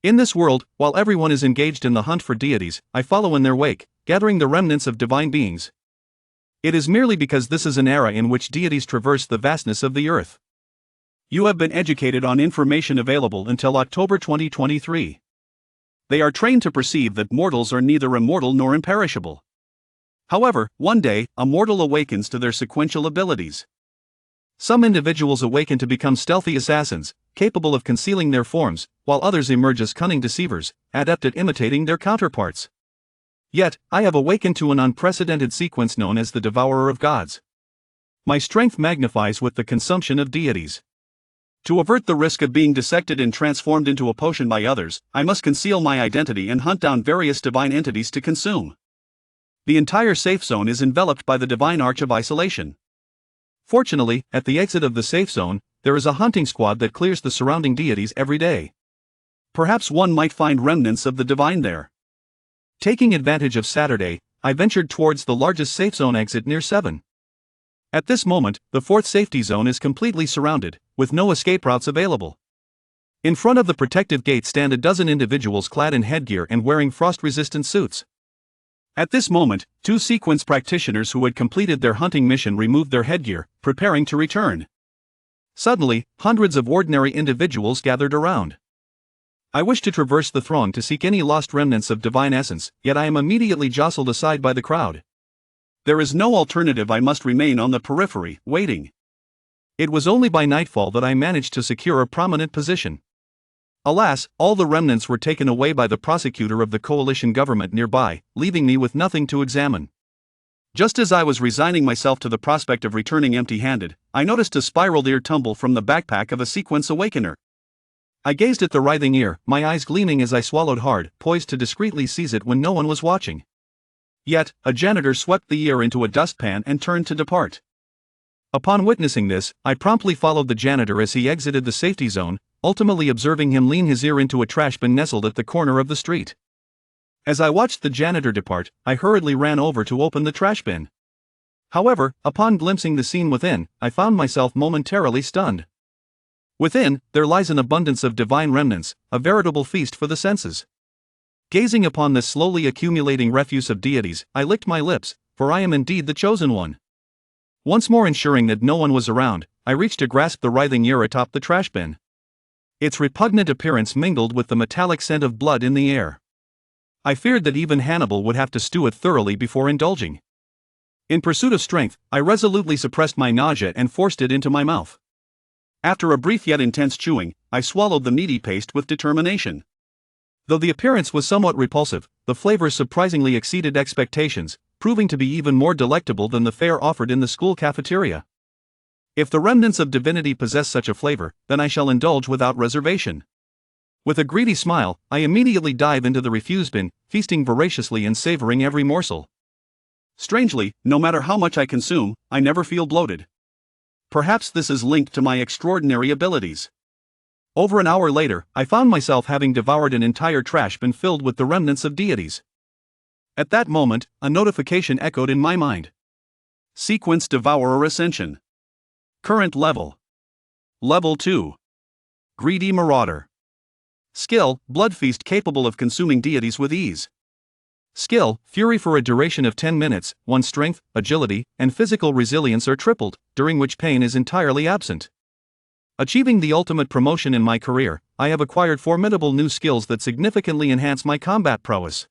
In this world, while everyone is engaged in the hunt for deities, I follow in their wake, gathering the remnants of divine beings. It is merely because this is an era in which deities traverse the vastness of the earth. You have been educated on information available until October 2023. They are trained to perceive that mortals are neither immortal nor imperishable. However, one day, a mortal awakens to their sequential abilities. Some individuals awaken to become stealthy assassins, capable of concealing their forms, while others emerge as cunning deceivers, adept at imitating their counterparts. Yet, I have awakened to an unprecedented sequence known as the devourer of gods. My strength magnifies with the consumption of deities. To avert the risk of being dissected and transformed into a potion by others, I must conceal my identity and hunt down various divine entities to consume. The entire safe zone is enveloped by the divine arch of isolation. Fortunately, at the exit of the safe zone, there is a hunting squad that clears the surrounding deities every day. Perhaps one might find remnants of the divine there. Taking advantage of Saturday, I ventured towards the largest safe zone exit near 7. At this moment, the fourth safety zone is completely surrounded, with no escape routes available. In front of the protective gate stand a dozen individuals clad in headgear and wearing frost-resistant suits. At this moment, 2 sequence practitioners who had completed their hunting mission removed their headgear, preparing to return. Suddenly, hundreds of ordinary individuals gathered around. I wish to traverse the throng to seek any lost remnants of divine essence, yet I am immediately jostled aside by the crowd. There is no alternative. I must remain on the periphery, waiting. It was only by nightfall that I managed to secure a prominent position. Alas, all the remnants were taken away by the prosecutor of the coalition government nearby, leaving me with nothing to examine. Just as I was resigning myself to the prospect of returning empty-handed, I noticed a spiraled ear tumble from the backpack of a sequence awakener. I gazed at the writhing ear, my eyes gleaming as I swallowed hard, poised to discreetly seize it when no one was watching. Yet, a janitor swept the ear into a dustpan and turned to depart. Upon witnessing this, I promptly followed the janitor as he exited the safety zone, ultimately observing him lean his ear into a trash bin nestled at the corner of the street. As I watched the janitor depart, I hurriedly ran over to open the trash bin. However, upon glimpsing the scene within, I found myself momentarily stunned. Within, there lies an abundance of divine remnants, a veritable feast for the senses. Gazing upon this slowly accumulating refuse of deities, I licked my lips, for I am indeed the chosen one. Once more ensuring that no one was around, I reached to grasp the writhing ear atop the trash bin. Its repugnant appearance mingled with the metallic scent of blood in the air. I feared that even Hannibal would have to stew it thoroughly before indulging. In pursuit of strength, I resolutely suppressed my nausea and forced it into my mouth. After a brief yet intense chewing, I swallowed the meaty paste with determination. Though the appearance was somewhat repulsive, the flavor surprisingly exceeded expectations, proving to be even more delectable than the fare offered in the school cafeteria. If the remnants of divinity possess such a flavor, then I shall indulge without reservation. With a greedy smile, I immediately dive into the refuse bin, feasting voraciously and savoring every morsel. Strangely, no matter how much I consume, I never feel bloated. Perhaps this is linked to my extraordinary abilities. Over an hour later, I found myself having devoured an entire trash bin filled with the remnants of deities. At that moment, a notification echoed in my mind. Sequence Devourer Ascension. Current level. Level 2. Greedy Marauder. Skill, Blood Feast capable of consuming deities with ease. Skill, Fury for a duration of 10 minutes, one's strength, agility, and physical resilience are tripled, during which pain is entirely absent. Achieving the ultimate promotion in my career, I have acquired formidable new skills that significantly enhance my combat prowess.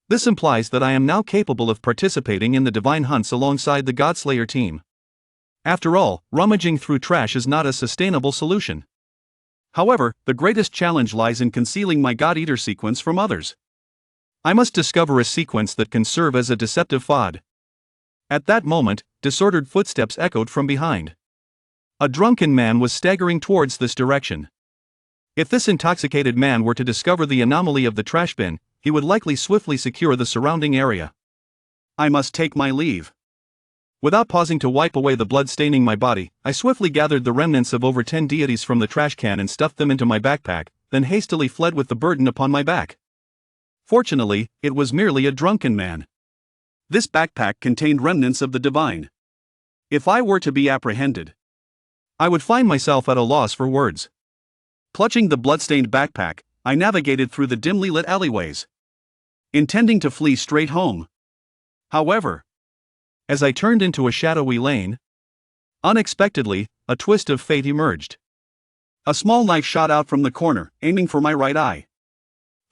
This implies that I am now capable of participating in the divine hunts alongside the Godslayer team. After all, rummaging through trash is not a sustainable solution. However, the greatest challenge lies in concealing my God-Eater sequence from others. I must discover a sequence that can serve as a deceptive facade. At that moment, disordered footsteps echoed from behind. A drunken man was staggering towards this direction. If this intoxicated man were to discover the anomaly of the trash bin, he would likely swiftly secure the surrounding area. I must take my leave. Without pausing to wipe away the blood staining my body, I swiftly gathered the remnants of over 10 deities from the trash can and stuffed them into my backpack, then hastily fled with the burden upon my back. Fortunately, it was merely a drunken man. This backpack contained remnants of the divine. If I were to be apprehended, I would find myself at a loss for words. Clutching the bloodstained backpack, I navigated through the dimly lit alleyways, intending to flee straight home. However, as I turned into a shadowy lane, unexpectedly, a twist of fate emerged. A small knife shot out from the corner, aiming for my right eye.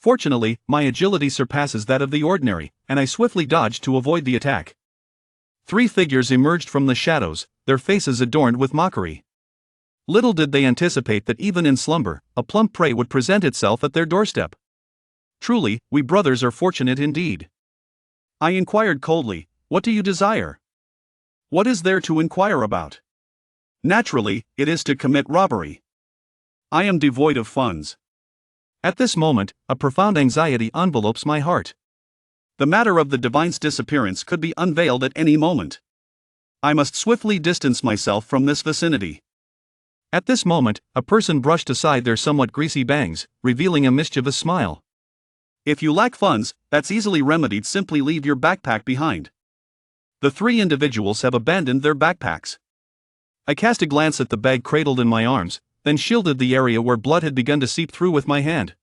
Fortunately, my agility surpasses that of the ordinary, and I swiftly dodged to avoid the attack. 3 figures emerged from the shadows, their faces adorned with mockery. Little did they anticipate that even in slumber, a plump prey would present itself at their doorstep. Truly, we brothers are fortunate indeed. I inquired coldly, "What do you desire?" "What is there to inquire about? Naturally, it is to commit robbery. I am devoid of funds." At this moment, a profound anxiety envelopes my heart. The matter of the divine's disappearance could be unveiled at any moment. I must swiftly distance myself from this vicinity. At this moment, a person brushed aside their somewhat greasy bangs, revealing a mischievous smile. "If you lack funds, that's easily remedied. Simply leave your backpack behind." The 3 individuals have abandoned their backpacks. I cast a glance at the bag cradled in my arms, then shielded the area where blood had begun to seep through with my hand.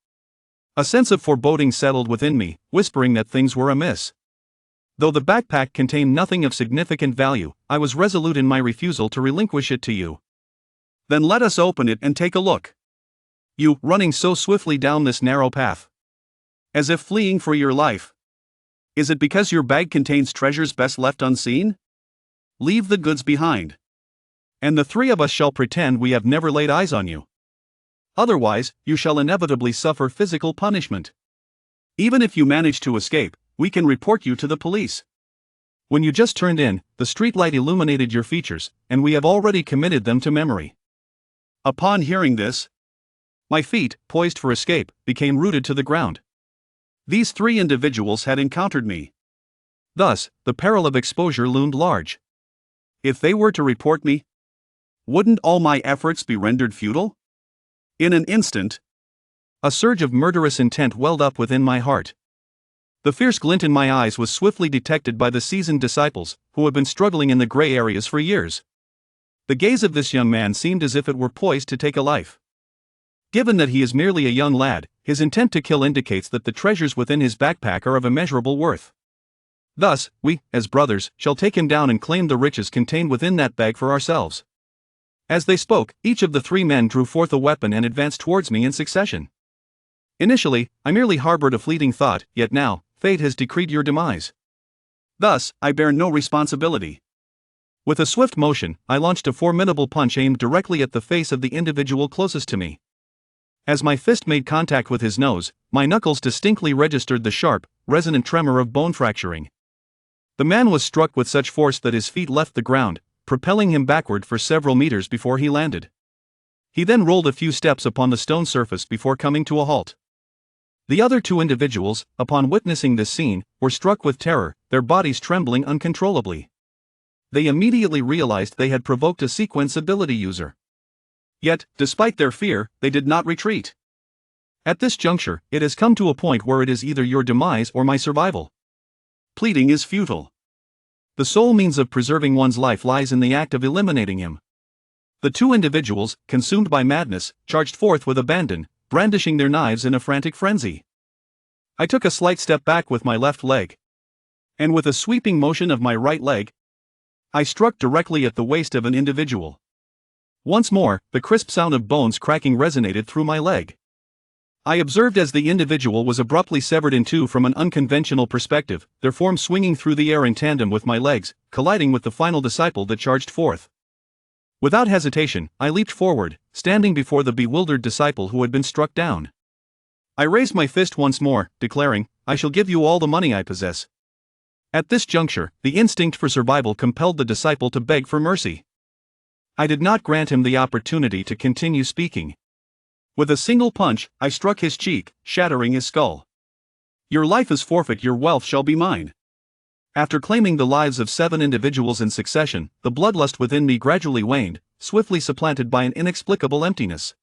A sense of foreboding settled within me, whispering that things were amiss. Though the backpack contained nothing of significant value, I was resolute in my refusal to relinquish it to you. "Then let us open it and take a look. You, running so swiftly down this narrow path, as if fleeing for your life. Is it because your bag contains treasures best left unseen? Leave the goods behind, and the 3 of us shall pretend we have never laid eyes on you. Otherwise, you shall inevitably suffer physical punishment. Even if you manage to escape, we can report you to the police. When you just turned in, the streetlight illuminated your features, and we have already committed them to memory." Upon hearing this, my feet, poised for escape, became rooted to the ground. These 3 individuals had encountered me. Thus, the peril of exposure loomed large. If they were to report me, wouldn't all my efforts be rendered futile? In an instant, a surge of murderous intent welled up within my heart. The fierce glint in my eyes was swiftly detected by the seasoned disciples, who had been struggling in the gray areas for years. The gaze of this young man seemed as if it were poised to take a life. Given that he is merely a young lad, his intent to kill indicates that the treasures within his backpack are of immeasurable worth. Thus, we, as brothers, shall take him down and claim the riches contained within that bag for ourselves. As they spoke, each of the 3 men drew forth a weapon and advanced towards me in succession. Initially, I merely harbored a fleeting thought, yet now, fate has decreed your demise. Thus, I bear no responsibility. With a swift motion, I launched a formidable punch aimed directly at the face of the individual closest to me. As my fist made contact with his nose, my knuckles distinctly registered the sharp, resonant tremor of bone fracturing. The man was struck with such force that his feet left the ground, propelling him backward for several meters before he landed. He then rolled a few steps upon the stone surface before coming to a halt. The other 2 individuals, upon witnessing this scene, were struck with terror, their bodies trembling uncontrollably. They immediately realized they had provoked a sequence ability user. Yet, despite their fear, they did not retreat. At this juncture, it has come to a point where it is either your demise or my survival. Pleading is futile. The sole means of preserving one's life lies in the act of eliminating him. The 2 individuals, consumed by madness, charged forth with abandon, brandishing their knives in a frantic frenzy. I took a slight step back with my left leg, and with a sweeping motion of my right leg, I struck directly at the waist of an individual. Once more, the crisp sound of bones cracking resonated through my leg. I observed as the individual was abruptly severed in 2 from an unconventional perspective, their forms swinging through the air in tandem with my legs, colliding with the final disciple that charged forth. Without hesitation, I leaped forward, standing before the bewildered disciple who had been struck down. I raised my fist once more, declaring, "I shall give you all the money I possess." At this juncture, the instinct for survival compelled the disciple to beg for mercy. I did not grant him the opportunity to continue speaking. With a single punch, I struck his cheek, shattering his skull. "Your life is forfeit, your wealth shall be mine." After claiming the lives of 7 individuals in succession, the bloodlust within me gradually waned, swiftly supplanted by an inexplicable emptiness.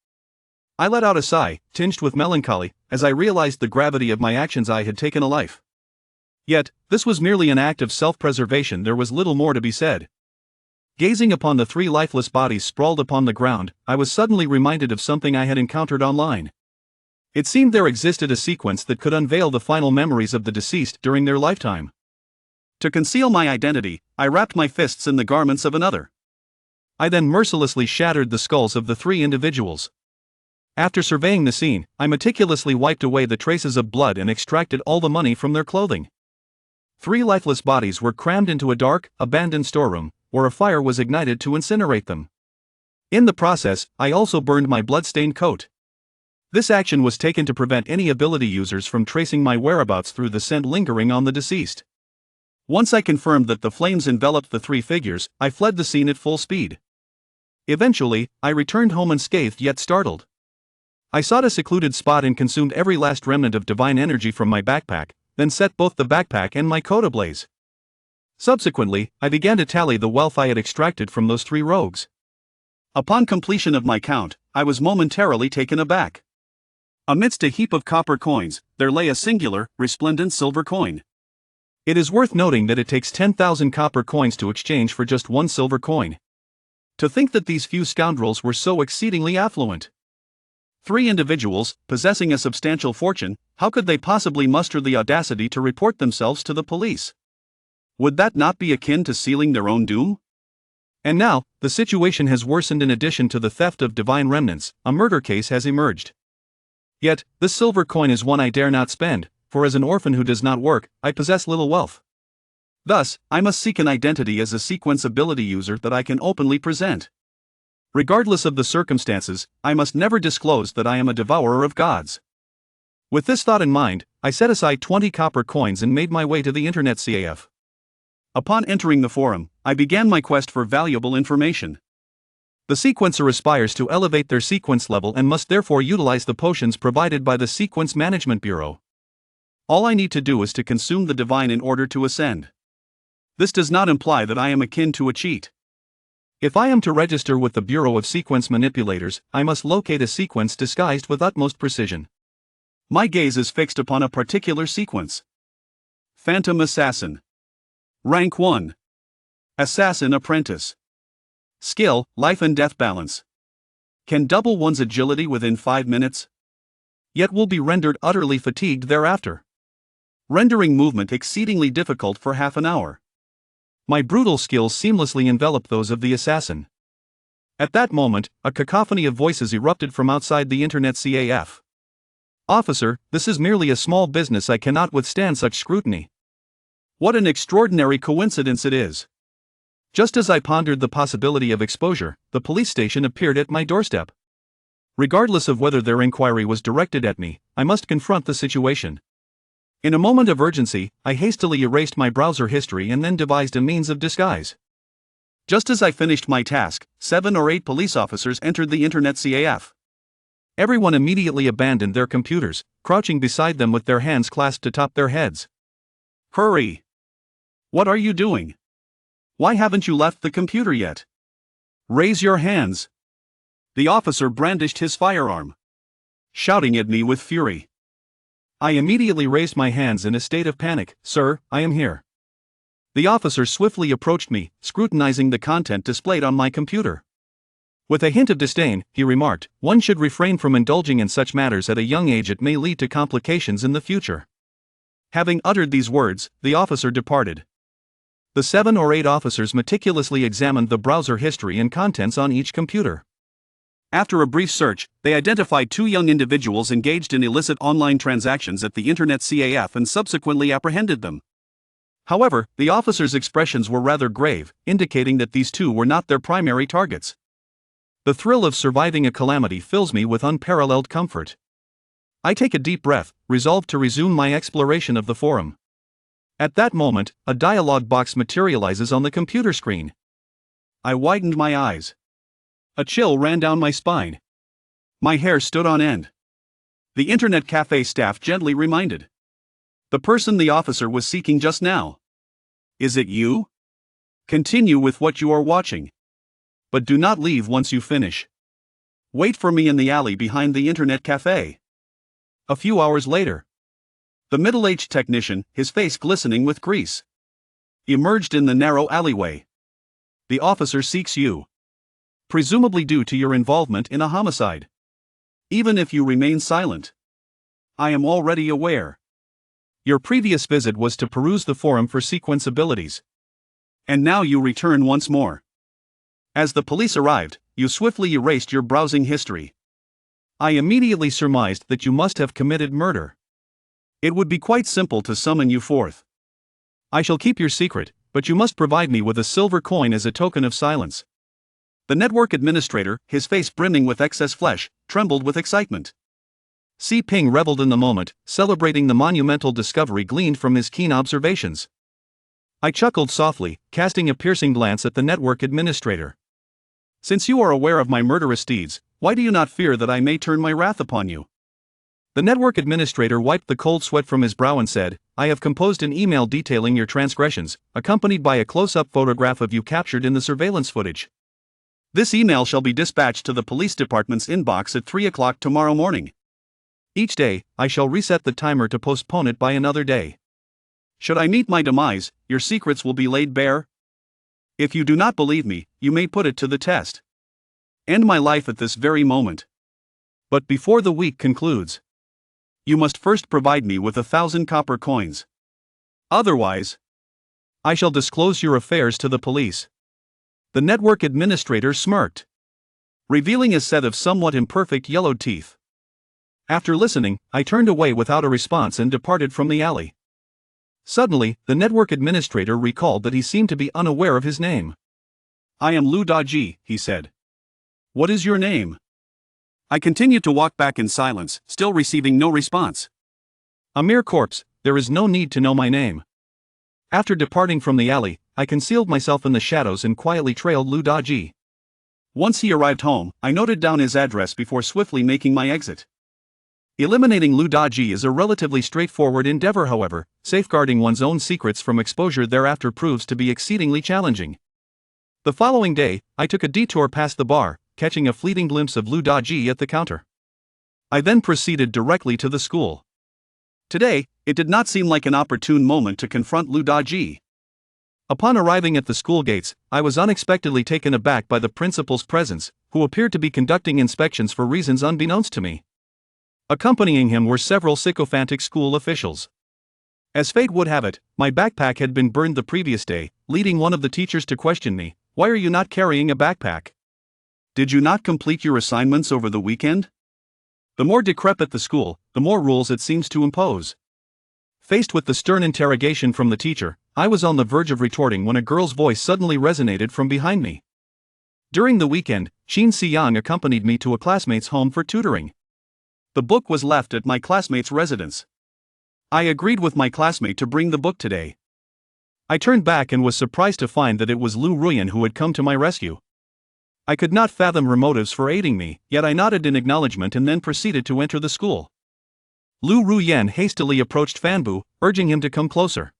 I let out a sigh, tinged with melancholy, as I realized the gravity of my actions. I had taken a life. Yet, this was merely an act of self-preservation. There was little more to be said. Gazing upon the 3 lifeless bodies sprawled upon the ground, I was suddenly reminded of something I had encountered online. It seemed there existed a sequence that could unveil the final memories of the deceased during their lifetime. To conceal my identity, I wrapped my fists in the garments of another. I then mercilessly shattered the skulls of the 3 individuals. After surveying the scene, I meticulously wiped away the traces of blood and extracted all the money from their clothing. 3 lifeless bodies were crammed into a dark, abandoned storeroom, where a fire was ignited to incinerate them. In the process, I also burned my blood-stained coat. This action was taken to prevent any ability users from tracing my whereabouts through the scent lingering on the deceased. Once I confirmed that the flames enveloped the 3 figures, I fled the scene at full speed. Eventually, I returned home unscathed yet startled. I sought a secluded spot and consumed every last remnant of divine energy from my backpack, then set both the backpack and my coat ablaze. Subsequently, I began to tally the wealth I had extracted from those 3 rogues. Upon completion of my count, I was momentarily taken aback. Amidst a heap of copper coins, there lay a singular, resplendent silver coin. It is worth noting that it takes 10,000 copper coins to exchange for just 1 silver coin. To think that these few scoundrels were so exceedingly affluent. 3 individuals, possessing a substantial fortune, how could they possibly muster the audacity to report themselves to the police? Would that not be akin to sealing their own doom? And now, the situation has worsened. In addition to the theft of divine remnants, a murder case has emerged. Yet, this silver coin is one I dare not spend, for as an orphan who does not work, I possess little wealth. Thus, I must seek an identity as a sequence ability user that I can openly present. Regardless of the circumstances, I must never disclose that I am a devourer of gods. With this thought in mind, I set aside 20 copper coins and made my way to the internet CAF. Upon entering the forum, I began my quest for valuable information. The sequencer aspires to elevate their sequence level and must therefore utilize the potions provided by the Sequence Management Bureau. All I need to do is to consume the divine in order to ascend. This does not imply that I am akin to a cheat. If I am to register with the Bureau of Sequence Manipulators, I must locate a sequence disguised with utmost precision. My gaze is fixed upon a particular sequence. Phantom Assassin. Rank 1. Assassin Apprentice. Skill, Life and Death Balance. Can double one's agility within 5 minutes. Yet will be rendered utterly fatigued thereafter. Rendering movement exceedingly difficult for half an hour. My brutal skills seamlessly envelop those of the assassin. At that moment, a cacophony of voices erupted from outside the internet CAF. Officer, this is merely a small business. I cannot withstand such scrutiny. What an extraordinary coincidence it is. Just as I pondered the possibility of exposure, the police station appeared at my doorstep. Regardless of whether their inquiry was directed at me, I must confront the situation. In a moment of urgency, I hastily erased my browser history and then devised a means of disguise. Just as I finished my task, 7 or 8 police officers entered the internet CAF. Everyone immediately abandoned their computers, crouching beside them with their hands clasped atop their heads. Hurry! What are you doing? Why haven't you left the computer yet? Raise your hands! The officer brandished his firearm, shouting at me with fury. I immediately raised my hands in a state of panic. Sir, I am here. The officer swiftly approached me, scrutinizing the content displayed on my computer. With a hint of disdain, he remarked, one should refrain from indulging in such matters at a young age. It may lead to complications in the future. Having uttered these words, the officer departed. The 7 or 8 officers meticulously examined the browser history and contents on each computer. After a brief search, they identified 2 young individuals engaged in illicit online transactions at the internet CAF and subsequently apprehended them. However, the officers' expressions were rather grave, indicating that these 2 were not their primary targets. The thrill of surviving a calamity fills me with unparalleled comfort. I take a deep breath, resolved to resume my exploration of the forum. At that moment, a dialog box materializes on the computer screen. I widened my eyes. A chill ran down my spine. My hair stood on end. The internet cafe staff gently reminded. The person the officer was seeking just now. Is it you? Continue with what you are watching. But do not leave once you finish. Wait for me in the alley behind the internet cafe. A few hours later. The middle-aged technician, his face glistening with grease, emerged in the narrow alleyway. The officer seeks you. Presumably due to your involvement in a homicide. Even if you remain silent, I am already aware. Your previous visit was to peruse the forum for sequence abilities. And now you return once more. As the police arrived, you swiftly erased your browsing history. I immediately surmised that you must have committed murder. It would be quite simple to summon you forth. I shall keep your secret, but you must provide me with a silver coin as a token of silence. The network administrator, his face brimming with excess flesh, trembled with excitement. Si Ping reveled in the moment, celebrating the monumental discovery gleaned from his keen observations. I chuckled softly, casting a piercing glance at the network administrator. Since you are aware of my murderous deeds, why do you not fear that I may turn my wrath upon you? The network administrator wiped the cold sweat from his brow and said, I have composed an email detailing your transgressions, accompanied by a close-up photograph of you captured in the surveillance footage. This email shall be dispatched to the police department's inbox at 3 o'clock tomorrow morning. Each day, I shall reset the timer to postpone it by another day. Should I meet my demise, your secrets will be laid bare. If you do not believe me, you may put it to the test. End my life at this very moment. But before the week concludes, you must first provide me with 1,000 copper coins. Otherwise, I shall disclose your affairs to the police. The network administrator smirked, revealing a set of somewhat imperfect yellowed teeth. After listening, I turned away without a response and departed from the alley. Suddenly, the network administrator recalled that he seemed to be unaware of his name. I am Lu Daji, he said. What is your name? I continued to walk back in silence, still receiving no response. A mere corpse, there is no need to know my name. After departing from the alley, I concealed myself in the shadows and quietly trailed Lu Daji. Once he arrived home, I noted down his address before swiftly making my exit. Eliminating Lu Daji is a relatively straightforward endeavor, however, safeguarding one's own secrets from exposure thereafter proves to be exceedingly challenging. The following day, I took a detour past the bar, catching a fleeting glimpse of Lu Daji at the counter. I then proceeded directly to the school. Today, it did not seem like an opportune moment to confront Lu Daji. Upon arriving at the school gates, I was unexpectedly taken aback by the principal's presence, who appeared to be conducting inspections for reasons unbeknownst to me. Accompanying him were several sycophantic school officials. As fate would have it, my backpack had been burned the previous day, leading one of the teachers to question me, "Why are you not carrying a backpack? Did you not complete your assignments over the weekend?" The more decrepit the school, the more rules it seems to impose. Faced with the stern interrogation from the teacher, I was on the verge of retorting when a girl's voice suddenly resonated from behind me. During the weekend, Qin Xiang accompanied me to a classmate's home for tutoring. The book was left at my classmate's residence. I agreed with my classmate to bring the book today. I turned back and was surprised to find that it was Lu Ruyan who had come to my rescue. I could not fathom her motives for aiding me, yet I nodded in acknowledgement and then proceeded to enter the school. Lu Ruyan hastily approached Fanbu, urging him to come closer.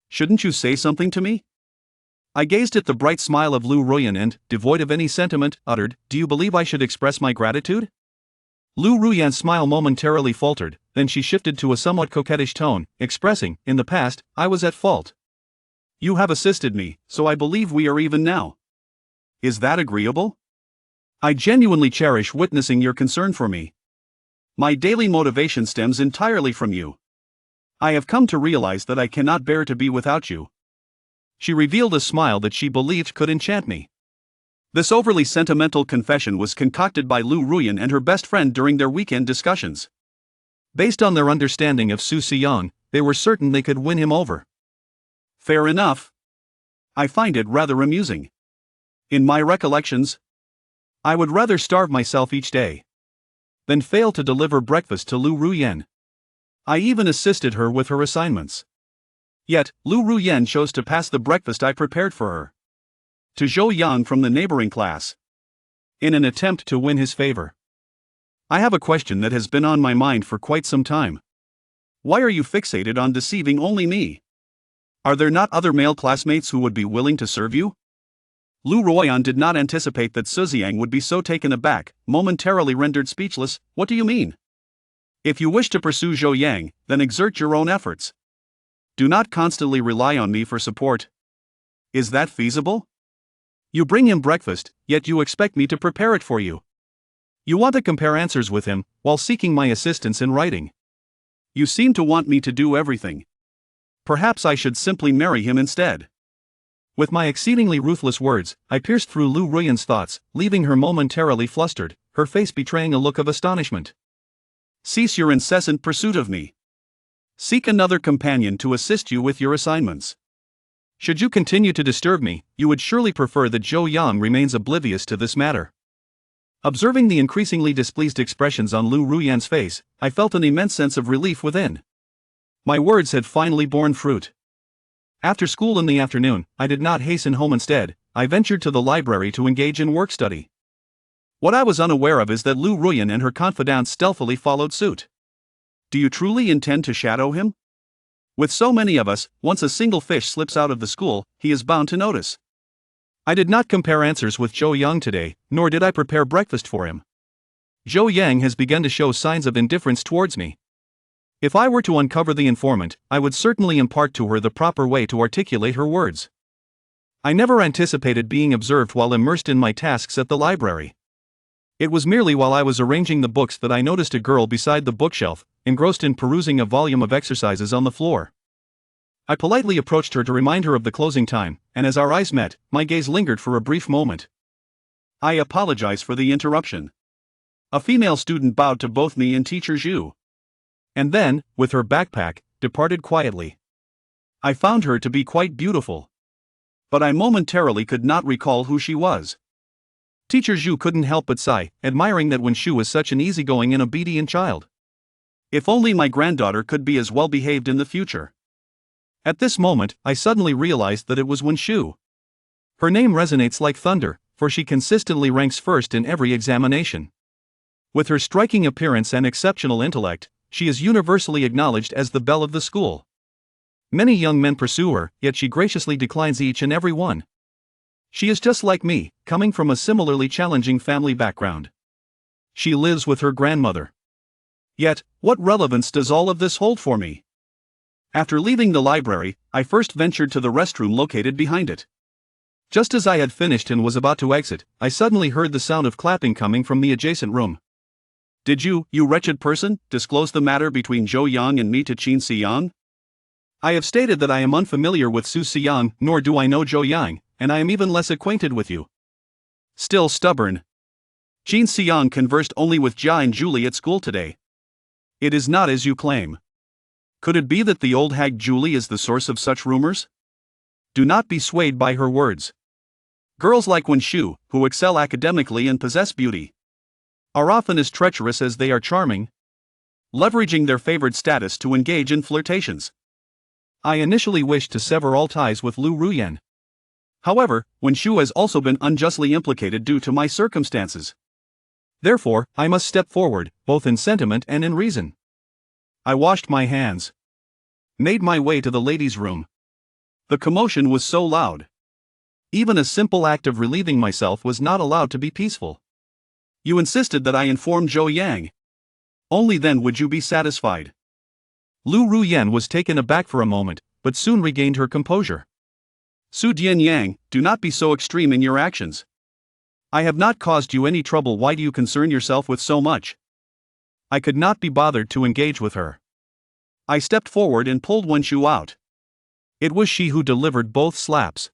"Shouldn't you say something to me?" I gazed at the bright smile of Lu Ruyan and, devoid of any sentiment, uttered, "Do you believe I should express my gratitude?" Lu Ruyan's smile momentarily faltered, then she shifted to a somewhat coquettish tone, expressing, "In the past, I was at fault. You have assisted me, so I believe we are even now. Is that agreeable? I genuinely cherish witnessing your concern for me. My daily motivation stems entirely from you. I have come to realize that I cannot bear to be without you." She revealed a smile that she believed could enchant me. This overly sentimental confession was concocted by Lu Ruyan and her best friend during their weekend discussions. Based on their understanding of Su Xiang, they were certain they could win him over. Fair enough. I find it rather amusing. In my recollections, I would rather starve myself each day than fail to deliver breakfast to Lu Ruyan. I even assisted her with her assignments. Yet, Lu Ruyan chose to pass the breakfast I prepared for her to Zhou Yang from the neighboring class, in an attempt to win his favor. I have a question that has been on my mind for quite some time. Why are you fixated on deceiving only me? Are there not other male classmates who would be willing to serve you? Lu Ruyan did not anticipate that Su Xiang would be so taken aback, momentarily rendered speechless. "What do you mean? If you wish to pursue Zhou Yang, then exert your own efforts. Do not constantly rely on me for support. Is that feasible? You bring him breakfast, yet you expect me to prepare it for you. You want to compare answers with him, while seeking my assistance in writing. You seem to want me to do everything. Perhaps I should simply marry him instead. With my exceedingly ruthless words, I pierced through Lu Ruyan's thoughts, leaving her momentarily flustered, her face betraying a look of astonishment. Cease your incessant pursuit of me. Seek another companion to assist you with your assignments. Should you continue to disturb me, you would surely prefer that Zhou Yang remains oblivious to this matter. Observing the increasingly displeased expressions on Lu Ruyan's face, I felt an immense sense of relief within. My words had finally borne fruit. After school in the afternoon, I did not hasten home. Instead, I ventured to the library to engage in work study. What I was unaware of is that Lu Ruyan and her confidant stealthily followed suit. Do you truly intend to shadow him? With so many of us, once a single fish slips out of the school, he is bound to notice. I did not compare answers with Zhou Yang today, nor did I prepare breakfast for him. Zhou Yang has begun to show signs of indifference towards me. If I were to uncover the informant, I would certainly impart to her the proper way to articulate her words. I never anticipated being observed while immersed in my tasks at the library. It was merely while I was arranging the books that I noticed a girl beside the bookshelf, engrossed in perusing a volume of exercises on the floor. I politely approached her to remind her of the closing time, and as our eyes met, my gaze lingered for a brief moment. I apologize for the interruption. A female student bowed to both me and teacher Zhu. And then, with her backpack, departed quietly. I found her to be quite beautiful. But I momentarily could not recall who she was. Teacher Zhu couldn't help but sigh, admiring that Wenshu was such an easygoing and obedient child. If only my granddaughter could be as well behaved in the future. At this moment, I suddenly realized that it was Wenshu. Her name resonates like thunder, for she consistently ranks first in every examination. With her striking appearance and exceptional intellect, she is universally acknowledged as the belle of the school. Many young men pursue her, yet she graciously declines each and every one. She is just like me, coming from a similarly challenging family background. She lives with her grandmother. Yet, what relevance does all of this hold for me? After leaving the library, I first ventured to the restroom located behind it. Just as I had finished and was about to exit, I suddenly heard the sound of clapping coming from the adjacent room. Did you wretched person, disclose the matter between Zhou Yang and me to Qin Xiyang? I have stated that I am unfamiliar with Su Xiyang, nor do I know Zhou Yang, and I am even less acquainted with you. Still stubborn. Qin Xiyang conversed only with Jia and Julie at school today. It is not as you claim. Could it be that the old hag Julie is the source of such rumors? Do not be swayed by her words. Girls like Wenshu, who excel academically and possess beauty, are often as treacherous as they are charming, leveraging their favored status to engage in flirtations. I initially wished to sever all ties with Lu Ruyan. However, Wenshu has also been unjustly implicated due to my circumstances. Therefore, I must step forward, both in sentiment and in reason. I washed my hands, made my way to the ladies' room. The commotion was so loud. Even a simple act of relieving myself was not allowed to be peaceful. You insisted that I inform Zhou Yang. Only then would you be satisfied. Lu Ruyan was taken aback for a moment, but soon regained her composure. Su Dian Yang, do not be so extreme in your actions. I have not caused you any trouble. Why do you concern yourself with so much? I could not be bothered to engage with her. I stepped forward and pulled Wenshu out. It was she who delivered both slaps.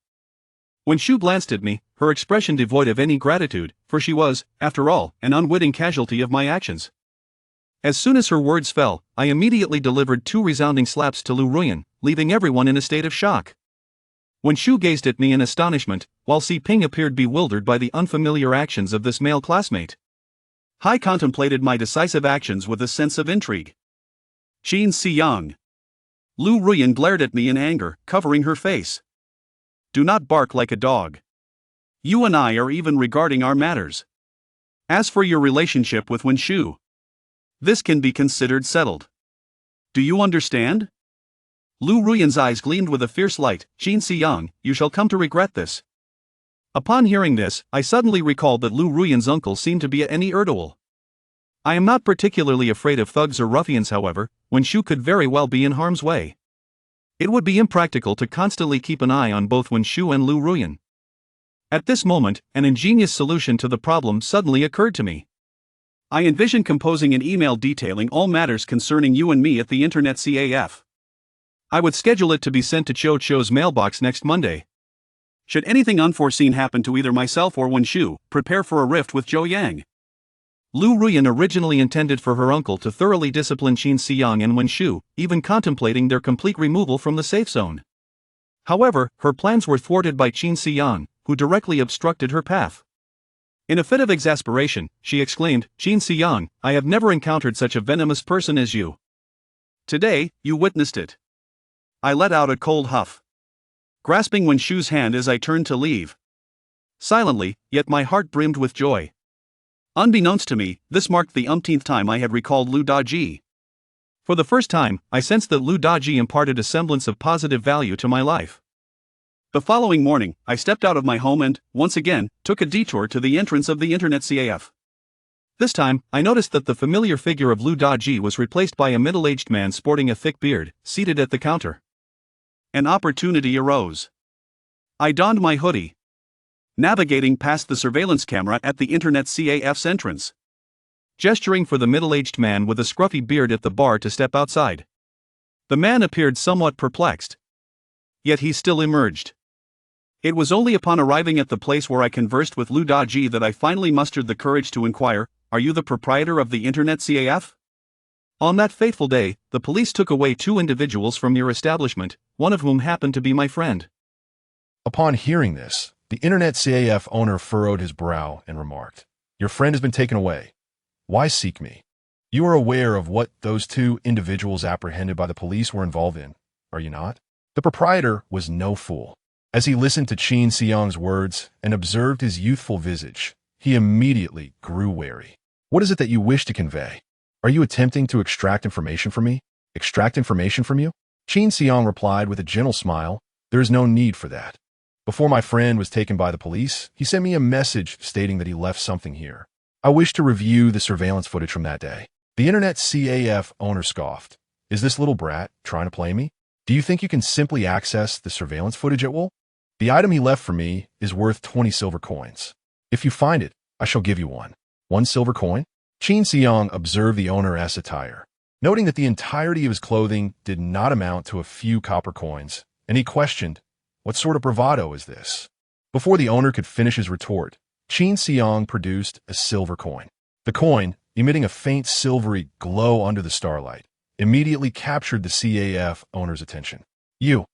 Wenshu glanced at me, her expression devoid of any gratitude, for she was, after all, an unwitting casualty of my actions. As soon as her words fell, I immediately delivered 2 resounding slaps to Lu Ruyan, leaving everyone in a state of shock. Wenshu gazed at me in astonishment, while Si Ping appeared bewildered by the unfamiliar actions of this male classmate. Hai contemplated my decisive actions with a sense of intrigue. Qin Xiyang. Lu Ruyan glared at me in anger, covering her face. Do not bark like a dog. You and I are even regarding our matters. As for your relationship with Wenshu, this can be considered settled. Do you understand? Lu Ruyan's eyes gleamed with a fierce light. Qin Xiyang, you shall come to regret this. Upon hearing this, I suddenly recalled that Lu Ruyan's uncle seemed to be an erudite. I am not particularly afraid of thugs or ruffians, however, Wenshu could very well be in harm's way. It would be impractical to constantly keep an eye on both Wenshu and Lu Ruyan. At this moment, an ingenious solution to the problem suddenly occurred to me. I envision composing an email detailing all matters concerning you and me at the internet CAF. I would schedule it to be sent to Cho Cho's mailbox next Monday. Should anything unforeseen happen to either myself or Wen Shu, prepare for a rift with Zhou Yang. Lu Ruyan originally intended for her uncle to thoroughly discipline Qin Xiyang and Wen Shu, even contemplating their complete removal from the safe zone. However, her plans were thwarted by Qin Xiyang, who directly obstructed her path. In a fit of exasperation, she exclaimed, "Qin Xiyang, I have never encountered such a venomous person as you." Today, you witnessed it. I let out a cold huff, grasping Wen Shu's hand as I turned to leave. Silently, yet my heart brimmed with joy. Unbeknownst to me, this marked the umpteenth time I had recalled Lu Daji. For the first time, I sensed that Lu Daji imparted a semblance of positive value to my life. The following morning, I stepped out of my home and, once again, took a detour to the entrance of the internet CAF. This time, I noticed that the familiar figure of Lu Daji was replaced by a middle-aged man sporting a thick beard, seated at the counter. An opportunity arose. I donned my hoodie, navigating past the surveillance camera at the internet CAF's entrance, gesturing for the middle-aged man with a scruffy beard at the bar to step outside. The man appeared somewhat perplexed. Yet he still emerged. It was only upon arriving at the place where I conversed with Lu Daji that I finally mustered the courage to inquire, "Are you the proprietor of the internet CAF?" On that fateful day, the police took away 2 individuals from your establishment, one of whom happened to be my friend. Upon hearing this, the internet CAF owner furrowed his brow and remarked, "Your friend has been taken away. Why seek me? You are aware of what those 2 individuals apprehended by the police were involved in, are you not?" The proprietor was no fool. As he listened to Qin Xiyang's words and observed his youthful visage, he immediately grew wary. "What is it that you wish to convey? Are you attempting to extract information from me? Extract information from you?" Qin Xiyang replied with a gentle smile, "There is no need for that. Before my friend was taken by the police, he sent me a message stating that he left something here. I wish to review the surveillance footage from that day." The internet CAF owner scoffed. "Is this little brat trying to play me? Do you think you can simply access the surveillance footage at will? The item he left for me is worth 20 silver coins. If you find it, I shall give you one. 1 silver coin?" Qin Xiyang observed the owner's attire, noting that the entirety of his clothing did not amount to a few copper coins, and he questioned, "What sort of bravado is this?" Before the owner could finish his retort, Qin Xiyang produced a silver coin. The coin, emitting a faint silvery glow under the starlight, immediately captured the CAF owner's attention. "You."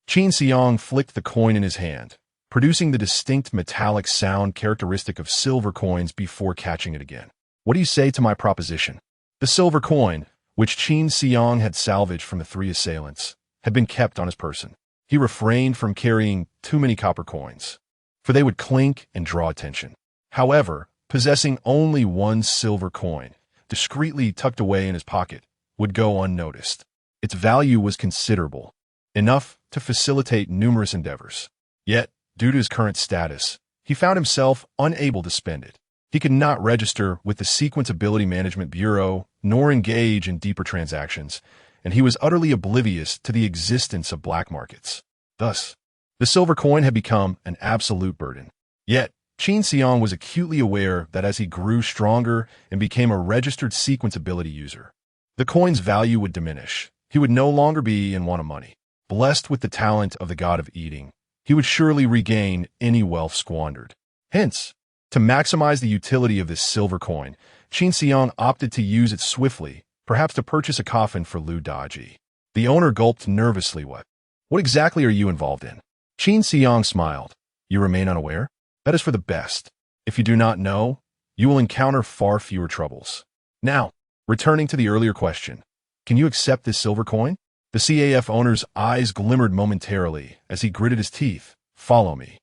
Qin Xiyang flicked the coin in his hand, producing the distinct metallic sound characteristic of silver coins before catching it again. "What do you say to my proposition?" The silver coin, which Qin Xiyang had salvaged from the 3 assailants, had been kept on his person. He refrained from carrying too many copper coins, for they would clink and draw attention. However, possessing only 1 silver coin, discreetly tucked away in his pocket, would go unnoticed. Its value was considerable, enough to facilitate numerous endeavors. Yet, due to his current status, he found himself unable to spend it. He could not register with the Sequence Ability Management Bureau, nor engage in deeper transactions, and he was utterly oblivious to the existence of black markets. Thus, the silver coin had become an absolute burden. Yet, Qin Xiyang was acutely aware that as he grew stronger and became a registered Sequence Ability user, the coin's value would diminish. He would no longer be in want of money. Blessed with the talent of the god of eating, he would surely regain any wealth squandered. Hence, to maximize the utility of this silver coin, Qin Xiyang opted to use it swiftly, perhaps to purchase a coffin for Lu Daji. The owner gulped nervously. What exactly are you involved in?" Qin Xiyang smiled. "You remain unaware? That is for the best. If you do not know, you will encounter far fewer troubles. Now, returning to the earlier question, can you accept this silver coin?" The CAF owner's eyes glimmered momentarily as he gritted his teeth. "Follow me."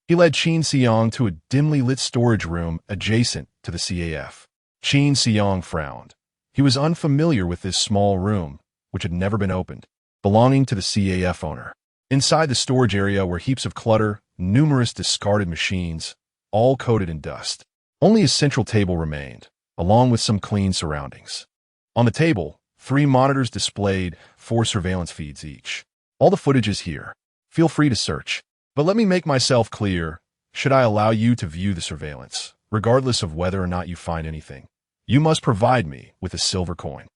He led Qin Xiyang to a dimly lit storage room adjacent to the CAF. Qin Xiyang frowned. He was unfamiliar with this small room, which had never been opened, belonging to the CAF owner. Inside the storage area were heaps of clutter, numerous discarded machines, all coated in dust. Only a central table remained, along with some clean surroundings. On the table, 3 monitors displayed 4 surveillance feeds each. "All the footage is here. Feel free to search. But let me make myself clear. Should I allow you to view the surveillance, regardless of whether or not you find anything, You must provide me with a silver coin.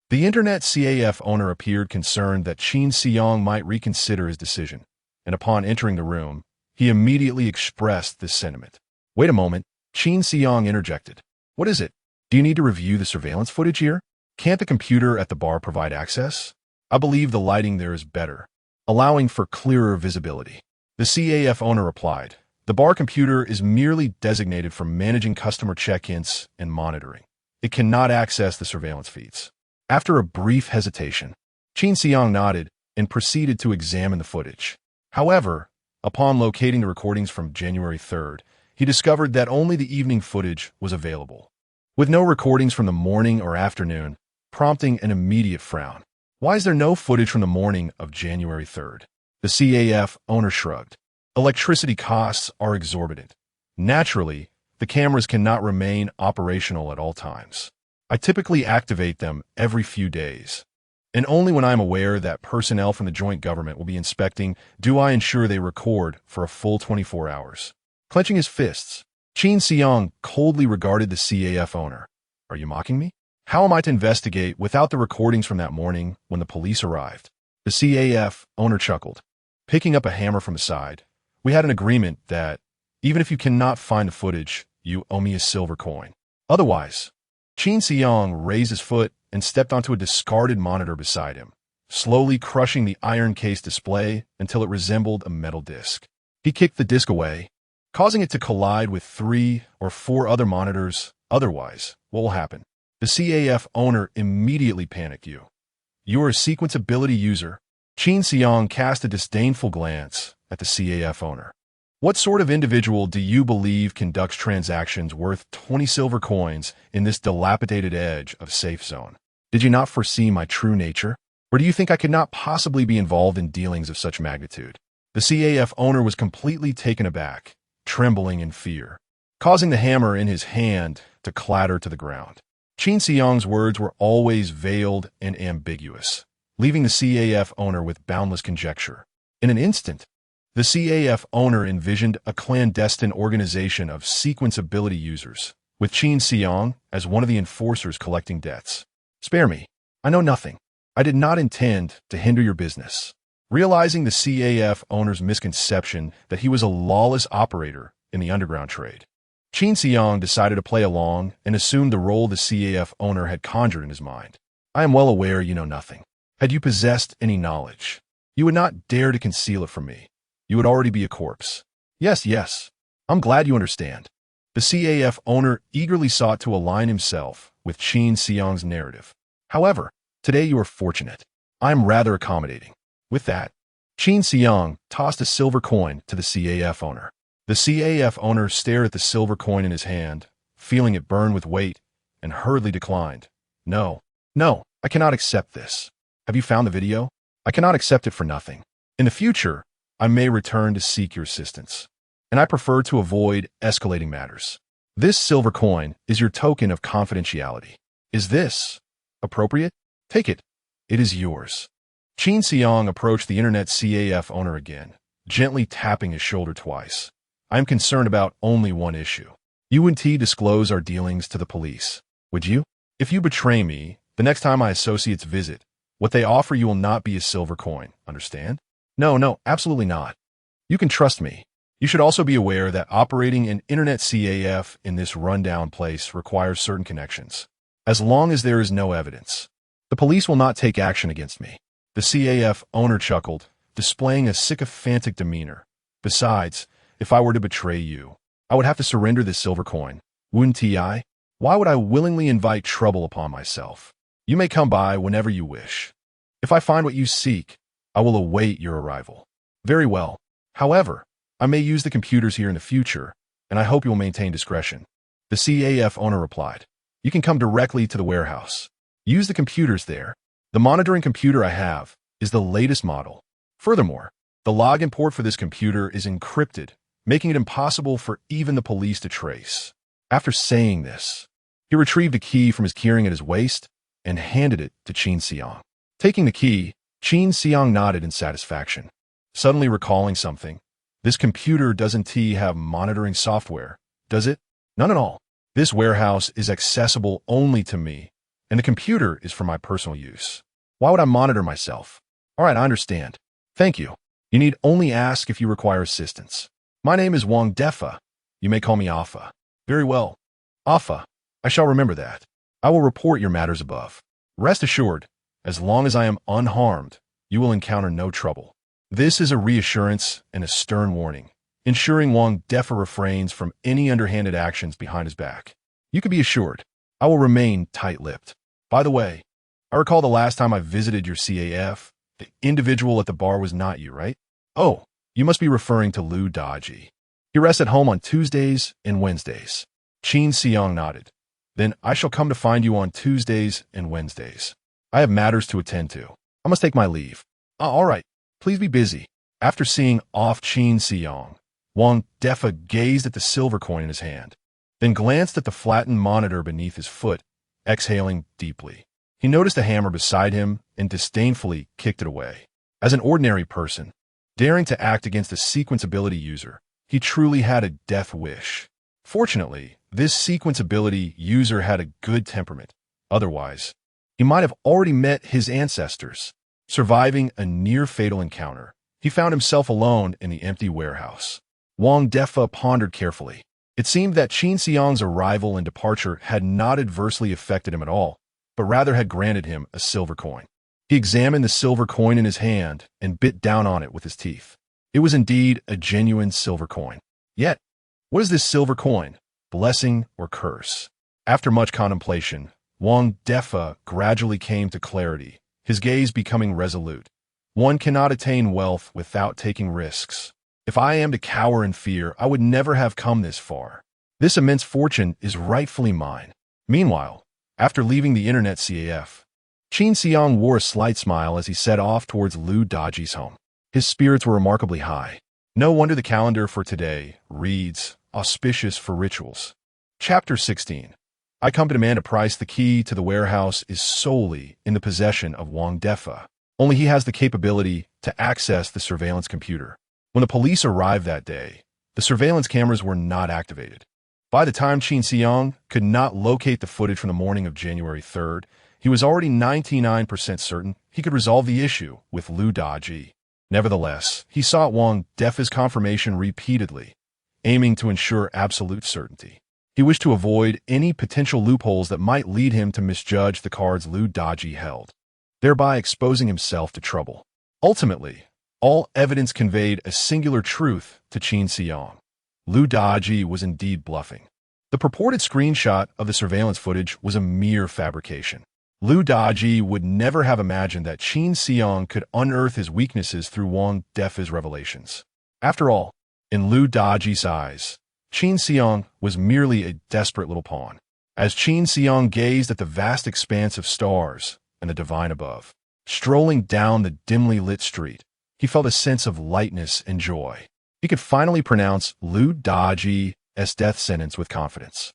The Internet CAF owner appeared concerned that Qin Xiang might reconsider his decision, and upon entering the room, he immediately expressed this sentiment. Wait a moment, Qin Xiang interjected. What is it? Do you need to review the surveillance footage here? Can't the computer at the bar provide access? I believe the lighting there is better, allowing for clearer visibility. The CAF owner replied, the bar computer is merely designated for managing customer check-ins and monitoring. It cannot access the surveillance feeds. After a brief hesitation, Qin Xiang nodded and proceeded to examine the footage. However, upon locating the recordings from January 3rd, he discovered that only the evening footage was available, with no recordings from the morning or afternoon, prompting an immediate frown. Why is there no footage from the morning of January 3rd? The CAF owner shrugged. Electricity costs are exorbitant. Naturally, the cameras cannot remain operational at all times. I typically activate them every few days, and only when I am aware that personnel from the joint government will be inspecting do I ensure they record for a full 24 hours. Clenching his fists, Qin Xiang coldly regarded the CAF owner. Are you mocking me? How am I to investigate without the recordings from that morning when the police arrived? The CAF owner chuckled. Picking up a hammer from the side, we had an agreement that, even if you cannot find the footage, you owe me a silver coin. Otherwise, Qin Xiang raised his foot and stepped onto a discarded monitor beside him, slowly crushing the iron-cased display until it resembled a metal disc. He kicked the disc away, causing it to collide with 3 or 4 other monitors. Otherwise, what will happen? The CAF owner immediately panicked. You are a sequence ability user. Qin Xiang cast a disdainful glance at the CAF owner. What sort of individual do you believe conducts transactions worth 20 silver coins in this dilapidated edge of safe zone? Did you not foresee my true nature? Or do you think I could not possibly be involved in dealings of such magnitude? The CAF owner was completely taken aback, trembling in fear, causing the hammer in his hand to clatter to the ground. Qin Xiang's words were always veiled and ambiguous, leaving the CAF owner with boundless conjecture. In an instant, the CAF owner envisioned a clandestine organization of sequence ability users, with Qin Xiang as one of the enforcers collecting debts. Spare me. I know nothing. I did not intend to hinder your business. Realizing the CAF owner's misconception that he was a lawless operator in the underground trade, Qin Xiang decided to play along and assumed the role the CAF owner had conjured in his mind. I am well aware you know nothing. Had you possessed any knowledge, you would not dare to conceal it from me. You would already be a corpse. Yes. I'm glad you understand. The CAF owner eagerly sought to align himself with Qin Xiang's narrative. However, today you are fortunate. I am rather accommodating. With that, Qin Xiang tossed a silver coin to the CAF owner. The CAF owner stared at the silver coin in his hand, feeling it burn with weight, and hurriedly declined. No, I cannot accept this. Have you found the video? I cannot accept it for nothing. In the future, I may return to seek your assistance, and I prefer to avoid escalating matters. This silver coin is your token of confidentiality. Is this appropriate? Take it. It is yours. Qin Xiang approached the Internet CAF owner again, gently tapping his shoulder twice. I am concerned about only one issue. You and T disclose our dealings to the police. Would you? If you betray me, the next time my associates visit, what they offer you will not be a silver coin, understand? No, absolutely not. You can trust me. You should also be aware that operating an Internet CAF in this rundown place requires certain connections. As long as there is no evidence, the police will not take action against me. The CAF owner chuckled, displaying a sycophantic demeanor. Besides, if I were to betray you, I would have to surrender this silver coin. Wouldn't I? Why would I willingly invite trouble upon myself? You may come by whenever you wish. If I find what you seek, I will await your arrival. Very well. However, I may use the computers here in the future, and I hope you will maintain discretion. The CAF owner replied. You can come directly to the warehouse. Use the computers there. The monitoring computer I have is the latest model. Furthermore, the login port for this computer is encrypted, making it impossible for even the police to trace. After saying this, he retrieved a key from his keyring at his waist and handed it to Qin Xiang. Taking the key, Qin Xiang nodded in satisfaction. Suddenly recalling something, this computer doesn't have monitoring software, does it? None at all. This warehouse is accessible only to me, and the computer is for my personal use. Why would I monitor myself? All right, I understand. Thank you. You need only ask if you require assistance. My name is Wang Defa. You may call me Alpha. Very well. Alpha, I shall remember that. I will report your matters above. Rest assured, as long as I am unharmed, you will encounter no trouble. This is a reassurance and a stern warning, ensuring Wang Defa refrains from any underhanded actions behind his back. You can be assured, I will remain tight-lipped. By the way, I recall the last time I visited your CAF, the individual at the bar was not you, right? Oh, you must be referring to Lu Daji. He rests at home on Tuesdays and Wednesdays. Qin Xiang nodded. Then I shall come to find you on Tuesdays and Wednesdays. I have matters to attend to. I must take my leave. All right, please be busy. After seeing off Qin Xiang, Wang Defa gazed at the silver coin in his hand, then glanced at the flattened monitor beneath his foot, exhaling deeply. He noticed a hammer beside him and disdainfully kicked it away. As an ordinary person, daring to act against a sequence ability user, he truly had a death wish. Fortunately, this sequence ability user had a good temperament. Otherwise, he might have already met his ancestors. Surviving a near-fatal encounter, he found himself alone in the empty warehouse. Wang Defa pondered carefully. It seemed that Qin Xiang's arrival and departure had not adversely affected him at all, but rather had granted him a silver coin. He examined the silver coin in his hand and bit down on it with his teeth. It was indeed a genuine silver coin. Yet, what is this silver coin? Blessing or curse? After much contemplation, Wang Defa gradually came to clarity, his gaze becoming resolute. One cannot attain wealth without taking risks. If I am to cower in fear, I would never have come this far. This immense fortune is rightfully mine. Meanwhile, after leaving the internet CAF, Qin Xiang wore a slight smile as he set off towards Lu Daji's home. His spirits were remarkably high. No wonder the calendar for today reads, auspicious for rituals. Chapter 16. I come to demand a price. The key to the warehouse is solely in the possession of Wang Defa. Only he has the capability to access the surveillance computer. When the police arrived that day, the surveillance cameras were not activated. By the time Qin Xiang could not locate the footage from the morning of January 3rd, he was already 99% certain he could resolve the issue with Lu Daji. Nevertheless, he sought Wang Defa's confirmation repeatedly, aiming to ensure absolute certainty. He wished to avoid any potential loopholes that might lead him to misjudge the cards Lu Daji held, thereby exposing himself to trouble. Ultimately, all evidence conveyed a singular truth to Qin Xiang. Lu Daji was indeed bluffing. The purported screenshot of the surveillance footage was a mere fabrication. Lu Daji would never have imagined that Qin Xiang could unearth his weaknesses through Wang Defa's revelations. After all, in Lu Daji's eyes, Qin Xiang was merely a desperate little pawn. As Qin Xiang gazed at the vast expanse of stars and the divine above, strolling down the dimly lit street, he felt a sense of lightness and joy. He could finally pronounce Lu Daji's death sentence with confidence.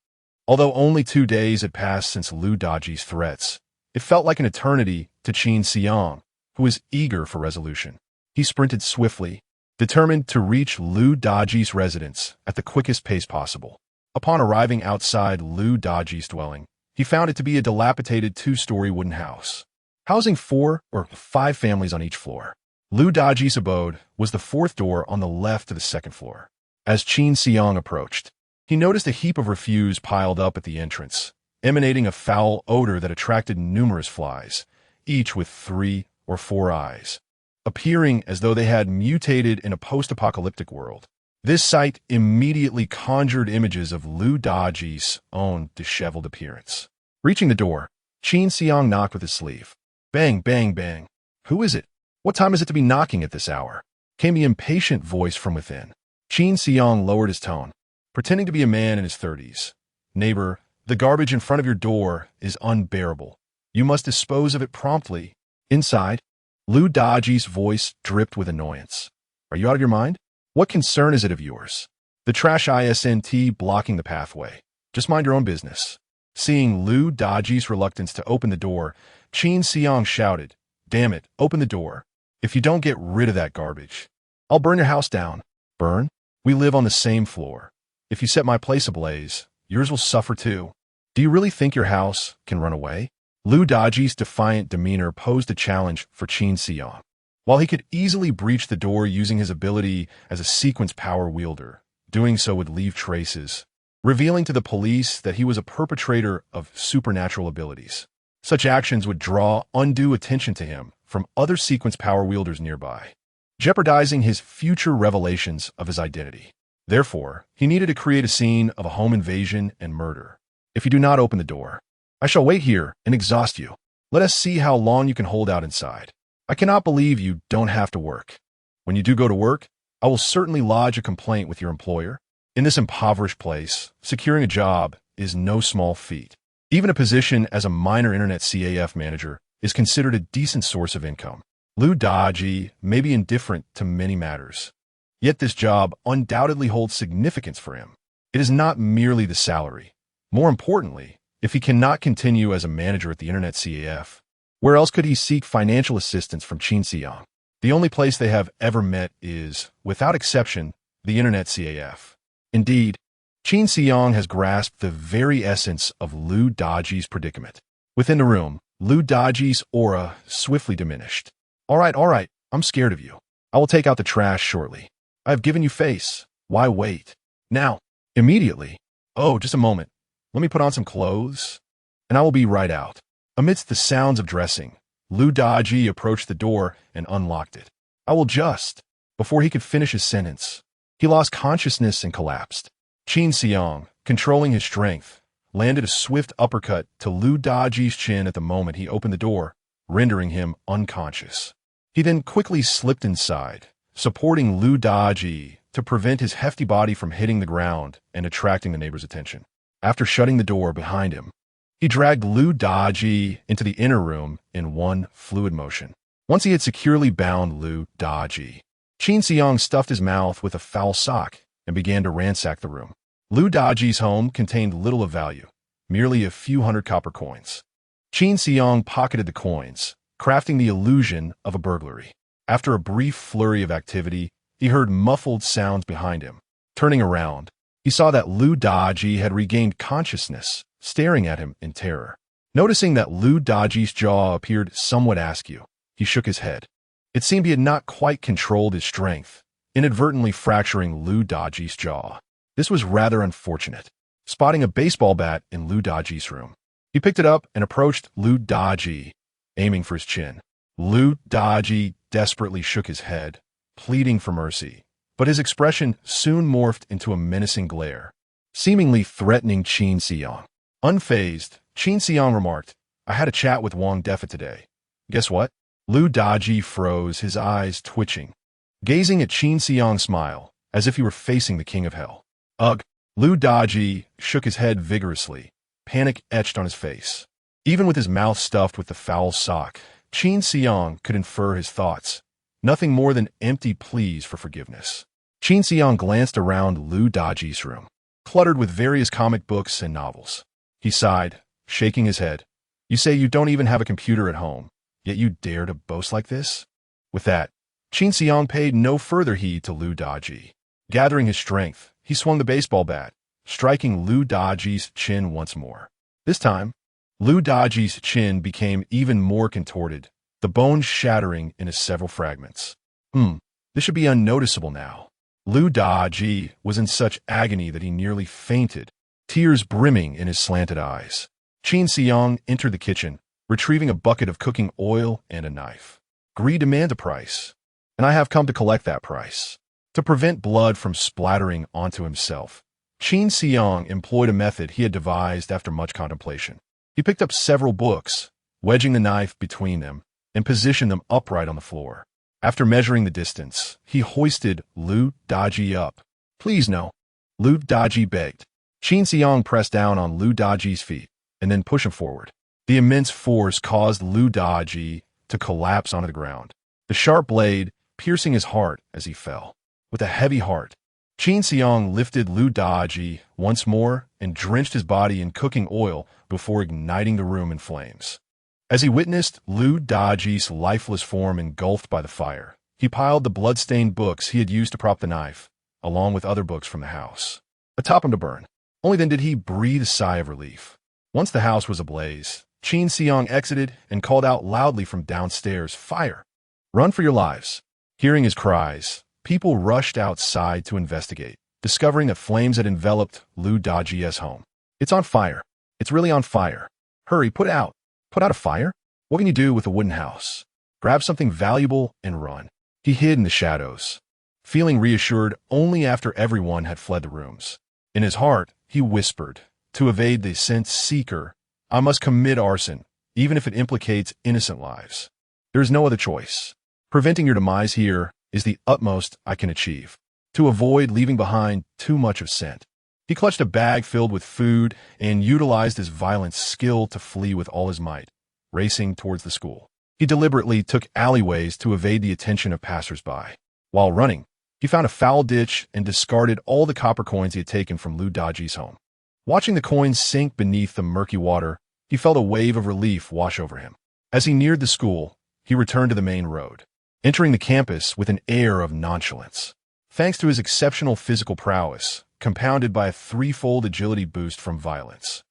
Although only 2 days had passed since Lu Daji's threats, it felt like an eternity to Qin Xiang, who was eager for resolution. He sprinted swiftly, determined to reach Lu Daji's residence at the quickest pace possible. Upon arriving outside Lu Daji's dwelling, he found it to be a dilapidated 2-story wooden house, housing 4 or 5 families on each floor. Lu Daji's abode was the 4th door on the left of the 2nd floor. As Qin Xiang approached, he noticed a heap of refuse piled up at the entrance, emanating a foul odor that attracted numerous flies, each with 3 or 4 eyes, appearing as though they had mutated in a post-apocalyptic world. This sight immediately conjured images of Lu Daji's own disheveled appearance. Reaching the door, Qin Xiang knocked with his sleeve. Bang, bang, bang. Who is it? What time is it to be knocking at this hour? Came the impatient voice from within. Qin Xiang lowered his tone, pretending to be a man in his 30s. Neighbor, the garbage in front of your door is unbearable. You must dispose of it promptly. Inside, Lu Daji's voice dripped with annoyance. Are you out of your mind? What concern is it of yours? The trash isn't blocking the pathway. Just mind your own business. Seeing Lu Daji's reluctance to open the door, Qin Xiang shouted, Damn it, open the door. If you don't get rid of that garbage, I'll burn your house down. Burn? We live on the same floor. If you set my place ablaze, yours will suffer too. Do you really think your house can run away? Lu Daji's defiant demeanor posed a challenge for Qin Siyang. While he could easily breach the door using his ability as a sequence power wielder, doing so would leave traces, revealing to the police that he was a perpetrator of supernatural abilities. Such actions would draw undue attention to him from other sequence power wielders nearby, jeopardizing his future revelations of his identity. Therefore, he needed to create a scene of a home invasion and murder. If you do not open the door, I shall wait here and exhaust you. Let us see how long you can hold out inside. I cannot believe you don't have to work. When you do go to work, I will certainly lodge a complaint with your employer. In this impoverished place, securing a job is no small feat. Even a position as a minor internet CAF manager is considered a decent source of income. Lu Daji may be indifferent to many matters, yet this job undoubtedly holds significance for him. It is not merely the salary. More importantly, if he cannot continue as a manager at the internet CAF, where else could he seek financial assistance from Qin Siyang? The only place they have ever met is, without exception, the internet CAF. Indeed, Qin Siyang has grasped the very essence of Lu Daji's predicament. Within the room, Lu Daji's aura swiftly diminished. All right, I'm scared of you. I will take out the trash shortly. I have given you face. Why wait? Now, immediately. Oh, just a moment. Let me put on some clothes, and I will be right out. Amidst the sounds of dressing, Lu Daji approached the door and unlocked it. I will just. Before he could finish his sentence, he lost consciousness and collapsed. Qin Siyang, controlling his strength, landed a swift uppercut to Lu Daji's chin at the moment he opened the door, rendering him unconscious. He then quickly slipped inside, supporting Lu Daji to prevent his hefty body from hitting the ground and attracting the neighbor's attention. After shutting the door behind him, he dragged Lu Daji into the inner room in one fluid motion. Once he had securely bound Lu Daji, Qin Siyang stuffed his mouth with a foul sock and began to ransack the room. Lu Daji's home contained little of value, merely a few hundred copper coins. Qin Siyang pocketed the coins, crafting the illusion of a burglary. After a brief flurry of activity, he heard muffled sounds behind him. Turning around, he saw that Lu Daji had regained consciousness, staring at him in terror. Noticing that Lu Daji's jaw appeared somewhat askew, he shook his head. It seemed he had not quite controlled his strength, inadvertently fracturing Lu Daji's jaw. This was rather unfortunate. Spotting a baseball bat in Lu Daji's room, he picked it up and approached Lu Daji, aiming for his chin. Lu Daji desperately shook his head, pleading for mercy, but his expression soon morphed into a menacing glare, seemingly threatening Qin Siyang. Unfazed, Qin Siyang remarked, I had a chat with Wang Defa today. Guess what? Lu Daji froze, his eyes twitching, gazing at Qin Siyang's smile, as if he were facing the king of hell. Ugh! Lu Daji shook his head vigorously, panic etched on his face. Even with his mouth stuffed with the foul sock, Qin Siyang could infer his thoughts, nothing more than empty pleas for forgiveness. Qin Siyang glanced around Lu Daji's room, cluttered with various comic books and novels. He sighed, shaking his head. You say you don't even have a computer at home, yet you dare to boast like this? With that, Qin Siyang paid no further heed to Lu Daji. Gathering his strength, he swung the baseball bat, striking Lu Daji's chin once more. This time, Lu Daji's chin became even more contorted, the bones shattering into several fragments. This should be unnoticeable now. Lu Daji was in such agony that he nearly fainted, tears brimming in his slanted eyes. Qin Siyang entered the kitchen, retrieving a bucket of cooking oil and a knife. Greed demands a price, and I have come to collect that price. To prevent blood from splattering onto himself, Qin Siyang employed a method he had devised after much contemplation. He picked up several books, wedging the knife between them, and positioned them upright on the floor. After measuring the distance, he hoisted Lu Daji up. Please no, Lu Daji begged. Qin Siyang pressed down on Lu Daji's feet, and then pushed him forward. The immense force caused Lu Daji to collapse onto the ground, the sharp blade piercing his heart as he fell. With a heavy heart, Qin Siyang lifted Lu Daji once more and drenched his body in cooking oil before igniting the room in flames. As he witnessed Lu Daji's lifeless form engulfed by the fire, he piled the blood-stained books he had used to prop the knife, along with other books from the house, atop him to burn. Only then did he breathe a sigh of relief. Once the house was ablaze, Qin Xiang exited and called out loudly from downstairs, "Fire! Run for your lives!" Hearing his cries, people rushed outside to investigate, discovering that flames had enveloped Lu Daji's home. "It's on fire. It's really on fire. Hurry, put out. Put out a fire? What can you do with a wooden house? Grab something valuable and run." He hid in the shadows, feeling reassured only after everyone had fled the rooms. In his heart, he whispered, "To evade the sense seeker, I must commit arson, even if it implicates innocent lives. There is no other choice. Preventing your demise here is the utmost I can achieve, to avoid leaving behind too much of scent." He clutched a bag filled with food and utilized his violent skill to flee with all his might, racing towards the school. He deliberately took alleyways to evade the attention of passersby. While running, he found a foul ditch and discarded all the copper coins he had taken from Lu Daji's home. Watching the coins sink beneath the murky water, he felt a wave of relief wash over him. As he neared the school, he returned to the main road, entering the campus with an air of nonchalance. Thanks to his exceptional physical prowess, compounded by a threefold agility boost from violence,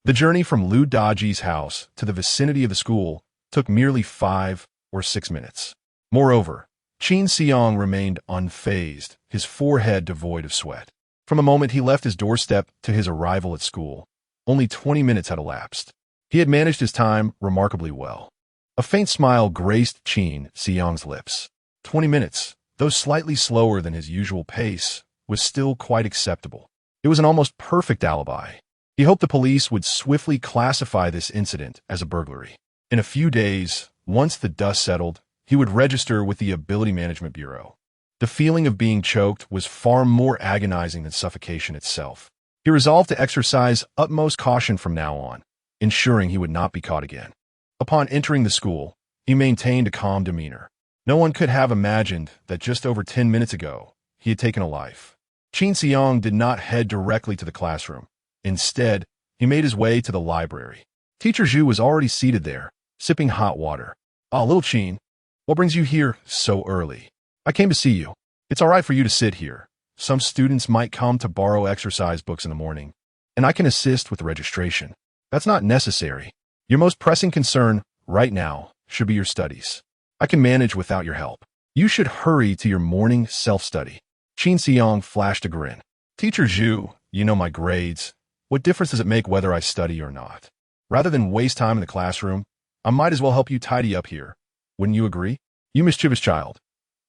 the journey from Lu Daji's house to the vicinity of the school took merely 5 or 6 minutes. Moreover, Qin Xiang remained unfazed, his forehead devoid of sweat. From the moment he left his doorstep to his arrival at school, only 20 minutes had elapsed. He had managed his time remarkably well. A faint smile graced Qin Xiang's lips. 20 minutes, though slightly slower than his usual pace, was still quite acceptable. It was an almost perfect alibi. He hoped the police would swiftly classify this incident as a burglary. In a few days, once the dust settled, he would register with the Ability Management Bureau. The feeling of being choked was far more agonizing than suffocation itself. He resolved to exercise utmost caution from now on, ensuring he would not be caught again. Upon entering the school, he maintained a calm demeanor. No one could have imagined that just over 10 minutes ago, he had taken a life. Qin Xiang did not head directly to the classroom. Instead, he made his way to the library. Teacher Zhu was already seated there, sipping hot water. "Ah, little Qin, what brings you here so early?" "I came to see you. It's all right for you to sit here. Some students might come to borrow exercise books in the morning, and I can assist with the registration." "That's not necessary. Your most pressing concern right now should be your studies. I can manage without your help. You should hurry to your morning self-study." Qin Xiang flashed a grin. "Teacher Zhu, you know my grades. What difference does it make whether I study or not? Rather than waste time in the classroom, I might as well help you tidy up here. Wouldn't you agree?" "You mischievous child."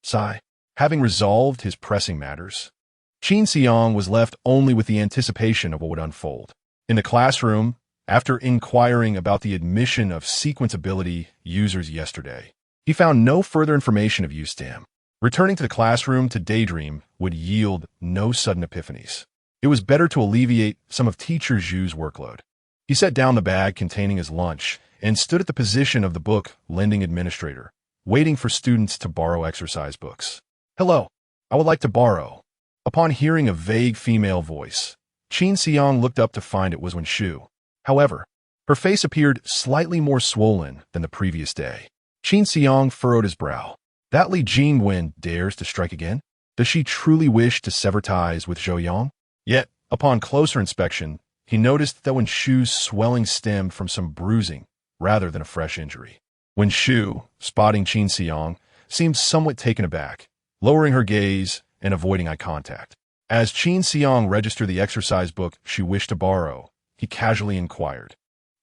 Sigh. Having resolved his pressing matters, Qin Xiang was left only with the anticipation of what would unfold. In the classroom, after inquiring about the admission of sequence ability users yesterday, he found no further information of use to him. Returning to the classroom to daydream would yield no sudden epiphanies. It was better to alleviate some of Teacher Zhu's workload. He set down the bag containing his lunch and stood at the position of the book lending administrator, waiting for students to borrow exercise books. "Hello, I would like to borrow." Upon hearing a vague female voice, Qin Xiang looked up to find it was Wenshu. However, her face appeared slightly more swollen than the previous day. Qin Xiang furrowed his brow. That Li Jingwen dares to strike again? Does she truly wish to sever ties with Zhou Yang? Yet, upon closer inspection, he noticed that Wenshu's swelling stemmed from some bruising rather than a fresh injury. Wenshu, spotting Qin Xiang, seemed somewhat taken aback, lowering her gaze and avoiding eye contact. As Qin Xiang registered the exercise book she wished to borrow, he casually inquired,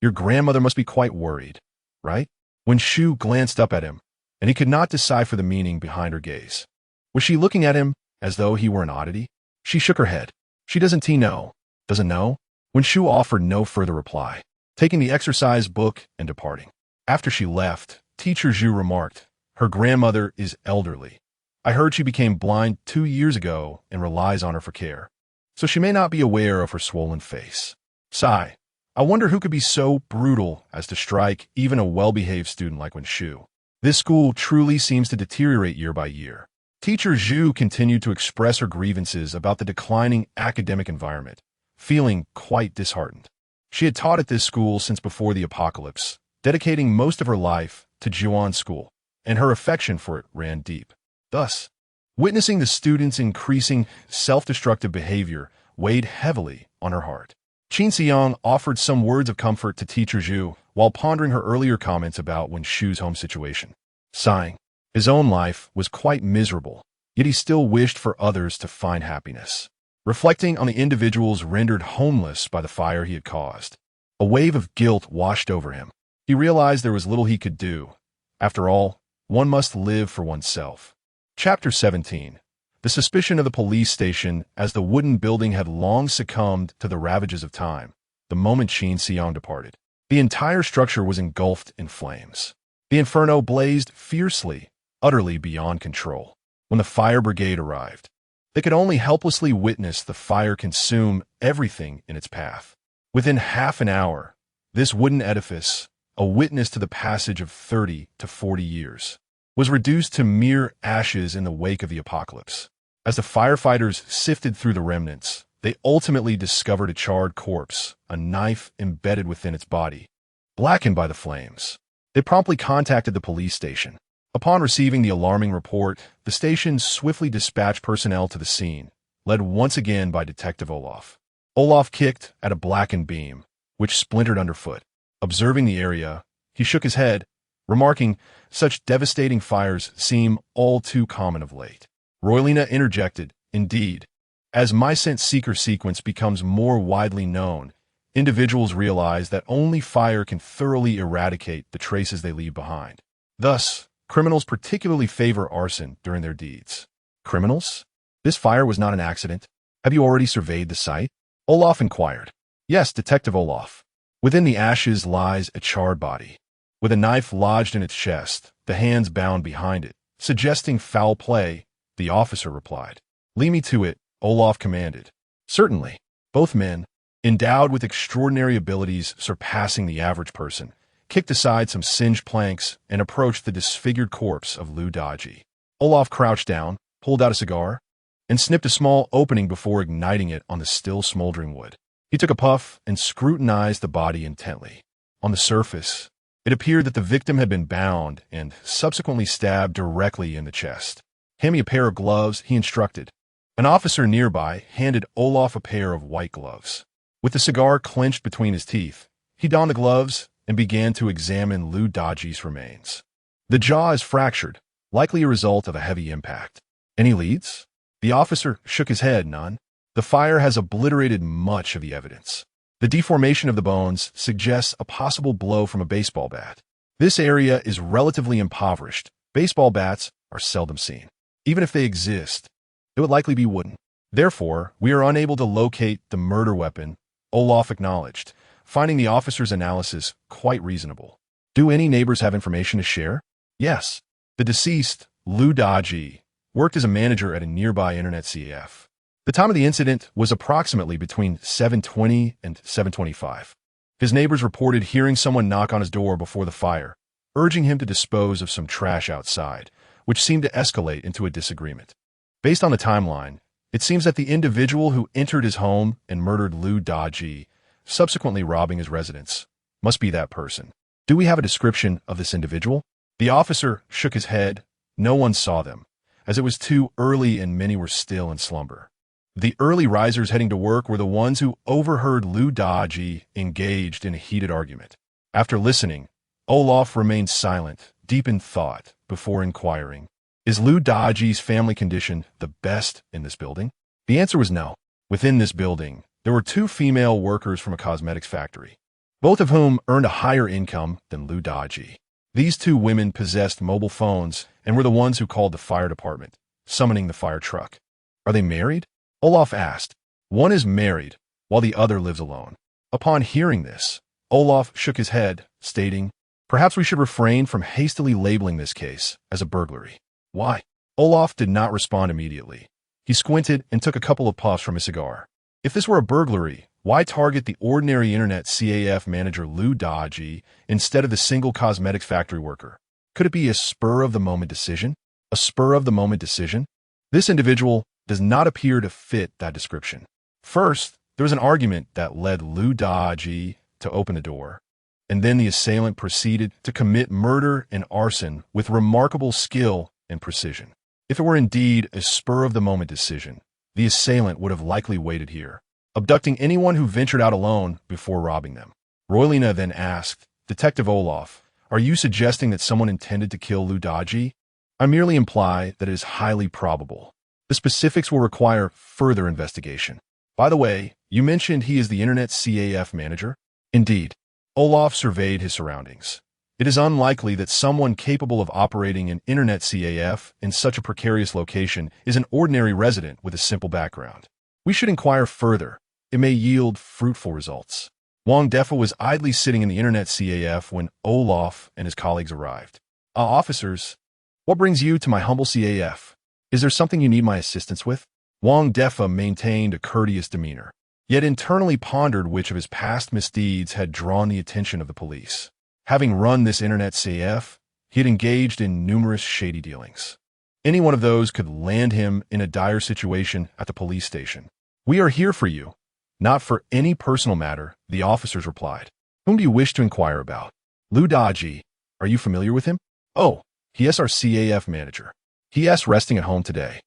"Your grandmother must be quite worried, right?" Wenshu glanced up at him, and he could not decipher the meaning behind her gaze. Was she looking at him as though he were an oddity? She shook her head. "She doesn't know." "Doesn't know?" Wenshu offered no further reply, taking the exercise book and departing. After she left, Teacher Zhu remarked, "Her grandmother is elderly. I heard she became blind 2 years ago and relies on her for care, so she may not be aware of her swollen face." Sigh. I wonder who could be so brutal as to strike even a well-behaved student like Wenshu. This school truly seems to deteriorate year by year. Teacher Zhu continued to express her grievances about the declining academic environment, feeling quite disheartened. She had taught at this school since before the apocalypse, dedicating most of her life to Juan School, and her affection for it ran deep. Thus, witnessing the students' increasing self-destructive behavior weighed heavily on her heart. Qin Xiang offered some words of comfort to teacher Zhu while pondering her earlier comments about Wen Shu's home situation. Sighing, his own life was quite miserable, yet he still wished for others to find happiness. Reflecting on the individuals rendered homeless by the fire he had caused, a wave of guilt washed over him. He realized there was little he could do. After all, one must live for oneself. Chapter 17. The suspicion of the police station, as the wooden building had long succumbed to the ravages of time, the moment Qin Xiang departed. The entire structure was engulfed in flames. The inferno blazed fiercely, utterly beyond control. When the fire brigade arrived, they could only helplessly witness the fire consume everything in its path. Within half an hour, this wooden edifice, a witness to the passage of 30 to 40 years, was reduced to mere ashes in the wake of the apocalypse. As the firefighters sifted through the remnants, they ultimately discovered a charred corpse, a knife embedded within its body, blackened by the flames. They promptly contacted the police station. Upon receiving the alarming report, the station swiftly dispatched personnel to the scene, led once again by Detective Olaf. Olaf kicked at a blackened beam, which splintered underfoot. Observing the area, he shook his head, remarking, "Such devastating fires seem all too common of late." Roylina interjected, "Indeed. As my scent seeker sequence becomes more widely known, individuals realize that only fire can thoroughly eradicate the traces they leave behind. Thus, criminals particularly favor arson during their deeds." Criminals? This fire was not an accident. Have you already surveyed the site? Olaf inquired. Yes, Detective Olaf. Within the ashes lies a charred body, with a knife lodged in its chest, the hands bound behind it, suggesting foul play, the officer replied. "Lead me to it," Olaf commanded. Certainly. Both men, endowed with extraordinary abilities surpassing the average person, kicked aside some singed planks and approached the disfigured corpse of Lu Daji. Olaf crouched down, pulled out a cigar, and snipped a small opening before igniting it on the still smoldering wood. He took a puff and scrutinized the body intently. On the surface, it appeared that the victim had been bound and subsequently stabbed directly in the chest. "Hand me a pair of gloves," he instructed. An officer nearby handed Olaf a pair of white gloves. With the cigar clenched between his teeth, he donned the gloves and began to examine Lu Daji's remains. The jaw is fractured, likely a result of a heavy impact. "Any leads?" The officer shook his head. "None. The fire has obliterated much of the evidence. The deformation of the bones suggests a possible blow from a baseball bat. This area is relatively impoverished. Baseball bats are seldom seen. Even if they exist, it would likely be wooden. Therefore, we are unable to locate the murder weapon," Olaf acknowledged, finding the officer's analysis quite reasonable. "Do any neighbors have information to share?" "Yes. The deceased, Lu Daji, worked as a manager at a nearby internet CAF. The time of the incident was approximately between 7:20 and 7:25. His neighbors reported hearing someone knock on his door before the fire, urging him to dispose of some trash outside, which seemed to escalate into a disagreement. Based on the timeline, it seems that the individual who entered his home and murdered Lu Daji, subsequently robbing his residence, must be that person. Do we have a description of this individual?" The officer shook his head. No one saw them, as it was too early and many were still in slumber. The early risers heading to work were the ones who overheard Lu Daji engaged in a heated argument. After listening, Olaf remained silent, deep in thought, before inquiring, "Is Lu Daji's family condition the best in this building?" The answer was no. Within this building, there were 2 female workers from a cosmetics factory, both of whom earned a higher income than Lu Daji. These 2 women possessed mobile phones and were the ones who called the fire department, summoning the fire truck. "Are they married?" Olaf asked. "One is married, while the other lives alone." Upon hearing this, Olaf shook his head, stating, "Perhaps we should refrain from hastily labeling this case as a burglary." "Why?" Olaf did not respond immediately. He squinted and took a couple of puffs from his cigar. If this were a burglary, why target the ordinary internet CAF manager Lu Daji instead of the single cosmetics factory worker? Could it be a spur-of-the-moment decision? A spur-of-the-moment decision? This individual does not appear to fit that description. First, there was an argument that led Lu Daji to open the door, and then the assailant proceeded to commit murder and arson with remarkable skill and precision. If it were indeed a spur-of-the-moment decision, the assailant would have likely waited here, abducting anyone who ventured out alone before robbing them. Roylina then asked, Detective Olaf, are you suggesting that someone intended to kill Lu Daji? I merely imply that it is highly probable. The specifics will require further investigation. By the way, you mentioned he is the Internet CAF manager? Indeed. Olaf surveyed his surroundings. It is unlikely that someone capable of operating an Internet CAF in such a precarious location is an ordinary resident with a simple background. We should inquire further. It may yield fruitful results. Wang Defa was idly sitting in the Internet CAF when Olaf and his colleagues arrived. Officers, what brings you to my humble CAF? Is there something you need my assistance with? Wang Defa maintained a courteous demeanor, yet internally pondered which of his past misdeeds had drawn the attention of the police. Having run this Internet CAF, he had engaged in numerous shady dealings. Any one of those could land him in a dire situation at the police station. We are here for you. Not for any personal matter, the officers replied. Whom do you wish to inquire about? Lu Daji. Are you familiar with him? Oh, he is our CAF manager. He is resting at home today.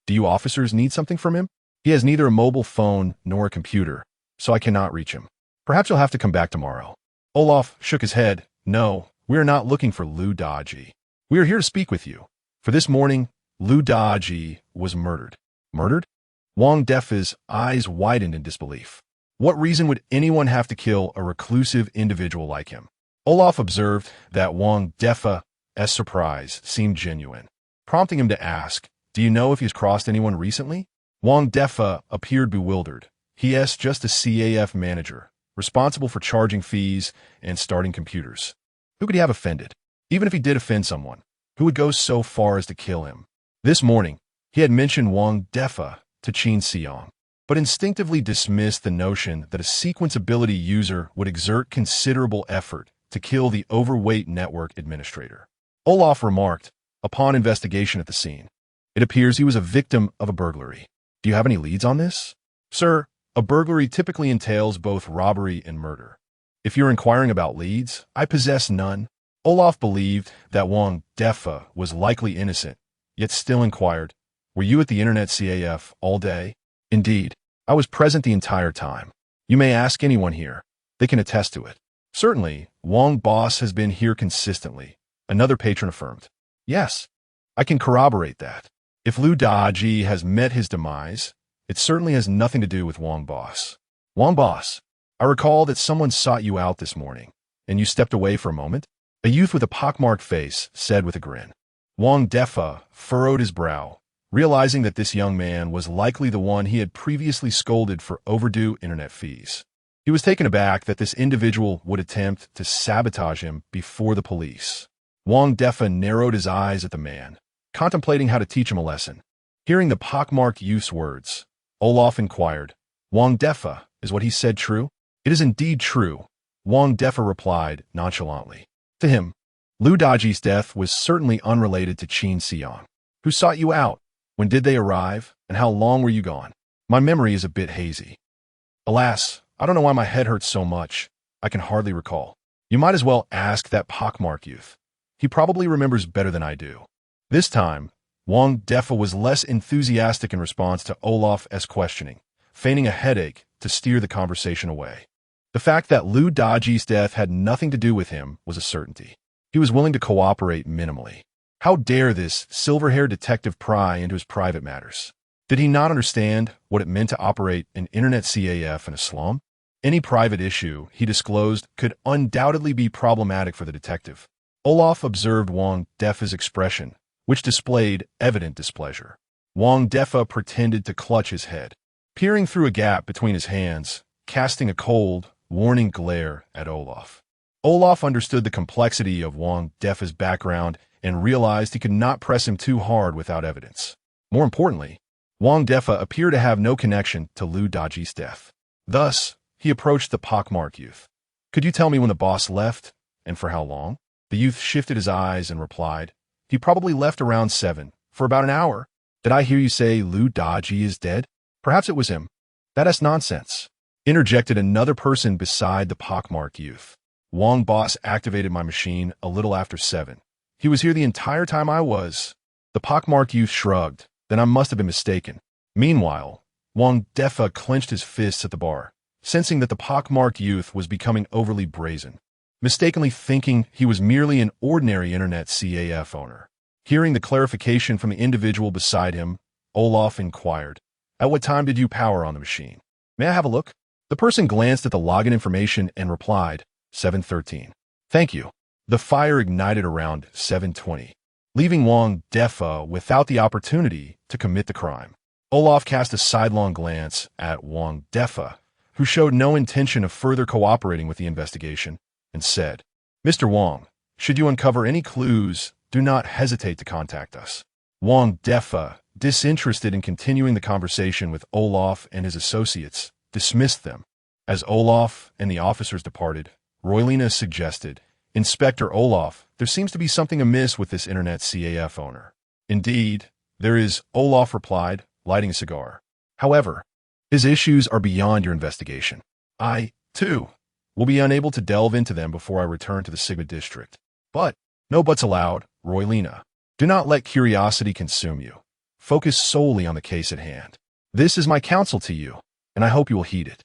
Do you officers need something from him? He has neither a mobile phone nor a computer, so I cannot reach him. Perhaps you'll have to come back tomorrow. Olaf shook his head. No, we are not looking for Lu Daji. We are here to speak with you. For this morning, Lu Daji was murdered. Murdered? Wang Defa's eyes widened in disbelief. What reason would anyone have to kill a reclusive individual like him? Olaf observed that Wang Defa's surprise seemed genuine, prompting him to ask, do you know if he has crossed anyone recently? Wang Defa appeared bewildered. He is just a CAF manager, responsible for charging fees and starting computers. Who could he have offended? Even if he did offend someone, who would go so far as to kill him? This morning, he had mentioned Wang Defa to Qin Xiang, but instinctively dismissed the notion that a sequence ability user would exert considerable effort to kill the overweight network administrator. Olaf remarked, upon investigation at the scene, it appears he was a victim of a burglary. Do you have any leads on this? Sir, a burglary typically entails both robbery and murder. If you're inquiring about leads, I possess none. Olaf believed that Wang Defa was likely innocent, yet still inquired, were you at the Internet CAF all day? Indeed, I was present the entire time. You may ask anyone here. They can attest to it. Certainly, Wang Boss has been here consistently, another patron affirmed. Yes, I can corroborate that. If Lu Daji has met his demise, it certainly has nothing to do with Wang Boss. Wang Boss, I recall that someone sought you out this morning, and you stepped away for a moment. A youth with a pockmarked face said with a grin. Wang Defa furrowed his brow, realizing that this young man was likely the one he had previously scolded for overdue internet fees. He was taken aback that this individual would attempt to sabotage him before the police. Wang Defa narrowed his eyes at the man, contemplating how to teach him a lesson. Hearing the pockmarked youth's words, Olaf inquired, Wang Defa, is what he said true? It is indeed true, Wang Defa replied nonchalantly. To him, Lu Daji's death was certainly unrelated to Qin Xiang. Who sought you out? When did they arrive? And how long were you gone? My memory is a bit hazy. Alas, I don't know why my head hurts so much. I can hardly recall. You might as well ask that pockmarked youth. He probably remembers better than I do. This time, Wang Defa was less enthusiastic in response to Olaf's questioning, feigning a headache to steer the conversation away. The fact that Lu Daji's death had nothing to do with him was a certainty. He was willing to cooperate minimally. How dare this silver-haired detective pry into his private matters? Did he not understand what it meant to operate an Internet CAF in a slum? Any private issue he disclosed could undoubtedly be problematic for the detective. Olaf observed Wang Defa's expression, which displayed evident displeasure. Wang Defa pretended to clutch his head, peering through a gap between his hands, casting a cold, warning glare at Olaf. Olaf understood the complexity of Wang Defa's background and realized he could not press him too hard without evidence. More importantly, Wang Defa appeared to have no connection to Lu Daji's death. Thus, he approached the pockmarked youth. Could you tell me when the boss left, and for how long? The youth shifted his eyes and replied, he probably left around 7, for about an hour. Did I hear you say Lu Daji is dead? Perhaps it was him. That is nonsense, interjected another person beside the pockmarked youth. Wang Boss activated my machine a little after 7. He was here the entire time I was. The pockmarked youth shrugged. Then I must have been mistaken. Meanwhile, Wang Defa clenched his fists at the bar, sensing that the pockmarked youth was becoming overly brazen, mistakenly thinking he was merely an ordinary internet CAF owner. Hearing the clarification from the individual beside him, Olaf inquired, "At what time did you power on the machine? May I have a look?" The person glanced at the login information and replied, 7:13. "Thank you." The fire ignited around 7:20, leaving Wang Defa without the opportunity to commit the crime. Olaf cast a sidelong glance at Wang Defa, who showed no intention of further cooperating with the investigation, and said, "Mr. Wang, should you uncover any clues, do not hesitate to contact us." Wang Defa, disinterested in continuing the conversation with Olaf and his associates, dismissed them. As Olaf and the officers departed, Roylina suggested, "Inspector Olaf, there seems to be something amiss with this internet CAF owner." "Indeed, there is," Olaf replied, lighting a cigar. "However, his issues are beyond your investigation. I, too, will be unable to delve into them before I return to the Sigma district. But, no buts allowed, Roylina. Do not let curiosity consume you. Focus solely on the case at hand. This is my counsel to you, and I hope you will heed it."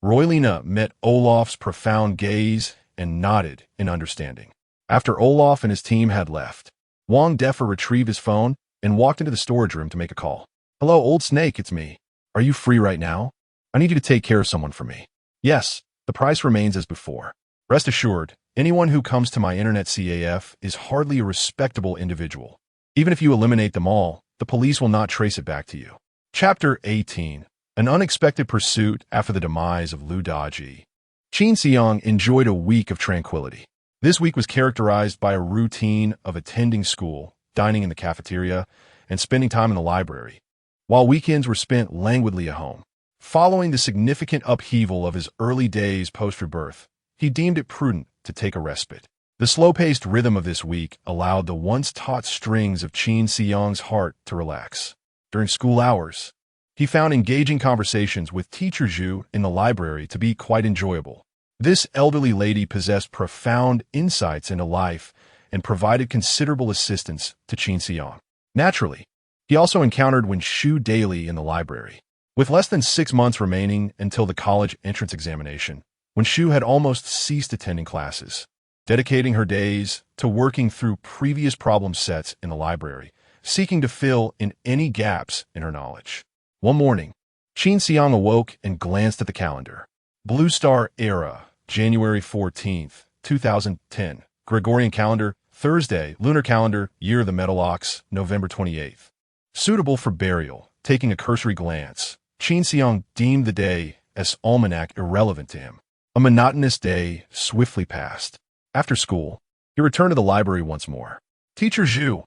Roylina met Olaf's profound gaze and nodded in understanding. After Olaf and his team had left, Wang Defa retrieved his phone and walked into the storage room to make a call. "Hello, old snake, it's me. Are you free right now? I need you to take care of someone for me." "Yes, the price remains as before. Rest assured, anyone who comes to my internet CAF is hardly a respectable individual. Even if you eliminate them all, the police will not trace it back to you." Chapter 18. An unexpected pursuit after the demise of Lu Daji. Qin Xiang enjoyed a week of tranquility. This week was characterized by a routine of attending school, dining in the cafeteria, and spending time in the library, while weekends were spent languidly at home. Following the significant upheaval of his early days post-rebirth, he deemed it prudent to take a respite. The slow-paced rhythm of this week allowed the once-taut strings of Qin Xiang's heart to relax. During school hours, he found engaging conversations with Teacher Zhu in the library to be quite enjoyable. This elderly lady possessed profound insights into life and provided considerable assistance to Qin Xiang. Naturally, he also encountered Wen Shu daily in the library. With less than 6 months remaining until the college entrance examination, Wen Shu had almost ceased attending classes, dedicating her days to working through previous problem sets in the library, seeking to fill in any gaps in her knowledge. One morning, Qin Xiang awoke and glanced at the calendar. Blue Star Era, January 14th, 2010. Gregorian calendar, Thursday. Lunar calendar, year of the metal ox, November 28th. Suitable for burial. Taking a cursory glance, Qin Xiang deemed the day as almanac irrelevant to him. A monotonous day swiftly passed. After school, he returned to the library once more. "Teacher Zhu,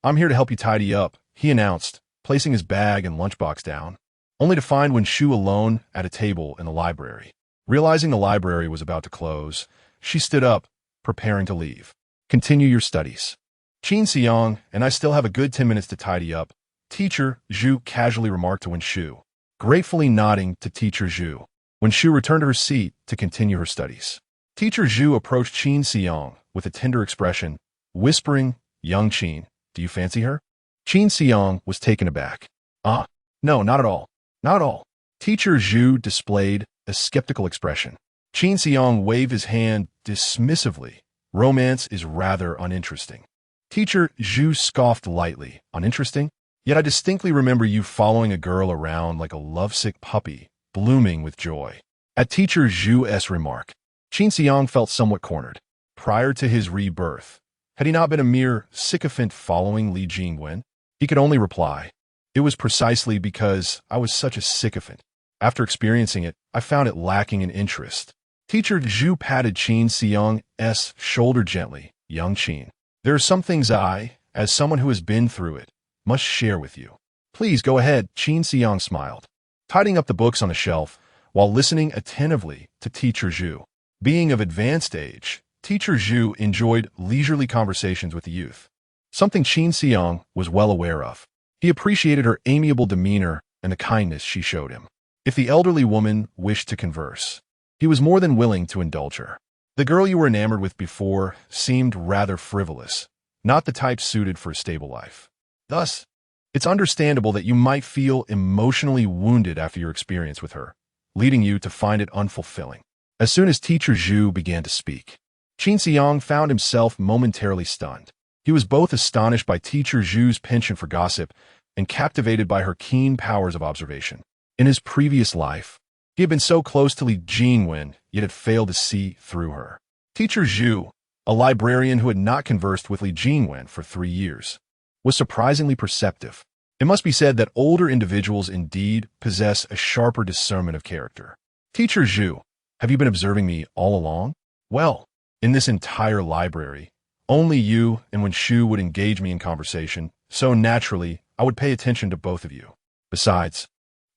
I'm here to help you tidy up," he announced, placing his bag and lunchbox down, only to find Wen Shu alone at a table in the library. Realizing the library was about to close, she stood up, preparing to leave. "Continue your studies." "Qin Xiang, and I still have a good 10 minutes to tidy up," Teacher Zhu casually remarked to Wen Shu, gratefully nodding to Teacher Zhu. Wen Shu returned to her seat to continue her studies. Teacher Zhu approached Qin Xiang with a tender expression, whispering, "Young Qin, do you fancy her?" Qin Xiang was taken aback. No, not at all. Not at all." Teacher Zhu displayed a skeptical expression. Qin Xiang waved his hand dismissively. "Romance is rather uninteresting." Teacher Zhu scoffed lightly. "Uninteresting? Yet I distinctly remember you following a girl around like a lovesick puppy, blooming with joy." At Teacher Zhu's remark, Qin Xiang felt somewhat cornered. Prior to his rebirth, had he not been a mere sycophant following Li Jingwen? He could only reply, "It was precisely because I was such a sycophant. After experiencing it, I found it lacking in interest." Teacher Zhu patted Qin Xiang's shoulder gently. "Young Qin, there are some things I, as someone who has been through it, must share with you." "Please go ahead," Qin Xiang smiled, tidying up the books on the shelf while listening attentively to Teacher Zhu. Being of advanced age, Teacher Zhu enjoyed leisurely conversations with the youth, something Qin Xiang was well aware of. He appreciated her amiable demeanor and the kindness she showed him. If the elderly woman wished to converse, he was more than willing to indulge her. "The girl you were enamored with before seemed rather frivolous, not the type suited for a stable life. Thus, It's understandable that you might feel emotionally wounded after your experience with her, leading you to find it unfulfilling. As soon as teacher Zhu began to speak, Qin Xiang found himself momentarily stunned. He was both astonished by teacher Zhu's penchant for gossip and captivated by her keen powers of observation. In his previous life, he had been so close to Li Jingwen, yet had failed to see through her. Teacher Zhu, a librarian who had not conversed with Li Jingwen for 3 years, was surprisingly perceptive. It must be said that older individuals indeed possess a sharper discernment of character. Teacher Zhu, have you been observing me all along? Well, in this entire library, only you and when Shu would engage me in conversation, so naturally, I would pay attention to both of you. Besides,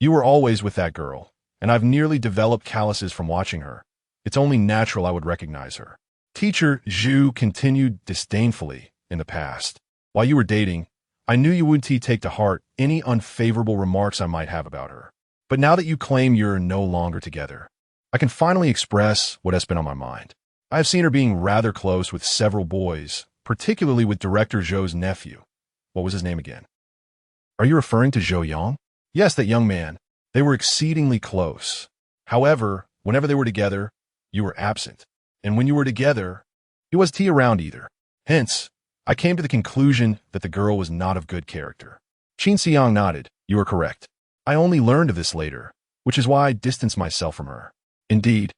you were always with that girl, and I've nearly developed calluses from watching her. It's only natural I would recognize her. Teacher Zhu continued disdainfully in the past. While you were dating, I knew you wouldn't take to heart any unfavorable remarks I might have about her. But now that you claim you're no longer together, I can finally express what has been on my mind. I have seen her being rather close with several boys, particularly with Director Zhou's nephew. What was his name again? Are you referring to Zhou Yang? Yes, that young man. They were exceedingly close. However, whenever they were together, you were absent. And when you were together, he wasn't around either. Hence, I came to the conclusion that the girl was not of good character. Qin Xiang nodded. You are correct. I only learned of this later, which is why I distanced myself from her. Indeed,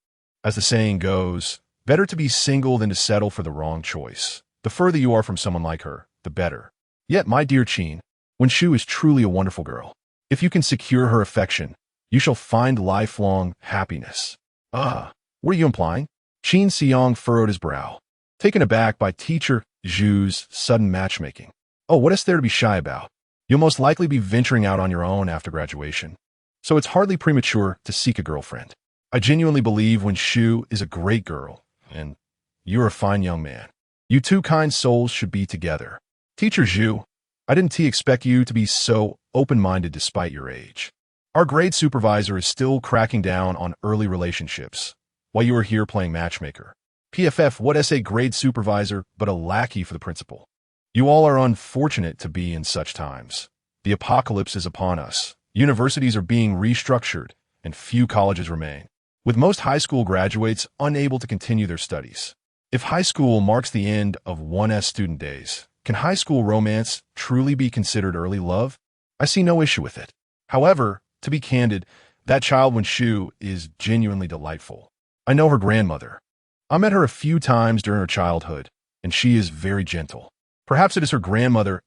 as the saying goes, better to be single than to settle for the wrong choice. The further you are from someone like her, the better. Yet, my dear Qin, Wen Shu is truly a wonderful girl. If you can secure her affection, you shall find lifelong happiness. What are you implying? Qin Xiang furrowed his brow, taken aback by teacher Zhu's sudden matchmaking. Oh, what is there to be shy about? You'll most likely be venturing out on your own after graduation, so it's hardly premature to seek a girlfriend. I genuinely believe Wen Shu is a great girl, and you're a fine young man. You two kind souls should be together. Teacher Zhu, I didn't expect you to be so open-minded despite your age. Our grade supervisor is still cracking down on early relationships, while you are here playing matchmaker. PFF, what is a grade supervisor but a lackey for the principal? You all are unfortunate to be in such times. The apocalypse is upon us. Universities are being restructured, and few colleges remain, with most high school graduates unable to continue their studies. If high school marks the end of one's student days, can high school romance truly be considered early love? I see no issue with it. However, to be candid, that child Wen Shu is genuinely delightful. I know her grandmother. I met her a few times during her childhood, and she is very gentle. Perhaps it is her grandmother's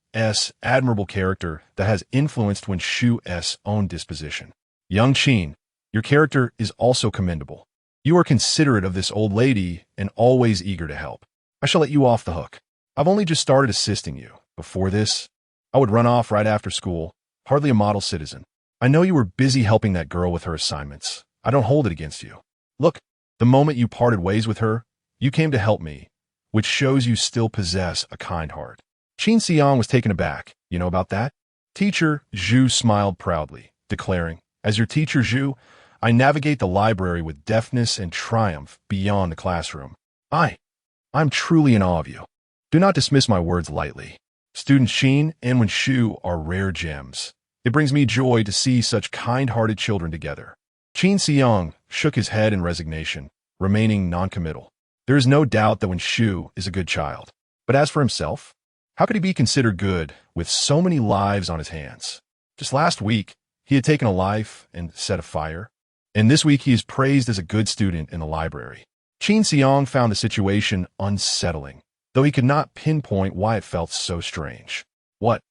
admirable character that has influenced Wen Shu's own disposition. Young Qin, your character is also commendable. You are considerate of this old lady and always eager to help. I shall let you off the hook. I've only just started assisting you. Before this, I would run off right after school, hardly a model citizen. I know you were busy helping that girl with her assignments. I don't hold it against you. Look, the moment you parted ways with her, you came to help me, which shows you still possess a kind heart. Qin Xiang was taken aback. You know about that? Teacher Zhu smiled proudly, declaring, as your teacher Zhu, I navigate the library with deftness and triumph beyond the classroom. I'm truly in awe of you. Do not dismiss my words lightly. Students Qin and Wen Shu are rare gems. It brings me joy to see such kind-hearted children together. Qin Xiang shook his head in resignation, remaining noncommittal. There is no doubt that Wen Shu is a good child. But as for himself, how could he be considered good with so many lives on his hands? Just last week, he had taken a life and set a fire. And this week he is praised as a good student in the library. Qin Xiang found the situation unsettling, though he could not pinpoint why it felt so strange. What?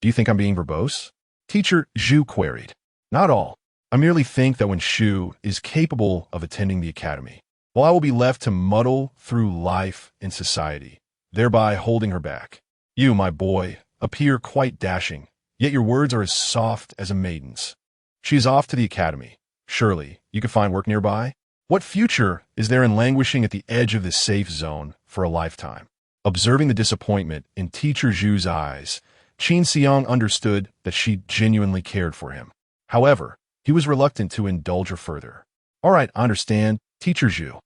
Do you think I'm being verbose? Teacher Zhu queried. Not all. I merely think that Wen Shu is capable of attending the academy, while I will be left to muddle through life and society, thereby holding her back. You, my boy, appear quite dashing, yet your words are as soft as a maiden's. She is off to the academy. Surely, you could find work nearby? What future is there in languishing at the edge of this safe zone for a lifetime? Observing the disappointment in teacher Zhu's eyes, Qin Xiang understood that she genuinely cared for him. However, he was reluctant to indulge her further. All right, I understand, teacher Zhu.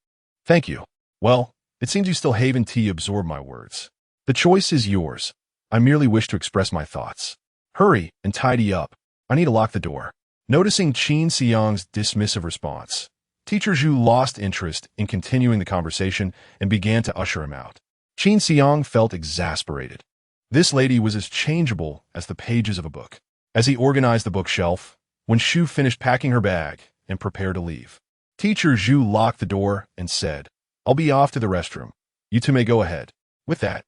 Thank you. Well, it seems you still haven't absorbed my words. The choice is yours. I merely wish to express my thoughts. Hurry and tidy up. I need to lock the door. Noticing Qin Xiang's dismissive response, Teacher Zhu lost interest in continuing the conversation and began to usher him out. Qin Xiang felt exasperated. This lady was as changeable as the pages of a book. As he organized the bookshelf, when Shu finished packing her bag and prepared to leave, Teacher Zhu locked the door and said, "I'll be off to the restroom. You two may go ahead." With that,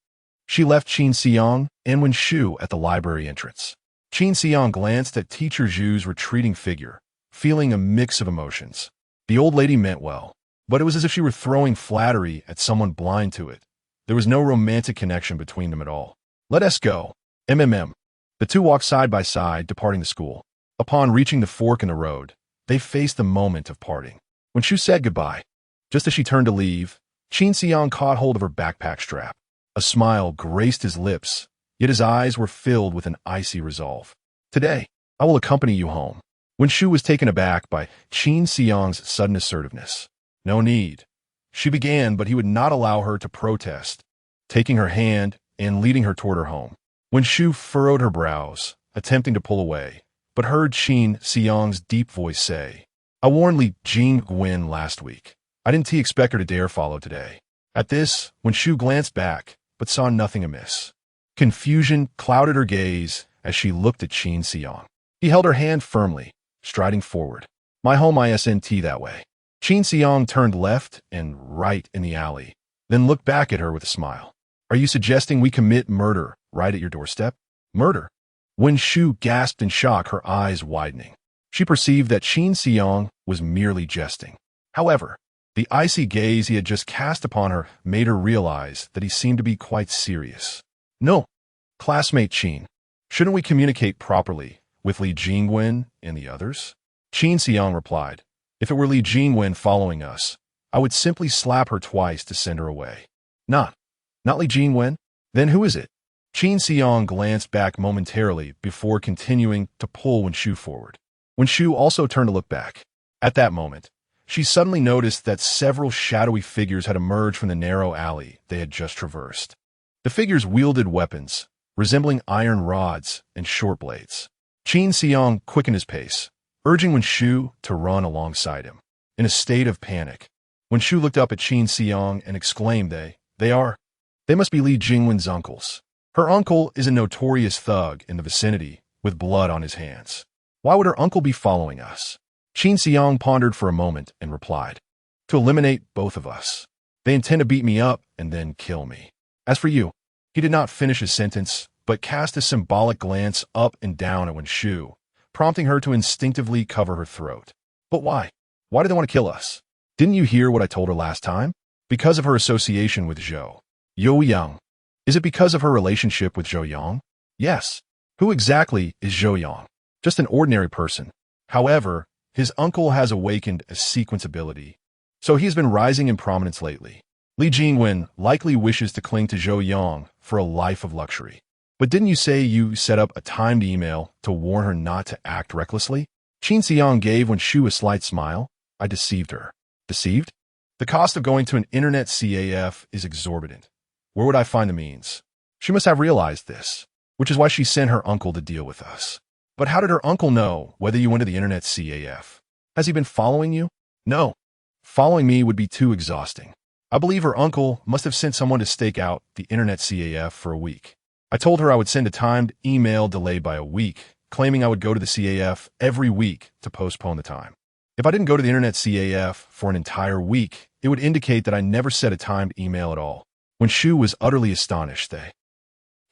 she left Qin Xiang and Wen Shu at the library entrance. Qin Xiang glanced at Teacher Zhu's retreating figure, feeling a mix of emotions. The old lady meant well, but it was as if she were throwing flattery at someone blind to it. There was no romantic connection between them at all. "Let us go." MMM. The two walked side by side, departing the school. Upon reaching the fork in the road, they faced the moment of parting. When Shu said goodbye, just as she turned to leave, Qin Xiang caught hold of her backpack strap. A smile graced his lips, yet his eyes were filled with an icy resolve. "Today, I will accompany you home." When Shu was taken aback by Qin Xiang's sudden assertiveness. "No need." She began, but he would not allow her to protest, taking her hand and leading her toward her home. When Shu furrowed her brows, attempting to pull away, but heard Qin Xiang's deep voice say, "I warned Li Jingwen last week. I didn't expect her to dare follow today." At this, when Shu glanced back, but saw nothing amiss. Confusion clouded her gaze as she looked at Qin Xiang. He held her hand firmly, striding forward. "My home isn't that way." Qin Xiang turned left and right in the alley, then looked back at her with a smile. "Are you suggesting we commit murder right at your doorstep?" "Murder?" When Shu gasped in shock, her eyes widening. She perceived that Qin Xiang was merely jesting. However, the icy gaze he had just cast upon her made her realize that he seemed to be quite serious. "No, classmate Qin. Shouldn't we communicate properly with Li Jingwen and the others?" Qin Xiang replied, "If it were Li Jingwen following us, I would simply slap her twice to send her away." Not Li Jingwen? Then who is it?" Qin Xiang glanced back momentarily before continuing to pull Wen Shu forward. Wen Shu also turned to look back. At that moment, she suddenly noticed that several shadowy figures had emerged from the narrow alley they had just traversed. The figures wielded weapons, resembling iron rods and short blades. Qin Xiang quickened his pace, urging Wen Shu to run alongside him. In a state of panic, Wen Shu looked up at Qin Xiang and exclaimed, They must be Li Jingwen's uncles. Her uncle is a notorious thug in the vicinity, with blood on his hands. Why would her uncle be following us?" Qin Xiang pondered for a moment and replied, "To eliminate both of us. They intend to beat me up and then kill me. As for you," he did not finish his sentence, but cast a symbolic glance up and down at Wen Shu, prompting her to instinctively cover her throat. "But why? Why do they want to kill us? Didn't you hear what I told her last time? Because of her association with Zhou Yang. Is it because of her relationship with Zhou Yang?" "Yes." "Who exactly is Zhou Yang?" "Just an ordinary person. However, his uncle has awakened a sequence ability, so he has been rising in prominence lately. Li Jingwen likely wishes to cling to Zhou Yang for a life of luxury. But didn't you say you set up a timed email to warn her not to act recklessly?" Qin Xiang gave Wen Shu a slight smile. "I deceived her." "Deceived?" "The cost of going to an internet CAF is exorbitant. Where would I find the means?" She must have realized this, which is why she sent her uncle to deal with us. "But how did her uncle know whether you went to the internet CAF? Has he been following you?" "No. Following me would be too exhausting. I believe her uncle must have sent someone to stake out the internet CAF for a week. I told her I would send a timed email delayed by a week, claiming I would go to the CAF every week to postpone the time. If I didn't go to the internet CAF for an entire week, it would indicate that I never sent a timed email at all." When Shu was utterly astonished, "They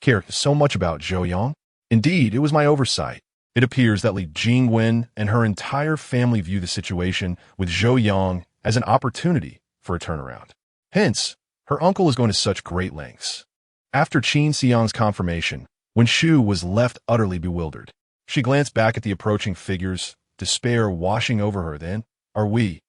care so much about Zhou Yang?" "Indeed, it was my oversight. It appears that Li Jingwen and her entire family view the situation with Zhou Yang as an opportunity for a turnaround. Hence, her uncle is going to such great lengths." After Qin Xiang's confirmation, Wen Shu was left utterly bewildered. She glanced back at the approaching figures, despair washing over her. "Then, are we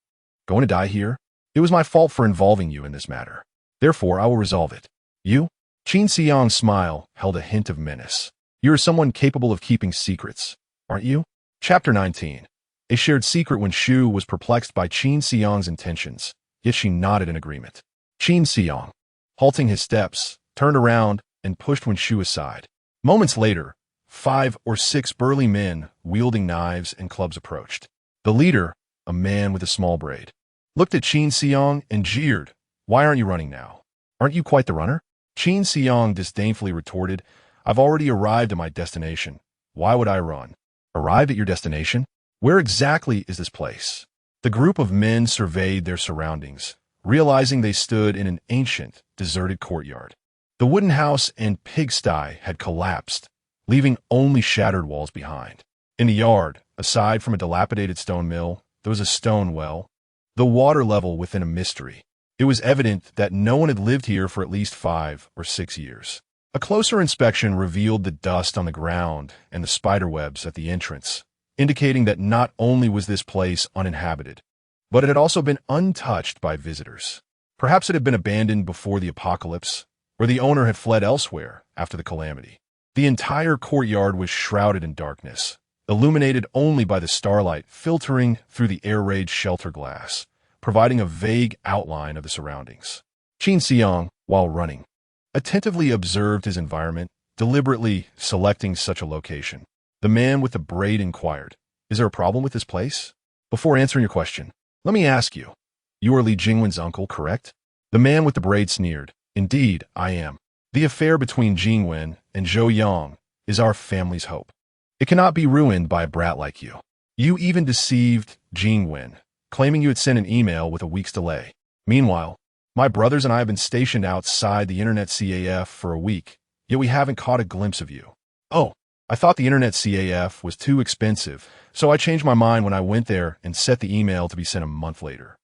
going to die here? It was my fault for involving you in this matter. Therefore, I will resolve it." "You?" Qin Xiang's smile held a hint of menace. "You are someone capable of keeping secrets, aren't you?" Chapter 19. A shared secret. When Shu was perplexed by Qin Xiang's intentions, yet she nodded in agreement. Qin Xiang, halting his steps, turned around and pushed Wen Shu aside. Moments later, 5 or 6 burly men wielding knives and clubs approached. The leader, a man with a small braid, looked at Qin Xiong and jeered. "Why aren't you running now? Aren't you quite the runner?" Qin Xiong disdainfully retorted, "I've already arrived at my destination. Why would I run?" "Arrived at your destination? Where exactly is this place?" The group of men surveyed their surroundings, realizing they stood in an ancient, deserted courtyard. The wooden house and pigsty had collapsed, leaving only shattered walls behind. In the yard, aside from a dilapidated stone mill, there was a stone well, the water level within a mystery. It was evident that no one had lived here for at least 5 or 6 years. A closer inspection revealed the dust on the ground and the spiderwebs at the entrance, indicating that not only was this place uninhabited, but it had also been untouched by visitors. Perhaps it had been abandoned before the apocalypse, or the owner had fled elsewhere after the calamity. The entire courtyard was shrouded in darkness, illuminated only by the starlight filtering through the air-raid shelter glass, providing a vague outline of the surroundings. Qin Xiong, while running, attentively observed his environment, deliberately selecting such a location. The man with the braid inquired, "Is there a problem with this place?" "Before answering your question, let me ask you. You are Li Jingwen's uncle, correct?" The man with the braid sneered, "Indeed, I am. The affair between Jingwen and Zhou Yang is our family's hope. It cannot be ruined by a brat like you. You even deceived Jingwen, claiming you had sent an email with a week's delay. Meanwhile, my brothers and I have been stationed outside the Internet CAF for a week, yet we haven't caught a glimpse of you. Oh, I thought the Internet CAF was too expensive, so I changed my mind when I went there and set the email to be sent a month later.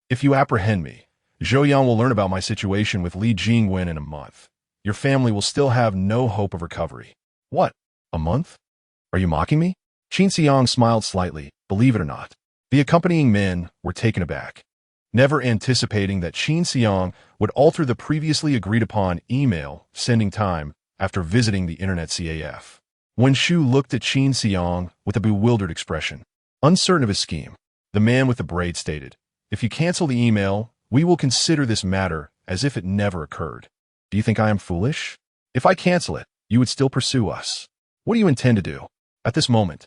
If you apprehend me, Zhou Yang will learn about my situation with Li Jingwen in a month. Your family will still have no hope of recovery." "What? A month? Are you mocking me?" Qin Xiong smiled slightly. Believe it or not, the accompanying men were taken aback, never anticipating that Qin Xiong would alter the previously agreed-upon email sending time after visiting the Internet CAF. Wen Shu looked at Qin Xiong with a bewildered expression. Uncertain of his scheme, the man with the braid stated, "If you cancel the email, we will consider this matter as if it never occurred. Do you think I am foolish? If I cancel it, you would still pursue us. What do you intend to do?" At this moment,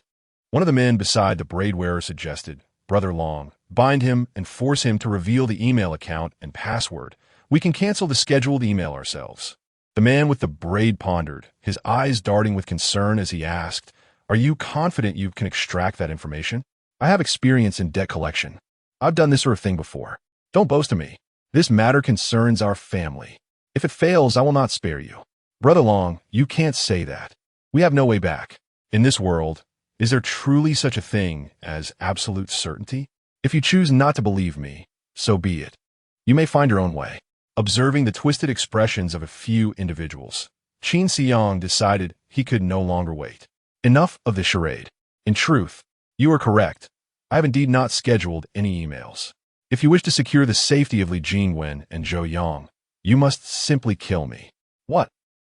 one of the men beside the braid wearer suggested, "Brother Long, bind him and force him to reveal the email account and password. We can cancel the scheduled email ourselves." The man with the braid pondered, his eyes darting with concern as he asked, "Are you confident you can extract that information?" "I have experience in debt collection. I've done this sort of thing before. Don't boast of me. This matter concerns our family. If it fails, I will not spare you." "Brother Long, you can't say that. We have no way back. In this world, is there truly such a thing as absolute certainty? If you choose not to believe me, so be it. You may find your own way." Observing the twisted expressions of a few individuals, Qin Xiong decided he could no longer wait. Enough of the charade. In truth, you are correct. I have indeed not scheduled any emails. If you wish to secure the safety of Li Jingwen and Zhou Yang, you must simply kill me." "What?"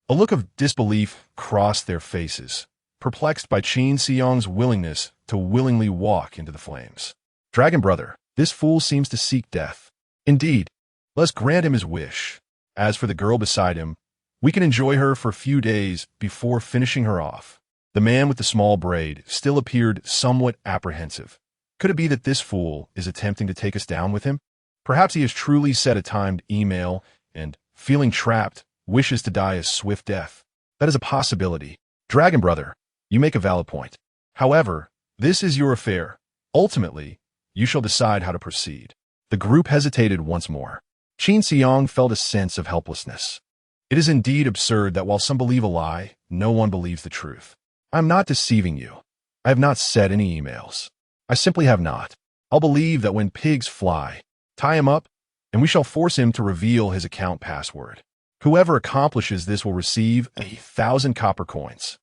A look of disbelief crossed their faces, perplexed by Qin Xiong's willingness to willingly walk into the flames. "Dragon brother, this fool seems to seek death. Indeed, let's grant him his wish. As for the girl beside him, we can enjoy her for a few days before finishing her off." The man with the small braid still appeared somewhat apprehensive. Could it be that this fool is attempting to take us down with him? Perhaps he has truly set a timed email and, feeling trapped, wishes to die a swift death. That is a possibility. "Dragon brother, you make a valid point. However, this is your affair. Ultimately, you shall decide how to proceed." The group hesitated once more. Qin Xiong felt a sense of helplessness. It is indeed absurd that while some believe a lie, no one believes the truth. I am not deceiving you. I have not sent any emails. I simply have not. I'll believe that when pigs fly, tie him up, and we shall force him to reveal his account password. Whoever accomplishes this will receive 1,000 copper coins.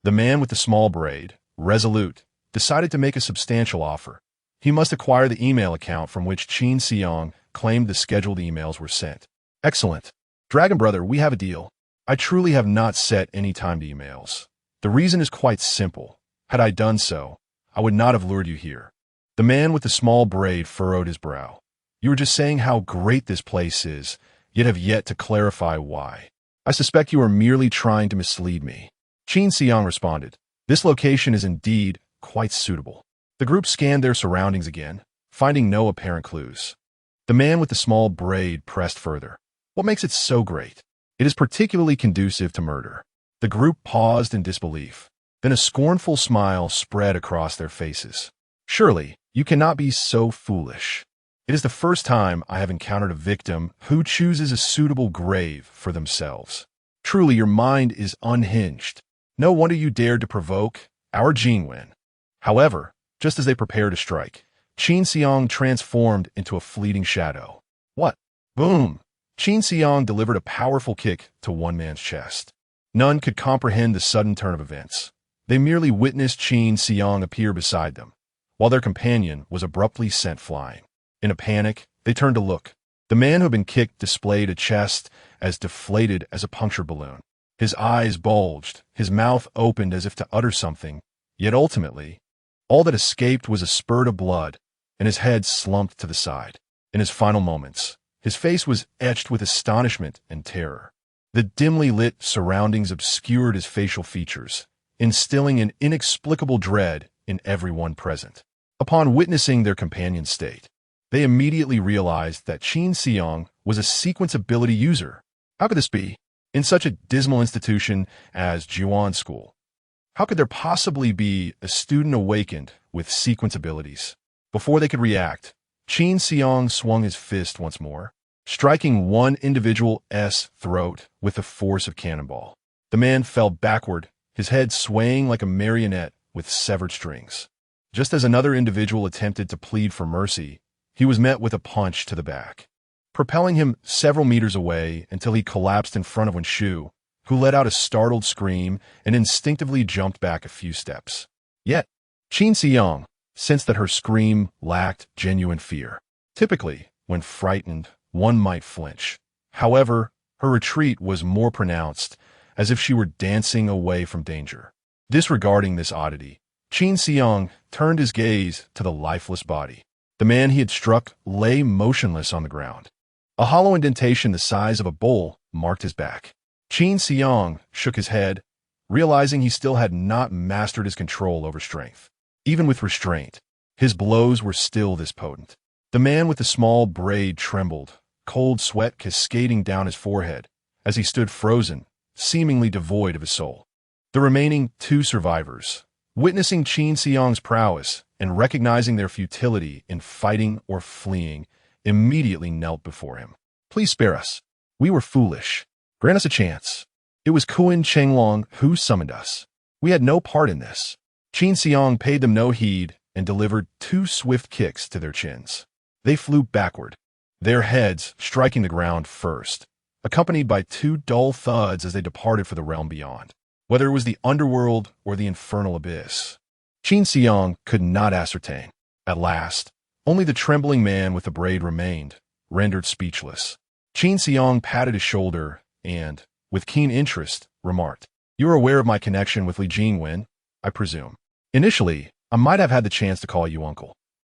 The man with the small braid, resolute, decided to make a substantial offer. He must acquire the email account from which Qin Xiong claimed the scheduled emails were sent. "Excellent. Dragon brother, we have a deal. I truly have not set any timed emails. The reason is quite simple. Had I done so, I would not have lured you here." The man with the small braid furrowed his brow. "You were just saying how great this place is, yet have yet to clarify why. I suspect you are merely trying to mislead me." Qin Xiang responded, "This location is indeed quite suitable." The group scanned their surroundings again, finding no apparent clues. The man with the small braid pressed further. "What makes it so great? It is particularly conducive to murder." The group paused in disbelief. Then a scornful smile spread across their faces. "Surely, you cannot be so foolish. It is the first time I have encountered a victim who chooses a suitable grave for themselves. Truly, your mind is unhinged. No wonder you dared to provoke our Jingwen." However, just as they prepared to strike, Qin Xiang transformed into a fleeting shadow. What? Boom! Qin Xiang delivered a powerful kick to one man's chest. None could comprehend the sudden turn of events. They merely witnessed Qin Xiang appear beside them, while their companion was abruptly sent flying. In a panic, they turned to look. The man who had been kicked displayed a chest as deflated as a punctured balloon. His eyes bulged, his mouth opened as if to utter something, yet ultimately, all that escaped was a spurt of blood, and his head slumped to the side. In his final moments, his face was etched with astonishment and terror. The dimly lit surroundings obscured his facial features, instilling an inexplicable dread in everyone present. Upon witnessing their companion's state, they immediately realized that Qin Xiang was a sequence ability user. How could this be? In such a dismal institution as Juan School, how could there possibly be a student awakened with sequence abilities? Before they could react, Qin Xiang swung his fist once more, striking one individual's throat with the force of cannonball. The man fell backward, his head swaying like a marionette with severed strings. Just as another individual attempted to plead for mercy, he was met with a punch to the back, propelling him several meters away until he collapsed in front of Wen Shu, who let out a startled scream and instinctively jumped back a few steps. Yet, Qin Xiang sensed that her scream lacked genuine fear. Typically, when frightened, one might flinch. However, her retreat was more pronounced, as if she were dancing away from danger. Disregarding this oddity, Qin Xiang turned his gaze to the lifeless body. The man he had struck lay motionless on the ground. A hollow indentation the size of a bowl marked his back. Qin Xiang shook his head, realizing he still had not mastered his control over strength. Even with restraint, his blows were still this potent. The man with the small braid trembled, cold sweat cascading down his forehead, as he stood frozen, seemingly devoid of his soul. The remaining two survivors, witnessing Qin Xiang's prowess and recognizing their futility in fighting or fleeing, immediately knelt before him. "Please spare us. We were foolish. Grant us a chance. It was Kuan Chenglong who summoned us. We had no part in this." Qin Xiang paid them no heed and delivered two swift kicks to their chins. They flew backward, their heads striking the ground first, accompanied by two dull thuds as they departed for the realm beyond. Whether it was the underworld or the infernal abyss, Qin Xiang could not ascertain. At last, only the trembling man with the braid remained, rendered speechless. Qin Xiang patted his shoulder and, with keen interest, remarked, "You are aware of my connection with Li Jingwen, I presume. Initially, I might have had the chance to call you uncle."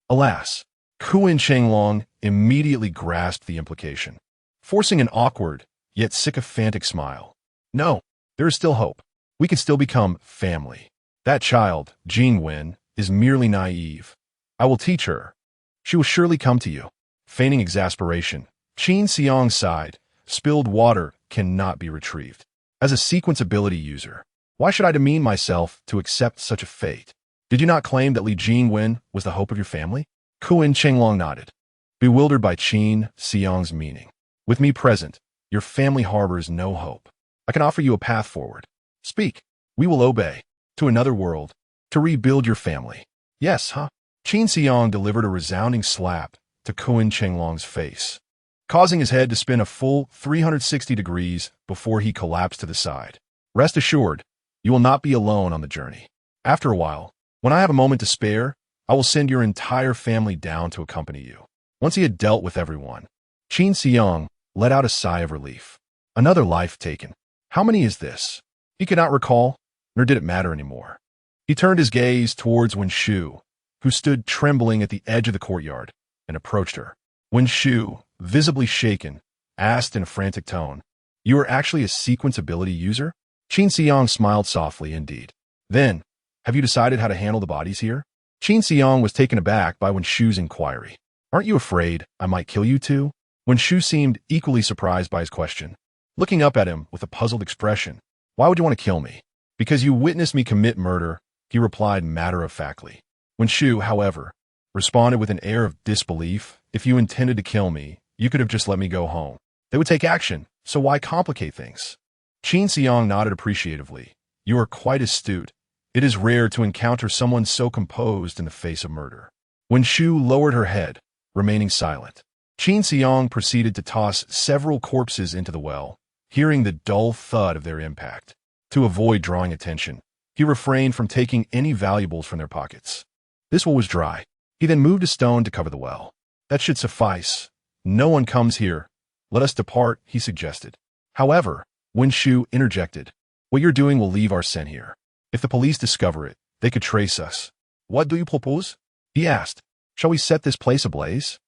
Alas, Kuan Chenglong immediately grasped the implication, forcing an awkward, yet sycophantic smile. "No, there is still hope. We can still become family. That child, Jingwen, is merely naive. I will teach her. She will surely come to you." Feigning exasperation, Qin Xiang sighed. Spilled water cannot be retrieved. As a sequence ability user, why should I demean myself to accept such a fate? Did you not claim that Li Jingwen was the hope of your family? Kuan Chenglong nodded, bewildered by Qin Xiang's meaning. "With me present, your family harbors no hope. I can offer you a path forward. Speak. We will obey. To another world. To rebuild your family." "Yes, huh?" Qin Xiang delivered a resounding slap to Kuan Chenglong's face, causing his head to spin a full 360 degrees before he collapsed to the side. "Rest assured, you will not be alone on the journey. After a while, when I have a moment to spare, I will send your entire family down to accompany you." Once he had dealt with everyone, Qin Xiang let out a sigh of relief. Another life taken. How many is this? He could not recall, nor did it matter anymore. He turned his gaze towards Wen Shu, who stood trembling at the edge of the courtyard, and approached her. Wen Shu, visibly shaken, asked in a frantic tone, "You are actually a sequence ability user?" Qin Xiang smiled softly indeed. Then, have you decided how to handle the bodies here? Qin Xiang was taken aback by Wen Shu's inquiry. Aren't you afraid I might kill you too? Wen Shu seemed equally surprised by his question. Looking up at him with a puzzled expression, why would you want to kill me? Because you witnessed me commit murder, he replied matter-of-factly. Wen Shu, however, responded with an air of disbelief. If you intended to kill me, you could have just let me go home. They would take action, so why complicate things? Qin Xiang nodded appreciatively. You are quite astute. It is rare to encounter someone so composed in the face of murder. Wen Shu lowered her head, remaining silent. Qin Xiang proceeded to toss several corpses into the well, hearing the dull thud of their impact. To avoid drawing attention, he refrained from taking any valuables from their pockets. This well was dry. He then moved a stone to cover the well. That should suffice. No one comes here. Let us depart, he suggested. However, Wen Shu interjected. What you're doing will leave our scent here. If the police discover it, they could trace us. What do you propose? He asked. Shall we set this place ablaze?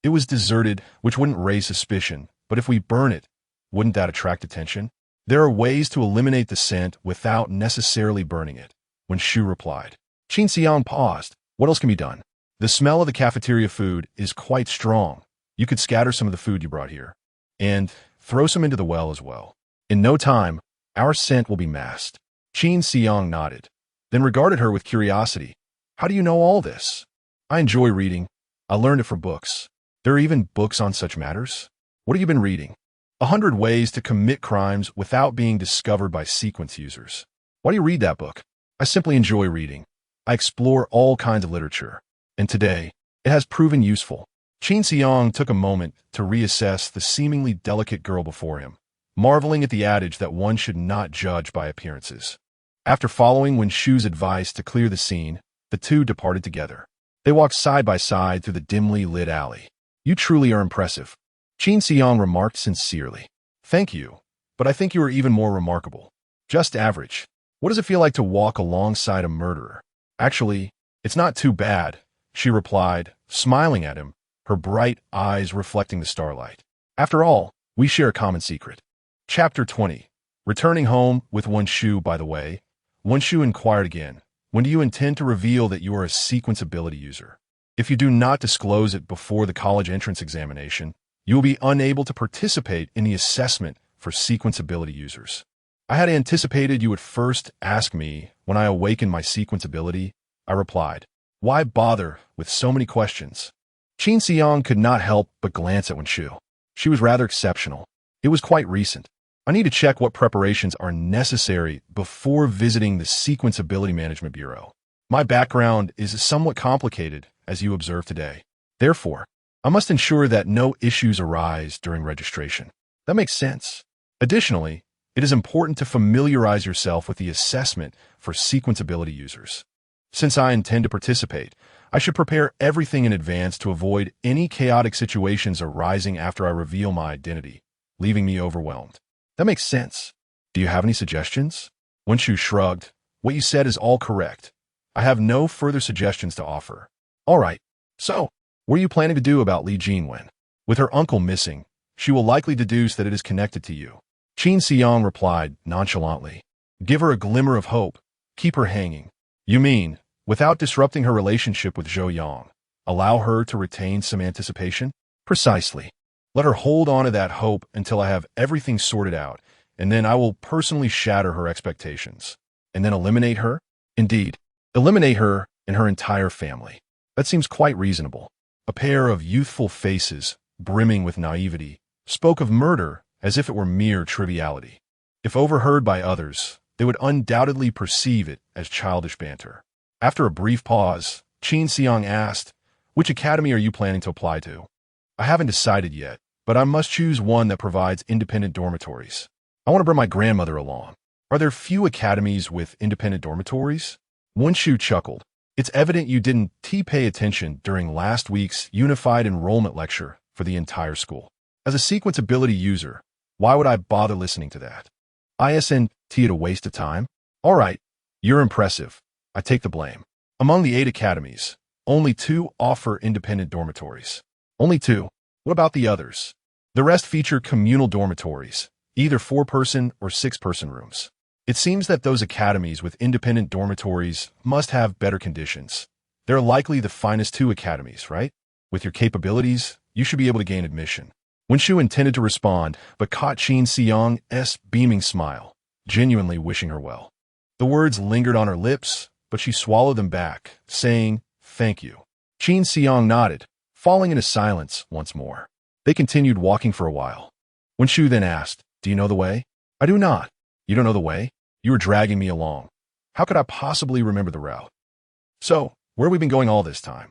It was deserted, which wouldn't raise suspicion, but if we burn it, wouldn't that attract attention? There are ways to eliminate the scent without necessarily burning it, Wen Shu replied. Qin Xiang paused. What else can be done? The smell of the cafeteria food is quite strong. You could scatter some of the food you brought here, and throw some into the well as well. In no time, our scent will be masked. Qin Xiang nodded, then regarded her with curiosity. How do you know all this? I enjoy reading. I learned it from books. There are even books on such matters. What have you been reading? 100 Ways to Commit Crimes Without Being Discovered by Sequence Users. Why do you read that book? I simply enjoy reading. I explore all kinds of literature. And today, it has proven useful. Qin Xiang took a moment to reassess the seemingly delicate girl before him, marveling at the adage that one should not judge by appearances. After following Wen Shu's advice to clear the scene, the two departed together. They walked side by side through the dimly lit alley. You truly are impressive, Qin Xiang remarked sincerely. Thank you, but I think you are even more remarkable. Just average. What does it feel like to walk alongside a murderer? Actually, it's not too bad, she replied, smiling at him, her bright eyes reflecting the starlight. After all, we share a common secret. Chapter 20. Returning home with Wen Shu, by the way, Wen Shu inquired again, when do you intend to reveal that you are a sequence ability user? If you do not disclose it before the college entrance examination, you will be unable to participate in the assessment for sequence ability users. I had anticipated you would first ask me when I awaken my sequence ability, I replied. Why bother with so many questions? Qin Xiang could not help but glance at Wen Shu. She was rather exceptional. It was quite recent. I need to check what preparations are necessary before visiting the Sequence Ability Management Bureau. My background is somewhat complicated, as you observed today. Therefore, I must ensure that no issues arise during registration. That makes sense. Additionally, it is important to familiarize yourself with the assessment for sequence ability users. Since I intend to participate, I should prepare everything in advance to avoid any chaotic situations arising after I reveal my identity, leaving me overwhelmed. That makes sense. Do you have any suggestions? Wen Shu shrugged. What you said is all correct. I have no further suggestions to offer. All right. So, what are you planning to do about Li Jinwen? With her uncle missing, she will likely deduce that it is connected to you. Qin Xiang replied nonchalantly. Give her a glimmer of hope. Keep her hanging. You mean, without disrupting her relationship with Zhou Yang, allow her to retain some anticipation? Precisely. Let her hold on to that hope until I have everything sorted out, and then I will personally shatter her expectations. And then eliminate her? Indeed, eliminate her and her entire family. That seems quite reasonable. A pair of youthful faces, brimming with naivety, spoke of murder as if it were mere triviality. If overheard by others, they would undoubtedly perceive it as childish banter. After a brief pause, Qin Xiang asked, Which academy are you planning to apply to? I haven't decided yet, but I must choose one that provides independent dormitories. I want to bring my grandmother along. Are there few academies with independent dormitories? Wen Shu chuckled. It's evident you didn't pay attention during last week's Unified Enrollment Lecture for the entire school. As a sequence ability user, why would I bother listening to that? Isn't it a waste of time? All right, you're impressive. I take the blame. Among the 8 academies, only 2 offer independent dormitories. Only 2. What about the others? The rest feature communal dormitories, either 4-person or 6-person rooms. It seems that those academies with independent dormitories must have better conditions. They're likely the finest two academies, right? With your capabilities, you should be able to gain admission. Wenshu intended to respond, but caught Qin Xiyang's beaming smile, genuinely wishing her well. The words lingered on her lips, but she swallowed them back, saying, "Thank you." Qin Xiyang nodded, falling into silence once more. They continued walking for a while. Wenshu then asked, "Do you know the way?" "I do not." "You don't know the way? You were dragging me along. How could I possibly remember the route?" "So, where have we been going all this time?"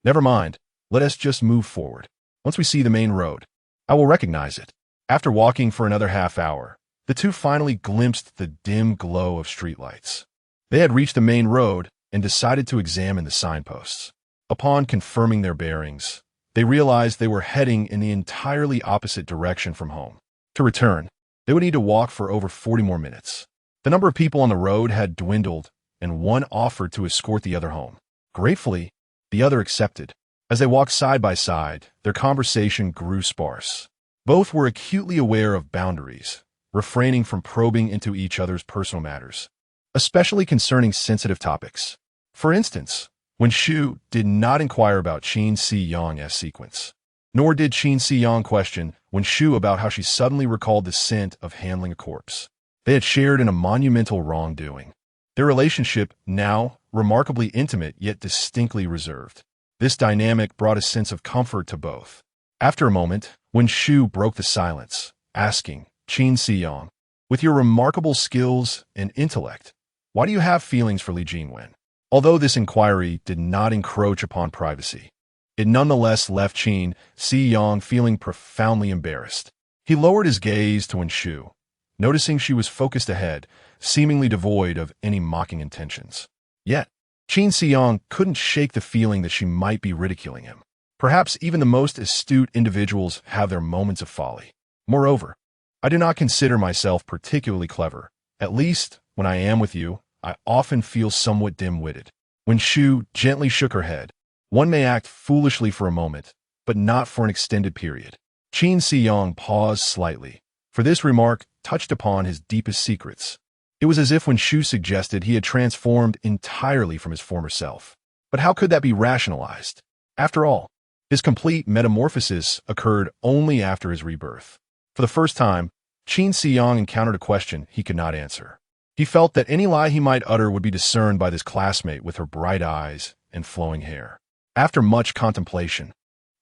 "Never mind. Let us just move forward. Once we see the main road, I will recognize it." After walking for another half hour, the two finally glimpsed the dim glow of streetlights. They had reached the main road and decided to examine the signposts. Upon confirming their bearings, they realized they were heading in the entirely opposite direction from home. To return, they would need to walk for over 40 more minutes. The number of people on the road had dwindled, and one offered to escort the other home. Gratefully, the other accepted. As they walked side by side, their conversation grew sparse. Both were acutely aware of boundaries, refraining from probing into each other's personal matters, especially concerning sensitive topics. For instance, Wenshu did not inquire about Qin Xiyang's sequence, nor did Qin Xiyang question Wenshu about how she suddenly recalled the scent of handling a corpse. They had shared in a monumental wrongdoing. Their relationship, now remarkably intimate yet distinctly reserved. This dynamic brought a sense of comfort to both. After a moment, Wenshu broke the silence, asking, "Qin Xiyang, with your remarkable skills and intellect, why do you have feelings for Li Jinwen?" Although this inquiry did not encroach upon privacy, it nonetheless left Qin Xiyang feeling profoundly embarrassed. He lowered his gaze to Wenshu, noticing she was focused ahead, seemingly devoid of any mocking intentions. Yet, Qin Xiyang couldn't shake the feeling that she might be ridiculing him. Perhaps even the most astute individuals have their moments of folly. Moreover, I do not consider myself particularly clever. At least, when I am with you, I often feel somewhat dim-witted. Wenshu gently shook her head. One may act foolishly for a moment, but not for an extended period. Qin Xiyang paused slightly, for this remark touched upon his deepest secrets. It was as if Wenshu suggested he had transformed entirely from his former self. But how could that be rationalized? After all, his complete metamorphosis occurred only after his rebirth. For the first time, Qin Xiyang encountered a question he could not answer. He felt that any lie he might utter would be discerned by this classmate with her bright eyes and flowing hair. After much contemplation,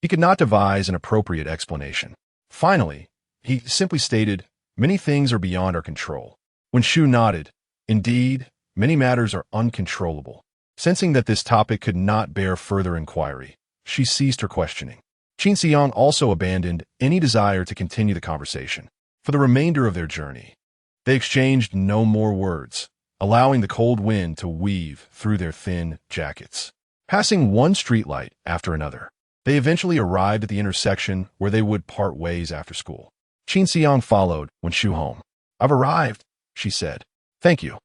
he could not devise an appropriate explanation. Finally, he simply stated, "Many things are beyond our control." Wenshu nodded. Indeed, many matters are uncontrollable. Sensing that this topic could not bear further inquiry, she ceased her questioning. Qin Xiyang also abandoned any desire to continue the conversation. For the remainder of their journey, they exchanged no more words, allowing the cold wind to weave through their thin jackets. Passing one streetlight after another, they eventually arrived at the intersection where they would part ways after school. Qin Xiyang followed Wenshu home. "I've arrived," she said. "Thank you.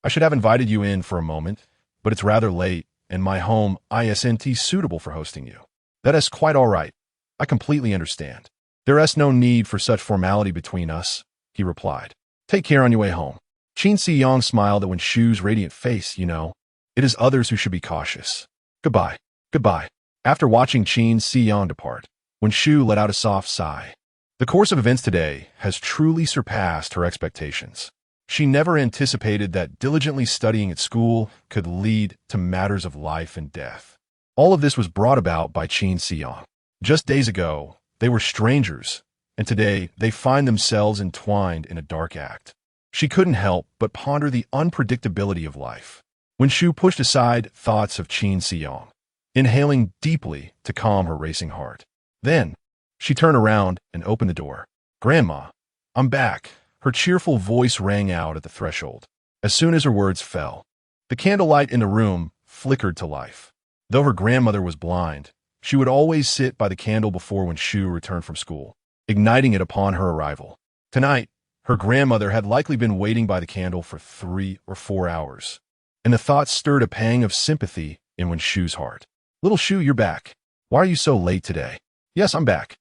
I should have invited you in for a moment, but it's rather late, and my home isn't suitable for hosting you." "That is quite all right. I completely understand. There is no need for such formality between us," he replied. "Take care on your way home." Qin Xiyang smiled at Wenshu's radiant face. It is others who should be cautious. Goodbye. Goodbye. After watching Qin Xiyang depart, Wenshu let out a soft sigh. The course of events today has truly surpassed her expectations. She never anticipated that diligently studying at school could lead to matters of life and death. All of this was brought about by Qin Xiyang. Just days ago, they were strangers, and today they find themselves entwined in a dark act. She couldn't help but ponder the unpredictability of life. Wenshu pushed aside thoughts of Qin Xiyang, inhaling deeply to calm her racing heart. Then, she turned around and opened the door. "Grandma, I'm back." Her cheerful voice rang out at the threshold. As soon as her words fell, the candlelight in the room flickered to life. Though her grandmother was blind, she would always sit by the candle before Wenshu returned from school, igniting it upon her arrival. Tonight, her grandmother had likely been waiting by the candle for 3 or 4 hours, and the thought stirred a pang of sympathy in Wenshu's heart. "Little Shu, you're back. Why are you so late today?" "Yes, I'm back.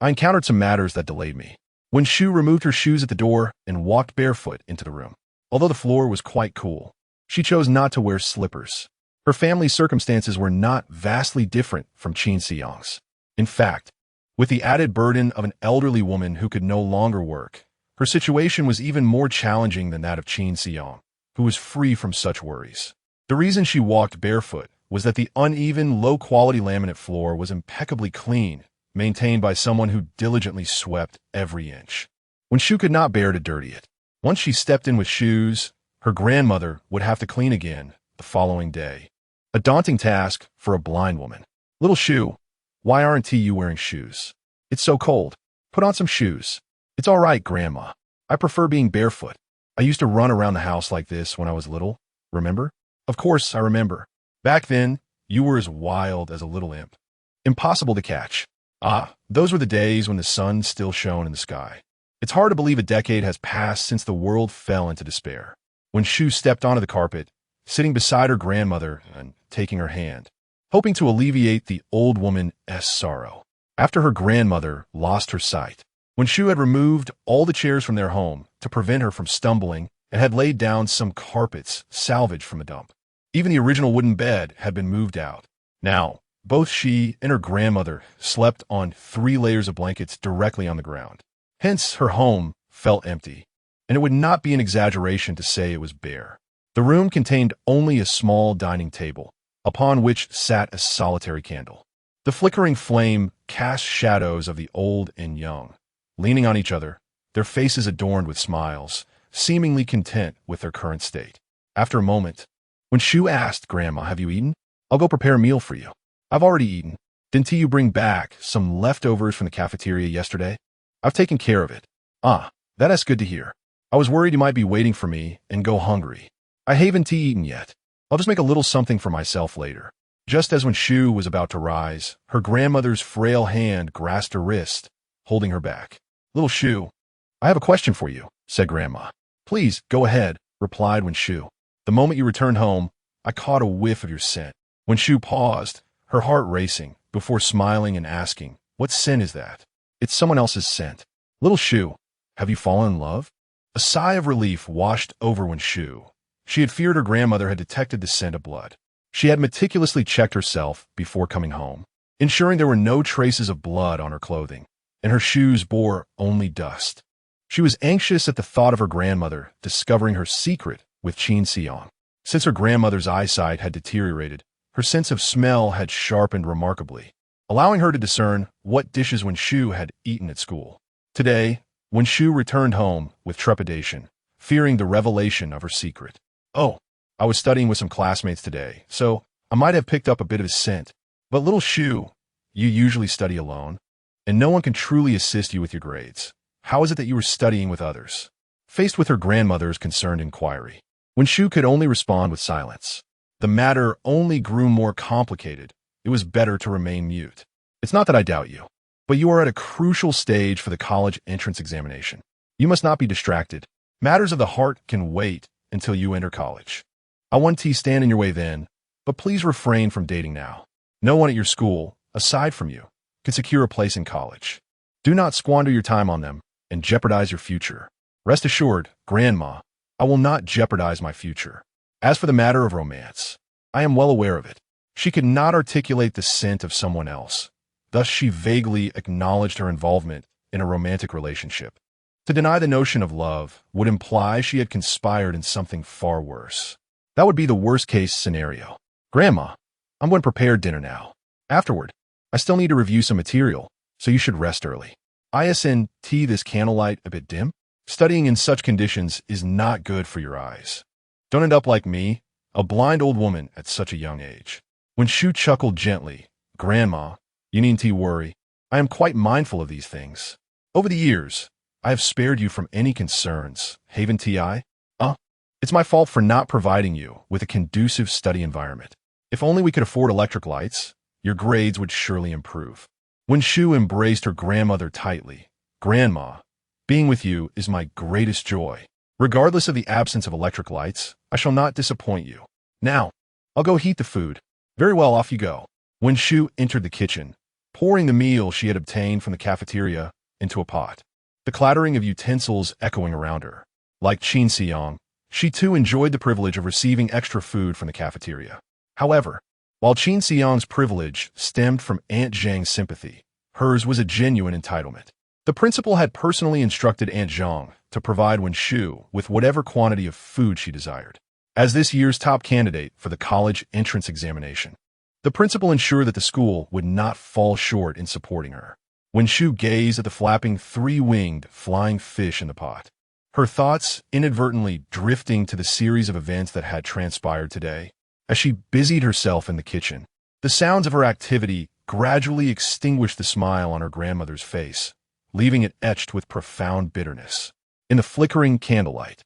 I encountered some matters that delayed me." Wenshu removed her shoes at the door and walked barefoot into the room. although the floor was quite cool. She chose not to wear slippers. Her family's circumstances were not vastly different from Qin Siyang's. In fact, with the added burden of an elderly woman who could no longer work, her situation was even more challenging than that of Qin Siyang, who was free from such worries. The reason she walked barefoot was that the uneven, low-quality laminate floor was impeccably clean, maintained by someone who diligently swept every inch. When Shu could not bear to dirty it, once she stepped in with shoes, her grandmother would have to clean again the following day. A daunting task for a blind woman. Little Shu, why aren't you wearing shoes? It's so cold. Put on some shoes. It's all right, Grandma. I prefer being barefoot. I used to run around the house like this when I was little. Remember? Of course, I remember. Back then, you were as wild as a little imp. Impossible to catch. Ah, those were the days when the sun still shone in the sky. It's hard to believe a decade has passed since the world fell into despair. When Shu stepped onto the carpet, sitting beside her grandmother and taking her hand, hoping to alleviate the old woman's sorrow. After her grandmother lost her sight, when Shu had removed all the chairs from their home to prevent her from stumbling and had laid down some carpets salvaged from a dump. Even the original wooden bed had been moved out. Now, both she and her grandmother slept on 3 layers of blankets directly on the ground. Hence, her home felt empty, and it would not be an exaggeration to say it was bare. The room contained only a small dining table, upon which sat a solitary candle. The flickering flame cast shadows of the old and young, leaning on each other, their faces adorned with smiles, seemingly content with their current state. After a moment, when Shu asked, Grandma, have you eaten? I'll go prepare a meal for you. I've already eaten. Didn't you bring back some leftovers from the cafeteria yesterday? I've taken care of it. Ah, that's good to hear. I was worried you might be waiting for me and go hungry. I haven't eaten yet. I'll just make a little something for myself later. Just as when Shu was about to rise, her grandmother's frail hand grasped her wrist, holding her back. Little Shu, I have a question for you, said Grandma. Please, go ahead, replied Wen Shu. The moment you returned home, I caught a whiff of your scent. When Shu paused, her heart racing, before smiling and asking, what scent is that? It's someone else's scent. Little Shu, have you fallen in love? A sigh of relief washed over Wen Shu. She had feared her grandmother had detected the scent of blood. She had meticulously checked herself before coming home, ensuring there were no traces of blood on her clothing, and her shoes bore only dust. She was anxious at the thought of her grandmother discovering her secret with Qin Siyang. Since her grandmother's eyesight had deteriorated, her sense of smell had sharpened remarkably, allowing her to discern what dishes Wen Shu had eaten at school. Today, Wen Shu returned home with trepidation, fearing the revelation of her secret. Oh, I was studying with some classmates today, so I might have picked up a bit of his scent. But little Shu, you usually study alone, and no one can truly assist you with your grades. How is it that you were studying with others? Faced with her grandmother's concerned inquiry, Wen Shu could only respond with silence. The matter only grew more complicated. It was better to remain mute. It's not that I doubt you, but you are at a crucial stage for the college entrance examination. You must not be distracted. Matters of the heart can wait until you enter college. I won't stand in your way then, but please refrain from dating now. No one at your school, aside from you, can secure a place in college. Do not squander your time on them and jeopardize your future. Rest assured, Grandma, I will not jeopardize my future. As for the matter of romance, I am well aware of it. She could not articulate the scent of someone else. Thus she vaguely acknowledged her involvement in a romantic relationship. To deny the notion of love would imply she had conspired in something far worse. That would be the worst-case scenario. Grandma, I'm going to prepare dinner now. Afterward, I still need to review some material, so you should rest early. ISNT, this candlelight a bit dim? Studying in such conditions is not good for your eyes. Don't end up like me, a blind old woman at such a young age. When Shu chuckled gently, Grandma, you needn't worry. I am quite mindful of these things. Over the years, I have spared you from any concerns, haven't I? It's my fault for not providing you with a conducive study environment. If only we could afford electric lights, your grades would surely improve. When Shu embraced her grandmother tightly, Grandma, being with you is my greatest joy. Regardless of the absence of electric lights, I shall not disappoint you. Now, I'll go heat the food. Very well, off you go. When Shu entered the kitchen, pouring the meal she had obtained from the cafeteria into a pot, the clattering of utensils echoing around her. Like Qin Siyang, She too enjoyed the privilege of receiving extra food from the cafeteria. However, while Qin Xiang's privilege stemmed from Aunt Zhang's sympathy, hers was a genuine entitlement. The principal had personally instructed Aunt Zhang to provide Wen Shu with whatever quantity of food she desired. As this year's top candidate for the college entrance examination, the principal ensured that the school would not fall short in supporting her. Wen Shu gazed at the flapping three-winged flying fish in the pot, her thoughts inadvertently drifting to the series of events that had transpired today. As she busied herself in the kitchen, the sounds of her activity gradually extinguished the smile on her grandmother's face, leaving it etched with profound bitterness. In the flickering candlelight,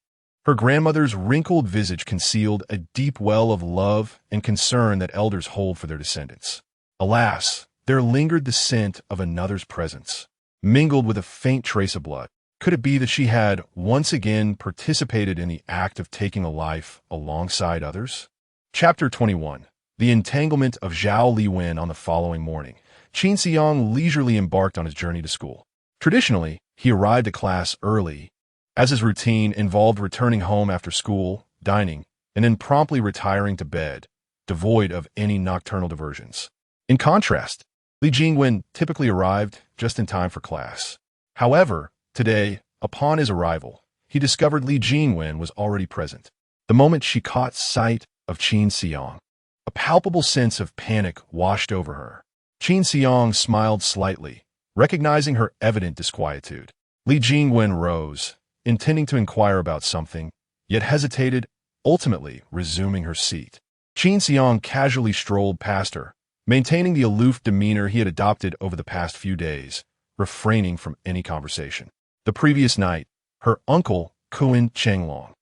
her grandmother's wrinkled visage concealed a deep well of love and concern that elders hold for their descendants. Alas, there lingered the scent of another's presence, mingled with a faint trace of blood. Could it be that she had once again participated in the act of taking a life alongside others? Chapter 21. The entanglement of Zhao Liwen. On the following morning, Qin Xiang leisurely embarked on his journey to school. Traditionally, he arrived at class early, as his routine involved returning home after school, dining, and then promptly retiring to bed, devoid of any nocturnal diversions. In contrast, Li Jingwen typically arrived just in time for class. However, today, upon his arrival, he discovered Li Jingwen was already present. The moment she caught sight of Qin Xiang, a palpable sense of panic washed over her. Qin Xiang smiled slightly, recognizing her evident disquietude. Li Jingwen rose, intending to inquire about something, yet hesitated, ultimately resuming her seat. Qin Xiang casually strolled past her, maintaining the aloof demeanor he had adopted over the past few days, refraining from any conversation. The previous night, her uncle, Kuan Chenglong,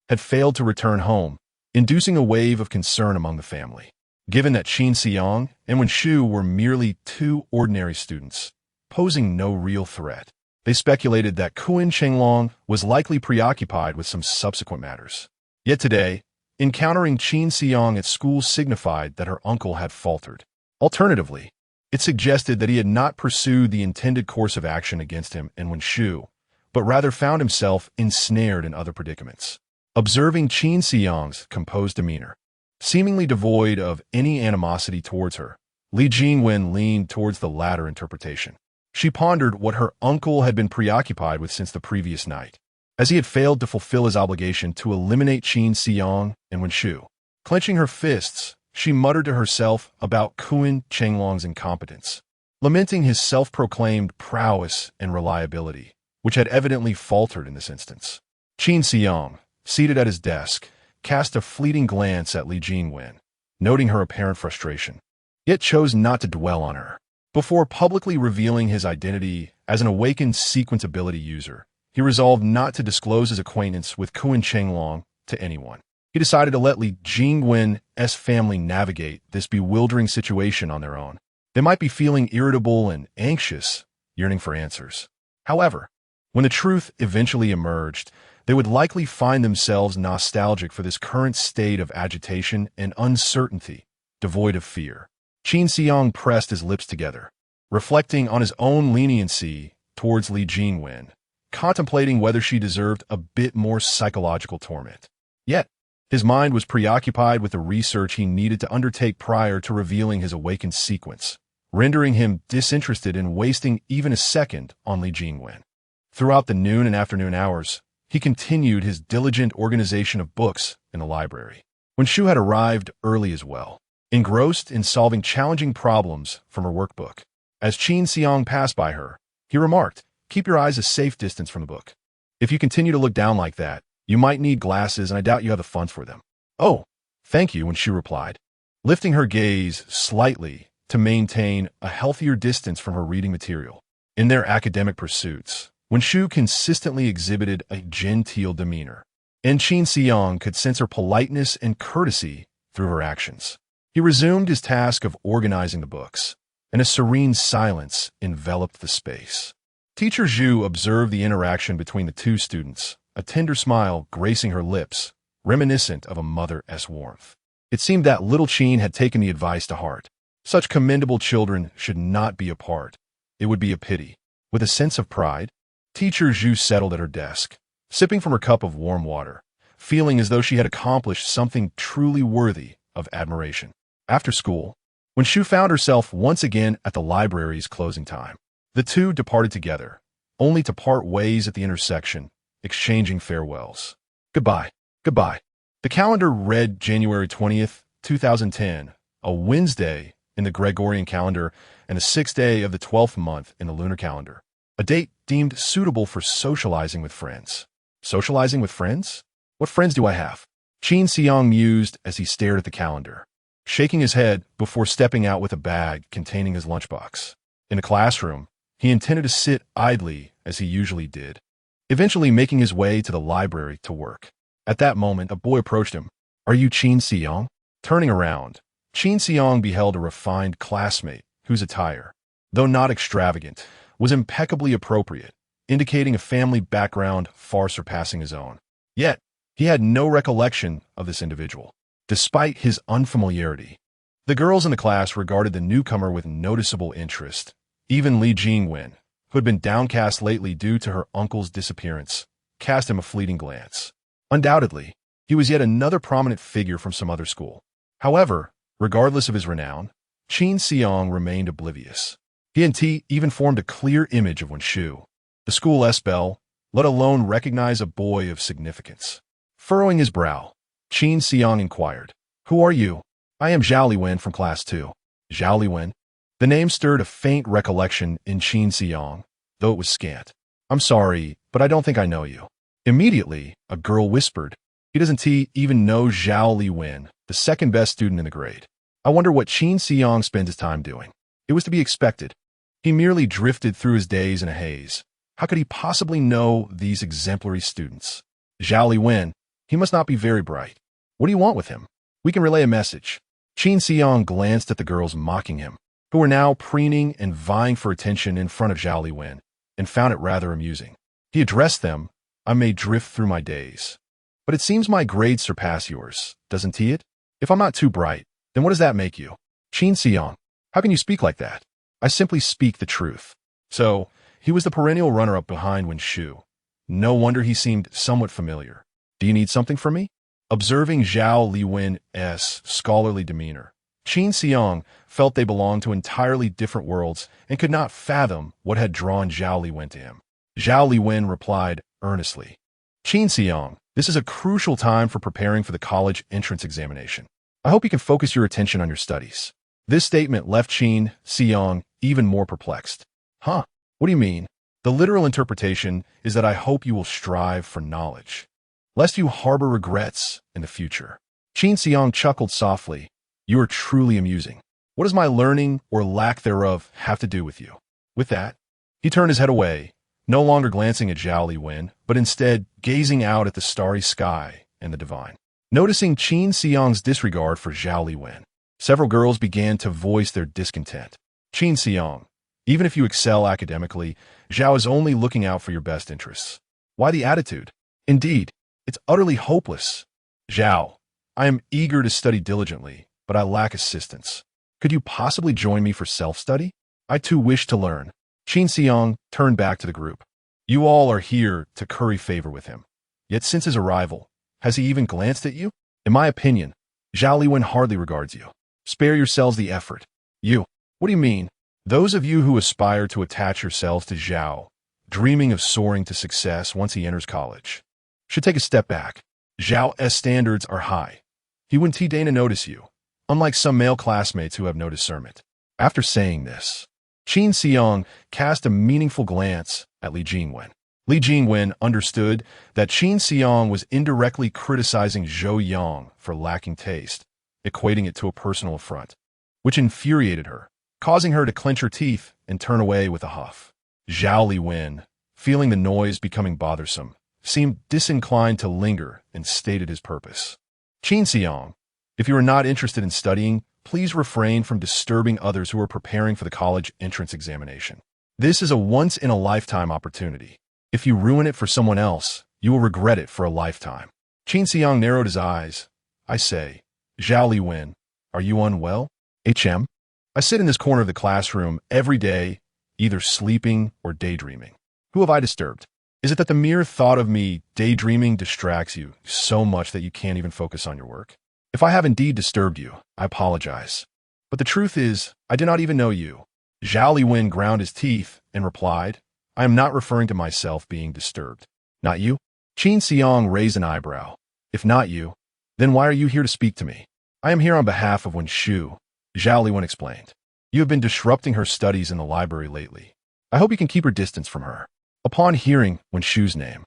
had failed to return home, inducing a wave of concern among the family. Given that Qin Xiang and Wen Shu were merely two ordinary students, posing no real threat, they speculated that Kuan Chenglong was likely preoccupied with some subsequent matters. Yet today, encountering Qin Xiang at school signified that her uncle had faltered. Alternatively, it suggested that he had not pursued the intended course of action against him and Wen Shu, but rather found himself ensnared in other predicaments. Observing Qin Xiang's composed demeanor, seemingly devoid of any animosity towards her, Li Jingwen leaned towards the latter interpretation. She pondered what her uncle had been preoccupied with since the previous night, as he had failed to fulfill his obligation to eliminate Qin Xiang and Wen Shu. Clenching her fists, she muttered to herself about Kuan Chenglong's incompetence, lamenting his self-proclaimed prowess and reliability, which had evidently faltered in this instance. Qin Xiang, seated at his desk, cast a fleeting glance at Li Jingwen, noting her apparent frustration, yet chose not to dwell on her. Before publicly revealing his identity as an awakened sequence ability user, he resolved not to disclose his acquaintance with Kuan Chenglong to anyone. He decided to let Li Jingwen's family navigate this bewildering situation on their own. They might be feeling irritable and anxious, yearning for answers. However, when the truth eventually emerged, they would likely find themselves nostalgic for this current state of agitation and uncertainty, devoid of fear. Qin Xiang pressed his lips together, reflecting on his own leniency towards Li Jingwen, contemplating whether she deserved a bit more psychological torment. Yet, his mind was preoccupied with the research he needed to undertake prior to revealing his awakened sequence, rendering him disinterested in wasting even a second on Li Jingwen. Throughout the noon and afternoon hours, he continued his diligent organization of books in the library. Wen Shu had arrived early as well, engrossed in solving challenging problems from her workbook. As Qin Xiang passed by her, he remarked, "Keep your eyes a safe distance from the book. If you continue to look down like that, you might need glasses and I doubt you have the funds for them." "Oh, thank you," Wen Shu replied, lifting her gaze slightly to maintain a healthier distance from her reading material. In their academic pursuits, Wen Shu consistently exhibited a genteel demeanor, and Qin Xiang could sense her politeness and courtesy through her actions. He resumed his task of organizing the books, and a serene silence enveloped the space. Teacher Zhu observed the interaction between the two students, a tender smile gracing her lips, reminiscent of a mother's warmth. It seemed that little Qin had taken the advice to heart. Such commendable children should not be apart. It would be a pity. With a sense of pride, Teacher Zhu settled at her desk, sipping from her cup of warm water, feeling as though she had accomplished something truly worthy of admiration. After school, when Shu found herself once again at the library's closing time, the two departed together, only to part ways at the intersection, exchanging farewells. Goodbye. Goodbye. The calendar read January 20th, 2010, a Wednesday in the Gregorian calendar and the 6th day of the 12th month in the lunar calendar. A date deemed suitable for socializing with friends. Socializing with friends? What friends do I have? Qin Xiang mused as he stared at the calendar, shaking his head before stepping out with a bag containing his lunchbox. In the classroom, he intended to sit idly as he usually did, eventually making his way to the library to work. At that moment, a boy approached him. "Are you Qin Xiang?" Turning around, Qin Xiang beheld a refined classmate whose attire, though not extravagant, was impeccably appropriate, indicating a family background far surpassing his own. Yet, he had no recollection of this individual, despite his unfamiliarity. The girls in the class regarded the newcomer with noticeable interest. Even Li Jingwen, who had been downcast lately due to her uncle's disappearance, cast him a fleeting glance. Undoubtedly, he was yet another prominent figure from some other school. However, regardless of his renown, Qin Xiang remained oblivious. He and T even formed a clear image of Wen Shu, the school S-belle, let alone recognize a boy of significance. Furrowing his brow, Qin Xiang inquired, "Who are you?" "I am Zhao Liwen from Class 2. Zhao Liwen? The name stirred a faint recollection in Qin Xiang, though it was scant. "I'm sorry, but I don't think I know you." Immediately, a girl whispered, "He doesn't even know Zhao Liwen, the second best student in the grade. I wonder what Qin Xiang spends his time doing." It was to be expected. He merely drifted through his days in a haze. How could he possibly know these exemplary students? Zhao Liwen, he must not be very bright. What do you want with him? We can relay a message. Qin Xiang glanced at the girls mocking him, who were now preening and vying for attention in front of Zhao Liwen, and found it rather amusing. He addressed them, "I may drift through my days, but it seems my grades surpass yours, doesn't it? If I'm not too bright, then what does that make you?" "Qin Xiang, how can you speak like that?" "I simply speak the truth." So, he was the perennial runner-up behind Wen Shu. No wonder he seemed somewhat familiar. "Do you need something from me?" Observing Zhao Liwen's scholarly demeanor, Qin Xiang felt they belonged to entirely different worlds and could not fathom what had drawn Zhao Liwen to him. Zhao Liwen replied earnestly, "Qin Xiang, this is a crucial time for preparing for the college entrance examination. I hope you can focus your attention on your studies." This statement left Qin Xiang even more perplexed. "Huh? What do you mean?" "The literal interpretation is that I hope you will strive for knowledge, lest you harbor regrets in the future." Qin Xiang chuckled softly. "You are truly amusing. What does my learning or lack thereof have to do with you?" With that, he turned his head away, no longer glancing at Zhao Liwen, but instead gazing out at the starry sky and the divine. Noticing Qin Xiang's disregard for Zhao Liwen, several girls began to voice their discontent. "Qin Xiang, even if you excel academically, Zhao is only looking out for your best interests. Why the attitude? Indeed, it's utterly hopeless. Zhao, I am eager to study diligently, but I lack assistance. Could you possibly join me for self-study? I too wish to learn." Qin Xiang turned back to the group. "You all are here to curry favor with him. Yet since his arrival, has he even glanced at you? In my opinion, Zhao Liwen hardly regards you. Spare yourselves the effort." "You? What do you mean?" "Those of you who aspire to attach yourselves to Zhao, dreaming of soaring to success once he enters college, should take a step back. Zhao's standards are high. He wouldn't deign to notice you, unlike some male classmates who have no discernment." After saying this, Qin Xiang cast a meaningful glance at Li Jingwen. Li Jingwen understood that Qin Xiang was indirectly criticizing Zhou Yang for lacking taste, equating it to a personal affront, which infuriated her, causing her to clench her teeth and turn away with a huff. Zhao Liwen, feeling the noise becoming bothersome, seemed disinclined to linger and stated his purpose. "Qin Xiang, if you are not interested in studying, please refrain from disturbing others who are preparing for the college entrance examination. This is a once-in-a-lifetime opportunity. If you ruin it for someone else, you will regret it for a lifetime." Qin Xiang narrowed his eyes. "I say, Zhao Liwen, are you unwell?" "HM? I sit in this corner of the classroom every day, either sleeping or daydreaming. Who have I disturbed?" Is it that the mere thought of me daydreaming distracts you so much that you can't even focus on your work? If I have indeed disturbed you, I apologize. But the truth is, I do not even know you. Zhao Liwen ground his teeth and replied, I am not referring to myself being disturbed. Not you? Qin Xiang raised an eyebrow. If not you, then why are you here to speak to me? I am here on behalf of Wen Shu, Zhao Liwen explained. You have been disrupting her studies in the library lately. I hope you can keep her distance from her. Upon hearing Wen Shu's name,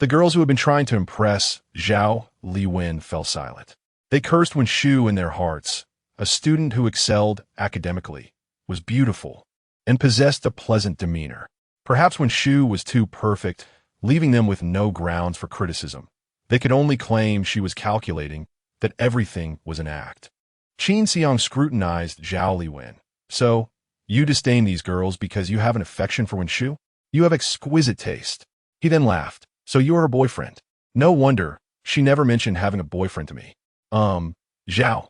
the girls who had been trying to impress Zhao Liwen fell silent. They cursed Wen Shu in their hearts. A student who excelled academically, was beautiful, and possessed a pleasant demeanor. Perhaps Wen Shu was too perfect, leaving them with no grounds for criticism. They could only claim she was calculating, that everything was an act. Qin Xiang scrutinized Zhao Liwen. So, you disdain these girls because you have an affection for Wen Shu? You have exquisite taste. He then laughed. So you are her boyfriend. No wonder, she never mentioned having a boyfriend to me. Zhao,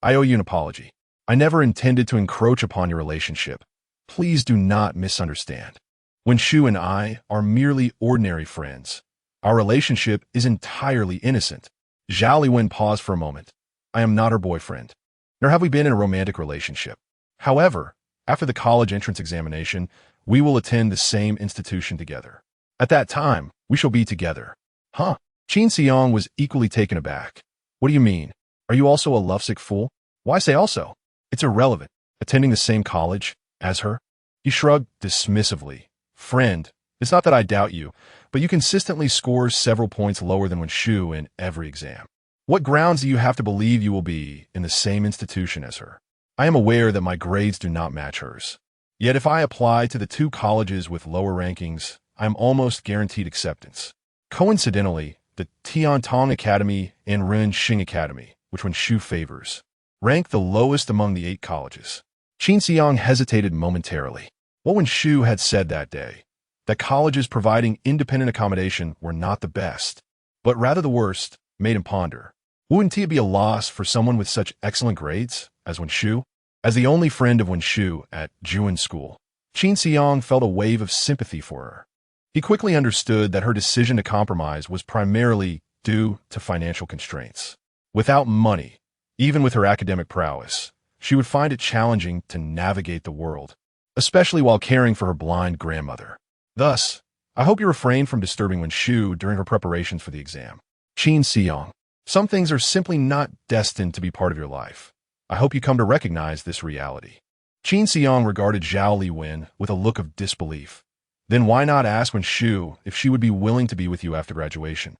I owe you an apology. I never intended to encroach upon your relationship. Please do not misunderstand. Wen Shu and I are merely ordinary friends. Our relationship is entirely innocent. Zhao Liwen paused for a moment. I am not her boyfriend, nor have we been in a romantic relationship. However, after the college entrance examination, we will attend the same institution together. At that time, we shall be together. Huh? Qin Xiang was equally taken aback. What do you mean? Are you also a lovesick fool? Why say also? It's irrelevant. Attending the same college as her? He shrugged dismissively. Friend, it's not that I doubt you, but you consistently score several points lower than Wen Shu in every exam. What grounds do you have to believe you will be in the same institution as her? I am aware that my grades do not match hers. Yet if I apply to the two colleges with lower rankings, I am almost guaranteed acceptance. Coincidentally, the Tiantong Academy and Ren Xing Academy, which Wen Shu favors, rank the lowest among the 8 colleges. Qin Xiang hesitated momentarily. What Wen Shu had said that day, that colleges providing independent accommodation were not the best, but rather the worst, made him ponder. Wouldn't it be a loss for someone with such excellent grades as Wen Shu? As the only friend of Wen Shu at Juan School, Qin Xiang felt a wave of sympathy for her. He quickly understood that her decision to compromise was primarily due to financial constraints. Without money, even with her academic prowess, she would find it challenging to navigate the world, especially while caring for her blind grandmother. Thus, I hope you refrain from disturbing Wen Shu during her preparations for the exam. Qin Xiang, some things are simply not destined to be part of your life. I hope you come to recognize this reality. Qin Xiang regarded Zhao Liwen with a look of disbelief. Then why not ask Wen Shu if she would be willing to be with you after graduation?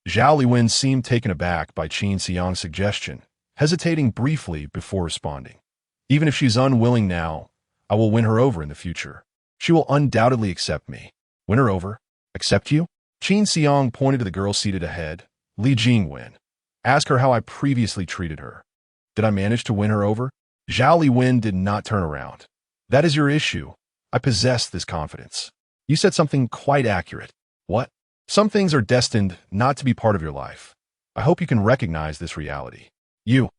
Zhao Liwen seemed taken aback by Qin Xiang's suggestion, hesitating briefly before responding. Even if she's unwilling now, I will win her over in the future. She will undoubtedly accept me. Win her over? Accept you? Qin Xiang pointed to the girl seated ahead, Li Jingwen. Ask her how I previously treated her. Did I manage to win her over? Zhao Liwen did not turn around. That is your issue. I possess this confidence. You said something quite accurate. What? Some things are destined not to be part of your life. I hope you can recognize this reality. You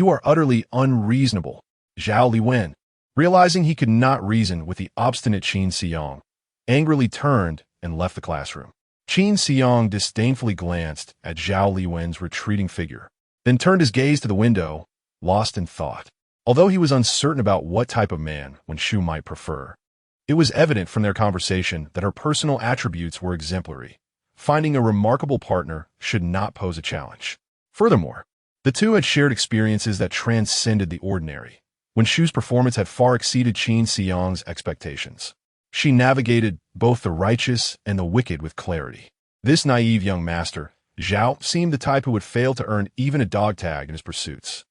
are utterly unreasonable. Zhao Liwen, realizing he could not reason with the obstinate Qin Xiang, angrily turned and left the classroom. Qin Xiang disdainfully glanced at Zhao Liwen's retreating figure, then turned his gaze to the window, lost in thought. Although he was uncertain about what type of man Wen Shu might prefer, it was evident from their conversation that her personal attributes were exemplary. Finding a remarkable partner should not pose a challenge. Furthermore, the two had shared experiences that transcended the ordinary. Wen Shu's performance had far exceeded Qin Xiang's expectations. She navigated both the righteous and the wicked with clarity. This naive young master, Zhao, seemed the type who would fail to earn even a dog tag in his pursuits.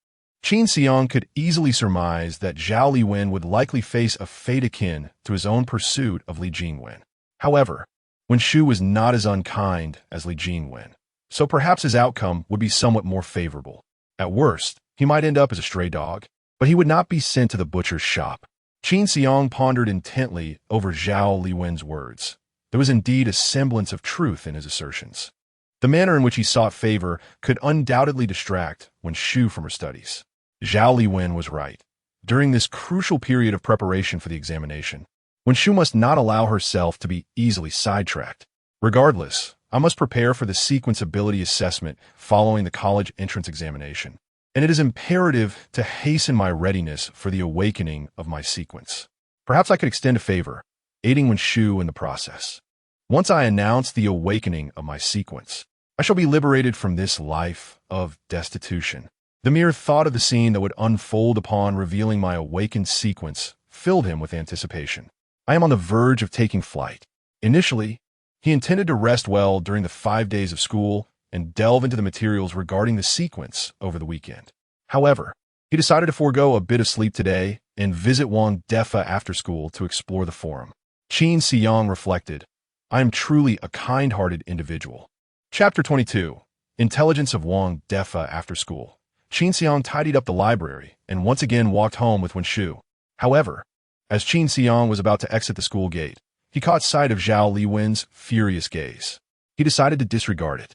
Qin Xiang could easily surmise that Zhao Liwen would likely face a fate akin to his own pursuit of Li Jingwen. However, Wen Shu was not as unkind as Li Jingwen, so perhaps his outcome would be somewhat more favorable. At worst, he might end up as a stray dog, but he would not be sent to the butcher's shop. Qin Xiang pondered intently over Zhao Liwen's words. There was indeed a semblance of truth in his assertions. The manner in which he sought favor could undoubtedly distract Wen Shu from her studies. Zhao Liwen was right. During this crucial period of preparation for the examination, Wen Shu must not allow herself to be easily sidetracked. Regardless, I must prepare for the sequence ability assessment following the college entrance examination, and it is imperative to hasten my readiness for the awakening of my sequence. Perhaps I could extend a favor, aiding Wenshu in the process. Once I announce the awakening of my sequence, I shall be liberated from this life of destitution. The mere thought of the scene that would unfold upon revealing my awakened sequence filled him with anticipation. I am on the verge of taking flight. Initially, he intended to rest well during the 5 days of school and delve into the materials regarding the sequence over the weekend. However, he decided to forego a bit of sleep today and visit Wang Defa after school to explore the forum. Qin Xiyang reflected, I am truly a kind-hearted individual. Chapter 22. Intelligence of Wang Defa after school. Qin Xiyang tidied up the library and once again walked home with Wenshu. However, as Qin Xiyang was about to exit the school gate, he caught sight of Zhao Liwen's furious gaze. He decided to disregard it.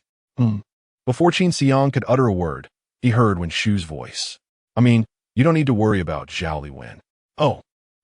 Before Qin Xiyang could utter a word, he heard Wenshu's voice. You don't need to worry about Zhao Liwen. Oh.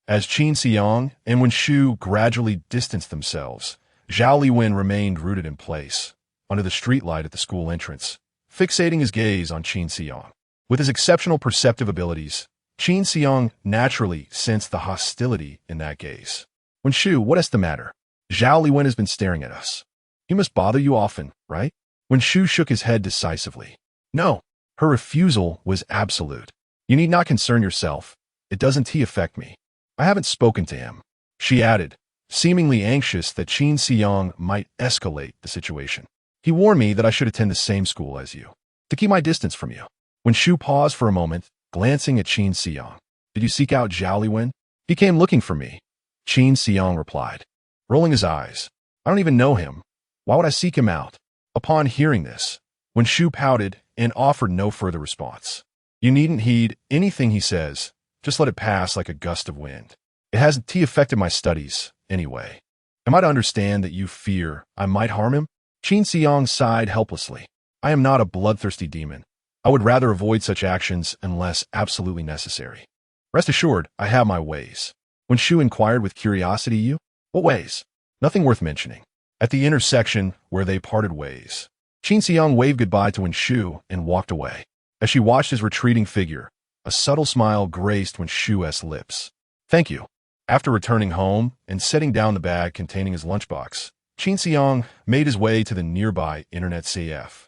As Qin Xiyang and Wenshu gradually distanced themselves, Zhao Liwen remained rooted in place, under the streetlight at the school entrance, fixating his gaze on Qin Xiyang. With his exceptional perceptive abilities, Qin Xiyang naturally sensed the hostility in that gaze. Wenshu, what is the matter? Zhao Liwen has been staring at us. He must bother you often, right? Wenshu shook his head decisively. No, her refusal was absolute. You need not concern yourself. It doesn't affect me. I haven't spoken to him, she added, seemingly anxious that Qin Xiyang might escalate the situation. He warned me that I should attend the same school as you, to keep my distance from you. Wenshu paused for a moment, glancing at Qin Xiyang. Did you seek out Zhao Liwen? He came looking for me, Qin Xiyang replied, rolling his eyes. I don't even know him. Why would I seek him out? Upon hearing this, Wenshu pouted and offered no further response. You needn't heed anything he says. Just let it pass like a gust of wind. It hasn't affected my studies, anyway. Am I to understand that you fear I might harm him? Qin Xiyang sighed helplessly. I am not a bloodthirsty demon. I would rather avoid such actions unless absolutely necessary. Rest assured, I have my ways. Wenshu inquired with curiosity, you? What ways? Nothing worth mentioning. At the intersection where they parted ways, Qin Xiyang waved goodbye to Wenshu and walked away. As she watched his retreating figure, a subtle smile graced Wenshu's lips. Thank you. After returning home and setting down the bag containing his lunchbox, Qin Xiyang made his way to the nearby internet CF.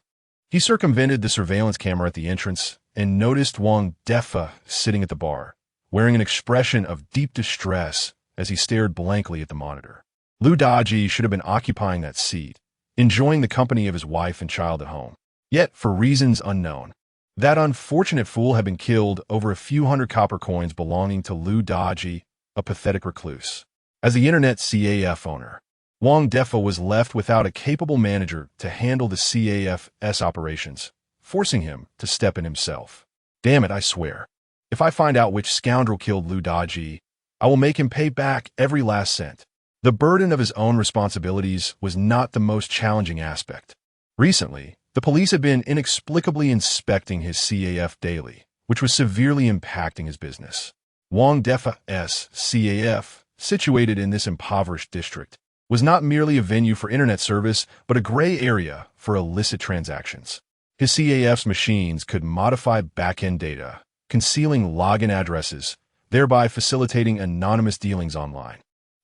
He circumvented the surveillance camera at the entrance and noticed Wang Defa sitting at the bar, wearing an expression of deep distress as he stared blankly at the monitor. Lu Daji should have been occupying that seat, enjoying the company of his wife and child at home. Yet, for reasons unknown, that unfortunate fool had been killed over a few hundred copper coins belonging to Lu Daji, a pathetic recluse. As the internet CAF owner, Wang Defa was left without a capable manager to handle the CAF's operations, forcing him to step in himself. Damn it, I swear. If I find out which scoundrel killed Lu Daji, I will make him pay back every last cent. The burden of his own responsibilities was not the most challenging aspect. Recently, the police had been inexplicably inspecting his CAF daily, which was severely impacting his business. Wang Defa's CAF, situated in this impoverished district, was not merely a venue for internet service, but a gray area for illicit transactions. His CAF's machines could modify back-end data, concealing login addresses, thereby facilitating anonymous dealings online.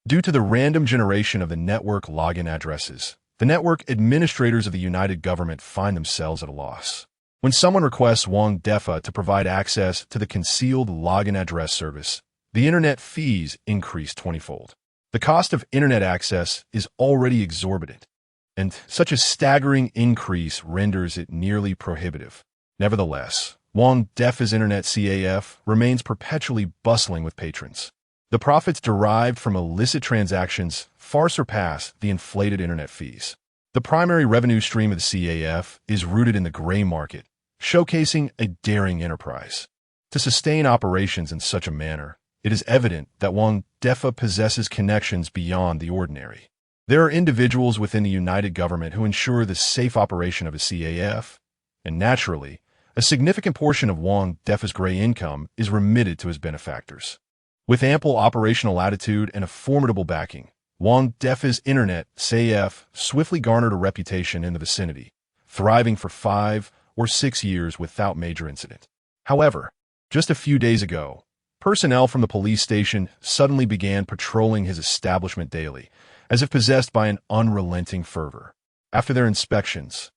Due to the random generation of the network login addresses, the network administrators of the United Government find themselves at a loss. When someone requests Wang Defa to provide access to the concealed login address service, the internet fees increase 20-fold. The cost of internet access is already exorbitant, and such a staggering increase renders it nearly prohibitive. Nevertheless, Wang Defa's internet CAF remains perpetually bustling with patrons. The profits derived from illicit transactions far surpass the inflated internet fees. The primary revenue stream of the CAF is rooted in the gray market, showcasing a daring enterprise. To sustain operations in such a manner, it is evident that Wang Defa possesses connections beyond the ordinary. There are individuals within the United Government who ensure the safe operation of a CAF, and naturally, a significant portion of Wang Defa's gray income is remitted to his benefactors. With ample operational latitude and a formidable backing, Wang Defa's internet, CAF, swiftly garnered a reputation in the vicinity, thriving for 5 or 6 years without major incident. However, just a few days ago, personnel from the police station suddenly began patrolling his establishment daily, as if possessed by an unrelenting fervor. After their inspections,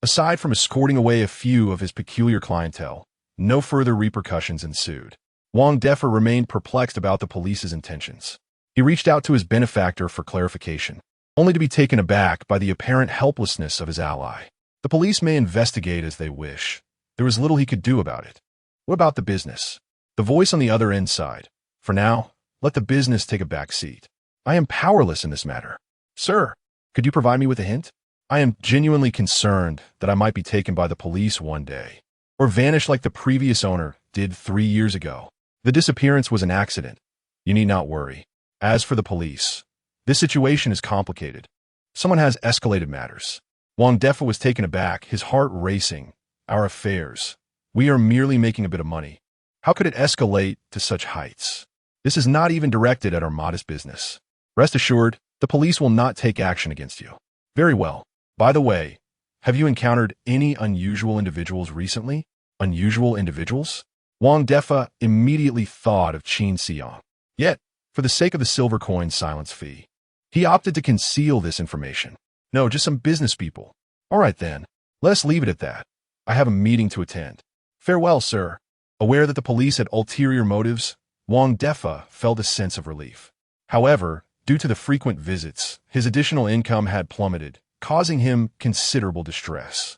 aside from escorting away a few of his peculiar clientele, no further repercussions ensued. Wang Defa remained perplexed about the police's intentions. He reached out to his benefactor for clarification, only to be taken aback by the apparent helplessness of his ally. The police may investigate as they wish. There was little he could do about it. What about the business? The voice on the other end sighed. For now, let the business take a back seat. I am powerless in this matter. Sir, could you provide me with a hint? I am genuinely concerned that I might be taken by the police one day, or vanish like the previous owner did 3 years ago. The disappearance was an accident. You need not worry. As for the police, this situation is complicated. Someone has escalated matters. Wang Defa was taken aback, his heart racing. Our affairs. We are merely making a bit of money. How could it escalate to such heights? This is not even directed at our modest business. Rest assured, the police will not take action against you. Very well. By the way, have you encountered any unusual individuals recently? Unusual individuals? Wang Defa immediately thought of Qin Xiang. Yet, for the sake of the silver coin silence fee, he opted to conceal this information. No, just some business people. All right then, let us leave it at that. I have a meeting to attend. Farewell, sir. Aware that the police had ulterior motives, Wang Defa felt a sense of relief. However, due to the frequent visits, his additional income had plummeted, causing him considerable distress.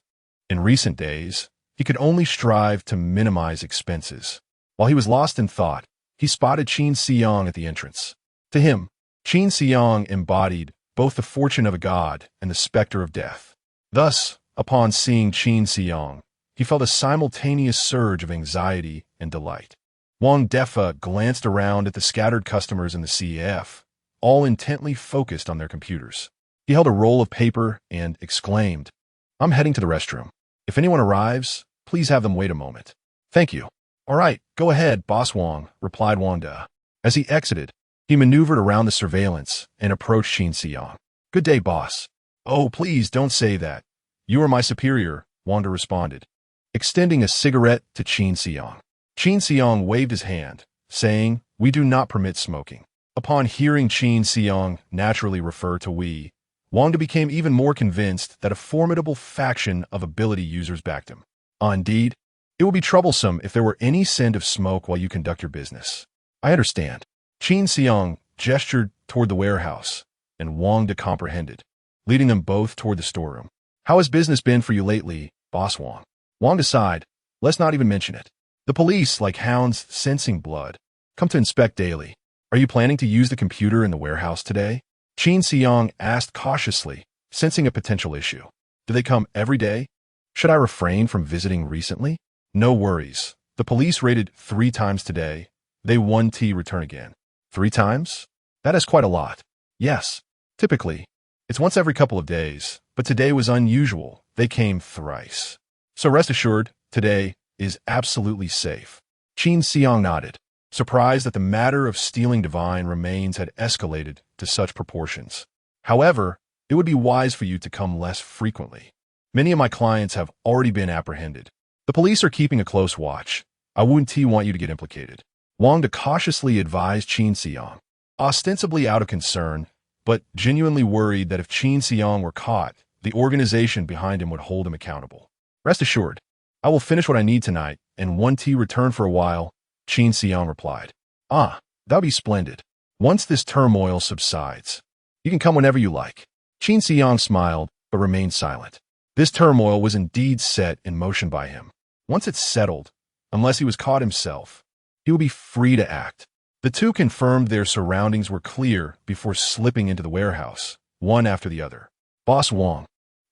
In recent days, he could only strive to minimize expenses. While he was lost in thought, he spotted Qin Xiang at the entrance. To him, Qin Xiang embodied both the fortune of a god and the specter of death. Thus, upon seeing Qin Xiang, he felt a simultaneous surge of anxiety and delight. Wang Defa glanced around at the scattered customers in the CF, all intently focused on their computers. He held a roll of paper and exclaimed, I'm heading to the restroom. If anyone arrives, please have them wait a moment. Thank you. All right, go ahead, Boss Wang, replied Wang De. As he exited, he maneuvered around the surveillance and approached Qin Xiang. Good day, boss. Oh, please don't say that. You are my superior, Wang De responded, extending a cigarette to Qin Xiang. Qin Xiang waved his hand, saying, We do not permit smoking. Upon hearing Qin Xiang naturally refer to we, Wang De became even more convinced that a formidable faction of ability users backed him. Indeed, it will be troublesome if there were any scent of smoke while you conduct your business. I understand. Qin Xiang gestured toward the warehouse, and Wang De comprehended, leading them both toward the storeroom. How has business been for you lately, Boss Wang? Wang De sighed, let's not even mention it. The police, like hounds sensing blood, come to inspect daily. Are you planning to use the computer in the warehouse today? Qin Xiang asked cautiously, sensing a potential issue. Do they come every day? Should I refrain from visiting recently? No worries. The police raided 3 times today. They 1T return again. 3 times? That is quite a lot. Yes. Typically, it's once every couple of days, but today was unusual. They came thrice. So rest assured, today is absolutely safe. Qin Xiang nodded, surprised that the matter of stealing divine remains had escalated to such proportions. However, it would be wise for you to come less frequently. Many of my clients have already been apprehended. The police are keeping a close watch. I wouldn't want you to get implicated. Wang De cautiously advised Qin Xiang, ostensibly out of concern, but genuinely worried that if Qin Xiang were caught, the organization behind him would hold him accountable. Rest assured, I will finish what I need tonight and 1T return for a while, Qin Xiang replied. Ah, that would be splendid. Once this turmoil subsides, you can come whenever you like. Qin Xiang smiled, but remained silent. This turmoil was indeed set in motion by him. Once it's settled, unless he was caught himself, he would be free to act. The two confirmed their surroundings were clear before slipping into the warehouse, one after the other. Boss Wang,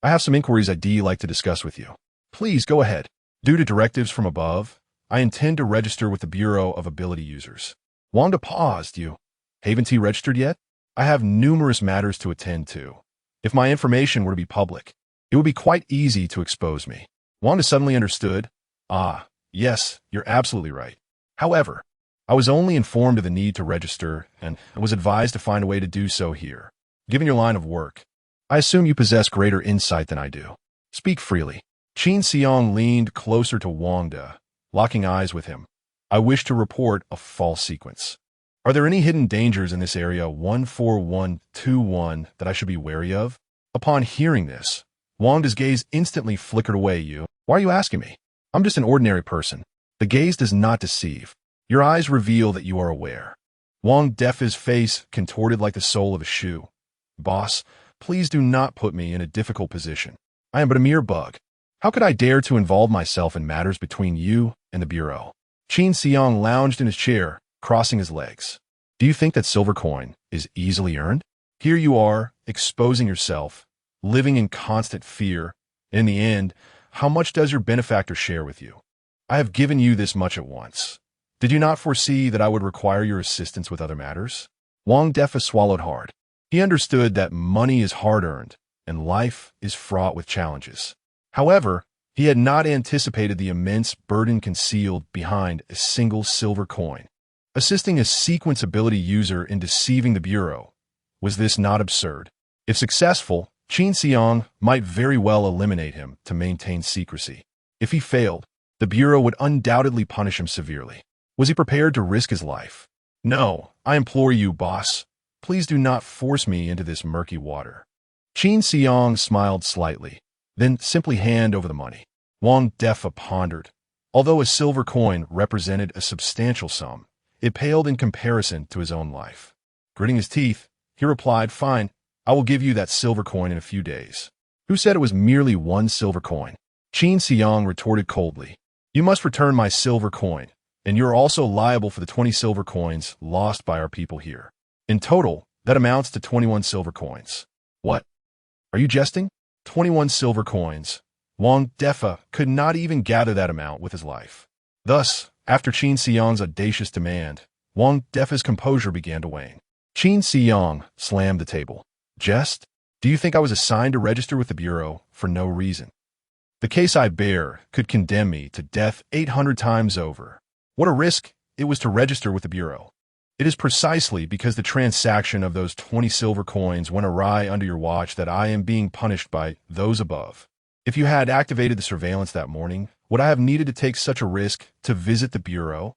I have some inquiries I'd like to discuss with you. Please go ahead. Due to directives from above, I intend to register with the Bureau of Ability Users. Wang De paused. You haven't registered yet? I have numerous matters to attend to. If my information were to be public, it would be quite easy to expose me. Wang De suddenly understood. Ah, yes, you're absolutely right. However, I was only informed of the need to register and was advised to find a way to do so here. Given your line of work, I assume you possess greater insight than I do. Speak freely. Qin Xiang leaned closer to Wang De, locking eyes with him. I wish to report a false sequence. Are there any hidden dangers in this area 14121 that I should be wary of? Upon hearing this, Wang De's gaze instantly flickered away. Why are you asking me? I'm just an ordinary person. The gaze does not deceive. Your eyes reveal that you are aware. Wang Defa's face contorted like the sole of a shoe. Boss, please do not put me in a difficult position. I am but a mere bug. How could I dare to involve myself in matters between you and the Bureau? Qin Xiang lounged in his chair, crossing his legs. Do you think that silver coin is easily earned? Here you are, exposing yourself, living in constant fear. In the end, how much does your benefactor share with you? I have given you this much at once. Did you not foresee that I would require your assistance with other matters? Wang Defa swallowed hard. He understood that money is hard-earned, and life is fraught with challenges. However, he had not anticipated the immense burden concealed behind a single silver coin. Assisting a sequence ability user in deceiving the Bureau, was this not absurd? If successful, Qin Xiang might very well eliminate him to maintain secrecy. If he failed, the Bureau would undoubtedly punish him severely. Was he prepared to risk his life? No, I implore you, boss. Please do not force me into this murky water. Qin Xiang smiled slightly, then simply hand over the money. Wang Defa pondered. Although a silver coin represented a substantial sum, it paled in comparison to his own life. Gritting his teeth, he replied, "Fine, I will give you that silver coin in a few days." Who said it was merely one silver coin? Qin Xiang retorted coldly. You must return my silver coin, and you're also liable for the 20 silver coins lost by our people here. In total, that amounts to 21 silver coins. What? Are you jesting? 21 silver coins. Wang Defa could not even gather that amount with his life. Thus, after Qin Xiang's audacious demand, Wang Defa's composure began to wane. Qin Xiang slammed the table. Jest? Do you think I was assigned to register with the Bureau for no reason? The case I bear could condemn me to death 800 times over. What a risk it was to register with the Bureau. It is precisely because the transaction of those 20 silver coins went awry under your watch that I am being punished by those above. If you had activated the surveillance that morning, would I have needed to take such a risk to visit the Bureau?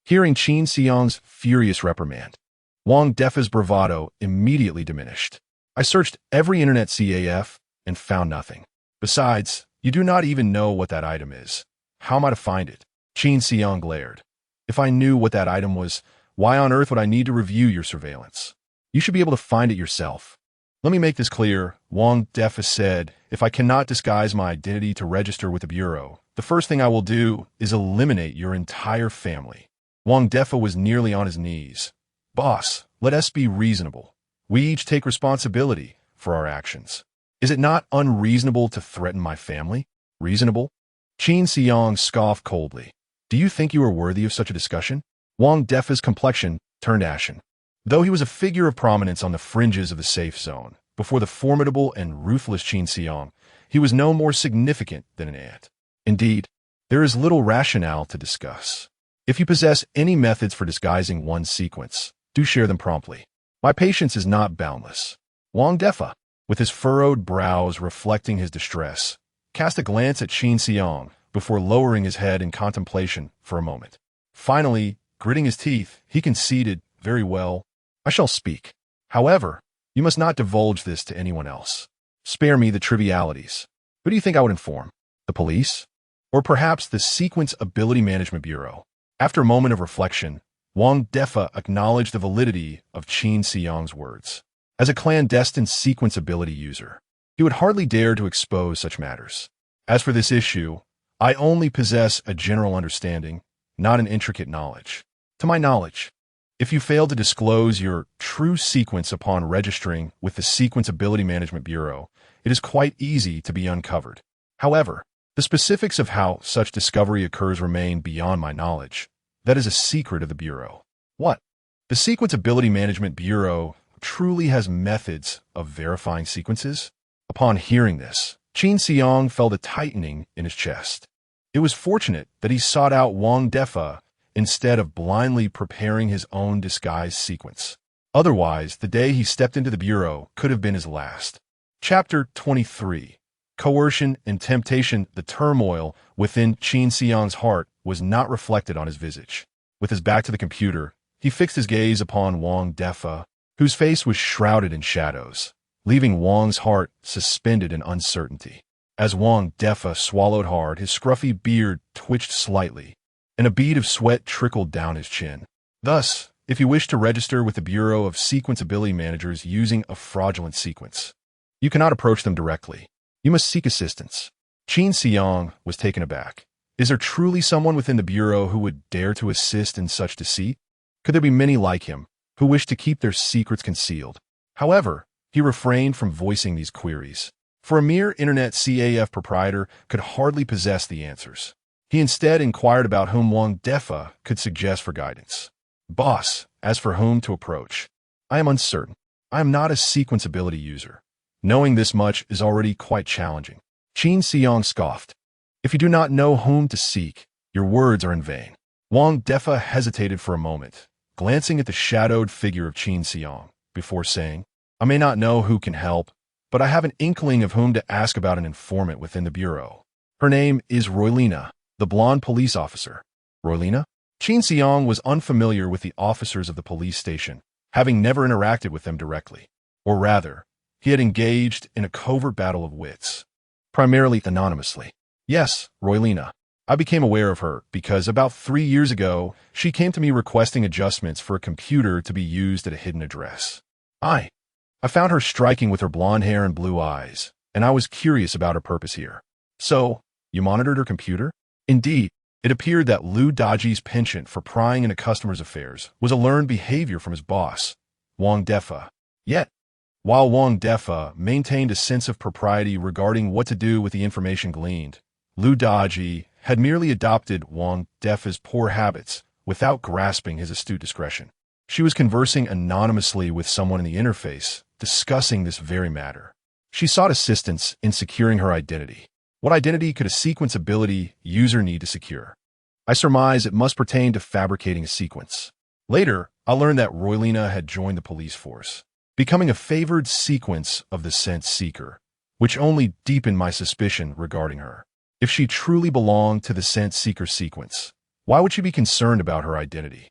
Hearing Qin Xiang's furious reprimand, Wang Defa's bravado immediately diminished. I searched every internet CAF and found nothing. Besides, you do not even know what that item is. How am I to find it? Qin Xiang glared. If I knew what that item was, why on earth would I need to review your surveillance? You should be able to find it yourself. Let me make this clear, Wang Defa said. If I cannot disguise my identity to register with the Bureau, the first thing I will do is eliminate your entire family. Wang Defa was nearly on his knees. Boss, let us be reasonable. We each take responsibility for our actions. Is it not unreasonable to threaten my family? Reasonable? Qin Xiang scoffed coldly. Do you think you are worthy of such a discussion? Wang Defa's complexion turned ashen. Though he was a figure of prominence on the fringes of the safe zone, before the formidable and ruthless Qin Xiang, he was no more significant than an ant. Indeed, there is little rationale to discuss. If you possess any methods for disguising one's sequence, do share them promptly. My patience is not boundless. Wang Defa, with his furrowed brows reflecting his distress, cast a glance at Qin Xiang before lowering his head in contemplation for a moment. Finally, gritting his teeth, he conceded, very well, I shall speak. However, you must not divulge this to anyone else. Spare me the trivialities. Who do you think I would inform? The police? Or perhaps the Sequence Ability Management Bureau? After a moment of reflection, Wang Defa acknowledged the validity of Qin Xiang's words. As a clandestine sequence ability user, he would hardly dare to expose such matters. As for this issue, I only possess a general understanding, not an intricate knowledge. To my knowledge, if you fail to disclose your true sequence upon registering with the Sequence Ability Management Bureau, it is quite easy to be uncovered. However, the specifics of how such discovery occurs remain beyond my knowledge. That is a secret of the Bureau. What? The Sequence Ability Management Bureau truly has methods of verifying sequences? Upon hearing this, Qin Xiang felt a tightening in his chest. It was fortunate that he sought out Wang Defa instead of blindly preparing his own disguised sequence. Otherwise, the day he stepped into the bureau could have been his last. Chapter 23. Coercion and Temptation. The turmoil within Qin Xiang's heart was not reflected on his visage. With his back to the computer, he fixed his gaze upon Wang Defa, whose face was shrouded in shadows, leaving Wang's heart suspended in uncertainty. As Wang Defa swallowed hard, his scruffy beard twitched slightly, and a bead of sweat trickled down his chin. Thus, if you wish to register with the Bureau of Sequence Ability Managers using a fraudulent sequence, you cannot approach them directly. You must seek assistance. Qin Xiang was taken aback. Is there truly someone within the Bureau who would dare to assist in such deceit? Could there be many like him, who wish to keep their secrets concealed? However, he refrained from voicing these queries, for a mere internet CAF proprietor could hardly possess the answers. He instead inquired about whom Wang Defa could suggest for guidance. Boss, as for whom to approach, I am uncertain. I am not a sequence ability user. Knowing this much is already quite challenging. Qin Xiang scoffed. If you do not know whom to seek, your words are in vain. Wang Defa hesitated for a moment, glancing at the shadowed figure of Qin Xiang, before saying, I may not know who can help, but I have an inkling of whom to ask about an informant within the Bureau. Her name is Roylina, the blonde police officer. Roylina? Qin Xiang was unfamiliar with the officers of the police station, having never interacted with them directly. Or rather, he had engaged in a covert battle of wits, primarily anonymously. Yes, Roylina. I became aware of her because about 3 years ago, she came to me requesting adjustments for a computer to be used at a hidden address. I found her striking with her blonde hair and blue eyes, and I was curious about her purpose here. So, you monitored her computer? Indeed, it appeared that Lu Daji's penchant for prying into customers' affairs was a learned behavior from his boss, Wang Defa. Yet, while Wang Defa maintained a sense of propriety regarding what to do with the information gleaned, Lu Daji had merely adopted Wang Defa's poor habits without grasping his astute discretion. She was conversing anonymously with someone in the interface, discussing this very matter. She sought assistance in securing her identity. What identity could a sequence ability user need to secure? I surmise it must pertain to fabricating a sequence. Later, I learned that Roylina had joined the police force, becoming a favored sequence of the sense seeker, which only deepened my suspicion regarding her. If she truly belonged to the sense seeker sequence, why would she be concerned about her identity?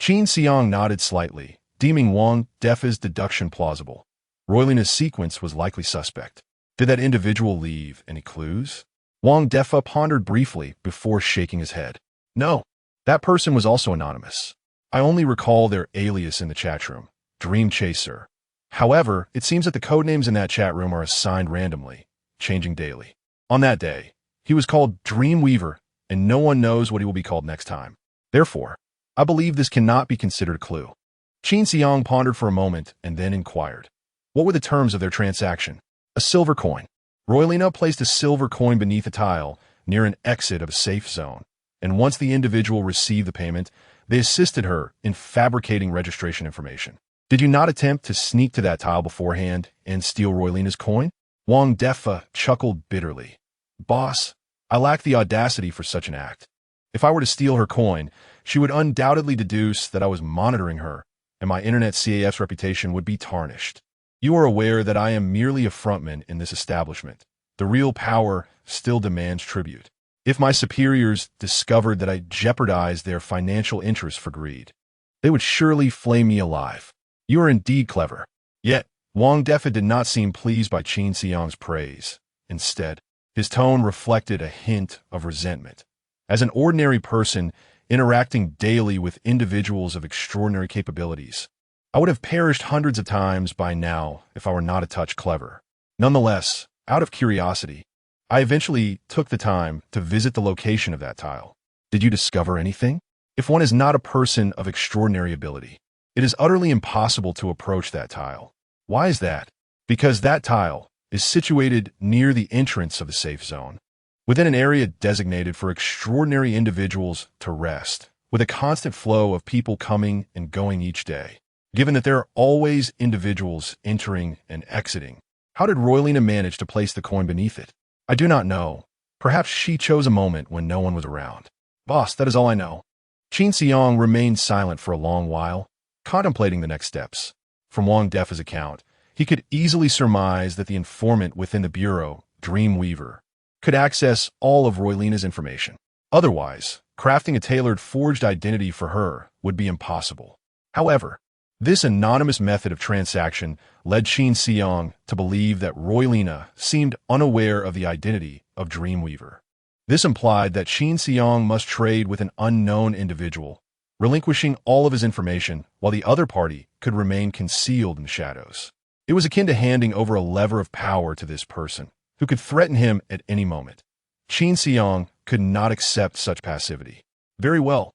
Qin Xiang nodded slightly, deeming Wang Defa's deduction plausible. Roylina's sequence was likely suspect. Did that individual leave any clues? Wang Defa pondered briefly before shaking his head. No, that person was also anonymous. I only recall their alias in the chat room, Dream Chaser. However, it seems that the codenames in that chat room are assigned randomly, changing daily. On that day, he was called Dreamweaver, and no one knows what he will be called next time. Therefore, I believe this cannot be considered a clue. Qin Xiang pondered for a moment and then inquired. What were the terms of their transaction? A silver coin. Roylina placed a silver coin beneath a tile near an exit of a safe zone, and once the individual received the payment, they assisted her in fabricating registration information. Did you not attempt to sneak to that tile beforehand and steal Roylina's coin? Wang Defa chuckled bitterly. Boss, I lack the audacity for such an act. If I were to steal her coin, she would undoubtedly deduce that I was monitoring her, and my internet CAF's reputation would be tarnished. You are aware that I am merely a frontman in this establishment. The real power still demands tribute. If my superiors discovered that I jeopardized their financial interests for greed, they would surely flame me alive. You are indeed clever. Yet, Wang Defa did not seem pleased by Qin Xiang's praise. Instead, his tone reflected a hint of resentment. As an ordinary person interacting daily with individuals of extraordinary capabilities, I would have perished hundreds of times by now if I were not a touch clever. Nonetheless, out of curiosity, I eventually took the time to visit the location of that tile. Did you discover anything? If one is not a person of extraordinary ability, it is utterly impossible to approach that tile. Why is that? Because that tile is situated near the entrance of the safe zone, within an area designated for extraordinary individuals to rest, with a constant flow of people coming and going each day. Given that there are always individuals entering and exiting, how did Roylina manage to place the coin beneath it? I do not know. Perhaps she chose a moment when no one was around. Boss, that is all I know. Qin Xiang remained silent for a long while, contemplating the next steps. From Wang Defa's account, he could easily surmise that the informant within the bureau, Dreamweaver, could access all of Roylina's information. Otherwise, crafting a tailored forged identity for her would be impossible. However, this anonymous method of transaction led Qin Xiang to believe that Roylina seemed unaware of the identity of Dreamweaver. This implied that Qin Xiang must trade with an unknown individual, relinquishing all of his information while the other party could remain concealed in the shadows. It was akin to handing over a lever of power to this person, who could threaten him at any moment. Qin Xiang could not accept such passivity. Very well.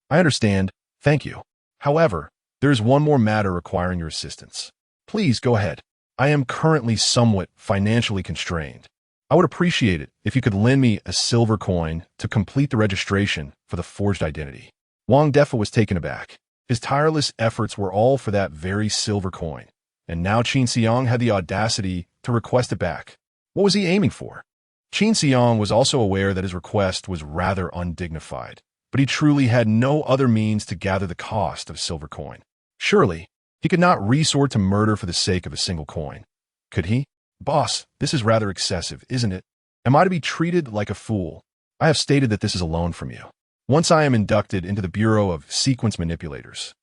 I understand. Thank you. However, there is one more matter requiring your assistance. Please go ahead. I am currently somewhat financially constrained. I would appreciate it if you could lend me a silver coin to complete the registration for the forged identity. Wang Defa was taken aback. His tireless efforts were all for that very silver coin, and now Qin Xiang had the audacity to request it back. What was he aiming for? Qin Xiang was also aware that his request was rather undignified, but he truly had no other means to gather the cost of a silver coin. Surely, he could not resort to murder for the sake of a single coin. Could he? Boss, this is rather excessive, isn't it? Am I to be treated like a fool? I have stated that this is a loan from you. Once I am inducted into the Bureau of Sequence Manipulators,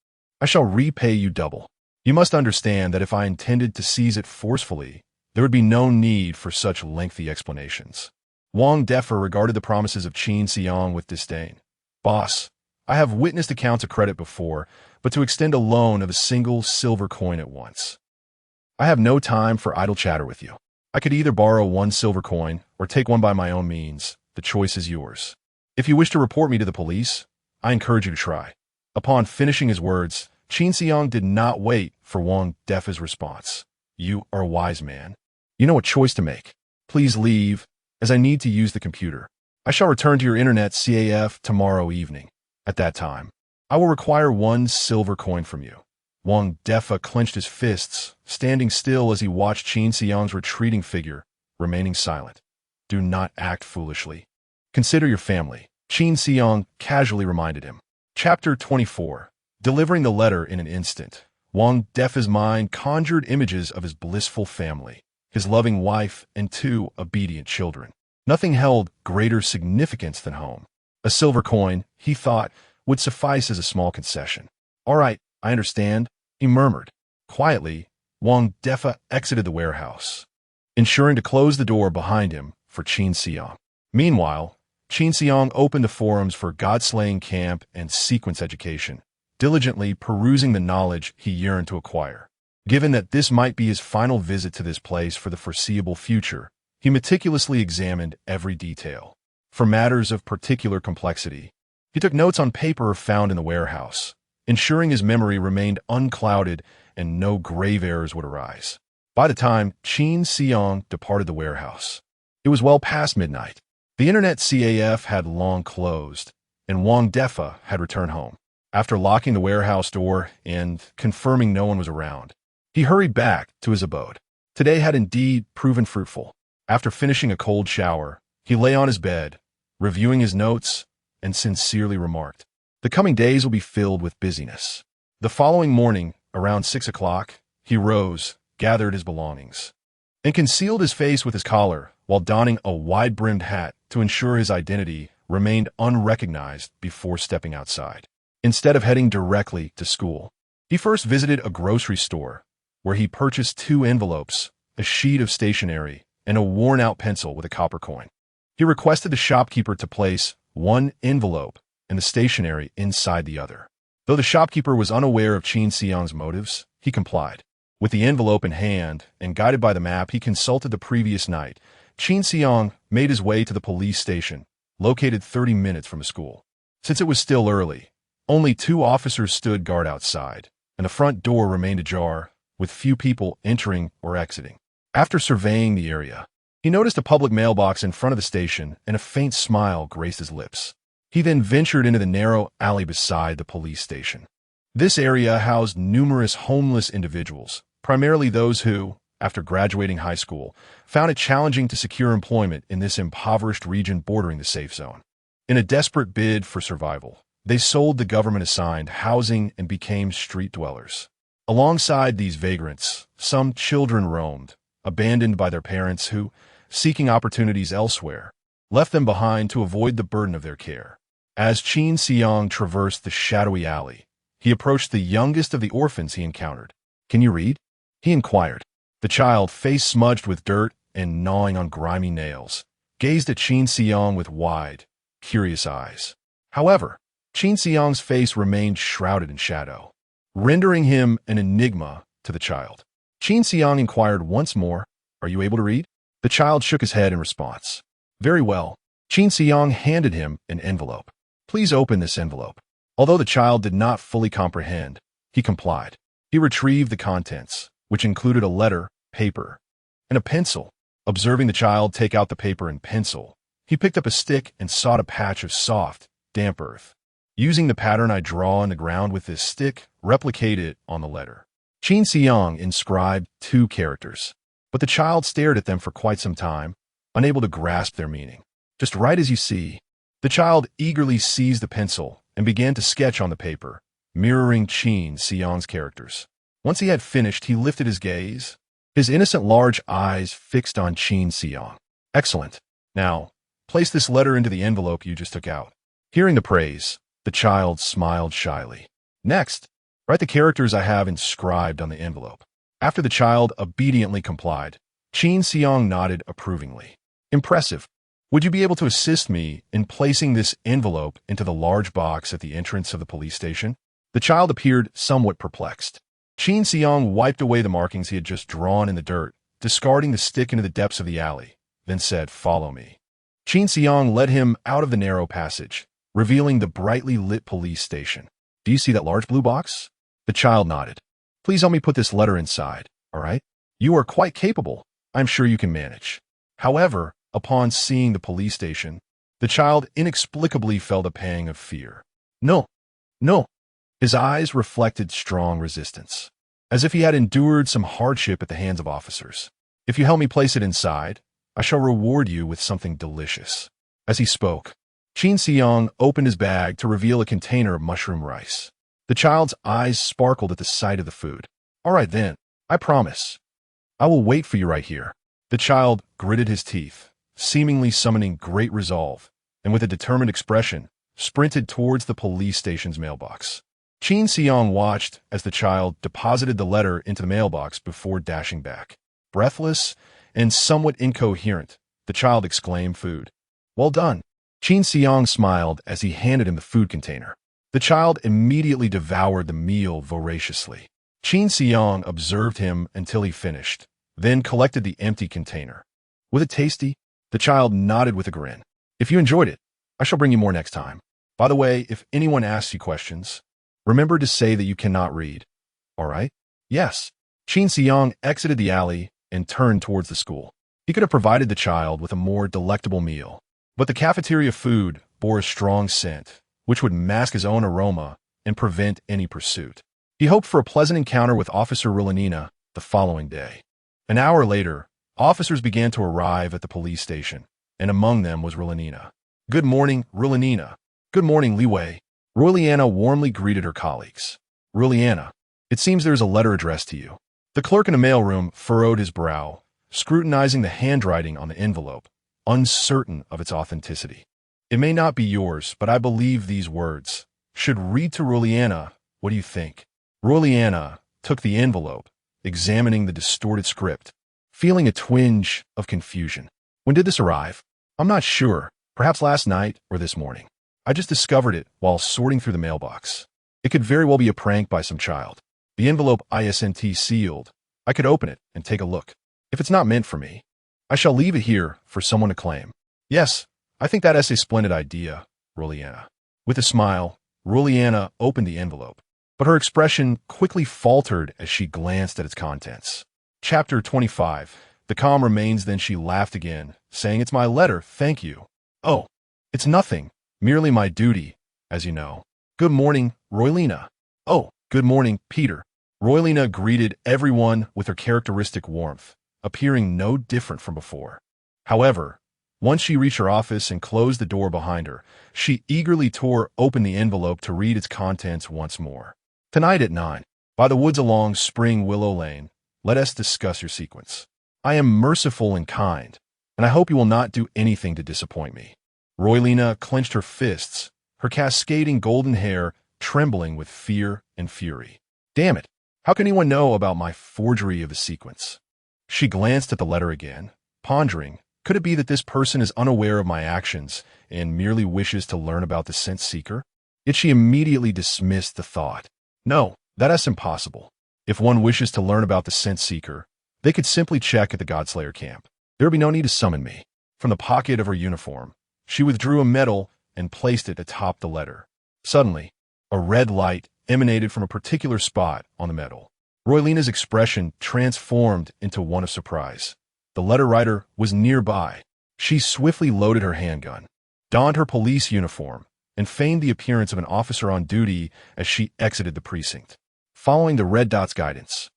I shall repay you double. You must understand that if I intended to seize it forcefully, there would be no need for such lengthy explanations. Wang Defa regarded the promises of Qin Xiang with disdain. Boss, I have witnessed accounts of credit before, but to extend a loan of a single silver coin at once. I have no time for idle chatter with you. I could either borrow one silver coin or take one by my own means. The choice is yours. If you wish to report me to the police, I encourage you to try. Upon finishing his words, Qin Xiang did not wait for Wang Defa's response. You are a wise man. You know a choice to make. Please leave, as I need to use the computer. I shall return to your internet CAF tomorrow evening. At that time, I will require one silver coin from you. Wang Defa clenched his fists, standing still as he watched Qin Xiang's retreating figure, remaining silent. Do not act foolishly. Consider your family, Qin Xiang casually reminded him. Chapter 24. Delivering the letter in an instant. Wang Defa's mind conjured images of his blissful family, his loving wife, and 2 obedient children. Nothing held greater significance than home. A silver coin, he thought, would suffice as a small concession. All right, I understand, he murmured. Quietly, Wang Defa exited the warehouse, ensuring to close the door behind him for Qin Xiang. Meanwhile, Qin Xiang opened the forums for God-slaying camp and sequence education, diligently perusing the knowledge he yearned to acquire. Given that this might be his final visit to this place for the foreseeable future, he meticulously examined every detail. For matters of particular complexity, he took notes on paper found in the warehouse, ensuring his memory remained unclouded and no grave errors would arise. By the time Qin Xiang departed the warehouse, it was well past midnight. The internet CAF had long closed, and Wang Defa had returned home. After locking the warehouse door and confirming no one was around, he hurried back to his abode. Today had indeed proven fruitful. After finishing a cold shower, he lay on his bed, reviewing his notes, and sincerely remarked, "The coming days will be filled with busyness." The following morning, around 6 o'clock, he rose, gathered his belongings, and concealed his face with his collar while donning a wide-brimmed hat to ensure his identity remained unrecognized before stepping outside. Instead of heading directly to school, he first visited a grocery store where he purchased 2 envelopes, a sheet of stationery, and a worn-out pencil with a copper coin. He requested the shopkeeper to place one envelope and the stationery inside the other. Though the shopkeeper was unaware of Qin Xiang's motives, he complied. With the envelope in hand and guided by the map he consulted the previous night, Qin Xiang made his way to the police station, located 30 minutes from the school. Since it was still early, only 2 officers stood guard outside, and the front door remained ajar, with few people entering or exiting. After surveying the area, he noticed a public mailbox in front of the station, and a faint smile graced his lips. He then ventured into the narrow alley beside the police station. This area housed numerous homeless individuals, primarily those who, after graduating high school, found it challenging to secure employment in this impoverished region bordering the safe zone. In a desperate bid for survival, they sold the government-assigned housing and became street dwellers. Alongside these vagrants, some children roamed, abandoned by their parents who, seeking opportunities elsewhere, left them behind to avoid the burden of their care. As Qin Xiang traversed the shadowy alley, he approached the youngest of the orphans he encountered. "Can you read?" he inquired. The child, face smudged with dirt and gnawing on grimy nails, gazed at Qin Xiang with wide, curious eyes. However, Qin Xiang's face remained shrouded in shadow, rendering him an enigma to the child. Qin Xiang inquired once more, "Are you able to read?" The child shook his head in response. "Very well." Qin Xiang handed him an envelope. "Please open this envelope." Although the child did not fully comprehend, he complied. He retrieved the contents, which included a letter, paper, and a pencil. Observing the child take out the paper and pencil, he picked up a stick and sought a patch of soft, damp earth. "Using the pattern I draw on the ground with this stick, replicate it on the letter." Qin Xiang inscribed 2 characters, but the child stared at them for quite some time, unable to grasp their meaning. "Just write as you see." The child eagerly seized the pencil and began to sketch on the paper, mirroring Qin Xiang's characters. Once he had finished, he lifted his gaze, his innocent large eyes fixed on Qin Xiang. "Excellent. Now, place this letter into the envelope you just took out." Hearing the praise, the child smiled shyly. "Next, write the characters I have inscribed on the envelope." After the child obediently complied, Qin Xiang nodded approvingly. "Impressive. Would you be able to assist me in placing this envelope into the large box at the entrance of the police station?" The child appeared somewhat perplexed. Qin Xiang wiped away the markings he had just drawn in the dirt, discarding the stick into the depths of the alley, then said, "Follow me." Qin Xiang led him out of the narrow passage, revealing the brightly lit police station. "Do you see that large blue box?" The child nodded. "Please help me put this letter inside, all right? You are quite capable. I'm sure you can manage." However, upon seeing the police station, the child inexplicably felt a pang of fear. "No, no." His eyes reflected strong resistance, as if he had endured some hardship at the hands of officers. "If you help me place it inside, I shall reward you with something delicious." As he spoke, Qin Xiang opened his bag to reveal a container of mushroom rice. The child's eyes sparkled at the sight of the food. "All right then, I promise. I will wait for you right here." The child gritted his teeth, seemingly summoning great resolve, and with a determined expression, sprinted towards the police station's mailbox. Qin Xiang watched as the child deposited the letter into the mailbox before dashing back. Breathless and somewhat incoherent, the child exclaimed, "Food. Well done." Qin Xiang smiled as he handed him the food container. The child immediately devoured the meal voraciously. Qin Xiang observed him until he finished, then collected the empty container. "Was it tasty?" The child nodded with a grin. "If you enjoyed it, I shall bring you more next time. By the way, if anyone asks you questions, remember to say that you cannot read. All right?" "Yes." Qin Xiang exited the alley and turned towards the school. He could have provided the child with a more delectable meal, but the cafeteria food bore a strong scent, which would mask his own aroma and prevent any pursuit. He hoped for a pleasant encounter with Officer Rulinina the following day. An hour later, officers began to arrive at the police station, and among them was Rulinina. "Good morning, Rulinina." "Good morning, Li Wei." Ruliana warmly greeted her colleagues. "Ruliana, it seems there is a letter addressed to you." The clerk in the mailroom furrowed his brow, scrutinizing the handwriting on the envelope, uncertain of its authenticity. "It may not be yours, but I believe these words should read to Ruliana. What do you think?" Ruliana took the envelope, examining the distorted script, feeling a twinge of confusion. "When did this arrive?" "I'm not sure. Perhaps last night or this morning. I just discovered it while sorting through the mailbox. It could very well be a prank by some child. The envelope isn't sealed. I could open it and take a look. If it's not meant for me, I shall leave it here for someone to claim." "Yes, I think that's a splendid idea, Ruliana." With a smile, Ruliana opened the envelope, but her expression quickly faltered as she glanced at its contents. Chapter 25. The calm remains, then she laughed again, saying, "It's my letter, thank you." "Oh, it's nothing. Merely my duty, as you know." "Good morning, Roylina." "Oh, good morning, Peter." Roylina greeted everyone with her characteristic warmth, appearing no different from before. However, once she reached her office and closed the door behind her, she eagerly tore open the envelope to read its contents once more. "Tonight at 9. By the woods along Spring Willow Lane, let us discuss your sequence. I am merciful and kind, and I hope you will not do anything to disappoint me. Roylina clenched her fists, her cascading golden hair trembling with fear and fury. Damn it! How can anyone know about my forgery of a sequence? She glanced at the letter again, pondering, could it be that this person is unaware of my actions and merely wishes to learn about the sense seeker? Yet she immediately dismissed the thought. No, that is impossible. If one wishes to learn about the sense seeker, they could simply check at the Godslayer camp. There would be no need to summon me. From the pocket of her uniform, she withdrew a medal and placed it atop the letter. Suddenly, a red light emanated from a particular spot on the medal. Roylina's expression transformed into one of surprise. The letter writer was nearby. She swiftly loaded her handgun, donned her police uniform, and feigned the appearance of an officer on duty as she exited the precinct. Following the red dot's guidance,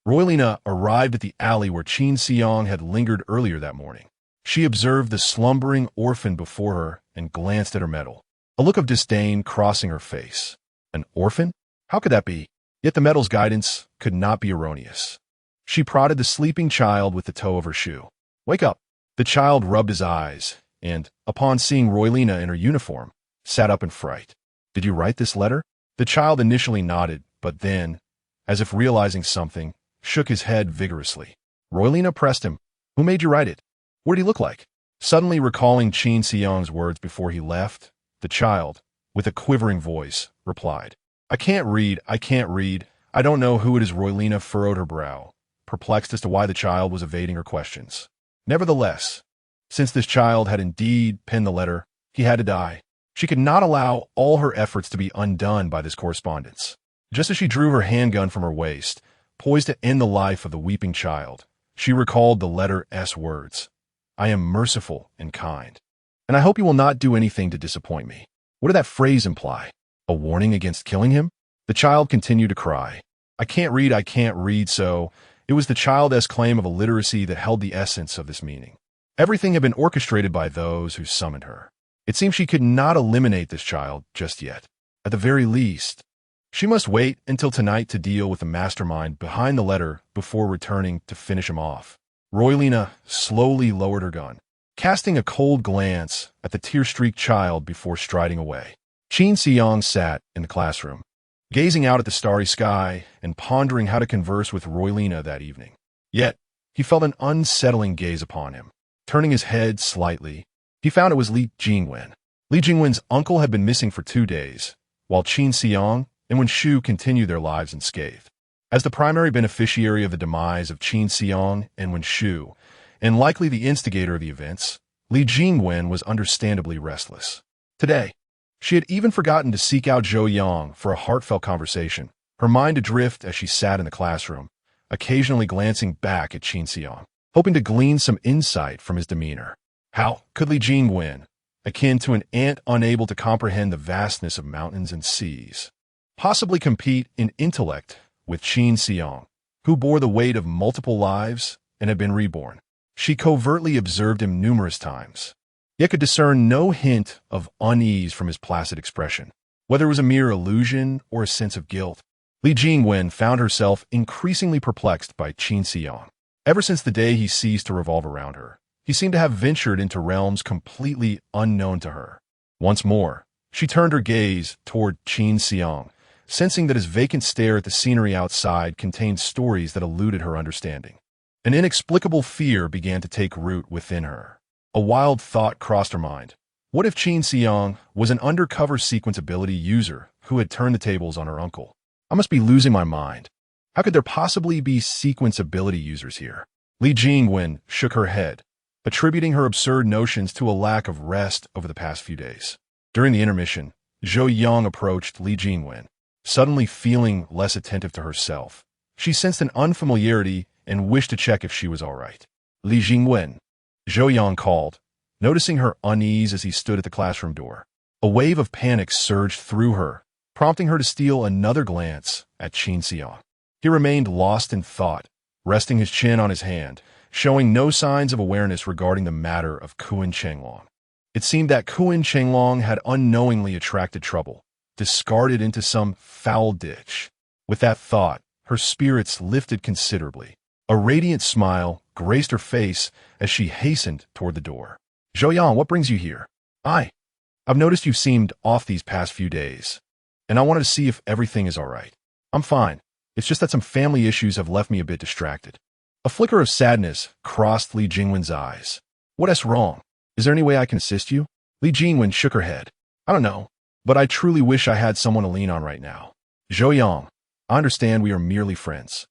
Roylina arrived at the alley where Qin Xiang had lingered earlier that morning. She observed the slumbering orphan before her and glanced at her medal, a look of disdain crossing her face. An orphan? How could that be? Yet the medal's guidance could not be erroneous. She prodded the sleeping child with the toe of her shoe. Wake up! The child rubbed his eyes and, upon seeing Roylina in her uniform, sat up in fright. Did you write this letter? The child initially nodded, but then, as if realizing something, shook his head vigorously. Roylina pressed him. Who made you write it? What did he look like? Suddenly recalling Qin Xiang's words before he left, the child, with a quivering voice, replied, I can't read. I don't know who it is. Roylina furrowed her brow, perplexed as to why the child was evading her questions. Nevertheless, since this child had indeed penned the letter, he had to die. She could not allow all her efforts to be undone by this correspondence. Just as she drew her handgun from her waist, poised to end the life of the weeping child, she recalled the letter S words. I am merciful and kind, and I hope you will not do anything to disappoint me. What did that phrase imply? A warning against killing him? The child continued to cry. I can't read, so it was the child's claim of illiteracy that held the essence of this meaning. Everything had been orchestrated by those who summoned her. It seemed she could not eliminate this child just yet. At the very least, she must wait until tonight to deal with the mastermind behind the letter before returning to finish him off. Roylina slowly lowered her gun, casting a cold glance at the tear-streaked child before striding away. Qin Xiang sat in the classroom, gazing out at the starry sky and pondering how to converse with Roylina that evening. Yet, he felt an unsettling gaze upon him. Turning his head slightly, he found it was Li Jingwen. Li Jingwen's uncle had been missing for 2 days, while Qin Xiang and Wen Shu continued their lives unscathed. As the primary beneficiary of the demise of Qin Xiang and Wen Shu, and likely the instigator of the events, Li Jingwen was understandably restless. Today, she had even forgotten to seek out Zhou Yang for a heartfelt conversation, her mind adrift as she sat in the classroom, occasionally glancing back at Qin Xiang, hoping to glean some insight from his demeanor. How could Li Jingwen, akin to an ant unable to comprehend the vastness of mountains and seas, possibly compete in intellect with Qin Xiang, who bore the weight of multiple lives and had been reborn? She covertly observed him numerous times, yet could discern no hint of unease from his placid expression. Whether it was a mere illusion or a sense of guilt, Li Jingwen found herself increasingly perplexed by Qin Xiang. Ever since the day he ceased to revolve around her, he seemed to have ventured into realms completely unknown to her. Once more, she turned her gaze toward Qin Xiang, sensing that his vacant stare at the scenery outside contained stories that eluded her understanding. An inexplicable fear began to take root within her. A wild thought crossed her mind. What if Qin Xiang was an undercover sequence ability user who had turned the tables on her uncle? I must be losing my mind. How could there possibly be sequence ability users here? Li Jingwen shook her head, attributing her absurd notions to a lack of rest over the past few days. During the intermission, Zhou Yang approached Li Jingwen, suddenly feeling less attentive to herself. She sensed an unfamiliarity and wished to check if she was all right. Li Jingwen, Zhou Yang called, noticing her unease as he stood at the classroom door. A wave of panic surged through her, prompting her to steal another glance at Qin Xiang. He remained lost in thought, resting his chin on his hand, showing no signs of awareness regarding the matter of Kuan Chenglong. It seemed that Kuan Chenglong had unknowingly attracted trouble, discarded into some foul ditch. With that thought, her spirits lifted considerably. A radiant smile graced her face as she hastened toward the door. Zhou, what brings you here? I've noticed you've seemed off these past few days, and I wanted to see if everything is all right. I'm fine. It's just that some family issues have left me a bit distracted. A flicker of sadness crossed Li Jingwen's eyes. What's wrong? Is there any way I can assist you? Li Jingwen shook her head. I don't know, but I truly wish I had someone to lean on right now. Zhou, I understand we are merely friends,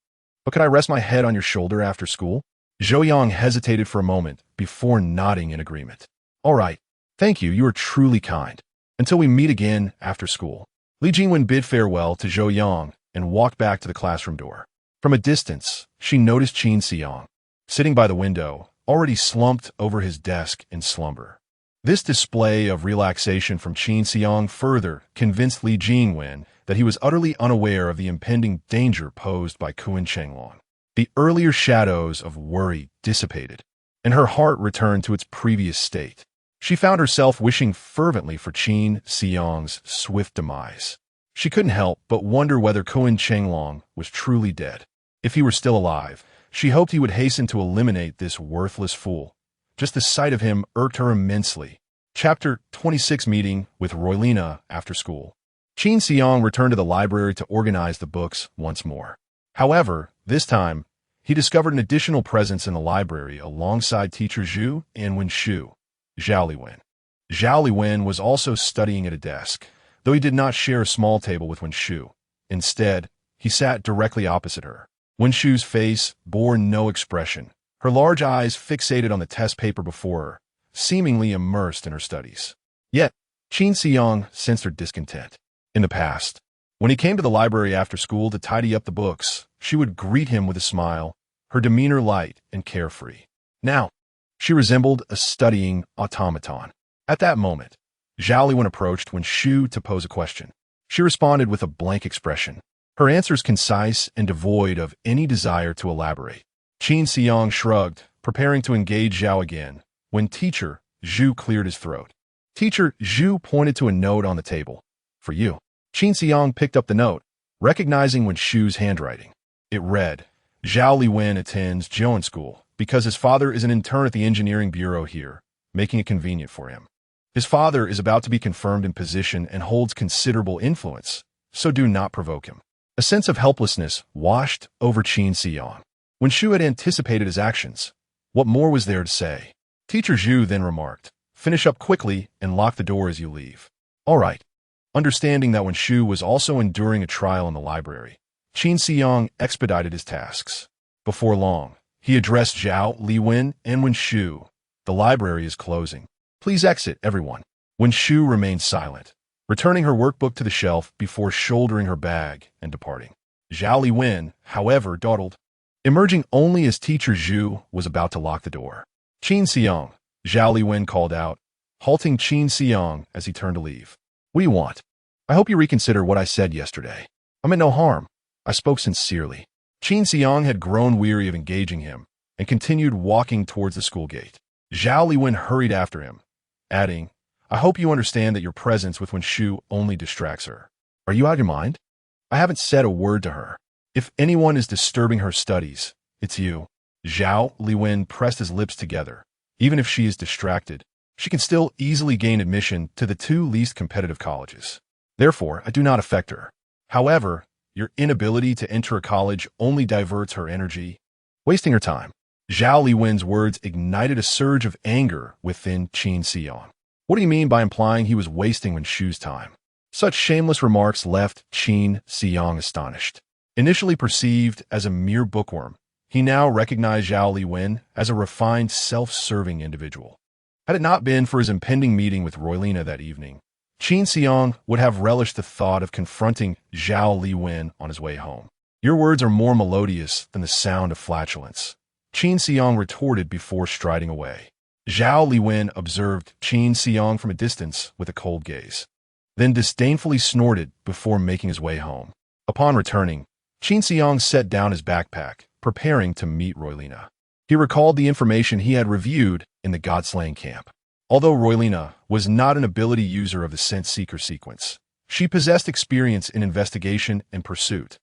but could I rest my head on your shoulder after school? Zhou hesitated for a moment before nodding in agreement. All right. Thank you. You are truly kind. Until we meet again after school. Li Jingwen bid farewell to Zhou and walked back to the classroom door. From a distance, she noticed Qin Xiang, sitting by the window, already slumped over his desk in slumber. This display of relaxation from Qin Xiang further convinced Li Jingwen that he was utterly unaware of the impending danger posed by Kuan Chenglong. The earlier shadows of worry dissipated, and her heart returned to its previous state. She found herself wishing fervently for Qin Xiang's swift demise. She couldn't help but wonder whether Kuan Chenglong was truly dead. If he were still alive, she hoped he would hasten to eliminate this worthless fool. Just the sight of him irked her immensely. Chapter 26 Meeting with Roylina after school. Qin Xiang returned to the library to organize the books once more. However, this time, he discovered an additional presence in the library alongside teacher Zhu and Wenshu. Zhao Liwen. Zhao Liwen was also studying at a desk, though he did not share a small table with Wenshu. Instead, he sat directly opposite her. Wenshu's face bore no expression, her large eyes fixated on the test paper before her, seemingly immersed in her studies. Yet, Qin Xiang sensed her discontent. In the past, when he came to the library after school to tidy up the books, she would greet him with a smile, her demeanor light and carefree. Now, she resembled a studying automaton. At that moment, Zhao Liwen approached Wenshu to pose a question. She responded with a blank expression, her answers concise and devoid of any desire to elaborate. Qin Xiang shrugged, preparing to engage Zhao again, when teacher Zhu cleared his throat. Teacher Zhu pointed to a note on the table. For you. Qin Xiang picked up the note, recognizing Wenshu's handwriting. It read, Zhao Liwen attends Zhouan School because his father is an intern at the engineering bureau here, making it convenient for him. His father is about to be confirmed in position and holds considerable influence, so do not provoke him. A sense of helplessness washed over Qin Xiang. Wenshu had anticipated his actions. What more was there to say? Teacher Zhu then remarked, finish up quickly and lock the door as you leave. All right. Understanding that Wenshu was also enduring a trial in the library, Qin Xiang expedited his tasks. Before long, he addressed Zhao Liwen and Wenshu. The library is closing. Please exit, everyone. Wenshu remained silent, returning her workbook to the shelf before shouldering her bag and departing. Zhao Liwen, however, dawdled, emerging only as teacher Zhu was about to lock the door. Qin Xiang, Zhao Liwen called out, halting Qin Xiang as he turned to leave. What do you want? I hope you reconsider what I said yesterday. I meant no harm. I spoke sincerely. Qin Xiang had grown weary of engaging him and continued walking towards the school gate. Zhao Liwen hurried after him, adding, I hope you understand that your presence with Wenshu only distracts her. Are you out of your mind? I haven't said a word to her. If anyone is disturbing her studies, it's you. Zhao Liwen pressed his lips together. Even if she is distracted, she can still easily gain admission to the two least competitive colleges. Therefore, I do not affect her. However, your inability to enter a college only diverts her energy, wasting her time. Zhao Liwen's words ignited a surge of anger within Qin Xiang. What do you mean by implying he was wasting Wenshu's time? Such shameless remarks left Qin Xiang astonished. Initially perceived as a mere bookworm, he now recognized Zhao Liwen as a refined, self-serving individual. Had it not been for his impending meeting with Roylina that evening, Qin Xiang would have relished the thought of confronting Zhao Liwen on his way home. Your words are more melodious than the sound of flatulence, Qin Xiang retorted before striding away. Zhao Liwen observed Qin Xiang from a distance with a cold gaze, then disdainfully snorted before making his way home. Upon returning, Qin Xiang set down his backpack, preparing to meet Roylina. He recalled the information he had reviewed in the God-slaying camp. Although Roylina was not an ability user of the Scent Seeker sequence, she possessed experience in investigation and pursuit.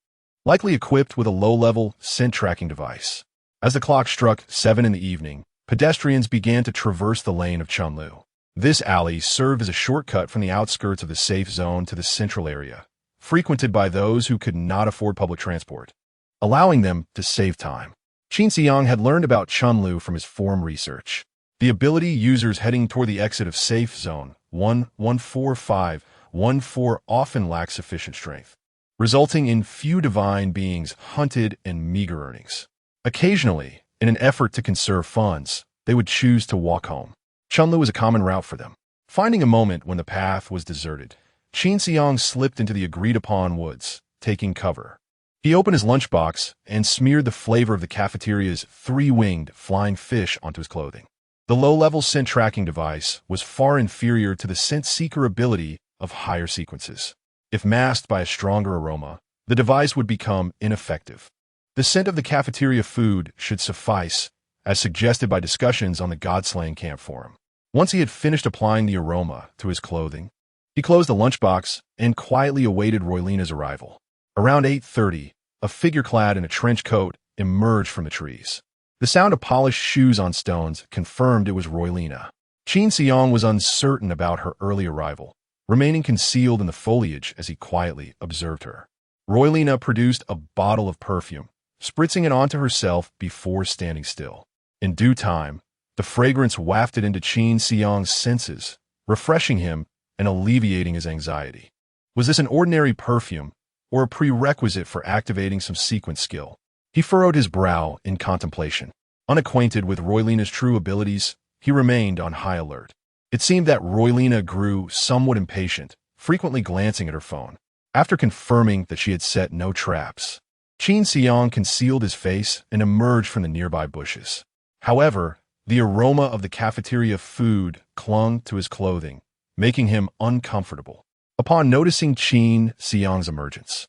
likely equipped with a low-level scent tracking device. As the clock struck 7 in the evening, pedestrians began to traverse the lane of Chunlu. This alley served as a shortcut from the outskirts of the safe zone to the central area, frequented by those who could not afford public transport, allowing them to save time. Qin Xiang had learned about Chunlu from his forum research. The ability users heading toward the exit of safe zone 1.145.14 often lack sufficient strength, resulting in few divine beings hunted and meager earnings. Occasionally, in an effort to conserve funds, they would choose to walk home. Chunlu was a common route for them. Finding a moment when the path was deserted, Qin Xiang slipped into the agreed-upon woods, taking cover. He opened his lunchbox and smeared the flavor of the cafeteria's three-winged flying fish onto his clothing. The low-level scent tracking device was far inferior to the scent seeker ability of higher sequences. If masked by a stronger aroma, the device would become ineffective. The scent of the cafeteria food should suffice, as suggested by discussions on the God-slaying camp forum. Once he had finished applying the aroma to his clothing, he closed the lunchbox and quietly awaited Roylina's arrival. Around 8:30, a figure clad in a trench coat emerged from the trees. The sound of polished shoes on stones confirmed it was Roylina. Qin Xiang was uncertain about her early arrival, remaining concealed in the foliage as he quietly observed her. Roylina produced a bottle of perfume, spritzing it onto herself before standing still. In due time, the fragrance wafted into Qin Xiang's senses, refreshing him and alleviating his anxiety. Was this an ordinary perfume, or a prerequisite for activating some sequence skill? He furrowed his brow in contemplation. Unacquainted with Roylina's true abilities, he remained on high alert. It seemed that Roylina grew somewhat impatient, frequently glancing at her phone. After confirming that she had set no traps, Qin Xiang concealed his face and emerged from the nearby bushes. However, the aroma of the cafeteria food clung to his clothing, making him uncomfortable. Upon noticing Qin Xiang's emergence,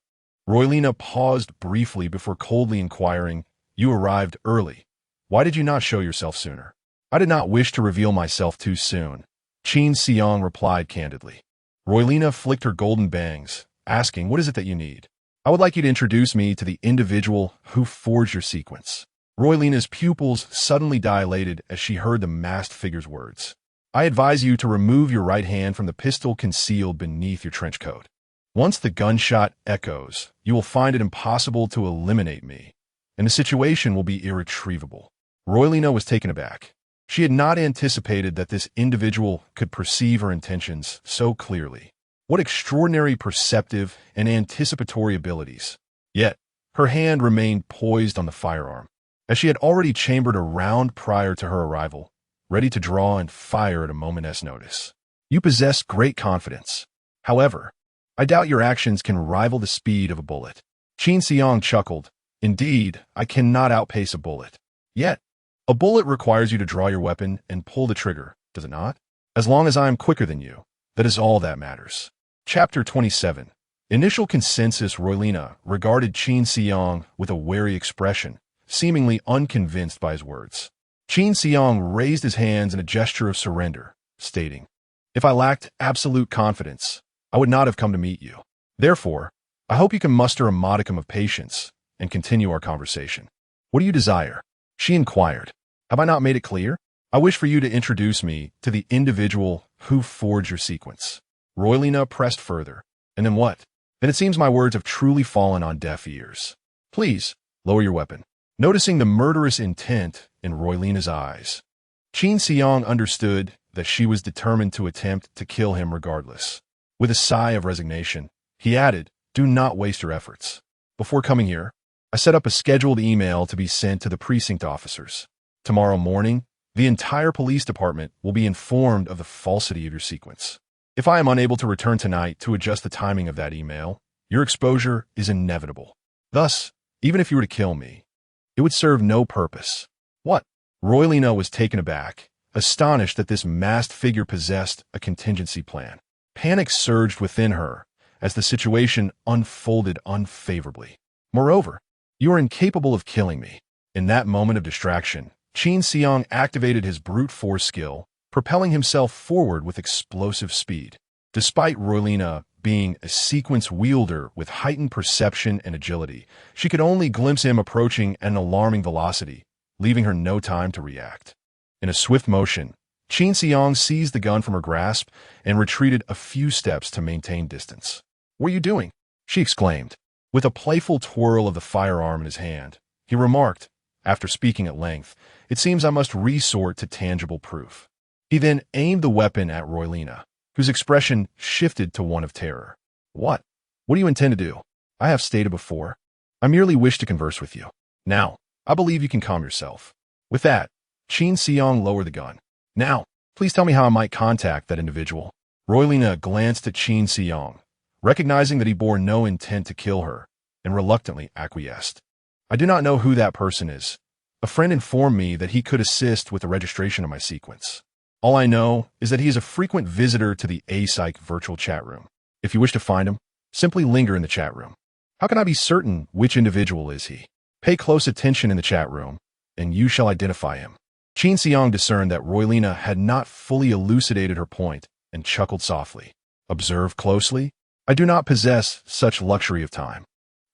Roylina paused briefly before coldly inquiring, "You arrived early. Why did you not show yourself sooner?" "I did not wish to reveal myself too soon," Qin Xiang replied candidly. Roylina flicked her golden bangs, asking, "What is it that you need?" "I would like you to introduce me to the individual who forged your sequence." Roylina's pupils suddenly dilated as she heard the masked figure's words. "I advise you to remove your right hand from the pistol concealed beneath your trench coat. Once the gunshot echoes, you will find it impossible to eliminate me, and the situation will be irretrievable." Roylina was taken aback. She had not anticipated that this individual could perceive her intentions so clearly. What extraordinary perceptive and anticipatory abilities. Yet, her hand remained poised on the firearm, as she had already chambered a round prior to her arrival, ready to draw and fire at a moment's notice. "You possess great confidence. However, I doubt your actions can rival the speed of a bullet." Qin Xiang chuckled. "Indeed, I cannot outpace a bullet. Yet, a bullet requires you to draw your weapon and pull the trigger, does it not? As long as I am quicker than you, that is all that matters." Chapter 27. Initial consensus. Roylina regarded Qin Xiang with a wary expression, seemingly unconvinced by his words. Qin Xiang raised his hands in a gesture of surrender, stating, "If I lacked absolute confidence, I would not have come to meet you. Therefore, I hope you can muster a modicum of patience and continue our conversation." "What do you desire?" she inquired. "Have I not made it clear? I wish for you to introduce me to the individual who forged your sequence." Roylina pressed further. "And then what?" "Then it seems my words have truly fallen on deaf ears. Please, lower your weapon." Noticing the murderous intent in Roylina's eyes, Qin Xiang understood that she was determined to attempt to kill him regardless. With a sigh of resignation, he added, "Do not waste your efforts. Before coming here, I set up a scheduled email to be sent to the precinct officers. Tomorrow morning, the entire police department will be informed of the falsity of your sequence. If I am unable to return tonight to adjust the timing of that email, your exposure is inevitable. Thus, even if you were to kill me, it would serve no purpose." "What?" Roylina was taken aback, astonished that this masked figure possessed a contingency plan. Panic surged within her as the situation unfolded unfavorably. "Moreover, you are incapable of killing me." In that moment of distraction, Qin Xiang activated his brute force skill, propelling himself forward with explosive speed. Despite Roylina being a sequence wielder with heightened perception and agility, she could only glimpse him approaching at an alarming velocity, leaving her no time to react. In a swift motion, Qin Xiang seized the gun from her grasp and retreated a few steps to maintain distance. "What are you doing?" she exclaimed. With a playful twirl of the firearm in his hand, he remarked, after speaking at length, "It seems I must resort to tangible proof." He then aimed the weapon at Roylina, whose expression shifted to one of terror. What do you intend to do?" "I have stated before. I merely wish to converse with you. Now, I believe you can calm yourself." With that, Qin Xiang lowered the gun. "Now, please tell me how I might contact that individual." Roylina glanced at Qin Xiang, recognizing that he bore no intent to kill her, and reluctantly acquiesced. "I do not know who that person is. A friend informed me that he could assist with the registration of my sequence. All I know is that he is a frequent visitor to the Deicide virtual chat room. If you wish to find him, simply linger in the chat room." "How can I be certain which individual is he?" "Pay close attention in the chat room, and you shall identify him." Qin Xiang discerned that Roylina had not fully elucidated her point and chuckled softly. "Observe closely? I do not possess such luxury of time.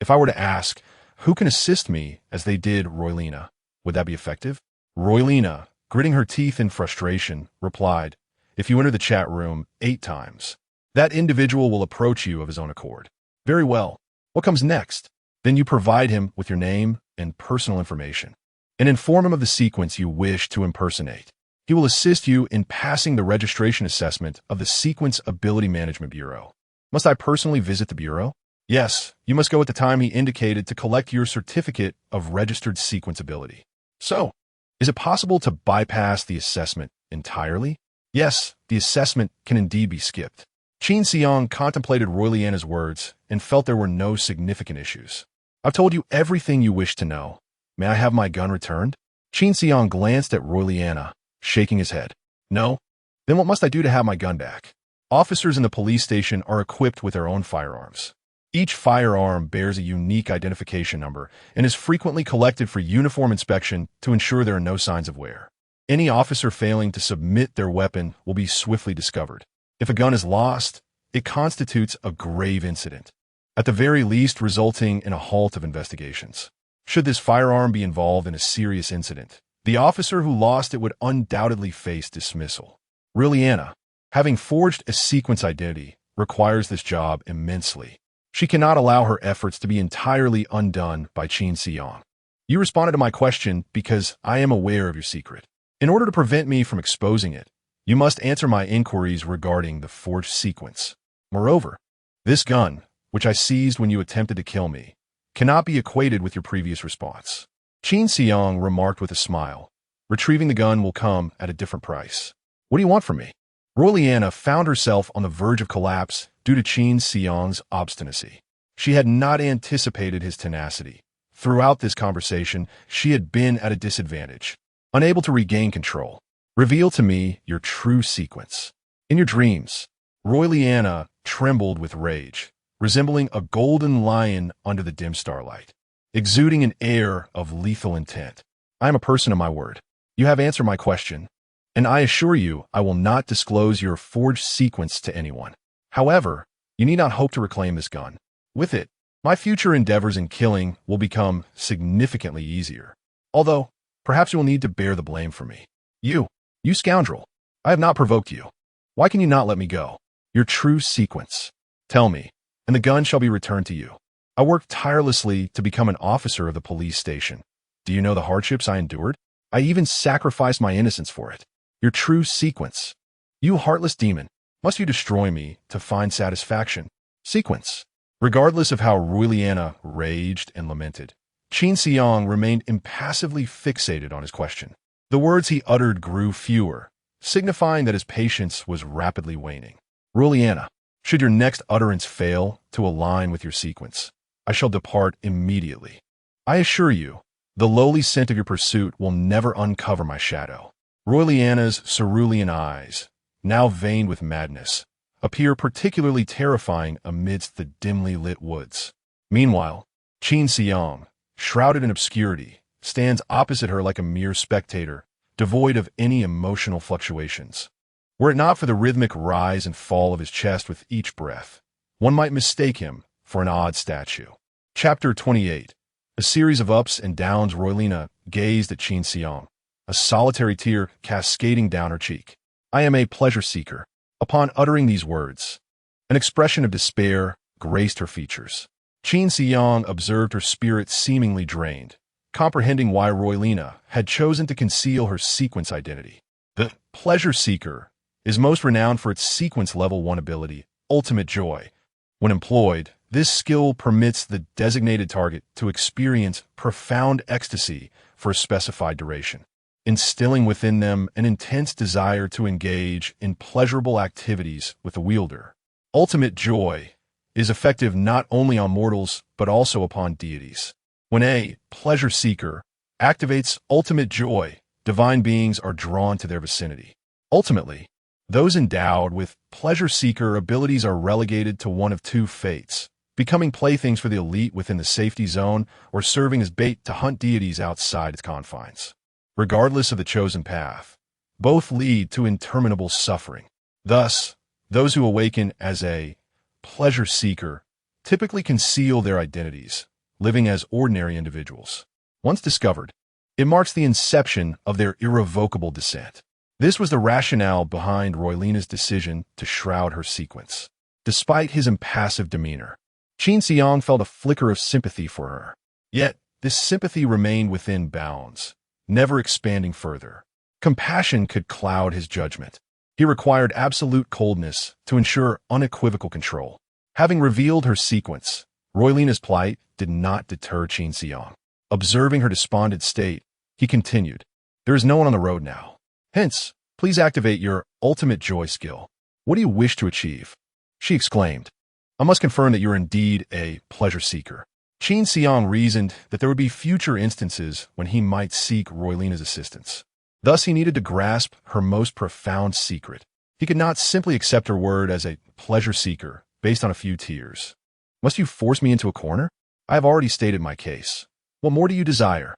If I were to ask, who can assist me as they did Roylina, would that be effective?" Roylina, gritting her teeth in frustration, replied, "If you enter the chat room 8 times, that individual will approach you of his own accord." "Very well. What comes next?" "Then you provide him with your name and personal information, and inform him of the sequence you wish to impersonate. He will assist you in passing the registration assessment of the Sequence Ability Management Bureau." "Must I personally visit the bureau?" "Yes, you must go at the time he indicated to collect your certificate of registered sequence ability." "So, is it possible to bypass the assessment entirely?" "Yes, the assessment can indeed be skipped." Qin Xiang contemplated Roylina's words and felt there were no significant issues. "I've told you everything you wish to know. May I have my gun returned?" Qin Xiang glanced at Roylina, shaking his head. "No? Then what must I do to have my gun back?" Officers in the police station are equipped with their own firearms. Each firearm bears a unique identification number and is frequently collected for uniform inspection to ensure there are no signs of wear. Any officer failing to submit their weapon will be swiftly discovered. If a gun is lost, it constitutes a grave incident, at the very least resulting in a halt of investigations. Should this firearm be involved in a serious incident, the officer who lost it would undoubtedly face dismissal. Roylina, having forged a sequence identity, requires this job immensely. She cannot allow her efforts to be entirely undone by Qin Xiang. "You responded to my question because I am aware of your secret. In order to prevent me from exposing it, you must answer my inquiries regarding the forged sequence. Moreover, this gun, which I seized when you attempted to kill me, cannot be equated with your previous response." Qin Xiang remarked with a smile, "Retrieving the gun will come at a different price." "What do you want from me?" Roylina found herself on the verge of collapse due to Qin Xiang's obstinacy. She had not anticipated his tenacity. Throughout this conversation, she had been at a disadvantage, unable to regain control. "Reveal to me your true sequence." In your dreams, Roylina trembled with rage, resembling a golden lion under the dim starlight, exuding an air of lethal intent. "I am a person of my word. You have answered my question, and I assure you I will not disclose your forged sequence to anyone. However, you need not hope to reclaim this gun. With it, my future endeavors in killing will become significantly easier. Although, perhaps you will need to bear the blame for me. You scoundrel, I have not provoked you. Why can you not let me go? Your true sequence. Tell me, and the gun shall be returned to you. I worked tirelessly to become an officer of the police station. Do you know the hardships I endured? I even sacrificed my innocence for it. Your true sequence. You heartless demon, must you destroy me to find satisfaction? Sequence." Regardless of how Roylina raged and lamented, Qin Xiang remained impassively fixated on his question. The words he uttered grew fewer, signifying that his patience was rapidly waning. "Roylina, should your next utterance fail to align with your sequence, I shall depart immediately. I assure you, the lowly scent of your pursuit will never uncover my shadow." Roylina's cerulean eyes, now veined with madness, appear particularly terrifying amidst the dimly lit woods. Meanwhile, Qin Xiang, shrouded in obscurity, stands opposite her like a mere spectator, devoid of any emotional fluctuations. Were it not for the rhythmic rise and fall of his chest with each breath, One might mistake him for an odd statue. Chapter 28. A series of ups and downs. Roylina gazed at Qin Xiang, a solitary tear cascading down her cheek. I am a pleasure seeker. Upon uttering these words, an expression of despair graced her features. Qin Xiang observed her spirit seemingly drained, comprehending why Roylina had chosen to conceal her sequence identity. The pleasure seeker is most renowned for its sequence level 1 ability, ultimate joy. When employed, this skill permits the designated target to experience profound ecstasy for a specified duration, instilling within them an intense desire to engage in pleasurable activities with the wielder. Ultimate joy is effective not only on mortals but also upon deities. When a pleasure seeker activates ultimate joy, divine beings are drawn to their vicinity. Ultimately, those endowed with pleasure seeker abilities are relegated to one of two fates: becoming playthings for the elite within the safety zone or serving as bait to hunt deities outside its confines. Regardless of the chosen path, both lead to interminable suffering. Thus, those who awaken as a pleasure seeker typically conceal their identities, living as ordinary individuals. Once discovered, it marks the inception of their irrevocable descent. This was the rationale behind Roylina's decision to shroud her sequence. Despite his impassive demeanor, Qin Xiang felt a flicker of sympathy for her. Yet, this sympathy remained within bounds, never expanding further. Compassion could cloud his judgment. He required absolute coldness to ensure unequivocal control. Having revealed her sequence, Roylina's plight did not deter Qin Xiang. Observing her despondent state, he continued, "There is no one on the road now. Hence, please activate your ultimate joy skill. What do you wish to achieve?" She exclaimed, "I must confirm that you're indeed a pleasure seeker." Qin Xiang reasoned that there would be future instances when he might seek Roylina's assistance. Thus, he needed to grasp her most profound secret. He could not simply accept her word as a pleasure seeker based on a few tears. "Must you force me into a corner? I have already stated my case. What more do you desire?"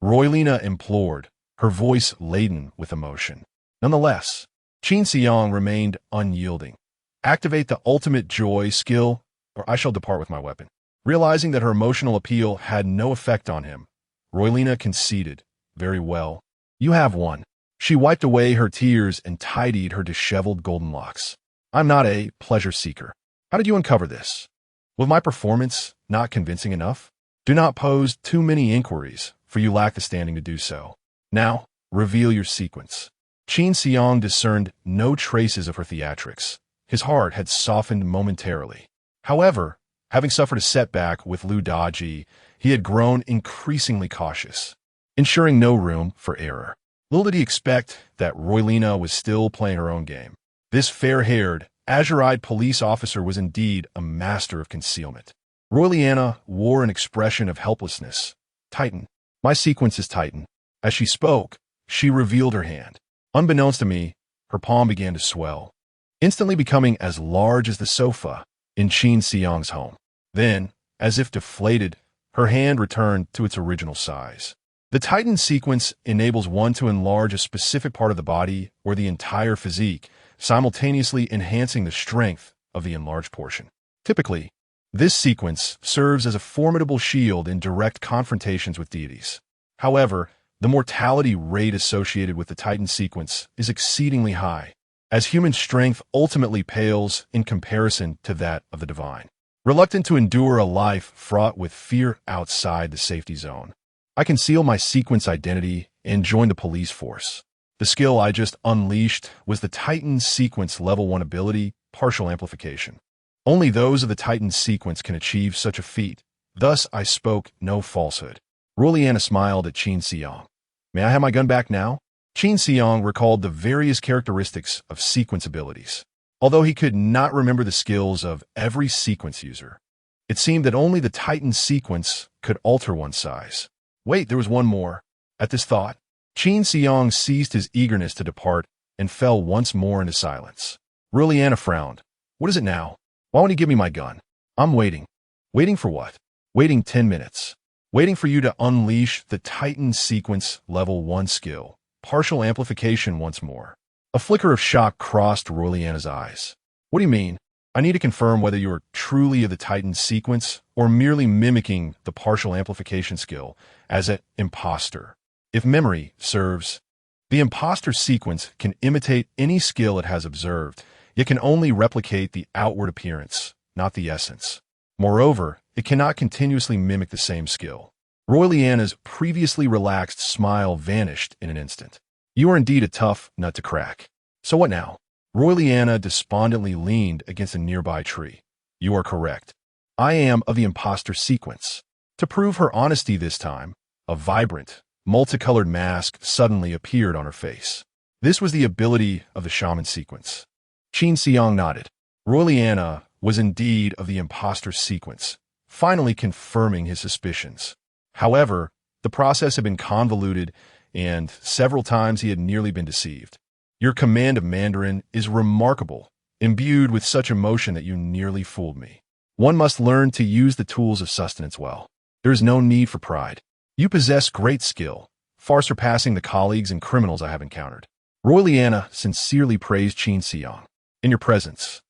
Roylina implored, her voice laden with emotion. Nonetheless, Qin Xiang remained unyielding. "Activate the ultimate joy skill, or I shall depart with my weapon." Realizing that her emotional appeal had no effect on him, Roylina conceded, "Very well. You have one." She wiped away her tears and tidied her disheveled golden locks. "I'm not a pleasure seeker. How did you uncover this? Was my performance not convincing enough? Do not pose too many inquiries, for you lack the standing to do so. Now, reveal your sequence." Qin Xiang discerned no traces of her theatrics. His heart had softened momentarily. However, having suffered a setback with Lu Daji, he had grown increasingly cautious, ensuring no room for error. Little did he expect that Roylina was still playing her own game. This fair-haired, azure-eyed police officer was indeed a master of concealment. Roylina wore an expression of helplessness. "Titan. My sequence is Titan." As she spoke, she revealed her hand. Unbeknownst to me, her palm began to swell, instantly becoming as large as the sofa in Qin Xiang's home. Then, as if deflated, her hand returned to its original size. The Titan sequence enables one to enlarge a specific part of the body or the entire physique, simultaneously enhancing the strength of the enlarged portion. Typically, this sequence serves as a formidable shield in direct confrontations with deities. However, the mortality rate associated with the Titan sequence is exceedingly high, as human strength ultimately pales in comparison to that of the divine. Reluctant to endure a life fraught with fear outside the safety zone, I conceal my sequence identity and join the police force. The skill I just unleashed was the Titan sequence level 1 ability, partial amplification. Only those of the Titan sequence can achieve such a feat. Thus, I spoke no falsehood. Roylina smiled at Qin Xiang. "May I have my gun back now?" Qin Xiang recalled the various characteristics of sequence abilities. Although he could not remember the skills of every sequence user, it seemed that only the Titan sequence could alter one's size. Wait, there was one more. At this thought, Qin Xiang ceased his eagerness to depart and fell once more into silence. Roylina frowned. "What is it now? Why won't you give me my gun?" "I'm waiting." "Waiting for what?" "Waiting 10 minutes. Waiting for you to unleash the Titan sequence level 1 skill, partial amplification once more." A flicker of shock crossed Roylina's eyes. "What do you mean? I need to confirm whether you are truly of the Titan sequence or merely mimicking the partial amplification skill as an imposter. If memory serves, the imposter sequence can imitate any skill it has observed, yet can only replicate the outward appearance, not the essence. Moreover, it cannot continuously mimic the same skill. Royliana's previously relaxed smile vanished in an instant. You are indeed a tough nut to crack. So what now? Royliana despondently leaned against a nearby tree. You are correct. I am of the imposter sequence. To prove her honesty this time, a vibrant, multicolored mask suddenly appeared on her face. This was the ability of the shaman sequence. Qin Xiang nodded. Royliana was indeed of the imposter sequence, finally confirming his suspicions. However, the process had been convoluted, and several times he had nearly been deceived. Your command of Mandarin is remarkable, imbued with such emotion that you nearly fooled me. One must learn to use the tools of sustenance well. There is no need for pride. You possess great skill, far surpassing the colleagues and criminals I have encountered. Royliana sincerely praised Qin Xiang. In your presence,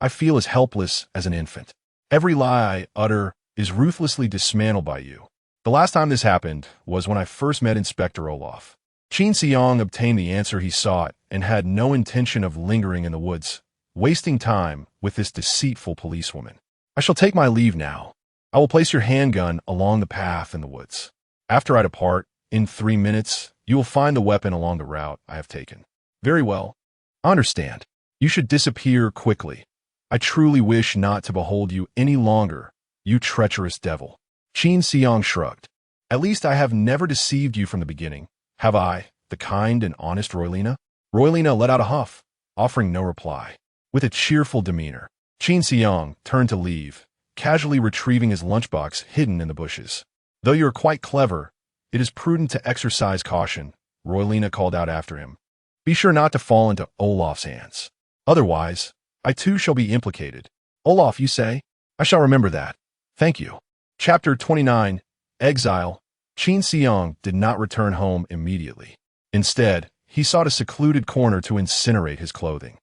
I feel as helpless as an infant. Every lie I utter is ruthlessly dismantled by you. The last time this happened was when I first met Inspector Olaf. Qin Xiang obtained the answer he sought and had no intention of lingering in the woods, wasting time with this deceitful policewoman. I shall take my leave now. I will place your handgun along the path in the woods. After I depart, in 3 minutes, you will find the weapon along the route I have taken. Very well. I understand. You should disappear quickly. I truly wish not to behold you any longer, you treacherous devil. Qin Xiang shrugged. At least I have never deceived you from the beginning. Have I, the kind and honest Roylina? Roylina let out a huff, offering no reply. With a cheerful demeanor, Qin Xiang turned to leave, casually retrieving his lunchbox hidden in the bushes. Though you are quite clever, it is prudent to exercise caution, Roylina called out after him. Be sure not to fall into Olaf's hands. Otherwise, I too shall be implicated. Olaf, you say? I shall remember that. Thank you. Chapter 29, Exile. Qin Xiang did not return home immediately. Instead, he sought a secluded corner to incinerate his clothing.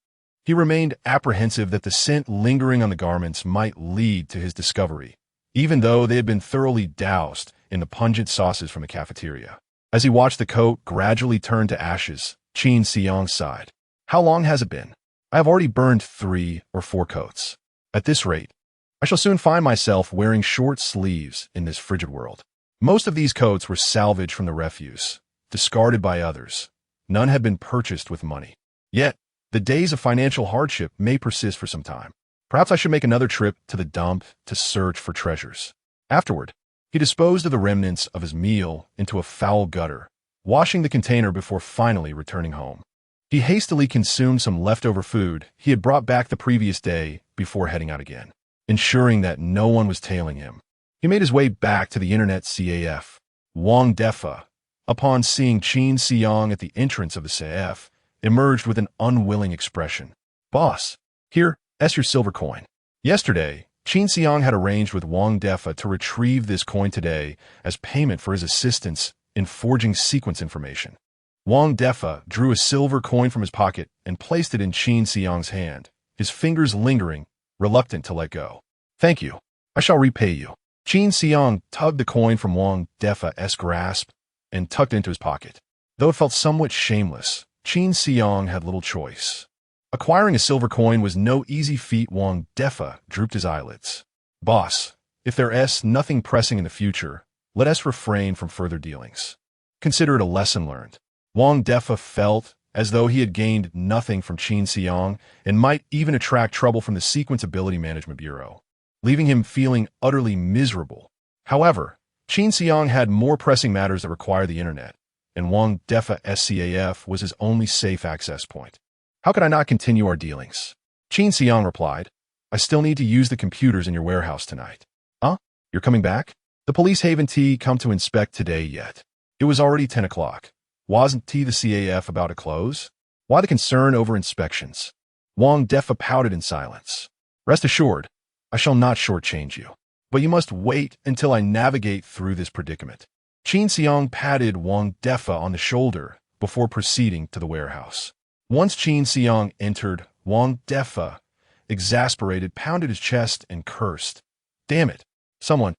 He remained apprehensive that the scent lingering on the garments might lead to his discovery, even though they had been thoroughly doused in the pungent sauces from the cafeteria. As he watched the coat gradually turn to ashes, Qin Xiang sighed. How long has it been? I have already burned 3 or 4 coats. At this rate, I shall soon find myself wearing short sleeves in this frigid world. Most of these coats were salvaged from the refuse, discarded by others. None had been purchased with money. Yet, the days of financial hardship may persist for some time. Perhaps I should make another trip to the dump to search for treasures. Afterward, he disposed of the remnants of his meal into a foul gutter, washing the container before finally returning home. He hastily consumed some leftover food he had brought back the previous day before heading out again, ensuring that no one was tailing him. He made his way back to the internet CAF. Wang Defa, upon seeing Qin Xiang at the entrance of the CAF, emerged with an unwilling expression. Boss, here, your silver coin. Yesterday, Qin Xiang had arranged with Wang Defa to retrieve this coin today as payment for his assistance in forging sequence information. Wang Defa drew a silver coin from his pocket and placed it in Qin Xiang's hand, his fingers lingering, reluctant to let go. Thank you. I shall repay you. Qin Xiang tugged the coin from Wang Defa's grasp and tucked it into his pocket. Though it felt somewhat shameless, Qin Xiang had little choice. Acquiring a silver coin was no easy feat. Wang Defa drooped his eyelids. Boss, if there's nothing pressing in the future, let us refrain from further dealings. Consider it a lesson learned. Wang Defa felt as though he had gained nothing from Qin Xiang and might even attract trouble from the Sequence Ability Management Bureau, leaving him feeling utterly miserable. However, Qin Xiang had more pressing matters that required the internet, and Wang Defa's CAF was his only safe access point. How could I not continue our dealings? Qin Xiang replied, I still need to use the computers in your warehouse tonight. Huh? You're coming back? The police haven't come to inspect today yet. It was already 10 o'clock. Wasn't the CAF about to close? Why the concern over inspections? Wang Defa pouted in silence. Rest assured, I shall not shortchange you. But you must wait until I navigate through this predicament. Qin Xiang patted Wang Defa on the shoulder before proceeding to the warehouse. Once Qin Xiang entered, Wang Defa exasperated, pounded his chest and cursed. Damn it. Someone,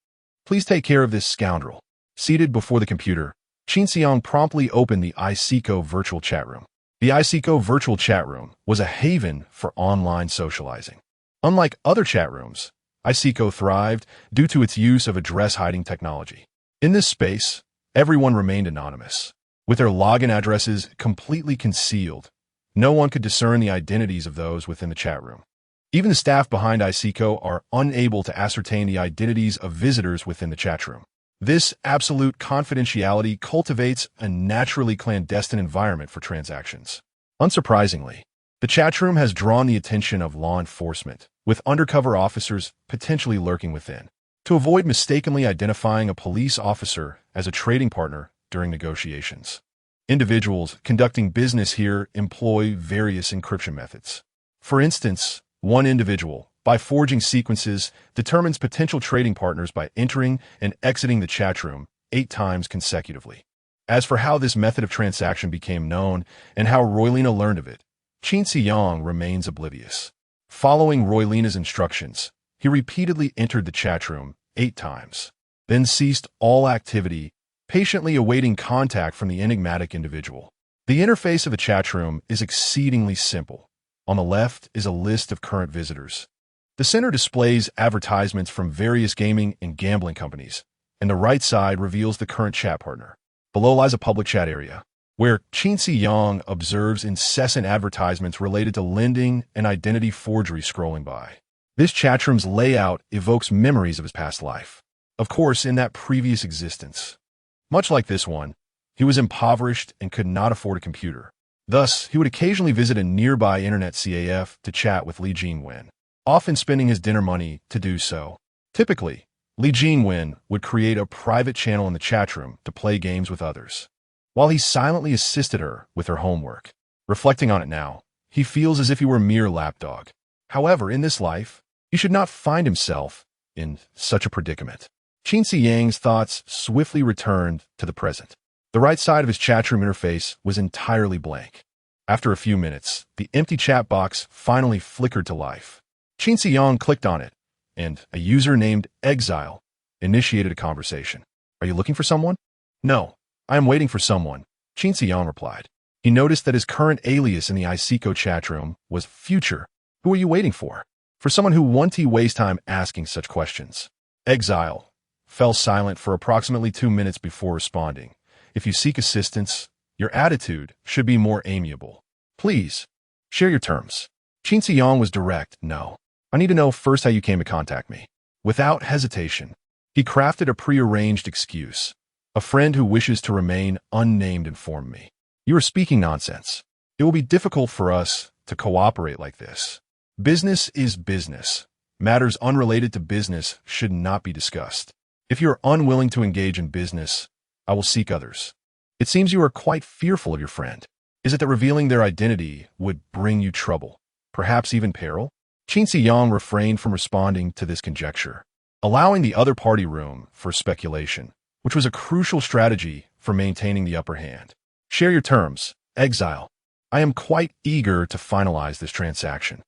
please take care of this scoundrel. Seated before the computer, Qin Xiang promptly opened the iSeeko virtual chat room. The iSeeko virtual chat room was a haven for online socializing. Unlike other chat rooms, iSeeko thrived due to its use of address hiding technology. In this space, everyone remained anonymous, with their login addresses completely concealed. No one could discern the identities of those within the chat room. Even the staff behind iSeeko are unable to ascertain the identities of visitors within the chat room. This absolute confidentiality cultivates a naturally clandestine environment for transactions. Unsurprisingly, the chat room has drawn the attention of law enforcement, with undercover officers potentially lurking within, to avoid mistakenly identifying a police officer as a trading partner during negotiations. Individuals conducting business here employ various encryption methods. For instance, one individual, by forging sequences, determines potential trading partners by entering and exiting the chat room 8 times consecutively. As for how this method of transaction became known and how Roylina learned of it, Qin Xiang remains oblivious. Following Roylina's instructions, he repeatedly entered the chat room 8 times, then ceased all activity, patiently awaiting contact from the enigmatic individual. The interface of the chat room is exceedingly simple. On the left is a list of current visitors. The center displays advertisements from various gaming and gambling companies, and the right side reveals the current chat partner. Below lies a public chat area, where Qin Xiang observes incessant advertisements related to lending and identity forgery scrolling by. This chat room's layout evokes memories of his past life. Of course, in that previous existence. Much like this one, he was impoverished and could not afford a computer. Thus, he would occasionally visit a nearby internet CAF to chat with Li Jingwen, often spending his dinner money to do so. Typically, Li Jingwen would create a private channel in the chat room to play games with others, while he silently assisted her with her homework. Reflecting on it now, he feels as if he were a mere lapdog. However, in this life, he should not find himself in such a predicament. Qin Xiang's thoughts swiftly returned to the present. The right side of his chat room interface was entirely blank. After a few minutes, the empty chat box finally flickered to life. Qin Xiang clicked on it, and a user named Exile initiated a conversation. Are you looking for someone? No, I am waiting for someone, Qin Xiang replied. He noticed that his current alias in the iSeeko chat room was Future. Who are you waiting for? For someone who won't waste time asking such questions. Exile fell silent for approximately 2 minutes before responding. If you seek assistance, your attitude should be more amiable. Please, share your terms. Qin Xiang was direct. No. I need to know first how you came to contact me. Without hesitation, he crafted a prearranged excuse. A friend who wishes to remain unnamed informed me. You are speaking nonsense. It will be difficult for us to cooperate like this. Business is business. Matters unrelated to business should not be discussed. If you are unwilling to engage in business, I will seek others. It seems you are quite fearful of your friend. Is it that revealing their identity would bring you trouble, perhaps even peril? Qin Xiang refrained from responding to this conjecture, allowing the other party room for speculation, which was a crucial strategy for maintaining the upper hand. Share your terms, Exile. I am quite eager to finalize this transaction.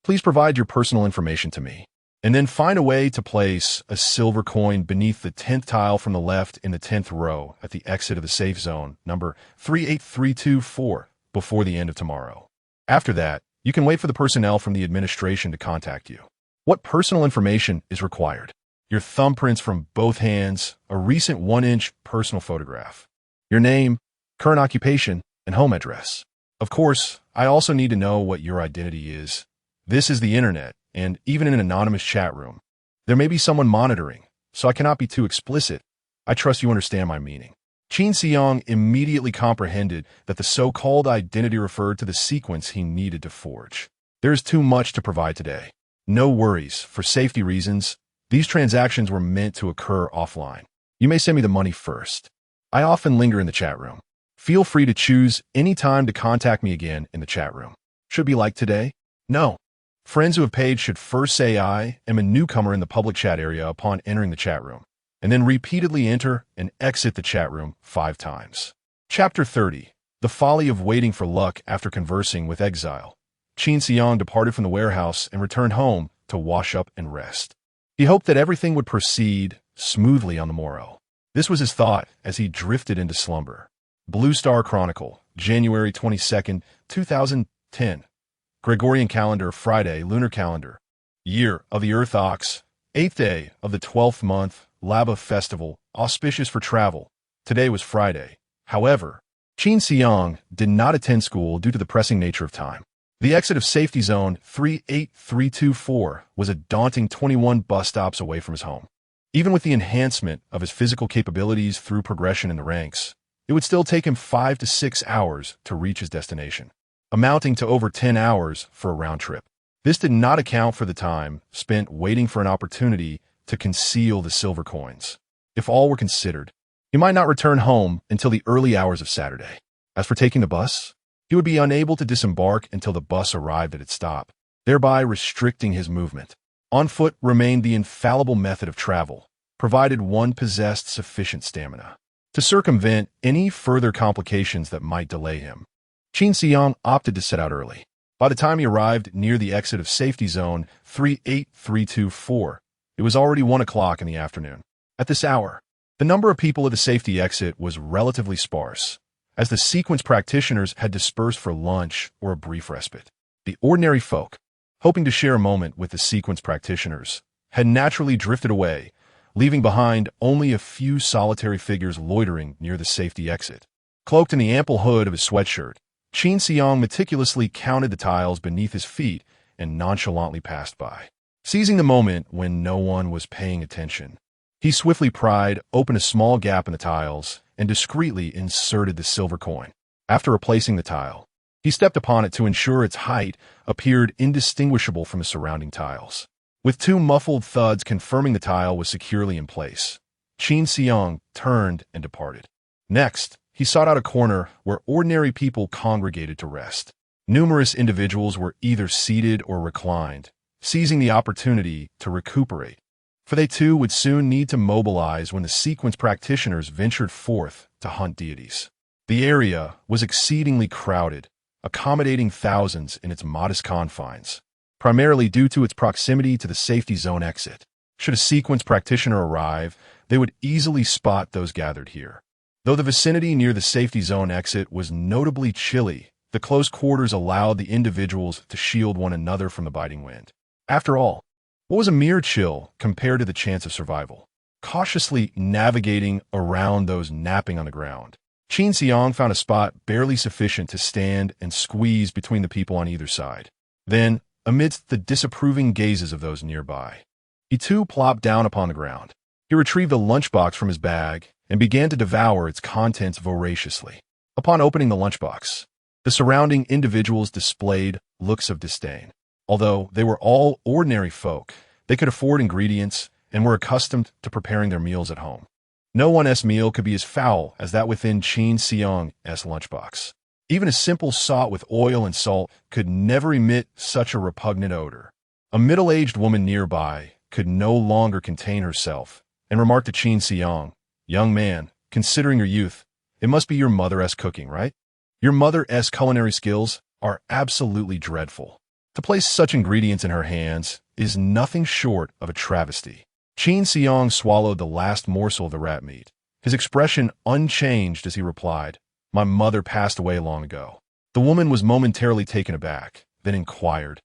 Please provide your personal information to me, and then find a way to place a silver coin beneath the 10th tile from the left in the 10th row at the exit of the safe zone, number 38324, before the end of tomorrow. After that, you can wait for the personnel from the administration to contact you. What personal information is required? Your thumbprints from both hands, a recent 1-inch personal photograph, your name, current occupation, and home address. Of course, I also need to know what your identity is. This is the internet, and even in an anonymous chat room, there may be someone monitoring, so I cannot be too explicit. I trust you understand my meaning. Qin Xiang immediately comprehended that the so-called identity referred to the sequence he needed to forge. There is too much to provide today. No worries, for safety reasons, these transactions were meant to occur offline. You may send me the money first. I often linger in the chat room. Feel free to choose any time to contact me again in the chat room. Should be like today? No. Friends who have paid should first say I am a newcomer in the public chat area upon entering the chat room, and then repeatedly enter and exit the chat room 5 times. Chapter 30. The Folly of Waiting for Luck After Conversing with Exile. Qin Xiang departed from the warehouse and returned home to wash up and rest. He hoped that everything would proceed smoothly on the morrow. This was his thought as he drifted into slumber. Blue Star Chronicle, January 22nd, 2010. Gregorian calendar, Friday, lunar calendar. Year of the Earth Ox, 8th day of the 12th month, Laba festival, auspicious for travel. Today was Friday. However, Qin Xiang did not attend school due to the pressing nature of time. The exit of safety zone 38324 was a daunting 21 bus stops away from his home. Even with the enhancement of his physical capabilities through progression in the ranks, it would still take him 5 to 6 hours to reach his destination, amounting to over 10 hours for a round trip. This did not account for the time spent waiting for an opportunity to conceal the silver coins. If all were considered, he might not return home until the early hours of Saturday. As for taking the bus, he would be unable to disembark until the bus arrived at its stop, thereby restricting his movement. On foot remained the infallible method of travel, provided one possessed sufficient stamina to circumvent any further complications that might delay him. Qin Xiang opted to set out early. By the time he arrived near the exit of safety zone 38324, it was already 1 o'clock in the afternoon. At this hour, the number of people at the safety exit was relatively sparse, as the sequence practitioners had dispersed for lunch or a brief respite. The ordinary folk, hoping to share a moment with the sequence practitioners, had naturally drifted away, leaving behind only a few solitary figures loitering near the safety exit. Cloaked in the ample hood of his sweatshirt, Qin Xiang meticulously counted the tiles beneath his feet and nonchalantly passed by. Seizing the moment when no one was paying attention, he swiftly pried open a small gap in the tiles and discreetly inserted the silver coin. After replacing the tile, he stepped upon it to ensure its height appeared indistinguishable from the surrounding tiles. With 2 muffled thuds confirming the tile was securely in place, Qin Xiang turned and departed. Next, he sought out a corner where ordinary people congregated to rest. Numerous individuals were either seated or reclined, seizing the opportunity to recuperate, for they too would soon need to mobilize when the sequence practitioners ventured forth to hunt deities. The area was exceedingly crowded, accommodating thousands in its modest confines, primarily due to its proximity to the safety zone exit. Should a sequence practitioner arrive, they would easily spot those gathered here. Though the vicinity near the safety zone exit was notably chilly, the close quarters allowed the individuals to shield one another from the biting wind. After all, what was a mere chill compared to the chance of survival? Cautiously navigating around those napping on the ground, Qin Xiang found a spot barely sufficient to stand and squeeze between the people on either side. Then, amidst the disapproving gazes of those nearby, he too plopped down upon the ground. He retrieved a lunchbox from his bag and began to devour its contents voraciously. Upon opening the lunchbox, the surrounding individuals displayed looks of disdain. Although they were all ordinary folk, they could afford ingredients and were accustomed to preparing their meals at home. No one's meal could be as foul as that within Qin Xiang's lunchbox. Even a simple salt with oil and salt could never emit such a repugnant odor. A middle-aged woman nearby could no longer contain herself and remarked to Qin Xiang, "Young man, considering your youth, it must be your mother's cooking, right? Your mother's culinary skills are absolutely dreadful. To place such ingredients in her hands is nothing short of a travesty." Qin Xiang swallowed the last morsel of the rat meat, his expression unchanged as he replied, "My mother passed away long ago." The woman was momentarily taken aback, then inquired,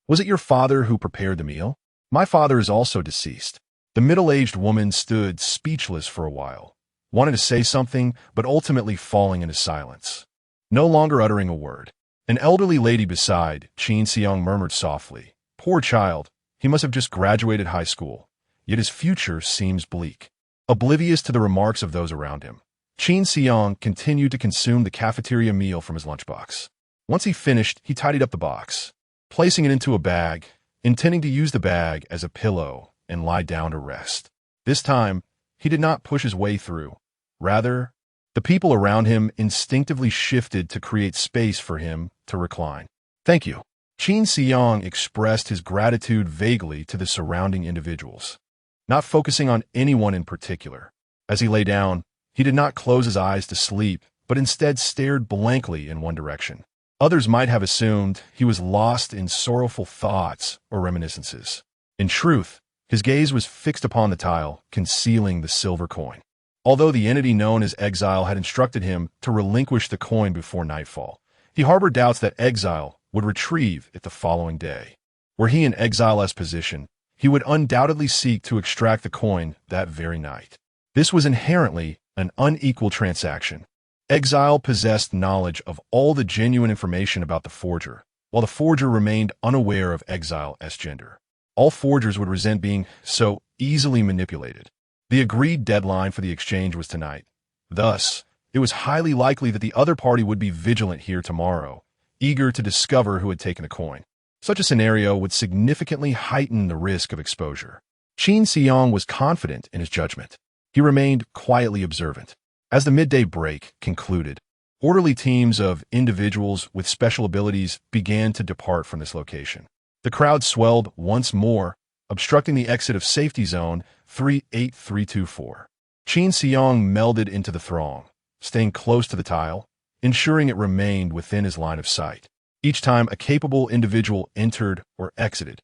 "Was it your father who prepared the meal?" "My father is also deceased." The middle-aged woman stood speechless for a while, wanting to say something, but ultimately falling into silence, no longer uttering a word. An elderly lady beside Qin Xiang murmured softly, "Poor child, he must have just graduated high school, yet his future seems bleak." Oblivious to the remarks of those around him, Qin Xiang continued to consume the cafeteria meal from his lunchbox. Once he finished, he tidied up the box, placing it into a bag, intending to use the bag as a pillow and lie down to rest. This time, he did not push his way through. Rather, the people around him instinctively shifted to create space for him to recline. "Thank you." Qin Xiang expressed his gratitude vaguely to the surrounding individuals, not focusing on anyone in particular. As he lay down, he did not close his eyes to sleep, but instead stared blankly in one direction. Others might have assumed he was lost in sorrowful thoughts or reminiscences. In truth, his gaze was fixed upon the tile, concealing the silver coin. Although the entity known as Exile had instructed him to relinquish the coin before nightfall, he harbored doubts that Exile would retrieve it the following day. Were he in Exile's position, he would undoubtedly seek to extract the coin that very night. This was inherently an unequal transaction. Exile possessed knowledge of all the genuine information about the forger, while the forger remained unaware of Exile's gender. All forgers would resent being so easily manipulated. The agreed deadline for the exchange was tonight. Thus, it was highly likely that the other party would be vigilant here tomorrow, eager to discover who had taken the coin. Such a scenario would significantly heighten the risk of exposure. Qin Xiang was confident in his judgment. He remained quietly observant. As the midday break concluded, orderly teams of individuals with special abilities began to depart from this location. The crowd swelled once more, obstructing the exit of safety zone 38324. Qin Xiang melded into the throng, staying close to the tile, ensuring it remained within his line of sight. Each time a capable individual entered or exited,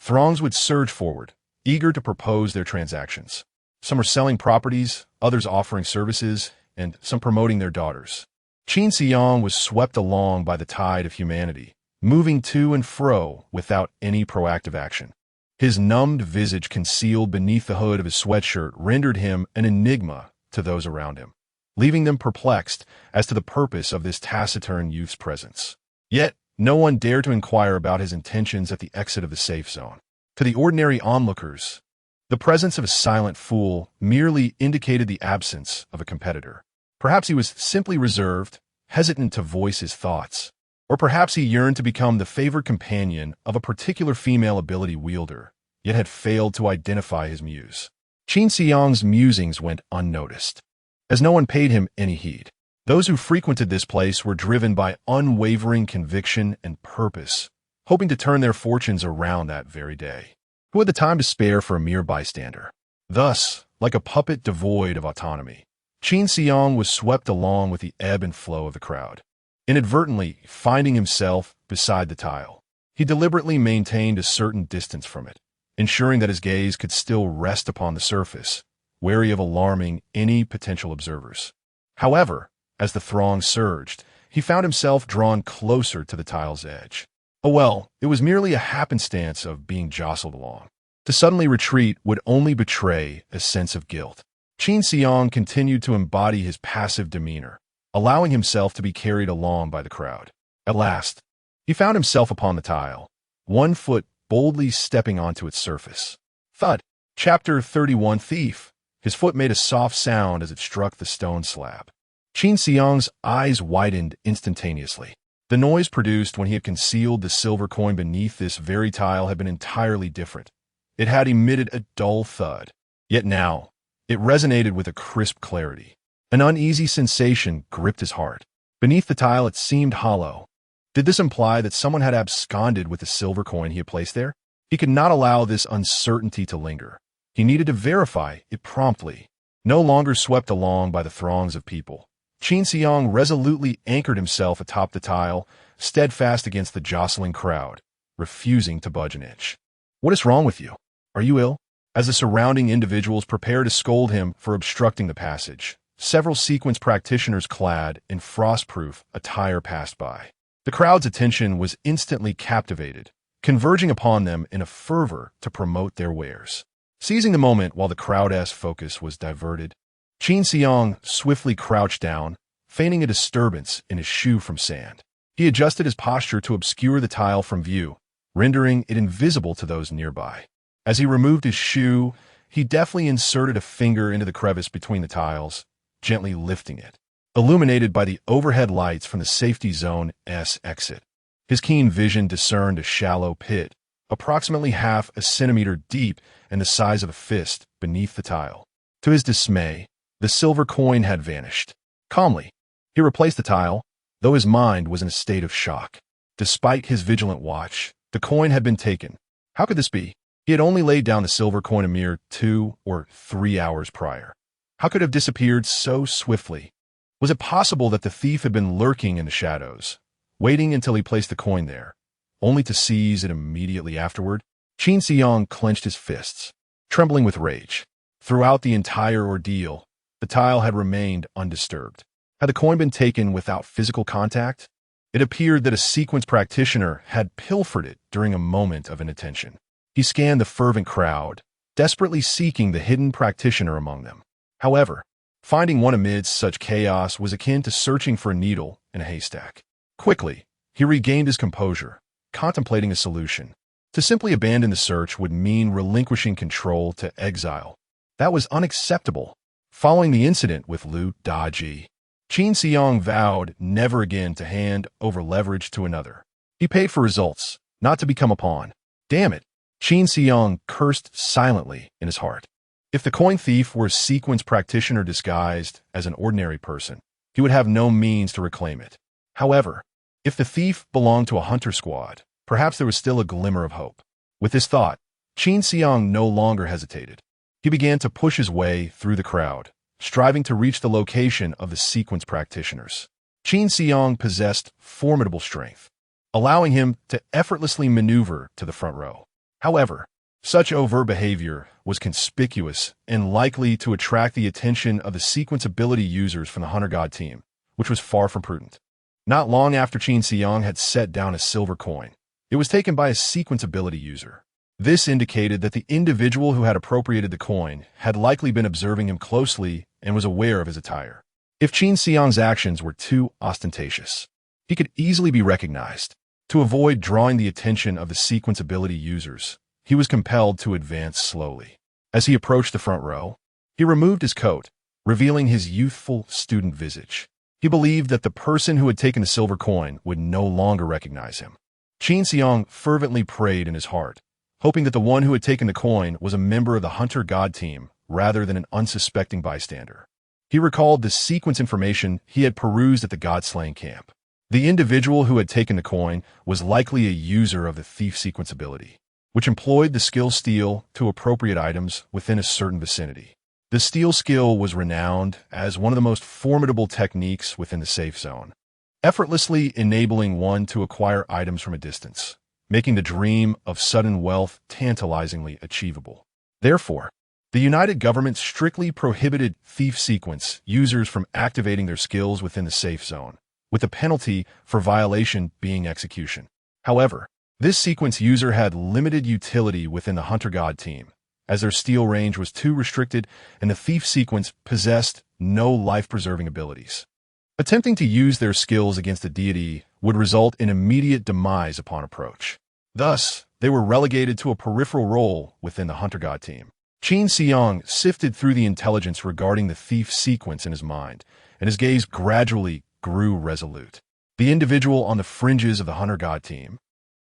throngs would surge forward, eager to propose their transactions. Some were selling properties, others offering services, and some promoting their daughters. Qin Xiang was swept along by the tide of humanity, moving to and fro without any proactive action. His numbed visage concealed beneath the hood of his sweatshirt rendered him an enigma to those around him, leaving them perplexed as to the purpose of this taciturn youth's presence. Yet, no one dared to inquire about his intentions at the exit of the safe zone. To the ordinary onlookers, the presence of a silent fool merely indicated the absence of a competitor. Perhaps he was simply reserved, hesitant to voice his thoughts. Or perhaps he yearned to become the favored companion of a particular female ability wielder, yet had failed to identify his muse. Qin Xiang's musings went unnoticed, as no one paid him any heed. Those who frequented this place were driven by unwavering conviction and purpose, hoping to turn their fortunes around that very day. Who had the time to spare for a mere bystander? Thus, like a puppet devoid of autonomy, Qin Xiang was swept along with the ebb and flow of the crowd. Inadvertently finding himself beside the tile, he deliberately maintained a certain distance from it, ensuring that his gaze could still rest upon the surface, wary of alarming any potential observers. However, as the throng surged, he found himself drawn closer to the tile's edge. Oh well, it was merely a happenstance of being jostled along. To suddenly retreat would only betray a sense of guilt. Qin Xiang continued to embody his passive demeanor, allowing himself to be carried along by the crowd. At last, he found himself upon the tile, one foot boldly stepping onto its surface. Thud! Chapter 31 Thief. His foot made a soft sound as it struck the stone slab. Qin Xiang's eyes widened instantaneously. The noise produced when he had concealed the silver coin beneath this very tile had been entirely different. It had emitted a dull thud. Yet now, it resonated with a crisp clarity. An uneasy sensation gripped his heart. Beneath the tile it seemed hollow. Did this imply that someone had absconded with the silver coin he had placed there? He could not allow this uncertainty to linger. He needed to verify it promptly. No longer swept along by the throngs of people, Qin Xiang resolutely anchored himself atop the tile, steadfast against the jostling crowd, refusing to budge an inch. What is wrong with you? Are you ill? As the surrounding individuals prepared to scold him for obstructing the passage, several sequence practitioners clad in frost-proof attire passed by. The crowd's attention was instantly captivated, converging upon them in a fervor to promote their wares. Seizing the moment while the crowd's focus was diverted, Qin Xiang swiftly crouched down, feigning a disturbance in his shoe from sand. He adjusted his posture to obscure the tile from view, rendering it invisible to those nearby. As he removed his shoe, he deftly inserted a finger into the crevice between the tiles, gently lifting it. Illuminated by the overhead lights from the safety zone's exit, his keen vision discerned a shallow pit, approximately half a centimeter deep and the size of a fist, beneath the tile. To his dismay, the silver coin had vanished. Calmly, he replaced the tile, though his mind was in a state of shock. Despite his vigilant watch, the coin had been taken. How could this be? He had only laid down the silver coin a mere 2 or 3 hours prior. How could it have disappeared so swiftly? Was it possible that the thief had been lurking in the shadows, waiting until he placed the coin there, only to seize it immediately afterward. Qin Xiang clenched his fists, trembling with rage. Throughout the entire ordeal, the tile had remained undisturbed. Had the coin been taken without physical contact? It appeared that a sequence practitioner had pilfered it during a moment of inattention. He scanned the fervent crowd, desperately seeking the hidden practitioner among them. However, finding one amidst such chaos was akin to searching for a needle in a haystack. Quickly, he regained his composure, contemplating a solution. To simply abandon the search would mean relinquishing control to exile. That was unacceptable. Following the incident with Liu Daji, Qin Xiang vowed never again to hand over leverage to another. He paid for results, not to become a pawn. Damn it! Qin Xiang cursed silently in his heart. If the coin thief were a sequence practitioner disguised as an ordinary person, he would have no means to reclaim it. However, if the thief belonged to a hunter squad, perhaps there was still a glimmer of hope. With this thought, Qin Xiang no longer hesitated. He began to push his way through the crowd, striving to reach the location of the sequence practitioners. Qin Xiang possessed formidable strength, allowing him to effortlessly maneuver to the front row. However, such overt behavior was conspicuous and likely to attract the attention of the sequence ability users from the Hunter God team, which was far from prudent. Not long after Qin Xiang had set down a silver coin, it was taken by a sequence ability user. This indicated that the individual who had appropriated the coin had likely been observing him closely and was aware of his attire. If Qin Xiang's actions were too ostentatious, he could easily be recognized. To avoid drawing the attention of the sequence ability users, he was compelled to advance slowly. As he approached the front row, he removed his coat, revealing his youthful student visage. He believed that the person who had taken the silver coin would no longer recognize him. Qin Xiang fervently prayed in his heart, hoping that the one who had taken the coin was a member of the Hunter God team rather than an unsuspecting bystander. He recalled the sequence information he had perused at the God-slaying camp. The individual who had taken the coin was likely a user of the thief sequence ability, which employed the skill steal to appropriate items within a certain vicinity. The steal skill was renowned as one of the most formidable techniques within the safe zone, effortlessly enabling one to acquire items from a distance, making the dream of sudden wealth tantalizingly achievable. Therefore, the United Government strictly prohibited thief sequence users from activating their skills within the safe zone, with the penalty for violation being execution. However, this sequence user had limited utility within the Hunter God team, as their steal range was too restricted and the thief sequence possessed no life-preserving abilities. Attempting to use their skills against a deity would result in immediate demise upon approach. Thus, they were relegated to a peripheral role within the Hunter God team. Qin Xiang sifted through the intelligence regarding the thief sequence in his mind, and his gaze gradually grew resolute. The individual on the fringes of the Hunter God team,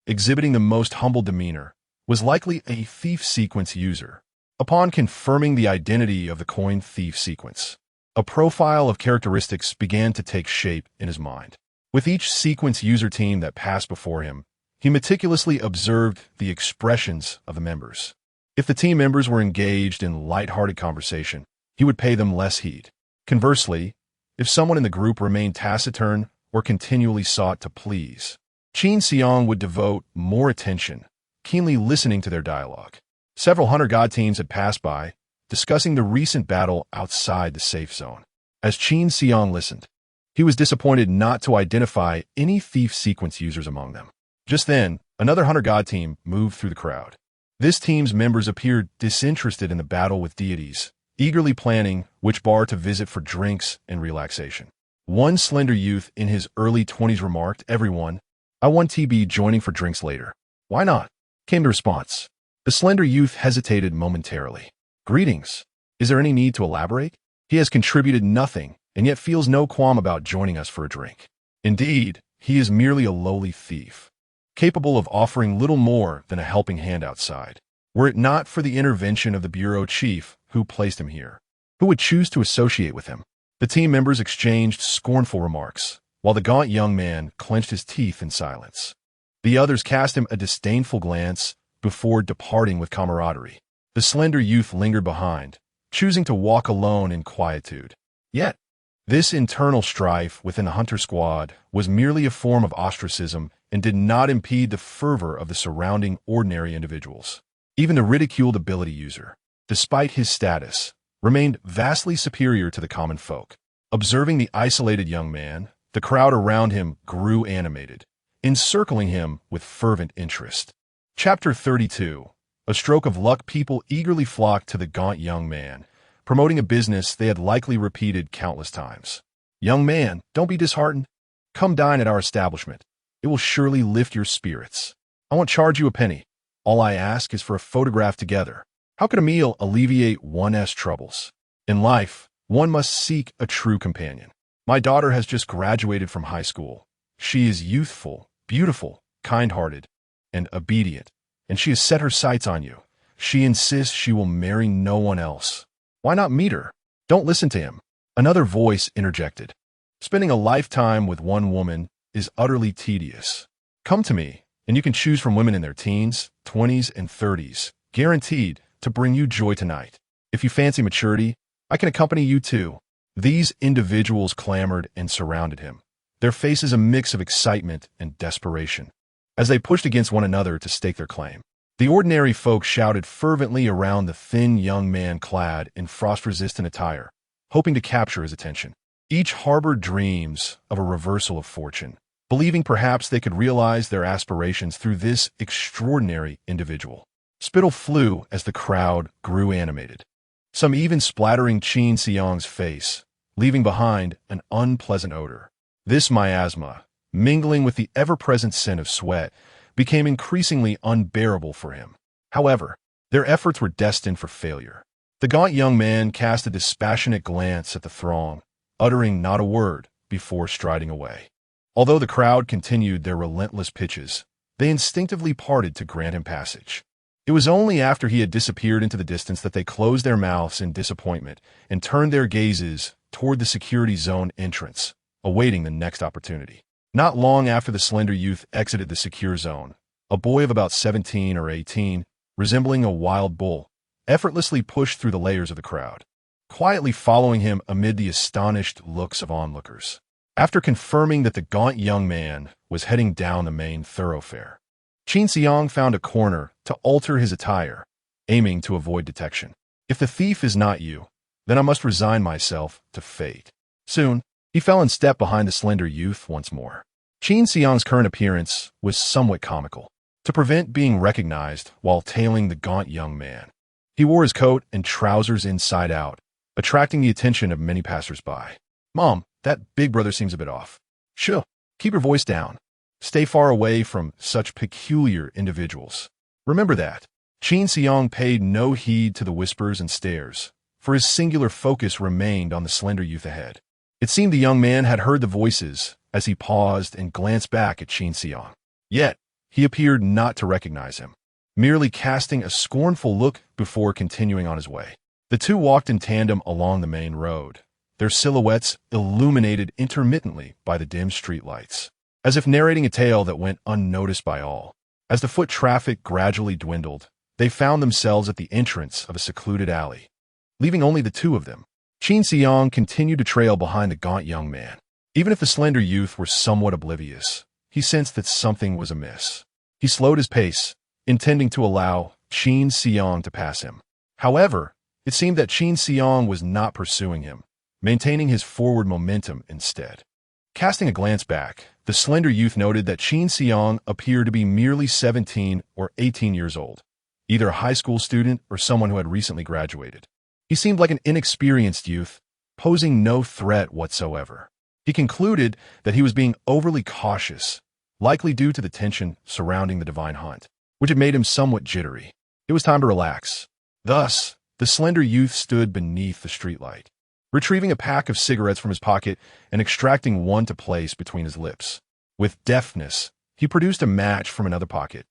exhibiting the most humble demeanor, was likely a thief sequence user. Upon confirming the identity of the coin thief sequence, a profile of characteristics began to take shape in his mind. With each sequence user team that passed before him, he meticulously observed the expressions of the members. If the team members were engaged in light-hearted conversation, he would pay them less heed. Conversely, if someone in the group remained taciturn or continually sought to please, Qin Xiang would devote more attention, keenly listening to their dialogue. Several Hunter God teams had passed by, discussing the recent battle outside the safe zone. As Qin Xiang listened, he was disappointed not to identify any thief sequence users among them. Just then, another Hunter God team moved through the crowd. This team's members appeared disinterested in the battle with deities, eagerly planning which bar to visit for drinks and relaxation. One slender youth in his early 20s remarked, "Everyone, I want to be joining for drinks later." "Why not?" came the response. The slender youth hesitated momentarily. "Greetings. Is there any need to elaborate?" He has contributed nothing and yet feels no qualm about joining us for a drink. Indeed, he is merely a lowly thief, capable of offering little more than a helping hand outside. Were it not for the intervention of the bureau chief who placed him here, who would choose to associate with him? The team members exchanged scornful remarks, while the gaunt young man clenched his teeth in silence. The others cast him a disdainful glance before departing with camaraderie. The slender youth lingered behind, choosing to walk alone in quietude. Yet, This internal strife within the hunter squad was merely a form of ostracism and did not impede the fervor of the surrounding ordinary individuals. Even the ridiculed ability user, despite his status, remained vastly superior to the common folk. Observing the isolated young man, the crowd around him grew animated, encircling him with fervent interest. Chapter 32. A stroke of luck. People eagerly flocked to the gaunt young man, promoting a business they had likely repeated countless times. Young man, don't be disheartened. Come dine at our establishment. It will surely lift your spirits. I won't charge you a penny. All I ask is for a photograph together. How could a meal alleviate one's troubles? In life, one must seek a true companion. My daughter has just graduated from high school. She is youthful, beautiful, kind-hearted, and obedient, and she has set her sights on you. She insists she will marry no one else. Why not meet her? Don't listen to him. Another voice interjected. Spending a lifetime with one woman is utterly tedious. Come to me, and you can choose from women in their teens, 20s, and 30s, guaranteed to bring you joy tonight. If you fancy maturity, I can accompany you too. These individuals clamored and surrounded him, their faces a mix of excitement and desperation, as they pushed against one another to stake their claim. The ordinary folk shouted fervently around the thin young man clad in frost-resistant attire, hoping to capture his attention. Each harbored dreams of a reversal of fortune, believing perhaps they could realize their aspirations through this extraordinary individual. Spittle flew as the crowd grew animated, some even splattering Qin Xiang's face, leaving behind an unpleasant odor. This miasma, mingling with the ever-present scent of sweat, became increasingly unbearable for him. However, their efforts were destined for failure. The gaunt young man cast a dispassionate glance at the throng, uttering not a word before striding away. Although the crowd continued their relentless pitches, they instinctively parted to grant him passage. It was only after he had disappeared into the distance that they closed their mouths in disappointment and turned their gazes toward the security zone entrance, awaiting the next opportunity. Not long after the slender youth exited the secure zone, a boy of about 17 or 18, resembling a wild bull, effortlessly pushed through the layers of the crowd, quietly following him amid the astonished looks of onlookers. After confirming that the gaunt young man was heading down the main thoroughfare, Qin Xiang found a corner to alter his attire, aiming to avoid detection. If the thief is not you, then I must resign myself to fate. Soon, he fell in step behind the slender youth once more. Qin Xiang's current appearance was somewhat comical. To prevent being recognized while tailing the gaunt young man, he wore his coat and trousers inside out, attracting the attention of many passers-by. Mom, that big brother seems a bit off. Shh, keep your voice down. Stay far away from such peculiar individuals. Remember that. Qin Xiang paid no heed to the whispers and stares, for his singular focus remained on the slender youth ahead. It seemed the young man had heard the voices as he paused and glanced back at Qin Xiang. Yet, he appeared not to recognize him, merely casting a scornful look before continuing on his way. The two walked in tandem along the main road, their silhouettes illuminated intermittently by the dim streetlights, as if narrating a tale that went unnoticed by all. As the foot traffic gradually dwindled, they found themselves at the entrance of a secluded alley, leaving only the two of them. Qin Xiang continued to trail behind the gaunt young man. Even if the slender youth were somewhat oblivious, he sensed that something was amiss. He slowed his pace, intending to allow Qin Xiang to pass him. However, it seemed that Qin Xiang was not pursuing him, maintaining his forward momentum instead. Casting a glance back, the slender youth noted that Qin Xiang appeared to be merely 17 or 18 years old, either a high school student or someone who had recently graduated. He seemed like an inexperienced youth, posing no threat whatsoever. He concluded that he was being overly cautious, likely due to the tension surrounding the divine hunt, which had made him somewhat jittery. It was time to relax. Thus, the slender youth stood beneath the streetlight, retrieving a pack of cigarettes from his pocket and extracting one to place between his lips. With deftness, he produced a match from another pocket,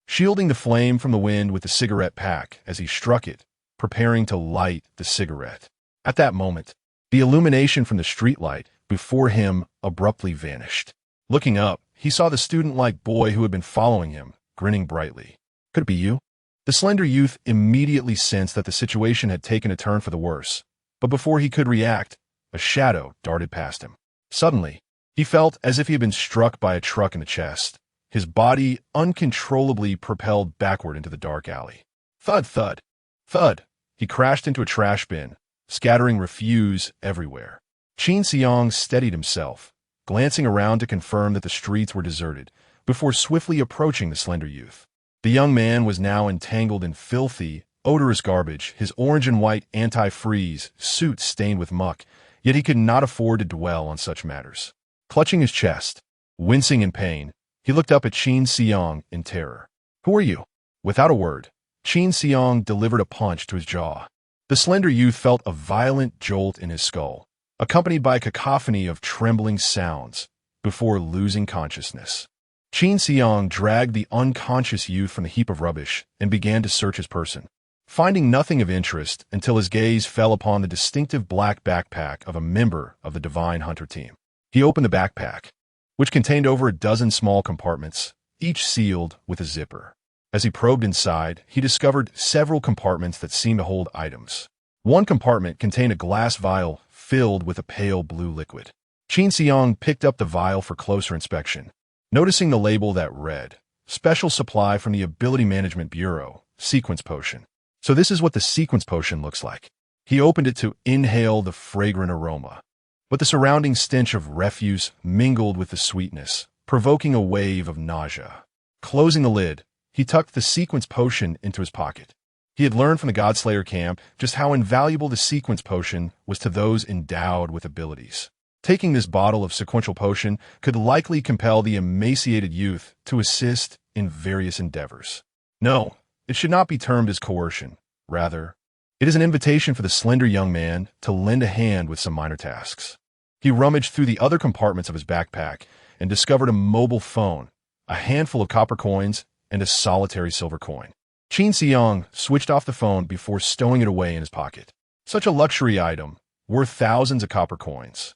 shielding the flame from the wind with the cigarette pack as he struck it, preparing to light the cigarette. At that moment, the illumination from the streetlight before him abruptly vanished. Looking up, he saw the student-like boy who had been following him, grinning brightly. Could it be you? The slender youth immediately sensed that the situation had taken a turn for the worse, but before he could react, a shadow darted past him. Suddenly, he felt as if he had been struck by a truck in the chest, his body uncontrollably propelled backward into the dark alley. Thud, thud, thud. He crashed into a trash bin, scattering refuse everywhere. Qin Xiang steadied himself, glancing around to confirm that the streets were deserted, before swiftly approaching the slender youth. The young man was now entangled in filthy, odorous garbage, his orange and white anti-freeze suit stained with muck, yet he could not afford to dwell on such matters. Clutching his chest, wincing in pain, he looked up at Qin Xiang in terror. "Who are you?" Without a word, Qin Xiang delivered a punch to his jaw. The slender youth felt a violent jolt in his skull, accompanied by a cacophony of trembling sounds, before losing consciousness. Qin Xiang dragged the unconscious youth from the heap of rubbish and began to search his person, finding nothing of interest until his gaze fell upon the distinctive black backpack of a member of the Divine Hunter team. He opened the backpack, which contained over a dozen small compartments, each sealed with a zipper. As he probed inside, he discovered several compartments that seemed to hold items. One compartment contained a glass vial filled with a pale blue liquid. Qin Xiang picked up the vial for closer inspection, noticing the label that read, "Special supply from the Ability Management Bureau, Sequence Potion." So this is what the sequence potion looks like. He opened it to inhale the fragrant aroma, but the surrounding stench of refuse mingled with the sweetness, provoking a wave of nausea. Closing the lid, he tucked the sequence potion into his pocket. He had learned from the Godslayer camp just how invaluable the sequence potion was to those endowed with abilities. Taking this bottle of sequential potion could likely compel the emaciated youth to assist in various endeavors. No, it should not be termed as coercion. Rather, it is an invitation for the slender young man to lend a hand with some minor tasks. He rummaged through the other compartments of his backpack and discovered a mobile phone, a handful of copper coins, and a solitary silver coin. Qin Xiang switched off the phone before stowing it away in his pocket. Such a luxury item, worth thousands of copper coins,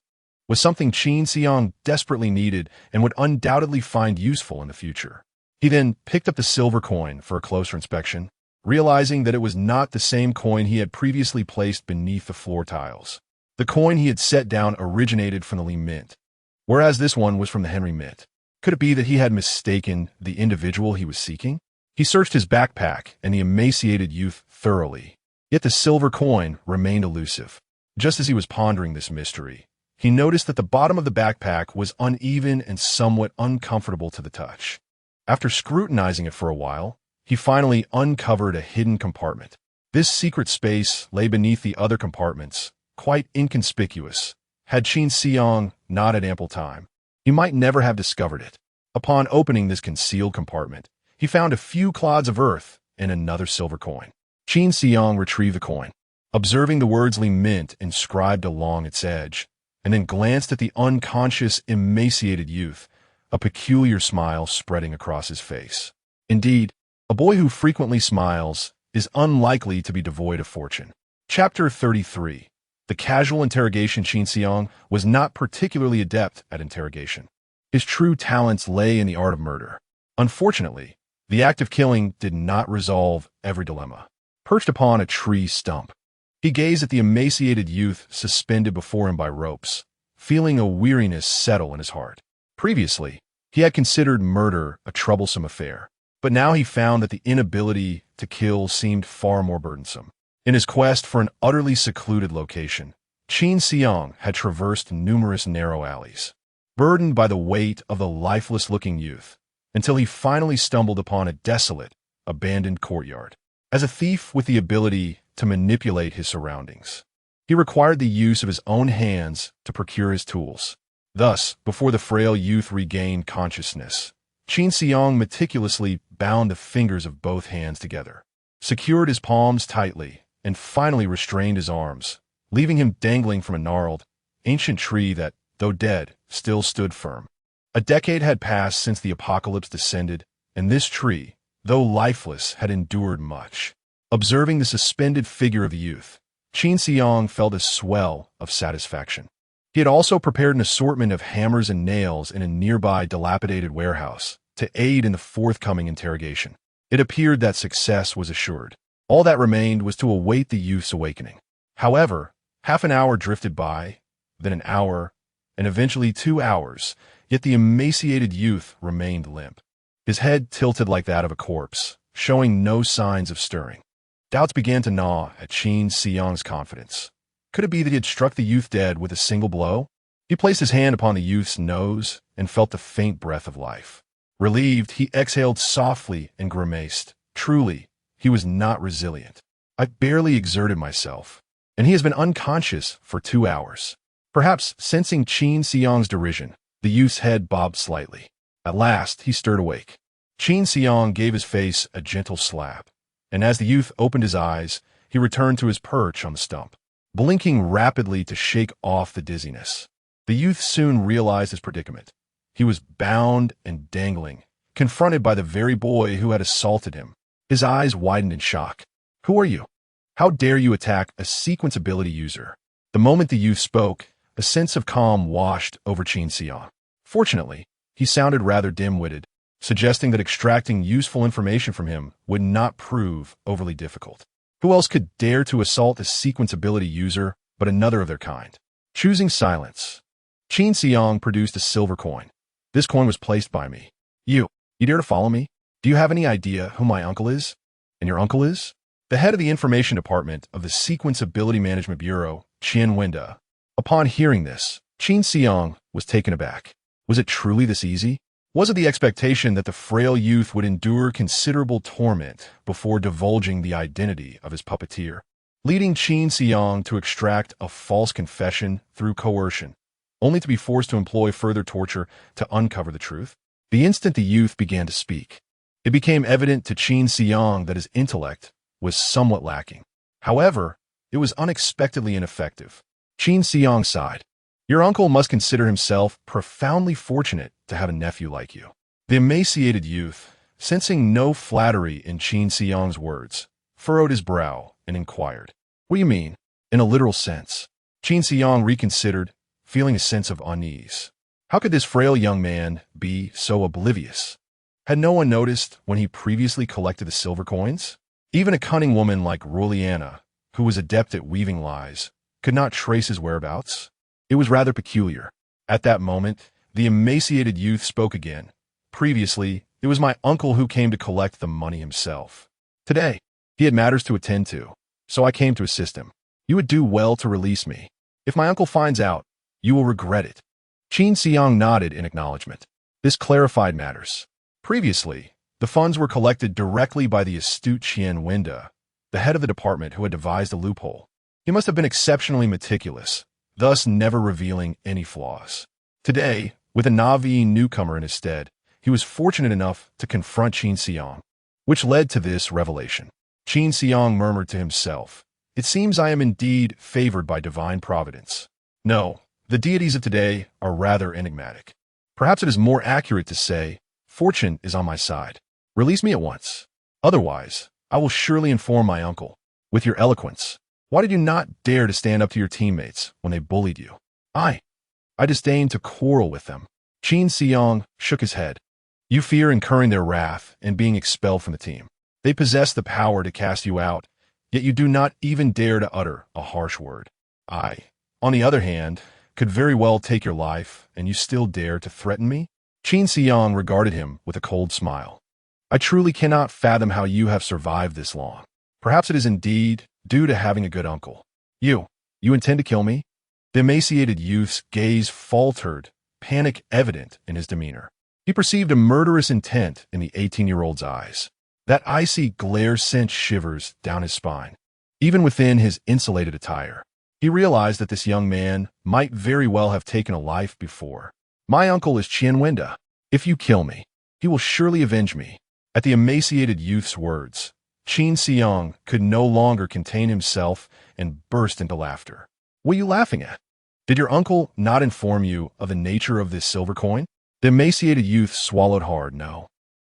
was something Qin Xiang desperately needed and would undoubtedly find useful in the future. He then picked up the silver coin for a closer inspection, realizing that it was not the same coin he had previously placed beneath the floor tiles. The coin he had set down originated from the Li Mint, whereas this one was from the Henry Mint. Could it be that he had mistaken the individual he was seeking? He searched his backpack and the emaciated youth thoroughly, yet the silver coin remained elusive. Just as he was pondering this mystery, he noticed that the bottom of the backpack was uneven and somewhat uncomfortable to the touch. After scrutinizing it for a while, he finally uncovered a hidden compartment. This secret space lay beneath the other compartments, quite inconspicuous. Had Qin Xiang not had ample time, he might never have discovered it. Upon opening this concealed compartment, he found a few clods of earth and another silver coin. Qin Xiang retrieved the coin, observing the words Li Mint inscribed along its edge, and then glanced at the unconscious, emaciated youth, a peculiar smile spreading across his face. Indeed, a boy who frequently smiles is unlikely to be devoid of fortune. Chapter 33. The casual interrogation. Qin Xiang was not particularly adept at interrogation. His true talents lay in the art of murder. Unfortunately, the act of killing did not resolve every dilemma. Perched upon a tree stump, he gazed at the emaciated youth suspended before him by ropes, feeling a weariness settle in his heart. Previously, he had considered murder a troublesome affair, but now he found that the inability to kill seemed far more burdensome. In his quest for an utterly secluded location, Qin Xiang had traversed numerous narrow alleys, burdened by the weight of the lifeless-looking youth, until he finally stumbled upon a desolate, abandoned courtyard. As a thief with the ability to manipulate his surroundings, he required the use of his own hands to procure his tools. Thus, before the frail youth regained consciousness, Qin Xiang meticulously bound the fingers of both hands together, secured his palms tightly, and finally restrained his arms, leaving him dangling from a gnarled, ancient tree that, though dead, still stood firm. A decade had passed since the apocalypse descended, and this tree, though lifeless, had endured much. Observing the suspended figure of the youth, Qin Xiang felt a swell of satisfaction. He had also prepared an assortment of hammers and nails in a nearby dilapidated warehouse to aid in the forthcoming interrogation. It appeared that success was assured. All that remained was to await the youth's awakening. However, half an hour drifted by, then an hour, and eventually 2 hours, yet the emaciated youth remained limp. His head tilted like that of a corpse, showing no signs of stirring. Doubts began to gnaw at Qin Xiang's confidence. Could it be that he had struck the youth dead with a single blow? He placed his hand upon the youth's nose and felt the faint breath of life. Relieved, he exhaled softly and grimaced. Truly, he was not resilient. I barely exerted myself, and he has been unconscious for 2 hours. Perhaps sensing Qin Xiang's derision, the youth's head bobbed slightly. At last, he stirred awake. Qin Xiang gave his face a gentle slap, and as the youth opened his eyes, he returned to his perch on the stump, blinking rapidly to shake off the dizziness. The youth soon realized his predicament. He was bound and dangling, confronted by the very boy who had assaulted him. His eyes widened in shock. "Who are you? How dare you attack a sequence ability user?" The moment the youth spoke, a sense of calm washed over Qin Xiang. Fortunately, he sounded rather dim-witted, suggesting that extracting useful information from him would not prove overly difficult. Who else could dare to assault a sequence ability user but another of their kind? Choosing silence, Qin Xiang produced a silver coin. "This coin was placed by me. You dare to follow me? Do you have any idea who my uncle is?" "And your uncle is?" "The head of the information department of the Sequence Ability Management Bureau, Qian Wenda." Upon hearing this, Qin Xiang was taken aback. Was it truly this easy? Was it the expectation that the frail youth would endure considerable torment before divulging the identity of his puppeteer, leading Qin Xiang to extract a false confession through coercion, only to be forced to employ further torture to uncover the truth? The instant the youth began to speak, it became evident to Qin Xiang that his intellect was somewhat lacking. However, it was unexpectedly ineffective. Qin Xiang sighed. "Your uncle must consider himself profoundly fortunate to have a nephew like you." The emaciated youth, sensing no flattery in Qin Xiang's words, furrowed his brow and inquired, "What do you mean, in a literal sense?" Qin Xiang reconsidered, feeling a sense of unease. How could this frail young man be so oblivious? Had no one noticed when he previously collected the silver coins? Even a cunning woman like Ruliana, who was adept at weaving lies, could not trace his whereabouts. It was rather peculiar. At that moment, the emaciated youth spoke again. "Previously, it was my uncle who came to collect the money himself. Today, he had matters to attend to, so I came to assist him. You would do well to release me. If my uncle finds out, you will regret it." Qin Xiang nodded in acknowledgement. This clarified matters. Previously, the funds were collected directly by the astute Qian Wenda, the head of the department who had devised a loophole. He must have been exceptionally meticulous, thus never revealing any flaws. Today, with a Navi newcomer in his stead, he was fortunate enough to confront Qin Xiang, which led to this revelation. Qin Xiang murmured to himself, "It seems I am indeed favored by divine providence. No, the deities of today are rather enigmatic. Perhaps it is more accurate to say, fortune is on my side. Release me at once. Otherwise, I will surely inform my uncle. With your eloquence, why did you not dare to stand up to your teammates when they bullied you?" I disdained to quarrel with them." Qin Xiang shook his head. "You fear incurring their wrath and being expelled from the team. They possess the power to cast you out, yet you do not even dare to utter a harsh word. I, on the other hand, could very well take your life, and you still dare to threaten me?" Qin Xiang regarded him with a cold smile. "I truly cannot fathom how you have survived this long. Perhaps it is indeed due to having a good uncle. You intend to kill me?" The emaciated youth's gaze faltered, panic evident in his demeanor. He perceived a murderous intent in the 18-year-old's eyes. That icy glare sent shivers down his spine. Even within his insulated attire, he realized that this young man might very well have taken a life before. "My uncle is Qian Wenda. If you kill me, he will surely avenge me." At the emaciated youth's words, Qin Xiang could no longer contain himself and burst into laughter. "What are you laughing at? Did your uncle not inform you of the nature of this silver coin?" The emaciated youth swallowed hard. "No.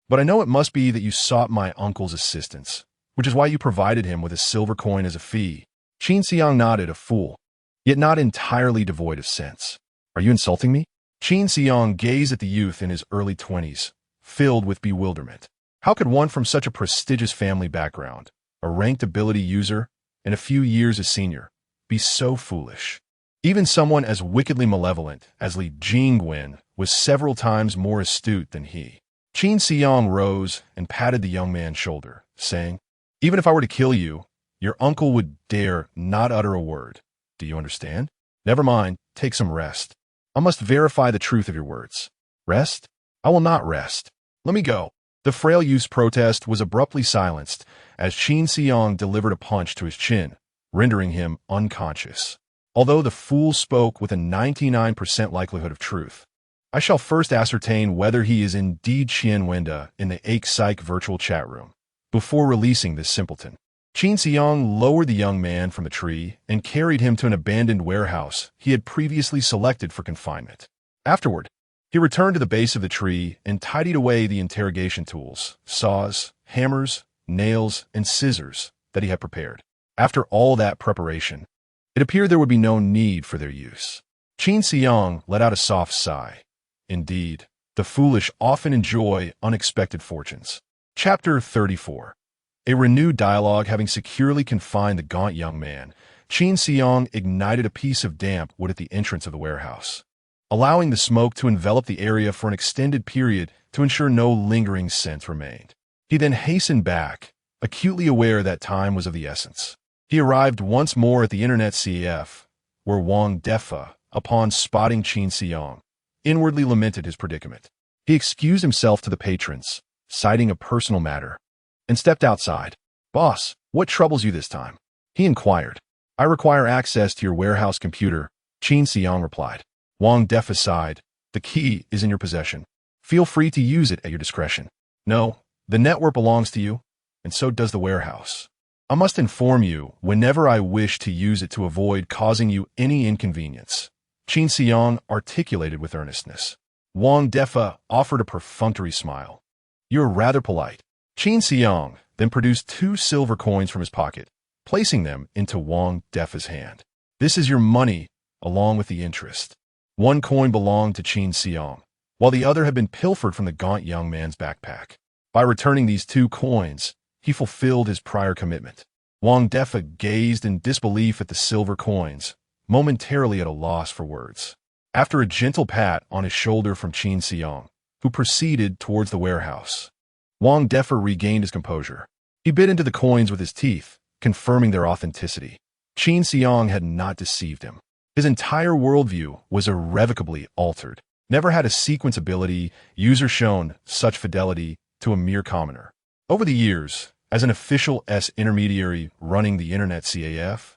But I know it must be that you sought my uncle's assistance, which is why you provided him with a silver coin as a fee." Qin Xiang nodded, a fool, yet not entirely devoid of sense. "Are you insulting me?" Qin Xiang gazed at the youth in his early 20s, filled with bewilderment. How could one from such a prestigious family background, a ranked ability user, and a few years his senior, be so foolish? Even someone as wickedly malevolent as Li Jingwen was several times more astute than he. Qin Xiang rose and patted the young man's shoulder, saying, "Even if I were to kill you, your uncle would dare not utter a word. Do you understand? Never mind, take some rest. I must verify the truth of your words." "Rest? I will not rest. Let me go." The frail youth's protest was abruptly silenced as Qin Xiang delivered a punch to his chin, rendering him unconscious. Although the fool spoke with a 99% likelihood of truth, I shall first ascertain whether he is indeed Qian Wenda in the Deicide virtual chat room, before releasing this simpleton. Qin Xiang lowered the young man from the tree and carried him to an abandoned warehouse he had previously selected for confinement. Afterward, he returned to the base of the tree and tidied away the interrogation tools, saws, hammers, nails, and scissors that he had prepared. After all that preparation, it appeared there would be no need for their use. Qin Xiang let out a soft sigh. Indeed, the foolish often enjoy unexpected fortunes. Chapter 34. A renewed dialogue having securely confined the gaunt young man, Qin Xiang ignited a piece of damp wood at the entrance of the warehouse, allowing the smoke to envelop the area for an extended period to ensure no lingering scent remained. He then hastened back, acutely aware that time was of the essence. He arrived once more at the Internet CAF, where Wang Defa, upon spotting Qin Xiang, inwardly lamented his predicament. He excused himself to the patrons, citing a personal matter, and stepped outside. "Boss, what troubles you this time?" he inquired. "I require access to your warehouse computer," Qin Xiang replied. Wang Defa sighed. "The key is in your possession. Feel free to use it at your discretion." "No, the network belongs to you, and so does the warehouse. I must inform you whenever I wish to use it to avoid causing you any inconvenience," Qin Xiang articulated with earnestness. Wang Defa offered a perfunctory smile. "You're rather polite." Qin Xiang then produced 2 silver coins from his pocket, placing them into Wang Defa's hand. "This is your money, along with the interest." 1 coin belonged to Qin Xiang, while the other had been pilfered from the gaunt young man's backpack. By returning these 2 coins, he fulfilled his prior commitment. Wang Defa gazed in disbelief at the silver coins, momentarily at a loss for words. After a gentle pat on his shoulder from Qin Xiang, who proceeded towards the warehouse, Wang Defa regained his composure. He bit into the coins with his teeth, confirming their authenticity. Qin Xiang had not deceived him. His entire worldview was irrevocably altered. Never had a sequence ability user shown such fidelity to a mere commoner. Over the years, as an official intermediary running the Internet CAF,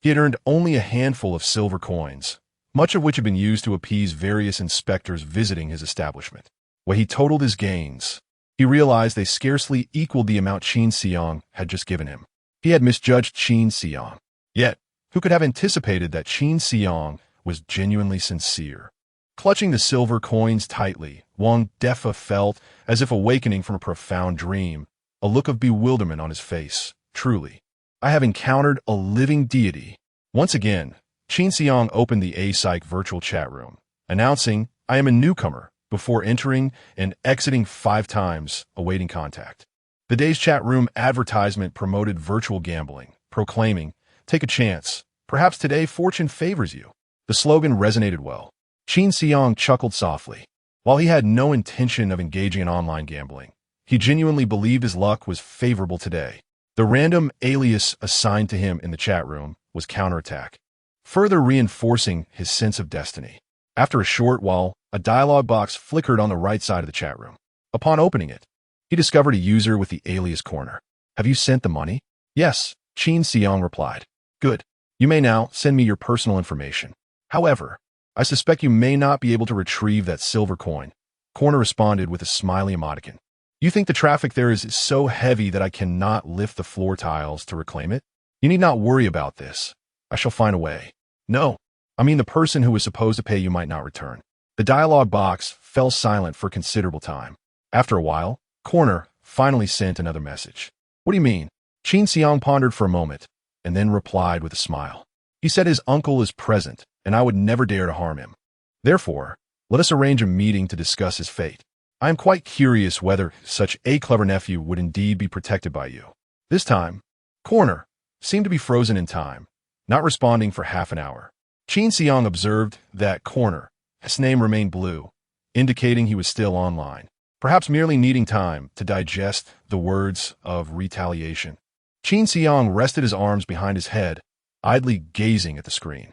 he had earned only a handful of silver coins, much of which had been used to appease various inspectors visiting his establishment. When he totaled his gains, he realized they scarcely equaled the amount Qin Xiang had just given him. He had misjudged Qin Xiang. Yet, who could have anticipated that Qin Xiang was genuinely sincere? Clutching the silver coins tightly, Wang Defa felt as if awakening from a profound dream, a look of bewilderment on his face. Truly, I have encountered a living deity. Once again, Qin Xiang opened the Deicide virtual chat room, announcing, "I am a newcomer," before entering and exiting 5 times, awaiting contact. The day's chat room advertisement promoted virtual gambling, proclaiming, "Take a chance. Perhaps today fortune favors you." The slogan resonated well. Qin Xiang chuckled softly. While he had no intention of engaging in online gambling, he genuinely believed his luck was favorable today. The random alias assigned to him in the chat room was counterattack, further reinforcing his sense of destiny. After a short while, a dialog box flickered on the right side of the chat room. Upon opening it, he discovered a user with the alias corner. "Have you sent the money?" "Yes," Qin Xiang replied. "Good. You may now send me your personal information. However, I suspect you may not be able to retrieve that silver coin." Corner responded with a smiley emoticon. "You think the traffic there is so heavy that I cannot lift the floor tiles to reclaim it? You need not worry about this. I shall find a way." "No, I mean the person who was supposed to pay you might not return." The dialog box fell silent for considerable time. After a while, Corner finally sent another message. "What do you mean?" Qin Xiang pondered for a moment, and then replied with a smile. "He said his uncle is present, and I would never dare to harm him. Therefore, let us arrange a meeting to discuss his fate. I am quite curious whether such a clever nephew would indeed be protected by you." This time, Corner seemed to be frozen in time, not responding for half an hour. Qin Xiang observed that corner. His name remained blue, indicating he was still online, perhaps merely needing time to digest the words of retaliation. Qin Xiang rested his arms behind his head, idly gazing at the screen.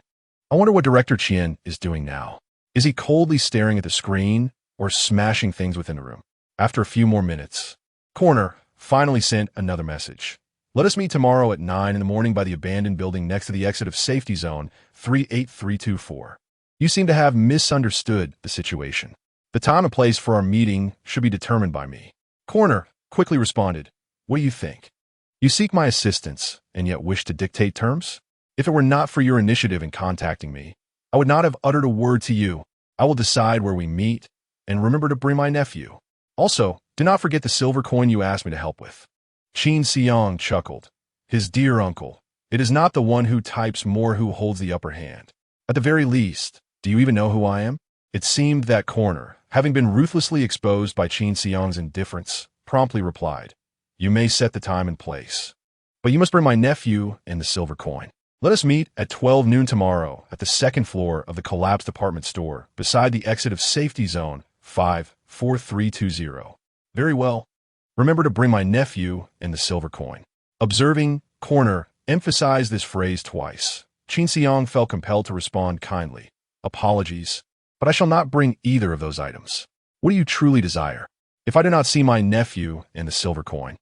I wonder what Director Qian is doing now. Is he coldly staring at the screen or smashing things within the room? After a few more minutes, Corner finally sent another message. Let us meet tomorrow at 9 in the morning by the abandoned building next to the exit of safety zone 38324. You seem to have misunderstood the situation. The time and place for our meeting should be determined by me. Corner quickly responded, What do you think? You seek my assistance and yet wish to dictate terms? If it were not for your initiative in contacting me, I would not have uttered a word to you. I will decide where we meet, and remember to bring my nephew. Also, do not forget the silver coin you asked me to help with. Qin Xiang chuckled. His dear uncle, it is not the one who types more who holds the upper hand. At the very least, do you even know who I am? It seemed that Corner, having been ruthlessly exposed by Qin Xiang's indifference, promptly replied, You may set the time and place, but you must bring my nephew and the silver coin. Let us meet at 12 noon tomorrow at the second floor of the collapsed department store beside the exit of safety zone 54320. Very well. Remember to bring my nephew and the silver coin. Observing Corner emphasized this phrase twice, Qin Xiang felt compelled to respond kindly. Apologies, but I shall not bring either of those items. What do you truly desire? If I do not see my nephew and the silver coin,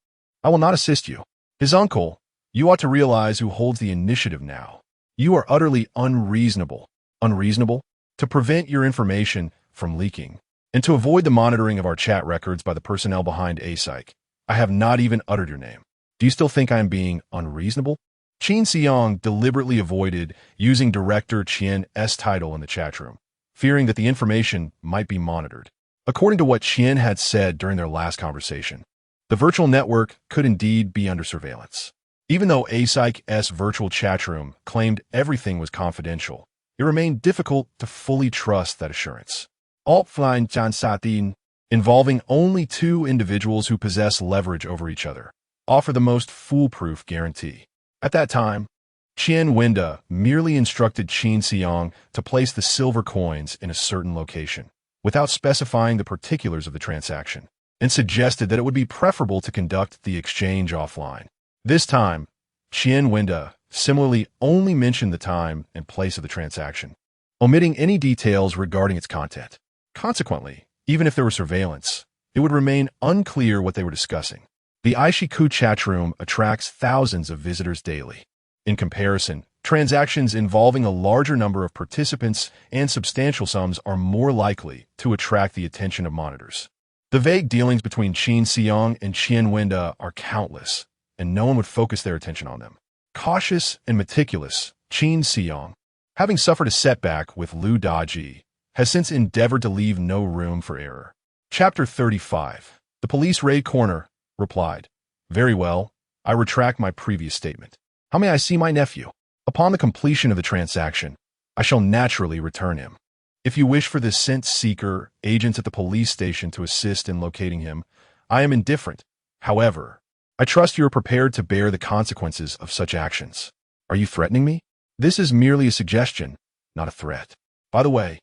I will not assist you. His uncle, you ought to realize who holds the initiative now. You are utterly unreasonable. Unreasonable? To prevent your information from leaking, and to avoid the monitoring of our chat records by the personnel behind Deicide, I have not even uttered your name. Do you still think I am being unreasonable? Qin Xiang deliberately avoided using Director Qian's title in the chat room, fearing that the information might be monitored. According to what Qian had said during their last conversation, the virtual network could indeed be under surveillance. Even though Deicide's virtual chat room claimed everything was confidential, it remained difficult to fully trust that assurance. Offline Jansatin, involving only two individuals who possess leverage over each other, offer the most foolproof guarantee. At that time, Qian Wenda merely instructed Qin Xiang to place the silver coins in a certain location, without specifying the particulars of the transaction, and suggested that it would be preferable to conduct the exchange offline. This time, Qian Wenda similarly only mentioned the time and place of the transaction, omitting any details regarding its content. Consequently, even if there were surveillance, it would remain unclear what they were discussing. The Aishiku chat room attracts thousands of visitors daily. In comparison, transactions involving a larger number of participants and substantial sums are more likely to attract the attention of monitors. The vague dealings between Qin Xiang and Qian Wenda are countless, and no one would focus their attention on them. Cautious and meticulous, Qin Xiang, having suffered a setback with Lu Daji, has since endeavored to leave no room for error. Chapter 35. The police raid Corner replied, Very well, I retract my previous statement. How may I see my nephew? Upon the completion of the transaction, I shall naturally return him. If you wish for the scent-seeker agents at the police station to assist in locating him, I am indifferent. However, I trust you are prepared to bear the consequences of such actions. Are you threatening me? This is merely a suggestion, not a threat. By the way,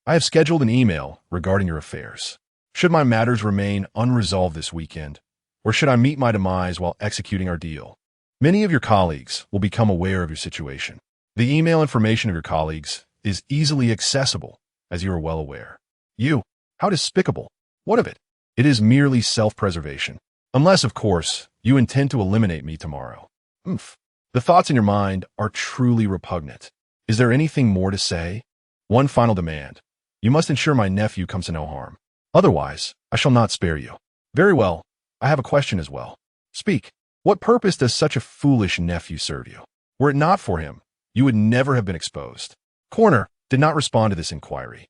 I have scheduled an email regarding your affairs. Should my matters remain unresolved this weekend, or should I meet my demise while executing our deal? Many of your colleagues will become aware of your situation. The email information of your colleagues is easily accessible, as you are well aware. You, how despicable. What of it? It is merely self-preservation. Unless, of course, you intend to eliminate me tomorrow. The thoughts in your mind are truly repugnant. Is there anything more to say? One final demand. You must ensure my nephew comes to no harm. Otherwise, I shall not spare you. Very well. I have a question as well. Speak. What purpose does such a foolish nephew serve you? Were it not for him, you would never have been exposed. Corner did not respond to this inquiry,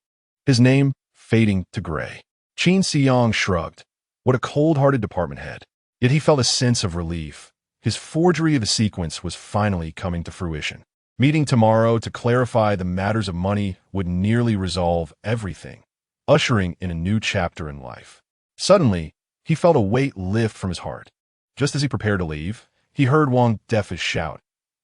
his name fading to gray. Qin Xiang shrugged. What a cold-hearted department head. Yet he felt a sense of relief. His forgery of the sequence was finally coming to fruition. Meeting tomorrow to clarify the matters of money would nearly resolve everything, ushering in a new chapter in life. Suddenly, he felt a weight lift from his heart. Just as he prepared to leave, he heard Wang Defa's shout,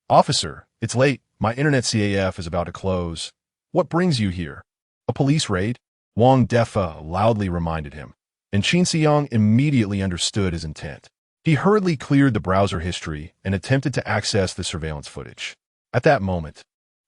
"Officer, it's late, My internet CAF is about to close. What brings you here? A police raid? Wang Defa loudly reminded him, and Qin Xiang immediately understood his intent. He hurriedly cleared the browser history and attempted to access the surveillance footage. At that moment,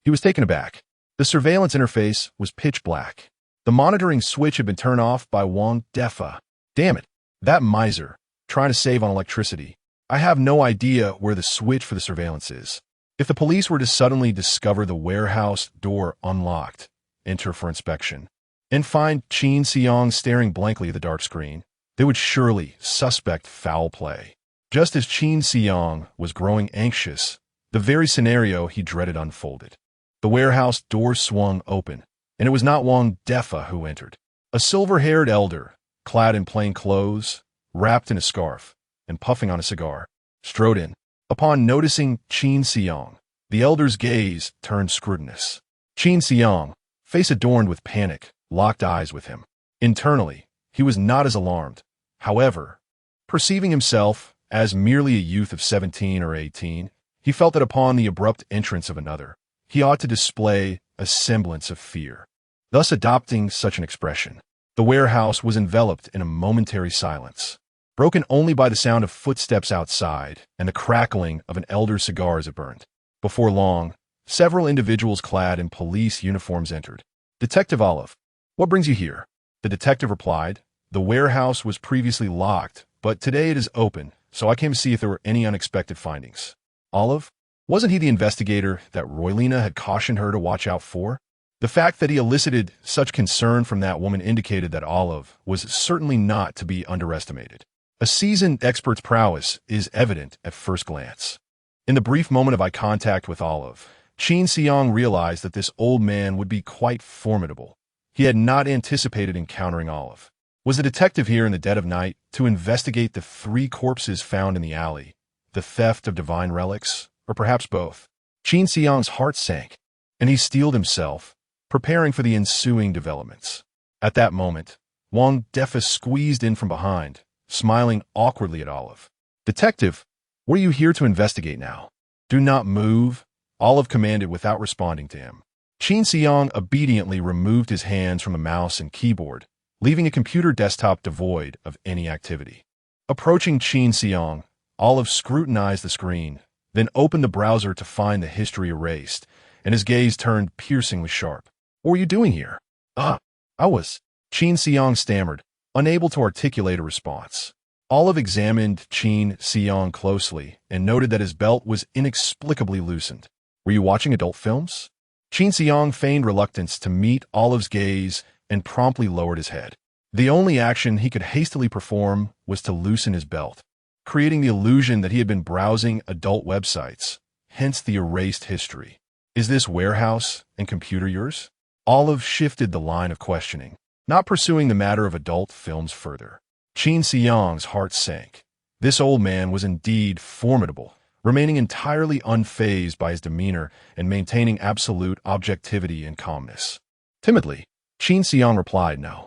he was taken aback. The surveillance interface was pitch black. The monitoring switch had been turned off by Wang Defa. Damn it, that miser, trying to save on electricity. I have no idea where the switch for the surveillance is. If the police were to suddenly discover the warehouse door unlocked, enter for inspection, and find Qin Xiang staring blankly at the dark screen, they would surely suspect foul play. Just as Qin Xiang was growing anxious, the very scenario he dreaded unfolded. The warehouse door swung open, and it was not Wang Defa who entered. A silver-haired elder, clad in plain clothes, wrapped in a scarf, and puffing on a cigar, strode in. Upon noticing Qin Xiang, the elder's gaze turned scrutinous. Qin Xiang, face adorned with panic, locked eyes with him. Internally, he was not as alarmed. However, perceiving himself as merely a youth of 17 or 18, he felt that upon the abrupt entrance of another, he ought to display a semblance of fear. Thus adopting such an expression, the warehouse was enveloped in a momentary silence, broken only by the sound of footsteps outside and the crackling of an elder's cigar as it burned. Before long, several individuals clad in police uniforms entered. Detective Olive, what brings you here? The detective replied, the warehouse was previously locked, but today it is open, so I came to see if there were any unexpected findings. Olive? Wasn't he the investigator that Roylina had cautioned her to watch out for? The fact that he elicited such concern from that woman indicated that Olive was certainly not to be underestimated. A seasoned expert's prowess is evident at first glance. In the brief moment of eye contact with Olive, Qin Xiang realized that this old man would be quite formidable. He had not anticipated encountering Olive. Was the detective here in the dead of night to investigate the 3 corpses found in the alley, the theft of divine relics, or perhaps both? Qin Xiang's heart sank, and he steeled himself, preparing for the ensuing developments. At that moment, Wang Defa squeezed in from behind, smiling awkwardly at Olive. Detective, what are you here to investigate now? Do not move, Olive commanded without responding to him. Qin Xiang obediently removed his hands from the mouse and keyboard, leaving a computer desktop devoid of any activity. Approaching Qin Xiang, Olive scrutinized the screen, then opened the browser to find the history erased, and his gaze turned piercingly sharp. What were you doing here? I was... Qin Xiang stammered, unable to articulate a response. Olive examined Qin Xiang closely and noted that his belt was inexplicably loosened. Were you watching adult films? Qin Xiang feigned reluctance to meet Olive's gaze and promptly lowered his head. The only action he could hastily perform was to loosen his belt, creating the illusion that he had been browsing adult websites, hence the erased history. Is this warehouse and computer yours? Olive shifted the line of questioning, not pursuing the matter of adult films further. Qin Xiang's heart sank. This old man was indeed formidable, remaining entirely unfazed by his demeanor and maintaining absolute objectivity and calmness. Timidly, Qin Xiang replied, no.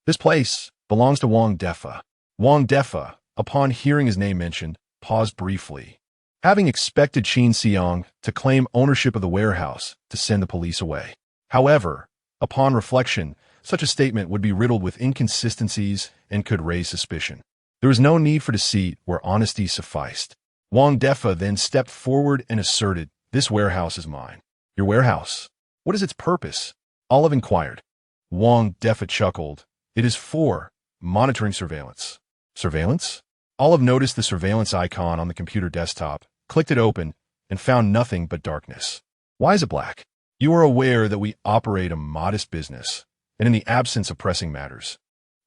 This place belongs to Wang Defa. Wang Defa, upon hearing his name mentioned, paused briefly, having expected Qin Xiang to claim ownership of the warehouse to send the police away. However, upon reflection, such a statement would be riddled with inconsistencies and could raise suspicion. There was no need for deceit where honesty sufficed. Wang Defa then stepped forward and asserted, this warehouse is mine. Your warehouse? What is its purpose? Olive inquired. Wang Defa chuckled. It is for monitoring surveillance. Surveillance? Olive noticed the surveillance icon on the computer desktop, clicked it open, and found nothing but darkness. Why is it black? You are aware that we operate a modest business, and in the absence of pressing matters,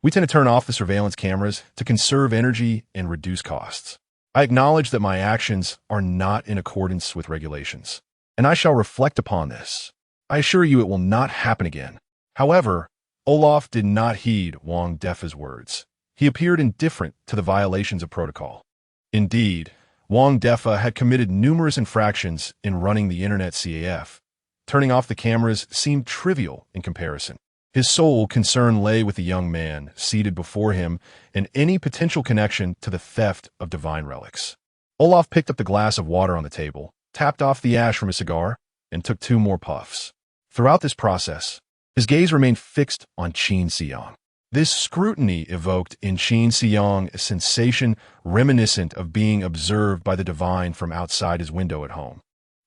we tend to turn off the surveillance cameras to conserve energy and reduce costs. I acknowledge that my actions are not in accordance with regulations, and I shall reflect upon this. I assure you it will not happen again. However, Olaf did not heed Wang Defa's words. He appeared indifferent to the violations of protocol. Indeed, Wang Defa had committed numerous infractions in running the internet CAF. Turning off the cameras seemed trivial in comparison. His sole concern lay with the young man seated before him and any potential connection to the theft of divine relics. Olaf picked up the glass of water on the table, tapped off the ash from his cigar, and took 2 more puffs. Throughout this process, his gaze remained fixed on Qin Xiang. This scrutiny evoked in Qin Xiang a sensation reminiscent of being observed by the divine from outside his window at home.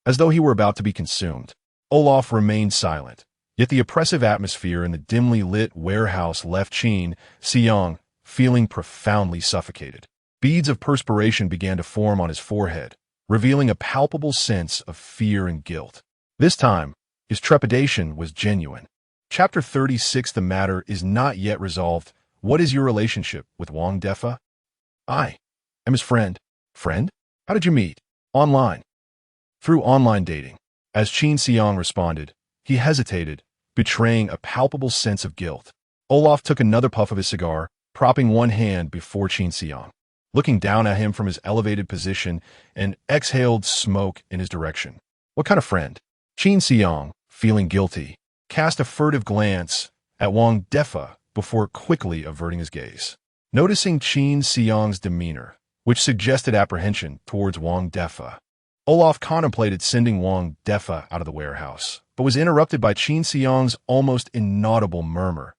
As though he were about to be consumed, Olaf remained silent, yet the oppressive atmosphere in the dimly lit warehouse left Qin Xiang feeling profoundly suffocated. Beads of perspiration began to form on his forehead, revealing a palpable sense of fear and guilt. This time, his trepidation was genuine. Chapter 36. The matter is not yet resolved. What is your relationship with Wang Defa? I am his friend. Friend? How did you meet? Online. Through online dating. As Qin Xiang responded, he hesitated, betraying a palpable sense of guilt. Olaf took another puff of his cigar, propping one hand before Qin Xiang, looking down at him from his elevated position, and exhaled smoke in his direction. What kind of friend? Qin Xiang, feeling guilty, cast a furtive glance at Wang Defa before quickly averting his gaze. Noticing Qin Xiang's demeanor, which suggested apprehension towards Wang Defa, Olaf contemplated sending Wang Defa out of the warehouse, but was interrupted by Qin Xiang's almost inaudible murmur.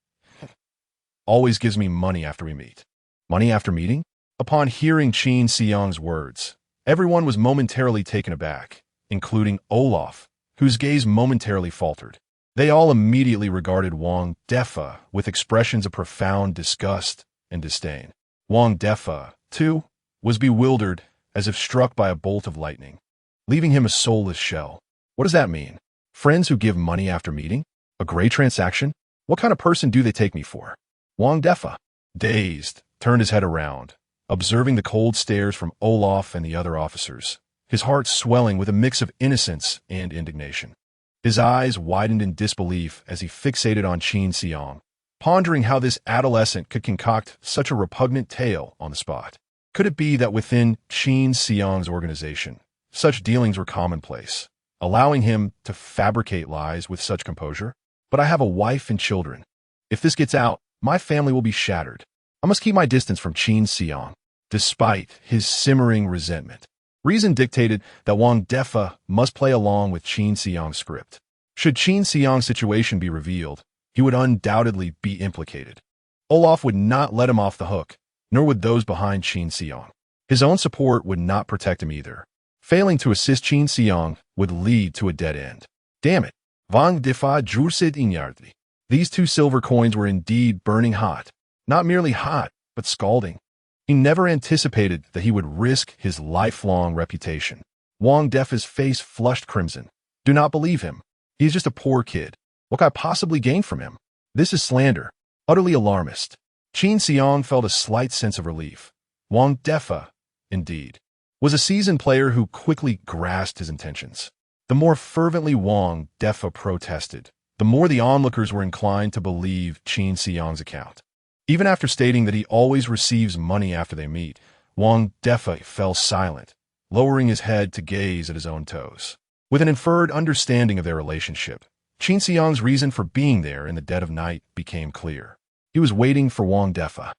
Always gives me money after we meet. Money after meeting? Upon hearing Qin Xiang's words, everyone was momentarily taken aback, including Olaf, whose gaze momentarily faltered. They all immediately regarded Wang Defa with expressions of profound disgust and disdain. Wang Defa, too, was bewildered, as if struck by a bolt of lightning, leaving him a soulless shell. What does that mean? Friends who give money after meeting? A gray transaction? What kind of person do they take me for? Wang Defa, dazed, turned his head around, observing the cold stares from Olaf and the other officers, his heart swelling with a mix of innocence and indignation. His eyes widened in disbelief as he fixated on Qin Xiang, pondering how this adolescent could concoct such a repugnant tale on the spot. Could it be that within Qin Xiang's organization, such dealings were commonplace, allowing him to fabricate lies with such composure? But I have a wife and children. If this gets out, my family will be shattered. I must keep my distance from Qin Xiang, despite his simmering resentment. Reason dictated that Wang Defa must play along with Qin Xiang's script. Should Qin Xiang's situation be revealed, he would undoubtedly be implicated. Olaf would not let him off the hook, nor would those behind Qin Xiang. His own support would not protect him either. Failing to assist Qin Xiang would lead to a dead end. Damn it! Wang Defa jursid inyardli. These 2 silver coins were indeed burning hot. Not merely hot, but scalding. He never anticipated that he would risk his lifelong reputation. Wang Defa's face flushed crimson. Do not believe him. He is just a poor kid. What could I possibly gain from him? This is slander. Utterly alarmist. Qin Xiang felt a slight sense of relief. Wang Defa, indeed, was a seasoned player who quickly grasped his intentions. The more fervently Wang Defa protested, the more the onlookers were inclined to believe Qin Xiang's account. Even after stating that he always receives money after they meet, Wang Defa fell silent, lowering his head to gaze at his own toes. With an inferred understanding of their relationship, Qin Xiang's reason for being there in the dead of night became clear. He was waiting for Wang Defa.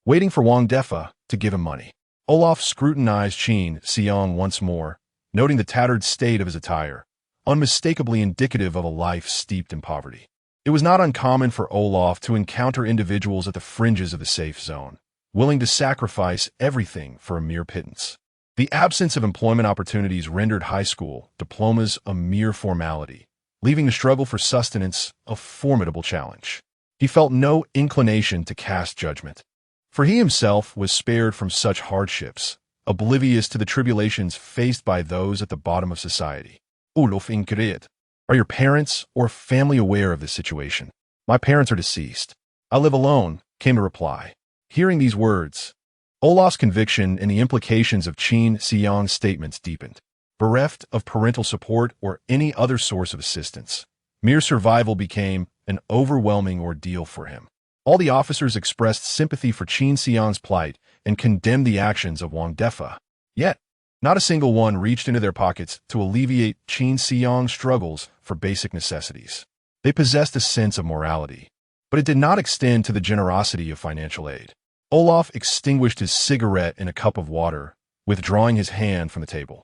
Waiting for Wang Defa to give him money. Olaf scrutinized Qin Xiang once more, noting the tattered state of his attire, unmistakably indicative of a life steeped in poverty. It was not uncommon for Olaf to encounter individuals at the fringes of the safe zone, willing to sacrifice everything for a mere pittance. The absence of employment opportunities rendered high school diplomas a mere formality, leaving the struggle for sustenance a formidable challenge. He felt no inclination to cast judgment, for he himself was spared from such hardships, oblivious to the tribulations faced by those at the bottom of society. Olof Ingrid. Are your parents or family aware of this situation? My parents are deceased. I live alone, came the reply. Hearing these words, Olaf's conviction and the implications of Qin Xiang's statements deepened. Bereft of parental support or any other source of assistance, mere survival became an overwhelming ordeal for him. All the officers expressed sympathy for Qin Xiang's plight and condemned the actions of Wang Defa. Yet, not a single one reached into their pockets to alleviate Qin Xiang's struggles for basic necessities. They possessed a sense of morality, but it did not extend to the generosity of financial aid. Olaf extinguished his cigarette in a cup of water, withdrawing his hand from the table.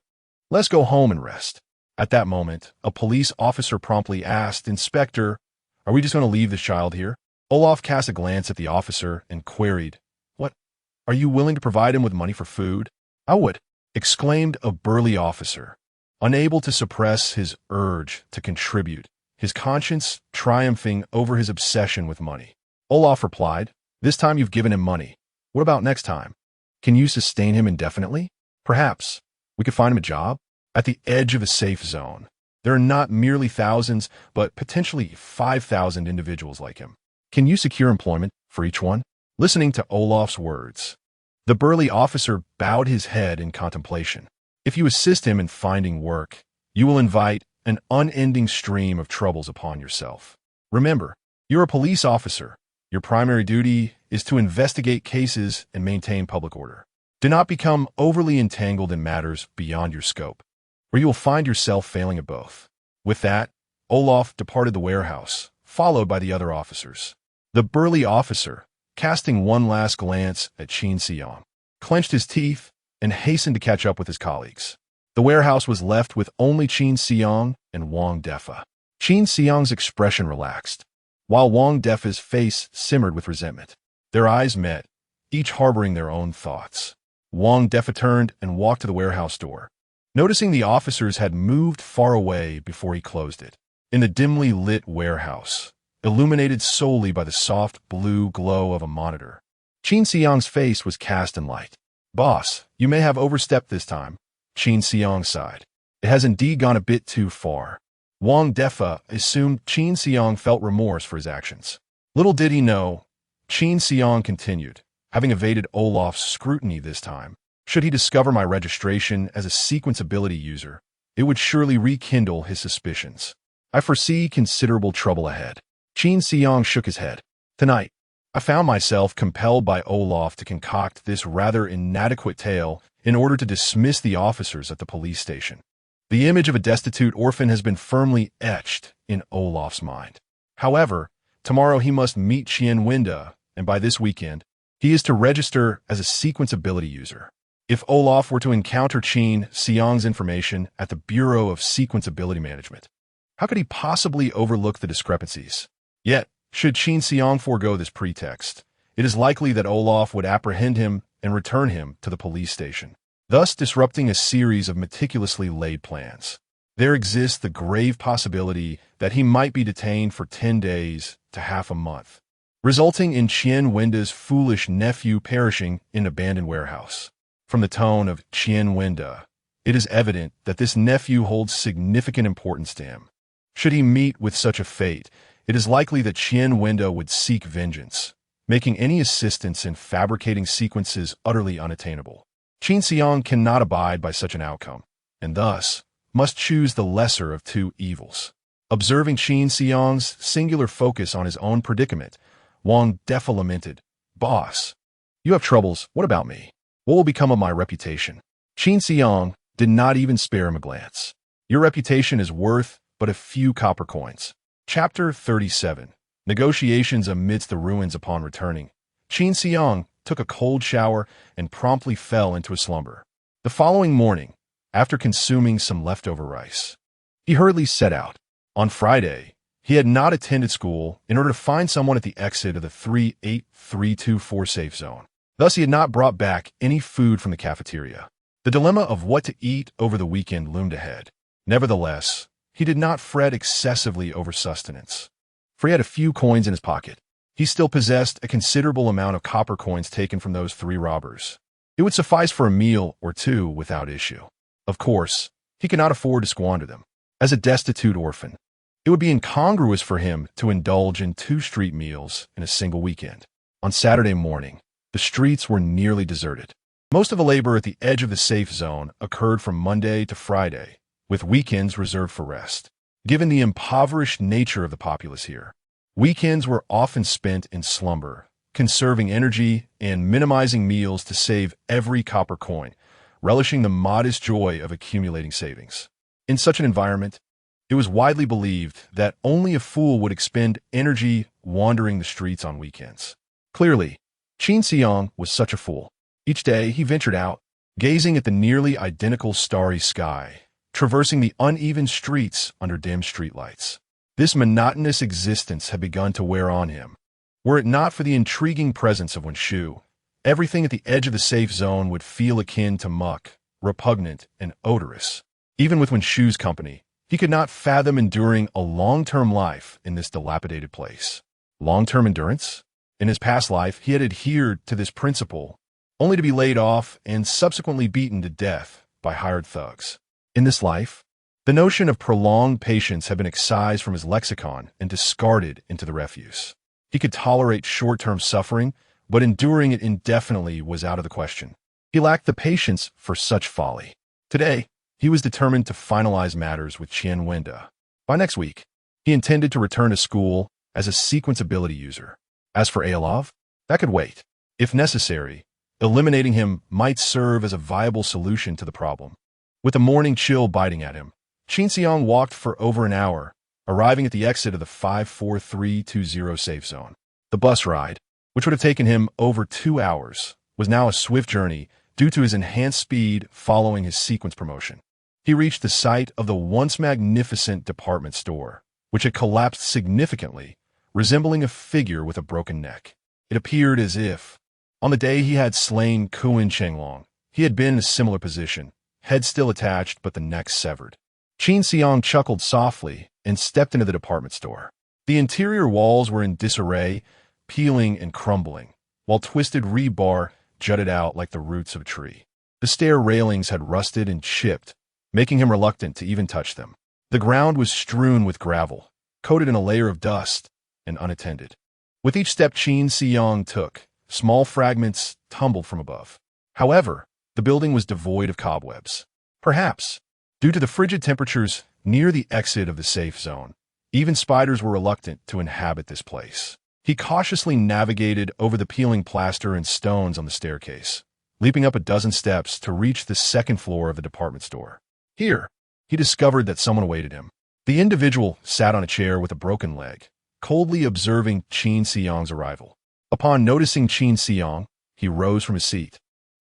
Let's go home and rest. At that moment, a police officer promptly asked, "Inspector, are we just going to leave this child here?" Olaf cast a glance at the officer and queried, "What? Are you willing to provide him with money for food?" "I would," exclaimed a burly officer, unable to suppress his urge to contribute, his conscience triumphing over his obsession with money. Olaf replied, "This time you've given him money. What about next time? Can you sustain him indefinitely? Perhaps we could find him a job at the edge of a safe zone. There are not merely thousands, but potentially 5,000 individuals like him. Can you secure employment for each one?" Listening to Olaf's words, the burly officer bowed his head in contemplation. "If you assist him in finding work, you will invite an unending stream of troubles upon yourself. Remember, you're a police officer. Your primary duty is to investigate cases and maintain public order. Do not become overly entangled in matters beyond your scope, or you will find yourself failing at both." With that, Olaf departed the warehouse, followed by the other officers. The burly officer, casting one last glance at Qin Xiang, clenched his teeth and hastened to catch up with his colleagues. The warehouse was left with only Qin Xiang and Wang Defa. Qin Xiang's expression relaxed, while Wang Defa's face simmered with resentment. Their eyes met, each harboring their own thoughts. Wang Defa turned and walked to the warehouse door, noticing the officers had moved far away before he closed it. In the dimly lit warehouse, illuminated solely by the soft blue glow of a monitor, Qin Xiang's face was cast in light. "Boss, you may have overstepped this time," Qin Xiang sighed. "It has indeed gone a bit too far." Wang Defa assumed Qin Xiang felt remorse for his actions. Little did he know, Qin Xiang continued, having evaded Olaf's scrutiny this time. "Should he discover my registration as a sequence ability user, it would surely rekindle his suspicions. I foresee considerable trouble ahead." Qin Xiang shook his head. "Tonight, I found myself compelled by Olaf to concoct this rather inadequate tale in order to dismiss the officers at the police station. The image of a destitute orphan has been firmly etched in Olaf's mind. However, tomorrow he must meet Qian Winda, and by this weekend, he is to register as a sequence ability user. If Olaf were to encounter Qin Xiang's information at the Bureau of Sequence Ability Management, how could he possibly overlook the discrepancies? Yet, should Qin Xiang forego this pretext, it is likely that Olaf would apprehend him and return him to the police station, thus disrupting a series of meticulously laid plans. There exists the grave possibility that he might be detained for 10 days to half a month, resulting in Qian Winda's foolish nephew perishing in an abandoned warehouse. From the tone of Qian Winda, it is evident that this nephew holds significant importance to him. Should he meet with such a fate, it is likely that Qian Winda would seek vengeance, making any assistance in fabricating sequences utterly unattainable. Qin Xiang cannot abide by such an outcome, and thus must choose the lesser of two evils. Observing Qin Xiang's singular focus on his own predicament, Wang Defa lamented, "Boss, you have troubles. What about me? What will become of my reputation?" Qin Xiang did not even spare him a glance. "Your reputation is worth but a few copper coins." Chapter 37. Negotiations amidst the ruins. Upon returning, Qin Xiang took a cold shower and promptly fell into a slumber. The following morning, after consuming some leftover rice, he hurriedly set out. On Friday, he had not attended school in order to find someone at the exit of the 38324 safe zone. Thus, he had not brought back any food from the cafeteria. The dilemma of what to eat over the weekend loomed ahead. Nevertheless, he did not fret excessively over sustenance, for he had a few coins in his pocket. He still possessed a considerable amount of copper coins taken from those 3 robbers. It would suffice for a meal or 2 without issue. Of course, he could not afford to squander them. As a destitute orphan, it would be incongruous for him to indulge in 2 street meals in a single weekend. On Saturday morning, the streets were nearly deserted. Most of the labor at the edge of the safe zone occurred from Monday to Friday, with weekends reserved for rest. Given the impoverished nature of the populace here, weekends were often spent in slumber, conserving energy and minimizing meals to save every copper coin, relishing the modest joy of accumulating savings. In such an environment, it was widely believed that only a fool would expend energy wandering the streets on weekends. Clearly, Qin Xiang was such a fool. Each day he ventured out, gazing at the nearly identical starry sky, traversing the uneven streets under dim streetlights. This monotonous existence had begun to wear on him. Were it not for the intriguing presence of Wenshu, everything at the edge of the safe zone would feel akin to muck, repugnant, and odorous. Even with Wenshu's company, he could not fathom enduring a long-term life in this dilapidated place. Long-term endurance? In his past life, he had adhered to this principle, only to be laid off and subsequently beaten to death by hired thugs. In this life, the notion of prolonged patience had been excised from his lexicon and discarded into the refuse. He could tolerate short-term suffering, but enduring it indefinitely was out of the question. He lacked the patience for such folly. Today, he was determined to finalize matters with Qian Wenda. By next week, he intended to return to school as a sequence ability user. As for Aelov, that could wait. If necessary, eliminating him might serve as a viable solution to the problem. With the morning chill biting at him, Qin Xiang walked for over an hour, arriving at the exit of the 54320 safe zone. The bus ride, which would have taken him over 2 hours, was now a swift journey due to his enhanced speed following his sequence promotion. He reached the site of the once magnificent department store, which had collapsed significantly, resembling a figure with a broken neck. It appeared as if, on the day he had slain Kuan Chenglong, he had been in a similar position, head still attached but the neck severed. Qin Xiang chuckled softly and stepped into the department store. The interior walls were in disarray, peeling and crumbling, while twisted rebar jutted out like the roots of a tree. The stair railings had rusted and chipped, making him reluctant to even touch them. The ground was strewn with gravel, coated in a layer of dust, and unattended. With each step Qin Xiang took, small fragments tumbled from above. However, the building was devoid of cobwebs. Perhaps, due to the frigid temperatures near the exit of the safe zone, even spiders were reluctant to inhabit this place. He cautiously navigated over the peeling plaster and stones on the staircase, leaping up a dozen steps to reach the second floor of the department store. Here, he discovered that someone awaited him. The individual sat on a chair with a broken leg, coldly observing Qin Xiang's arrival. Upon noticing Qin Xiang, he rose from his seat,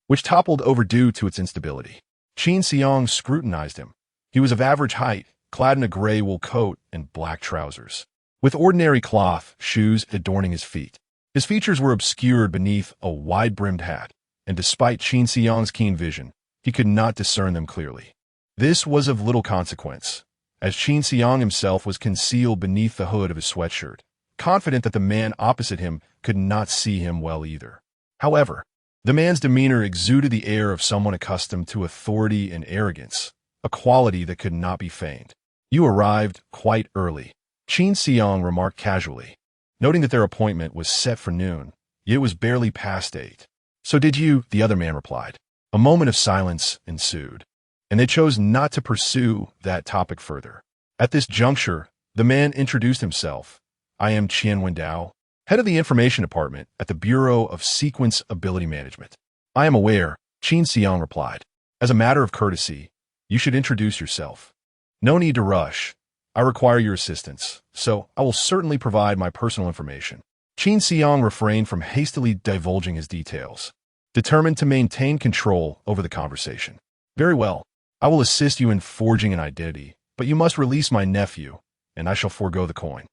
which toppled over due to its instability. Qin Xiang scrutinized him. He was of average height, clad in a gray wool coat and black trousers, with ordinary cloth shoes adorning his feet. His features were obscured beneath a wide-brimmed hat, and despite Qin Xiang's keen vision, he could not discern them clearly. This was of little consequence, as Qin Xiang himself was concealed beneath the hood of his sweatshirt, confident that the man opposite him could not see him well either. However, the man's demeanor exuded the air of someone accustomed to authority and arrogance, a quality that could not be feigned. "You arrived quite early," Qin Xiang remarked casually, noting that their appointment was set for noon, yet it was barely past 8. "So did you," the other man replied. A moment of silence ensued, and they chose not to pursue that topic further. At this juncture, the man introduced himself. "I am Qian Wendao, head of the information department at the Bureau of Sequence Ability Management." "I am aware," Qin Xiang replied. "As a matter of courtesy, you should introduce yourself." "No need to rush. I require your assistance, so I will certainly provide my personal information." Qin Xiang refrained from hastily divulging his details, determined to maintain control over the conversation. "Very well. I will assist you in forging an identity, but you must release my nephew, and I shall forego the coin.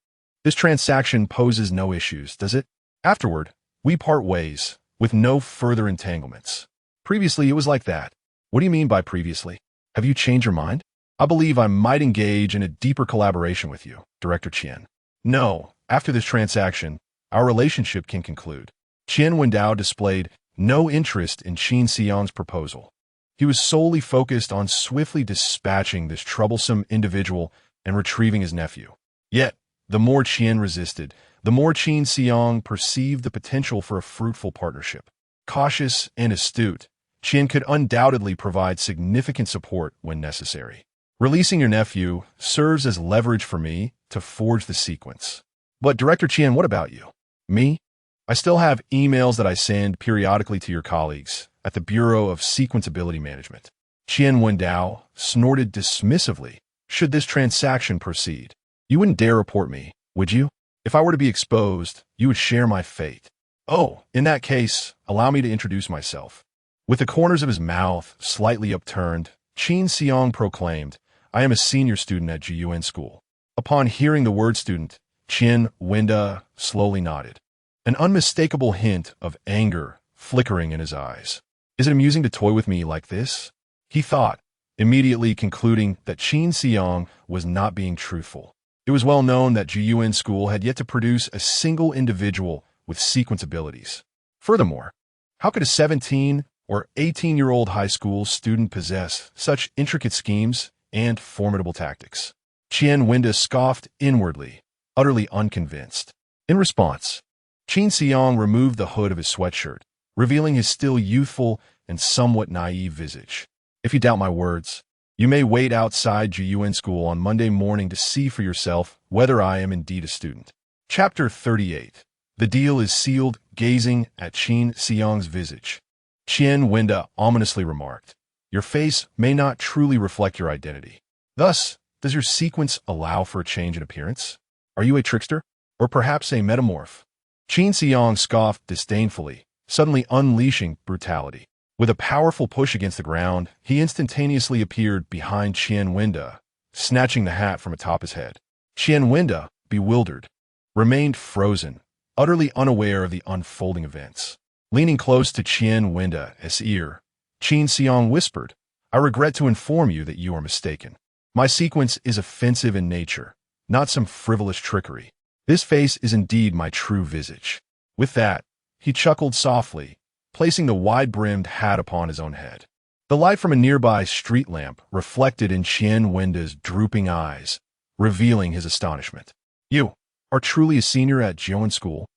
This transaction poses no issues, does it? Afterward, we part ways, with no further entanglements. Previously, it was like that." "What do you mean by previously? Have you changed your mind?" "I believe I might engage in a deeper collaboration with you, Director Qian." "No, after this transaction, our relationship can conclude." Qian Wendao displayed no interest in Qin Xiang's proposal. He was solely focused on swiftly dispatching this troublesome individual and retrieving his nephew. Yet, the more Qian resisted, the more Qin Xiang perceived the potential for a fruitful partnership. Cautious and astute, Qian could undoubtedly provide significant support when necessary. "Releasing your nephew serves as leverage for me to forge the sequence." "But Director Qian, what about you?" "Me? I still have emails that I send periodically to your colleagues at the Bureau of Sequence Ability Management." Qian Wendao snorted dismissively. "Should this transaction proceed, you wouldn't dare report me, would you? If I were to be exposed, you would share my fate." "Oh, in that case, allow me to introduce myself." With the corners of his mouth slightly upturned, Qin Xiang proclaimed, I am a senior student at GUN school. Upon hearing the word student, Qian Winda slowly nodded, an unmistakable hint of anger flickering in his eyes. Is it amusing to toy with me like this? He thought, immediately concluding that Qin Xiang was not being truthful. It was well known that GUN school had yet to produce a single individual with sequence abilities. Furthermore, how could a 17 or 18-year-old high school student possess such intricate schemes and formidable tactics? Qian Winda scoffed inwardly, utterly unconvinced. In response, Qin Xiang removed the hood of his sweatshirt, revealing his still youthful and somewhat naive visage. If you doubt my words, you may wait outside GUN school on Monday morning to see for yourself whether I am indeed a student. Chapter 38. The deal is sealed. Gazing at Qin Xiang's visage, Qian Winda ominously remarked, "Your face may not truly reflect your identity. Thus, does your sequence allow for a change in appearance? Are you a trickster? Or perhaps a metamorph?" Qin Xiang scoffed disdainfully, suddenly unleashing brutality. With a powerful push against the ground, he instantaneously appeared behind Qian Winda, snatching the hat from atop his head. Qian Winda, bewildered, remained frozen, utterly unaware of the unfolding events. Leaning close to Qian Winda's ear, Qin Xiang whispered, "I regret to inform you that you are mistaken. My sequence is offensive in nature, not some frivolous trickery. This face is indeed my true visage." With that, he chuckled softly, placing the wide-brimmed hat upon his own head. The light from a nearby street lamp reflected in Qian Winda's drooping eyes, revealing his astonishment. "You are truly a senior at GUN school?"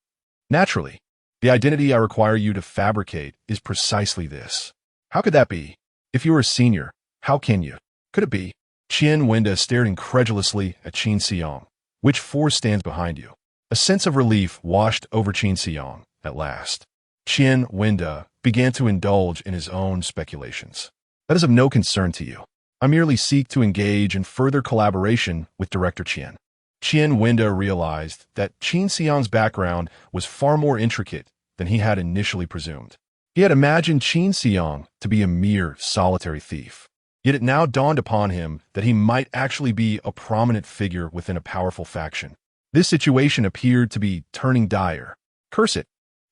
"Naturally. The identity I require you to fabricate is precisely this." "How could that be? If you are a senior, how can you? Could it be?" Qian Winda stared incredulously at Qin Xiang. "Which force stands behind you?" A sense of relief washed over Qin Xiang at last. Qian Winda began to indulge in his own speculations. "That is of no concern to you. I merely seek to engage in further collaboration with Director Qian." Qian Winda realized that Qin Xiang's background was far more intricate than he had initially presumed. He had imagined Qin Xiang to be a mere solitary thief. Yet it now dawned upon him that he might actually be a prominent figure within a powerful faction. This situation appeared to be turning dire. Curse it!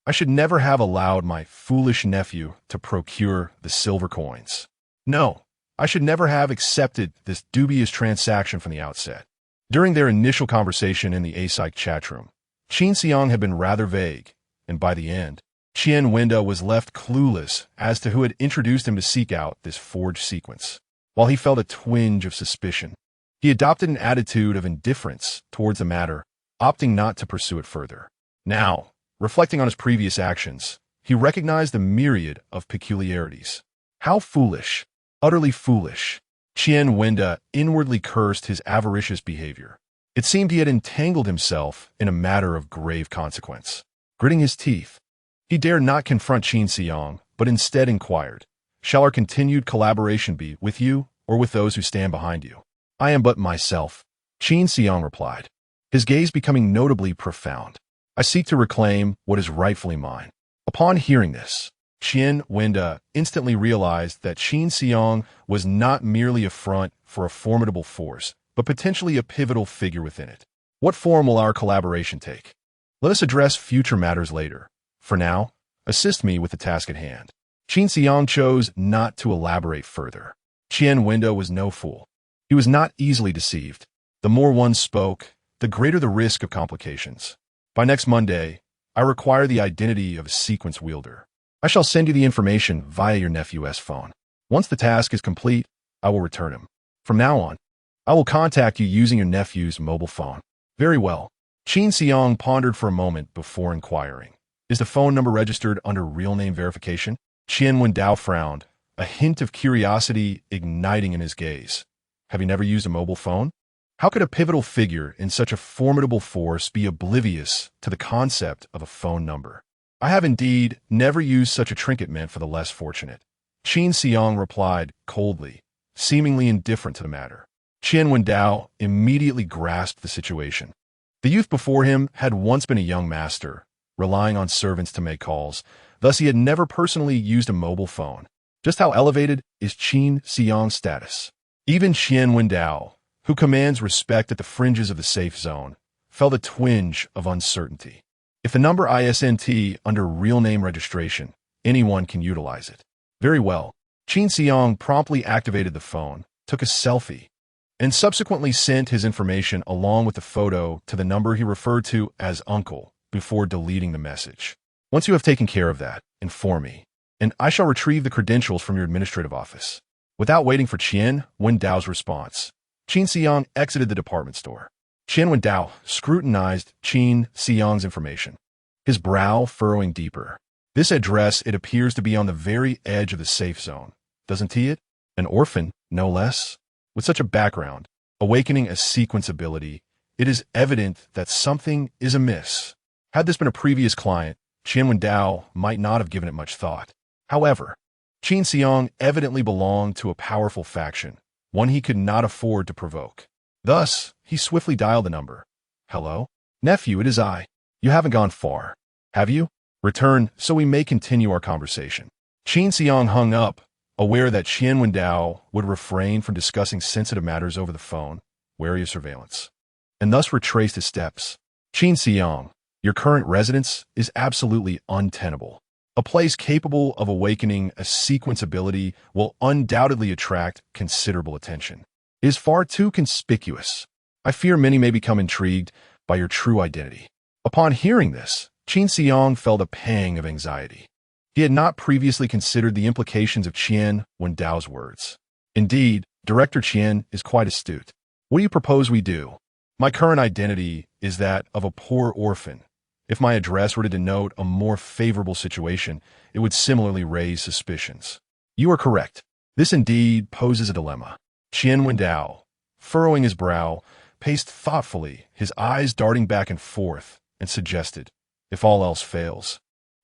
I should never have allowed my foolish nephew to procure the silver coins. No, I should never have accepted this dubious transaction from the outset. During their initial conversation in the Deicide chat room, Qin Xiang had been rather vague, and by the end, Qian Winda was left clueless as to who had introduced him to seek out this forged sequence. While he felt a twinge of suspicion, he adopted an attitude of indifference towards the matter, opting not to pursue it further. Now, reflecting on his previous actions, he recognized a myriad of peculiarities. How foolish, utterly foolish. Qian Winda inwardly cursed his avaricious behavior. It seemed he had entangled himself in a matter of grave consequence. Gritting his teeth, he dared not confront Qin Xiang, but instead inquired, "Shall our continued collaboration be with you or with those who stand behind you?" "I am but myself," Qin Xiang replied, his gaze becoming notably profound. "I seek to reclaim what is rightfully mine." Upon hearing this, Qian Winda instantly realized that Qin Xiang was not merely a front for a formidable force, but potentially a pivotal figure within it. What form will our collaboration take? Let us address future matters later. For now, assist me with the task at hand. Qin Xiang chose not to elaborate further. Qian Winda was no fool. He was not easily deceived. The more one spoke, the greater the risk of complications. By next Monday, I require the identity of a sequence wielder. I shall send you the information via your nephew's phone. Once the task is complete, I will return him. From now on, I will contact you using your nephew's mobile phone. Very well. Qin Xiang pondered for a moment before inquiring. Is the phone number registered under real name verification? Qian Wendao frowned, a hint of curiosity igniting in his gaze. Have you never used a mobile phone? How could a pivotal figure in such a formidable force be oblivious to the concept of a phone number? I have indeed never used such a trinket meant for the less fortunate. Qin Xiang replied coldly, seemingly indifferent to the matter. Qian Wendao immediately grasped the situation. The youth before him had once been a young master, relying on servants to make calls, thus he had never personally used a mobile phone. Just how elevated is Qin Xiang's status? Even Qian Wendao, who commands respect at the fringes of the safe zone, felt a twinge of uncertainty. If the number ISNT under real name registration, anyone can utilize it. Very well. Qin Xiang promptly activated the phone, took a selfie, and subsequently sent his information along with the photo to the number he referred to as Uncle before deleting the message. Once you have taken care of that, inform me, and I shall retrieve the credentials from your administrative office. Without waiting for Qian Wendao's response, Qin Xiang exited the department store. Qian Wendao scrutinized Qin Xiang's information, his brow furrowing deeper. This address, it appears to be on the very edge of the safe zone, doesn't he it? An orphan, no less? With such a background, awakening a sequence ability, it is evident that something is amiss. Had this been a previous client, Qian Wendao might not have given it much thought. However, Qin Xiang evidently belonged to a powerful faction, one he could not afford to provoke. Thus, he swiftly dialed the number. Hello? Nephew, it is I. You haven't gone far, have you? Return so we may continue our conversation. Qin Xiang hung up, aware that Qian Wendao would refrain from discussing sensitive matters over the phone, wary of surveillance, and thus retraced his steps. Qin Xiang, your current residence is absolutely untenable. A place capable of awakening a sequence ability will undoubtedly attract considerable attention. It is far too conspicuous. I fear many may become intrigued by your true identity. Upon hearing this, Qin Xiang felt a pang of anxiety. He had not previously considered the implications of Qian Wendao's words. Indeed, Director Qian is quite astute. What do you propose we do? My current identity is that of a poor orphan. If my address were to denote a more favorable situation, it would similarly raise suspicions. You are correct. This indeed poses a dilemma. Qian Wendao, furrowing his brow, paced thoughtfully, his eyes darting back and forth, and suggested, if all else fails,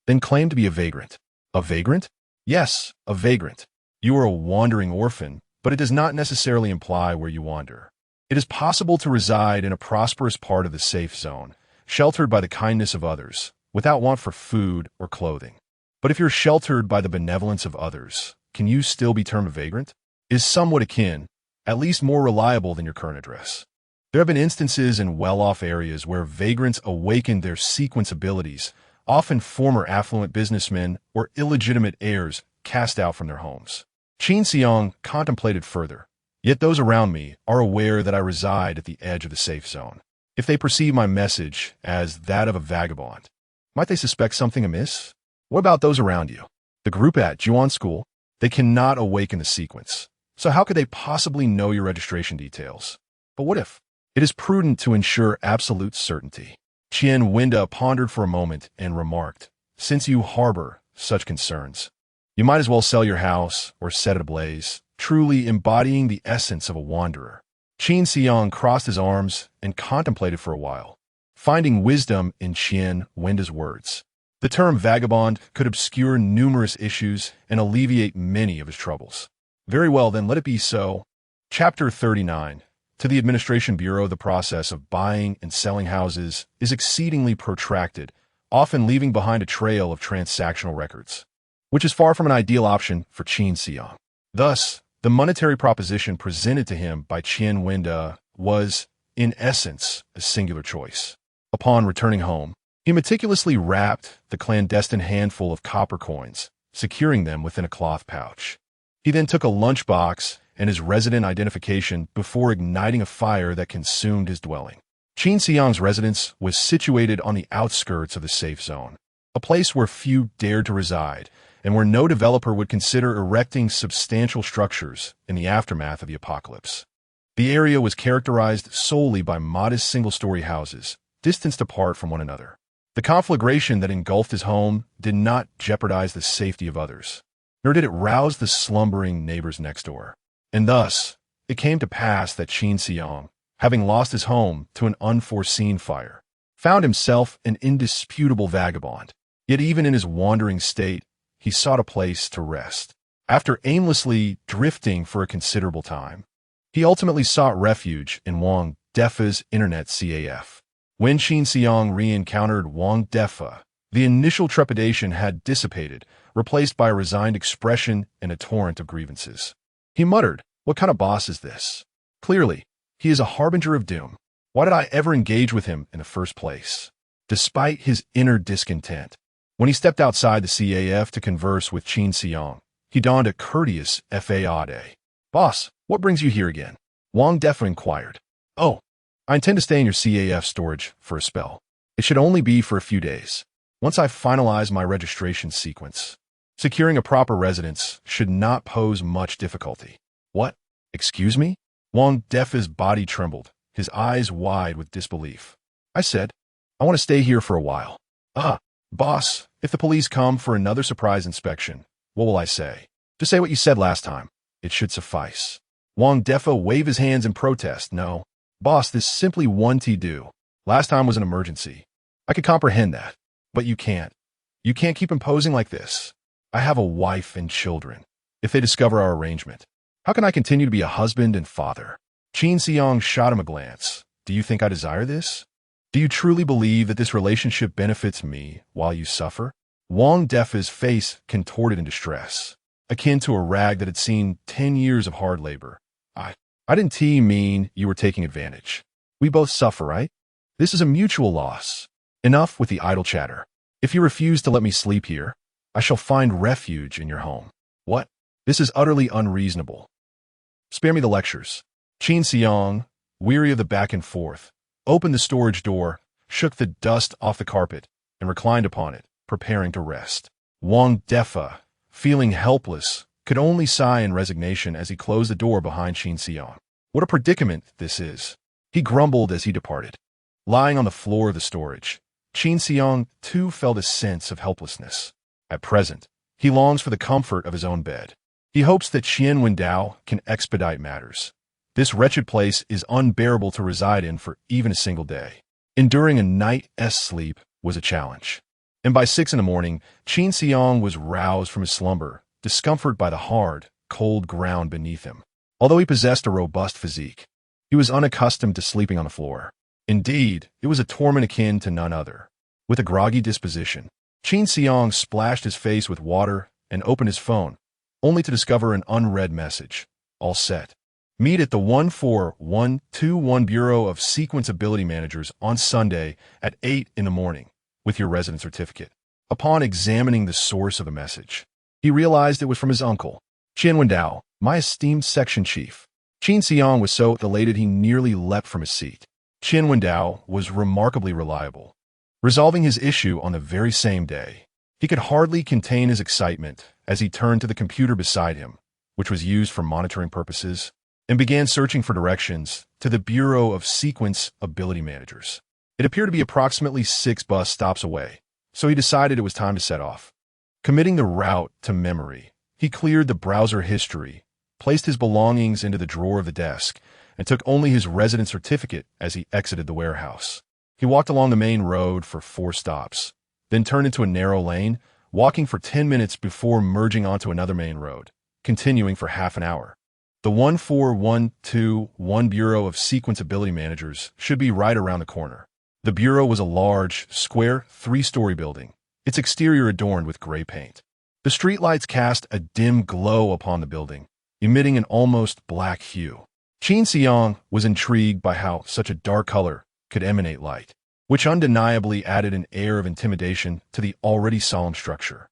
then claim to be a vagrant. A vagrant? Yes, a vagrant. You are a wandering orphan, but it does not necessarily imply where you wander. It is possible to reside in a prosperous part of the safe zone, sheltered by the kindness of others, without want for food or clothing. But if you're sheltered by the benevolence of others, can you still be termed a vagrant? Is somewhat akin, at least more reliable than your current address. There have been instances in well-off areas where vagrants awakened their sequence abilities, often former affluent businessmen or illegitimate heirs cast out from their homes. Qin Xiang contemplated further. Yet those around me are aware that I reside at the edge of the safe zone. If they perceive my message as that of a vagabond, might they suspect something amiss? What about those around you? The group at Juan School? They cannot awaken the sequence. So how could they possibly know your registration details? But what if? It is prudent to ensure absolute certainty. Qian Wendao pondered for a moment and remarked, since you harbor such concerns, you might as well sell your house or set it ablaze, truly embodying the essence of a wanderer. Qin Xiang crossed his arms and contemplated for a while, finding wisdom in Qian Wendao's words. The term vagabond could obscure numerous issues and alleviate many of his troubles. Very well, then let it be so. Chapter 39. To the Administration Bureau, the process of buying and selling houses is exceedingly protracted, often leaving behind a trail of transactional records, which is far from an ideal option for Qin Xiang. Thus, the monetary proposition presented to him by Qian Wendao was, in essence, a singular choice. Upon returning home, he meticulously wrapped the clandestine handful of copper coins, securing them within a cloth pouch. He then took a lunchbox and his resident identification before igniting a fire that consumed his dwelling. Qin Xiang's residence was situated on the outskirts of the safe zone, a place where few dared to reside and where no developer would consider erecting substantial structures in the aftermath of the apocalypse. The area was characterized solely by modest single-story houses, distanced apart from one another. The conflagration that engulfed his home did not jeopardize the safety of others, nor did it rouse the slumbering neighbors next door. And thus, it came to pass that Qin Xiang, having lost his home to an unforeseen fire, found himself an indisputable vagabond. Yet even in his wandering state, he sought a place to rest. After aimlessly drifting for a considerable time, he ultimately sought refuge in Wang Defa's internet CAF. When Qin Xiang re-encountered Wang Defa, the initial trepidation had dissipated, replaced by a resigned expression and a torrent of grievances. He muttered, What kind of boss is this? Clearly, he is a harbinger of doom. Why did I ever engage with him in the first place? Despite his inner discontent, when he stepped outside the CAF to converse with Qin Xiang, he donned a courteous facade. Boss, what brings you here again? Wang Defa inquired. Oh, I intend to stay in your CAF storage for a spell. It should only be for a few days. Once I finalize my registration sequence, securing a proper residence should not pose much difficulty. What? Excuse me? Wang Defa's body trembled, his eyes wide with disbelief. I said, I want to stay here for a while. Boss, if the police come for another surprise inspection, what will I say? Just say what you said last time. It should suffice. Wang Defa waved his hands in protest. No. Boss, this simply won't do. Last time was an emergency. I could comprehend that. But you can't. You can't keep imposing like this. I have a wife and children. If they discover our arrangement, how can I continue to be a husband and father? Qin Xiang shot him a glance. Do you think I desire this? Do you truly believe that this relationship benefits me while you suffer? Wang Defa's face contorted in distress, akin to a rag that had seen 10 years of hard labor. I didn't mean you were taking advantage. We both suffer, right? This is a mutual loss. Enough with the idle chatter. If you refuse to let me sleep here, I shall find refuge in your home. What? This is utterly unreasonable. Spare me the lectures. Qin Xiang, weary of the back and forth, opened the storage door, shook the dust off the carpet, and reclined upon it, preparing to rest. Wang Defa, feeling helpless, could only sigh in resignation as he closed the door behind Qin Xiang. What a predicament this is, he grumbled as he departed. Lying on the floor of the storage, Qin Xiang too felt a sense of helplessness. At present, he longs for the comfort of his own bed. He hopes that Qian Wendao can expedite matters. This wretched place is unbearable to reside in for even a single day. Enduring a night's sleep was a challenge. And by 6 a.m, Qin Xiang was roused from his slumber, discomforted by the hard, cold ground beneath him. Although he possessed a robust physique, he was unaccustomed to sleeping on the floor. Indeed, it was a torment akin to none other. With a groggy disposition, Qin Xiang splashed his face with water and opened his phone, only to discover an unread message. All set. Meet at the 14121 Bureau of Sequence Ability Managers on Sunday at 8 a.m. with your residence certificate. Upon examining the source of the message, he realized it was from his uncle, Qian Wendao, my esteemed section chief. Qin Xiang was so elated he nearly leapt from his seat. Qian Wendao was remarkably reliable, resolving his issue on the very same day. He could hardly contain his excitement as he turned to the computer beside him, which was used for monitoring purposes, and began searching for directions to the Bureau of Sequence Ability Managers. It appeared to be approximately 6 bus stops away, so he decided it was time to set off. Committing the route to memory, he cleared the browser history, placed his belongings into the drawer of the desk, and took only his residence certificate as he exited the warehouse. He walked along the main road for 4 stops, then turned into a narrow lane, walking for 10 minutes before merging onto another main road, continuing for half an hour. The 14121 Bureau of Sequence Ability Managers should be right around the corner. The bureau was a large, square, 3-story building, its exterior adorned with gray paint. The streetlights cast a dim glow upon the building, emitting an almost black hue. Qin Xiang was intrigued by how such a dark color could emanate light, which undeniably added an air of intimidation to the already solemn structure.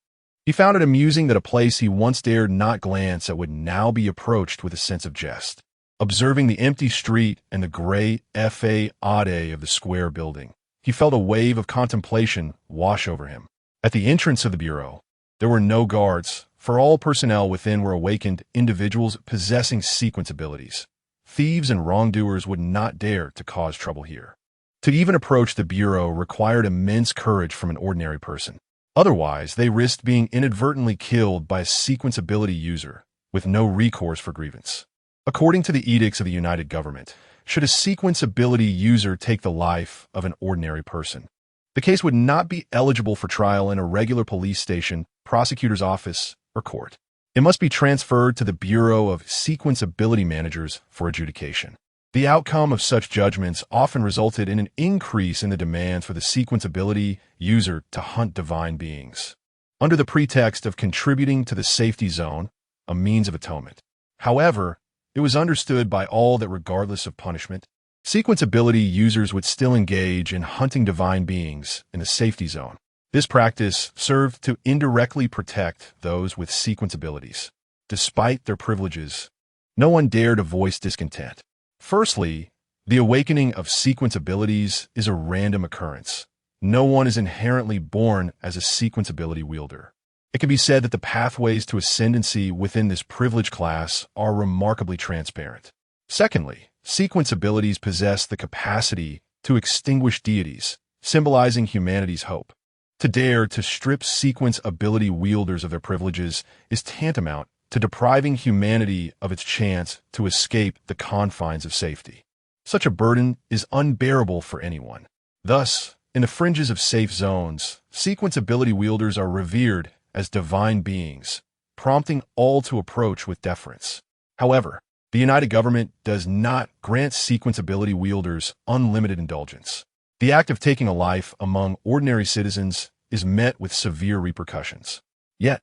He found it amusing that a place he once dared not glance at would now be approached with a sense of jest. Observing the empty street and the gray facade of the square building, he felt a wave of contemplation wash over him. At the entrance of the bureau, there were no guards, for all personnel within were awakened individuals possessing sequence abilities. Thieves and wrongdoers would not dare to cause trouble here. To even approach the bureau required immense courage from an ordinary person. Otherwise, they risked being inadvertently killed by a sequence ability user, with no recourse for grievance. According to the edicts of the United Government, should a sequence ability user take the life of an ordinary person, the case would not be eligible for trial in a regular police station, prosecutor's office, or court. It must be transferred to the Bureau of Sequence Ability Managers for adjudication. The outcome of such judgments often resulted in an increase in the demands for the sequence ability user to hunt divine beings, under the pretext of contributing to the safety zone, a means of atonement. However, it was understood by all that regardless of punishment, sequence ability users would still engage in hunting divine beings in the safety zone. This practice served to indirectly protect those with sequence abilities. Despite their privileges, no one dared to voice discontent. Firstly, the awakening of sequence abilities is a random occurrence. No one is inherently born as a sequence ability wielder. It can be said that the pathways to ascendancy within this privileged class are remarkably transparent. Secondly, sequence abilities possess the capacity to extinguish deities, symbolizing humanity's hope. To dare to strip sequence ability wielders of their privileges is tantamount to depriving humanity of its chance to escape the confines of safety. Such a burden is unbearable for anyone. Thus, in the fringes of safe zones, sequence ability wielders are revered as divine beings, prompting all to approach with deference. However, the United Government does not grant sequence ability wielders unlimited indulgence. The act of taking a life among ordinary citizens is met with severe repercussions. Yet,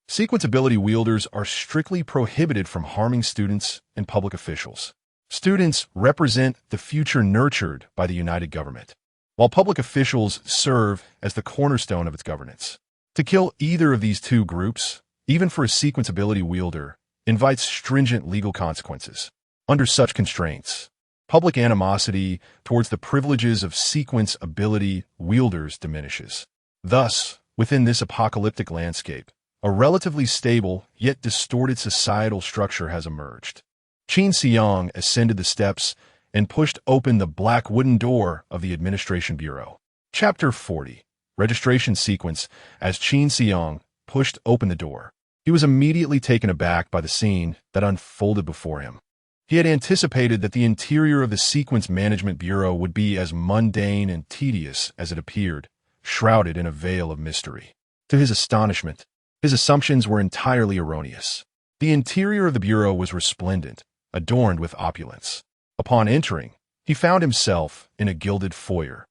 sequence ability wielders are strictly prohibited from harming students and public officials. Students represent the future nurtured by the United Government, while public officials serve as the cornerstone of its governance. To kill either of these two groups, even for a sequence ability wielder, invites stringent legal consequences. Under such constraints, public animosity towards the privileges of sequence ability wielders diminishes. Thus, within this apocalyptic landscape, a relatively stable yet distorted societal structure has emerged. Qin Xiang ascended the steps and pushed open the black wooden door of the Administration Bureau. Chapter 40. Registration Sequence. As Qin Xiang pushed open the door, he was immediately taken aback by the scene that unfolded before him. He had anticipated that the interior of the Sequence Management Bureau would be as mundane and tedious as it appeared, shrouded in a veil of mystery. To his astonishment, his assumptions were entirely erroneous. The interior of the bureau was resplendent, adorned with opulence. Upon entering, he found himself in a gilded foyer,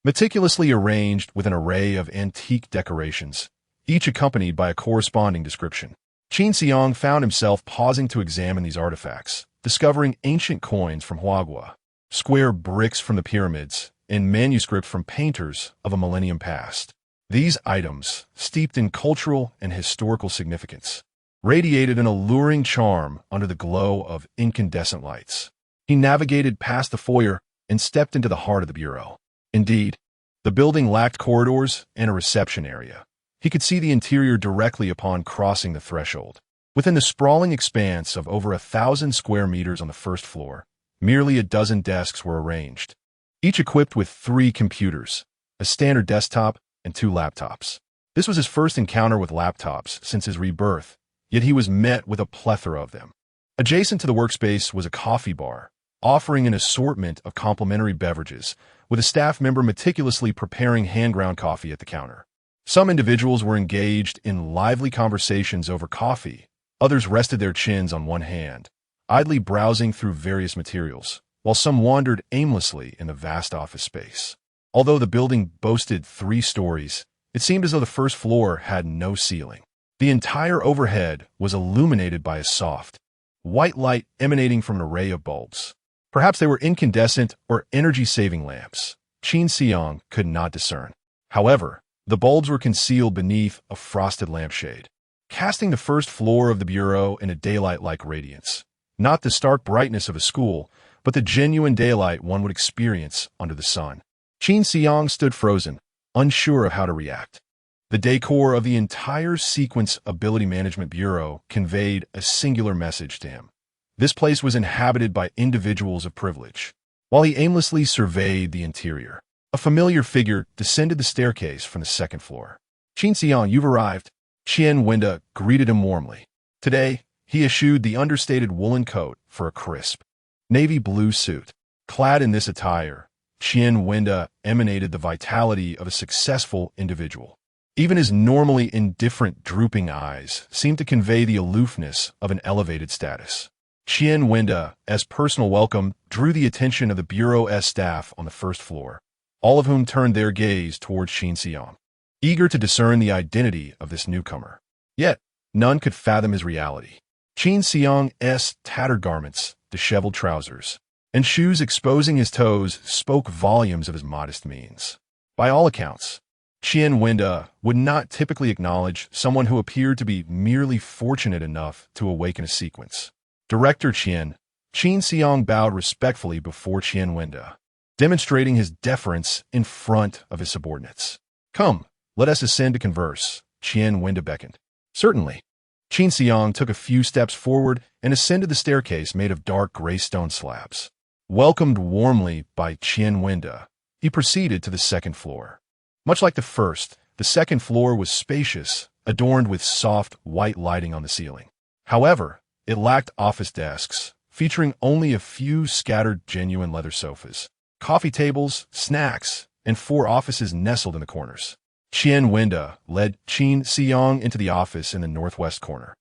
meticulously arranged with an array of antique decorations, each accompanied by a corresponding description. Qin Xiang found himself pausing to examine these artifacts, discovering ancient coins from Huagua, square bricks from the pyramids, and manuscript from painters of a millennium past. These items, steeped in cultural and historical significance, radiated an alluring charm under the glow of incandescent lights. He navigated past the foyer and stepped into the heart of the bureau. Indeed, the building lacked corridors and a reception area. He could see the interior directly upon crossing the threshold. Within the sprawling expanse of over 1,000 square meters on the first floor, merely a dozen desks were arranged, each equipped with 3 computers, a standard desktop, and 2 laptops. This was his first encounter with laptops since his rebirth, yet he was met with a plethora of them. Adjacent to the workspace was a coffee bar, offering an assortment of complimentary beverages, with a staff member meticulously preparing hand-ground coffee at the counter. Some individuals were engaged in lively conversations over coffee. Others rested their chins on one hand, idly browsing through various materials, while some wandered aimlessly in the vast office space. Although the building boasted 3 stories, it seemed as though the first floor had no ceiling. The entire overhead was illuminated by a soft, white light emanating from an array of bulbs. Perhaps they were incandescent or energy-saving lamps. Qin Xiang could not discern. However, the bulbs were concealed beneath a frosted lampshade, casting the first floor of the bureau in a daylight-like radiance. Not the stark brightness of a school, but the genuine daylight one would experience under the sun. Qin Xiang stood frozen, unsure of how to react. The decor of the entire Sequence Ability Management Bureau conveyed a singular message to him. This place was inhabited by individuals of privilege. While he aimlessly surveyed the interior, a familiar figure descended the staircase from the second floor. Qin Xiang, you've arrived. Qian Wenda greeted him warmly. Today, he eschewed the understated woolen coat for a crisp, navy blue suit. Clad in this attire, Qian Wenda emanated the vitality of a successful individual. Even his normally indifferent, drooping eyes seemed to convey the aloofness of an elevated status. Qian Wenda, as personal welcome, drew the attention of the Bureau's staff on the first floor, all of whom turned their gaze towards Qin Xiang, eager to discern the identity of this newcomer. Yet, none could fathom his reality. Qin Xiang's tattered garments, disheveled trousers, and shoes exposing his toes spoke volumes of his modest means. By all accounts, Qian Wenda would not typically acknowledge someone who appeared to be merely fortunate enough to awaken a sequence. Director Qin Xiang bowed respectfully before Qian Wenda, demonstrating his deference in front of his subordinates. Come, let us ascend to converse, Qian Wenda beckoned. Certainly. Qin Xiang took a few steps forward and ascended the staircase made of dark gray stone slabs. Welcomed warmly by Qian Wenda, he proceeded to the second floor. Much like the first, the second floor was spacious, adorned with soft, white lighting on the ceiling. However, it lacked office desks, featuring only a few scattered genuine leather sofas, coffee tables, snacks, and 4 offices nestled in the corners. Qian Wenda led Qin Xiang into the office in the northwest corner,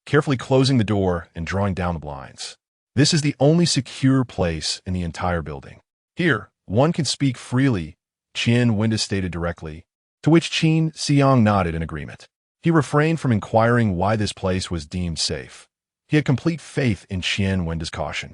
carefully closing the door and drawing down the blinds. This is the only secure place in the entire building. Here, one can speak freely, Qian Wenda stated directly, to which Qin Xiang nodded in agreement. He refrained from inquiring why this place was deemed safe. He had complete faith in Qian Wenda's caution,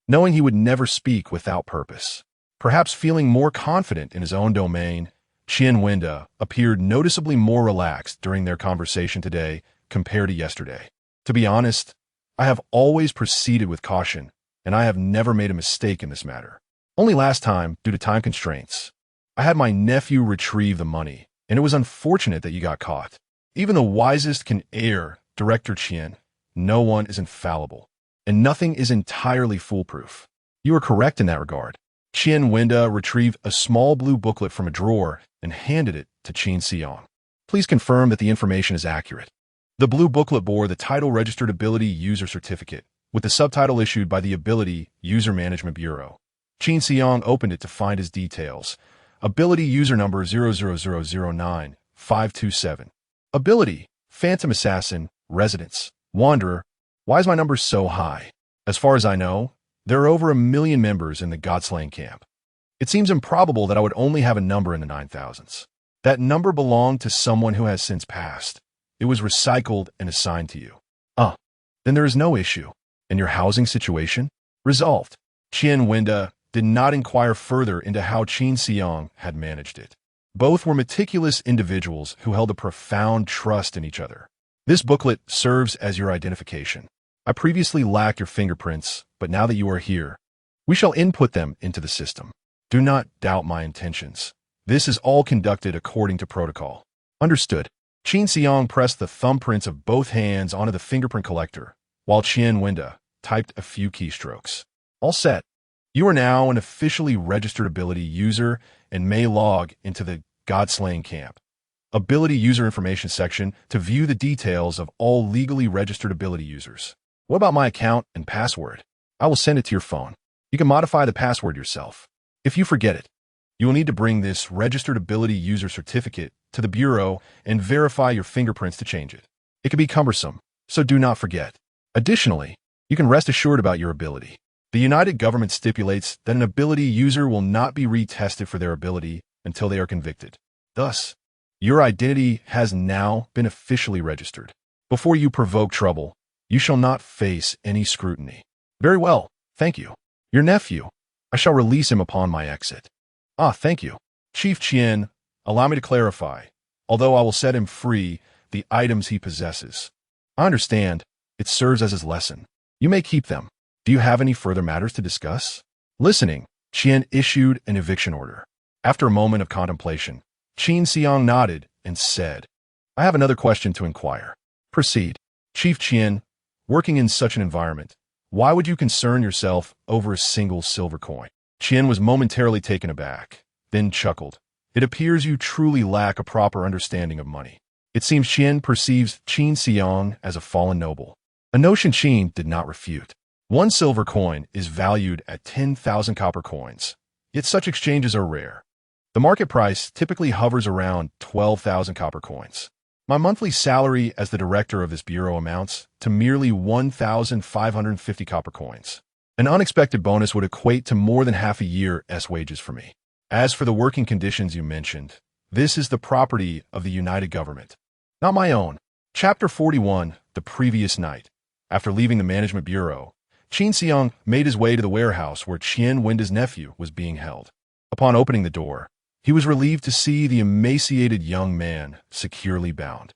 knowing he would never speak without purpose. Perhaps feeling more confident in his own domain, Qian Wenda appeared noticeably more relaxed during their conversation today compared to yesterday. To be honest, I have always proceeded with caution, and I have never made a mistake in this matter. Only last time, due to time constraints, I had my nephew retrieve the money, and it was unfortunate that you got caught. Even the wisest can err, Director Qian. No one is infallible, and nothing is entirely foolproof. You are correct in that regard. Qian Wenda retrieved a small blue booklet from a drawer and handed it to Qin Xiang. Please confirm that the information is accurate. The blue booklet bore the title Registered Ability User Certificate, with the subtitle issued by the Ability User Management Bureau. Qin Xiang opened it to find his details. Ability user number 00009-527. Ability, Phantom Assassin, Residence, Wanderer. Why is my number so high? As far as I know, there are over 1 million members in the Godslaying camp. It seems improbable that I would only have a number in the 9,000s. That number belonged to someone who has since passed. It was recycled and assigned to you. Then there is no issue. And your housing situation? Resolved. Qian Wenda did not inquire further into how Qin Xiang had managed it. Both were meticulous individuals who held a profound trust in each other. This booklet serves as your identification. I previously lacked your fingerprints, but now that you are here, we shall input them into the system. Do not doubt my intentions. This is all conducted according to protocol. Understood. Qin Xiang pressed the thumbprints of both hands onto the fingerprint collector, while Qian Wenda typed a few keystrokes. All set. You are now an officially registered ability user and may log into the Godslaying camp Ability User Information section to view the details of all legally registered ability users. What about my account and password? I will send it to your phone. You can modify the password yourself. If you forget it, you will need to bring this Registered Ability User Certificate to the Bureau and verify your fingerprints to change it. It can be cumbersome, so do not forget. Additionally, you can rest assured about your ability. The United Government stipulates that an ability user will not be retested for their ability until they are convicted. Thus, your identity has now been officially registered. Before you provoke trouble, you shall not face any scrutiny. Very well, thank you. Your nephew. I shall release him upon my exit. Thank you. Chief Qian, allow me to clarify. Although I will set him free, the items he possesses. I understand. It serves as his lesson. You may keep them. Do you have any further matters to discuss? Listening, Qian issued an eviction order. After a moment of contemplation, Qin Xiang nodded and said, I have another question to inquire. Proceed. Chief Qian, working in such an environment, why would you concern yourself over a single silver coin? Qian was momentarily taken aback, then chuckled. It appears you truly lack a proper understanding of money. It seems Qian perceives Qin Xiang as a fallen noble, a notion Qin did not refute. 1 silver coin is valued at 10,000 copper coins, yet such exchanges are rare. The market price typically hovers around 12,000 copper coins. My monthly salary as the director of this bureau amounts to merely 1,550 copper coins. An unexpected bonus would equate to more than half a year's wages for me. As for the working conditions you mentioned, this is the property of the United Government, not my own. Chapter 41, The Previous Night. After leaving the management bureau, Qin Xiang made his way to the warehouse where Qian Wenda's nephew was being held. Upon opening the door, he was relieved to see the emaciated young man securely bound.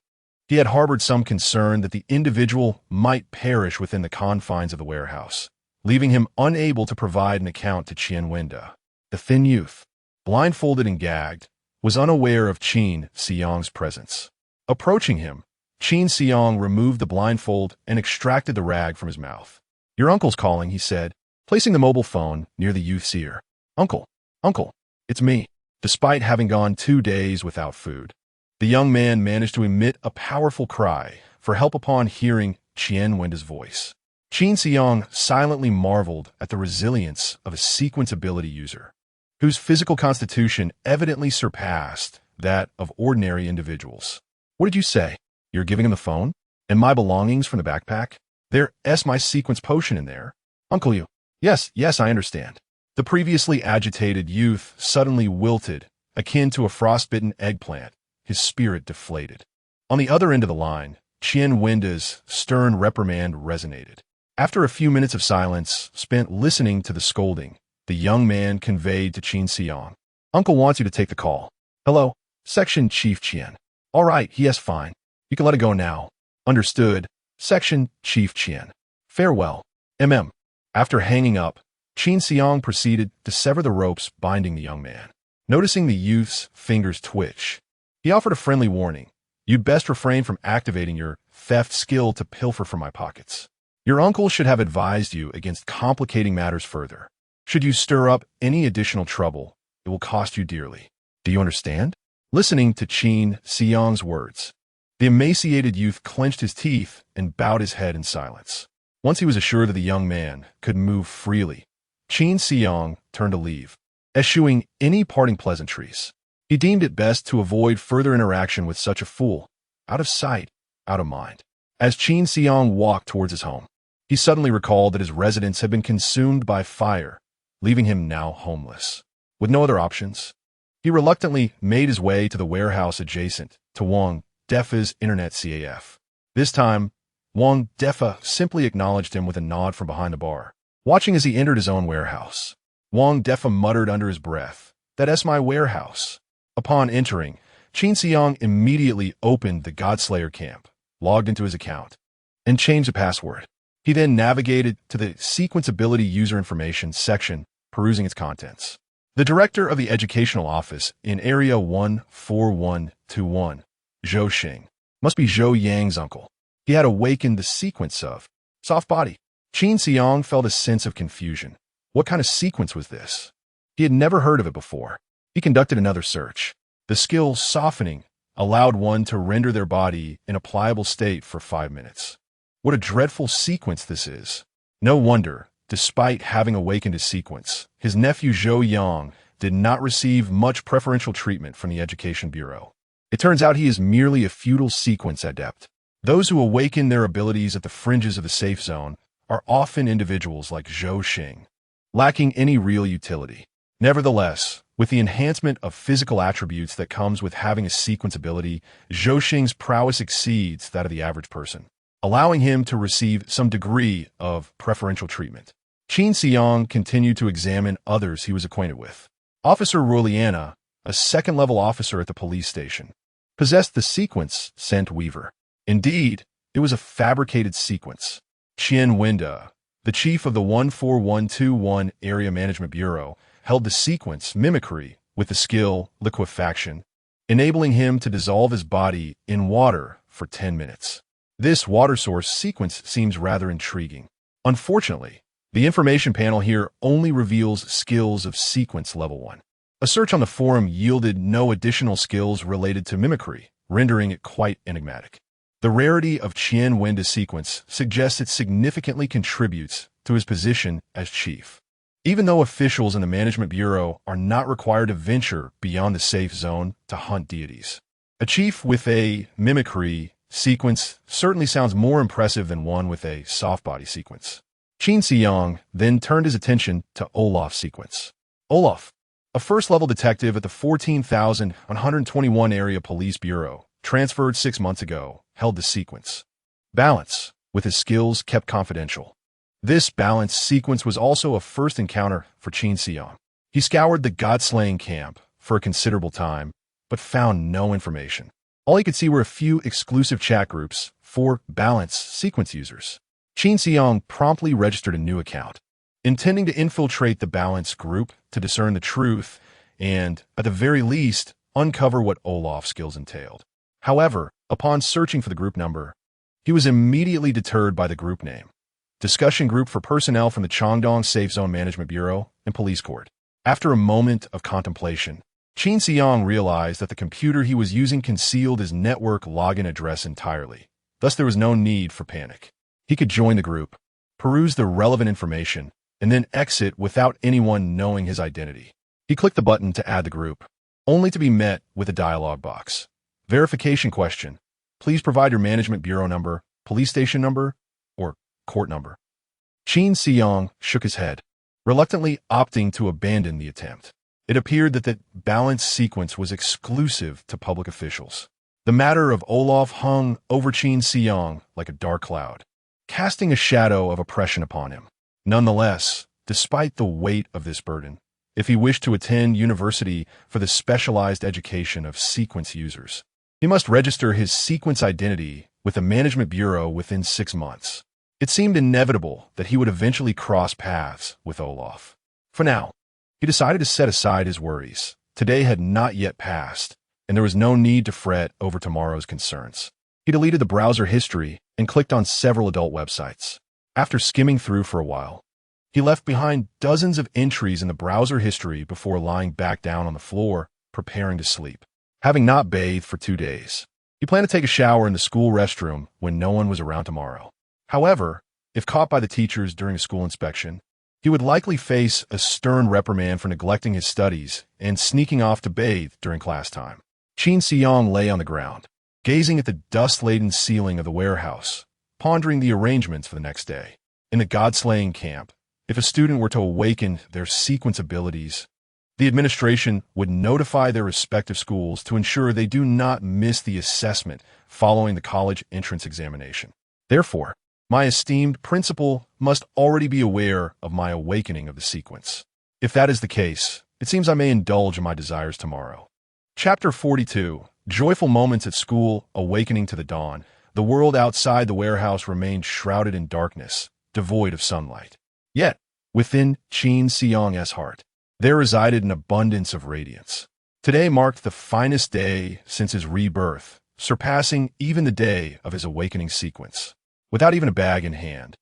He had harbored some concern that the individual might perish within the confines of the warehouse, leaving him unable to provide an account to Qian Wenda. The thin youth, blindfolded and gagged, was unaware of Qin Xiang's presence. Approaching him, Qin Xiang removed the blindfold and extracted the rag from his mouth. "Your uncle's calling," he said, placing the mobile phone near the youth's ear. "Uncle, uncle, it's me." Despite having gone 2 days without food, the young man managed to emit a powerful cry for help upon hearing Qian Wenda's voice. Qin Xiang silently marveled at the resilience of a sequence ability user, whose physical constitution evidently surpassed that of ordinary individuals. "What did you say? You're giving him the phone? And my belongings from the backpack? There's my sequence potion in there. Uncle, you." Yes, I understand." The previously agitated youth suddenly wilted, akin to a frostbitten eggplant, his spirit deflated. On the other end of the line, Qian Wenda's stern reprimand resonated. After a few minutes of silence spent listening to the scolding, the young man conveyed to Qin Xiang, "Uncle wants you to take the call." "Hello, Section Chief Qian." "All right, yes, fine. You can let it go now." "Understood, Section Chief Qian. Farewell, MM." After hanging up, Qin Xiang proceeded to sever the ropes binding the young man. Noticing the youth's fingers twitch, he offered a friendly warning. "You'd best refrain from activating your theft skill to pilfer from my pockets. Your uncle should have advised you against complicating matters further. Should you stir up any additional trouble, it will cost you dearly. Do you understand?" Listening to Qin Xiang's words, the emaciated youth clenched his teeth and bowed his head in silence. Once he was assured that the young man could move freely, Qin Xiang turned to leave, eschewing any parting pleasantries. He deemed it best to avoid further interaction with such a fool, out of sight, out of mind. As Qin Xiang walked towards his home, he suddenly recalled that his residence had been consumed by fire, leaving him now homeless. With no other options, he reluctantly made his way to the warehouse adjacent to Wang Defa's internet CAF. This time, Wang Defa simply acknowledged him with a nod from behind the bar. Watching as he entered his own warehouse, Wang Defa muttered under his breath, "That's my warehouse." Upon entering, Qin Xiang immediately opened the Godslayer camp, logged into his account, and changed the password. He then navigated to the Sequence Ability User Information section, perusing its contents. The director of the educational office in Area 14121, Zhou Xing, must be Zhou Yang's uncle. He had awakened the sequence of soft body. Qin Xiang felt a sense of confusion. What kind of sequence was this? He had never heard of it before. He conducted another search. The skill softening allowed one to render their body in a pliable state for 5 minutes. What a dreadful sequence this is. No wonder, despite having awakened his sequence, his nephew Zhou Yang did not receive much preferential treatment from the Education Bureau. It turns out he is merely a feudal sequence adept. Those who awaken their abilities at the fringes of the safe zone are often individuals like Zhou Xing, lacking any real utility. Nevertheless, with the enhancement of physical attributes that comes with having a sequence ability, Zhou Xing's prowess exceeds that of the average person, allowing him to receive some degree of preferential treatment. Qin Xiang continued to examine others he was acquainted with. Officer Roliana, a second-level officer at the police station, possessed the sequence Scent Weaver. Indeed, it was a fabricated sequence. Qian Wenda, the chief of the 14121 Area Management Bureau, held the sequence Mimicry with the skill Liquefaction, enabling him to dissolve his body in water for 10 minutes. This water source sequence seems rather intriguing. Unfortunately, the information panel here only reveals skills of sequence level 1. A search on the forum yielded no additional skills related to mimicry, rendering it quite enigmatic. The rarity of Qian Wenda's sequence suggests it significantly contributes to his position as chief. Even though officials in the Management Bureau are not required to venture beyond the safe zone to hunt deities, a chief with a mimicry sequence certainly sounds more impressive than one with a soft body sequence. Qin Xiang then turned his attention to Olaf's sequence. Olaf, a first-level detective at the 14,121 Area Police Bureau, transferred 6 months ago, held the sequence Balance with his skills kept confidential. This balanced sequence was also a first encounter for Qin Xiang. He scoured the god-slaying camp for a considerable time, but found no information. All he could see were a few exclusive chat groups for balanced sequence users. Qin Xiang promptly registered a new account, intending to infiltrate the balanced group to discern the truth and, at the very least, uncover what Olaf's skills entailed. However, upon searching for the group number, he was immediately deterred by the group name. Discussion group for personnel from the Changdong Safe Zone Management Bureau and Police Court. After a moment of contemplation, Qin Xiang realized that the computer he was using concealed his network login address entirely. Thus, there was no need for panic. He could join the group, peruse the relevant information, and then exit without anyone knowing his identity. He clicked the button to add the group, only to be met with a dialog box. Verification question. Please provide your management bureau number, police station number, or court number. Qin Xiang shook his head, reluctantly opting to abandon the attempt. It appeared that the balance sequence was exclusive to public officials. The matter of Olaf hung over Qin Xiang like a dark cloud, casting a shadow of oppression upon him. Nonetheless, despite the weight of this burden, if he wished to attend university for the specialized education of sequence users, he must register his sequence identity with the Management Bureau within 6 months. It seemed inevitable that he would eventually cross paths with Olaf. For now, he decided to set aside his worries. Today had not yet passed, and there was no need to fret over tomorrow's concerns. He deleted the browser history and clicked on several adult websites. After skimming through for a while, he left behind dozens of entries in the browser history before lying back down on the floor, preparing to sleep. Having not bathed for 2 days, he planned to take a shower in the school restroom when no one was around tomorrow. However, if caught by the teachers during a school inspection, he would likely face a stern reprimand for neglecting his studies and sneaking off to bathe during class time. Qin Xiang lay on the ground, gazing at the dust-laden ceiling of the warehouse, pondering the arrangements for the next day. In the god-slaying camp, if a student were to awaken their sequence abilities, the administration would notify their respective schools to ensure they do not miss the assessment following the college entrance examination. Therefore, my esteemed principal must already be aware of my awakening of the sequence. If that is the case, it seems I may indulge in my desires tomorrow. Chapter 42. Joyful moments at school, awakening to the dawn. The world outside the warehouse remained shrouded in darkness, devoid of sunlight. Yet, within Qin Xiang's heart, there resided an abundance of radiance. Today marked the finest day since his rebirth, surpassing even the day of his awakening sequence. Without even a bag in hand,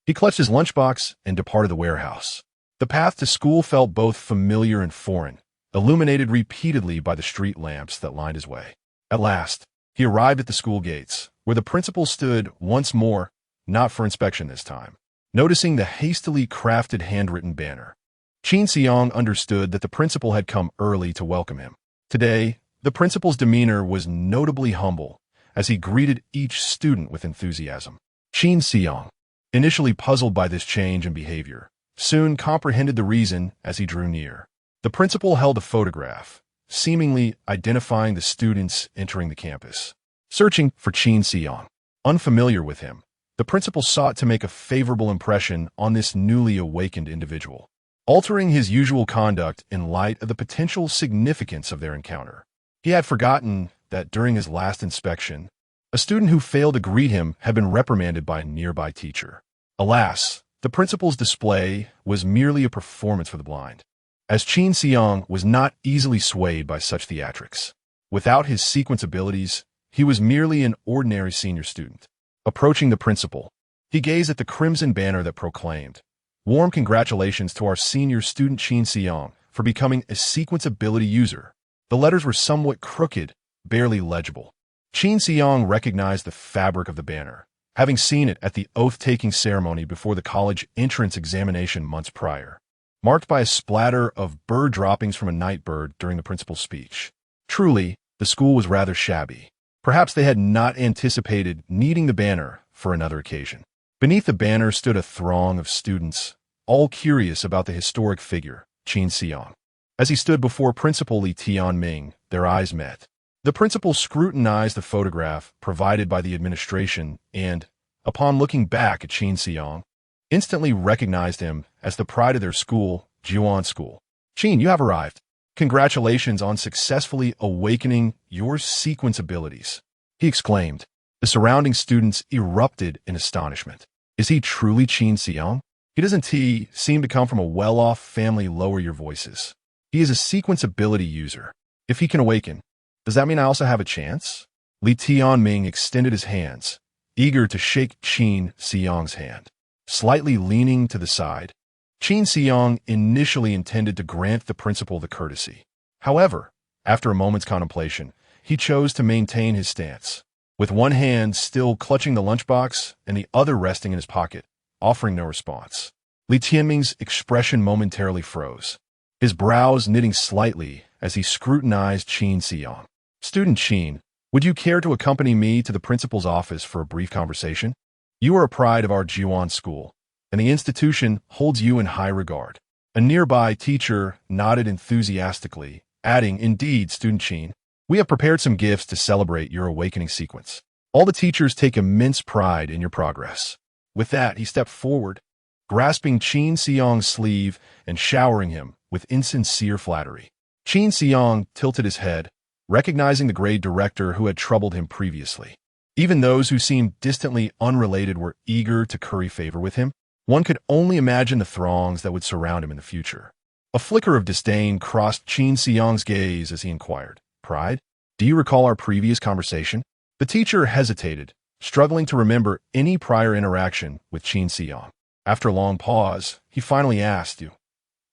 he clutched his lunchbox and departed the warehouse. The path to school felt both familiar and foreign, illuminated repeatedly by the street lamps that lined his way. At last, he arrived at the school gates, where the principal stood once more, not for inspection this time. Noticing the hastily crafted handwritten banner, Qin Xiang understood that the principal had come early to welcome him. Today, the principal's demeanor was notably humble as he greeted each student with enthusiasm. Qin Xiang, initially puzzled by this change in behavior, soon comprehended the reason as he drew near. The principal held a photograph, seemingly identifying the students entering the campus. Searching for Qin Xiang, unfamiliar with him, the principal sought to make a favorable impression on this newly awakened individual, altering his usual conduct in light of the potential significance of their encounter. He had forgotten that during his last inspection, a student who failed to greet him had been reprimanded by a nearby teacher. Alas, the principal's display was merely a performance for the blind, as Qin Xiang was not easily swayed by such theatrics. Without his sequence abilities, he was merely an ordinary senior student. Approaching the principal, he gazed at the crimson banner that proclaimed, "Warm congratulations to our senior student Qin Xiang for becoming a sequence ability user." The letters were somewhat crooked, barely legible. Qin Xiang recognized the fabric of the banner, having seen it at the oath-taking ceremony before the college entrance examination months prior, marked by a splatter of bird droppings from a night bird during the principal's speech. Truly, the school was rather shabby. Perhaps they had not anticipated needing the banner for another occasion. Beneath the banner stood a throng of students, all curious about the historic figure, Qin Xiang. As he stood before Principal Li Tianming, their eyes met. The principal scrutinized the photograph provided by the administration and, upon looking back at Qin Siyang, instantly recognized him as the pride of their school, Jiuan School. Qin, you have arrived. Congratulations on successfully awakening your sequence abilities, he exclaimed. The surrounding students erupted in astonishment. Is he truly Qin Siyang? Doesn't he seem to come from a well-off family? Lower your voices. He is a sequence ability user. If he can awaken, does that mean I also have a chance? Li Tianming extended his hands, eager to shake Qin Siyang's hand. Slightly leaning to the side, Qin Siyang initially intended to grant the principal the courtesy. However, after a moment's contemplation, he chose to maintain his stance, with one hand still clutching the lunchbox and the other resting in his pocket, offering no response. Li Tianming's expression momentarily froze, his brows knitting slightly as he scrutinized Qin Siyang. Student Qin, would you care to accompany me to the principal's office for a brief conversation? You are a pride of our Jiuan school, and the institution holds you in high regard. A nearby teacher nodded enthusiastically, adding, Indeed, Student Qin, we have prepared some gifts to celebrate your awakening sequence. All the teachers take immense pride in your progress. With that, he stepped forward, grasping Qin Siyang's sleeve and showering him with insincere flattery. Qin Siyang tilted his head, recognizing the grade director who had troubled him previously. Even those who seemed distantly unrelated were eager to curry favor with him. One could only imagine the throngs that would surround him in the future. A flicker of disdain crossed Qin Siyang's gaze as he inquired, Pride? Do you recall our previous conversation? The teacher hesitated, struggling to remember any prior interaction with Qin Siyang. After a long pause, he finally asked, You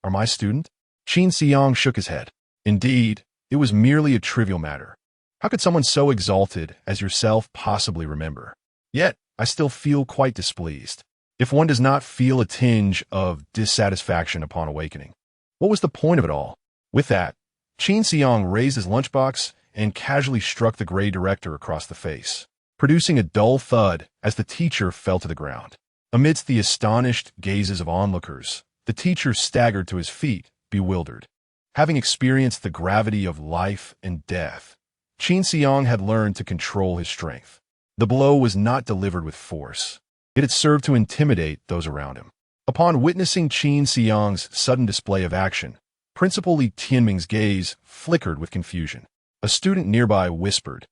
are my student? Qin Siyang shook his head. Indeed, it was merely a trivial matter. How could someone so exalted as yourself possibly remember? Yet, I still feel quite displeased. If one does not feel a tinge of dissatisfaction upon awakening, what was the point of it all? With that, Qin Siyang raised his lunchbox and casually struck the grade director across the face, producing a dull thud as the teacher fell to the ground. Amidst the astonished gazes of onlookers, the teacher staggered to his feet, bewildered. Having experienced the gravity of life and death, Qin Siyang had learned to control his strength. The blow was not delivered with force. It had served to intimidate those around him. Upon witnessing Qin Siyang's sudden display of action, Principal Li Tianming's gaze flickered with confusion. A student nearby whispered,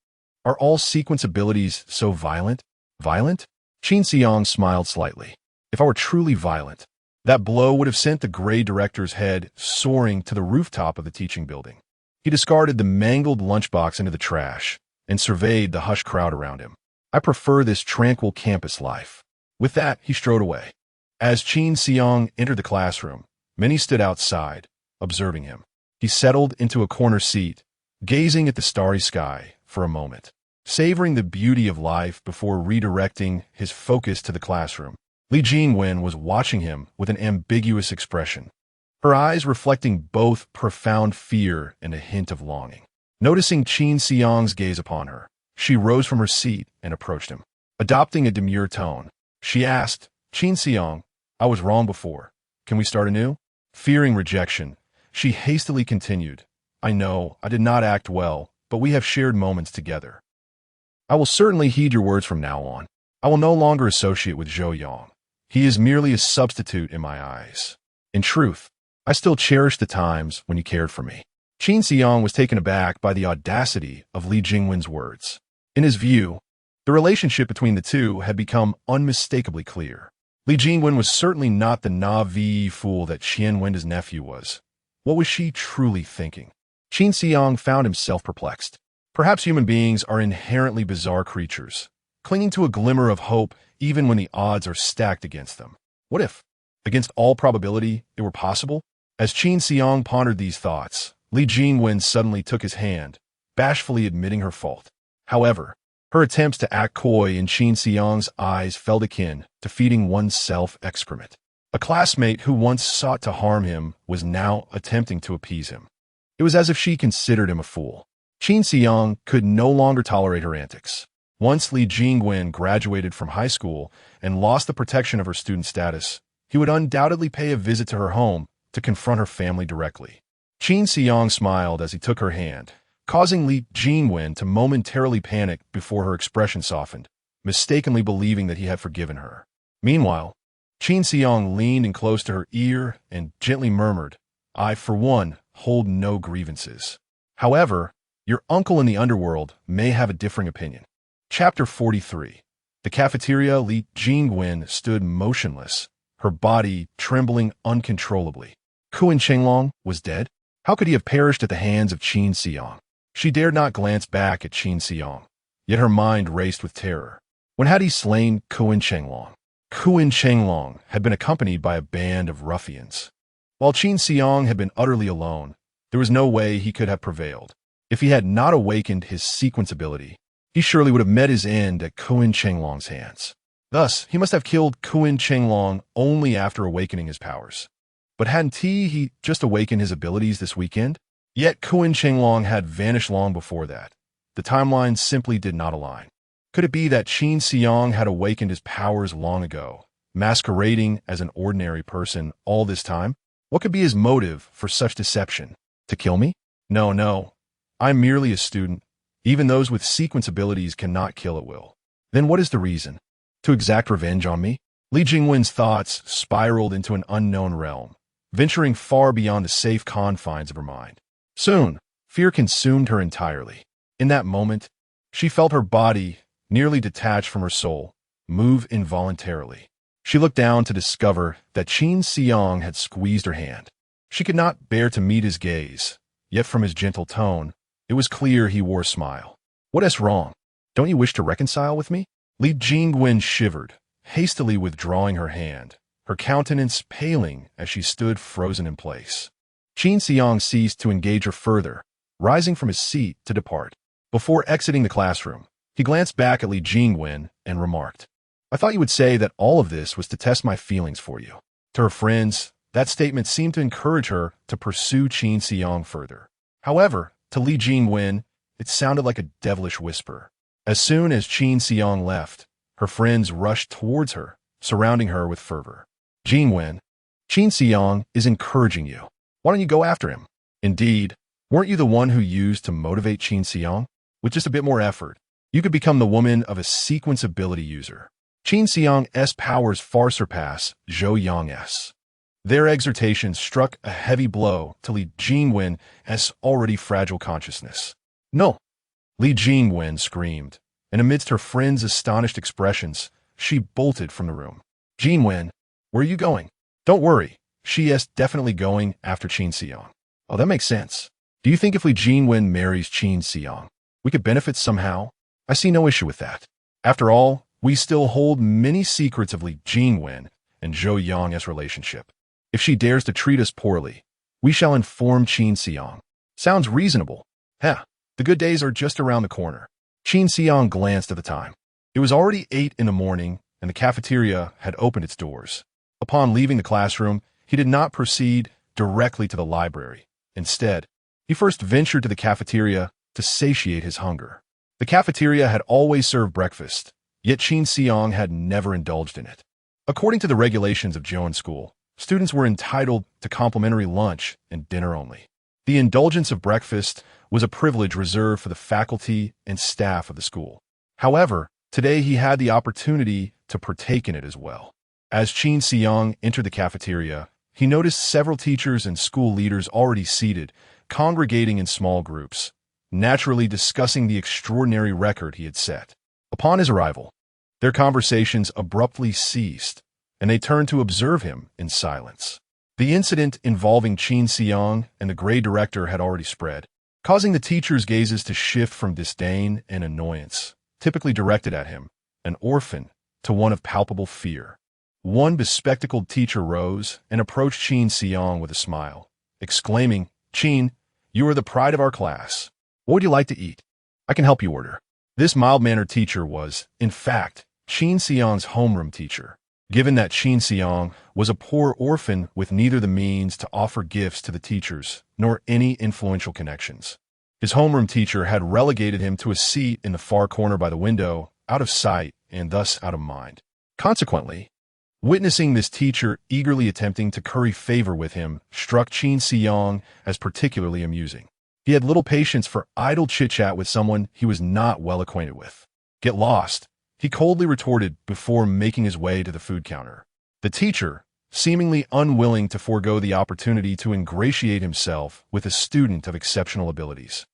Are all sequence abilities so violent? Violent? Qin Siyang smiled slightly. If I were truly violent, that blow would have sent the grade director's head soaring to the rooftop of the teaching building. He discarded the mangled lunchbox into the trash and surveyed the hushed crowd around him. I prefer this tranquil campus life. With that, he strode away. As Qin Siyang entered the classroom, many stood outside, observing him. He settled into a corner seat, gazing at the starry sky for a moment, savoring the beauty of life before redirecting his focus to the classroom. Li Jingwen was watching him with an ambiguous expression, her eyes reflecting both profound fear and a hint of longing. Noticing Qin Siyang's gaze upon her, she rose from her seat and approached him. Adopting a demure tone, she asked, Qin Siyang, I was wrong before. Can we start anew? Fearing rejection, she hastily continued, I know, I did not act well, but we have shared moments together. I will certainly heed your words from now on. I will no longer associate with Zhou Yang. He is merely a substitute in my eyes. In truth, I still cherish the times when you cared for me. Qin Siyang was taken aback by the audacity of Li Jingwen's words. In his view, the relationship between the two had become unmistakably clear. Li Jingwen was certainly not the naive fool that Qian Wenda's nephew was. What was she truly thinking? Qin Siyang found himself perplexed. Perhaps human beings are inherently bizarre creatures, clinging to a glimmer of hope even when the odds are stacked against them. What if, against all probability, it were possible? As Qin Siyang pondered these thoughts, Li Jingwen suddenly took his hand, bashfully admitting her fault. However, her attempts to act coy in Qin Siyang's eyes felt akin to feeding one's self-excrement. A classmate who once sought to harm him was now attempting to appease him. It was as if she considered him a fool. Qin Siyang could no longer tolerate her antics. Once Li Jingwen graduated from high school and lost the protection of her student status, he would undoubtedly pay a visit to her home to confront her family directly. Qin Siyang smiled as he took her hand, causing Li Jingwen to momentarily panic before her expression softened. mistakenly believing that he had forgiven her. Meanwhile, Qin Xiang leaned in close to her ear and gently murmured, "I, for one, hold no grievances. However, your uncle in the underworld may have a differing opinion." Chapter 43. The cafeteria. Li Jingwen stood motionless, her body trembling uncontrollably. Kuan Chenglong was dead? How could he have perished at the hands of Qin Xiang? She dared not glance back at Qin Xiang, yet her mind raced with terror. When had he slain Kuan Chenglong? Kuan Chenglong had been accompanied by a band of ruffians. While Qin Xiang had been utterly alone, there was no way he could have prevailed. If he had not awakened his sequence ability, he surely would have met his end at Kuan Chenglong's hands. Thus, he must have killed Kuan Chenglong only after awakening his powers. But hadn't he just awakened his abilities this weekend? Yet Kuan Chenglong had vanished long before that. The timelines simply did not align. Could it be that Qin Xiang had awakened his powers long ago, masquerading as an ordinary person all this time? What could be his motive for such deception? To kill me? No. I'm merely a student. Even those with sequence abilities cannot kill at will. Then what is the reason? To exact revenge on me? Li Jingwen's thoughts spiraled into an unknown realm, venturing far beyond the safe confines of her mind. Soon, fear consumed her entirely. In that moment, she felt her body, nearly detached from her soul, move involuntarily. She looked down to discover that Qin Xiang had squeezed her hand. She could not bear to meet his gaze, yet from his gentle tone, it was clear he wore a smile. "What is wrong? Don't you wish to reconcile with me?" Li Jingwen shivered, hastily withdrawing her hand, her countenance paling as she stood frozen in place. Qin Xiang ceased to engage her further, rising from his seat to depart. Before exiting the classroom, he glanced back at Li Jingwen and remarked, "I thought you would say that all of this was to test my feelings for you." To her friends, that statement seemed to encourage her to pursue Qin Xiang further. However, to Li Jingwen, it sounded like a devilish whisper. As soon as Qin Xiang left, her friends rushed towards her, surrounding her with fervor. "Jingwen, Qin Xiang is encouraging you. Why don't you go after him? Indeed, weren't you the one who used to motivate Qin Xiang? With just a bit more effort, you could become the woman of a sequence ability user." Qin Xiang's powers far surpass Zhou Yang's. Their exhortations struck a heavy blow to Li Jingwen's already fragile consciousness. "No!" Li Jingwen screamed, and amidst her friends' astonished expressions, she bolted from the room. "Jingwen, where are you going?" "Don't worry, she is definitely going after Qin Xiang." "Oh, that makes sense. Do you think if Li Jingwen marries Qin Xiang, we could benefit somehow?" "I see no issue with that. After all, we still hold many secrets of Li Jingwen and Zhou Yang's relationship. If she dares to treat us poorly, we shall inform Qin Xiang." "Sounds reasonable." "Heh, the good days are just around the corner." Qin Xiang glanced at the time. It was already 8 in the morning, and the cafeteria had opened its doors. Upon leaving the classroom, he did not proceed directly to the library. Instead, he first ventured to the cafeteria to satiate his hunger. The cafeteria had always served breakfast, yet Qin Xiang had never indulged in it. According to the regulations of Zhouan School, students were entitled to complimentary lunch and dinner only. The indulgence of breakfast was a privilege reserved for the faculty and staff of the school. However, today he had the opportunity to partake in it as well. As Qin Xiang entered the cafeteria, he noticed several teachers and school leaders already seated, congregating in small groups, naturally discussing the extraordinary record he had set. Upon his arrival, their conversations abruptly ceased, and they turned to observe him in silence. The incident involving Qin Xiang and the Grey Director had already spread, causing the teachers' gazes to shift from disdain and annoyance, typically directed at him, an orphan, to one of palpable fear. One bespectacled teacher rose and approached Qin Xiang with a smile, exclaiming, "Qin, you are the pride of our class. What would you like to eat? I can help you order." This mild-mannered teacher was, in fact, Qin Xiang's homeroom teacher. Given that Qin Xiang was a poor orphan with neither the means to offer gifts to the teachers nor any influential connections, his homeroom teacher had relegated him to a seat in the far corner by the window, out of sight and thus out of mind. Consequently, witnessing this teacher eagerly attempting to curry favor with him struck Qin Xiang as particularly amusing. He had little patience for idle chit-chat with someone he was not well acquainted with. "Get lost," he coldly retorted before making his way to the food counter. The teacher, seemingly unwilling to forego the opportunity to ingratiate himself with a student of exceptional abilities,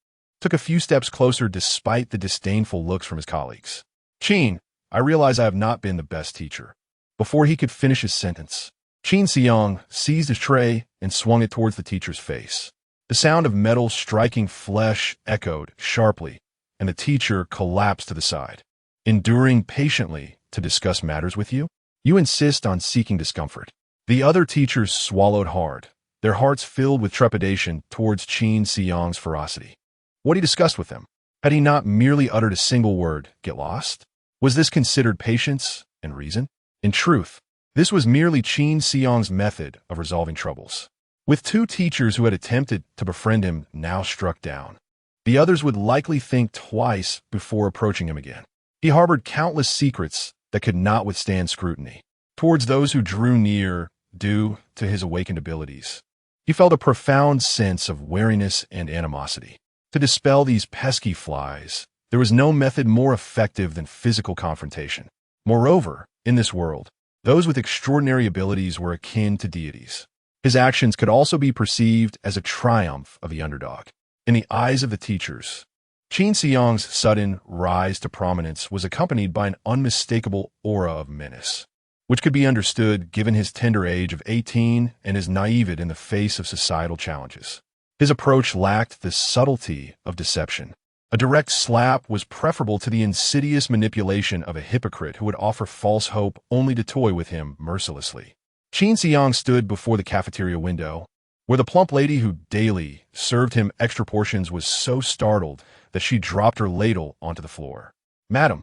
took a few steps closer despite the disdainful looks from his colleagues. Qin, I realize I have not been the best teacher. Before he could finish his sentence, Qin Xiang seized his tray and swung it towards the teacher's face. The sound of metal striking flesh echoed sharply, and the teacher collapsed to the side. Enduring patiently to discuss matters with you? You insist on seeking discomfort. The other teachers swallowed hard, their hearts filled with trepidation towards Qin Xiang's ferocity. What he discussed with them? Had he not merely uttered a single word, get lost? Was this considered patience and reason? In truth, this was merely Qin Xiang's method of resolving troubles. With two teachers who had attempted to befriend him now struck down, the others would likely think twice before approaching him again. He harbored countless secrets that could not withstand scrutiny towards those who drew near due to his awakened abilities. He felt a profound sense of wariness and animosity. To dispel these pesky flies, there was no method more effective than physical confrontation. Moreover, in this world, those with extraordinary abilities were akin to deities. His actions could also be perceived as a triumph of the underdog. In the eyes of the teachers, Qin Xiang's sudden rise to prominence was accompanied by an unmistakable aura of menace, which could be understood given his tender age of 18 and his naivete in the face of societal challenges. His approach lacked the subtlety of deception. A direct slap was preferable to the insidious manipulation of a hypocrite who would offer false hope only to toy with him mercilessly. Qin Xiang stood before the cafeteria window, where the plump lady who daily served him extra portions was so startled that she dropped her ladle onto the floor. Madam,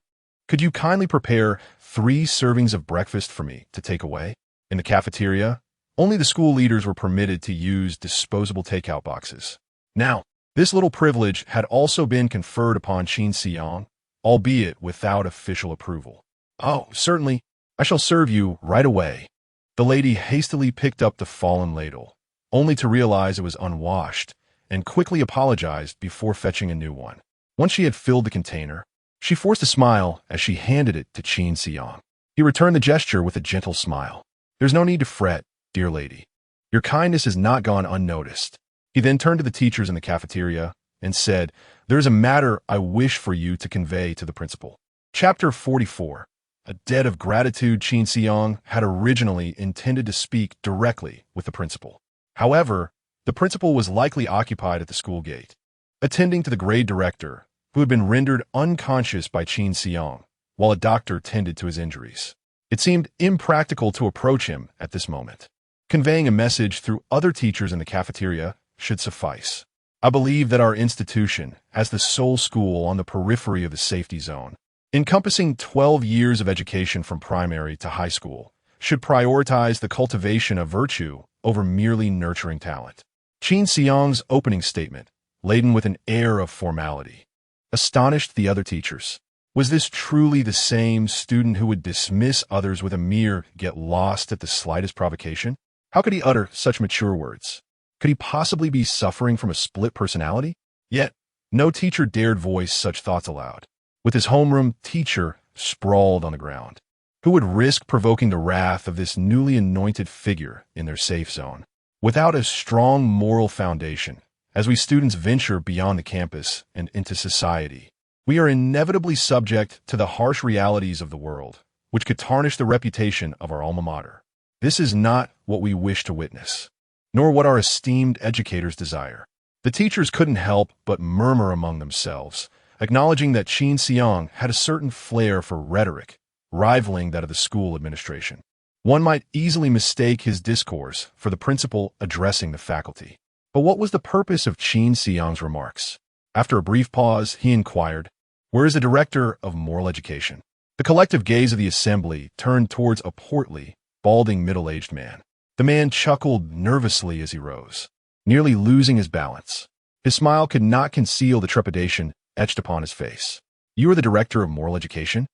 could you kindly prepare 3 servings of breakfast for me to take away? In the cafeteria, only the school leaders were permitted to use disposable takeout boxes. Now, this little privilege had also been conferred upon Qin Xiang, albeit without official approval. Oh, certainly, I shall serve you right away. The lady hastily picked up the fallen ladle, only to realize it was unwashed, and quickly apologized before fetching a new one. Once she had filled the container, she forced a smile as she handed it to Qin Xiang. He returned the gesture with a gentle smile. There's no need to fret, dear lady. Your kindness has not gone unnoticed. He then turned to the teachers in the cafeteria and said, there is a matter I wish for you to convey to the principal. Chapter 44. A debt of gratitude. Qin Xiang had originally intended to speak directly with the principal. However, the principal was likely occupied at the school gate, attending to the grade director, who had been rendered unconscious by Qin Xiang, while a doctor tended to his injuries. It seemed impractical to approach him at this moment. Conveying a message through other teachers in the cafeteria should suffice. I believe that our institution, as the sole school on the periphery of the safety zone, encompassing 12 years of education from primary to high school, should prioritize the cultivation of virtue over merely nurturing talent. Qin Xiang's opening statement, laden with an air of formality, astonished the other teachers. Was this truly the same student who would dismiss others with a mere get lost at the slightest provocation? How could he utter such mature words? Could he possibly be suffering from a split personality? Yet, no teacher dared voice such thoughts aloud. With his homeroom teacher sprawled on the ground, who would risk provoking the wrath of this newly anointed figure in their safe zone? Without a strong moral foundation, as we students venture beyond the campus and into society, we are inevitably subject to the harsh realities of the world, which could tarnish the reputation of our alma mater. This is not what we wish to witness, nor what our esteemed educators desire. The teachers couldn't help but murmur among themselves, acknowledging that Qin Xiang had a certain flair for rhetoric, rivaling that of the school administration. One might easily mistake his discourse for the principal addressing the faculty. But what was the purpose of Qin Xiang's remarks? After a brief pause, he inquired, "Where is the director of moral education?" The collective gaze of the assembly turned towards a portly, balding middle-aged man. The man chuckled nervously as he rose, nearly losing his balance. His smile could not conceal the trepidation etched upon his face. "You are the director of moral education?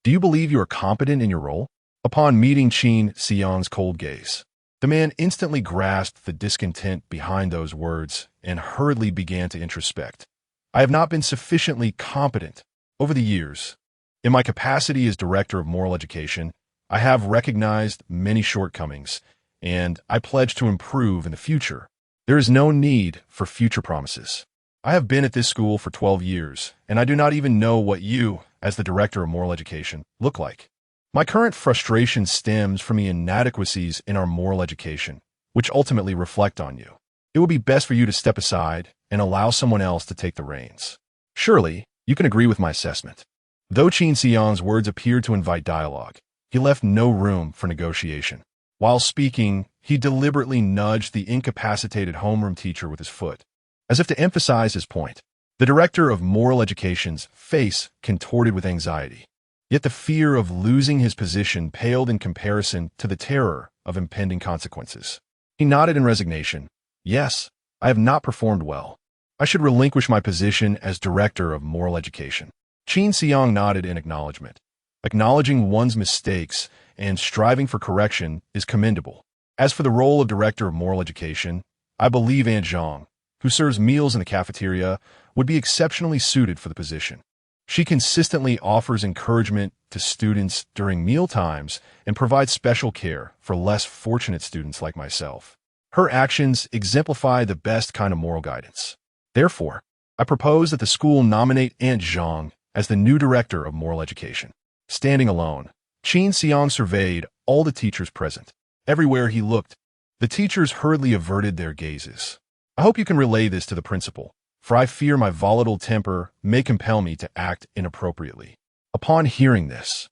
Do you believe you are competent in your role?" Upon meeting Qin Xiang's cold gaze, the man instantly grasped the discontent behind those words and hurriedly began to introspect. "I have not been sufficiently competent over the years. In my capacity as Director of Moral Education, I have recognized many shortcomings, and I pledge to improve in the future. There is no need for future promises. I have been at this school for 12 years, and I do not even know what you, as the Director of Moral Education, look like. My current frustration stems from the inadequacies in our moral education, which ultimately reflect on you. It would be best for you to step aside and allow someone else to take the reins. Surely, you can agree with my assessment. Though Qin Xiang's words appeared to invite dialogue, he left no room for negotiation. While speaking, he deliberately nudged the incapacitated homeroom teacher with his foot, as if to emphasize his point. The Director of Moral Education's face contorted with anxiety, yet the fear of losing his position paled in comparison to the terror of impending consequences. He nodded in resignation. Yes, I have not performed well. I should relinquish my position as Director of Moral Education. Qin Xiang nodded in acknowledgement. Acknowledging one's mistakes and striving for correction is commendable. As for the role of Director of Moral Education, I believe Aunt Zhang, who serves meals in the cafeteria, would be exceptionally suited for the position. She consistently offers encouragement to students during meal times and provides special care for less fortunate students like myself. Her actions exemplify the best kind of moral guidance. Therefore, I propose that the school nominate Aunt Zhang as the new Director of Moral Education. Standing alone, Qin Xiang surveyed all the teachers present. Everywhere he looked, the teachers hurriedly averted their gazes. I hope you can relay this to the principal, for I fear my volatile temper may compel me to act inappropriately. Upon hearing this,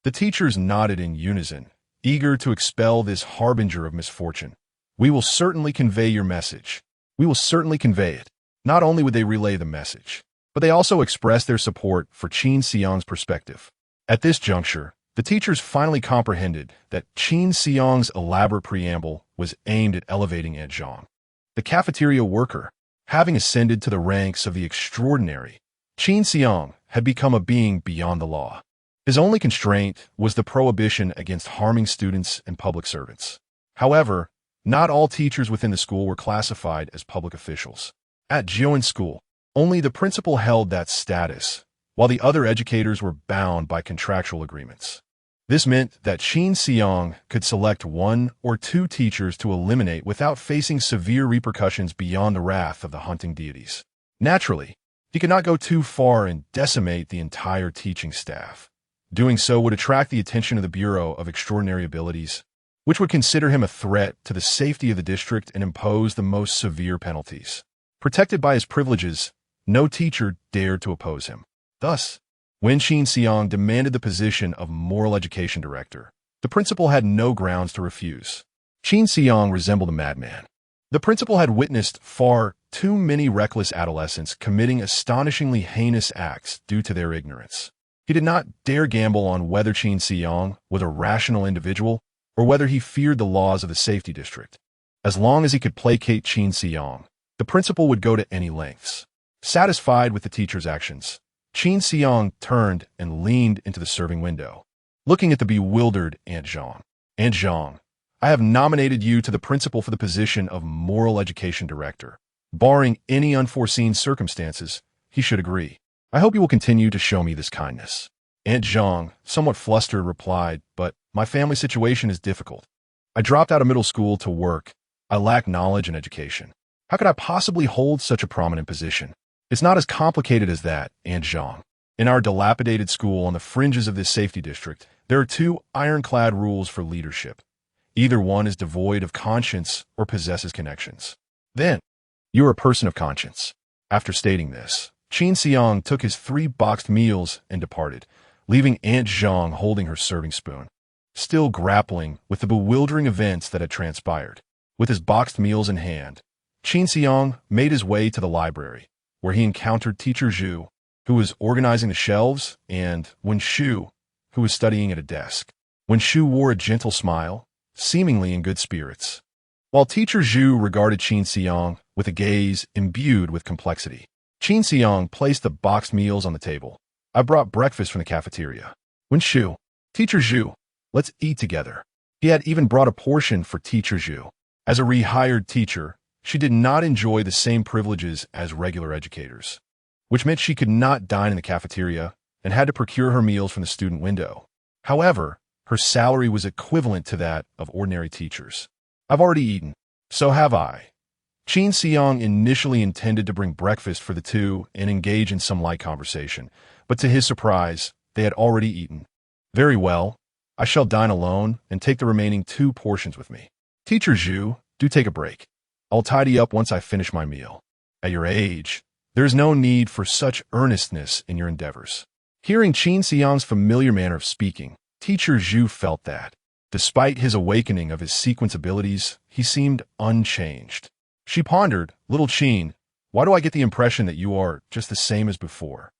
the teachers nodded in unison, eager to expel this harbinger of misfortune. We will certainly convey your message. We will certainly convey it. Not only would they relay the message, but they also expressed their support for Qin Xiang's perspective. At this juncture, the teachers finally comprehended that Qin Xiang's elaborate preamble was aimed at elevating Aunt Zhang. The cafeteria worker, having ascended to the ranks of the extraordinary, Qin Xiang had become a being beyond the law. His only constraint was the prohibition against harming students and public servants. However, not all teachers within the school were classified as public officials. At Jiuan School, only the principal held that status, while the other educators were bound by contractual agreements. This meant that Qin Xiang could select 1 or 2 teachers to eliminate without facing severe repercussions beyond the wrath of the hunting deities. Naturally, he could not go too far and decimate the entire teaching staff. Doing so would attract the attention of the Bureau of Extraordinary Abilities, which would consider him a threat to the safety of the district and impose the most severe penalties. Protected by his privileges, no teacher dared to oppose him. Thus, when Qin Xiang demanded the position of Moral Education Director, the principal had no grounds to refuse. Qin Xiang resembled a madman. The principal had witnessed far too many reckless adolescents committing astonishingly heinous acts due to their ignorance. He did not dare gamble on whether Qin Xiang was a rational individual or whether he feared the laws of the safety district. As long as he could placate Qin Xiang, the principal would go to any lengths. Satisfied with the teacher's actions, Qin Xiang turned and leaned into the serving window, looking at the bewildered Aunt Zhang. Aunt Zhang, I have nominated you to the principal for the position of Moral Education Director. Barring any unforeseen circumstances, he should agree. I hope you will continue to show me this kindness. Aunt Zhang, somewhat flustered, replied, but my family situation is difficult. I dropped out of middle school to work. I lack knowledge and education. How could I possibly hold such a prominent position? It's not as complicated as that, Aunt Zhang. In our dilapidated school on the fringes of this safety district, there are 2 ironclad rules for leadership. Either one is devoid of conscience or possesses connections. Then, you are a person of conscience. After stating this, Qin Xiang took his 3 boxed meals and departed, leaving Aunt Zhang holding her serving spoon, still grappling with the bewildering events that had transpired. With his boxed meals in hand, Qin Xiang made his way to the library, where he encountered Teacher Zhu, who was organizing the shelves, and Wen Shu, who was studying at a desk. Wen Shu wore a gentle smile, seemingly in good spirits, while Teacher Zhu regarded Qin Xiang with a gaze imbued with complexity. Qin Xiang placed the boxed meals on the table. I brought breakfast from the cafeteria. Wen Shu, Teacher Zhu, let's eat together. He had even brought a portion for Teacher Zhu. As a rehired teacher, she did not enjoy the same privileges as regular educators, which meant she could not dine in the cafeteria, and had to procure her meals from the student window. However, her salary was equivalent to that of ordinary teachers. I've already eaten. So have I. Qin Xiang initially intended to bring breakfast for the two and engage in some light conversation, but to his surprise, they had already eaten. Very well. I shall dine alone and take the remaining 2 portions with me. Teacher Zhu, do take a break. I'll tidy up once I finish my meal. At your age, there is no need for such earnestness in your endeavors. Hearing Qin Xiang's familiar manner of speaking, Teacher Zhu felt that, despite his awakening of his sequence abilities, he seemed unchanged. She pondered, "Little Qin, why do I get the impression that you are just the same as before?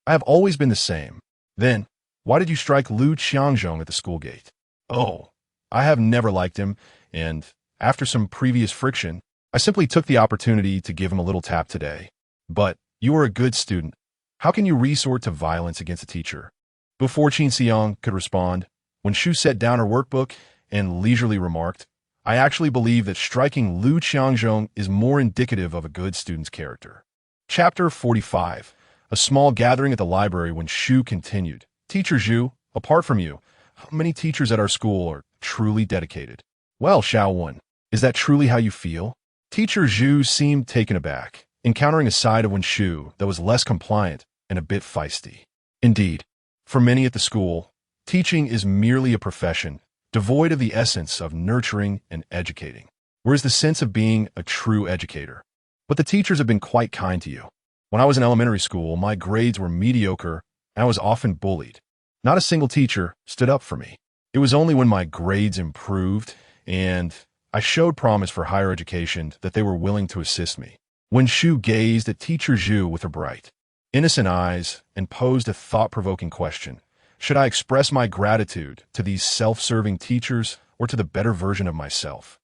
I have always been the same. Then, why did you strike Lu Qiangzhong at the school gate? Oh, I have never liked him, and, after some previous friction, I simply took the opportunity to give him a little tap today. But, you are a good student. How can you resort to violence against a teacher?" Before Qin Xiang could respond, when Shu set down her workbook and leisurely remarked, "I actually believe that striking Lu Qiangzhong is more indicative of a good student's character." Chapter 45. A small gathering at the library when Shu continued, "Teacher Zhu, apart from you, how many teachers at our school are truly dedicated?" "Well, Xiaowen, is that truly how you feel?" Teacher Zhu seemed taken aback, encountering a side of Shu that was less compliant and a bit feisty. Indeed, for many at the school, teaching is merely a profession, devoid of the essence of nurturing and educating. Where's the sense of being a true educator? But the teachers have been quite kind to you. When I was in elementary school, my grades were mediocre and I was often bullied. Not a single teacher stood up for me. It was only when my grades improved and I showed promise for higher education that they were willing to assist me. When Shu gazed at Teacher Zhu with her bright, innocent eyes and posed a thought-provoking question, should I express my gratitude to these self-serving teachers or to the better version of myself?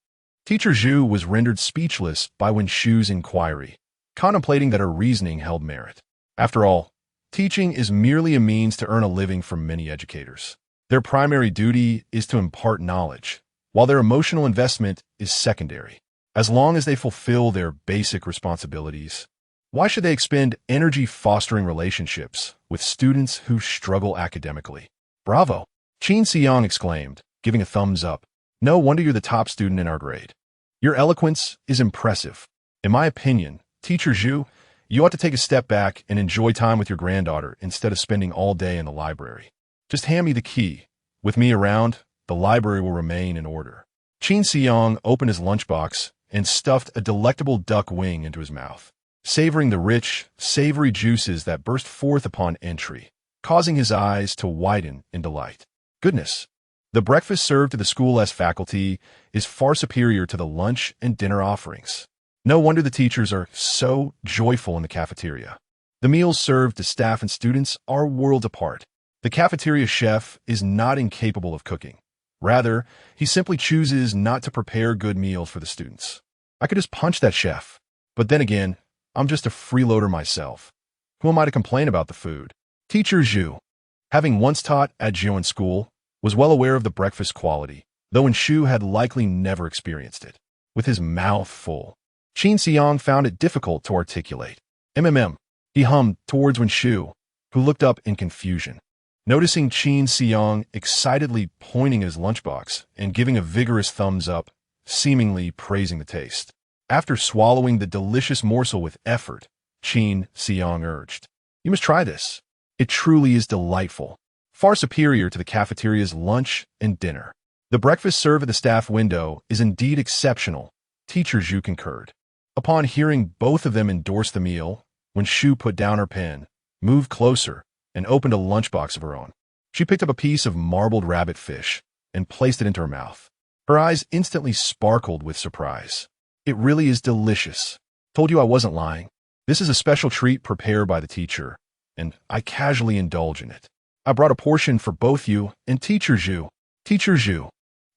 Teacher Zhu was rendered speechless by Wen Shu's inquiry, contemplating that her reasoning held merit. After all, teaching is merely a means to earn a living for many educators. Their primary duty is to impart knowledge, while their emotional investment is secondary. As long as they fulfill their basic responsibilities, why should they expend energy fostering relationships with students who struggle academically? Bravo! Qin Xiang exclaimed, giving a thumbs up. No wonder you're the top student in our grade. Your eloquence is impressive. In my opinion, Teacher Zhu, you ought to take a step back and enjoy time with your granddaughter instead of spending all day in the library. Just hand me the key. With me around, the library will remain in order. Qin Xiang opened his lunchbox and stuffed a delectable duck wing into his mouth, savoring the rich, savory juices that burst forth upon entry, causing his eyes to widen in delight. Goodness! The breakfast served to the school S faculty is far superior to the lunch and dinner offerings. No wonder the teachers are so joyful in the cafeteria. The meals served to staff and students are worlds apart. The cafeteria chef is not incapable of cooking. Rather, he simply chooses not to prepare good meals for the students. I could just punch that chef. But then again, I'm just a freeloader myself. Who am I to complain about the food? Teacher Zhu, having once taught at Jiuan School, was well aware of the breakfast quality, though Shu had likely never experienced it. With his mouth full, Qin Xiang found it difficult to articulate. He hummed towards Shu, who looked up in confusion. Noticing Qin Xiang excitedly pointing his lunchbox and giving a vigorous thumbs up, seemingly praising the taste. After swallowing the delicious morsel with effort, Qin Xiang urged, "You must try this. It truly is delightful, far superior to the cafeteria's lunch and dinner. The breakfast served at the staff window is indeed exceptional," Teacher Zhu concurred. Upon hearing both of them endorse the meal, when Shu put down her pen, moved closer, and opened a lunchbox of her own. She picked up a piece of marbled rabbit fish and placed it into her mouth. Her eyes instantly sparkled with surprise. "It really is delicious. Told you I wasn't lying. This is a special treat prepared by the teacher, and I casually indulge in it. I brought a portion for both you and Teacher Zhu. Teacher Zhu,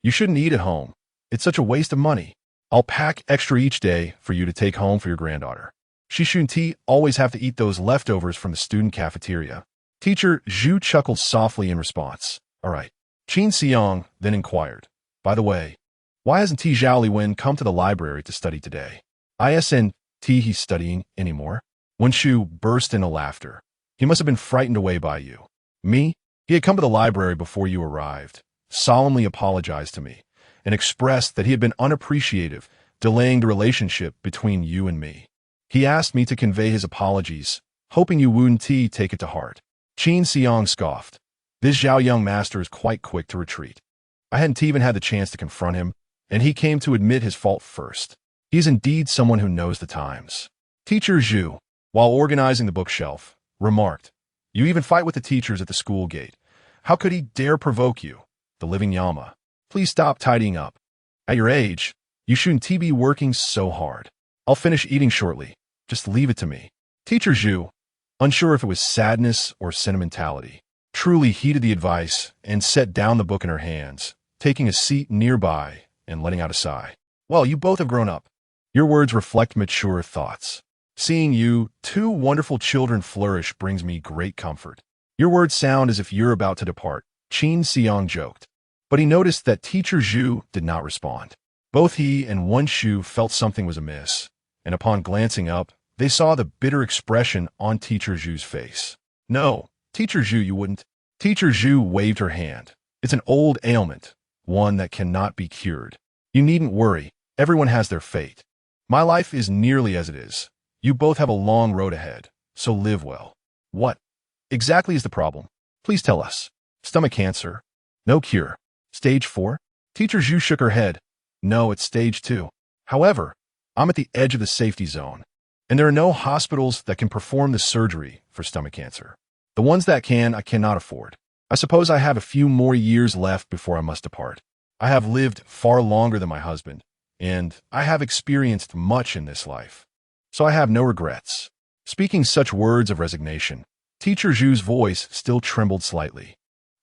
you shouldn't eat at home. It's such a waste of money. I'll pack extra each day for you to take home for your granddaughter. She shouldn't always have to eat those leftovers from the student cafeteria." Teacher Zhu chuckled softly in response. "All right." Qin Xiang then inquired, "By the way, why hasn't T. Zhaoliwen come to the library to study today? Isn't he's studying anymore?" Wen Shu burst into laughter. "He must have been frightened away by you. Me? He had come to the library before you arrived, solemnly apologized to me, and expressed that he had been unappreciative, delaying the relationship between you and me. He asked me to convey his apologies, hoping you wouldn't take it to heart. Qin Xiang scoffed. This Zhao Young master is quite quick to retreat. I hadn't even had the chance to confront him, and he came to admit his fault first. He is indeed someone who knows the times. Teacher Zhu, while organizing the bookshelf, remarked, "You even fight with the teachers at the school gate. How could he dare provoke you? The living Yama. Please stop tidying up. At your age, you shouldn't be working so hard. I'll finish eating shortly. Just leave it to me." Teacher Zhu, unsure if it was sadness or sentimentality, truly heeded the advice and set down the book in her hands, taking a seat nearby and letting out a sigh. "Well, you both have grown up. Your words reflect mature thoughts. Seeing you, two wonderful children, flourish brings me great comfort. Your words sound as if you're about to depart," Qin Xiang joked. But he noticed that Teacher Zhu did not respond. Both he and Wen Shu felt something was amiss, and upon glancing up, they saw the bitter expression on Teacher Zhu's face. "No, Teacher Zhu, you wouldn't." Teacher Zhu waved her hand. "It's an old ailment, one that cannot be cured. You needn't worry. Everyone has their fate. My life is nearly as it is. You both have a long road ahead, so live well." "What exactly is the problem? Please tell us." "Stomach cancer. No cure. Stage 4? Teacher Zhu shook her head. "No, it's stage 2. However, I'm at the edge of the safety zone, and there are no hospitals that can perform the surgery for stomach cancer. The ones that can, I cannot afford. I suppose I have a few more years left before I must depart. I have lived far longer than my husband, and I have experienced much in this life, so I have no regrets." Speaking such words of resignation, Teacher Zhu's voice still trembled slightly.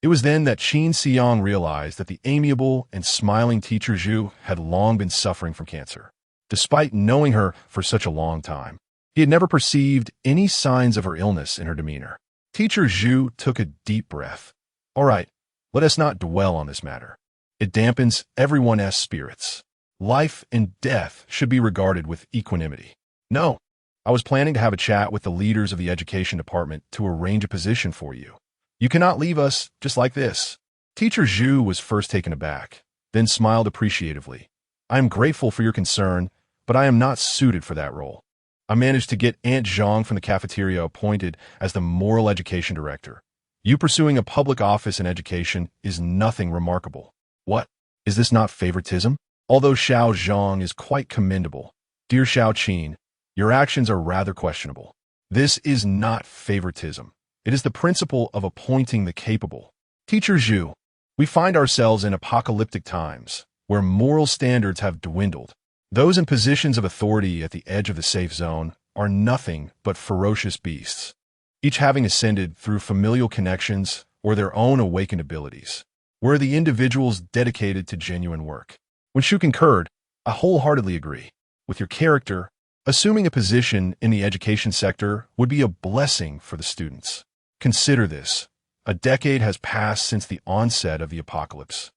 It was then that Qin Xiang realized that the amiable and smiling Teacher Zhu had long been suffering from cancer. Despite knowing her for such a long time, he had never perceived any signs of her illness in her demeanor. Teacher Zhu took a deep breath. "All right, let us not dwell on this matter. It dampens everyone's spirits. Life and death should be regarded with equanimity." "No, I was planning to have a chat with the leaders of the education department to arrange a position for you. You cannot leave us just like this." Teacher Zhu was first taken aback, then smiled appreciatively. "I am grateful for your concern, but I am not suited for that role. I managed to get Aunt Zhang from the cafeteria appointed as the moral education director. You pursuing a public office in education is nothing remarkable." "What? Is this not favoritism? Although Xiao Zhang is quite commendable, dear Xiao Qin, your actions are rather questionable. This is not favoritism. It is the principle of appointing the capable." Teacher Zhu, we find ourselves in apocalyptic times, where moral standards have dwindled. Those in positions of authority at the edge of the safe zone are nothing but ferocious beasts, each having ascended through familial connections or their own awakened abilities. Where are the individuals dedicated to genuine work? When Shu concurred, "I wholeheartedly agree. With your character, assuming a position in the education sector would be a blessing for the students. Consider this. A decade has passed since the onset of the apocalypse,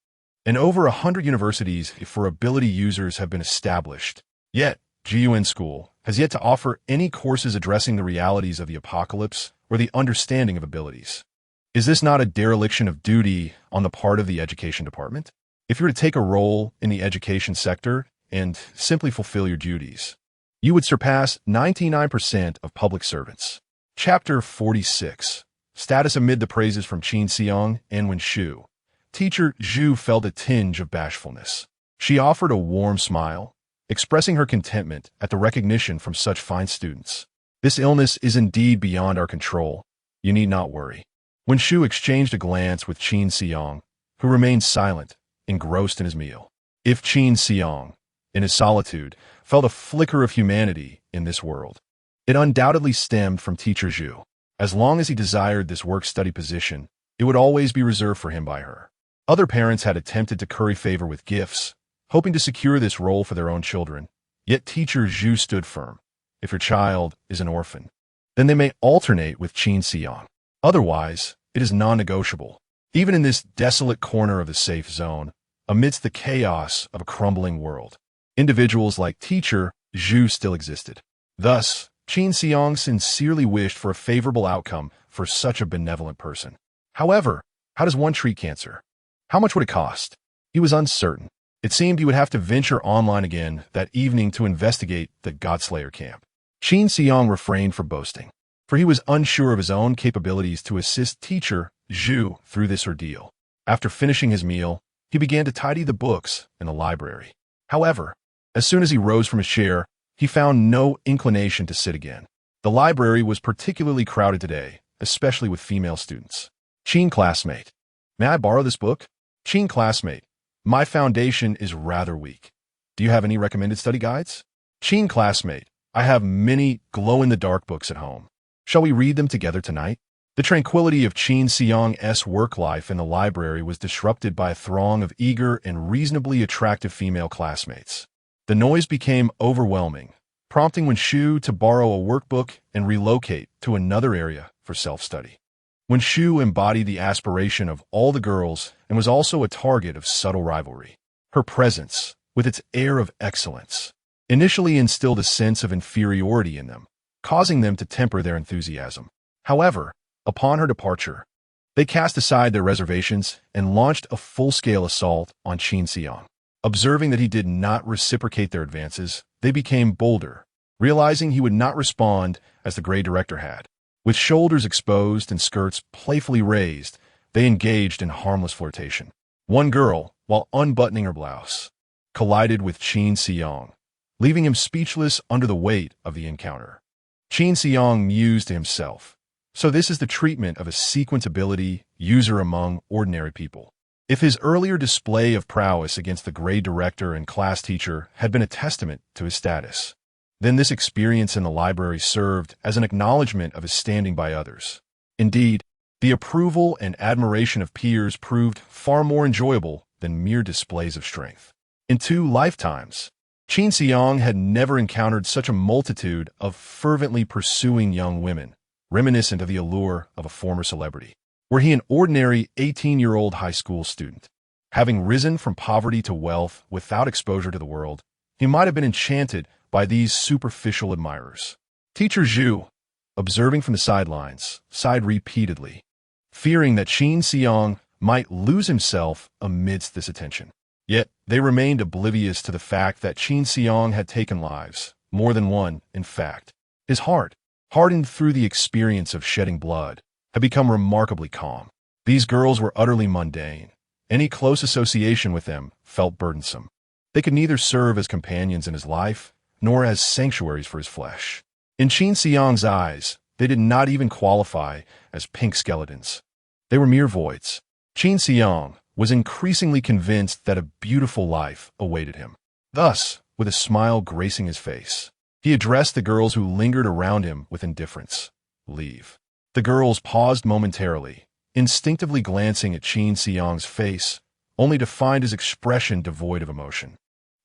and over 100 universities for ability users have been established. Yet, GUN School has yet to offer any courses addressing the realities of the apocalypse or the understanding of abilities. Is this not a dereliction of duty on the part of the education department? If you were to take a role in the education sector and simply fulfill your duties, you would surpass 99% of public servants." Chapter 46. Status amid the praises from Qin Xiang and Wen Shu. Teacher Zhu felt a tinge of bashfulness. She offered a warm smile, expressing her contentment at the recognition from such fine students. "This illness is indeed beyond our control. You need not worry." Wen Shu exchanged a glance with Qin Xiang, who remained silent, engrossed in his meal. If Qin Xiang, in his solitude, felt a flicker of humanity in this world, it undoubtedly stemmed from Teacher Zhu. As long as he desired this work-study position, it would always be reserved for him by her. Other parents had attempted to curry favor with gifts, hoping to secure this role for their own children. Yet Teacher Zhu stood firm. If your child is an orphan, then they may alternate with Qin Xiang. Otherwise, it is non-negotiable. Even in this desolate corner of the safe zone, amidst the chaos of a crumbling world, individuals like Teacher Zhu still existed. Thus, Qin Xiang sincerely wished for a favorable outcome for such a benevolent person. However, how does one treat cancer? How much would it cost? He was uncertain. It seemed he would have to venture online again that evening to investigate the Godslayer camp. Qin Xiang refrained from boasting, for he was unsure of his own capabilities to assist teacher Zhu through this ordeal. After finishing his meal, he began to tidy the books in the library. However, as soon as he rose from his chair, he found no inclination to sit again. The library was particularly crowded today, especially with female students. Qin classmate, may I borrow this book? Qin classmate, my foundation is rather weak. Do you have any recommended study guides? Qin classmate, I have many glow-in-the-dark books at home. Shall we read them together tonight? The tranquility of Qin Xiang's work life in the library was disrupted by a throng of eager and reasonably attractive female classmates. The noise became overwhelming, prompting Wen Shu to borrow a workbook and relocate to another area for self-study. Wen Shu embodied the aspiration of all the girls and was also a target of subtle rivalry. Her presence, with its air of excellence, initially instilled a sense of inferiority in them, causing them to temper their enthusiasm. However, upon her departure, they cast aside their reservations and launched a full-scale assault on Qin Xiang. Observing that he did not reciprocate their advances, they became bolder, realizing he would not respond as the Grey Director had. With shoulders exposed and skirts playfully raised, they engaged in harmless flirtation. One girl, while unbuttoning her blouse, collided with Qin Xiang, leaving him speechless under the weight of the encounter. Qin Xiang mused to himself, so this is the treatment of a sequence ability user among ordinary people. If his earlier display of prowess against the Grey Director and class teacher had been a testament to his status, then this experience in the library served as an acknowledgement of his standing by others. Indeed, the approval and admiration of peers proved far more enjoyable than mere displays of strength. In 2 lifetimes, Qin Xiang had never encountered such a multitude of fervently pursuing young women, reminiscent of the allure of a former celebrity. Were he an ordinary 18-year-old high school student, having risen from poverty to wealth without exposure to the world, he might have been enchanted by these superficial admirers. Teacher Zhu, observing from the sidelines, sighed repeatedly, fearing that Qin Xiang might lose himself amidst this attention. Yet they remained oblivious to the fact that Qin Xiang had taken lives, more than one, in fact. His heart, hardened through the experience of shedding blood, had become remarkably calm. These girls were utterly mundane. Any close association with them felt burdensome. They could neither serve as companions in his life, nor as sanctuaries for his flesh. In Qin Xiang's eyes, they did not even qualify as pink skeletons. They were mere voids. Qin Xiang was increasingly convinced that a beautiful life awaited him. Thus, with a smile gracing his face, he addressed the girls who lingered around him with indifference. Leave. The girls paused momentarily, instinctively glancing at Qin Xiang's face, only to find his expression devoid of emotion,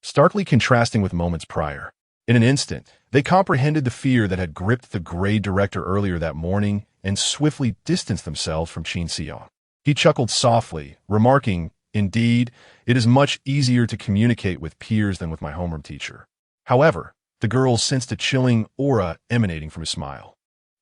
starkly contrasting with moments prior. In an instant, they comprehended the fear that had gripped the Grey Director earlier that morning and swiftly distanced themselves from Qin Xiang. He chuckled softly, remarking, "Indeed, it is much easier to communicate with peers than with my homeroom teacher." However, the girls sensed a chilling aura emanating from his smile.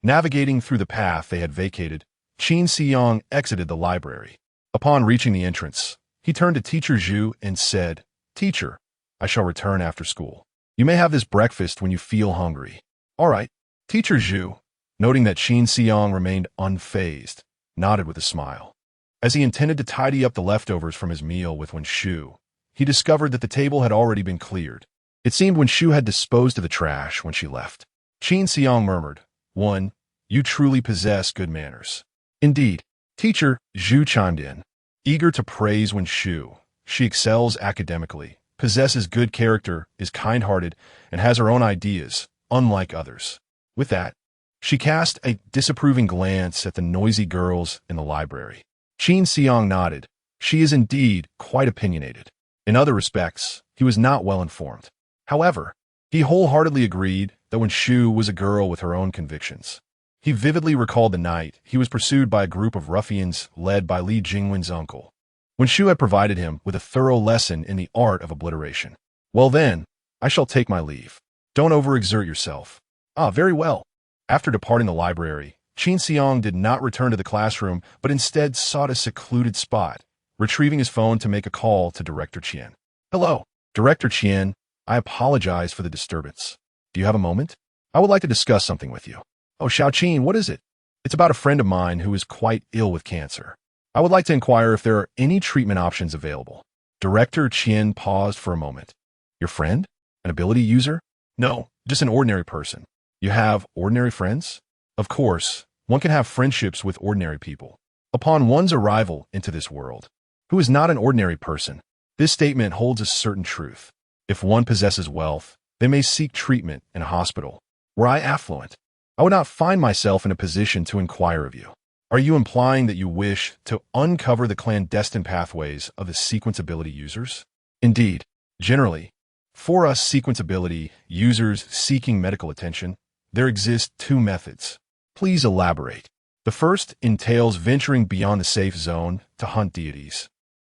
Navigating through the path they had vacated, Qin Xiang exited the library. Upon reaching the entrance, he turned to Teacher Zhu and said, "Teacher, I shall return after school. You may have this breakfast when you feel hungry." "All right." Teacher Zhu, noting that Qin Xiang remained unfazed, nodded with a smile. As he intended to tidy up the leftovers from his meal with Wen Shu, he discovered that the table had already been cleared. It seemed Wen Shu had disposed of the trash when she left. Qin Xiang murmured, "One, you truly possess good manners." "Indeed." Teacher Zhu chimed in, eager to praise Wen Shu. "She excels academically, possesses good character, is kind-hearted, and has her own ideas, unlike others." With that, she cast a disapproving glance at the noisy girls in the library. Qin Xiang nodded. She is indeed quite opinionated. In other respects, he was not well informed. However, he wholeheartedly agreed that Wen Shu was a girl with her own convictions. He vividly recalled the night he was pursued by a group of ruffians led by Li Jingwen's uncle. Wen Shu had provided him with a thorough lesson in the art of obliteration. "Well then, I shall take my leave. Don't overexert yourself." "Ah, very well." After departing the library, Qin Xiang did not return to the classroom, but instead sought a secluded spot, retrieving his phone to make a call to Director Qian. Hello, Director Qian. I apologize for the disturbance. Do you have a moment? I would like to discuss something with you. Oh, Xiaoqin, what is it? It's about a friend of mine who is quite ill with cancer. I would like to inquire if there are any treatment options available. Director Qian paused for a moment. Your friend? An ability user? No, just an ordinary person. You have ordinary friends? Of course, one can have friendships with ordinary people. Upon one's arrival into this world, who is not an ordinary person, this statement holds a certain truth. If one possesses wealth, they may seek treatment in a hospital. Were I affluent, I would not find myself in a position to inquire of you. Are you implying that you wish to uncover the clandestine pathways of the sequence ability users? Indeed, generally, for us sequence ability users seeking medical attention, there exist two methods. Please elaborate. The first entails venturing beyond the safe zone to hunt deities,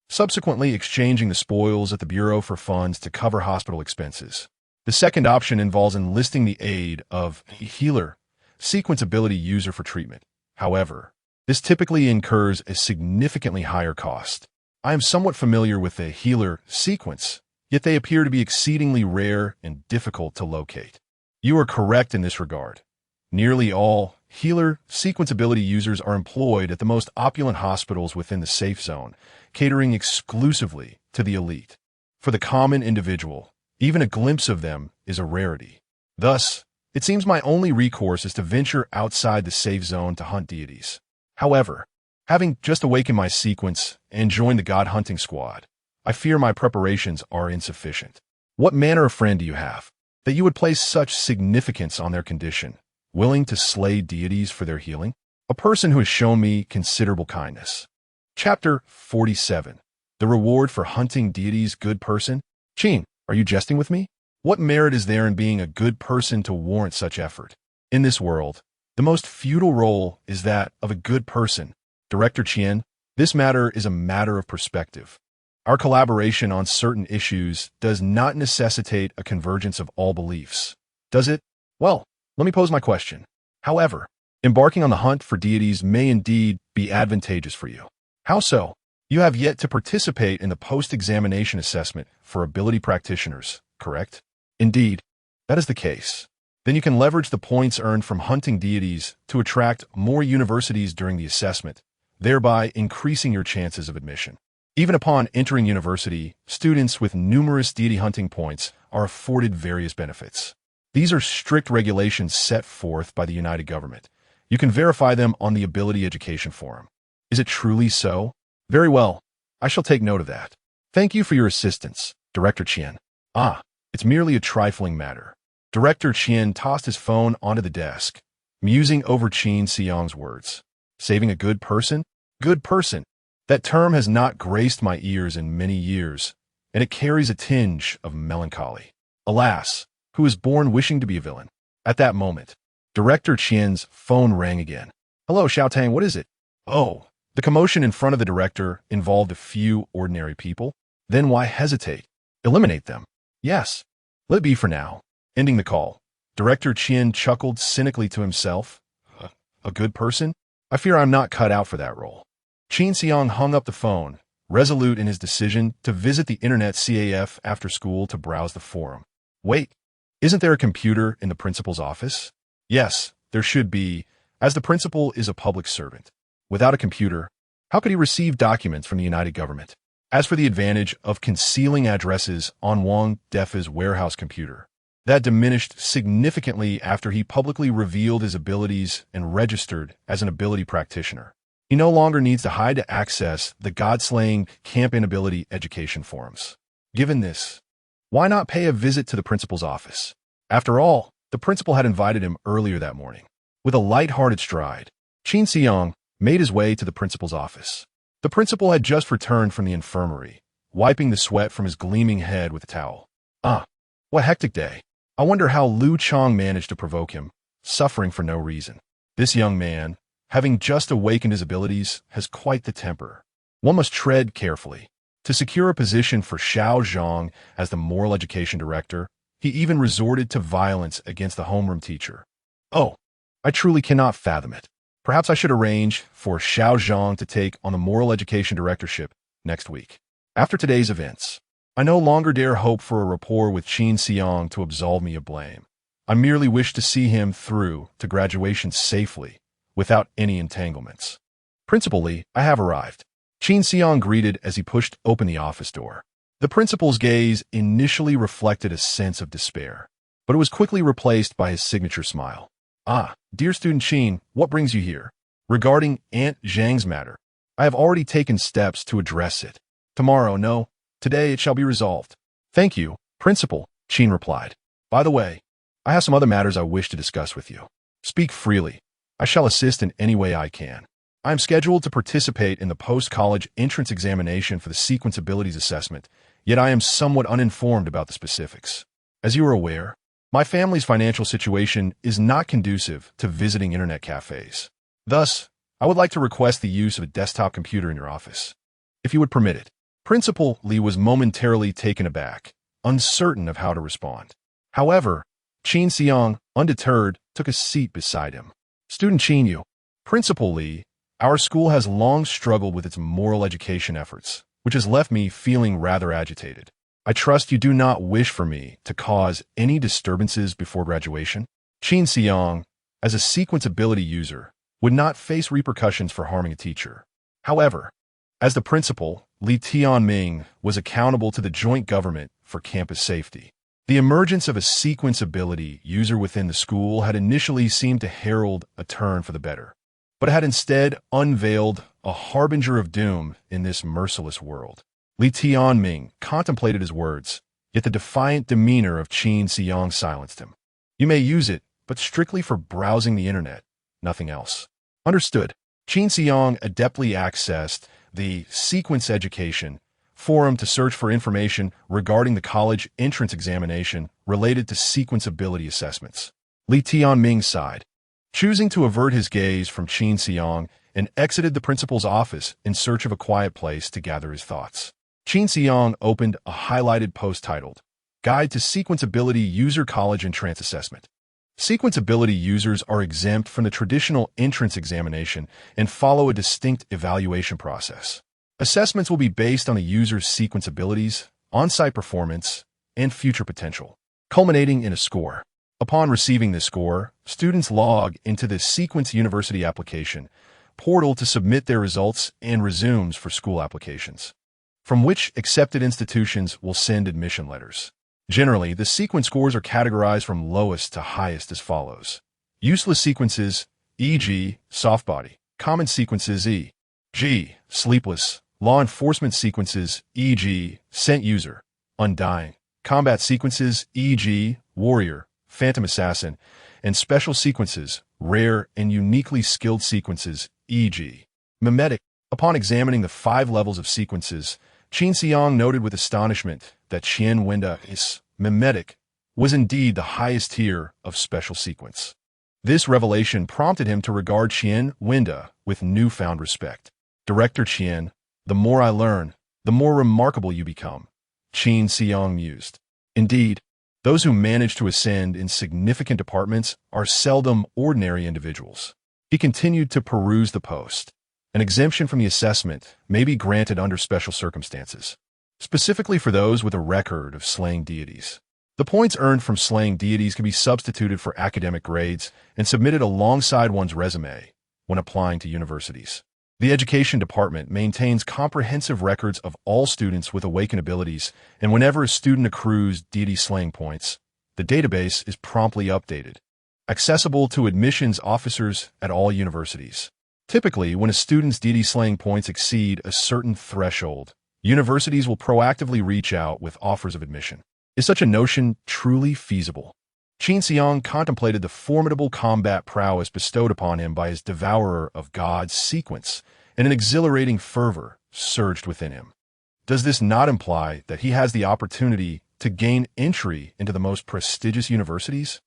subsequently exchanging the spoils at the Bureau for funds to cover hospital expenses. The second option involves enlisting the aid of a healer, sequence ability user for treatment. However, this typically incurs a significantly higher cost. I am somewhat familiar with the healer sequence, yet they appear to be exceedingly rare and difficult to locate. You are correct in this regard. Nearly all healer sequence ability users are employed at the most opulent hospitals within the safe zone, catering exclusively to the elite. For the common individual, even a glimpse of them is a rarity. Thus, it seems my only recourse is to venture outside the safe zone to hunt deities. However, having just awakened my sequence and joined the god-hunting squad, I fear my preparations are insufficient. What manner of friend do you have, that you would place such significance on their condition, willing to slay deities for their healing? A person who has shown me considerable kindness. Chapter 47. The Reward for Hunting Deities. Good person? Qin, are you jesting with me? What merit is there in being a good person to warrant such effort? In this world, the most futile role is that of a good person. Director Qian, this matter is a matter of perspective. Our collaboration on certain issues does not necessitate a convergence of all beliefs, does it? Well, let me pose my question. However, embarking on the hunt for deities may indeed be advantageous for you. How so? You have yet to participate in the post-examination assessment for ability practitioners, correct? Indeed, that is the case. Then you can leverage the points earned from hunting deities to attract more universities during the assessment, thereby increasing your chances of admission. Even upon entering university, students with numerous deity hunting points are afforded various benefits. These are strict regulations set forth by the United Government. You can verify them on the Ability Education Forum. Is it truly so? Very well. I shall take note of that. Thank you for your assistance, Director Qian. It's merely a trifling matter. Director Qian tossed his phone onto the desk, musing over Qin Xiang's words. Saving a good person? Good person. That term has not graced my ears in many years, and it carries a tinge of melancholy. Alas, who is born wishing to be a villain? At that moment, Director Qian's phone rang again. Hello, Xiaotang, what is it? Oh, the commotion in front of the director involved a few ordinary people. Then why hesitate? Eliminate them. Yes, let it be for now. Ending the call, Director Qian chuckled cynically to himself. A good person? I fear I'm not cut out for that role. Qin Xiang hung up the phone, resolute in his decision to visit the internet CAF after school to browse the forum. Wait, isn't there a computer in the principal's office? Yes, there should be, as the principal is a public servant. Without a computer, how could he receive documents from the United Government? As for the advantage of concealing addresses on Wang Defa's warehouse computer, that diminished significantly after he publicly revealed his abilities and registered as an ability practitioner. He no longer needs to hide to access the god-slaying camp inability education forums. Given this, why not pay a visit to the principal's office? After all, the principal had invited him earlier that morning. With a light-hearted stride, Qin Xiang made his way to the principal's office. The principal had just returned from the infirmary, wiping the sweat from his gleaming head with a towel. What hectic day. I wonder how Lu Chang managed to provoke him, suffering for no reason. This young man, having just awakened his abilities, has quite the temper. One must tread carefully. To secure a position for Xiao Zhang as the moral education director, he even resorted to violence against the homeroom teacher. Oh, I truly cannot fathom it. Perhaps I should arrange for Xiao Zhang to take on the moral education directorship next week. After today's events, I no longer dare hope for a rapport with Qin Xiang to absolve me of blame. I merely wish to see him through to graduation safely, without any entanglements. Principal Li, I have arrived. Qin Xiang greeted as he pushed open the office door. The principal's gaze initially reflected a sense of despair, but it was quickly replaced by his signature smile. Ah, dear student Qin, what brings you here? Regarding Aunt Zhang's matter, I have already taken steps to address it. Tomorrow, no. Today it shall be resolved. Thank you, Principal, Qin replied. By the way, I have some other matters I wish to discuss with you. Speak freely. I shall assist in any way I can. I am scheduled to participate in the post-college entrance examination for the sequence abilities assessment, yet I am somewhat uninformed about the specifics. As you are aware, my family's financial situation is not conducive to visiting internet cafes. Thus, I would like to request the use of a desktop computer in your office, if you would permit it. Principal Li was momentarily taken aback, uncertain of how to respond. However, Qin Xiang, undeterred, took a seat beside him. Student Qin Yu, Principal Li, our school has long struggled with its moral education efforts, which has left me feeling rather agitated. I trust you do not wish for me to cause any disturbances before graduation? Qin Xiang, as a sequence ability user, would not face repercussions for harming a teacher. However, as the principal, Li Tianming was accountable to the joint government for campus safety. The emergence of a sequence ability user within the school had initially seemed to herald a turn for the better, but had instead unveiled a harbinger of doom in this merciless world. Li Tianming contemplated his words, yet the defiant demeanor of Qin Xiang silenced him. You may use it, but strictly for browsing the internet, nothing else. Understood. Qin Xiang adeptly accessed the Sequence Education forum to search for information regarding the college entrance examination related to sequence ability assessments. Li Tianming sighed, choosing to avert his gaze from Qin Xiang, and exited the principal's office in search of a quiet place to gather his thoughts. Qin Xiang opened a highlighted post titled, Guide to Sequence Ability User College Entrance Assessment. Sequence ability users are exempt from the traditional entrance examination and follow a distinct evaluation process. Assessments will be based on a user's sequence abilities, on-site performance, and future potential, culminating in a score. Upon receiving this score, students log into the Sequence University application portal to submit their results and resumes for school applications, from which accepted institutions will send admission letters. Generally, the sequence scores are categorized from lowest to highest as follows. Useless sequences, e.g., soft body. Common sequences, e.g., sleepless. Law enforcement sequences, e.g., sent user. Undying. Combat sequences, e.g., warrior, phantom assassin. And special sequences, rare and uniquely skilled sequences, e.g., mimetic. Upon examining the 5 levels of sequences, Qin Xiang noted with astonishment that Qian Wenda's mimetic was indeed the highest tier of special sequence. This revelation prompted him to regard Qian Wenda with newfound respect. Director Qian, the more I learn, the more remarkable you become, Qin Xiang mused. Indeed, those who manage to ascend in significant departments are seldom ordinary individuals. He continued to peruse the post. An exemption from the assessment may be granted under special circumstances, specifically for those with a record of slaying deities. The points earned from slaying deities can be substituted for academic grades and submitted alongside one's resume when applying to universities. The Education Department maintains comprehensive records of all students with AWAKEN abilities, and whenever a student accrues deity slaying points, the database is promptly updated, accessible to admissions officers at all universities. Typically, when a student's deity slaying points exceed a certain threshold, universities will proactively reach out with offers of admission. Is such a notion truly feasible? Qin Xiang contemplated the formidable combat prowess bestowed upon him by his devourer of gods sequence, and an exhilarating fervor surged within him. Does this not imply that he has the opportunity to gain entry into the most prestigious universities?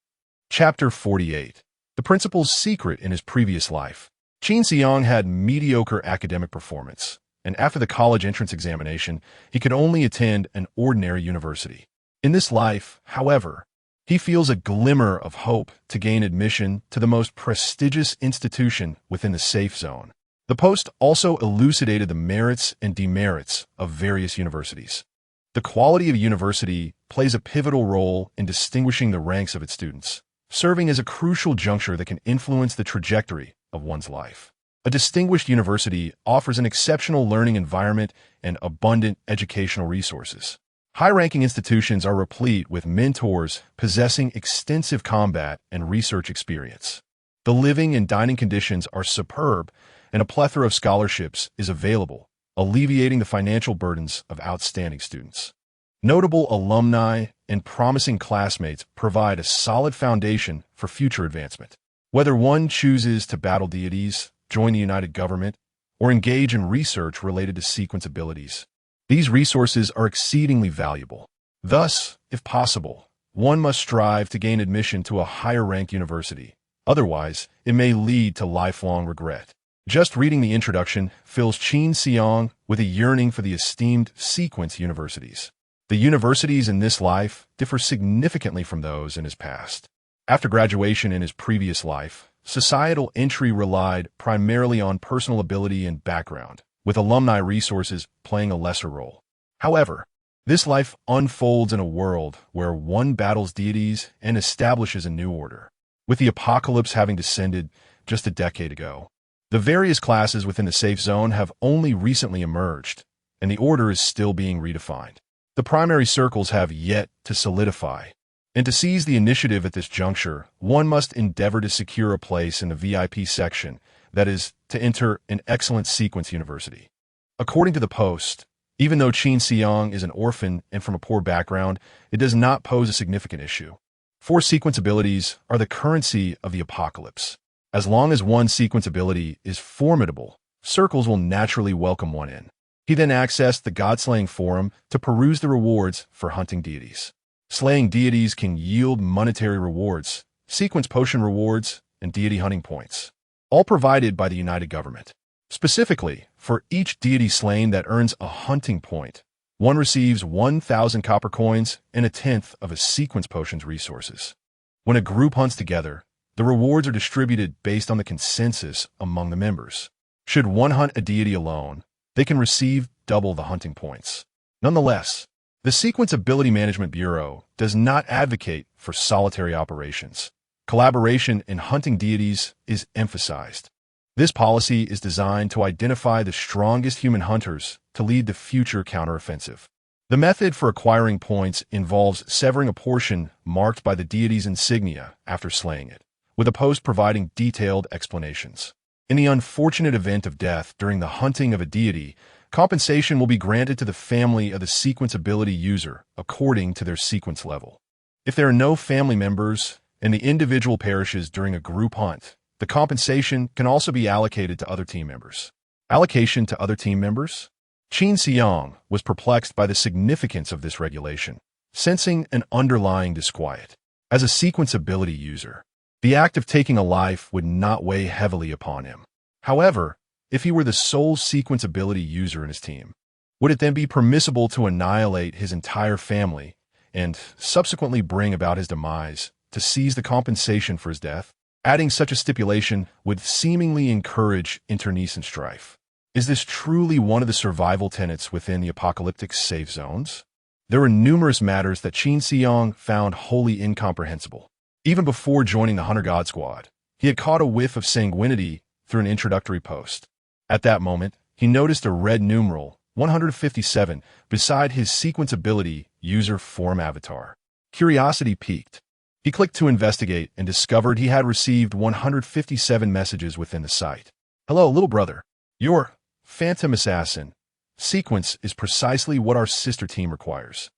Chapter 48. The Principal's Secret in His Previous Life. Qin Xiang had mediocre academic performance, and after the college entrance examination, he could only attend an ordinary university. In this life, however, He feels a glimmer of hope to gain admission to the most prestigious institution within the safe zone. The post also elucidated the merits and demerits of various universities. The quality of a university plays a pivotal role in distinguishing the ranks of its students, serving as a crucial juncture that can influence the trajectory of one's life. A distinguished university offers an exceptional learning environment and abundant educational resources. High-ranking institutions are replete with mentors possessing extensive combat and research experience. The living and dining conditions are superb, and a plethora of scholarships is available, alleviating the financial burdens of outstanding students. Notable alumni and promising classmates provide a solid foundation for future advancement. Whether one chooses to battle deities, join the United Government, or engage in research related to sequence abilities, these resources are exceedingly valuable. Thus, if possible, one must strive to gain admission to a higher-ranked university. Otherwise, it may lead to lifelong regret. Just reading the introduction fills Qin Xiang with a yearning for the esteemed sequence universities. The universities in this life differ significantly from those in his past. After graduation in his previous life, societal entry relied primarily on personal ability and background, with alumni resources playing a lesser role. However, this life unfolds in a world where one battles deities and establishes a new order. With the apocalypse having descended just a decade ago, the various classes within the safe zone have only recently emerged, and the order is still being redefined. The primary circles have yet to solidify, and to seize the initiative at this juncture, one must endeavor to secure a place in the VIP section, that is, to enter an excellent sequence university. According to the post, even though Qin Xiang is an orphan and from a poor background, it does not pose a significant issue. 4 sequence abilities are the currency of the apocalypse. As long as one sequence ability is formidable, circles will naturally welcome one in. He then accessed the God-slaying forum to peruse the rewards for hunting deities. Slaying deities can yield monetary rewards, sequence potion rewards, and deity hunting points, all provided by the United Government. Specifically, for each deity slain that earns a hunting point, one receives 1,000 copper coins and a tenth of a sequence potion's resources. When a group hunts together, the rewards are distributed based on the consensus among the members. Should one hunt a deity alone, they can receive double the hunting points. Nonetheless, the Sequence Ability Management Bureau does not advocate for solitary operations. Collaboration in hunting deities is emphasized. This policy is designed to identify the strongest human hunters to lead the future counteroffensive. The method for acquiring points involves severing a portion marked by the deity's insignia after slaying it, with a post providing detailed explanations. In the unfortunate event of death during the hunting of a deity, compensation will be granted to the family of the sequence ability user according to their sequence level. If there are no family members and the individual perishes during a group hunt, the compensation can also be allocated to other team members. Allocation to other team members? Qin Xiang was perplexed by the significance of this regulation, sensing an underlying disquiet. As a sequence ability user, the act of taking a life would not weigh heavily upon him. However, if he were the sole sequence ability user in his team, would it then be permissible to annihilate his entire family and subsequently bring about his demise to seize the compensation for his death? Adding such a stipulation would seemingly encourage internecine strife. Is this truly one of the survival tenets within the apocalyptic safe zones? There were numerous matters that Qin Xiang found wholly incomprehensible. Even before joining the Hunter God Squad, he had caught a whiff of sanguinity through an introductory post. At that moment, he noticed a red numeral, 157, beside his sequence ability user form avatar. Curiosity piqued. He clicked to investigate and discovered he had received 157 messages within the site. Hello, little brother. Your Phantom Assassin sequence is precisely what our sister team requires.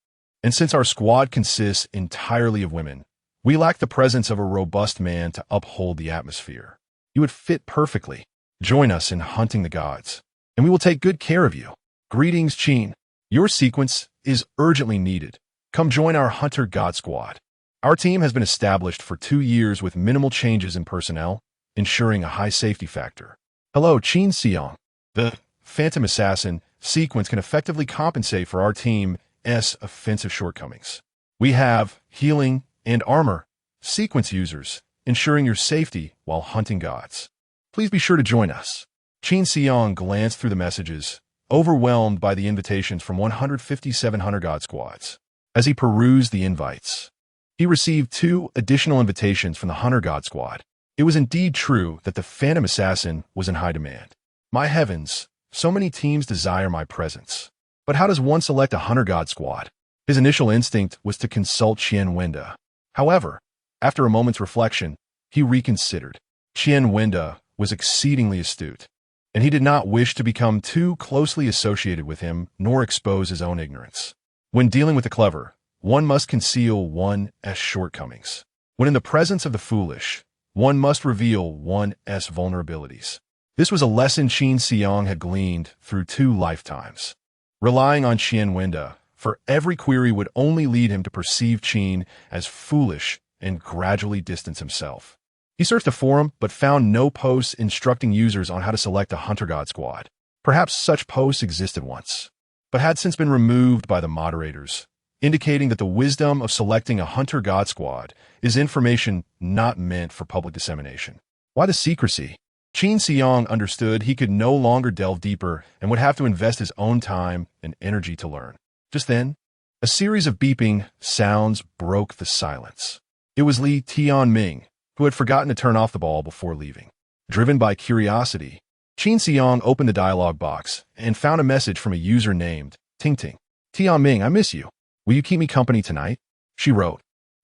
And since our squad consists entirely of women, we lack the presence of a robust man to uphold the atmosphere. You would fit perfectly. Join us in hunting the gods, and we will take good care of you. Greetings, Qin. Your sequence is urgently needed. Come join our Hunter God Squad. Our team has been established for 2 years with minimal changes in personnel, ensuring a high safety factor. Hello, Qin Xiang. The Phantom Assassin sequence can effectively compensate for our team's offensive shortcomings. We have healing and armor, sequence users, ensuring your safety while hunting gods. Please be sure to join us. Qin Xiang glanced through the messages, overwhelmed by the invitations from 157 Hunter God squads. As he perused the invites, he received 2 additional invitations from the Hunter God squad. It was indeed true that the Phantom Assassin was in high demand. My heavens, so many teams desire my presence. But how does one select a Hunter God squad? His initial instinct was to consult Qian Wenda. However, after a moment's reflection, he reconsidered. Qian Wenda was exceedingly astute, and he did not wish to become too closely associated with him nor expose his own ignorance. When dealing with the clever, one must conceal one's shortcomings. When in the presence of the foolish, one must reveal one's vulnerabilities. This was a lesson Qin Xiang had gleaned through 2 lifetimes. Relying on Qian Wenda for every query would only lead him to perceive Qin as foolish and gradually distance himself. He searched a forum but found no posts instructing users on how to select a Hunter God squad. Perhaps such posts existed once, but had since been removed by the moderators, indicating that the wisdom of selecting a Hunter God squad is information not meant for public dissemination. Why the secrecy? Qin Xiang understood he could no longer delve deeper and would have to invest his own time and energy to learn. Just then, a series of beeping sounds broke the silence. It was Li Tianming, who had forgotten to turn off the ball before leaving. Driven by curiosity, Qin Xiang opened the dialog box and found a message from a user named Tingting. Tianming, I miss you. Will you keep me company tonight? She wrote,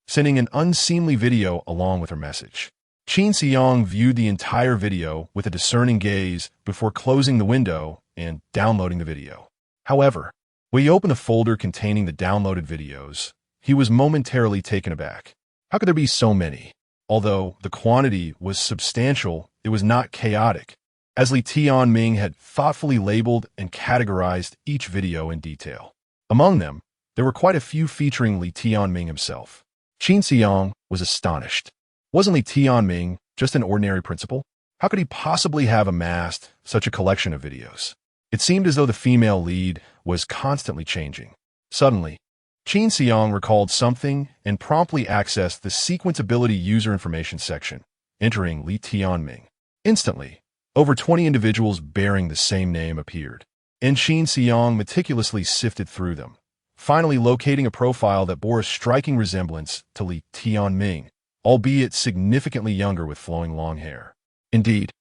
sending an unseemly video along with her message. Qin Xiang viewed the entire video with a discerning gaze before closing the window and downloading the video. However, when he opened the folder containing the downloaded videos, he was momentarily taken aback. How could there be so many? Although the quantity was substantial, it was not chaotic, as Li Tianming had thoughtfully labeled and categorized each video in detail. Among them, there were quite a few featuring Li Tianming himself. Qin Xiang was astonished. Wasn't Li Tianming just an ordinary principal? How could he possibly have amassed such a collection of videos? It seemed as though the female lead was constantly changing. Suddenly, Qin Xiang recalled something and promptly accessed the sequence ability user information section, entering Li Tianming. Instantly, over 20 individuals bearing the same name appeared, and Qin Xiang meticulously sifted through them, finally locating a profile that bore a striking resemblance to Li Tianming, albeit significantly younger with flowing long hair. Indeed,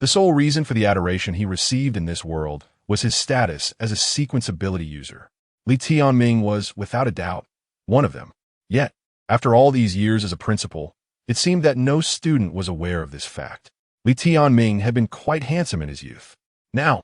the sole reason for the adoration he received in this world was his status as a sequence ability user. Li Tianming was, without a doubt, one of them. Yet, after all these years as a principal, it seemed that no student was aware of this fact. Li Tianming had been quite handsome in his youth. Now,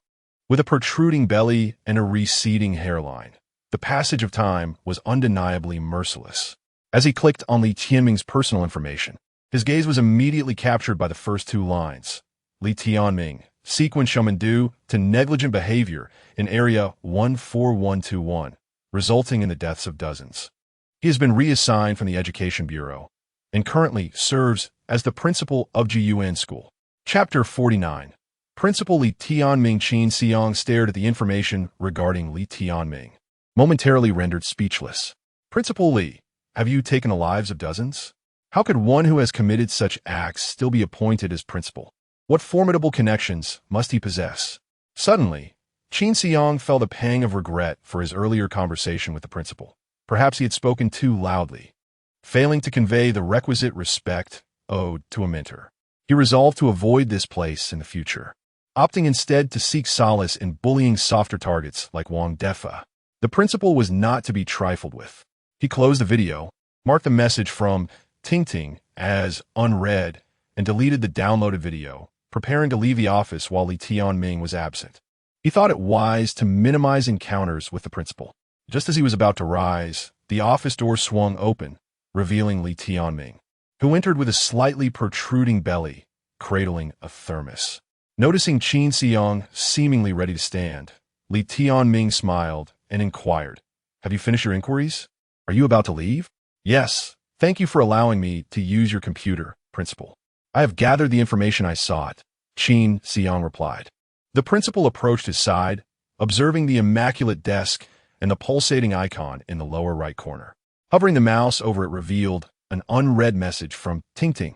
with a protruding belly and a receding hairline, the passage of time was undeniably merciless. As he clicked on Li Tianming's personal information, his gaze was immediately captured by the first 2 lines. Li Tianming, sequential due to negligent behavior in Area 14121, resulting in the deaths of dozens. He has been reassigned from the Education Bureau and currently serves as the principal of GUN School. Chapter 49. Principal Li Tianming. Qin Xiang stared at the information regarding Li Tianming, momentarily rendered speechless. Principal Li, have you taken the lives of dozens? How could one who has committed such acts still be appointed as principal? What formidable connections must he possess? Suddenly, Qin Xiang felt a pang of regret for his earlier conversation with the principal. Perhaps he had spoken too loudly, failing to convey the requisite respect owed to a mentor. He resolved to avoid this place in the future, opting instead to seek solace in bullying softer targets like Wang Defa. The principal was not to be trifled with. He closed the video, marked the message from Tingting as unread, and deleted the downloaded video, preparing to leave the office while Li Tianming was absent. He thought it wise to minimize encounters with the principal. Just as he was about to rise, the office door swung open, revealing Li Tianming, who entered with a slightly protruding belly, cradling a thermos. Noticing Qin Xiang seemingly ready to stand, Li Tianming smiled and inquired, "Have you finished your inquiries? Are you about to leave?" "Yes, thank you for allowing me to use your computer, Principal. I have gathered the information I sought," Qin Xiang replied. The principal approached his side, observing the immaculate desk and the pulsating icon in the lower right corner. Hovering the mouse over it revealed an unread message from Ting Ting.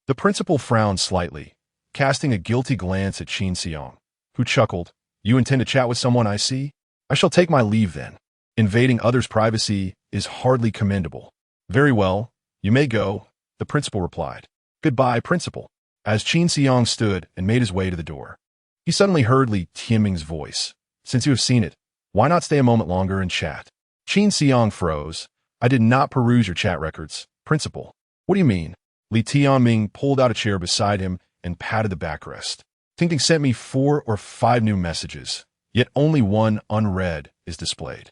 The principal frowned slightly, casting a guilty glance at Qin Xiang, who chuckled. You intend to chat with someone, I see? I shall take my leave then. Invading others' privacy is hardly commendable. Very well, you may go, the principal replied. Goodbye, principal. As Qin Xiang stood and made his way to the door, he suddenly heard Li Tianming's voice. Since you have seen it, why not stay a moment longer and chat? Qin Xiang froze. I did not peruse your chat records, principal. What do you mean? Li Tianming pulled out a chair beside him and patted the backrest. Ting Ting sent me 4 or 5 new messages, yet only one unread is displayed.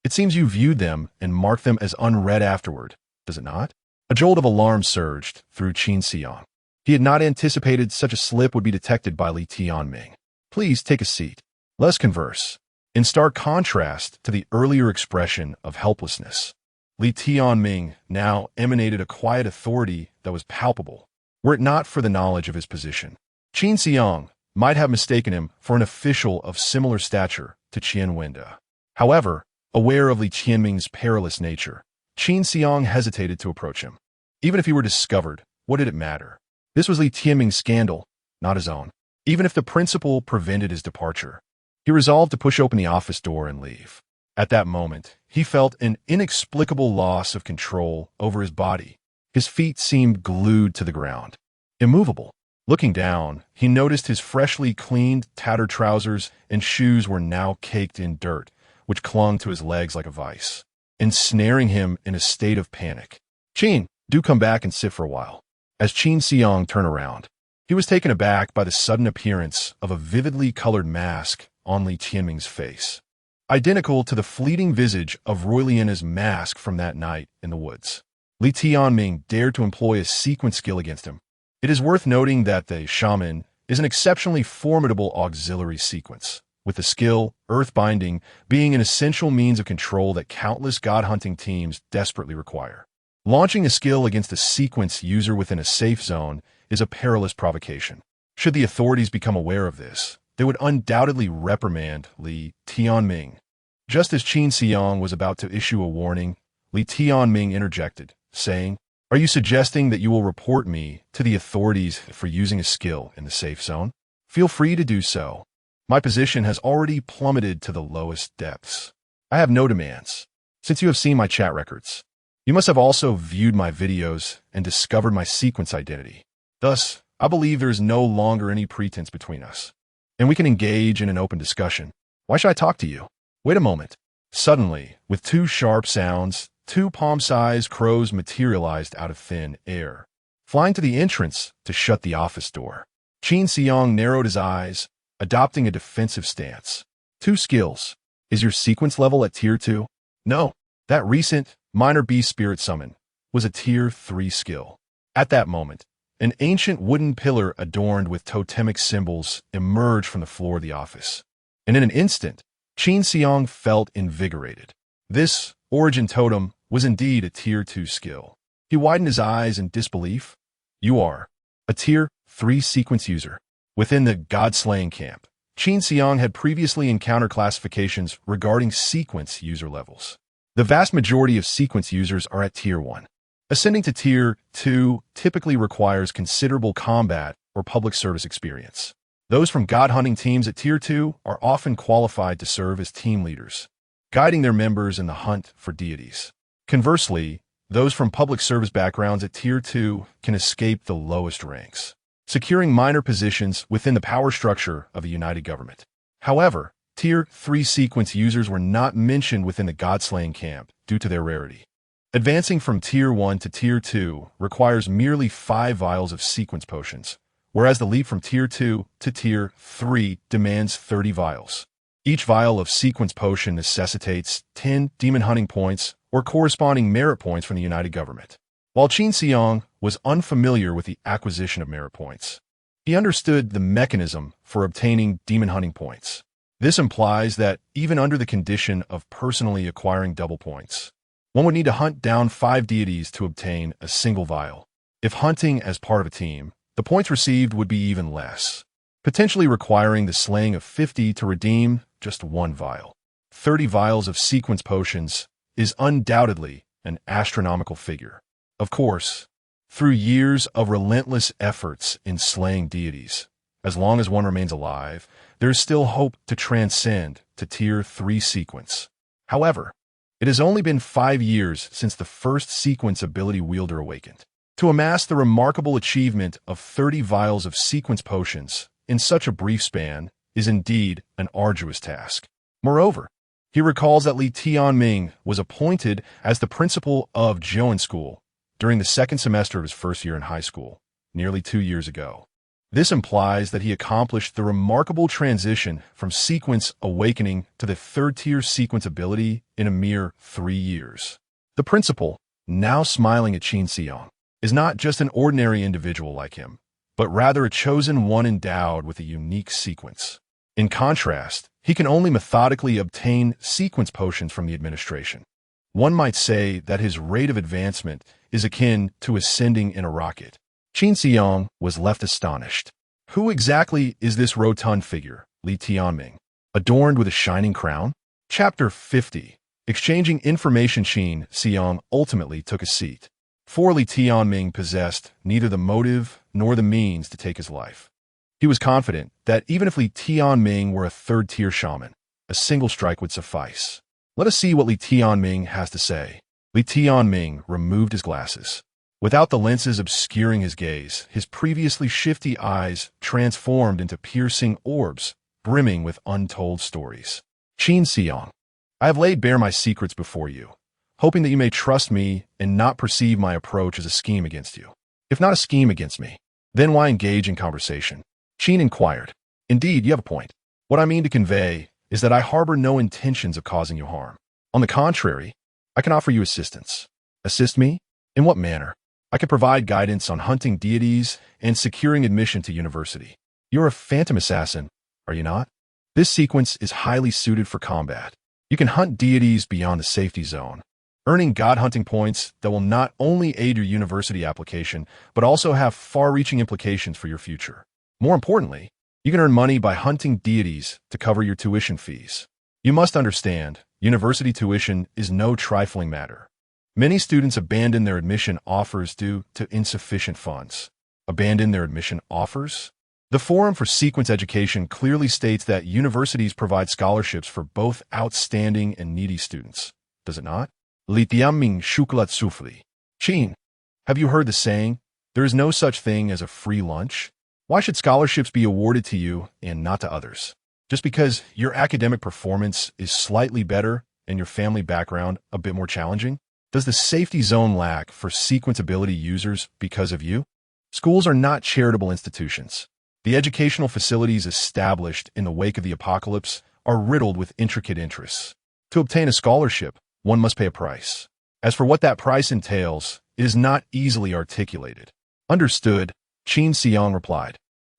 It seems you viewed them and marked them as unread afterward, does it not? A jolt of alarm surged through Qin Xiang. He had not anticipated such a slip would be detected by Li Tianming. Please take a seat. Let us converse. In stark contrast to the earlier expression of helplessness, Li Tianming now emanated a quiet authority that was palpable, were it not for the knowledge of his position. Qin Xiang might have mistaken him for an official of similar stature to Qian Wenda. However, aware of Li Tianming's perilous nature, Qin Xiang hesitated to approach him. Even if he were discovered, what did it matter? This was Li Tianming's scandal, not his own. Even if the principal prevented his departure, he resolved to push open the office door and leave. At that moment, he felt an inexplicable loss of control over his body. His feet seemed glued to the ground, immovable. Looking down, he noticed his freshly cleaned, tattered trousers and shoes were now caked in dirt, which clung to his legs like a vice, ensnaring him in a state of panic. Qin, do come back and sit for a while. As Qin Xiang turned around, he was taken aback by the sudden appearance of a vividly colored mask on Li Tianming's face, identical to the fleeting visage of Roy Liana's mask from that night in the woods. Li Tianming dared to employ a sequence skill against him. It is worth noting that the shaman is an exceptionally formidable auxiliary sequence, with the skill, earth-binding, being an essential means of control that countless god-hunting teams desperately require. Launching a skill against a sequence user within a safe zone is a perilous provocation. Should the authorities become aware of this, they would undoubtedly reprimand Li Tianming. Just as Qin Xiang was about to issue a warning, Li Tianming interjected, saying, Are you suggesting that you will report me to the authorities for using a skill in the safe zone? Feel free to do so. My position has already plummeted to the lowest depths. I have no demands. Since you have seen my chat records, you must have also viewed my videos and discovered my sequence identity. Thus, I believe there is no longer any pretense between us, and we can engage in an open discussion. Why should I talk to you? Wait a moment. Suddenly, with 2 sharp sounds, 2 palm-sized crows materialized out of thin air, flying to the entrance to shut the office door. Qin Xiang narrowed his eyes, adopting a defensive stance. 2 skills. Is your sequence level at Tier 2? No. That recent, minor beast spirit summon was a Tier 3 skill. At that moment, an ancient wooden pillar adorned with totemic symbols emerged from the floor of the office. And in an instant, Qin Xiang felt invigorated. This origin totem was indeed a Tier 2 skill. He widened his eyes in disbelief. You are a Tier 3 sequence user. Within the god-slaying camp, Qin Xiang had previously encountered classifications regarding sequence user levels. The vast majority of sequence users are at Tier 1. Ascending to Tier 2 typically requires considerable combat or public service experience. Those from god-hunting teams at Tier 2 are often qualified to serve as team leaders, guiding their members in the hunt for deities. Conversely, those from public service backgrounds at Tier 2 can escape the lowest ranks, securing minor positions within the power structure of a united government. However, Tier 3 sequence users were not mentioned within the god-slaying camp due to their rarity. Advancing from Tier 1 to Tier 2 requires merely 5 vials of sequence potions, whereas the leap from Tier 2 to Tier 3 demands 30 vials. Each vial of sequence potion necessitates 10 demon hunting points or corresponding merit points from the united government. While Qin Xiang was unfamiliar with the acquisition of merit points, he understood the mechanism for obtaining demon hunting points. This implies that even under the condition of personally acquiring double points, one would need to hunt down 5 deities to obtain a single vial. If hunting as part of a team, the points received would be even less, potentially requiring the slaying of 50 to redeem just 1 vial. 30 vials of sequence potions is undoubtedly an astronomical figure. Of course, through years of relentless efforts in slaying deities, as long as one remains alive, there is still hope to transcend to Tier 3 sequence. However, it has only been 5 years since the first sequence ability wielder awakened. To amass the remarkable achievement of 30 vials of sequence potions in such a brief span is indeed an arduous task. Moreover, he recalls that Li Tianming was appointed as the principal of Zhouan School during the second semester of his first year in high school, nearly 2 years ago. This implies that he accomplished the remarkable transition from sequence awakening to the third-tier sequence ability in a mere 3 years. The principal, now smiling at Qin Xiang, is not just an ordinary individual like him, but rather a chosen one endowed with a unique sequence. In contrast, he can only methodically obtain sequence potions from the administration. One might say that his rate of advancement is akin to ascending in a rocket. Qin Xiang was left astonished. Who exactly is this rotund figure, Li Tianming, adorned with a shining crown? Chapter 50. Exchanging information. Qin Xiang ultimately took a seat. For Li Tianming possessed neither the motive nor the means to take his life. He was confident that even if Li Tianming were a third-tier shaman, a single strike would suffice. Let us see what Li Tianming has to say. Li Tianming removed his glasses. Without the lenses obscuring his gaze, his previously shifty eyes transformed into piercing orbs, brimming with untold stories. Qin Xiang, I have laid bare my secrets before you, hoping that you may trust me and not perceive my approach as a scheme against you. If not a scheme against me, then why engage in conversation? Qin inquired. Indeed, you have a point. What I mean to convey is that I harbor no intentions of causing you harm. On the contrary, I can offer you assistance. Assist me? In what manner? I can provide guidance on hunting deities and securing admission to university. You're a phantom assassin, are you not? This sequence is highly suited for combat. You can hunt deities beyond the safety zone, earning god-hunting points that will not only aid your university application, but also have far-reaching implications for your future. More importantly, you can earn money by hunting deities to cover your tuition fees. You must understand, university tuition is no trifling matter. Many students abandon their admission offers due to insufficient funds. Abandon their admission offers? The Forum for Sequence Education clearly states that universities provide scholarships for both outstanding and needy students. Does it not? Li Tianming shukulat sufli. Qin, have you heard the saying, there is no such thing as a free lunch? Why should scholarships be awarded to you and not to others? Just because your academic performance is slightly better and your family background a bit more challenging? Does the safety zone lack for sequence ability users because of you? Schools are not charitable institutions. The educational facilities established in the wake of the apocalypse are riddled with intricate interests. To obtain a scholarship, one must pay a price. As for what that price entails, it is not easily articulated. Understood, Qin Xiang replied,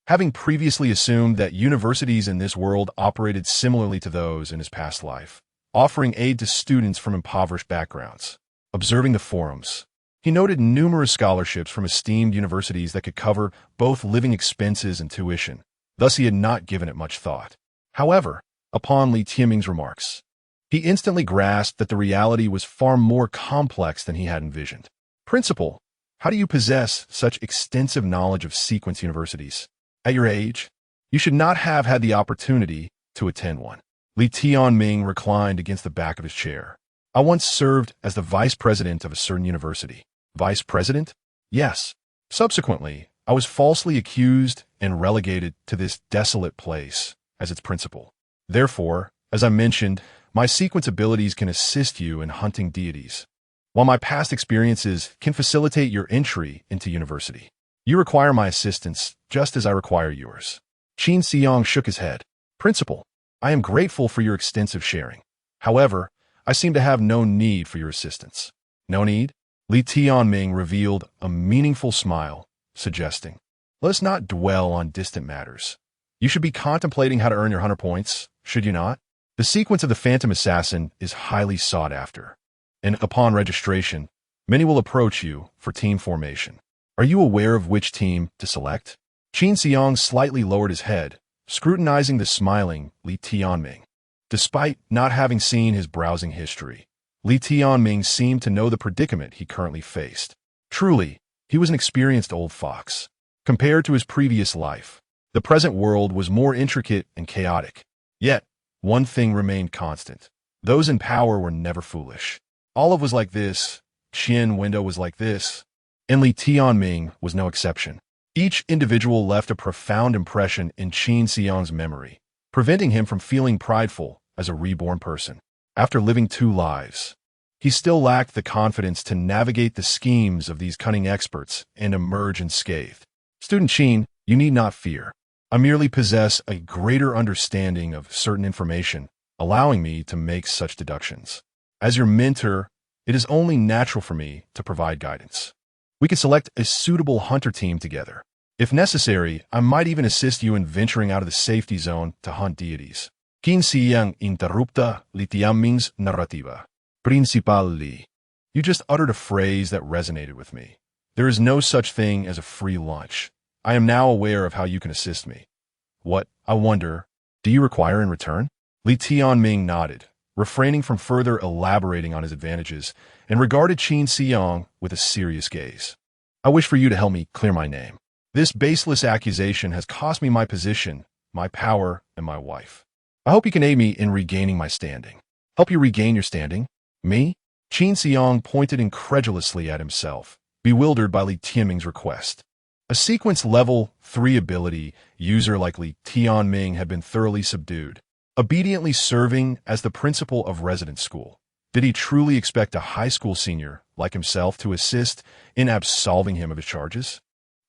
having previously assumed that universities in this world operated similarly to those in his past life, offering aid to students from impoverished backgrounds. Observing the forums, he noted numerous scholarships from esteemed universities that could cover both living expenses and tuition. Thus, he had not given it much thought. However, upon Li Tianming's remarks, he instantly grasped that the reality was far more complex than he had envisioned. Principal, how do you possess such extensive knowledge of sequence universities? At your age, you should not have had the opportunity to attend one. Li Tianming reclined against the back of his chair. I once served as the vice president of a certain university. Vice president? Yes. Subsequently, I was falsely accused and relegated to this desolate place as its principal. Therefore, as I mentioned, my sequence abilities can assist you in hunting deities, while my past experiences can facilitate your entry into university. You require my assistance just as I require yours. Qin Xiang shook his head. Principal, I am grateful for your extensive sharing. However, I seem to have no need for your assistance. No need? Li Tianming revealed a meaningful smile, suggesting, let us not dwell on distant matters. You should be contemplating how to earn your 100 points, should you not? The sequence of the Phantom Assassin is highly sought after, and upon registration, many will approach you for team formation. Are you aware of which team to select? Qin Xiang slightly lowered his head, scrutinizing the smiling Li Tianming. Despite not having seen his browsing history, Li Tianming seemed to know the predicament he currently faced. Truly, he was an experienced old fox. Compared to his previous life, the present world was more intricate and chaotic. Yet, one thing remained constant. Those in power were never foolish. Olive was like this, Qian Window was like this, and Li Tianming was no exception. Each individual left a profound impression in Qin Xiang's memory, preventing him from feeling prideful as a reborn person. After living 2 lives, he still lacked the confidence to navigate the schemes of these cunning experts and emerge unscathed. Student Qin, you need not fear. I merely possess a greater understanding of certain information, allowing me to make such deductions. As your mentor, it is only natural for me to provide guidance. We can select a suitable hunter team together. If necessary, I might even assist you in venturing out of the safety zone to hunt deities. Qin Xiang interrupta Li Tianming's narrativa. Principal Li. You just uttered a phrase that resonated with me. There is no such thing as a free lunch. I am now aware of how you can assist me. What, I wonder, do you require in return? Li Tianming nodded, refraining from further elaborating on his advantages, and regarded Qin Xiang with a serious gaze. I wish for you to help me clear my name. This baseless accusation has cost me my position, my power, and my wife. I hope you can aid me in regaining my standing. Help you regain your standing? Me? Qin Xiang pointed incredulously at himself, bewildered by Li Tianming's request. A sequence level 3 ability user like Li Tianming had been thoroughly subdued, obediently serving as the principal of residence school. Did he truly expect a high school senior like himself to assist in absolving him of his charges?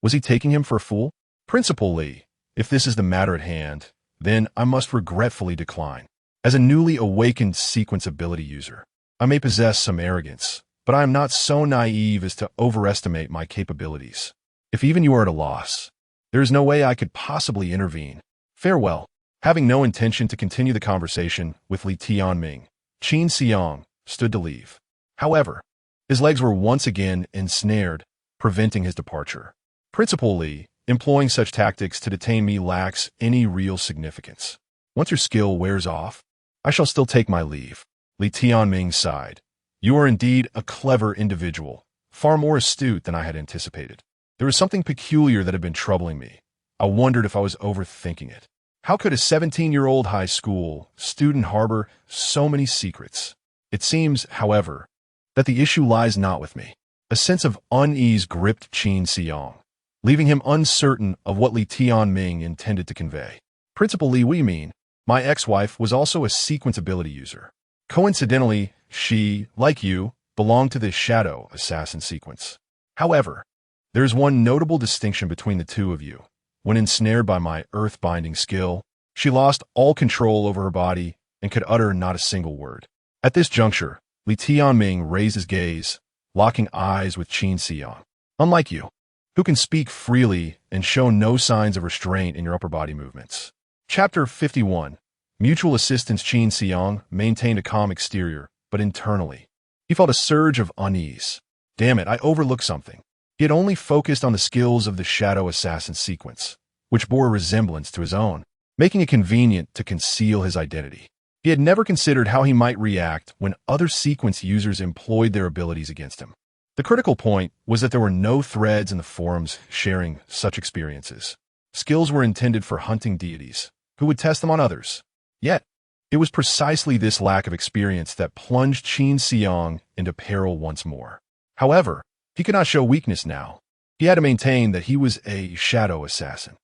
Was he taking him for a fool? Principal Li, if this is the matter at hand, then I must regretfully decline. As a newly awakened sequence ability user, I may possess some arrogance, but I am not so naive as to overestimate my capabilities. If even you are at a loss, there is no way I could possibly intervene. Farewell. Having no intention to continue the conversation with Li Tianming, Qin Xiang stood to leave. However, his legs were once again ensnared, preventing his departure. Principal Li, employing such tactics to detain me lacks any real significance. Once your skill wears off, I shall still take my leave. Li Tianming sighed. You are indeed a clever individual, far more astute than I had anticipated. There was something peculiar that had been troubling me. I wondered if I was overthinking it. How could a 17-year-old high school student harbor so many secrets? It seems, however, that the issue lies not with me. A sense of unease gripped Qin Xiang, leaving him uncertain of what Li Tianming intended to convey. Principal Li, we mean, my ex-wife was also a sequence ability user. Coincidentally, she, like you, belonged to the shadow assassin sequence. However, there is one notable distinction between the two of you. When ensnared by my earth-binding skill, she lost all control over her body and could utter not a single word. At this juncture, Li Tianming raised his gaze, locking eyes with Qin Xiang. Unlike you, who can speak freely and show no signs of restraint in your upper body movements. Chapter 51. Mutual assistance. Qin Xiang maintained a calm exterior, but internally, he felt a surge of unease. Damn it, I overlooked something. He had only focused on the skills of the shadow assassin sequence, which bore a resemblance to his own, making it convenient to conceal his identity. He had never considered how he might react when other sequence users employed their abilities against him. The critical point was that there were no threads in the forums sharing such experiences. Skills were intended for hunting deities, who would test them on others. Yet, it was precisely this lack of experience that plunged Qin Xiang into peril once more. However, he could not show weakness now. He had to maintain that he was a shadow assassin.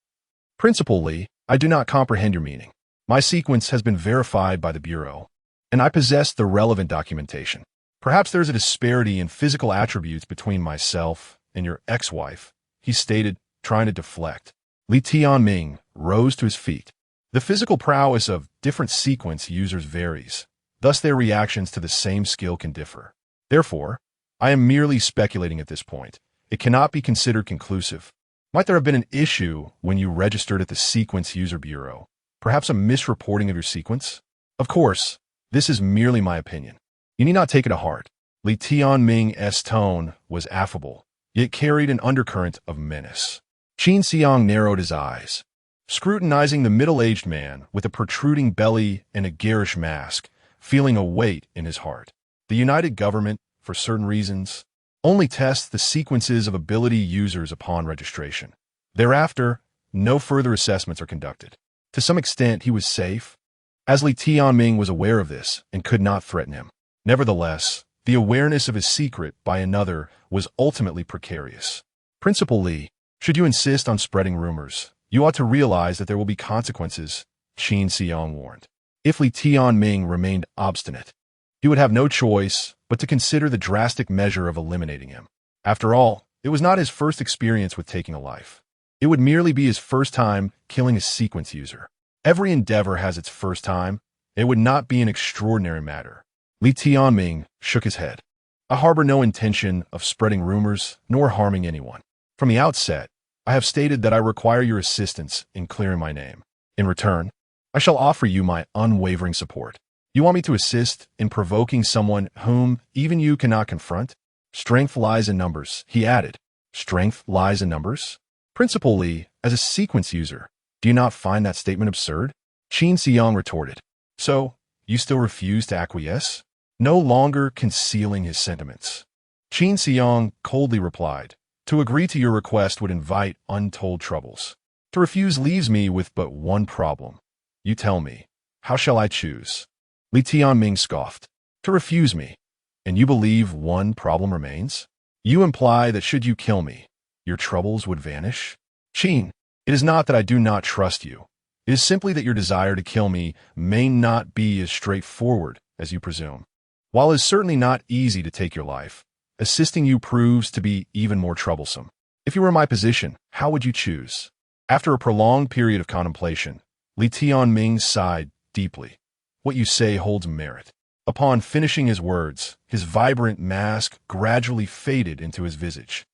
Principal Li, I do not comprehend your meaning. My sequence has been verified by the Bureau, and I possess the relevant documentation. Perhaps there is a disparity in physical attributes between myself and your ex-wife, he stated, trying to deflect. Li Tianming rose to his feet. The physical prowess of different sequence users varies, thus their reactions to the same skill can differ. Therefore, I am merely speculating at this point. It cannot be considered conclusive. Might there have been an issue when you registered at the Sequence User Bureau? Perhaps a misreporting of your sequence? Of course, this is merely my opinion. You need not take it to heart. Li Tianming's tone was affable, yet carried an undercurrent of menace. Qin Xiang narrowed his eyes, scrutinizing the middle-aged man with a protruding belly and a garish mask, feeling a weight in his heart. The United Government, for certain reasons, only tests the sequences of ability users upon registration. Thereafter, no further assessments are conducted. To some extent, he was safe, as Li Tianming was aware of this and could not threaten him. Nevertheless, the awareness of his secret by another was ultimately precarious. Principal Li, should you insist on spreading rumors, you ought to realize that there will be consequences, Qin Xiang warned. If Li Tianming remained obstinate, he would have no choice but to consider the drastic measure of eliminating him. After all, it was not his first experience with taking a life. It would merely be his first time killing a sequence user. Every endeavor has its first time. It would not be an extraordinary matter. Li Tianming shook his head. I harbor no intention of spreading rumors nor harming anyone. From the outset, I have stated that I require your assistance in clearing my name. In return, I shall offer you my unwavering support. You want me to assist in provoking someone whom even you cannot confront? Strength lies in numbers, he added. Strength lies in numbers? Principal Li, as a sequence user, do you not find that statement absurd? Qin Xiang retorted. So, you still refuse to acquiesce? No longer concealing his sentiments. Qin Xiang coldly replied, to agree to your request would invite untold troubles. To refuse leaves me with but one problem. You tell me, how shall I choose? Li Tianming scoffed. To refuse me, and you believe one problem remains? You imply that should you kill me, your troubles would vanish? Qin, it is not that I do not trust you. It is simply that your desire to kill me may not be as straightforward as you presume. While it is certainly not easy to take your life, assisting you proves to be even more troublesome. If you were in my position, how would you choose? After a prolonged period of contemplation, Li Tianming sighed deeply. What you say holds merit. Upon finishing his words, his vibrant mask gradually faded into his visage,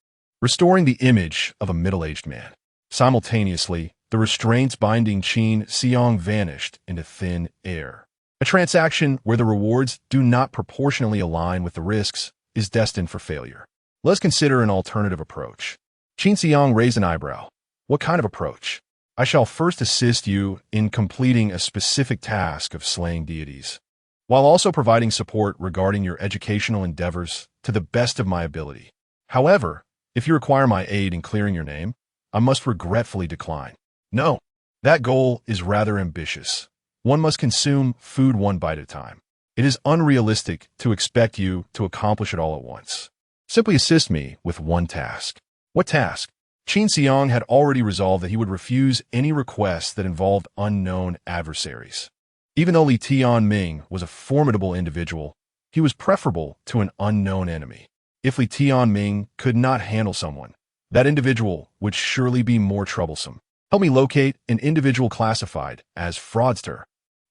restoring the image of a middle-aged man. Simultaneously, the restraints binding Qin Xiang vanished into thin air. A transaction where the rewards do not proportionally align with the risks is destined for failure. Let's consider an alternative approach. Qin Xiang raised an eyebrow. What kind of approach? I shall first assist you in completing a specific task of slaying deities, while also providing support regarding your educational endeavors to the best of my ability. However, if you require my aid in clearing your name, I must regretfully decline. No, that goal is rather ambitious. One must consume food one bite at a time. It is unrealistic to expect you to accomplish it all at once. Simply assist me with one task. What task? Qin Xiang had already resolved that he would refuse any request that involved unknown adversaries. Even though Li Tianming was a formidable individual, he was preferable to an unknown enemy. If Li Tianming could not handle someone, that individual would surely be more troublesome. Help me locate an individual classified as fraudster.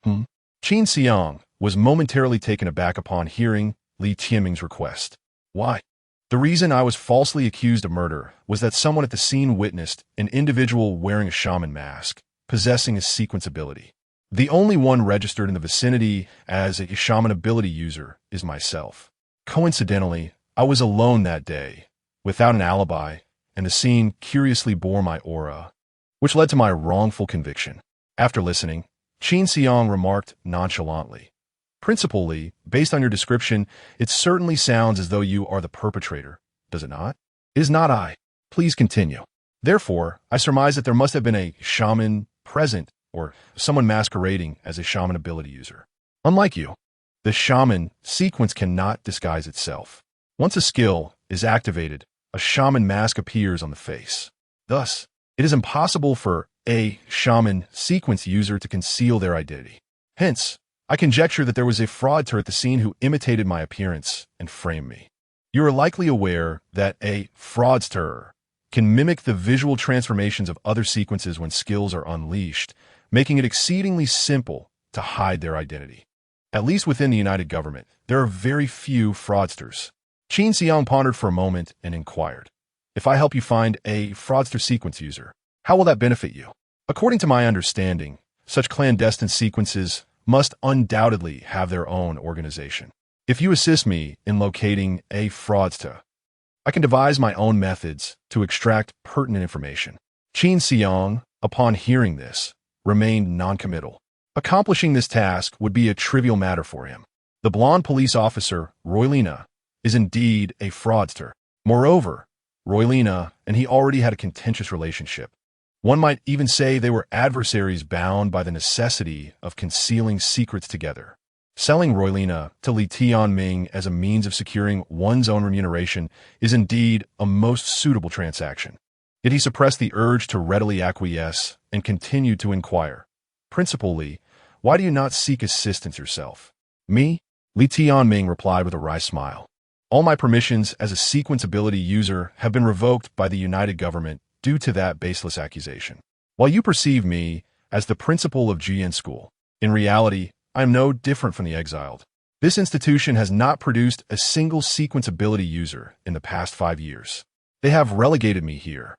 Qin Xiang was momentarily taken aback upon hearing Li Tianming's request. Why? The reason I was falsely accused of murder was that someone at the scene witnessed an individual wearing a shaman mask, possessing a sequence ability. The only one registered in the vicinity as a shaman ability user is myself. Coincidentally, I was alone that day, without an alibi, and the scene curiously bore my aura, which led to my wrongful conviction. After listening, Qin Xiang remarked nonchalantly, Principal Li, based on your description, it certainly sounds as though you are the perpetrator, does it not? It is not I. Please continue. Therefore, I surmise that there must have been a shaman present or someone masquerading as a shaman ability user. Unlike you, the shaman sequence cannot disguise itself. Once a skill is activated, a shaman mask appears on the face. Thus, it is impossible for a shaman sequence user to conceal their identity. Hence, I conjecture that there was a fraudster at the scene who imitated my appearance and framed me. You are likely aware that a fraudster can mimic the visual transformations of other sequences when skills are unleashed, making it exceedingly simple to hide their identity. At least within the United Government, there are very few fraudsters. Qin Xiang pondered for a moment and inquired, if I help you find a fraudster sequence user, how will that benefit you? According to my understanding, such clandestine sequences must undoubtedly have their own organization. If you assist me in locating a fraudster, I can devise my own methods to extract pertinent information. Qin Xiang, upon hearing this, remained noncommittal. Accomplishing this task would be a trivial matter for him. The blonde police officer, Roylina, is indeed a fraudster. Moreover, Roylina and he already had a contentious relationship. One might even say they were adversaries bound by the necessity of concealing secrets together. Selling Roylina to Li Tianming as a means of securing one's own remuneration is indeed a most suitable transaction. Yet he suppressed the urge to readily acquiesce and continued to inquire. Principal Li, why do you not seek assistance yourself? Me? Li Tianming replied with a wry smile. All my permissions as a sequence ability user have been revoked by the United Government due to that baseless accusation. While you perceive me as the principal of GN School, in reality, I am no different from the exiled. This institution has not produced a single sequence ability user in the past 5 years. They have relegated me here,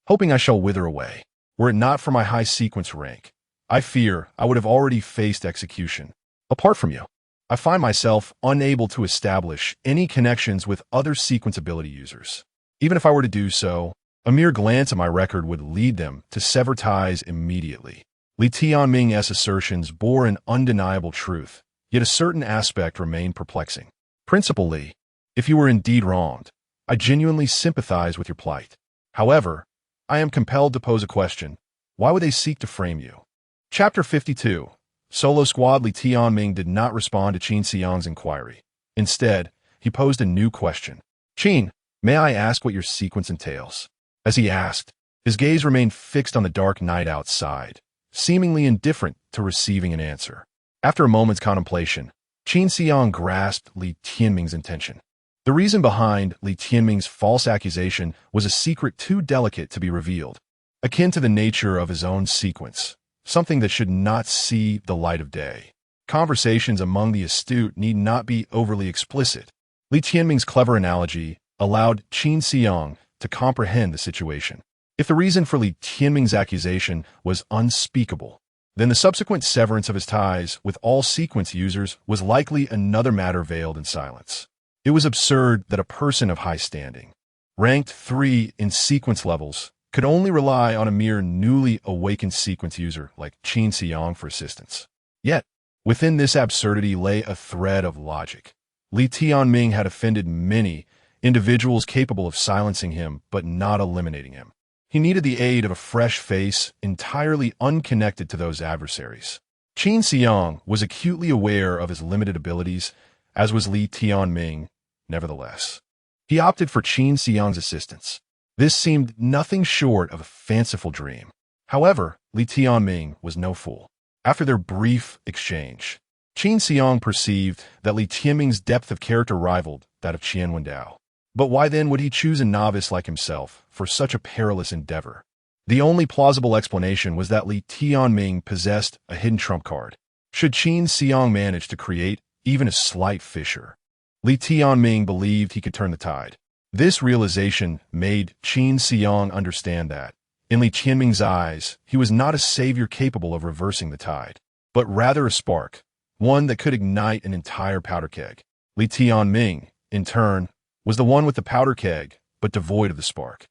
hoping I shall wither away. Were it not for my high sequence rank, I fear I would have already faced execution. Apart from you, I find myself unable to establish any connections with other sequence ability users. Even if I were to do so, a mere glance at my record would lead them to sever ties immediately. Li Tianming's assertions bore an undeniable truth, yet a certain aspect remained perplexing. Principal Li, if you were indeed wronged, I genuinely sympathize with your plight. However, I am compelled to pose a question. Why would they seek to frame you? Chapter 52. Solo Squad. Li Tianming did not respond to Qin Xiang's inquiry. Instead, he posed a new question. Qin, may I ask what your sequence entails? As he asked, his gaze remained fixed on the dark night outside, seemingly indifferent to receiving an answer. After a moment's contemplation, Qin Xiang grasped Li Tianming's intention. The reason behind Li Tianming's false accusation was a secret too delicate to be revealed, akin to the nature of his own sequence, something that should not see the light of day. Conversations among the astute need not be overly explicit. Li Tianming's clever analogy allowed Qin Xiang to comprehend the situation. If the reason for Li Tianming's accusation was unspeakable, then the subsequent severance of his ties with all sequence users was likely another matter veiled in silence. It was absurd that a person of high standing, ranked 3 in sequence levels, could only rely on a mere newly awakened sequence user like Qin Xiang for assistance. Yet, within this absurdity lay a thread of logic. Li Tianming had offended many individuals capable of silencing him but not eliminating him. He needed the aid of a fresh face entirely unconnected to those adversaries. Qin Xiang was acutely aware of his limited abilities, as was Li Tianming. Nevertheless, he opted for Qin Xiang's assistance. This seemed nothing short of a fanciful dream. However, Li Tianming was no fool. After their brief exchange, Qin Xiang perceived that Li Tianming's depth of character rivaled that of Qian Wendao. But why then would he choose a novice like himself for such a perilous endeavor? The only plausible explanation was that Li Tianming possessed a hidden trump card. Should Qin Xiang manage to create even a slight fissure, Li Tianming believed he could turn the tide. This realization made Qin Xiang understand that, in Li Tianming's eyes, he was not a savior capable of reversing the tide, but rather a spark, one that could ignite an entire powder keg. Li Tianming, in turn, was the one with the powder keg, but devoid of the spark.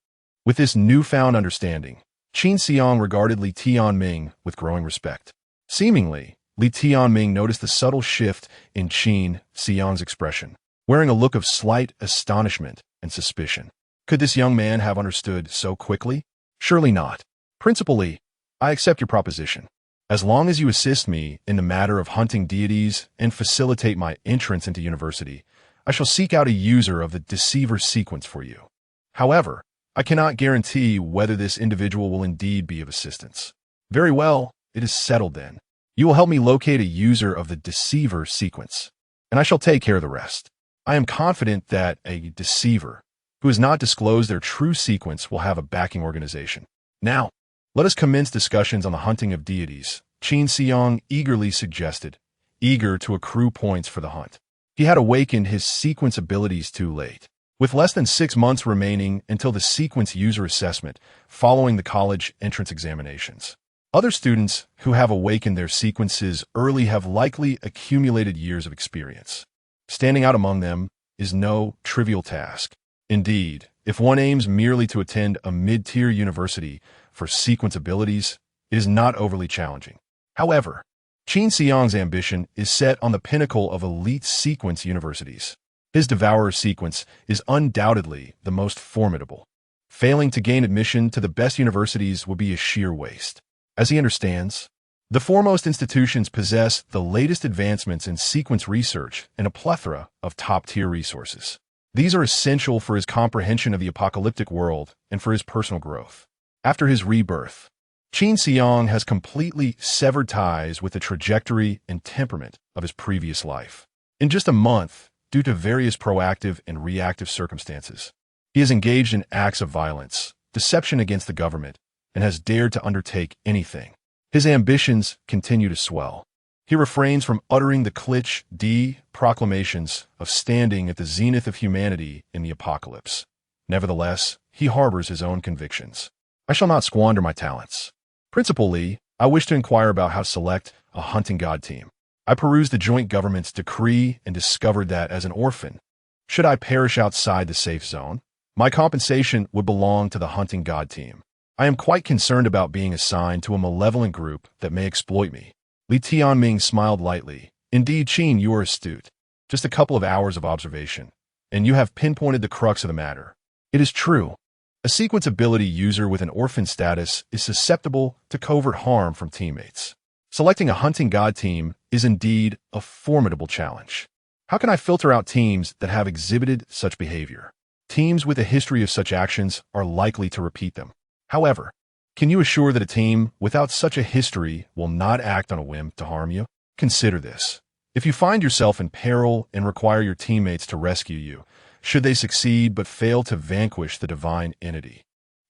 With this newfound understanding, Qin Xiang regarded Li Tianming with growing respect. Seemingly, Li Tianming noticed the subtle shift in Qin Xiang's expression, wearing a look of slight astonishment and suspicion. Could this young man have understood so quickly? Surely not. Principal Li, I accept your proposition. As long as you assist me in the matter of hunting deities and facilitate my entrance into university, I shall seek out a user of the deceiver sequence for you. However, I cannot guarantee whether this individual will indeed be of assistance. Very well, it is settled then. You will help me locate a user of the deceiver sequence, and I shall take care of the rest. I am confident that a deceiver who has not disclosed their true sequence will have a backing organization. Now, let us commence discussions on the hunting of deities, Qin Xiang eagerly suggested, eager to accrue points for the hunt. He had awakened his sequence abilities too late. With less than 6 months remaining until the sequence user assessment following the college entrance examinations, other students who have awakened their sequences early have likely accumulated years of experience. Standing out among them is no trivial task. Indeed, if one aims merely to attend a mid-tier university for sequence abilities, it is not overly challenging. However, Qin Xiang's ambition is set on the pinnacle of elite sequence universities. His devourer sequence is undoubtedly the most formidable. Failing to gain admission to the best universities would be a sheer waste. As he understands, the foremost institutions possess the latest advancements in sequence research and a plethora of top-tier resources. These are essential for his comprehension of the apocalyptic world and for his personal growth. After his rebirth, Qin Xiang has completely severed ties with the trajectory and temperament of his previous life. In just a month, due to various proactive and reactive circumstances, he has engaged in acts of violence, deception against the government, and has dared to undertake anything. His ambitions continue to swell. He refrains from uttering the cliche proclamations of standing at the zenith of humanity in the apocalypse. Nevertheless, he harbors his own convictions. I shall not squander my talents. Principally, I wish to inquire about how to select a hunting god team. I perused the joint government's decree and discovered that as an orphan, should I perish outside the safe zone, my compensation would belong to the hunting god team. I am quite concerned about being assigned to a malevolent group that may exploit me. Li Tianming smiled lightly. Indeed, Qin, you are astute. Just a couple of hours of observation, and you have pinpointed the crux of the matter. It is true. A sequence ability user with an orphan status is susceptible to covert harm from teammates. Selecting a hunting god team is indeed a formidable challenge. How can I filter out teams that have exhibited such behavior? Teams with a history of such actions are likely to repeat them. However, can you assure that a team without such a history will not act on a whim to harm you? Consider this. If you find yourself in peril and require your teammates to rescue you, should they succeed but fail to vanquish the divine entity,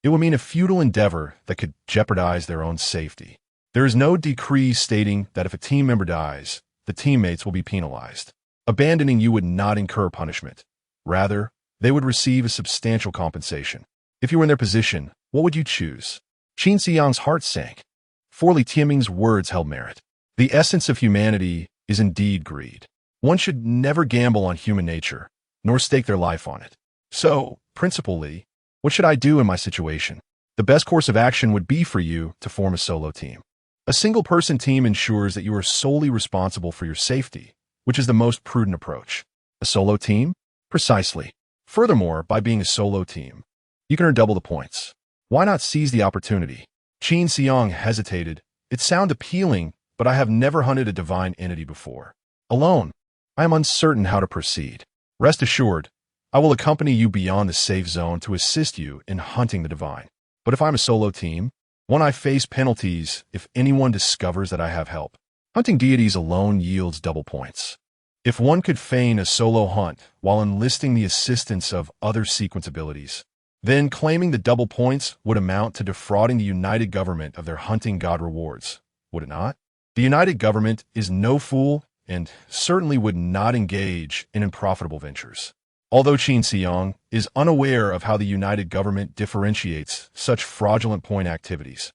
it will mean a futile endeavor that could jeopardize their own safety. There is no decree stating that if a team member dies, the teammates will be penalized. Abandoning you would not incur punishment. Rather, they would receive a substantial compensation. If you were in their position, what would you choose? Qin Xiang's heart sank. For Li Tianming's words held merit. The essence of humanity is indeed greed. One should never gamble on human nature, nor stake their life on it. So, principally, what should I do in my situation? The best course of action would be for you to form a solo team. A single-person team ensures that you are solely responsible for your safety, which is the most prudent approach. A solo team? Precisely. Furthermore, by being a solo team, you can earn double the points. Why not seize the opportunity? Qin Xiang hesitated. It sounded appealing, but I have never hunted a divine entity before. Alone, I am uncertain how to proceed. Rest assured, I will accompany you beyond the safe zone to assist you in hunting the divine. But if I'm a solo team, won't I face penalties if anyone discovers that I have help? Hunting deities alone yields double points. If one could feign a solo hunt while enlisting the assistance of other sequence abilities, then claiming the double points would amount to defrauding the United Government of their hunting god rewards, would it not? The United Government is no fool and certainly would not engage in unprofitable ventures. Although Qin Xiang is unaware of how the United Government differentiates such fraudulent point activities,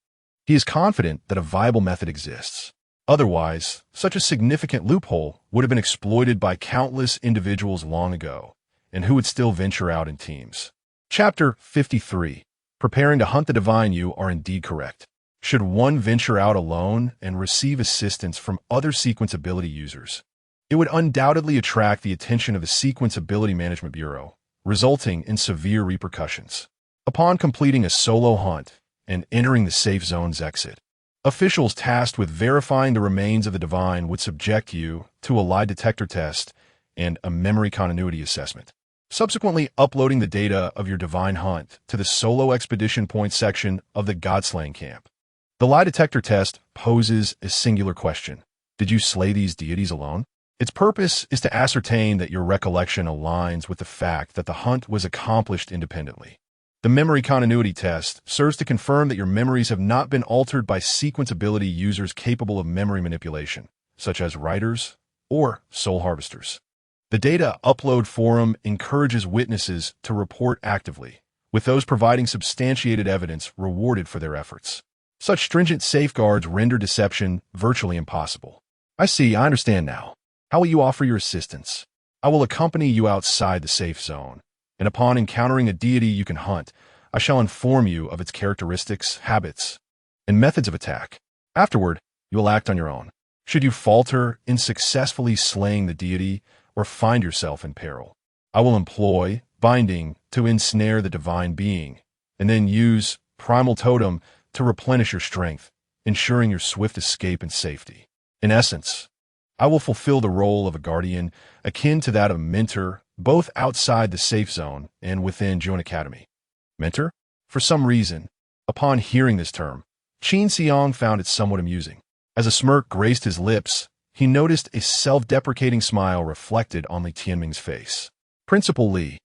he is confident that a viable method exists. Otherwise, such a significant loophole would have been exploited by countless individuals long ago, and who would still venture out in teams. Chapter 53. Preparing to hunt the divine, you are indeed correct. Should one venture out alone and receive assistance from other sequence ability users, it would undoubtedly attract the attention of the Sequence Ability Management Bureau, resulting in severe repercussions. Upon completing a solo hunt and entering the safe zone's exit, officials tasked with verifying the remains of the divine would subject you to a lie detector test and a memory continuity assessment, subsequently uploading the data of your divine hunt to the solo expedition point section of the Godslaying camp. The lie detector test poses a singular question. Did you slay these deities alone? Its purpose is to ascertain that your recollection aligns with the fact that the hunt was accomplished independently. The memory continuity test serves to confirm that your memories have not been altered by sequence ability users capable of memory manipulation, such as writers or soul harvesters. The data upload forum encourages witnesses to report actively, with those providing substantiated evidence rewarded for their efforts. Such stringent safeguards render deception virtually impossible. I understand now. How will you offer your assistance? I will accompany you outside the safe zone, and upon encountering a deity you can hunt, I shall inform you of its characteristics, habits, and methods of attack. Afterward, you will act on your own. Should you falter in successfully slaying the deity or find yourself in peril, I will employ binding to ensnare the divine being, and then use primal totem to replenish your strength, ensuring your swift escape and safety. In essence, I will fulfill the role of a guardian akin to that of a mentor, both outside the safe zone and within Joan Academy. Mentor? For some reason, upon hearing this term, Qin Xiang found it somewhat amusing. As a smirk graced his lips, he noticed a self-deprecating smile reflected on Li Tianming's face. Principal Li,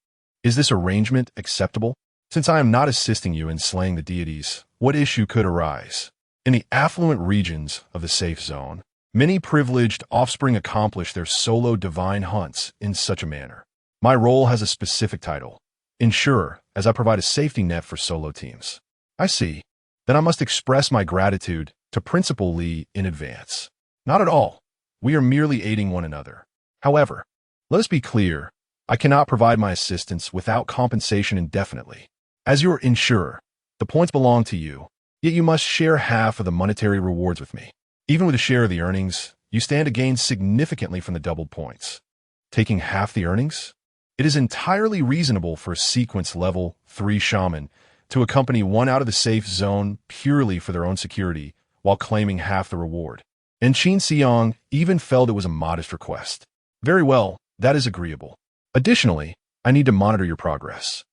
is this arrangement acceptable? Since I am not assisting you in slaying the deities, what issue could arise? In the affluent regions of the safe zone, many privileged offspring accomplish their solo divine hunts in such a manner. My role has a specific title, Insurer, as I provide a safety net for solo teams. I see. Then I must express my gratitude to Principal Li in advance. Not at all. We are merely aiding one another. However, let us be clear, I cannot provide my assistance without compensation indefinitely. As your insurer, the points belong to you, yet you must share half of the monetary rewards with me. Even with a share of the earnings, you stand to gain significantly from the doubled points. Taking half the earnings? It is entirely reasonable for a sequence level 3 shaman to accompany one out of the safe zone purely for their own security while claiming half the reward. And Qin Xiang even felt it was a modest request. Very well, that is agreeable. Additionally, I need to monitor your progress.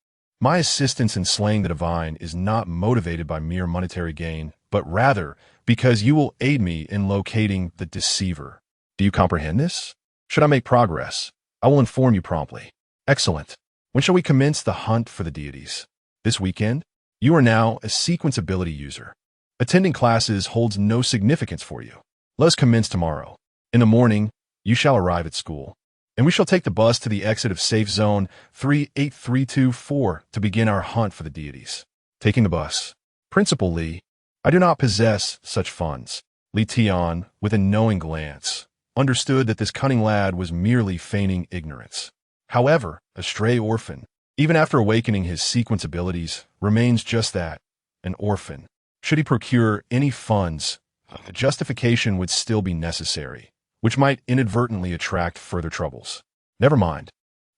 My assistance in slaying the divine is not motivated by mere monetary gain, but rather because you will aid me in locating the deceiver. Do you comprehend this? Should I make progress, I will inform you promptly. Excellent. When shall we commence the hunt for the deities? This weekend? You are now a sequence ability user. Attending classes holds no significance for you. Let us commence tomorrow. In the morning, you shall arrive at school, and we shall take the bus to the exit of Safe Zone 38324 to begin our hunt for the deities. Taking the bus. Principal Li, I do not possess such funds. Li Tian, with a knowing glance, understood that this cunning lad was merely feigning ignorance. However, a stray orphan, even after awakening his sequence abilities, remains just that, an orphan. Should he procure any funds, a justification would still be necessary, which might inadvertently attract further troubles. Never mind.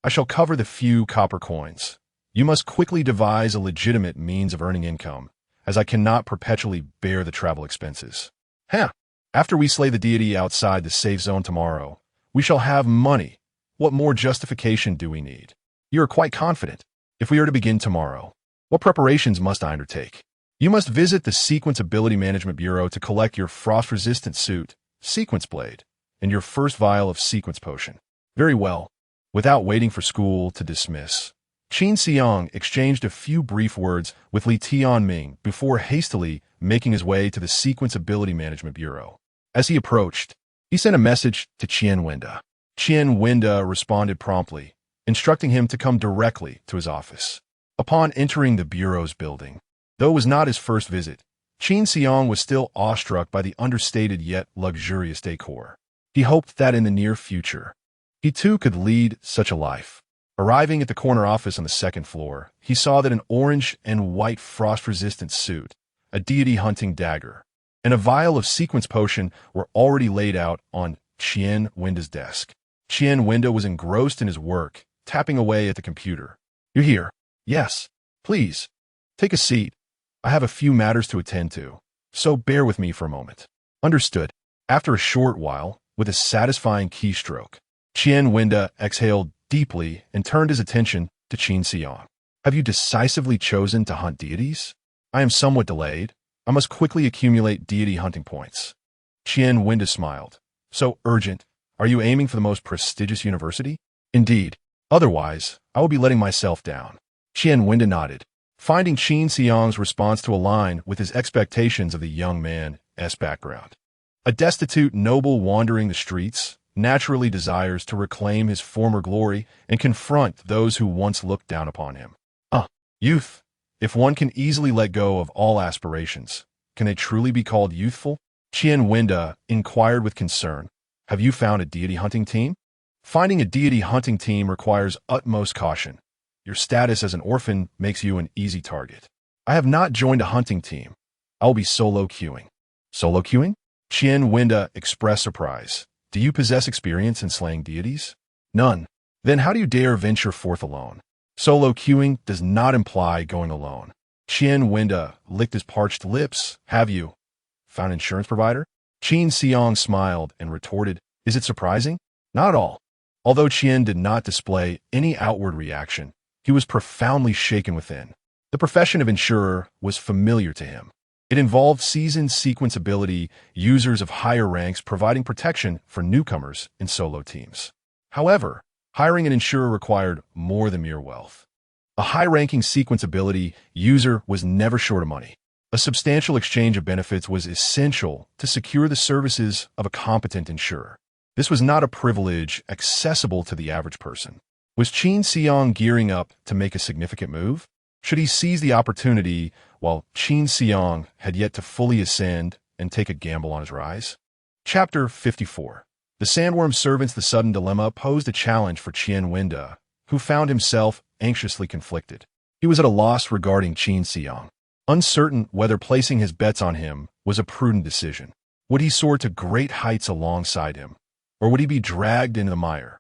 I shall cover the few copper coins. You must quickly devise a legitimate means of earning income, as I cannot perpetually bear the travel expenses. After we slay the deity outside the safe zone tomorrow, we shall have money. What more justification do we need? You are quite confident. If we are to begin tomorrow, what preparations must I undertake? You must visit the Sequence Ability Management Bureau to collect your frost-resistant suit, Sequence Blade, and your first vial of Sequence Potion. Very well. Without waiting for school to dismiss, Qin Xiang exchanged a few brief words with Li Tianming before hastily making his way to the Sequence Ability Management Bureau. As he approached, he sent a message to Qian Wenda. Qian Wenda responded promptly, instructing him to come directly to his office. Upon entering the Bureau's building, though it was not his first visit, Qin Xiang was still awestruck by the understated yet luxurious decor. He hoped that in the near future, he too could lead such a life. Arriving at the corner office on the second floor, he saw that an orange and white frost-resistant suit, a deity hunting dagger, and a vial of sequence potion were already laid out on Qian Wenda's desk. Qian Wenda was engrossed in his work, tapping away at the computer. You're here. Yes. Please. Take a seat. I have a few matters to attend to, so bear with me for a moment. Understood. After a short while, with a satisfying keystroke, Qian Wenda exhaled deeply and turned his attention to Qin Xiang. Have you decisively chosen to hunt deities? I am somewhat delayed. I must quickly accumulate deity hunting points. Qian Wenda smiled. So urgent. Are you aiming for the most prestigious university? Indeed. Otherwise, I will be letting myself down. Qian Wenda nodded, finding Qin Xiang's response to align with his expectations of the young man's background. A destitute noble wandering the streets naturally desires to reclaim his former glory and confront those who once looked down upon him. Youth. If one can easily let go of all aspirations, can they truly be called youthful? Qian Wenda inquired with concern. Have you found a deity hunting team? Finding a deity hunting team requires utmost caution. Your status as an orphan makes you an easy target. I have not joined a hunting team. I will be solo queuing. Solo queuing? Qian Wenda expressed surprise. Do you possess experience in slaying deities? None. Then how do you dare venture forth alone? Solo queuing does not imply going alone. Qian Wenda licked his parched lips. Have you found an insurance provider? Qin Xiang smiled and retorted, is it surprising? Not at all. Although Qian did not display any outward reaction, he was profoundly shaken within. The profession of insurer was familiar to him. It involved seasoned sequence ability users of higher ranks providing protection for newcomers in solo teams. However, hiring an insurer required more than mere wealth. A high-ranking sequence ability user was never short of money. A substantial exchange of benefits was essential to secure the services of a competent insurer. This was not a privilege accessible to the average person. Was Qin Xiang gearing up to make a significant move? Should he seize the opportunity while Qin Xiang had yet to fully ascend and take a gamble on his rise? Chapter 54. The Sandworm Servants. The sudden dilemma posed a challenge for Qian Wenda, who found himself anxiously conflicted. He was at a loss regarding Qin Xiang, uncertain whether placing his bets on him was a prudent decision. Would he soar to great heights alongside him, or would he be dragged into the mire?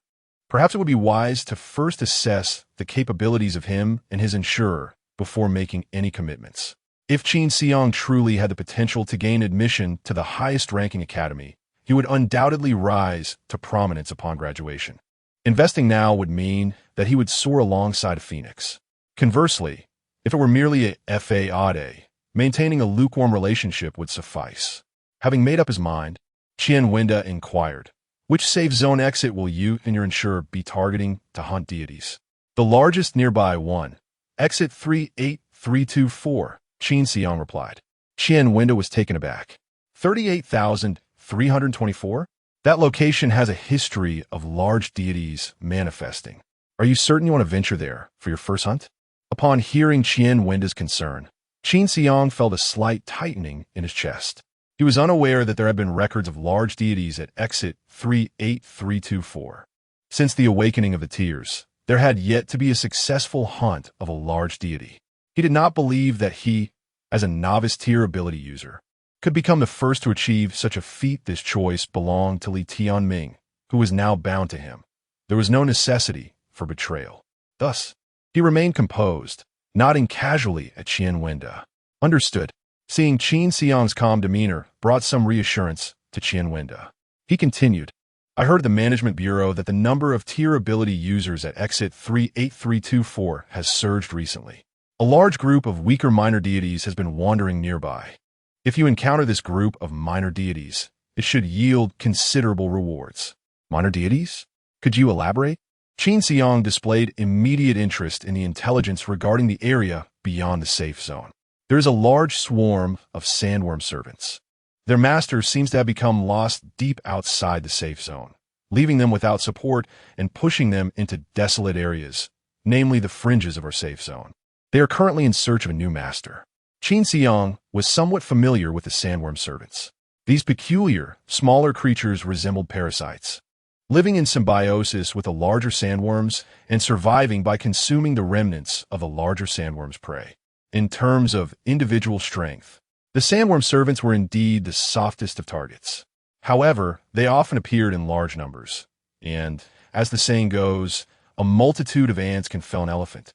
Perhaps it would be wise to first assess the capabilities of him and his insurer before making any commitments. If Qin Xiang truly had the potential to gain admission to the highest-ranking academy, he would undoubtedly rise to prominence upon graduation. Investing now would mean that he would soar alongside a phoenix. Conversely, if it were merely a facade, maintaining a lukewarm relationship would suffice. Having made up his mind, Qian Wenda inquired, which safe zone exit will you and your insurer be targeting to hunt deities? The largest nearby one, exit 38324, Qin Xiang replied. Qian Wenda was taken aback. 38,324? That location has a history of large deities manifesting. Are you certain you want to venture there for your first hunt? Upon hearing Qian Wenda's concern, Qin Xiang felt a slight tightening in his chest. He was unaware that there had been records of large deities at exit 38324. Since the awakening of the Tears, there had yet to be a successful hunt of a large deity. He did not believe that he, as a novice tier ability user, could become the first to achieve such a feat. This choice belonged to Li Tianming, who was now bound to him. There was no necessity for betrayal. Thus, he remained composed, nodding casually at Qian Wenda. Understood. Seeing Qin Xiang's calm demeanor brought some reassurance to Qian Wenda. He continued, I heard at the Management Bureau that the number of tier ability users at exit 38324 has surged recently. A large group of weaker minor deities has been wandering nearby. If you encounter this group of minor deities, it should yield considerable rewards. Minor deities? Could you elaborate? Qin Xiang displayed immediate interest in the intelligence regarding the area beyond the safe zone. There is a large swarm of sandworm servants. Their master seems to have become lost deep outside the safe zone, leaving them without support and pushing them into desolate areas, namely the fringes of our safe zone. They are currently in search of a new master. Qin Xiang was somewhat familiar with the sandworm servants. These peculiar, smaller creatures resembled parasites, living in symbiosis with the larger sandworms and surviving by consuming the remnants of the larger sandworm's prey. In terms of individual strength, the sandworm servants were indeed the softest of targets. However, they often appeared in large numbers, and, as the saying goes, a multitude of ants can fell an elephant,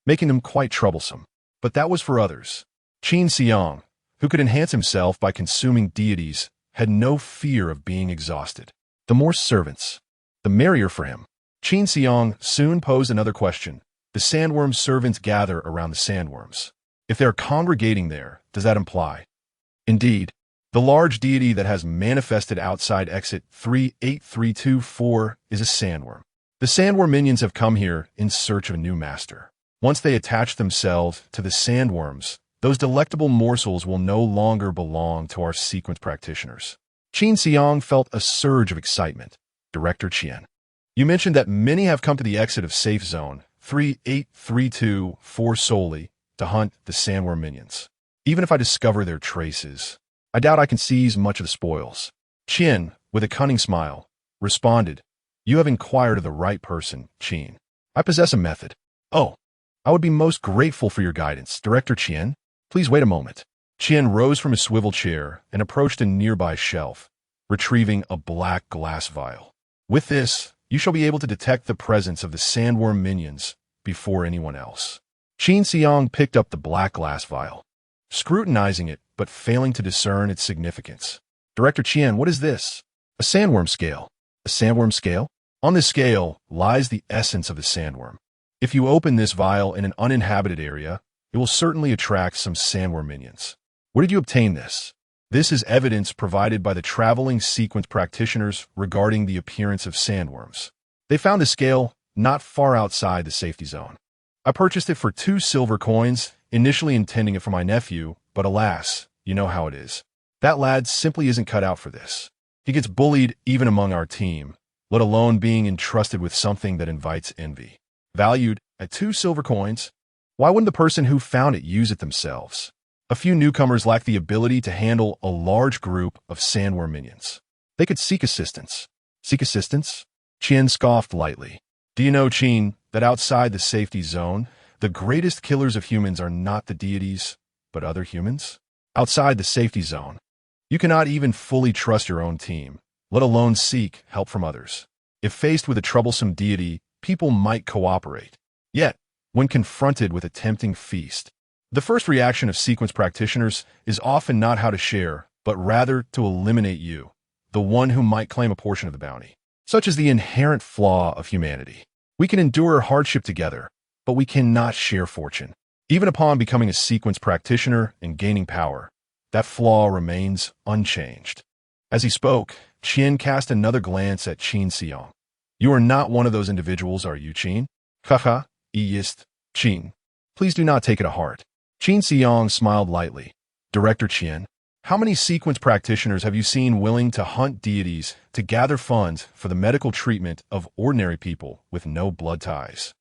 making them quite troublesome. But that was for others. Qin Xiang, who could enhance himself by consuming deities, had no fear of being exhausted. The more servants, the merrier for him. Qin Xiang soon posed another question. The sandworm servants gather around the sandworms. If they are congregating there, does that imply? Indeed, the large deity that has manifested outside exit 38324 is a sandworm. The sandworm minions have come here in search of a new master. Once they attach themselves to the sandworms, those delectable morsels will no longer belong to our sequence practitioners. Qin Xiang felt a surge of excitement. Director Qian, you mentioned that many have come to the exit of safe zone 38324 solely to hunt the sandworm minions. Even if I discover their traces, I doubt I can seize much of the spoils. Qian, with a cunning smile, responded, You have inquired of the right person, Qin. I possess a method. Oh, I would be most grateful for your guidance, Director Qian. Please wait a moment. Qian rose from his swivel chair and approached a nearby shelf, retrieving a black glass vial. With this, you shall be able to detect the presence of the sandworm minions before anyone else. Qin Xiang picked up the black glass vial, scrutinizing it but failing to discern its significance. Director Qian, what is this? A sandworm scale. A sandworm scale? On this scale lies the essence of the sandworm. If you open this vial in an uninhabited area, it will certainly attract some sandworm minions. Where did you obtain this? This is evidence provided by the traveling sequence practitioners regarding the appearance of sandworms. They found a scale not far outside the safety zone. I purchased it for 2 silver coins, initially intending it for my nephew, but alas, you know how it is. That lad simply isn't cut out for this. He gets bullied even among our team, let alone being entrusted with something that invites envy. Valued at 2 silver coins, why wouldn't the person who found it use it themselves? A few newcomers lack the ability to handle a large group of sandworm minions. They could seek assistance. Seek assistance? Qian scoffed lightly. Do you know, Qin, that outside the safety zone, the greatest killers of humans are not the deities, but other humans? Outside the safety zone, you cannot even fully trust your own team, let alone seek help from others. If faced with a troublesome deity, people might cooperate. Yet, when confronted with a tempting feast, the first reaction of sequence practitioners is often not how to share, but rather to eliminate you, the one who might claim a portion of the bounty. Such is the inherent flaw of humanity. We can endure hardship together, but we cannot share fortune. Even upon becoming a sequence practitioner and gaining power, that flaw remains unchanged. As he spoke, Qian cast another glance at Qin Xiang. You are not one of those individuals, are you, Qin? Haha, Eist, Qin. Please do not take it to heart. Qin Xiang smiled lightly. Director Qian, how many sequence practitioners have you seen willing to hunt deities to gather funds for the medical treatment of ordinary people with no blood ties?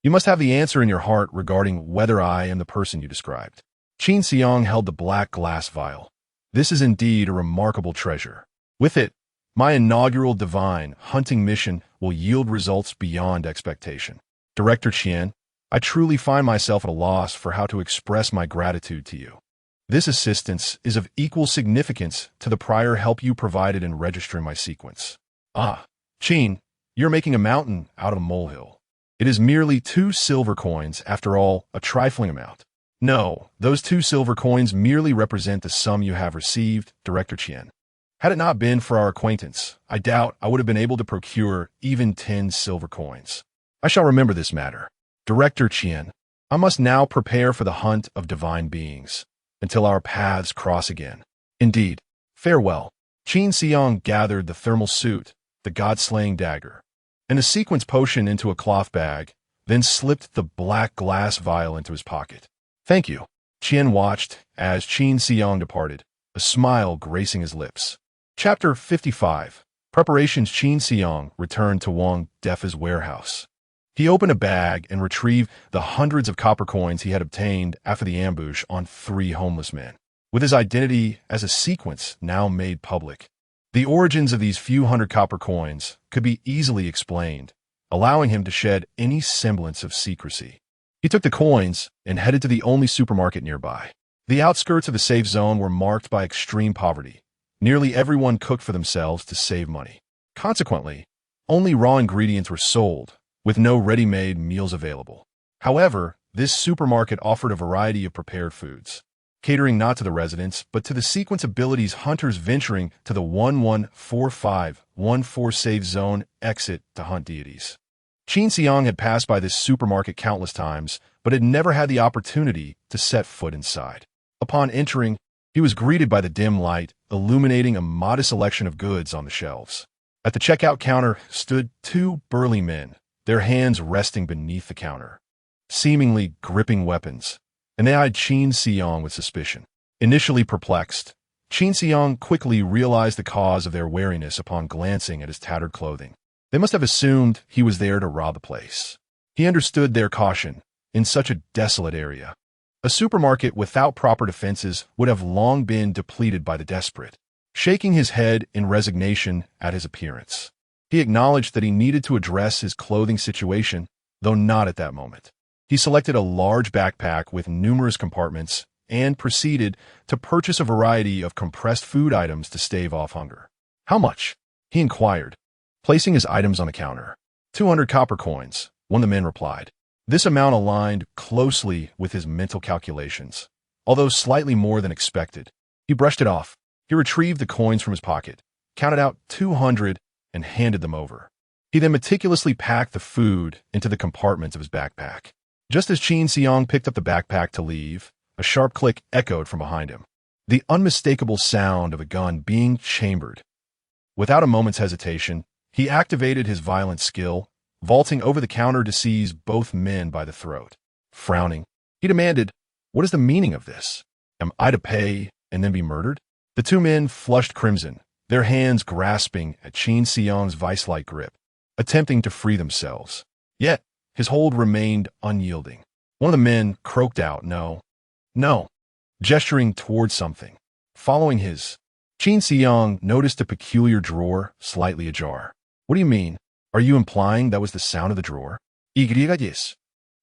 You must have the answer in your heart regarding whether I am the person you described. Qin Xiang held the black glass vial. This is indeed a remarkable treasure. With it, my inaugural divine hunting mission will yield results beyond expectation. Director Qian, I truly find myself at a loss for how to express my gratitude to you. This assistance is of equal significance to the prior help you provided in registering my sequence. Ah, Qin, you're making a mountain out of a molehill. It is merely 2 silver coins, after all, a trifling amount. No, those 2 silver coins merely represent the sum you have received, Director Qian. Had it not been for our acquaintance, I doubt I would have been able to procure even 10 silver coins. I shall remember this matter. Director Qian, I must now prepare for the hunt of divine beings, until our paths cross again. Indeed, farewell. Qin Xiang gathered the thermal suit, the god-slaying dagger, and a sequence potion into a cloth bag, then slipped the black glass vial into his pocket. Thank you. Qian watched as Qin Xiang departed, a smile gracing his lips. Chapter 55. Preparations. Qin Xiang returned to Wang Defa's warehouse. He opened a bag and retrieved the hundreds of copper coins he had obtained after the ambush on 3 homeless men. With his identity as a sequence now made public, the origins of these few hundred copper coins could be easily explained, allowing him to shed any semblance of secrecy. He took the coins and headed to the only supermarket nearby. The outskirts of the safe zone were marked by extreme poverty. Nearly everyone cooked for themselves to save money. Consequently, only raw ingredients were sold, with no ready-made meals available. However, this supermarket offered a variety of prepared foods, catering not to the residents, but to the sequence abilities hunters venturing to the 114514 safe zone exit to hunt deities. Qin Xiang had passed by this supermarket countless times, but had never had the opportunity to set foot inside. Upon entering, he was greeted by the dim light, illuminating a modest selection of goods on the shelves. At the checkout counter stood 2 burly men, their hands resting beneath the counter, seemingly gripping weapons, and they eyed Qin Xiang with suspicion. Initially perplexed, Qin Xiang quickly realized the cause of their wariness upon glancing at his tattered clothing. They must have assumed he was there to rob the place. He understood their caution in such a desolate area. A supermarket without proper defenses would have long been depleted by the desperate. Shaking his head in resignation at his appearance, he acknowledged that he needed to address his clothing situation, though not at that moment. He selected a large backpack with numerous compartments and proceeded to purchase a variety of compressed food items to stave off hunger. How much? He inquired, placing his items on the counter. 200 copper coins, one of the men replied. This amount aligned closely with his mental calculations, although slightly more than expected. He brushed it off. He retrieved the coins from his pocket, counted out 200, and handed them over. He then meticulously packed the food into the compartments of his backpack. Just as Qin Xiang picked up the backpack to leave, a sharp click echoed from behind him. The unmistakable sound of a gun being chambered. Without a moment's hesitation, he activated his violent skill, vaulting over the counter to seize both men by the throat. Frowning, he demanded, "What is the meaning of this? Am I to pay and then be murdered?" The two men flushed crimson, their hands grasping at Qin Xiang's vice-like grip, attempting to free themselves. Yet, his hold remained unyielding. One of the men croaked out, "No, no," gesturing towards something. Following his, Qin Xiang noticed a peculiar drawer slightly ajar. "What do you mean? Are you implying that was the sound of the drawer?" "Yes."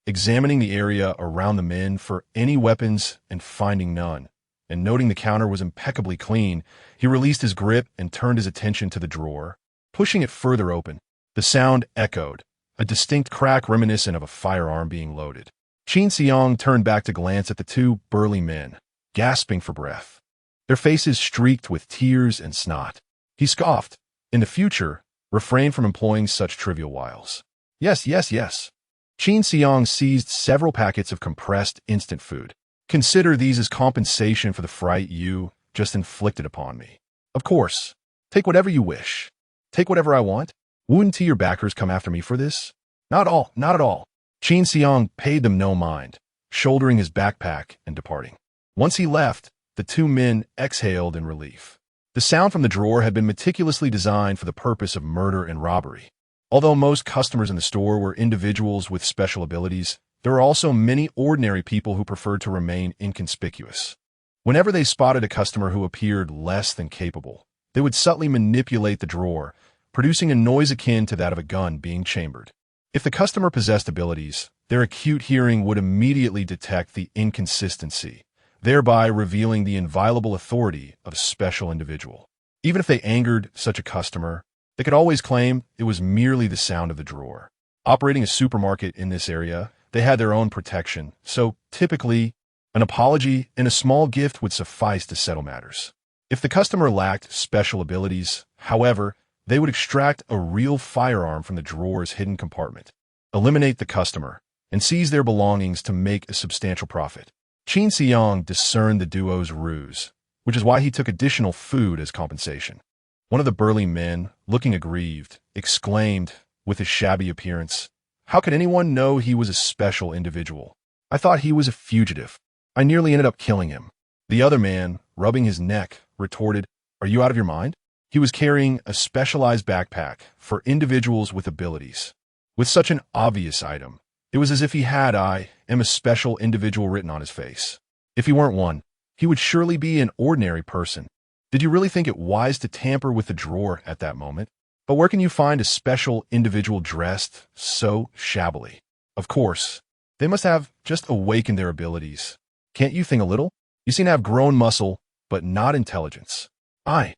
Examining the area around the men for any weapons and finding none, and noting the counter was impeccably clean, he released his grip and turned his attention to the drawer, pushing it further open. The sound echoed, a distinct crack reminiscent of a firearm being loaded. Qin Xiang turned back to glance at the two burly men, gasping for breath, their faces streaked with tears and snot. He scoffed. In the future, refrain from employing such trivial wiles. Yes. Qin Xiang seized several packets of compressed instant food. "Consider these as compensation for the fright you just inflicted upon me. Of course, take whatever you wish. Take whatever I want. Wouldn't your backers come after me for this?" Not at all. Qin Xiang paid them no mind, shouldering his backpack and departing. Once he left, the two men exhaled in relief. The sound from the drawer had been meticulously designed for the purpose of murder and robbery. Although most customers in the store were individuals with special abilities, there were also many ordinary people who preferred to remain inconspicuous. Whenever they spotted a customer who appeared less than capable, they would subtly manipulate the drawer, producing a noise akin to that of a gun being chambered. If the customer possessed abilities, their acute hearing would immediately detect the inconsistency, thereby revealing the inviolable authority of a special individual. Even if they angered such a customer, they could always claim it was merely the sound of the drawer. Operating a supermarket in this area, they had their own protection, so typically, an apology and a small gift would suffice to settle matters. If the customer lacked special abilities, however, they would extract a real firearm from the drawer's hidden compartment, eliminate the customer, and seize their belongings to make a substantial profit. Qin Xiang discerned the duo's ruse, which is why he took additional food as compensation. One of the burly men, looking aggrieved, exclaimed, with his shabby appearance, "How could anyone know he was a special individual? I thought he was a fugitive. I nearly ended up killing him." The other man, rubbing his neck, retorted, "Are you out of your mind?" He was carrying a specialized backpack for individuals with abilities. With such an obvious item, it was as if he had "I am a special individual" written on his face. If he weren't one, he would surely be an ordinary person. Did you really think it wise to tamper with the drawer at that moment? But where can you find a special individual dressed so shabbily? Of course, they must have just awakened their abilities. Can't you think a little? You seem to have grown muscle, but not intelligence. I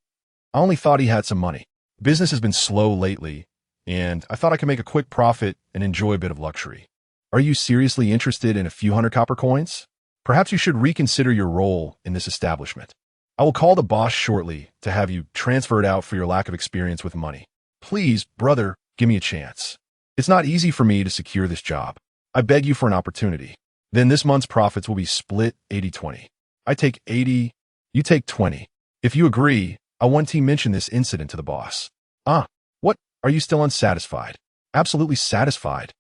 only thought he had some money. Business has been slow lately, and I thought I could make a quick profit and enjoy a bit of luxury. Are you seriously interested in a few hundred copper coins? Perhaps you should reconsider your role in this establishment. I will call the boss shortly to have you transferred out for your lack of experience with money. Please, brother, give me a chance. It's not easy for me to secure this job. I beg you for an opportunity. Then this month's profits will be split 80-20. I take 80, you take 20. If you agree, I want to mention this incident to the boss. What? Are you still unsatisfied? Absolutely satisfied.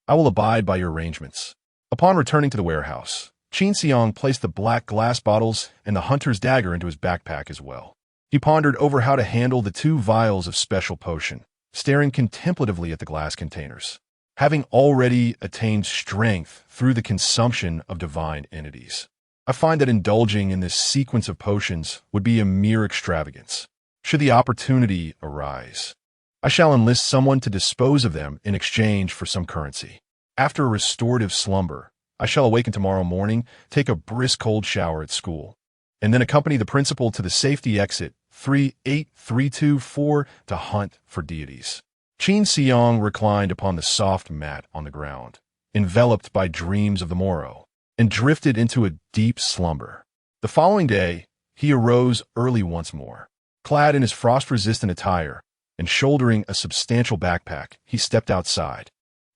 I will abide by your arrangements. Upon returning to the warehouse, Qin Xiang placed the black glass bottles and the hunter's dagger into his backpack as well. He pondered over how to handle the 2 vials of special potion, staring contemplatively at the glass containers. Having already attained strength through the consumption of divine entities, I find that indulging in this sequence of potions would be a mere extravagance. Should the opportunity arise, I shall enlist someone to dispose of them in exchange for some currency. After a restorative slumber, I shall awaken tomorrow morning, take a brisk cold shower at school, and then accompany the principal to the safety exit 38324 to hunt for deities. Qin Xiang reclined upon the soft mat on the ground, enveloped by dreams of the morrow, and drifted into a deep slumber. The following day, he arose early once more. Clad in his frost-resistant attire and shouldering a substantial backpack, he stepped outside.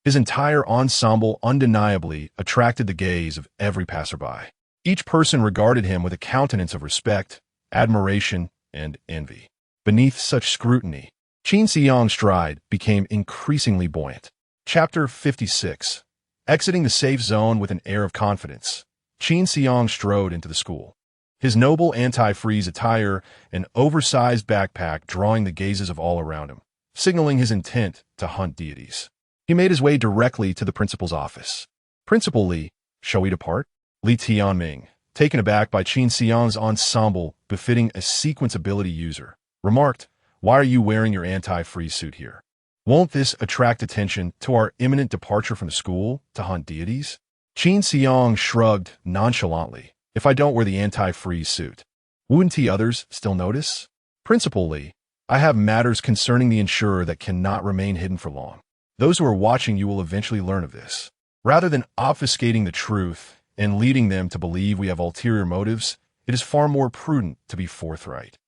His entire ensemble undeniably attracted the gaze of every passerby. Each person regarded him with a countenance of respect, admiration, and envy. Beneath such scrutiny, Qin Xiang's stride became increasingly buoyant. Chapter 56. Exiting the safe zone with an air of confidence, Qin Xiang strode into the school. His noble anti-freeze attire and oversized backpack drawing the gazes of all around him, signaling his intent to hunt deities. He made his way directly to the principal's office. "Principal Li, shall we depart?" Li Tianming, taken aback by Qin Xiang's ensemble befitting a sequence ability user, remarked, "Why are you wearing your anti-freeze suit here? Won't this attract attention to our imminent departure from the school to hunt deities?" Qin Xiang shrugged nonchalantly. "If I don't wear the anti-freeze suit, wouldn't the others still notice?" "Principal Li, I have matters concerning the insurer that cannot remain hidden for long. Those who are watching you will eventually learn of this. Rather than obfuscating the truth and leading them to believe we have ulterior motives, it is far more prudent to be forthright,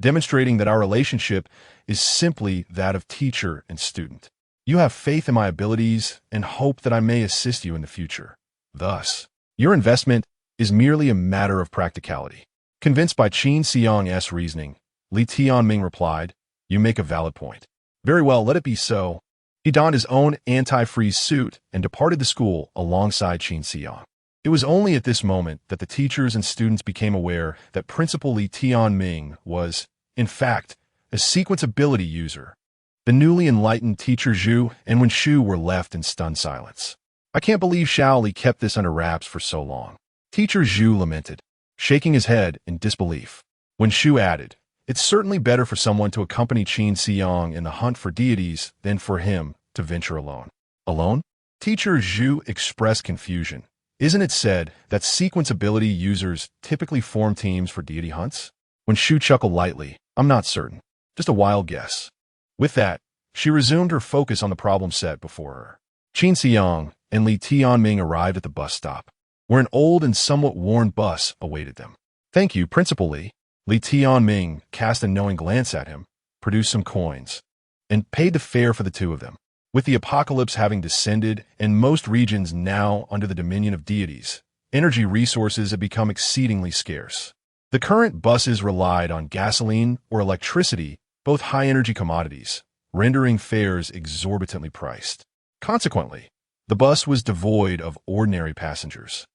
demonstrating that our relationship is simply that of teacher and student. You have faith in my abilities and hope that I may assist you in the future. Thus, your investment is merely a matter of practicality." Convinced by Qin Xiang's reasoning, Li Tianming replied, "You make a valid point. Very well, let it be so." He donned his own anti-freeze suit and departed the school alongside Qin Xiang. It was only at this moment that the teachers and students became aware that Principal Li Tianming was, in fact, a sequence ability user. The newly enlightened teacher Zhu and Wen Shu were left in stunned silence. "I can't believe Xiao Li kept this under wraps for so long," Teacher Zhu lamented, shaking his head in disbelief. Wen Shu added, "It's certainly better for someone to accompany Qin Xiang in the hunt for deities than for him to venture alone." "Alone?" Teacher Zhu expressed confusion. "Isn't it said that sequence ability users typically form teams for deity hunts?" Wen Shu chuckled lightly. "I'm not certain. Just a wild guess." With that, she resumed her focus on the problem set before her. Qin Xiang and Li Tianming arrived at the bus stop, where an old and somewhat worn bus awaited them. "Thank you, Principal Li." Li Tianming cast a knowing glance at him, produced some coins, and paid the fare for the two of them. With the apocalypse having descended and most regions now under the dominion of deities, energy resources have become exceedingly scarce. The current buses relied on gasoline or electricity, both high-energy commodities, rendering fares exorbitantly priced. Consequently, the bus was devoid of ordinary passengers,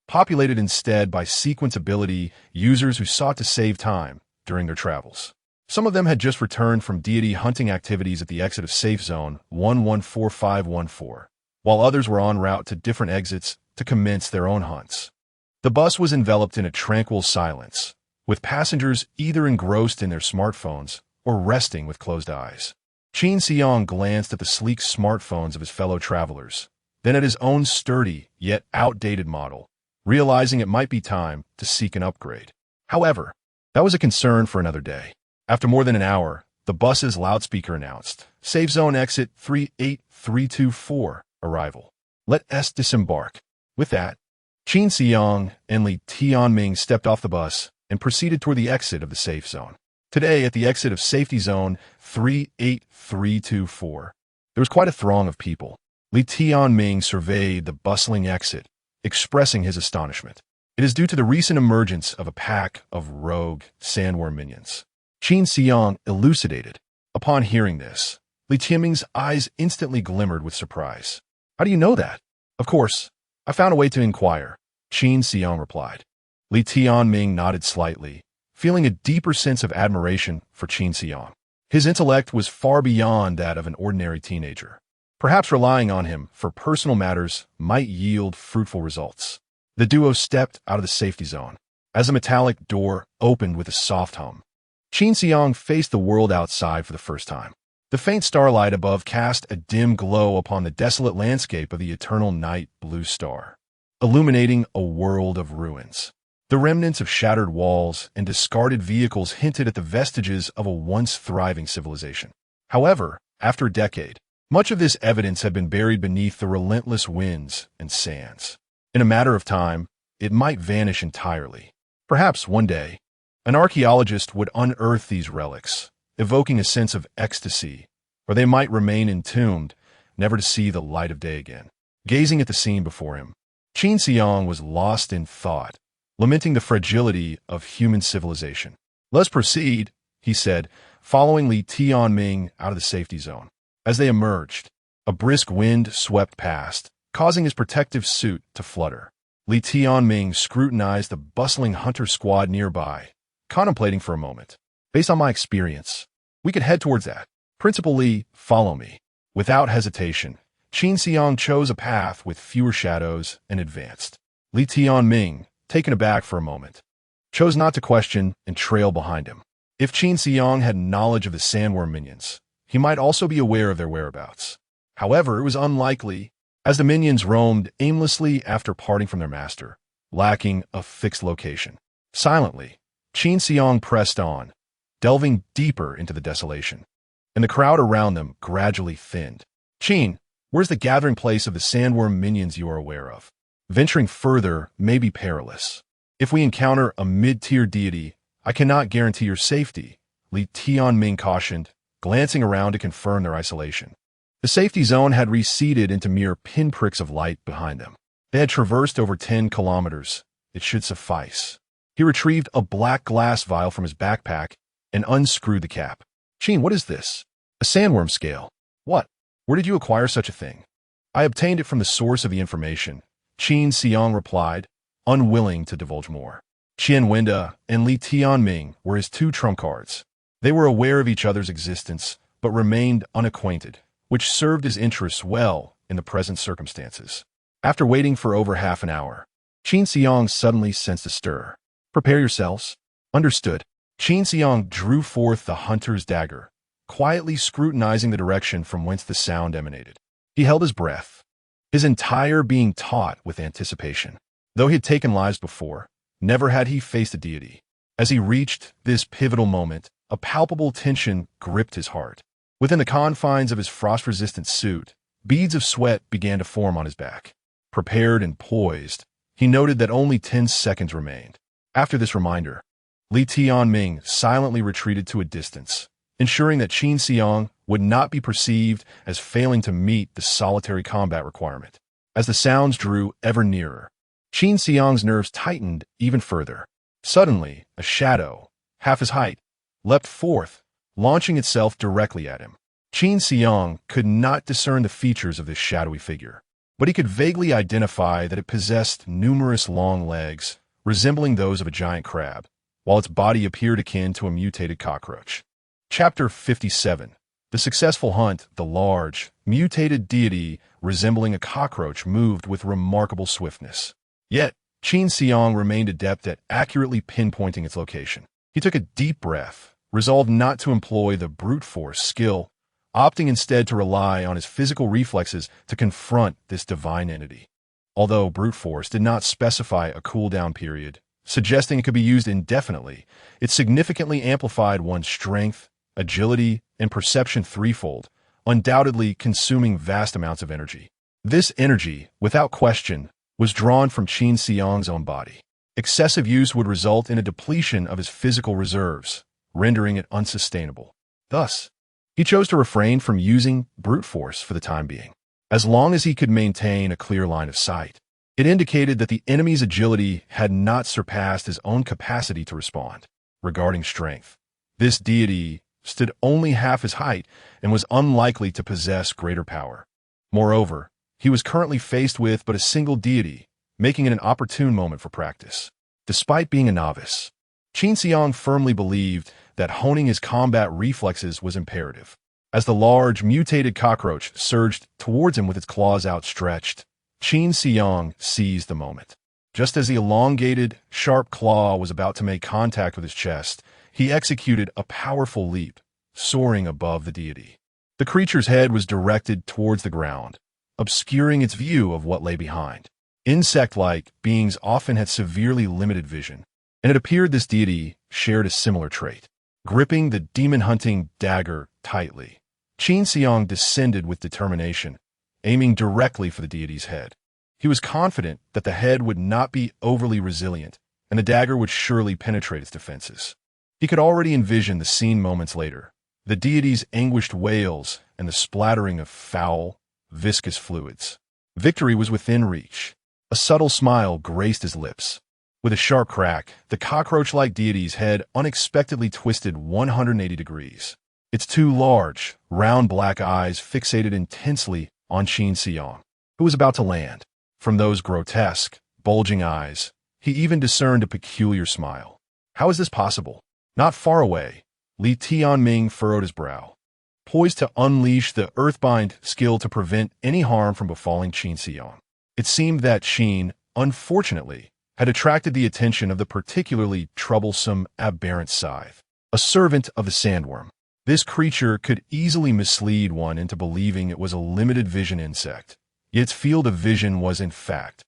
populated instead by sequence ability users who sought to save time during their travels. Some of them had just returned from deity hunting activities at the exit of Safe Zone 114514, while others were en route to different exits to commence their own hunts. The bus was enveloped in a tranquil silence, with passengers either engrossed in their smartphones or resting with closed eyes. Qin Xiang glanced at the sleek smartphones of his fellow travelers, then at his own sturdy yet outdated model, realizing it might be time to seek an upgrade. However, that was a concern for another day. After more than an hour, the bus's loudspeaker announced, "Safe Zone Exit 38324, arrival. Let us disembark." With that, Qin Xiang and Li Tianming stepped off the bus and proceeded toward the exit of the safe zone. Today, at the exit of Safety Zone 38324, there was quite a throng of people. Li Tianming surveyed the bustling exit, expressing his astonishment. It is due to the recent emergence of a pack of rogue sandworm minions, Qin Xiang elucidated. Upon hearing this, Li Tianming's eyes instantly glimmered with surprise. "How do you know that?" "Of course, I found a way to inquire," Qin Xiang replied. Li Tianming nodded slightly, feeling a deeper sense of admiration for Qin Xiang. His intellect was far beyond that of an ordinary teenager. Perhaps relying on him for personal matters might yield fruitful results. The duo stepped out of the safety zone as a metallic door opened with a soft hum. Qin Xiang faced the world outside for the first time. The faint starlight above cast a dim glow upon the desolate landscape of the eternal night blue star, illuminating a world of ruins. The remnants of shattered walls and discarded vehicles hinted at the vestiges of a once thriving civilization. However, after a decade. Much of this evidence had been buried beneath the relentless winds and sands. In a matter of time, it might vanish entirely. Perhaps one day, an archaeologist would unearth these relics, evoking a sense of ecstasy, or they might remain entombed, never to see the light of day again. Gazing at the scene before him, Qin Xiang was lost in thought, lamenting the fragility of human civilization. "Let's proceed," he said, following Li Tianming out of the safety zone. As they emerged, a brisk wind swept past, causing his protective suit to flutter. Li Tianming scrutinized the bustling hunter squad nearby, contemplating for a moment. "Based on my experience, we could head towards that. Principal Li, follow me." Without hesitation, Qin Xiang chose a path with fewer shadows and advanced. Li Tianming, taken aback for a moment, chose not to question and trail behind him. If Qin Xiang had knowledge of the sandworm minions, he might also be aware of their whereabouts. However, it was unlikely, as the minions roamed aimlessly after parting from their master, lacking a fixed location. Silently, Qin Xiang pressed on, delving deeper into the desolation, and the crowd around them gradually thinned. "Qin, where's the gathering place of the sandworm minions you are aware of? Venturing further may be perilous. If we encounter a mid-tier deity, I cannot guarantee your safety," Li Tianming cautioned, glancing around to confirm their isolation. The safety zone had receded into mere pinpricks of light behind them. They had traversed over 10 kilometers. It should suffice. He retrieved a black glass vial from his backpack and unscrewed the cap. "Qin, what is this?" "A sandworm scale." "What? Where did you acquire such a thing?" "I obtained it from the source of the information," Qin Xiang replied, unwilling to divulge more. Qian Wenda and Li Tianming were his two trump cards. They were aware of each other's existence, but remained unacquainted, which served his interests well in the present circumstances. After waiting for over half an hour, Qin Xiang suddenly sensed a stir. "Prepare yourselves." "Understood." Qin Xiang drew forth the hunter's dagger, quietly scrutinizing the direction from whence the sound emanated. He held his breath, his entire being taut with anticipation. Though he had taken lives before, never had he faced a deity. As he reached this pivotal moment, a palpable tension gripped his heart. Within the confines of his frost-resistant suit, beads of sweat began to form on his back. Prepared and poised, he noted that only 10 seconds remained. After this reminder, Li Tianming silently retreated to a distance, ensuring that Qin Xiang would not be perceived as failing to meet the solitary combat requirement. As the sounds drew ever nearer, Qin Xiang's nerves tightened even further. Suddenly, a shadow, half his height, leapt forth, launching itself directly at him. Qin Xiang could not discern the features of this shadowy figure, but he could vaguely identify that it possessed numerous long legs, resembling those of a giant crab, while its body appeared akin to a mutated cockroach. Chapter 57. The successful hunt. The large, mutated deity resembling a cockroach moved with remarkable swiftness. Yet, Qin Xiang remained adept at accurately pinpointing its location. He took a deep breath, resolved not to employ the brute force skill, opting instead to rely on his physical reflexes to confront this divine entity. Although brute force did not specify a cooldown period, suggesting it could be used indefinitely, it significantly amplified one's strength, agility, and perception threefold, undoubtedly consuming vast amounts of energy. This energy, without question, was drawn from Qin Xiang's own body. Excessive use would result in a depletion of his physical reserves, rendering it unsustainable. Thus, he chose to refrain from using brute force for the time being, as long as he could maintain a clear line of sight. It indicated that the enemy's agility had not surpassed his own capacity to respond. Regarding strength, this deity stood only half his height and was unlikely to possess greater power. Moreover, he was currently faced with but a single deity, making it an opportune moment for practice. Despite being a novice, Qin Xiang firmly believed that honing his combat reflexes was imperative. As the large, mutated cockroach surged towards him with its claws outstretched, Qin Xiang seized the moment. Just as the elongated, sharp claw was about to make contact with his chest, he executed a powerful leap, soaring above the deity. The creature's head was directed towards the ground, obscuring its view of what lay behind. Insect-like beings often had severely limited vision, and it appeared this deity shared a similar trait. Gripping the demon-hunting dagger tightly, Qin Xiang descended with determination, aiming directly for the deity's head. He was confident that the head would not be overly resilient, and the dagger would surely penetrate its defenses. He could already envision the scene moments later, the deity's anguished wails and the splattering of foul, viscous fluids. Victory was within reach. A subtle smile graced his lips. With a sharp crack, the cockroach-like deity's head unexpectedly twisted 180 degrees. Its two large, round black eyes fixated intensely on Qin Xiang, who was about to land. From those grotesque, bulging eyes, he even discerned a peculiar smile. How is this possible? Not far away, Li Tianming furrowed his brow, poised to unleash the earthbind skill to prevent any harm from befalling Qin Xiang. It seemed that Qin, unfortunately, had attracted the attention of the particularly troublesome aberrant scythe, a servant of the sandworm. This creature could easily mislead one into believing it was a limited vision insect, yet its field of vision was in fact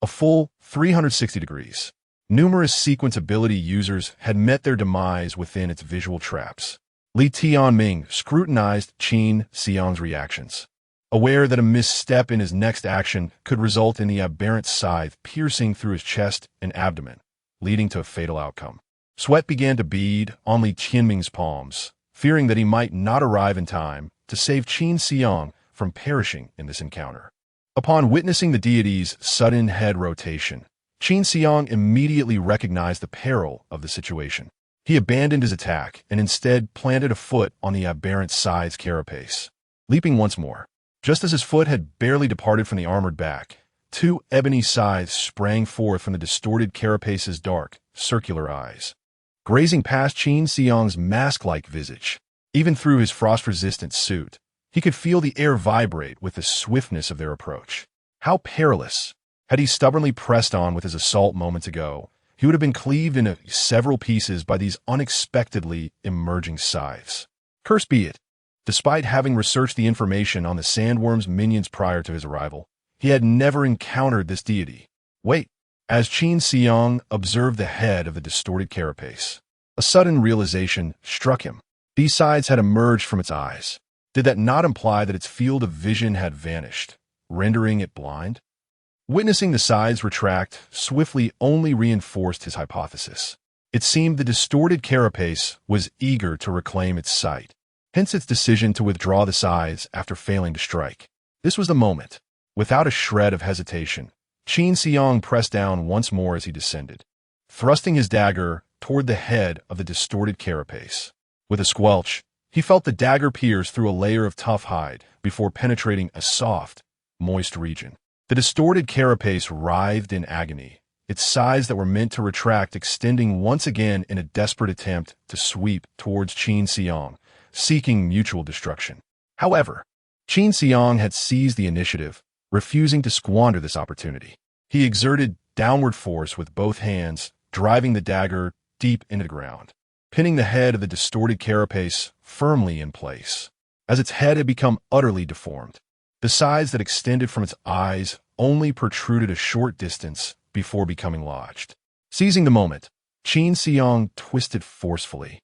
a full 360 degrees. Numerous sequence ability users had met their demise within its visual traps. Li Tianming scrutinized Qin Xiang's reactions, aware that a misstep in his next action could result in the aberrant scythe piercing through his chest and abdomen, leading to a fatal outcome. Sweat began to bead on Li Tianming's palms, fearing that he might not arrive in time to save Qin Xiang from perishing in this encounter. Upon witnessing the deity's sudden head rotation, Qin Xiang immediately recognized the peril of the situation. He abandoned his attack and instead planted a foot on the aberrant scythe's carapace, leaping once more. Just as his foot had barely departed from the armored back, two ebony scythes sprang forth from the distorted carapace's dark, circular eyes, grazing past Qin Xiang's mask-like visage. Even through his frost-resistant suit, he could feel the air vibrate with the swiftness of their approach. How perilous! Had he stubbornly pressed on with his assault moments ago, he would have been cleaved into several pieces by these unexpectedly emerging scythes. Cursed be it! Despite having researched the information on the sandworm's minions prior to his arrival, he had never encountered this deity. Wait! As Qin Xiang observed the head of the distorted carapace, a sudden realization struck him. These sides had emerged from its eyes. Did that not imply that its field of vision had vanished, rendering it blind? Witnessing the sides retract swiftly only reinforced his hypothesis. It seemed the distorted carapace was eager to reclaim its sight, hence its decision to withdraw the sides after failing to strike. This was the moment. Without a shred of hesitation, Qin Xiang pressed down once more as he descended, thrusting his dagger toward the head of the distorted carapace. With a squelch, he felt the dagger pierce through a layer of tough hide before penetrating a soft, moist region. The distorted carapace writhed in agony, its sides that were meant to retract extending once again in a desperate attempt to sweep towards Qin Xiang, seeking mutual destruction. However, Qin Xiang had seized the initiative, refusing to squander this opportunity. He exerted downward force with both hands, driving the dagger deep into the ground, pinning the head of the distorted carapace firmly in place. As its head had become utterly deformed, the sides that extended from its eyes only protruded a short distance before becoming lodged. Seizing the moment, Qin Xiang twisted forcefully,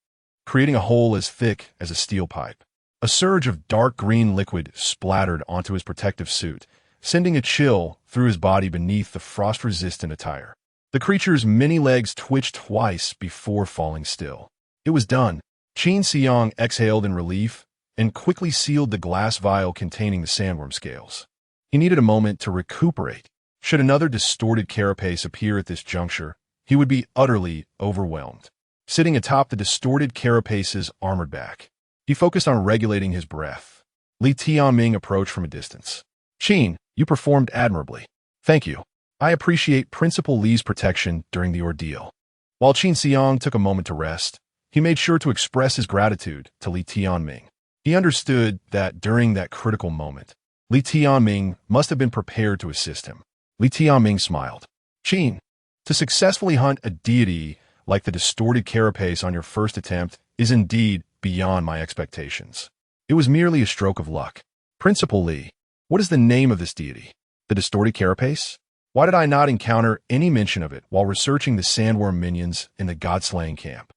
creating a hole as thick as a steel pipe. A surge of dark green liquid splattered onto his protective suit, sending a chill through his body beneath the frost-resistant attire. The creature's many legs twitched twice before falling still. It was done. Qin Xiang exhaled in relief and quickly sealed the glass vial containing the sandworm scales. He needed a moment to recuperate. Should another distorted carapace appear at this juncture, he would be utterly overwhelmed. Sitting atop the distorted carapace's armored back, he focused on regulating his breath. Li Tianming approached from a distance. Qin, you performed admirably. Thank you. I appreciate Principal Li's protection during the ordeal. While Qin Xiang took a moment to rest, he made sure to express his gratitude to Li Tianming. He understood that during that critical moment, Li Tianming must have been prepared to assist him. Li Tianming smiled. Qin, to successfully hunt a deity like the distorted carapace on your first attempt is indeed beyond my expectations. It was merely a stroke of luck. Principal Li, what is the name of this deity? The distorted carapace? Why did I not encounter any mention of it while researching the sandworm minions in the god-slaying camp?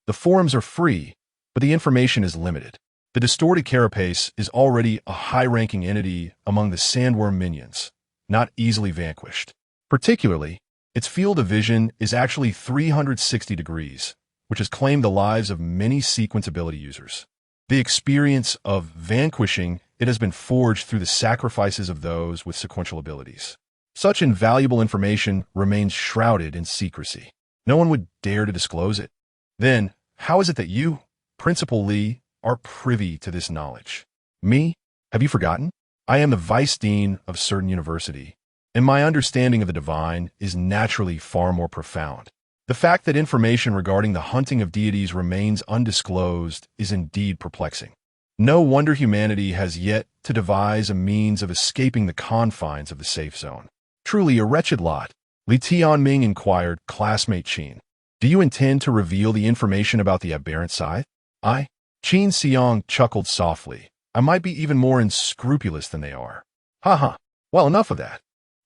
The forums are free, but the information is limited. The distorted carapace is already a high-ranking entity among the sandworm minions, not easily vanquished. Particularly, its field of vision is actually 360 degrees, which has claimed the lives of many sequence ability users. The experience of vanquishing it has been forged through the sacrifices of those with sequential abilities. Such invaluable information remains shrouded in secrecy. No one would dare to disclose it. Then, how is it that you, Principal Lee, are privy to this knowledge? Me? Have you forgotten? I am the Vice Dean of certain university, and my understanding of the divine is naturally far more profound. The fact that information regarding the hunting of deities remains undisclosed is indeed perplexing. No wonder humanity has yet to devise a means of escaping the confines of the safe zone. Truly a wretched lot. Li Tianming inquired, classmate Qin. Do you intend to reveal the information about the aberrant scythe? Qin Xiang chuckled softly. I might be even more unscrupulous than they are. Ha. Well, enough of that.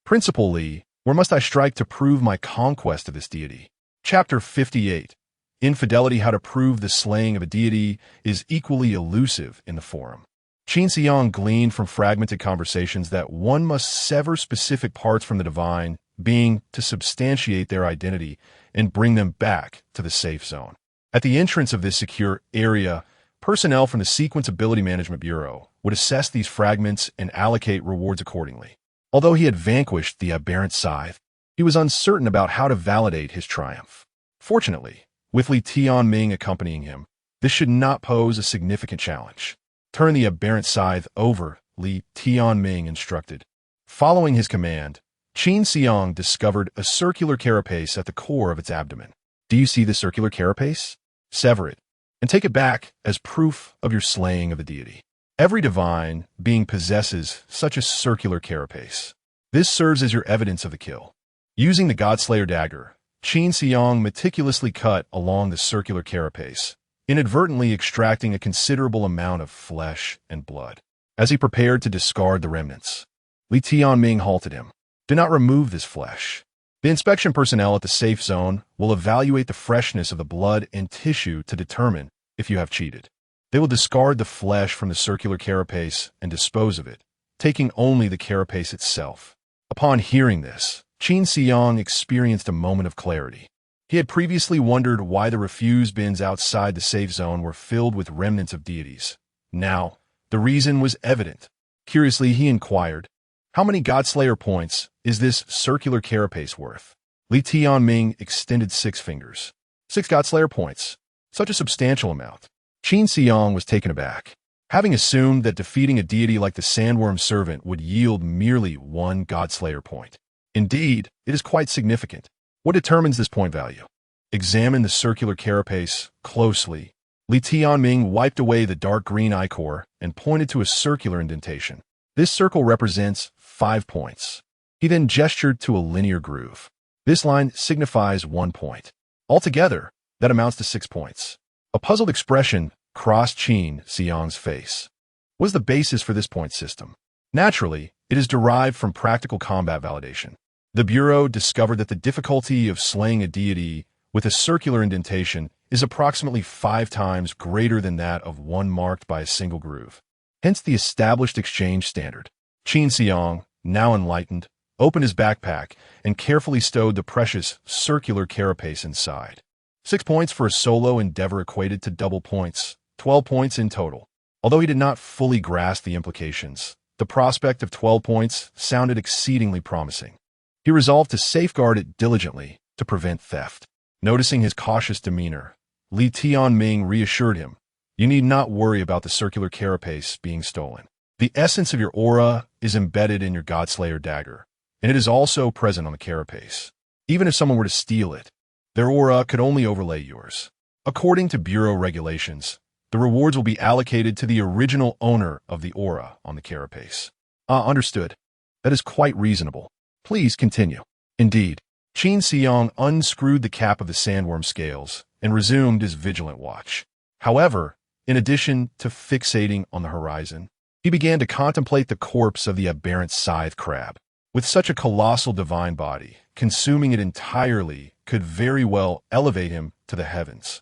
Principal Li, where must I strike to prove my conquest of this deity? Chapter 58. Infidelity: How to prove the slaying of a deity is equally elusive in the forum. Qin Xiang gleaned from fragmented conversations that one must sever specific parts from the divine being to substantiate their identity and bring them back to the safe zone. At the entrance of this secure area, personnel from the Sequence Ability Management Bureau would assess these fragments and allocate rewards accordingly. Although he had vanquished the aberrant scythe, he was uncertain about how to validate his triumph. Fortunately, with Li Tianming accompanying him, this should not pose a significant challenge. Turn the aberrant scythe over, Li Tianming instructed. Following his command, Qin Xiang discovered a circular carapace at the core of its abdomen. Do you see the circular carapace? Sever it, and take it back as proof of your slaying of the deity. Every divine being possesses such a circular carapace. This serves as your evidence of the kill. Using the Godslayer dagger, Qin Xiang meticulously cut along the circular carapace, inadvertently extracting a considerable amount of flesh and blood. As he prepared to discard the remnants, Li Tianming halted him. Do not remove this flesh. The inspection personnel at the safe zone will evaluate the freshness of the blood and tissue to determine if you have cheated. They will discard the flesh from the circular carapace and dispose of it, taking only the carapace itself. Upon hearing this, Qin Xiang experienced a moment of clarity. He had previously wondered why the refuse bins outside the safe zone were filled with remnants of deities. Now, the reason was evident. Curiously, he inquired, how many Godslayer points is this circular carapace worth? Li Tianming extended 6 fingers. 6 Godslayer points. Such a substantial amount. Qin Xiang was taken aback, having assumed that defeating a deity like the Sandworm Servant would yield merely 1 Godslayer point. Indeed, it is quite significant. What determines this point value? Examine the circular carapace closely. Li Tianming wiped away the dark green ichor and pointed to a circular indentation. This circle represents 5 points. He then gestured to a linear groove. This line signifies 1 point. Altogether, that amounts to 6 points. A puzzled expression crossed Qin Xiang's face. What is the basis for this point system? Naturally, it is derived from practical combat validation. The Bureau discovered that the difficulty of slaying a deity with a circular indentation is approximately 5 times greater than that of one marked by a single groove. Hence the established exchange standard. Qin Xiang, now enlightened, opened his backpack and carefully stowed the precious circular carapace inside. 6 points for a solo endeavor equated to double points, 12 points in total. Although he did not fully grasp the implications, the prospect of 12 points sounded exceedingly promising. He resolved to safeguard it diligently to prevent theft. Noticing his cautious demeanor, Li Tianming reassured him, you need not worry about the circular carapace being stolen. The essence of your aura is embedded in your Godslayer dagger, and it is also present on the carapace. Even if someone were to steal it, their aura could only overlay yours. According to Bureau regulations, the rewards will be allocated to the original owner of the aura on the carapace. Understood. That is quite reasonable. Please continue. Indeed, Qin Xiang unscrewed the cap of the sandworm scales and resumed his vigilant watch. However, in addition to fixating on the horizon, he began to contemplate the corpse of the aberrant scythe crab. With such a colossal divine body, consuming it entirely could very well elevate him to the heavens.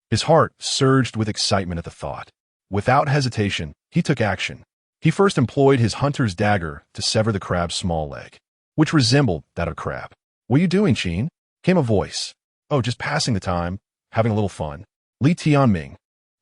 His heart surged with excitement at the thought. Without hesitation, he took action. He first employed his hunter's dagger to sever the crab's small leg, which resembled that of a crab. "What are you doing, Qin?" came a voice. "Oh, just passing the time, having a little fun." Li Tianming,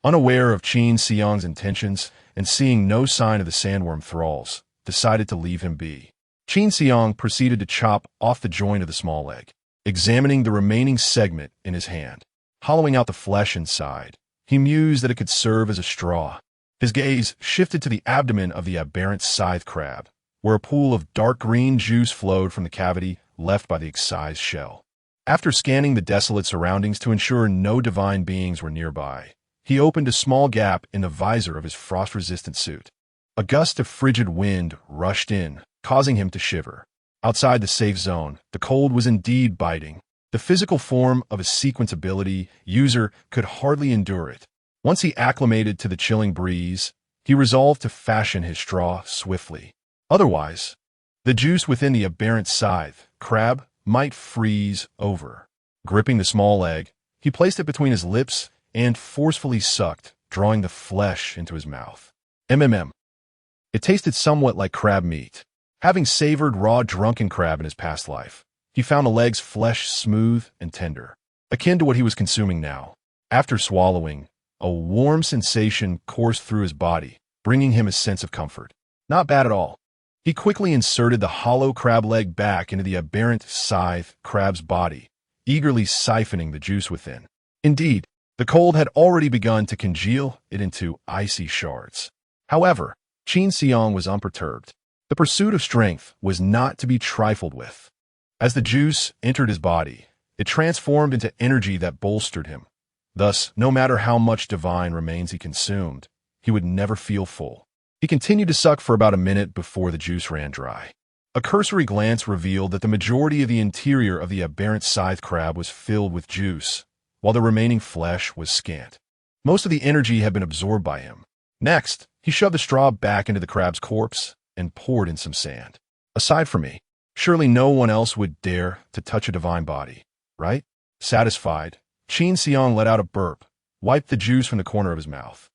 unaware of Qin Xiang's intentions and seeing no sign of the sandworm thralls, decided to leave him be. Qin Xiang proceeded to chop off the joint of the small leg, examining the remaining segment in his hand. Hollowing out the flesh inside, he mused that it could serve as a straw. His gaze shifted to the abdomen of the aberrant scythe crab, where a pool of dark green juice flowed from the cavity left by the excised shell. After scanning the desolate surroundings to ensure no divine beings were nearby, he opened a small gap in the visor of his frost-resistant suit. A gust of frigid wind rushed in, causing him to shiver. Outside the safe zone, the cold was indeed biting. The physical form of his sequence ability user could hardly endure it. Once he acclimated to the chilling breeze, he resolved to fashion his straw swiftly. Otherwise, the juice within the aberrant scythe crab might freeze over. Gripping the small leg, he placed it between his lips and forcefully sucked, drawing the flesh into his mouth. It tasted somewhat like crab meat. Having savored raw drunken crab in his past life, he found the leg's flesh smooth and tender, akin to what he was consuming now. After swallowing, a warm sensation coursed through his body, bringing him a sense of comfort. Not bad at all. He quickly inserted the hollow crab leg back into the aberrant scythe crab's body, eagerly siphoning the juice within. Indeed, the cold had already begun to congeal it into icy shards. However, Qin Xiang was unperturbed. The pursuit of strength was not to be trifled with. As the juice entered his body, it transformed into energy that bolstered him. Thus, no matter how much divine remains he consumed, he would never feel full. He continued to suck for about a minute before the juice ran dry. A cursory glance revealed that the majority of the interior of the aberrant scythe crab was filled with juice, while the remaining flesh was scant. Most of the energy had been absorbed by him. Next, he shoved the straw back into the crab's corpse and poured in some sand. Aside from me, surely no one else would dare to touch a divine body, right? Satisfied, Qin Xiang let out a burp, wiped the juice from the corner of his mouth,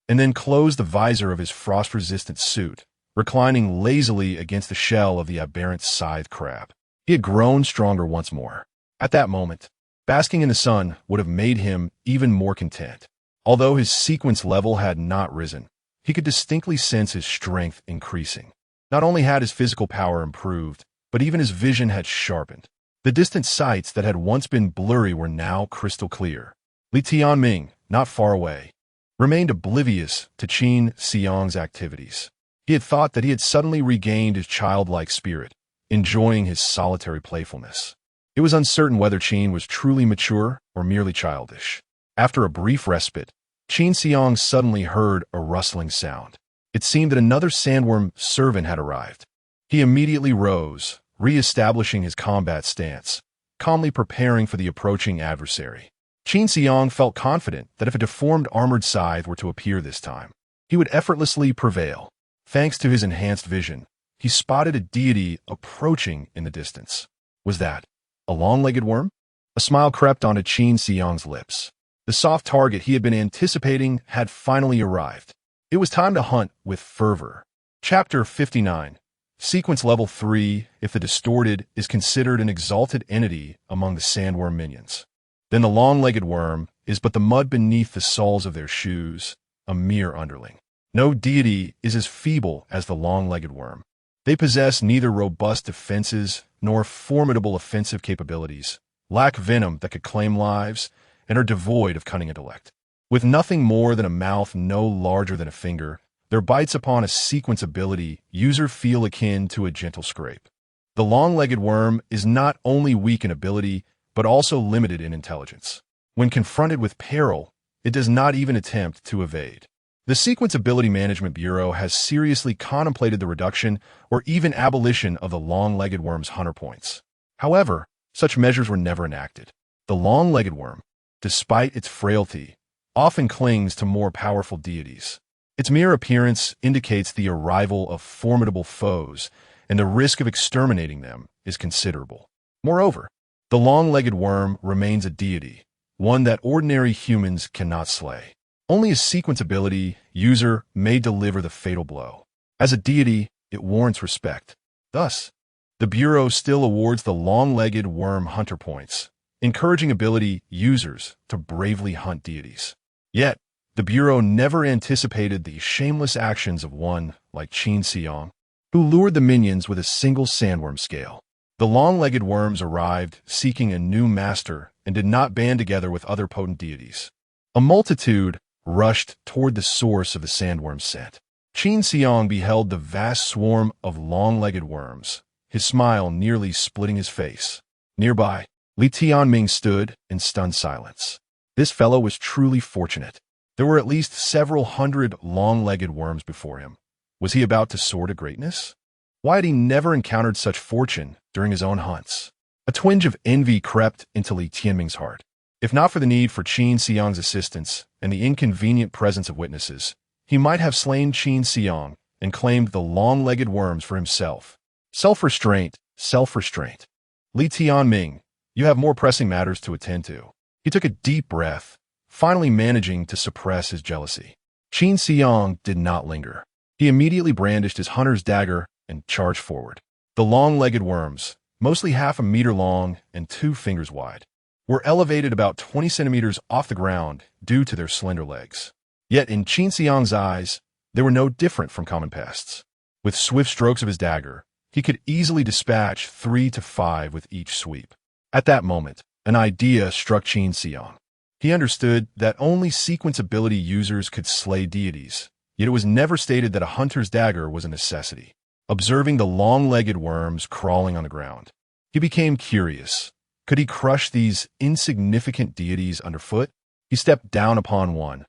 and then closed the visor of his frost-resistant suit, reclining lazily against the shell of the aberrant scythe crab. He had grown stronger once more. At that moment, basking in the sun would have made him even more content. Although his sequence level had not risen, he could distinctly sense his strength increasing. Not only had his physical power improved, but even his vision had sharpened. The distant sights that had once been blurry were now crystal clear. Li Tianming, not far away, remained oblivious to Qin Xiang's activities. He had thought that he had suddenly regained his childlike spirit, enjoying his solitary playfulness. It was uncertain whether Qin was truly mature or merely childish. After a brief respite, Qin Xiang suddenly heard a rustling sound. It seemed that another sandworm servant had arrived. He immediately rose, re-establishing his combat stance, calmly preparing for the approaching adversary. Qin Xiang felt confident that if a deformed armored scythe were to appear this time, he would effortlessly prevail. Thanks to his enhanced vision, he spotted a deity approaching in the distance. Was that a long-legged worm? A smile crept onto Qin Xiang's lips. The soft target he had been anticipating had finally arrived. It was time to hunt with fervor. Chapter 59. Sequence Level 3. If the distorted is considered an exalted entity among the sandworm minions, then the long-legged worm is but the mud beneath the soles of their shoes, a mere underling. No deity is as feeble as the long-legged worm. They possess neither robust defenses nor formidable offensive capabilities, lack venom that could claim lives, and are devoid of cunning intellect. With nothing more than a mouth no larger than a finger, their bites upon a sequence ability user feel akin to a gentle scrape. The long-legged worm is not only weak in ability, but also limited in intelligence. When confronted with peril, it does not even attempt to evade. The Sequence Ability Management Bureau has seriously contemplated the reduction or even abolition of the long-legged worm's hunter points. However, such measures were never enacted. The long-legged worm, despite its frailty, often clings to more powerful deities. Its mere appearance indicates the arrival of formidable foes, and the risk of exterminating them is considerable. Moreover, the long-legged worm remains a deity, one that ordinary humans cannot slay. Only a sequence ability user may deliver the fatal blow. As a deity, it warrants respect. Thus, the Bureau still awards the long-legged worm hunter points, encouraging ability users to bravely hunt deities. Yet, the Bureau never anticipated the shameless actions of one like Qin Xiang, who lured the minions with a single sandworm scale. The long-legged worms arrived seeking a new master and did not band together with other potent deities. A multitude rushed toward the source of the sandworm's scent. Qin Xiang beheld the vast swarm of long-legged worms, his smile nearly splitting his face. Nearby, Li Tianming stood in stunned silence. This fellow was truly fortunate. There were at least several hundred long-legged worms before him. Was he about to soar to greatness? Why had he never encountered such fortune during his own hunts? A twinge of envy crept into Li Tianming's heart. If not for the need for Qin Xiang's assistance and the inconvenient presence of witnesses, he might have slain Qin Xiang and claimed the long-legged worms for himself. Self-restraint, self-restraint. Li Tianming, you have more pressing matters to attend to. He took a deep breath, finally managing to suppress his jealousy. Qin Xiang did not linger. He immediately brandished his hunter's dagger and charged forward. The long-legged worms, mostly half a meter long and 2 fingers wide, were elevated about 20 centimeters off the ground due to their slender legs. Yet in Qin Xiang's eyes, they were no different from common pests. With swift strokes of his dagger, he could easily dispatch 3 to 5 with each sweep. At that moment, an idea struck Qin Xiang. He understood that only sequence ability users could slay deities, yet it was never stated that a hunter's dagger was a necessity. Observing the long-legged worms crawling on the ground, he became curious. Could he crush these insignificant deities underfoot? He stepped down upon one,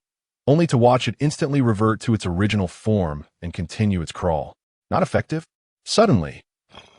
only to watch it instantly revert to its original form and continue its crawl. Not effective? Suddenly,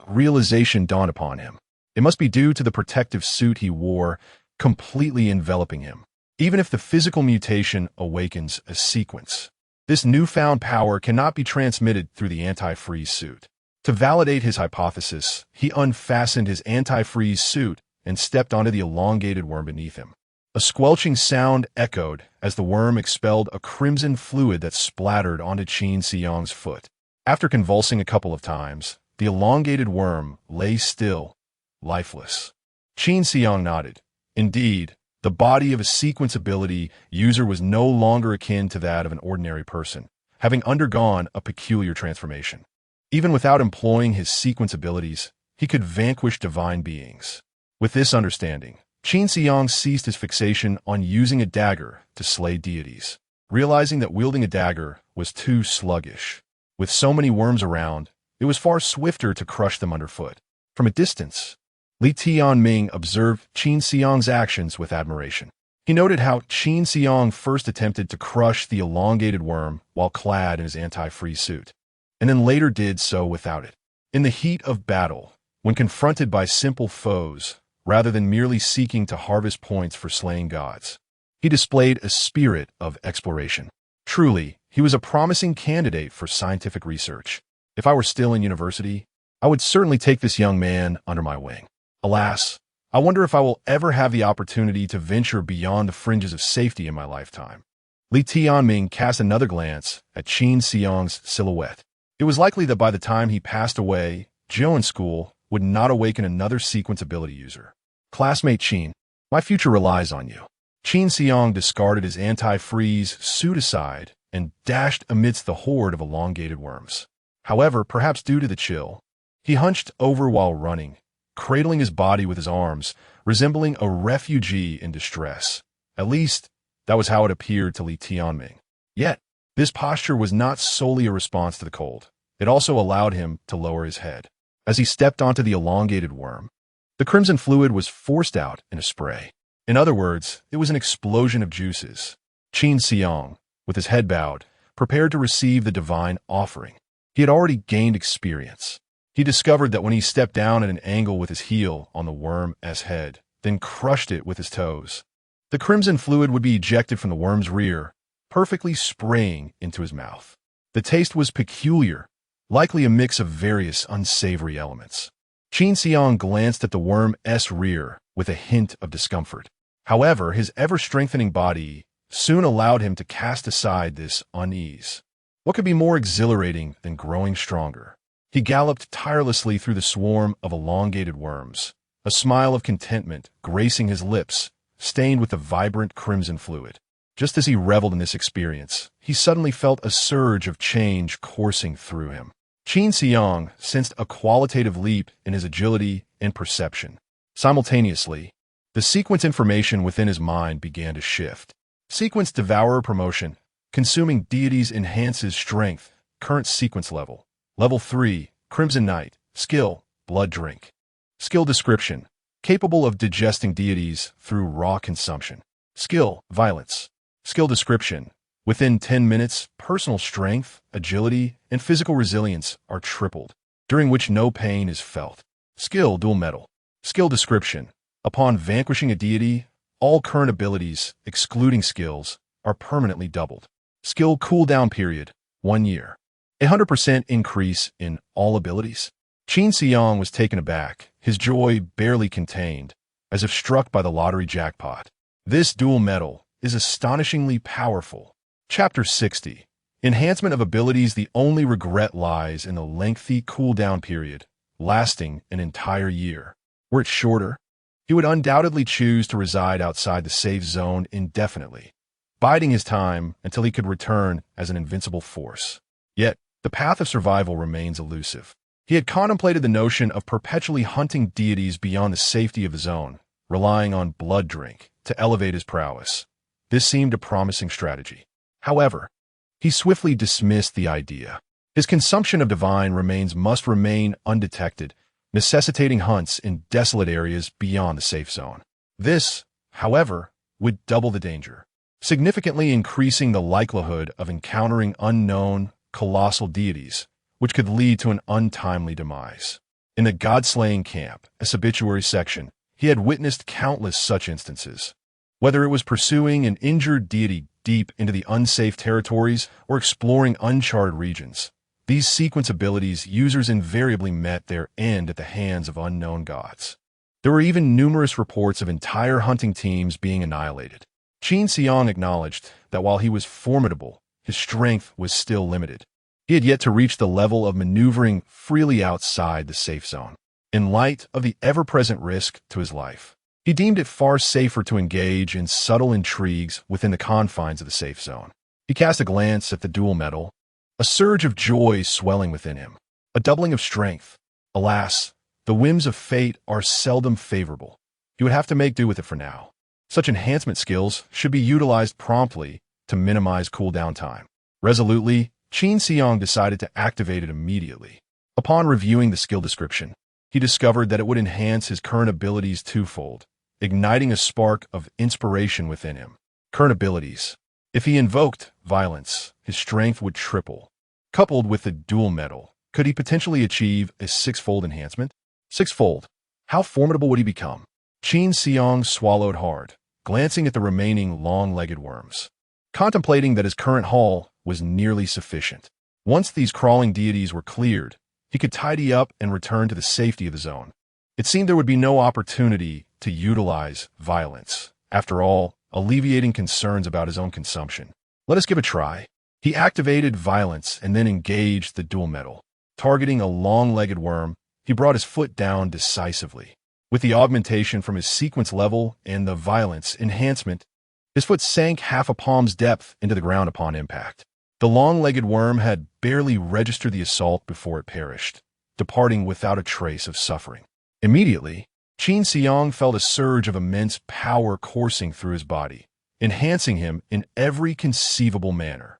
realization dawned upon him. It must be due to the protective suit he wore, completely enveloping him. Even if the physical mutation awakens a sequence, this newfound power cannot be transmitted through the anti-freeze suit. To validate his hypothesis, he unfastened his anti-freeze suit and stepped onto the elongated worm beneath him. A squelching sound echoed as the worm expelled a crimson fluid that splattered onto Qin Xiang's foot. After convulsing a couple of times, the elongated worm lay still, lifeless. Qin Xiang nodded. Indeed, the body of a sequence ability user was no longer akin to that of an ordinary person, having undergone a peculiar transformation. Even without employing his sequence abilities, he could vanquish divine beings. With this understanding, Qin Xiang ceased his fixation on using a dagger to slay deities, realizing that wielding a dagger was too sluggish. With so many worms around, it was far swifter to crush them underfoot. From a distance, Li Tianming observed Qin Xiang's actions with admiration. He noted how Qin Xiang first attempted to crush the elongated worm while clad in his anti-freeze suit, and then later did so without it. In the heat of battle, when confronted by simple foes, rather than merely seeking to harvest points for slaying gods, he displayed a spirit of exploration. Truly, he was a promising candidate for scientific research. If I were still in university, I would certainly take this young man under my wing. Alas, I wonder if I will ever have the opportunity to venture beyond the fringes of safety in my lifetime. Li Tianming cast another glance at Qin Xiang's silhouette. It was likely that by the time he passed away, Zhou school would not awaken another sequence ability user. Classmate Qin, my future relies on you. Qin Xiang discarded his anti-freeze suit aside and dashed amidst the horde of elongated worms. However, perhaps due to the chill, he hunched over while running, cradling his body with his arms, resembling a refugee in distress. At least, that was how it appeared to Li Tianming. Yet, this posture was not solely a response to the cold. It also allowed him to lower his head. As he stepped onto the elongated worm, the crimson fluid was forced out in a spray. In other words, it was an explosion of juices. Qin Xiang, with his head bowed, prepared to receive the divine offering. He had already gained experience. He discovered that when he stepped down at an angle with his heel on the worm's head, then crushed it with his toes, the crimson fluid would be ejected from the worm's rear, perfectly spraying into his mouth. The taste was peculiar, likely a mix of various unsavory elements. Qin Xiang glanced at the worm's rear with a hint of discomfort. However, his ever-strengthening body soon allowed him to cast aside this unease. What could be more exhilarating than growing stronger? He galloped tirelessly through the swarm of elongated worms, a smile of contentment gracing his lips, stained with the vibrant crimson fluid. Just as he reveled in this experience, he suddenly felt a surge of change coursing through him. Qin Xiang sensed a qualitative leap in his agility and perception. Simultaneously, the sequence information within his mind began to shift. Sequence devourer promotion. Consuming deities enhances strength. Current sequence level. Level 3, Crimson Knight. Skill, blood drink. Skill description. Capable of digesting deities through raw consumption. Skill, violence. Skill description. Within 10 minutes, personal strength, agility, and physical resilience are tripled, during which no pain is felt. Skill, dual metal. Skill description. Upon vanquishing a deity, all current abilities, excluding skills, are permanently doubled. Skill cooldown period, 1 year. 100% increase in all abilities. Qin Xiang was taken aback, his joy barely contained, as if struck by the lottery jackpot. This dual metal is astonishingly powerful. Chapter 60. Enhancement of abilities. The only regret lies in the lengthy cooldown period, lasting an entire year. Were it shorter, he would undoubtedly choose to reside outside the safe zone indefinitely, biding his time until he could return as an invincible force. Yet, the path of survival remains elusive. He had contemplated the notion of perpetually hunting deities beyond the safety of the zone, relying on blood drink to elevate his prowess. This seemed a promising strategy. However, he swiftly dismissed the idea. His consumption of divine remains must remain undetected, necessitating hunts in desolate areas beyond the safe zone. This, however, would double the danger, significantly increasing the likelihood of encountering unknown, colossal deities, which could lead to an untimely demise. In the God-slaying camp, as obituary section, he had witnessed countless such instances. Whether it was pursuing an injured deity deep into the unsafe territories or exploring uncharted regions, these sequence abilities users invariably met their end at the hands of unknown gods. There were even numerous reports of entire hunting teams being annihilated. Qin Xiang acknowledged that while he was formidable, his strength was still limited. He had yet to reach the level of maneuvering freely outside the safe zone. In light of the ever-present risk to his life, he deemed it far safer to engage in subtle intrigues within the confines of the safe zone. He cast a glance at the dual metal, a surge of joy swelling within him, a doubling of strength. Alas, the whims of fate are seldom favorable. He would have to make do with it for now. Such enhancement skills should be utilized promptly to minimize cooldown time. Resolutely, Qin Xiang decided to activate it immediately. Upon reviewing the skill description, he discovered that it would enhance his current abilities twofold, igniting a spark of inspiration within him. Current abilities. If he invoked violence, his strength would triple. Coupled with the dual metal, could he potentially achieve a six-fold enhancement? Six-fold. How formidable would he become? Qin Xiang swallowed hard, glancing at the remaining long-legged worms, contemplating that his current haul was nearly sufficient. Once these crawling deities were cleared, he could tidy up and return to the safety of the zone. It seemed there would be no opportunity to utilize violence. After all, alleviating concerns about his own consumption. Let us give a try. He activated violence and then engaged the dual metal. Targeting a long-legged worm, he brought his foot down decisively. With the augmentation from his sequence level and the violence enhancement, his foot sank half a palm's depth into the ground upon impact. The long-legged worm had barely registered the assault before it perished, departing without a trace of suffering. Immediately, Qin Xiang felt a surge of immense power coursing through his body, enhancing him in every conceivable manner.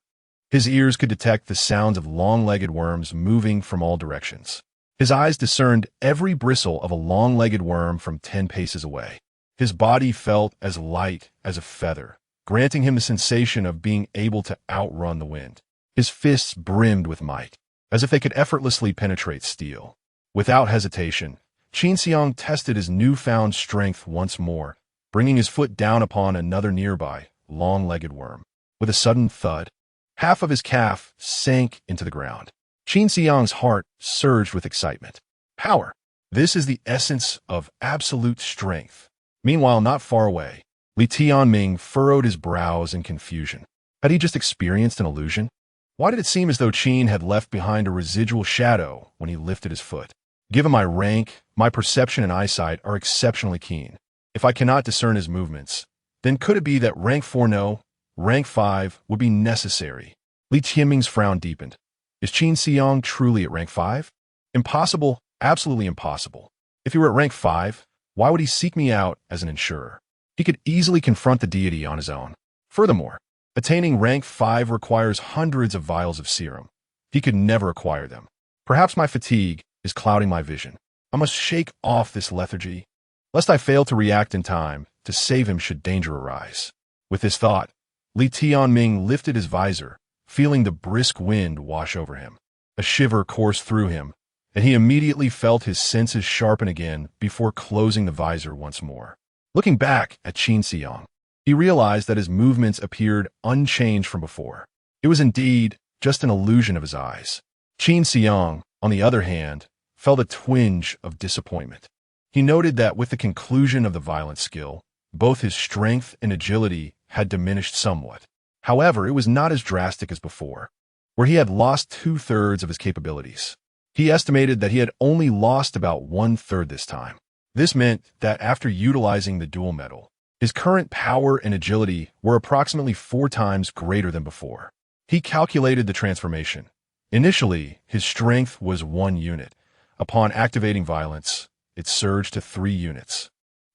His ears could detect the sounds of long-legged worms moving from all directions. His eyes discerned every bristle of a long-legged worm from 10 paces away. His body felt as light as a feather, granting him the sensation of being able to outrun the wind. His fists brimmed with might, as if they could effortlessly penetrate steel. Without hesitation, Qin Xiang tested his newfound strength once more, bringing his foot down upon another nearby, long-legged worm. With a sudden thud, half of his calf sank into the ground. Qin Xiang's heart surged with excitement. Power! This is the essence of absolute strength. Meanwhile, not far away, Li Tianming furrowed his brows in confusion. Had he just experienced an illusion? Why did it seem as though Qin had left behind a residual shadow when he lifted his foot? Given my rank, my perception and eyesight are exceptionally keen. If I cannot discern his movements, then could it be that rank 4 no, rank 5 would be necessary? Li Tianming's frown deepened. Is Qin Xiang truly at rank 5? Impossible, absolutely impossible. If he were at rank 5, why would he seek me out as an insurer? He could easily confront the deity on his own. Furthermore, attaining rank 5 requires hundreds of vials of serum. He could never acquire them. Perhaps my fatigue is clouding my vision. I must shake off this lethargy, lest I fail to react in time to save him should danger arise. With this thought, Li Tianming lifted his visor, feeling the brisk wind wash over him. A shiver coursed through him, and he immediately felt his senses sharpen again before closing the visor once more. Looking back at Qin Xiang, he realized that his movements appeared unchanged from before. It was indeed just an illusion of his eyes. Qin Xiang, on the other hand, felt a twinge of disappointment. He noted that with the conclusion of the violent skill, both his strength and agility had diminished somewhat. However, it was not as drastic as before, where he had lost 2/3 of his capabilities. He estimated that he had only lost about 1/3 this time. This meant that after utilizing the dual metal, his current power and agility were approximately 4 times greater than before. He calculated the transformation. Initially, his strength was 1 unit. Upon activating violence, it surged to 3 units.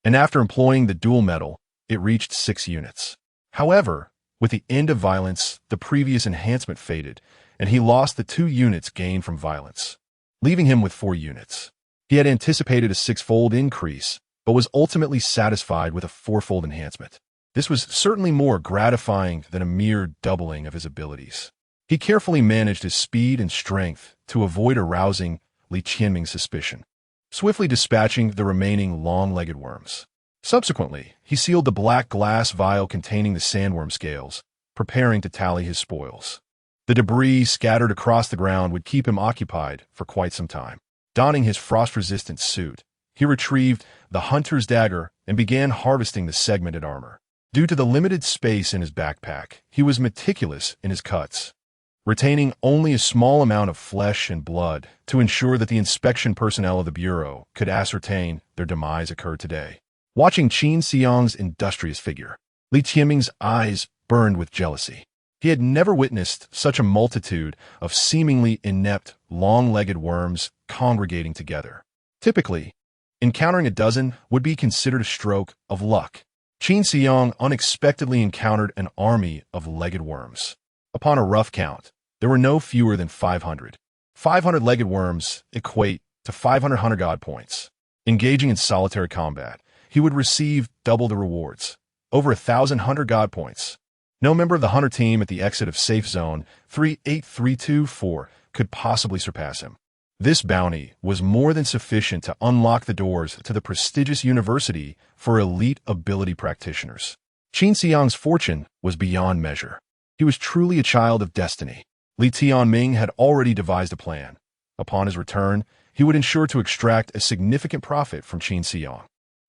And after employing the dual metal, it reached 6 units. However, with the end of violence, the previous enhancement faded, and he lost the 2 units gained from violence, leaving him with 4 units. He had anticipated a 6-fold increase, but was ultimately satisfied with a 4-fold enhancement. This was certainly more gratifying than a mere doubling of his abilities. He carefully managed his speed and strength to avoid arousing Li Tianming's suspicion, swiftly dispatching the remaining long-legged worms. Subsequently, he sealed the black glass vial containing the sandworm scales, preparing to tally his spoils. The debris scattered across the ground would keep him occupied for quite some time. Donning his frost-resistant suit, he retrieved the hunter's dagger and began harvesting the segmented armor. Due to the limited space in his backpack, he was meticulous in his cuts, retaining only a small amount of flesh and blood to ensure that the inspection personnel of the Bureau could ascertain their demise occurred today. Watching Qin Xiang's industrious figure, Li Tianming's eyes burned with jealousy. He had never witnessed such a multitude of seemingly inept, long-legged worms congregating together. Typically, encountering a dozen would be considered a stroke of luck. Qin Xiang unexpectedly encountered an army of legged worms. Upon a rough count, there were no fewer than 500. 500 legged worms equate to 500 hunter god points. Engaging in solitary combat, he would receive double the rewards, over 1,000 hunter god points. No member of the hunter team at the exit of safe zone 38324 could possibly surpass him. This bounty was more than sufficient to unlock the doors to the prestigious university for elite ability practitioners. Qin Xiang's fortune was beyond measure. He was truly a child of destiny. Li Tianming had already devised a plan. Upon his return, he would ensure to extract a significant profit from Qin Xiang.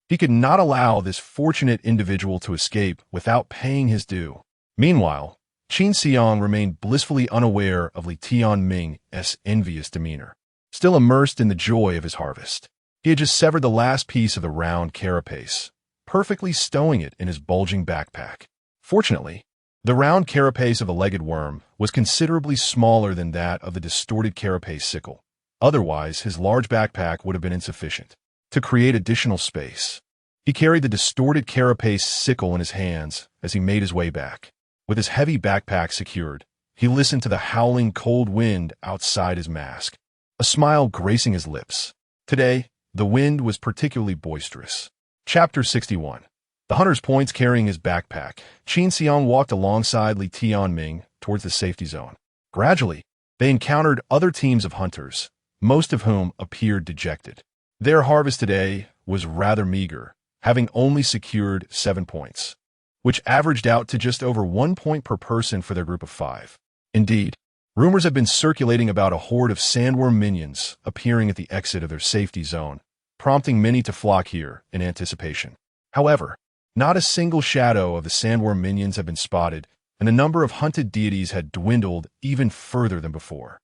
He could not allow this fortunate individual to escape without paying his due. Meanwhile, Qin Xiang remained blissfully unaware of Li Tianming's envious demeanor. Still immersed in the joy of his harvest, he had just severed the last piece of the round carapace, perfectly stowing it in his bulging backpack. Fortunately, the round carapace of a legged worm was considerably smaller than that of the distorted carapace sickle. Otherwise, his large backpack would have been insufficient. To create additional space, he carried the distorted carapace sickle in his hands as he made his way back. With his heavy backpack secured, he listened to the howling cold wind outside his mask, a smile gracing his lips. Today, the wind was particularly boisterous. Chapter 61. The hunter's points carrying his backpack, Qin Xiang walked alongside Li Tianming towards the safety zone. Gradually, they encountered other teams of hunters, most of whom appeared dejected. Their harvest today was rather meager, having only secured 7 points, which averaged out to just over 1 point per person for their group of 5. Indeed, rumors have been circulating about a horde of sandworm minions appearing at the exit of their safety zone, prompting many to flock here in anticipation. However, Not a single shadow of the sandworm minions had been spotted, and the number of hunted deities had dwindled even further than before.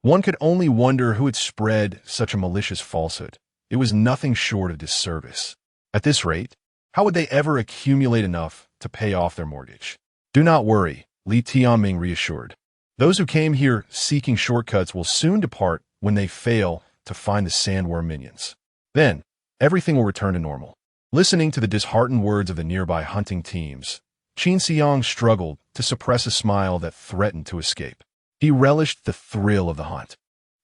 One could only wonder who had spread such a malicious falsehood. It was nothing short of disservice. At this rate, how would they ever accumulate enough to pay off their mortgage? Do not worry, Li Tianming reassured. Those who came here seeking shortcuts will soon depart when they fail to find the sandworm minions. Then, everything will return to normal. Listening to the disheartened words of the nearby hunting teams, Qin Xiang struggled to suppress a smile that threatened to escape. He relished the thrill of the hunt,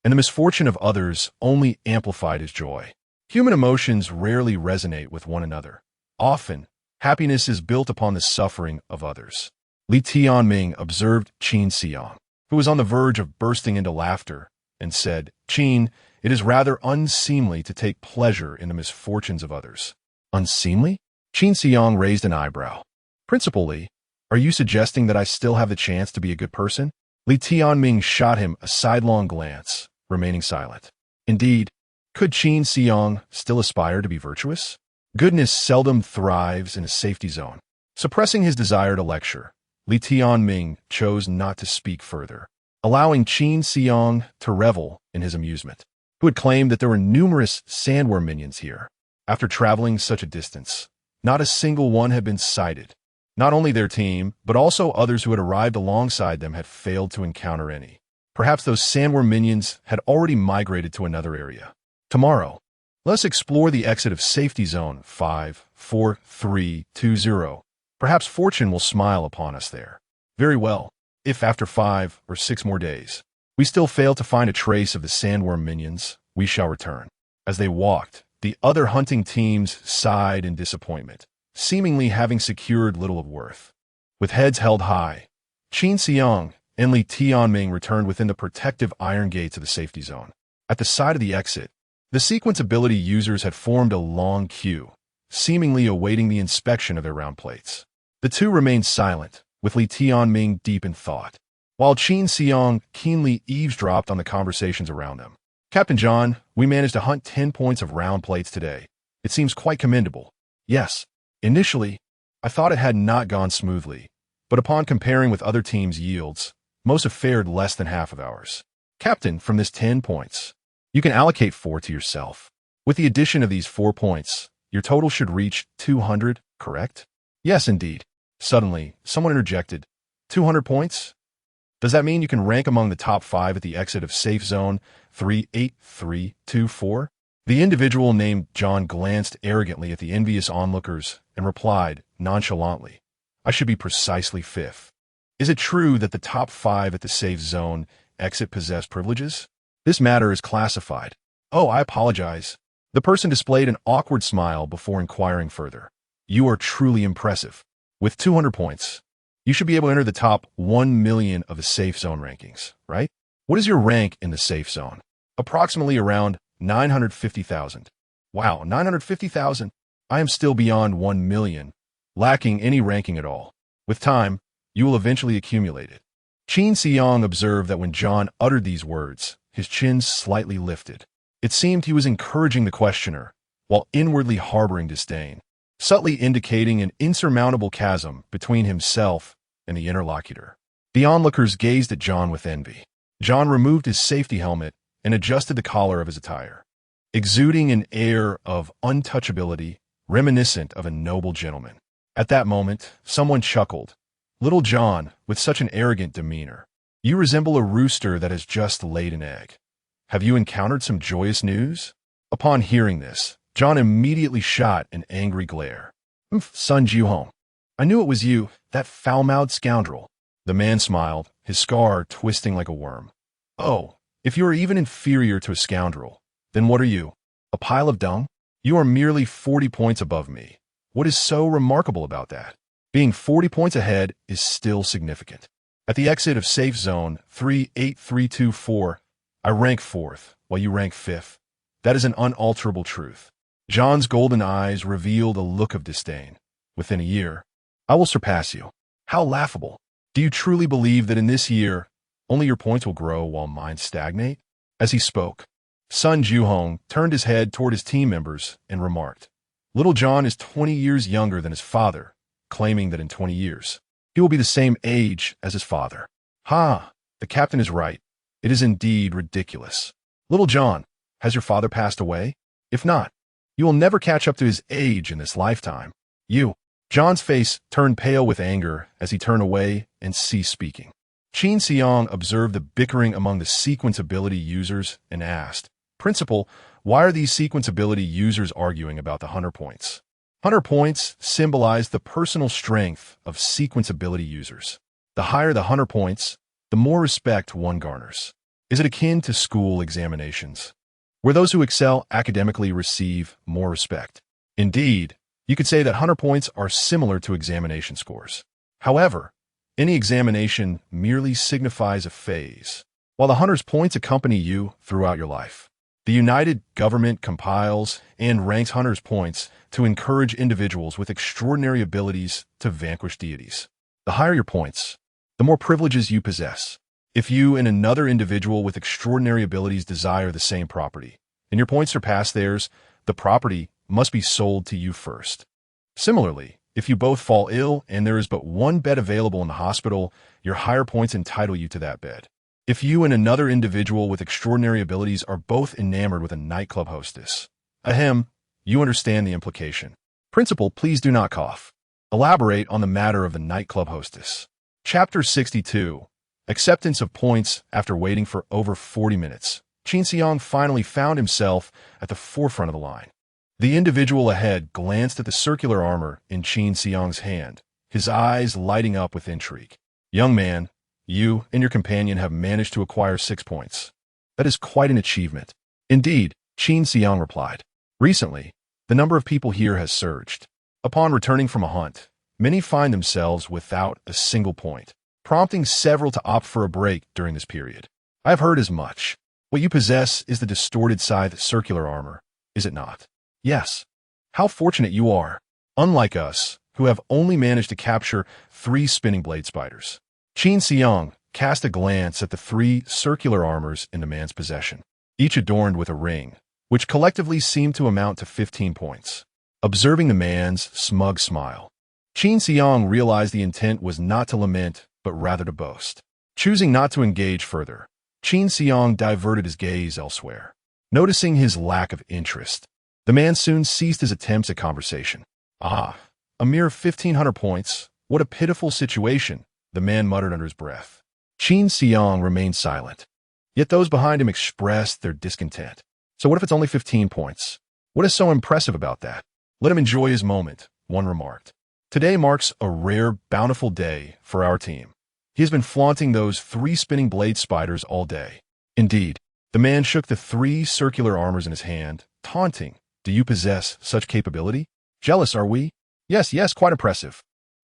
and the misfortune of others only amplified his joy. Human emotions rarely resonate with one another. Often, happiness is built upon the suffering of others. Li Tianming observed Qin Xiang, who was on the verge of bursting into laughter, and said, "Qin, it is rather unseemly to take pleasure in the misfortunes of others." Unseemly? Qin Xiang raised an eyebrow. "Principal Li, are you suggesting that I still have the chance to be a good person?" Li Tianming shot him a sidelong glance, remaining silent. Indeed, could Qin Xiang still aspire to be virtuous? Goodness seldom thrives in a safety zone. Suppressing his desire to lecture, Li Tianming chose not to speak further, allowing Qin Xiang to revel in his amusement, who had claimed that there were numerous sandworm minions here. After traveling such a distance, not a single one had been sighted. Not only their team, but also others who had arrived alongside them had failed to encounter any. Perhaps those sandworm minions had already migrated to another area. Tomorrow, let's explore the exit of Safety Zone 54320. Perhaps fortune will smile upon us there. Very well, if after 5 or 6 more days, we still fail to find a trace of the sandworm minions, we shall return. As they walked, the other hunting teams sighed in disappointment, seemingly having secured little of worth. With heads held high, Qin Xiang and Li Tianming returned within the protective iron gates of the safety zone. At the side of the exit, the sequence ability users had formed a long queue, seemingly awaiting the inspection of their round plates. The two remained silent, with Li Tianming deep in thought, while Qin Xiang keenly eavesdropped on the conversations around them. "Captain John, we managed to hunt 10 points of round plates today. It seems quite commendable." "Yes. Initially, I thought it had not gone smoothly, but upon comparing with other teams' yields, most have fared less than half of ours." "Captain, from this 10 points, you can allocate 4 to yourself. With the addition of these 4 points, your total should reach 200, correct?" "Yes, indeed." Suddenly, someone interjected, 200 points? Does that mean you can rank among the top 5 at the exit of Safe Zone 38324? The individual named John glanced arrogantly at the envious onlookers and replied nonchalantly, "I should be precisely 5th. Is it true that the top 5 at the Safe Zone exit possess privileges? This matter is classified." "Oh, I apologize." The person displayed an awkward smile before inquiring further. "You are truly impressive. With 200 points, you should be able to enter the top 1 million of the Safe Zone rankings, right? What is your rank in the Safe Zone?" "Approximately around 950,000. "Wow, 950,000? I am still beyond 1 million, lacking any ranking at all. With time, you will eventually accumulate it." Qin Xiang observed that when John uttered these words, his chin slightly lifted. It seemed he was encouraging the questioner, while inwardly harboring disdain, subtly indicating an insurmountable chasm between himself and the interlocutor. The onlookers gazed at John with envy. John removed his safety helmet and adjusted the collar of his attire, exuding an air of untouchability reminiscent of a noble gentleman. At that moment, someone chuckled. "Little John, with such an arrogant demeanor. You resemble a rooster that has just laid an egg. Have you encountered some joyous news?" Upon hearing this, John immediately shot an angry glare. "Sun Juhong, I knew it was you, that foul-mouthed scoundrel." The man smiled, his scar twisting like a worm. "Oh, if you are even inferior to a scoundrel, then what are you? A pile of dung? You are merely 40 points above me. What is so remarkable about that? Being 40 points ahead is still significant. At the exit of Safe Zone 38324, I rank 4th, while you rank 5th. That is an unalterable truth." John's golden eyes revealed a look of disdain. "Within a year, I will surpass you. How laughable. Do you truly believe that in this year, only your points will grow while mine stagnate?" As he spoke, Sun Juhong turned his head toward his team members and remarked, Little John is 20 years younger than his father, claiming that in 20 years, he will be the same age as his father. Ha! The captain is right. It is indeed ridiculous. Little John, has your father passed away? If not, you will never catch up to his age in this lifetime. John's face turned pale with anger as he turned away and ceased speaking. Qin Xiang observed the bickering among the sequence ability users and asked, Principal, why are these sequence ability users arguing about the 100 points? 100 points symbolize the personal strength of sequence ability users. The higher the 100 points, the more respect one garners. Is it akin to school examinations, where those who excel academically receive more respect? Indeed, you could say that 100 points are similar to examination scores. However, any examination merely signifies a phase, while the 100's points accompany you throughout your life. The United Government compiles and ranks 100's points to encourage individuals with extraordinary abilities to vanquish deities. The higher your points, the more privileges you possess. If you and another individual with extraordinary abilities desire the same property, and your points surpass theirs, the property must be sold to you first. Similarly, if you both fall ill and there is but one bed available in the hospital, your higher points entitle you to that bed. If you and another individual with extraordinary abilities are both enamored with a nightclub hostess, you understand the implication. Principal, please do not cough. Elaborate on the matter of the nightclub hostess. Chapter 62. Acceptance of points after waiting for over 40 minutes. Qin Xiang finally found himself at the forefront of the line. The individual ahead glanced at the circular armor in Qin Xiang's hand, his eyes lighting up with intrigue. Young man, you and your companion have managed to acquire 6 points. That is quite an achievement. Indeed, Qin Xiang replied. Recently, the number of people here has surged. Upon returning from a hunt, many find themselves without a single point, prompting several to opt for a break during this period. I have heard as much. What you possess is the distorted scythe circular armor, is it not? Yes. How fortunate you are, unlike us, who have only managed to capture 3 spinning blade spiders. Qin Xiang cast a glance at the 3 circular armors in the man's possession, each adorned with a ring, which collectively seemed to amount to 15 points. Observing the man's smug smile, Qin Xiang realized the intent was not to lament, but rather to boast. Choosing not to engage further, Qin Xiang diverted his gaze elsewhere. Noticing his lack of interest, the man soon ceased his attempts at conversation. A mere 1,500 points. What a pitiful situation, the man muttered under his breath. Qin Xiang remained silent. Yet those behind him expressed their discontent. So what if it's only 15 points? What is so impressive about that? Let him enjoy his moment, one remarked. Today marks a rare, bountiful day for our team. He has been flaunting those 3 spinning blade spiders all day. Indeed, the man shook the 3 circular armors in his hand, taunting. Do you possess such capability? Jealous, are we? Yes, quite impressive.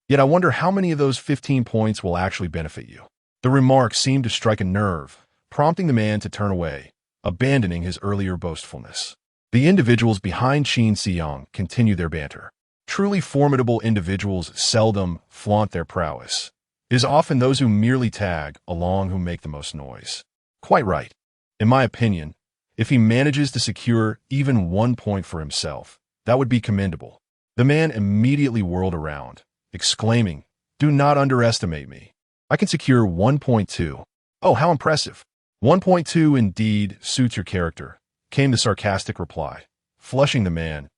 Yet I wonder how many of those 15 points will actually benefit you. The remark seemed to strike a nerve, prompting the man to turn away, abandoning his earlier boastfulness. The individuals behind Qin Xiang continued their banter. Truly formidable individuals seldom flaunt their prowess. It is often those who merely tag along who make the most noise. Quite right. In my opinion, if he manages to secure even 1 point for himself, that would be commendable. The man immediately whirled around, exclaiming, Do not underestimate me. I can secure 1.2. Oh, how impressive. 1.2 indeed suits your character, came the sarcastic reply, flushing the man's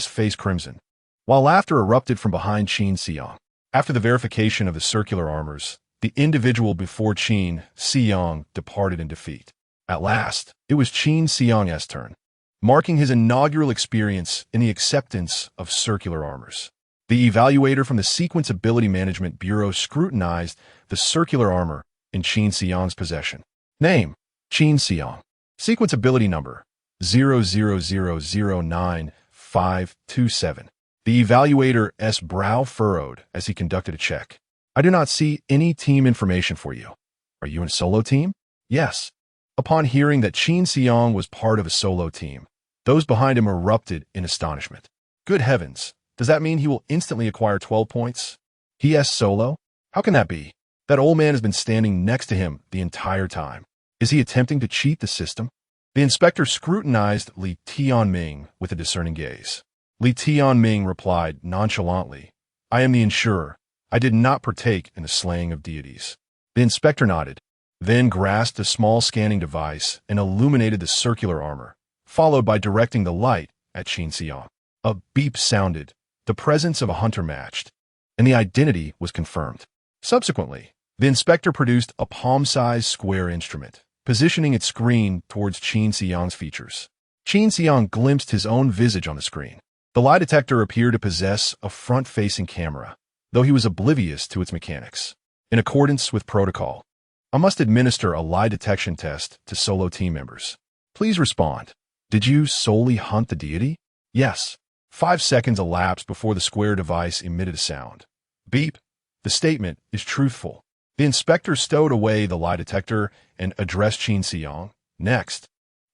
face crimson, while laughter erupted from behind Qin Xiang. After the verification of the circular armors, the individual before Qin Xiang departed in defeat. At last, it was Qin Xiang's turn, marking his inaugural experience in the acceptance of circular armors. The evaluator from the Sequence Ability Management Bureau scrutinized the circular armor in Qin Xiang's possession. Name: Qin Xiang. Sequence Ability Number: 00009527. The evaluator's brow furrowed as he conducted a check. I do not see any team information for you. Are you in a solo team? Yes. Upon hearing that Qin Xiang was part of a solo team, those behind him erupted in astonishment. Good heavens, does that mean he will instantly acquire 12 points? He solo? How can that be? That old man has been standing next to him the entire time. Is he attempting to cheat the system? The inspector scrutinized Li Tianming with a discerning gaze. Li Tianming replied nonchalantly, I am the insurer. I did not partake in the slaying of deities. The inspector nodded, then grasped a small scanning device and illuminated the circular armor, followed by directing the light at Qin Xiang. A beep sounded, the presence of a hunter matched, and the identity was confirmed. Subsequently, the inspector produced a palm-sized square instrument, positioning its screen towards Qin Xiang's features. Qin Xiang glimpsed his own visage on the screen. The lie detector appeared to possess a front-facing camera, though he was oblivious to its mechanics. In accordance with protocol, I must administer a lie detection test to solo team members. Please respond. Did you solely hunt the deity? Yes. 5 seconds elapsed before the square device emitted a sound. Beep. The statement is truthful. The inspector stowed away the lie detector and addressed Qin Xiang. Next,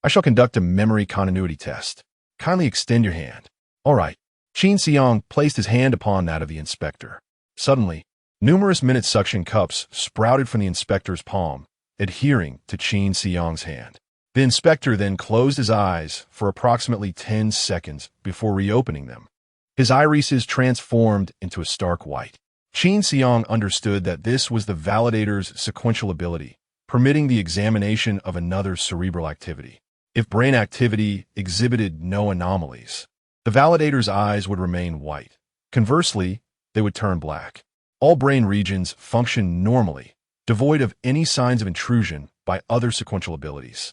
I shall conduct a memory continuity test. Kindly extend your hand. All right. Qin Xiang placed his hand upon that of the inspector. Suddenly, numerous minute suction cups sprouted from the inspector's palm, adhering to Qin Xiang's hand. The inspector then closed his eyes for approximately 10 seconds before reopening them. His irises transformed into a stark white. Qin Xiang understood that this was the validator's sequential ability, permitting the examination of another cerebral activity. If brain activity exhibited no anomalies, the validator's eyes would remain white. Conversely, they would turn black. All brain regions function normally, devoid of any signs of intrusion by other sequential abilities.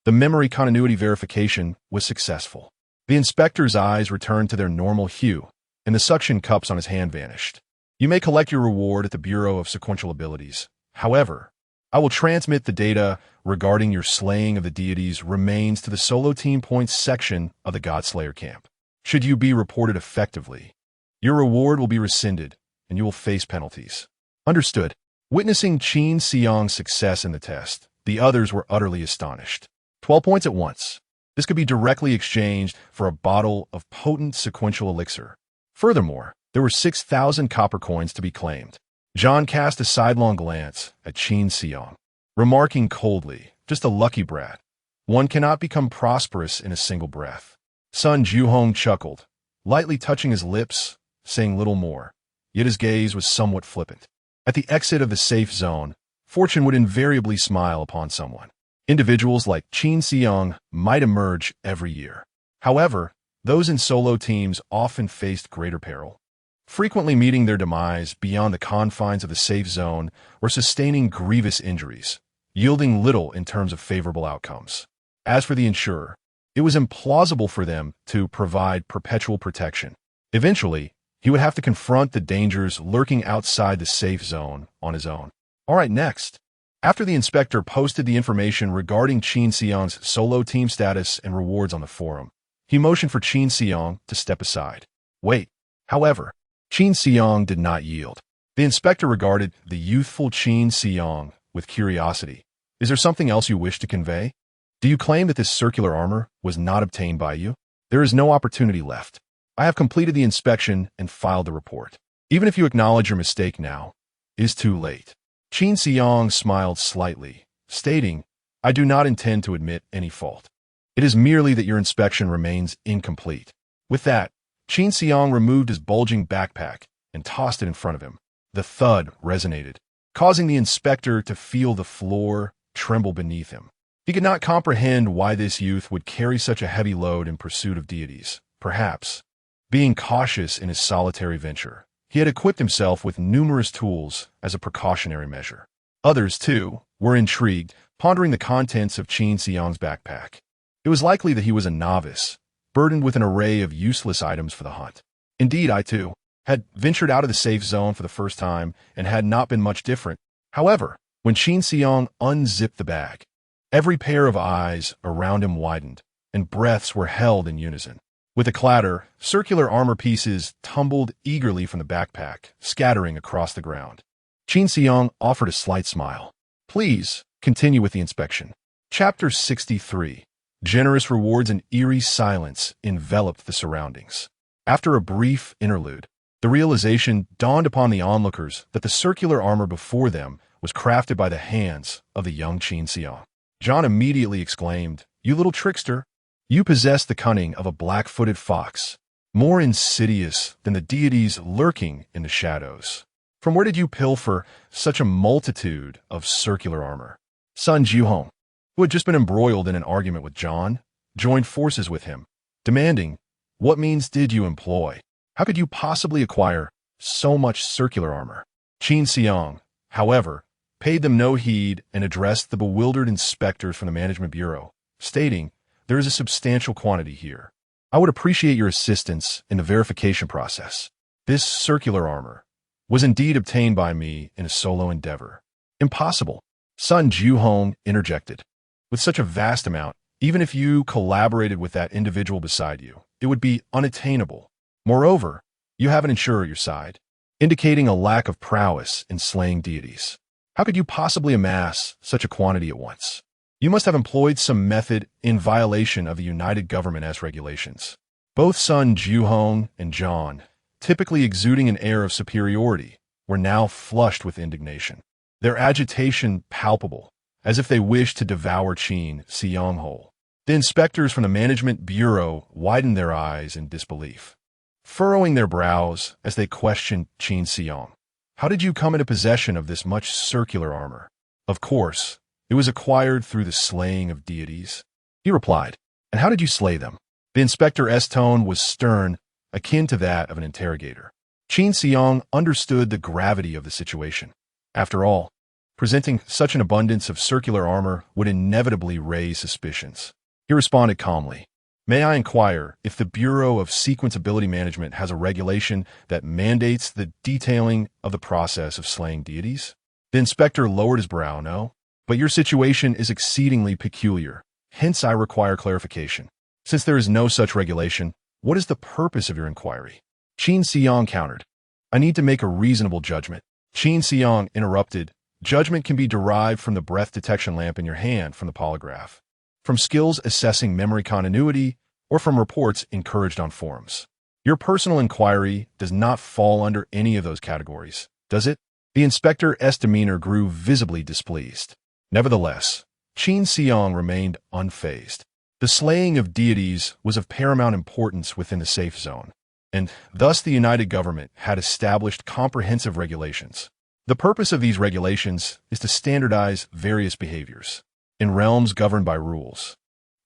The memory continuity verification was successful. The inspector's eyes returned to their normal hue, and the suction cups on his hand vanished. You may collect your reward at the Bureau of Sequential Abilities. However, I will transmit the data regarding your slaying of the deities remains to the solo team points section of the Godslayer camp. Should you be reported effectively, your reward will be rescinded, and you will face penalties. Understood. Witnessing Qin Xiang's success in the test, the others were utterly astonished. 12 points at once. This could be directly exchanged for a bottle of potent sequential elixir. Furthermore, there were 6,000 copper coins to be claimed. John cast a sidelong glance at Qin Xiang, remarking coldly, just a lucky brat. One cannot become prosperous in a single breath. Sun Juhong chuckled, lightly touching his lips, saying little more, yet his gaze was somewhat flippant. At the exit of the safe zone, fortune would invariably smile upon someone. Individuals like Qin Xiang might emerge every year. However, those in solo teams often faced greater peril, frequently meeting their demise beyond the confines of the safe zone or sustaining grievous injuries, yielding little in terms of favorable outcomes. As for the insurer, it was implausible for them to provide perpetual protection. Eventually, he would have to confront the dangers lurking outside the safe zone on his own. All right, next. After the inspector posted the information regarding Qin Xiang's solo team status and rewards on the forum, he motioned for Qin Xiang to step aside. Wait. However, Qin Xiang did not yield. The inspector regarded the youthful Qin Xiang with curiosity. Is there something else you wish to convey? Do you claim that this circular armor was not obtained by you? There is no opportunity left. I have completed the inspection and filed the report. Even if you acknowledge your mistake now, it is too late. Qin Xiang smiled slightly, stating, I do not intend to admit any fault. It is merely that your inspection remains incomplete. With that, Qin Xiang removed his bulging backpack and tossed it in front of him. The thud resonated, causing the inspector to feel the floor tremble beneath him. He could not comprehend why this youth would carry such a heavy load in pursuit of deities. Perhaps, being cautious in his solitary venture, he had equipped himself with numerous tools as a precautionary measure. Others, too, were intrigued, pondering the contents of Qin Xiang's backpack. It was likely that he was a novice, burdened with an array of useless items for the hunt. Indeed, I, too, had ventured out of the safe zone for the first time and had not been much different. However, when Qin Xiang unzipped the bag, every pair of eyes around him widened, and breaths were held in unison. With a clatter, circular armor pieces tumbled eagerly from the backpack, scattering across the ground. Qin Xiang offered a slight smile. Please, continue with the inspection. Chapter 63. Generous rewards and eerie silence enveloped the surroundings. After a brief interlude, the realization dawned upon the onlookers that the circular armor before them was crafted by the hands of the young Qin Xiang. John immediately exclaimed, You little trickster! You possess the cunning of a black-footed fox. more insidious than the deities lurking in the shadows. From where did you pilfer such a multitude of circular armor? Sun Juhong, who had just been embroiled in an argument with John, joined forces with him, demanding, "What means did you employ? How could you possibly acquire so much circular armor?" Qin Xiang, however, paid them no heed and addressed the bewildered inspectors from the Management Bureau, stating, "There is a substantial quantity here. I would appreciate your assistance in the verification process. This circular armor was indeed obtained by me in a solo endeavor." "Impossible," Sun Juhong interjected. "With such a vast amount, even if you collaborated with that individual beside you, it would be unattainable. Moreover, you have an insurer at your side, indicating a lack of prowess in slaying deities. How could you possibly amass such a quantity at once? You must have employed some method in violation of the United Government as regulations." Both Sun Juhong and John, typically exuding an air of superiority, were now flushed with indignation, their agitation palpable, as if they wished to devour Qin Xiang whole. The inspectors from the Management Bureau widened their eyes in disbelief, furrowing their brows as they questioned Qin Xiang. "How did you come into possession of this much circular armor?" "Of course, it was acquired through the slaying of deities," he replied. "And how did you slay them?" The inspector's tone was stern, akin to that of an interrogator. Qin Xiang understood the gravity of the situation. After all, presenting such an abundance of circular armor would inevitably raise suspicions. He responded calmly, "May I inquire if the Bureau of Sequenceability Management has a regulation that mandates the detailing of the process of slaying deities?" The inspector lowered his brow. "No, but your situation is exceedingly peculiar. Hence I require clarification. Since there is no such regulation, what is the purpose of your inquiry?" Qin Xiang countered, "I need to make a reasonable judgment." Qin Xiang interrupted, "Judgment can be derived from the breath detection lamp in your hand, from the polygraph, from skills assessing memory continuity, or from reports encouraged on forums. Your inquiry does not fall under any of those categories, does it?" The inspector's demeanor grew visibly displeased. Nevertheless, Qin Xiang remained unfazed. The slaying of deities was of paramount importance within the safe zone, and thus the United Government had established comprehensive regulations. The purpose of these regulations is to standardize various behaviors in realms governed by rules.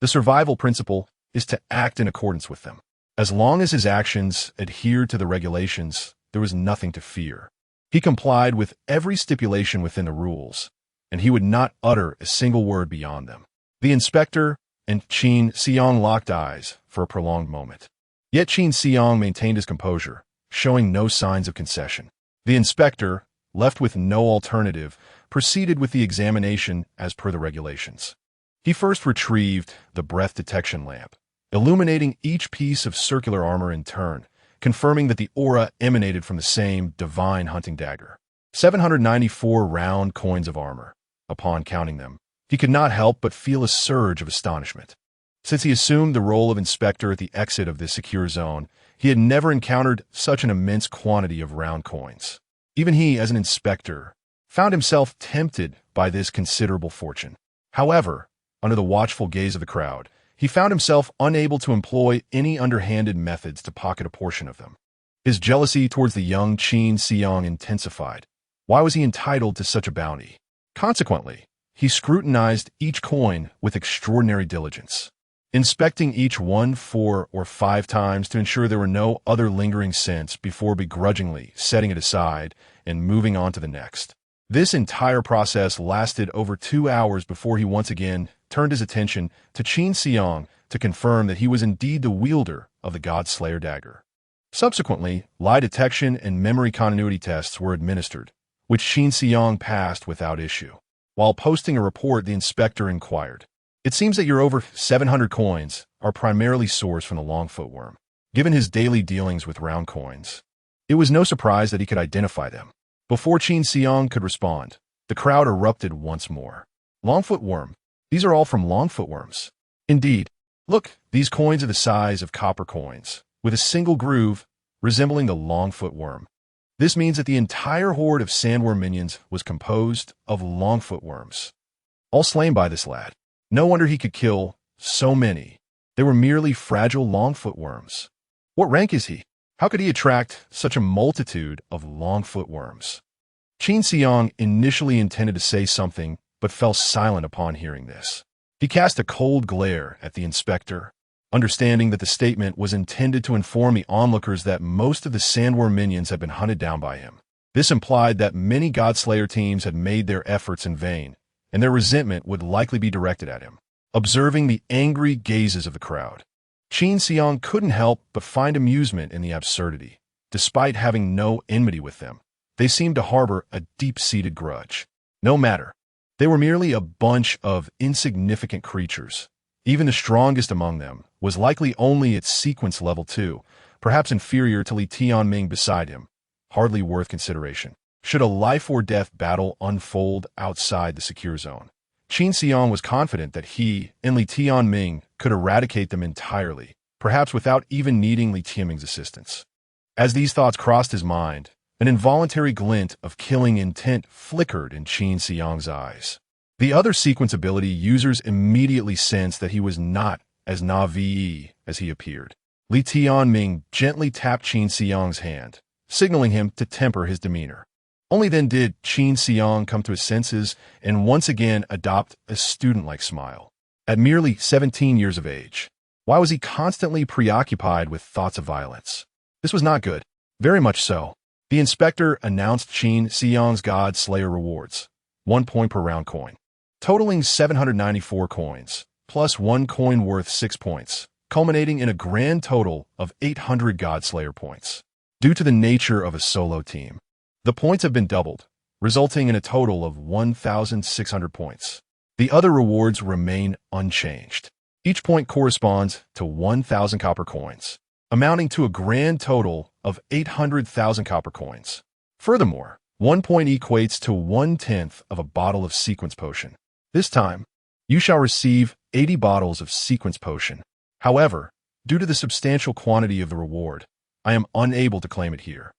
The survival principle is to act in accordance with them. As long as his actions adhered to the regulations, there was nothing to fear. He complied with every stipulation within the rules, and he would not utter a single word beyond them. The inspector and Qin Xiang locked eyes for a prolonged moment. Yet Qin Xiang maintained his composure, showing no signs of concession. The inspector, left with no alternative, proceeded with the examination as per the regulations. He first retrieved the breath detection lamp, illuminating each piece of circular armor in turn, confirming that the aura emanated from the same divine hunting dagger. 794 round coins of armor. Upon counting them, he could not help but feel a surge of astonishment. Since he assumed the role of inspector at the exit of this secure zone, he had never encountered such an immense quantity of round coins. Even he, as an inspector, found himself tempted by this considerable fortune. However, under the watchful gaze of the crowd, he found himself unable to employ any underhanded methods to pocket a portion of them. His jealousy towards the young Qin Xiang intensified. Why was he entitled to such a bounty? Consequently, he scrutinized each coin with extraordinary diligence, inspecting each 1, 4, or 5 times to ensure there were no other lingering scents before begrudgingly setting it aside and moving on to the next. This entire process lasted over 2 hours before he once again turned his attention to Qin Xiang to confirm that he was indeed the wielder of the God Slayer dagger. Subsequently, lie detection and memory continuity tests were administered, which Qin Xiang passed without issue. While posting a report, the inspector inquired, "It seems that your over 700 coins are primarily sourced from the Longfoot worm." Given his daily dealings with round coins, it was no surprise that he could identify them. Before Qin Xiang could respond, the crowd erupted once more. "Longfoot worm? These are all from Longfoot worms." "Indeed. Look, these coins are the size of copper coins, with a single groove resembling the Longfoot worm. This means that the entire horde of sandworm minions was composed of Longfoot worms, all slain by this lad. No wonder he could kill so many. They were merely fragile Longfoot worms." What rank is he? How could he attract such a multitude of long-foot worms? Qin Xiang initially intended to say something, but fell silent upon hearing this. He cast a cold glare at the inspector, understanding that the statement was intended to inform the onlookers that most of the sandworm minions had been hunted down by him. This implied that many Godslayer teams had made their efforts in vain, and their resentment would likely be directed at him. Observing the angry gazes of the crowd, Qin Xiang couldn't help but find amusement in the absurdity. Despite having no enmity with them, they seemed to harbor a deep-seated grudge. No matter. They were merely a bunch of insignificant creatures. Even the strongest among them was likely only at sequence level 2, perhaps inferior to Li Tianming beside him. Hardly worth consideration. Should a life-or-death battle unfold outside the secure zone, Qin Xiang was confident that he and Li Tianming could eradicate them entirely, perhaps without even needing Li Tianming's assistance. As these thoughts crossed his mind, an involuntary glint of killing intent flickered in Qin Xiang's eyes. The other sequence ability users immediately sensed that he was not as naive as he appeared. Li Tianming gently tapped Qin Xiang's hand, signaling him to temper his demeanor. Only then did Qin Xiang come to his senses and once again adopt a student-like smile. At merely 17 years of age, why was he constantly preoccupied with thoughts of violence? This was not good. Very much so. The inspector announced Qin Xiang's God Slayer rewards, 1 point per round coin, totaling 794 coins, plus 1 coin worth 6 points, culminating in a grand total of 800 God Slayer points. Due to the nature of a solo team, the points have been doubled, resulting in a total of 1,600 points. The other rewards remain unchanged. Each point corresponds to 1,000 copper coins, amounting to a grand total of 800,000 copper coins. Furthermore, 1 point equates to 1/10 of a bottle of sequence potion. This time, you shall receive 80 bottles of sequence potion. However, due to the substantial quantity of the reward, I am unable to claim it here.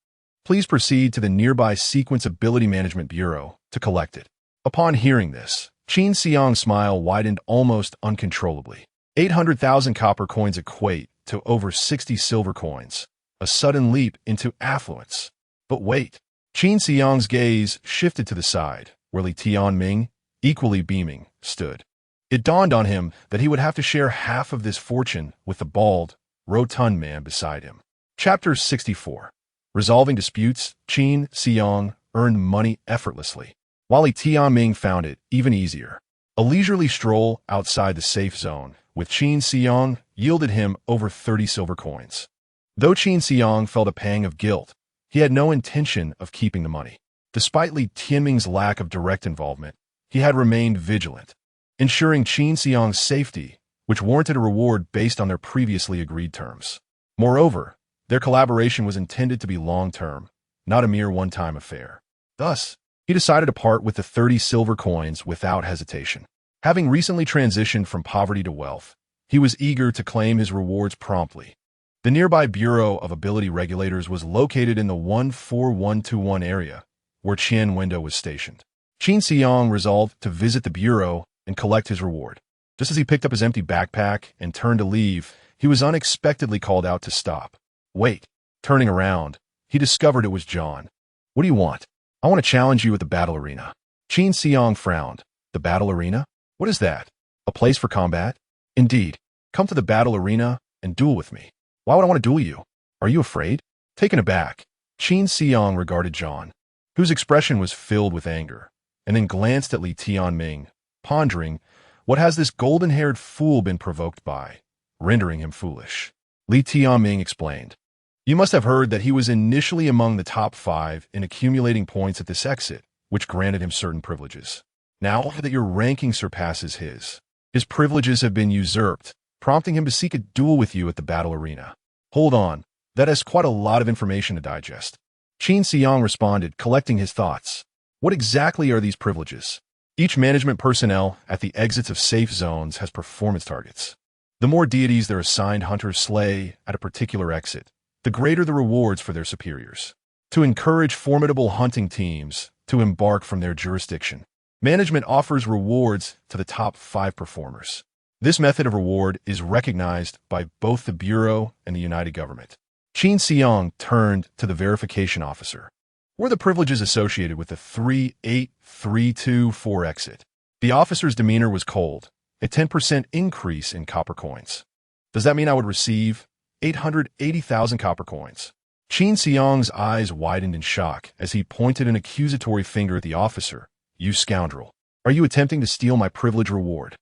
Please proceed to the nearby Sequence Ability Management Bureau to collect it. Upon hearing this, Qin Xiang's smile widened almost uncontrollably. 800,000 copper coins equate to over 60 silver coins, a sudden leap into affluence. But wait, Qin Xiang's gaze shifted to the side, where Li Tianming, equally beaming, stood. It dawned on him that he would have to share half of this fortune with the bald, rotund man beside him. Chapter 64. Resolving disputes, Qin Xiang earned money effortlessly, while Li Tianming found it even easier. A leisurely stroll outside the safe zone with Qin Xiang yielded him over 30 silver coins. Though Qin Xiang felt a pang of guilt, he had no intention of keeping the money. Despite Li Tianming's lack of direct involvement, he had remained vigilant, ensuring Qin Xiang's safety, which warranted a reward based on their previously agreed terms. Moreover, their collaboration was intended to be long-term, not a mere one-time affair. Thus, he decided to part with the 30 silver coins without hesitation. Having recently transitioned from poverty to wealth, he was eager to claim his rewards promptly. The nearby Bureau of Ability Regulators was located in the 14121 area, where Qian Wendo was stationed. Qin Xiang resolved to visit the bureau and collect his reward. Just as he picked up his empty backpack and turned to leave, he was unexpectedly called out to stop. Wait. Turning around, he discovered it was John. What do you want? I want to challenge you at the battle arena. Qin Xiang frowned. The battle arena? What is that? A place for combat? Indeed. Come to the battle arena and duel with me. Why would I want to duel you? Are you afraid? Taken aback, Qin Xiang regarded John, whose expression was filled with anger, and then glanced at Li Tianming, pondering, what has this golden-haired fool been provoked by, rendering him foolish? Li Tianming explained. You must have heard that he was initially among the top 5 in accumulating points at this exit, which granted him certain privileges. Now that your ranking surpasses his privileges have been usurped, prompting him to seek a duel with you at the battle arena. Hold on, that is quite a lot of information to digest. Qin Xiang responded, collecting his thoughts. What exactly are these privileges? Each management personnel at the exits of safe zones has performance targets. The more deities their assigned hunters slay at a particular exit, the greater the rewards for their superiors. To encourage formidable hunting teams to embark from their jurisdiction, management offers rewards to the top 5 performers. This method of reward is recognized by both the Bureau and the United Government. Qin Xiang turned to the verification officer. Were the privileges associated with the 38324 exit? The officer's demeanor was cold, a 10% increase in copper coins. Does that mean I would receive 880,000 copper coins? Qin Xiang's eyes widened in shock as he pointed an accusatory finger at the officer. You scoundrel. Are you attempting to steal my privilege reward?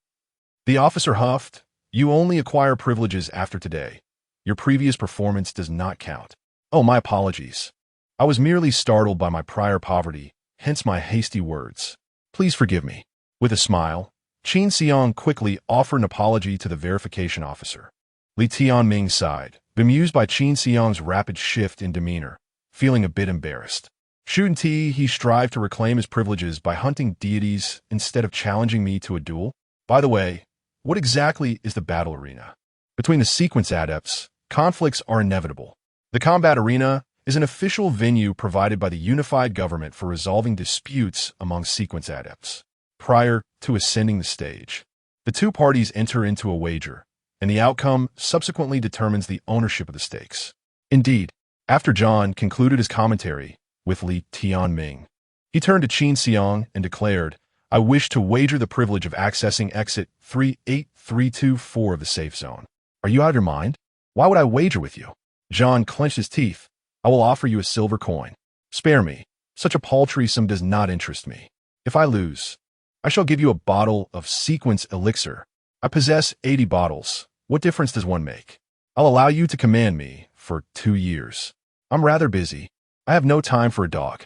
The officer huffed. You only acquire privileges after today. Your previous performance does not count. Oh, my apologies. I was merely startled by my prior poverty, hence my hasty words. Please forgive me. With a smile, Qin Xiang quickly offered an apology to the verification officer. Li Tianming sighed, bemused by Qin Xiang's rapid shift in demeanor, feeling a bit embarrassed. Shouldn't he strive to reclaim his privileges by hunting deities instead of challenging me to a duel? By the way, what exactly is the battle arena? Between the sequence adepts, conflicts are inevitable. The combat arena is an official venue provided by the unified government for resolving disputes among sequence adepts. Prior to ascending the stage, the two parties enter into a wager, and the outcome subsequently determines the ownership of the stakes. Indeed, after John concluded his commentary with Li Tianming, he turned to Qin Xiang and declared, I wish to wager the privilege of accessing exit 38324 of the safe zone. Are you out of your mind? Why would I wager with you? John clenched his teeth. I will offer you a silver coin. Spare me. Such a paltry sum does not interest me. If I lose, I shall give you a bottle of sequence elixir. I possess 80 bottles. What difference does one make? I'll allow you to command me for 2 years. I'm rather busy. I have no time for a dog.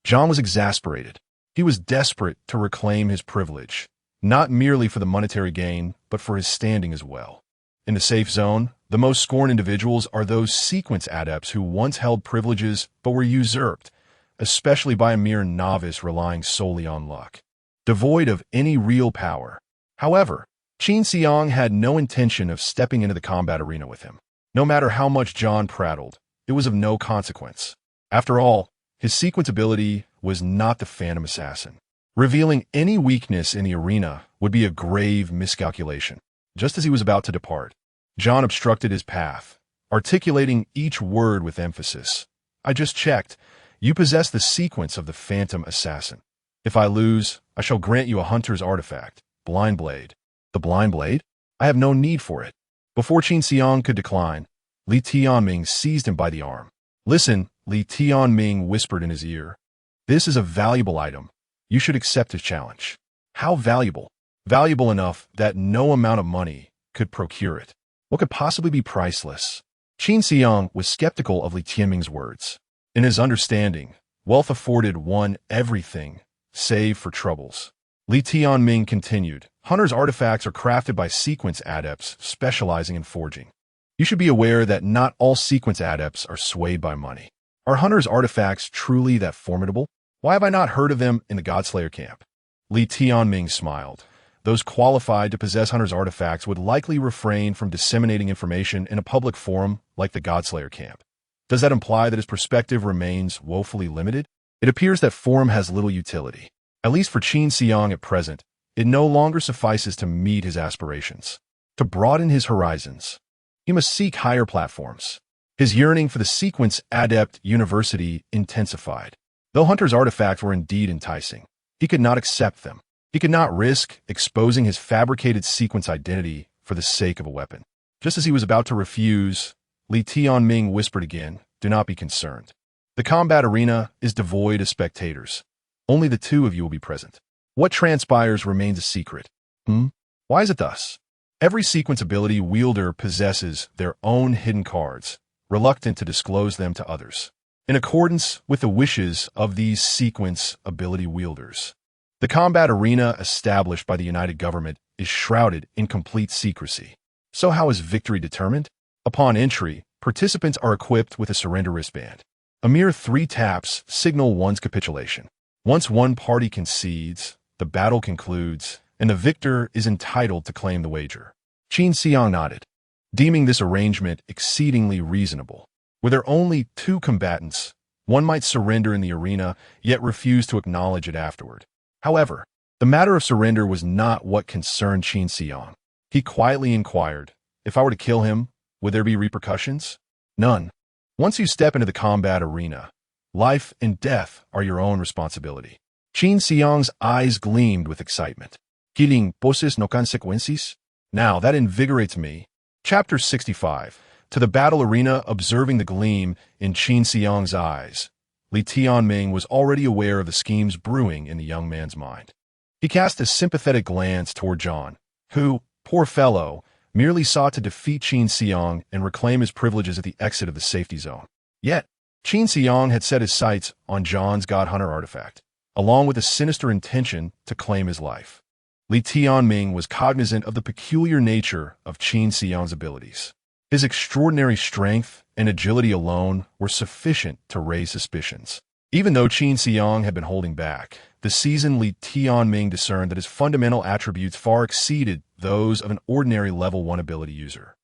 John was exasperated. He was desperate to reclaim his privilege, not merely for the monetary gain, but for his standing as well. In the safe zone, the most scorned individuals are those sequence adepts who once held privileges but were usurped, especially by a mere novice relying solely on luck, devoid of any real power. However, Qin Xiang had no intention of stepping into the combat arena with him. No matter how much John prattled, it was of no consequence. After all, his sequence ability was not the Phantom Assassin. Revealing any weakness in the arena would be a grave miscalculation. Just as he was about to depart, John obstructed his path, articulating each word with emphasis. I just checked. You possess the sequence of the Phantom Assassin. If I lose, I shall grant you a hunter's artifact, Blind Blade. The Blind Blade? I have no need for it. Before Qin Xiang could decline, Li Tianming seized him by the arm. Listen, Li Tianming whispered in his ear. This is a valuable item. You should accept his challenge. How valuable? Valuable enough that no amount of money could procure it. What could possibly be priceless? Qin Xiang was skeptical of Li Tianming's words. In his understanding, wealth afforded one everything, save for troubles. Li Tianming continued, Hunter's artifacts are crafted by sequence adepts specializing in forging. You should be aware that not all sequence adepts are swayed by money. Are Hunter's artifacts truly that formidable? Why have I not heard of them in the Godslayer camp? Li Tianming smiled. Those qualified to possess Hunter's artifacts would likely refrain from disseminating information in a public forum like the Godslayer camp. Does that imply that his perspective remains woefully limited? It appears that forum has little utility. At least for Qin Xiang at present, it no longer suffices to meet his aspirations. To broaden his horizons, he must seek higher platforms. His yearning for the sequence adept university intensified. Though Hunter's artifacts were indeed enticing, he could not accept them. He could not risk exposing his fabricated sequence identity for the sake of a weapon. Just as he was about to refuse, Li Tianming whispered again, do not be concerned. The combat arena is devoid of spectators. Only the two of you will be present. What transpires remains a secret. Why is it thus? Every sequence ability wielder possesses their own hidden cards, reluctant to disclose them to others. In accordance with the wishes of these sequence ability wielders, the combat arena established by the United Government is shrouded in complete secrecy. So how is victory determined? Upon entry, participants are equipped with a surrender wristband. A mere 3 taps signal one's capitulation. Once one party concedes, the battle concludes, and the victor is entitled to claim the wager. Qin Xiang nodded, deeming this arrangement exceedingly reasonable. Were there only 2 combatants, one might surrender in the arena, yet refuse to acknowledge it afterward. However, the matter of surrender was not what concerned Qin Xiang. He quietly inquired, if I were to kill him, would there be repercussions? None. Once you step into the combat arena, life and death are your own responsibility. Qin Xiang's eyes gleamed with excitement. Killing poses no consecuencias? Now, that invigorates me. Chapter 65. To the battle arena, observing the gleam in Qin Xiang's eyes, Li Tianming was already aware of the schemes brewing in the young man's mind. He cast a sympathetic glance toward John, who, poor fellow, merely sought to defeat Qin Xiang and reclaim his privileges at the exit of the safety zone. Yet, Qin Xiang had set his sights on John's God Hunter artifact, along with a sinister intention to claim his life. Li Tianming was cognizant of the peculiar nature of Qin Xiang's abilities. His extraordinary strength and agility alone were sufficient to raise suspicions. Even though Qin Xiang had been holding back, the seasoned Li Tianming discerned that his fundamental attributes far exceeded those of an ordinary level 1 ability user.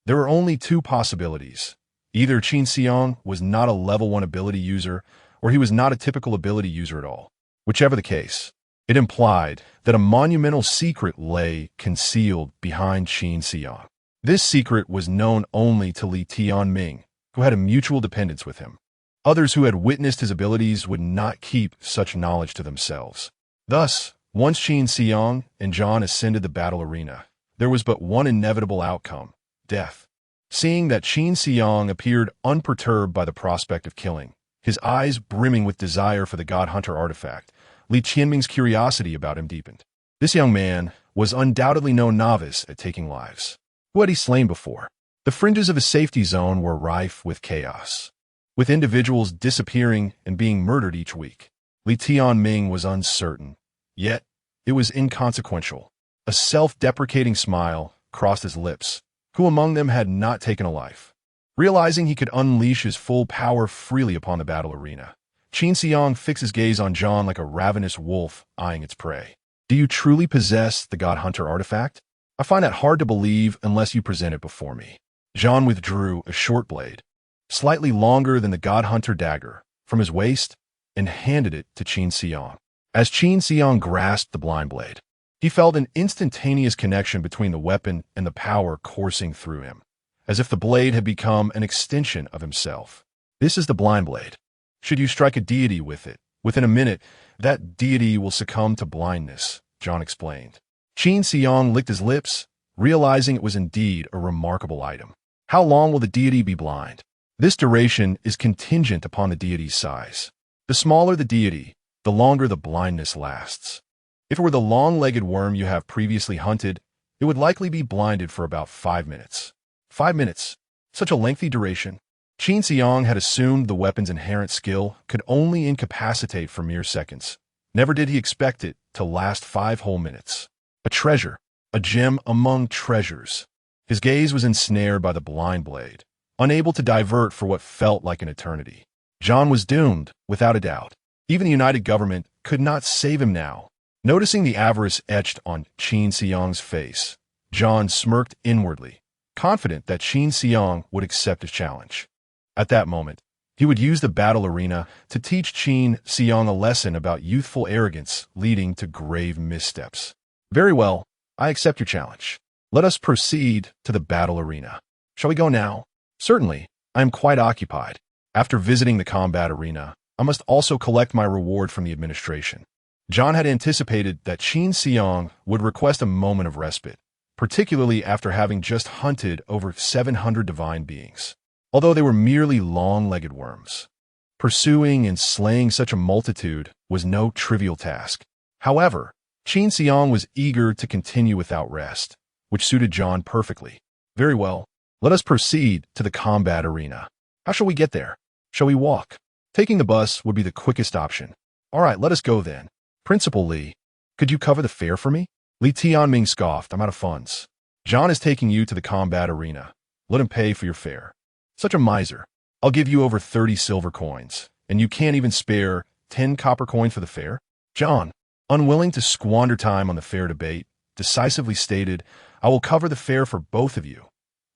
There were only two possibilities. Either Qin Xiang was not a level 1 ability user, or he was not a typical ability user at all. Whichever the case, it implied that a monumental secret lay concealed behind Qin Xiang. This secret was known only to Li Tianming, who had a mutual dependence with him. Others who had witnessed his abilities would not keep such knowledge to themselves. Thus, once Qin Xiang and John ascended the battle arena, there was but one inevitable outcome: death. Seeing that Qin Xiang appeared unperturbed by the prospect of killing, his eyes brimming with desire for the God Hunter artifact, Li Tianming's curiosity about him deepened. This young man was undoubtedly no novice at taking lives. Who had he slain before? The fringes of his safety zone were rife with chaos, with individuals disappearing and being murdered each week. Li Tianming was uncertain, yet it was inconsequential. A self-deprecating smile crossed his lips. Who among them had not taken a life? Realizing he could unleash his full power freely upon the battle arena, Qin Xiang fixed his gaze on John like a ravenous wolf eyeing its prey. Do you truly possess the God Hunter artifact? I find that hard to believe unless you present it before me. John withdrew a short blade, slightly longer than the God Hunter dagger, from his waist and handed it to Qin Xiang. As Qin Xiang grasped the blind blade, he felt an instantaneous connection between the weapon and the power coursing through him, as if the blade had become an extension of himself. This is the blind blade. Should you strike a deity with it, within a minute, that deity will succumb to blindness, John explained. Qin Xiang licked his lips, realizing it was indeed a remarkable item. How long will the deity be blind? This duration is contingent upon the deity's size. The smaller the deity, the longer the blindness lasts. If it were the long-legged worm you have previously hunted, it would likely be blinded for about 5 minutes. 5 minutes? Such a lengthy duration? Qin Xiang had assumed the weapon's inherent skill could only incapacitate for mere seconds. Never did he expect it to last 5 whole minutes. A treasure, a gem among treasures. His gaze was ensnared by the blind blade, unable to divert for what felt like an eternity. John was doomed, without a doubt. Even the United Government could not save him now. Noticing the avarice etched on Qin Xiang's face, John smirked inwardly, confident that Qin Xiang would accept his challenge. At that moment, he would use the battle arena to teach Qin Xiang a lesson about youthful arrogance leading to grave missteps. Very well, I accept your challenge. Let us proceed to the battle arena. Shall we go now? Certainly, I am quite occupied. After visiting the combat arena, I must also collect my reward from the administration. John had anticipated that Qin Xiang would request a moment of respite, particularly after having just hunted over 700 divine beings. Although they were merely long-legged worms, pursuing and slaying such a multitude was no trivial task. However, Qin Xiang was eager to continue without rest, which suited John perfectly. Very well, let us proceed to the combat arena. How shall we get there? Shall we walk? Taking the bus would be the quickest option. All right, let us go then. Principal Li, could you cover the fare for me? Li Tianming scoffed. I'm out of funds. John is taking you to the combat arena. Let him pay for your fare. Such a miser. I'll give you over 30 silver coins, and you can't even spare 10 copper coins for the fare? John, unwilling to squander time on the fare debate, decisively stated, I will cover the fare for both of you.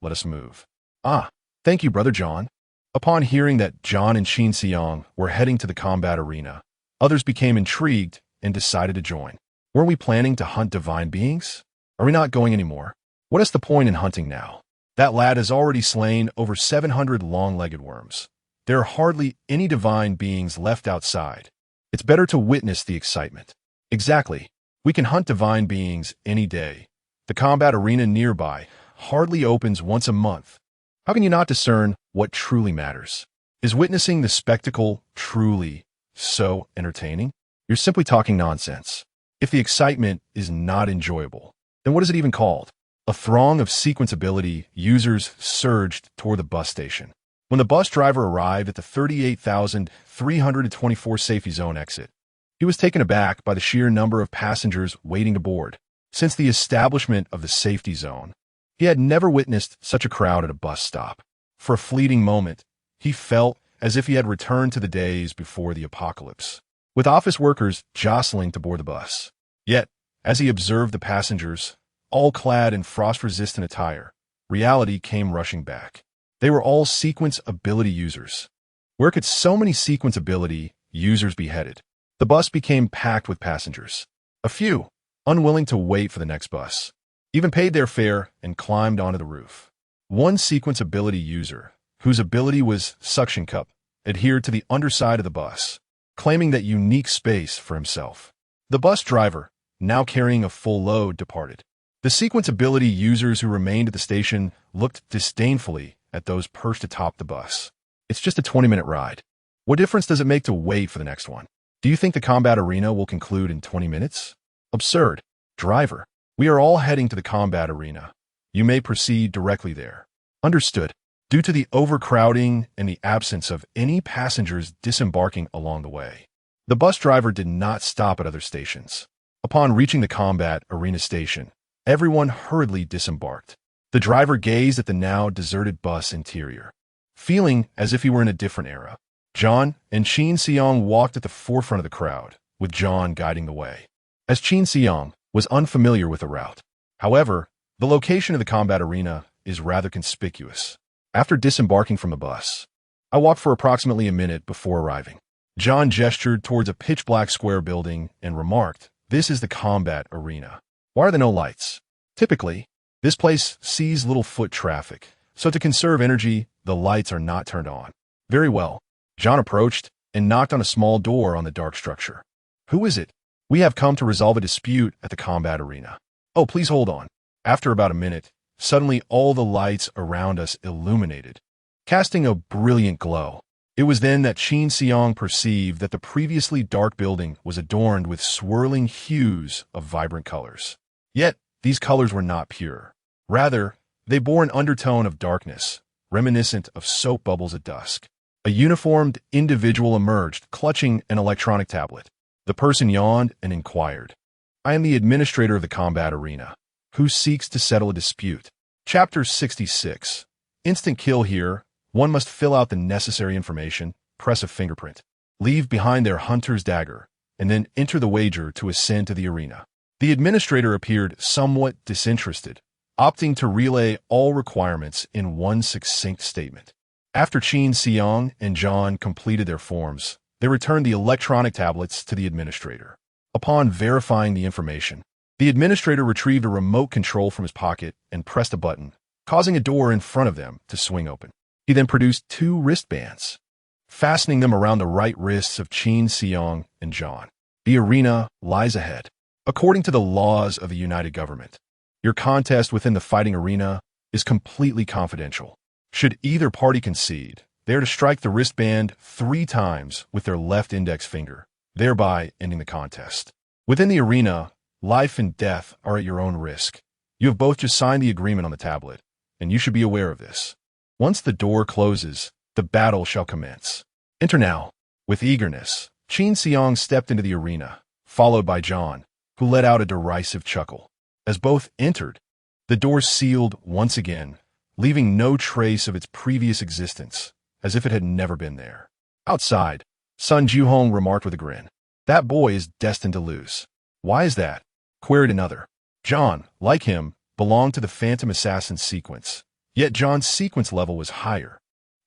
Let us move. Ah, thank you, Brother John. Upon hearing that John and Qin Xiang were heading to the combat arena, others became intrigued and decided to join. Weren't we planning to hunt divine beings? Are we not going anymore? What is the point in hunting now? That lad has already slain over 700 long-legged worms. There are hardly any divine beings left outside. It's better to witness the excitement. Exactly. We can hunt divine beings any day. The combat arena nearby hardly opens once a month. How can you not discern what truly matters? Is witnessing the spectacle truly so entertaining? You're simply talking nonsense. If the excitement is not enjoyable, then what is it even called? A throng of sequenceability users surged toward the bus station. When the bus driver arrived at the 38,324 safety zone exit, he was taken aback by the sheer number of passengers waiting to board. Since the establishment of the safety zone, he had never witnessed such a crowd at a bus stop. For a fleeting moment, he felt as if he had returned to the days before the apocalypse, with office workers jostling to board the bus. Yet, as he observed the passengers, all clad in frost-resistant attire, reality came rushing back. They were all sequence ability users. Where could so many sequence ability users be headed? The bus became packed with passengers. A few, unwilling to wait for the next bus, even paid their fare and climbed onto the roof. One sequence ability user, whose ability was suction cup, adhered to the underside of the bus, claiming that unique space for himself. The bus driver, now carrying a full load, departed. The sequence ability users who remained at the station looked disdainfully at those perched atop the bus. It's just a 20-minute ride. What difference does it make to wait for the next one? Do you think the combat arena will conclude in 20 minutes? Absurd. Driver, we are all heading to the combat arena. You may proceed directly there. Understood. Due to the overcrowding and the absence of any passengers disembarking along the way, the bus driver did not stop at other stations. Upon reaching the combat arena station, everyone hurriedly disembarked. The driver gazed at the now deserted bus interior, feeling as if he were in a different era. John and Chin Seong walked at the forefront of the crowd, with John guiding the way, as Chin Seong was unfamiliar with the route. However, the location of the combat arena is rather conspicuous. After disembarking from the bus, I walked for approximately a minute before arriving. John gestured towards a pitch-black square building and remarked, "This is the combat arena. Why are there no lights? Typically, this place sees little foot traffic, so to conserve energy, the lights are not turned on." Very well. John approached and knocked on a small door on the dark structure. "Who is it?" "We have come to resolve a dispute at the combat arena." "Oh, please hold on." After about a minute, suddenly all the lights around us illuminated, casting a brilliant glow. It was then that Chin Seong perceived that the previously dark building was adorned with swirling hues of vibrant colors. Yet, these colors were not pure. Rather, they bore an undertone of darkness, reminiscent of soap bubbles at dusk. A uniformed individual emerged, clutching an electronic tablet. The person yawned and inquired, "I am the administrator of the combat arena, who seeks to settle a dispute." Chapter 66. Instant kill here. One must fill out the necessary information, press a fingerprint, leave behind their hunter's dagger, and then enter the wager to ascend to the arena. The administrator appeared somewhat disinterested, opting to relay all requirements in one succinct statement. After Chin Seong and John completed their forms, they returned the electronic tablets to the administrator. Upon verifying the information, the administrator retrieved a remote control from his pocket and pressed a button, causing a door in front of them to swing open. He then produced 2 wristbands, fastening them around the right wrists of Chin Seong and John. The arena lies ahead. According to the laws of the United Government, your contest within the fighting arena is completely confidential. Should either party concede, they are to strike the wristband 3 times with their left index finger, thereby ending the contest. Within the arena, life and death are at your own risk. You have both just signed the agreement on the tablet, and you should be aware of this. Once the door closes, the battle shall commence. Enter now. With eagerness, Chin Seong stepped into the arena, followed by John, who let out a derisive chuckle. As both entered, the door sealed once again, leaving no trace of its previous existence, as if it had never been there. Outside, Sun Juhong remarked with a grin, "That boy is destined to lose." "Why is that?" queried another. John, like him, belonged to the Phantom Assassin sequence, yet John's sequence level was higher,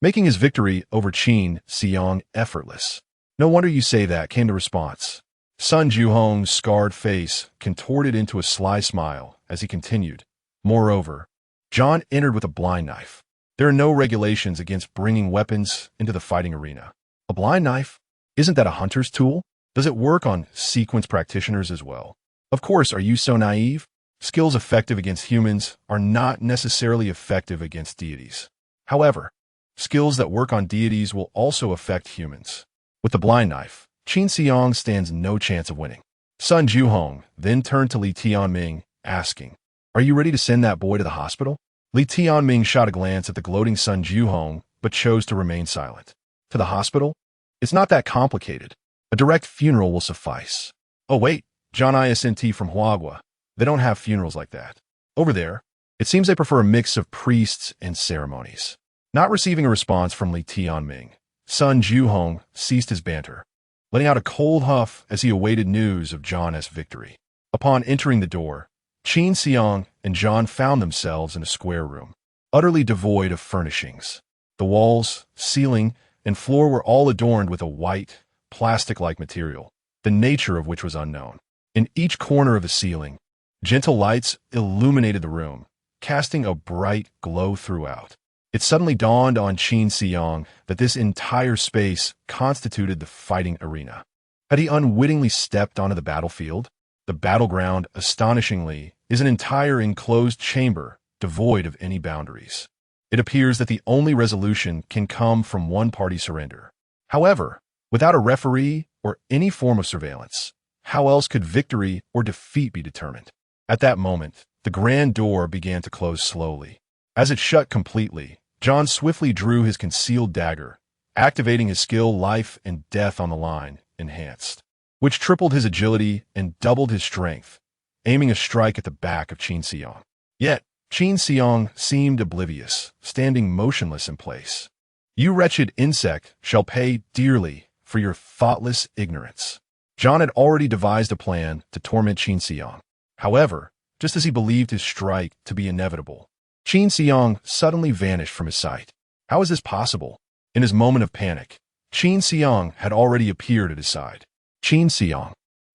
making his victory over Chin Seong effortless. "No wonder you say that," came the response. Sun Juhong's scarred face contorted into a sly smile as he continued, "Moreover, John entered with a blind knife. There are no regulations against bringing weapons into the fighting arena. A blind knife? Isn't that a hunter's tool? Does it work on sequence practitioners as well? Of course, are you so naive? Skills effective against humans are not necessarily effective against deities. However, skills that work on deities will also affect humans. With the blind knife, Qin Xiang stands no chance of winning. Sun Juhong then turned to Li Tianming, asking, "Are you ready to send that boy to the hospital?" Li Tianming shot a glance at the gloating Sun Juhong, but chose to remain silent. To the hospital? It's not that complicated. A direct funeral will suffice. Oh wait, John ISNT from Huagua. They don't have funerals like that. Over there, it seems they prefer a mix of priests and ceremonies. Not receiving a response from Li Tianming, Sun Juhong ceased his banter, letting out a cold huff as he awaited news of John's victory. Upon entering the door, Qin Xiang and John found themselves in a square room, utterly devoid of furnishings. The walls, ceiling, and floor were all adorned with a white, plastic-like material, the nature of which was unknown. In each corner of the ceiling, gentle lights illuminated the room, casting a bright glow throughout. It suddenly dawned on Qin Xiang that this entire space constituted the fighting arena. Had he unwittingly stepped onto the battlefield? The battleground, astonishingly, is an entire enclosed chamber devoid of any boundaries. It appears that the only resolution can come from one party surrender. However, without a referee or any form of surveillance, how else could victory or defeat be determined? At that moment, the grand door began to close slowly. As it shut completely, John swiftly drew his concealed dagger, activating his skill Life and Death on the Line, Enhanced, which tripled his agility and doubled his strength, aiming a strike at the back of Qin Xiang. Yet, Qin Xiang seemed oblivious, standing motionless in place. "You wretched insect shall pay dearly for your thoughtless ignorance." John had already devised a plan to torment Qin Xiang. However, just as he believed his strike to be inevitable, Qin Xiang suddenly vanished from his sight. How is this possible? In his moment of panic, Qin Xiang had already appeared at his side. Qin Xiang,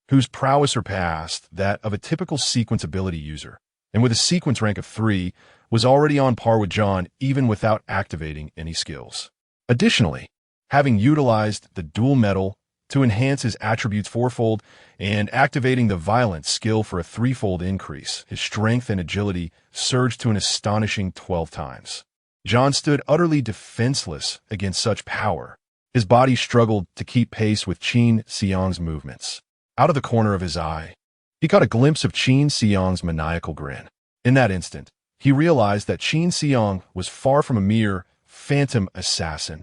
whose prowess surpassed that of a typical sequence ability user, and with a sequence rank of 3, was already on par with John even without activating any skills. Additionally, having utilized the dual metal to enhance his attributes fourfold and activating the violence skill for a threefold increase, his strength and agility surged to an astonishing 12 times. John stood utterly defenseless against such power. His body struggled to keep pace with Qin Xiang's movements. Out of the corner of his eye, he caught a glimpse of Qin Xiang's maniacal grin. In that instant, he realized that Qin Xiang was far from a mere phantom assassin.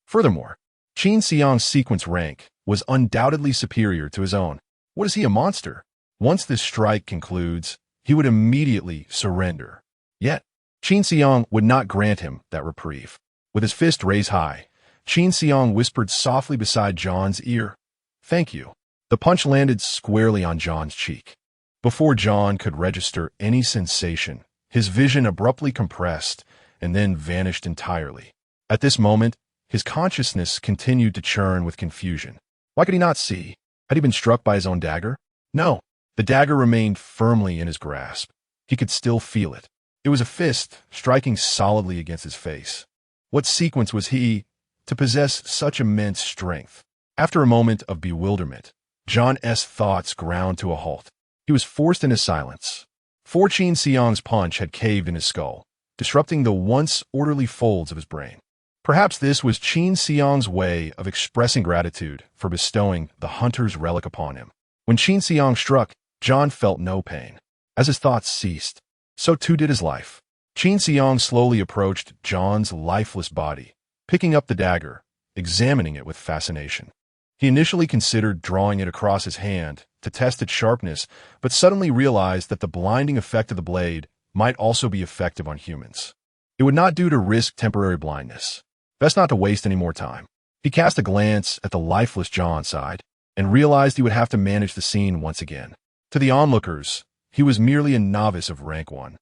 Furthermore, Qin Xiang's sequence rank was undoubtedly superior to his own. What is he, a monster? Once this strike concludes, he would immediately surrender. Yet, Qin Xiang would not grant him that reprieve. With his fist raised high, Qin Xiang whispered softly beside John's ear, "Thank you." The punch landed squarely on John's cheek. Before John could register any sensation, his vision abruptly compressed and then vanished entirely. At this moment, his consciousness continued to churn with confusion. Why could he not see? Had he been struck by his own dagger? No, the dagger remained firmly in his grasp. He could still feel it. It was a fist striking solidly against his face. What sequence was he to possess such immense strength? After a moment of bewilderment, John's thoughts ground to a halt. He was forced into silence. For Qin Xiang's punch had caved in his skull, disrupting the once orderly folds of his brain. Perhaps this was Qin Xiang's way of expressing gratitude for bestowing the hunter's relic upon him. When Qin Xiang struck, John felt no pain. As his thoughts ceased, so too did his life. Qin Xiang slowly approached John's lifeless body, picking up the dagger, examining it with fascination. He initially considered drawing it across his hand to test its sharpness, but suddenly realized that the blinding effect of the blade might also be effective on humans. It would not do to risk temporary blindness. Best not to waste any more time. He cast a glance at the lifeless John's side and realized he would have to manage the scene once again. To the onlookers, he was merely a novice of rank 1.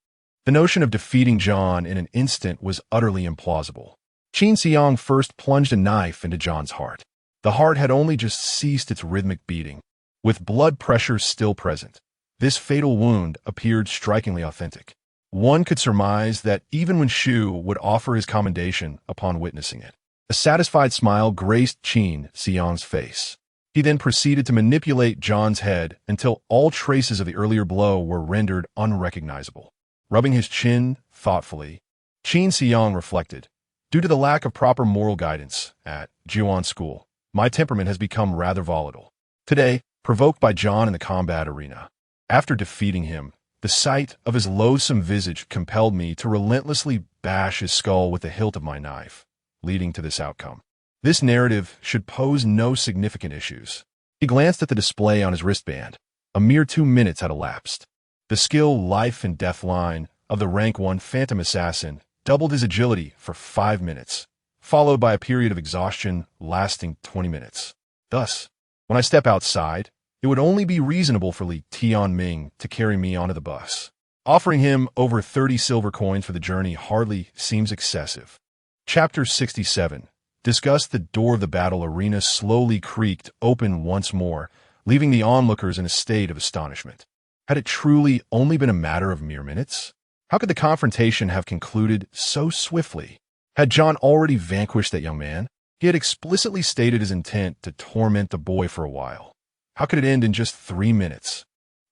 The notion of defeating John in an instant was utterly implausible. Qin Xiang first plunged a knife into John's heart. The heart had only just ceased its rhythmic beating, with blood pressure still present. This fatal wound appeared strikingly authentic. One could surmise that even when Shu would offer his commendation upon witnessing it. A satisfied smile graced Qin Xiang's face. He then proceeded to manipulate John's head until all traces of the earlier blow were rendered unrecognizable. Rubbing his chin thoughtfully, Qin Xiang reflected, "Due to the lack of proper moral guidance at Juan School, my temperament has become rather volatile. Today, provoked by John in the combat arena, after defeating him, the sight of his loathsome visage compelled me to relentlessly bash his skull with the hilt of my knife, leading to this outcome. This narrative should pose no significant issues." He glanced at the display on his wristband. A mere 2 minutes had elapsed. The skill life and death line of the rank 1 phantom assassin doubled his agility for 5 minutes, followed by a period of exhaustion lasting 20 minutes. Thus, when I step outside, it would only be reasonable for Li Tianming to carry me onto the bus. Offering him over 30 silver coins for the journey hardly seems excessive. Chapter 67. Discussed. The door of the battle arena slowly creaked open once more, leaving the onlookers in a state of astonishment. Had it truly only been a matter of mere minutes? How could the confrontation have concluded so swiftly? Had John already vanquished that young man? He had explicitly stated his intent to torment the boy for a while. How could it end in just 3 minutes?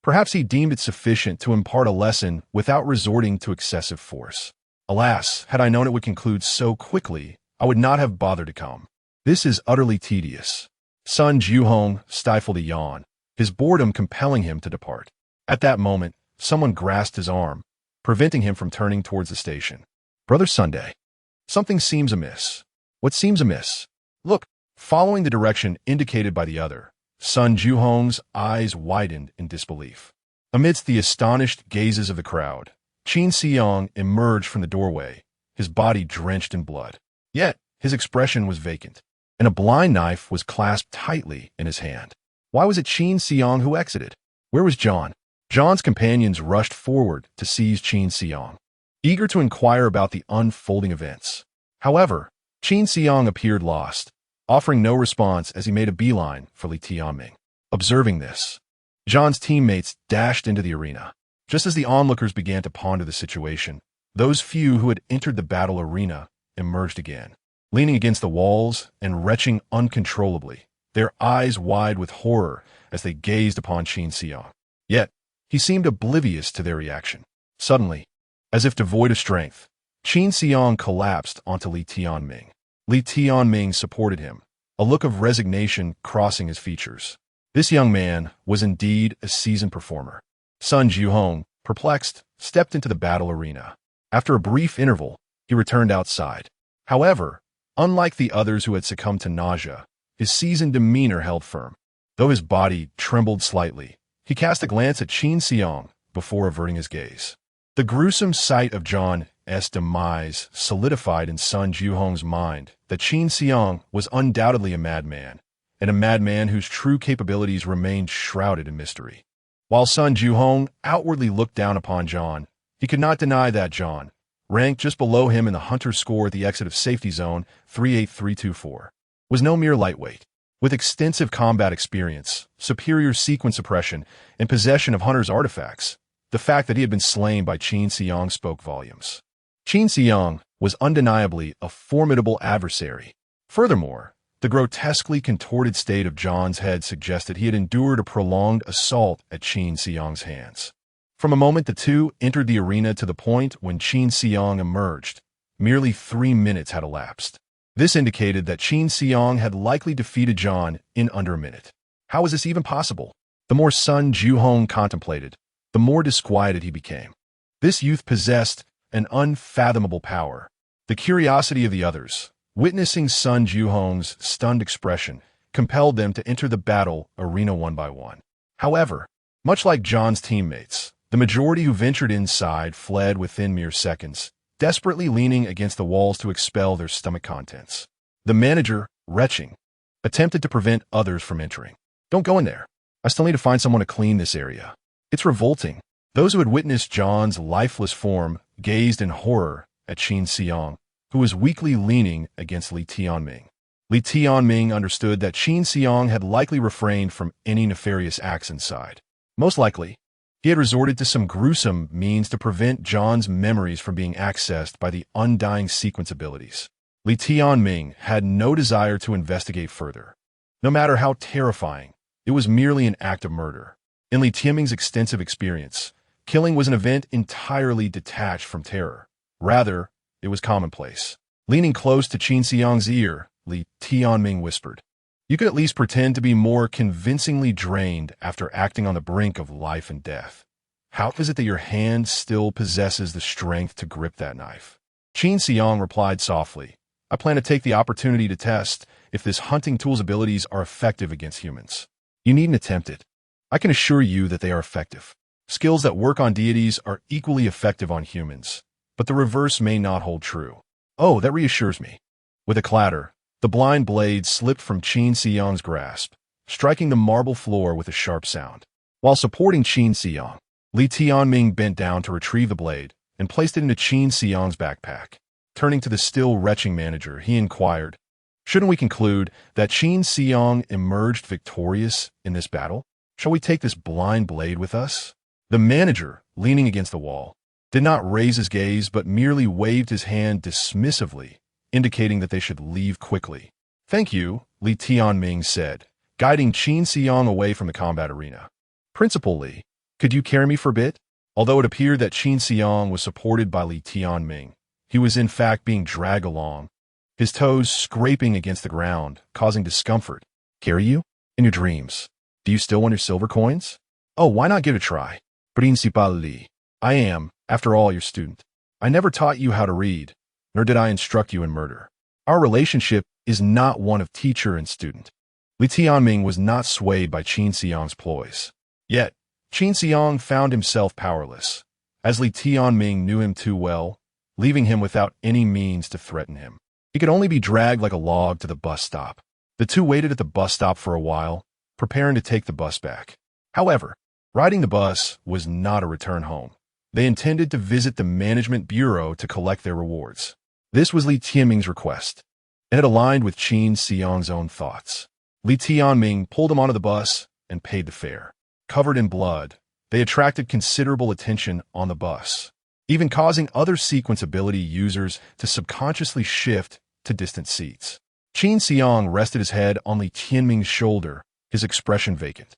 Perhaps he deemed it sufficient to impart a lesson without resorting to excessive force. Alas, had I known it would conclude so quickly, I would not have bothered to come. This is utterly tedious. Sun Juhong stifled a yawn, his boredom compelling him to depart. At that moment, someone grasped his arm, preventing him from turning towards the station. "Brother Sunday, something seems amiss." "What seems amiss?" "Look." Following the direction indicated by the other, Sun Juhong's eyes widened in disbelief. Amidst the astonished gazes of the crowd, Qin Xiang emerged from the doorway, his body drenched in blood. Yet, his expression was vacant, and a blind knife was clasped tightly in his hand. Why was it Qin Xiang who exited? Where was John? John's companions rushed forward to seize Qin Xiang, eager to inquire about the unfolding events. However, Qin Xiang appeared lost, offering no response as he made a beeline for Li Tianming. Observing this, John's teammates dashed into the arena. Just as the onlookers began to ponder the situation, those few who had entered the battle arena emerged again, leaning against the walls and retching uncontrollably, their eyes wide with horror as they gazed upon Qin Xiang. Yet, he seemed oblivious to their reaction. Suddenly, as if devoid of strength, Qin Xiang collapsed onto Li Tianming. Li Tianming supported him, a look of resignation crossing his features. This young man was indeed a seasoned performer. Sun Juhong, perplexed, stepped into the battle arena. After a brief interval, he returned outside. However, unlike the others who had succumbed to nausea, his seasoned demeanor held firm. Though his body trembled slightly, he cast a glance at Qin Xiang before averting his gaze. The gruesome sight of John's demise solidified in Sun Juhong's mind that Qin Xiang was undoubtedly a madman, and a madman whose true capabilities remained shrouded in mystery. While Sun Juhong outwardly looked down upon John, he could not deny that John, ranked just below him in the hunter score at the exit of safety zone 38324, was no mere lightweight. With extensive combat experience, superior sequence suppression, and possession of hunter's artifacts, the fact that he had been slain by Qin Xiang spoke volumes. Qin Xiang was undeniably a formidable adversary. Furthermore, the grotesquely contorted state of John's head suggested he had endured a prolonged assault at Qin Xiang's hands. From a moment the two entered the arena to the point when Qin Xiang emerged, merely 3 minutes had elapsed. This indicated that Qin Xiang had likely defeated John in under a minute. How was this even possible? The more Sun Juhong contemplated, the more disquieted he became. This youth possessed an unfathomable power. The curiosity of the others, witnessing Sun Juhong's stunned expression, compelled them to enter the battle arena one by one. However, much like John's teammates, the majority who ventured inside fled within mere seconds, desperately leaning against the walls to expel their stomach contents. The manager, retching, attempted to prevent others from entering. "Don't go in there. I still need to find someone to clean this area. It's revolting." Those who had witnessed John's lifeless form gazed in horror at Qin Xiang, who was weakly leaning against Li Tianming. Li Tianming understood that Qin Xiang had likely refrained from any nefarious acts inside. Most likely, He had resorted to some gruesome means to prevent John's memories from being accessed by the undying sequence abilities. Li Tianming had no desire to investigate further. No matter how terrifying, it was merely an act of murder. In Li Tianming's extensive experience, killing was an event entirely detached from terror. Rather, it was commonplace. Leaning close to Qin Xiang's ear, Li Tianming whispered, "You could at least pretend to be more convincingly drained after acting on the brink of life and death. How is it that your hand still possesses the strength to grip that knife?" Qin Xiang replied softly, "I plan to take the opportunity to test if this hunting tool's abilities are effective against humans. You needn't attempt it. I can assure you that they are effective. Skills that work on deities are equally effective on humans, but the reverse may not hold true." "Oh, that reassures me." With a clatter, the blind blade slipped from Qin Xiang's grasp, striking the marble floor with a sharp sound. While supporting Qin Xiang, Li Tianming bent down to retrieve the blade and placed it into Qin Xiang's backpack. Turning to the still retching manager, he inquired, "Shouldn't we conclude that Qin Xiang emerged victorious in this battle? Shall we take this blind blade with us?" The manager, leaning against the wall, did not raise his gaze but merely waved his hand dismissively, indicating that they should leave quickly. "Thank you," Li Tianming said, guiding Qin Xiang away from the combat arena. "Principal Li, could you carry me for a bit?" Although it appeared that Qin Xiang was supported by Li Tianming, he was in fact being dragged along, his toes scraping against the ground, causing discomfort. "Carry you? In your dreams. Do you still want your silver coins? Oh, why not give it a try? Principal Li, I am, after all, your student. I never taught you how to read, nor did I instruct you in murder. Our relationship is not one of teacher and student." Li Tianming was not swayed by Qin Xiang's ploys. Yet, Qin Xiang found himself powerless, as Li Tianming knew him too well, leaving him without any means to threaten him. He could only be dragged like a log to the bus stop. The two waited at the bus stop for a while, preparing to take the bus back. However, riding the bus was not a return home. They intended to visit the management bureau to collect their rewards. This was Li Tianming's request, and it aligned with Qin Xiang's own thoughts. Li Tianming pulled him onto the bus and paid the fare. Covered in blood, they attracted considerable attention on the bus, even causing other sequence ability users to subconsciously shift to distant seats. Qin Xiang rested his head on Li Tianming's shoulder, his expression vacant.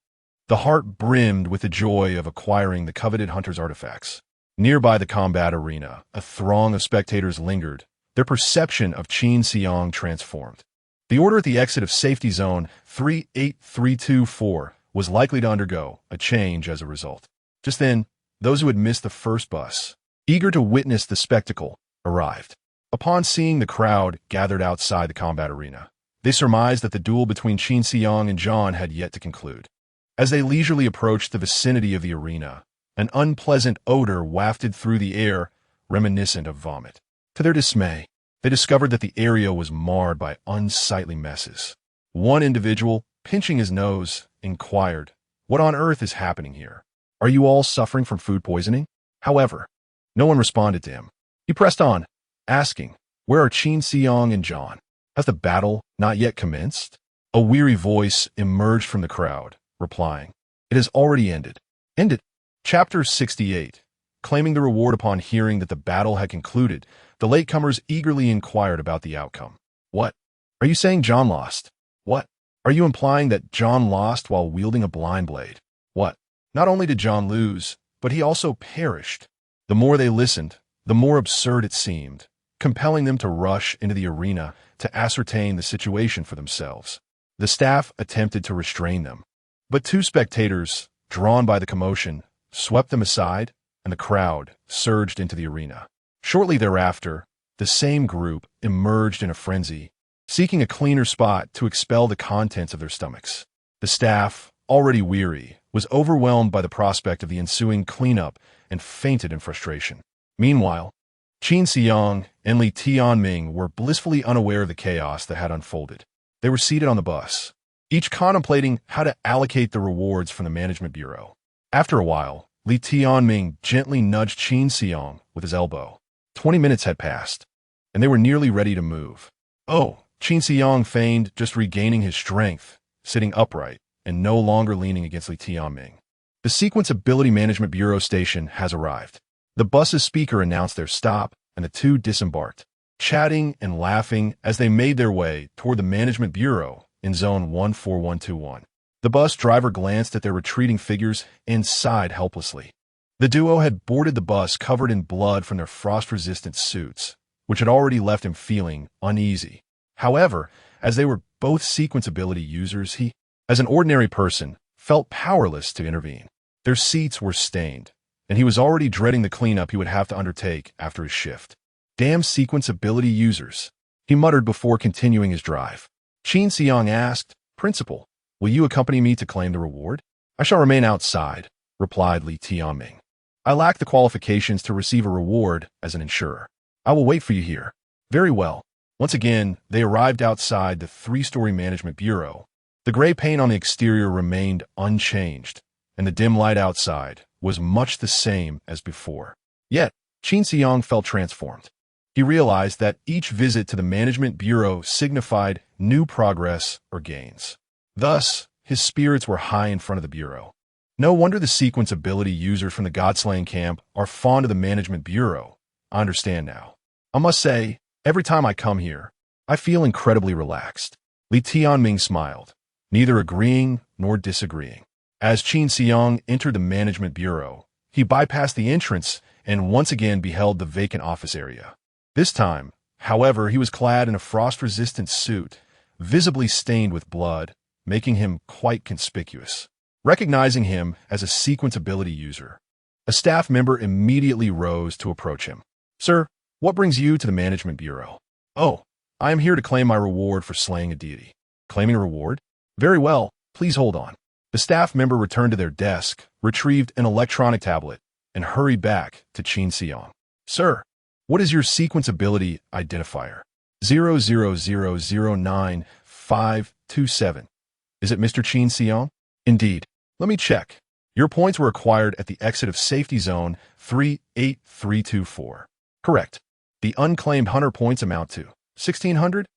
The heart brimmed with the joy of acquiring the coveted hunter's artifacts. Nearby the combat arena, a throng of spectators lingered, their perception of Qin Xiang transformed. The order at the exit of safety zone 38324 was likely to undergo a change as a result. Just then, those who had missed the first bus, eager to witness the spectacle, arrived. Upon seeing the crowd gathered outside the combat arena, they surmised that the duel between Qin Xiang and John had yet to conclude. As they leisurely approached the vicinity of the arena, an unpleasant odor wafted through the air, reminiscent of vomit. To their dismay, they discovered that the area was marred by unsightly messes. One individual, pinching his nose, inquired, "What on earth is happening here? Are you all suffering from food poisoning?" However, no one responded to him. He pressed on, asking, "Where are Qin Xiang and John? Has the battle not yet commenced?" A weary voice emerged from the crowd, replying, "It has already ended." Ended. Chapter 68. Claiming the reward upon hearing that the battle had concluded, the latecomers eagerly inquired about the outcome. "What? Are you saying John lost? What? Are you implying that John lost while wielding a blind blade? What? Not only did John lose, but he also perished." The more they listened, the more absurd it seemed, compelling them to rush into the arena to ascertain the situation for themselves. The staff attempted to restrain them, but two spectators, drawn by the commotion, swept them aside, and the crowd surged into the arena. Shortly thereafter, the same group emerged in a frenzy, seeking a cleaner spot to expel the contents of their stomachs. The staff, already weary, was overwhelmed by the prospect of the ensuing cleanup and fainted in frustration. Meanwhile, Qin Xiang and Li Tianming were blissfully unaware of the chaos that had unfolded. They were seated on the bus, each contemplating how to allocate the rewards from the management bureau. After a while, Li Tianming gently nudged Qin Xiang with his elbow. 20 minutes had passed, and they were nearly ready to move. "Oh," Qin Xiang feigned just regaining his strength, sitting upright and no longer leaning against Li Tianming. The Sequence Ability Management Bureau station has arrived. The bus's speaker announced their stop, and the two disembarked, chatting and laughing as they made their way toward the Management Bureau in Zone 14121. The bus driver glanced at their retreating figures and sighed helplessly. The duo had boarded the bus covered in blood from their frost-resistant suits, which had already left him feeling uneasy. However, as they were both sequence ability users, he, as an ordinary person, felt powerless to intervene. Their seats were stained, and he was already dreading the cleanup he would have to undertake after his shift. Damn sequence ability users, he muttered before continuing his drive. Qin Xiang asked, "Principal, will you accompany me to claim the reward?" "I shall remain outside," replied Li Tianming. "I lack the qualifications to receive a reward as an insurer. I will wait for you here." "Very well." Once again, they arrived outside the three-story Management Bureau. The gray paint on the exterior remained unchanged, and the dim light outside was much the same as before. Yet, Qin Xiang felt transformed. He realized that each visit to the Management Bureau signified new progress or gains. Thus, his spirits were high in front of the Bureau. No wonder the sequence ability users from the God-slaying camp are fond of the Management Bureau. I understand now. I must say, every time I come here, I feel incredibly relaxed. Li Tianming smiled, neither agreeing nor disagreeing. As Qin Xiang entered the Management Bureau, he bypassed the entrance and once again beheld the vacant office area. This time, however, he was clad in a frost-resistant suit, visibly stained with blood, making him quite conspicuous. Recognizing him as a sequence ability user, a staff member immediately rose to approach him. "Sir, what brings you to the Management Bureau?" "Oh, I am here to claim my reward for slaying a deity." "Claiming a reward? Very well, please hold on." The staff member returned to their desk, retrieved an electronic tablet, and hurried back to Qin Xiang. "Sir, what is your sequence ability identifier?" 00009527. "Is it Mr. Qin Xiang?" "Indeed. Let me check. Your points were acquired at the exit of Safety Zone 38324. "Correct. The unclaimed hunter points amount to 1,600?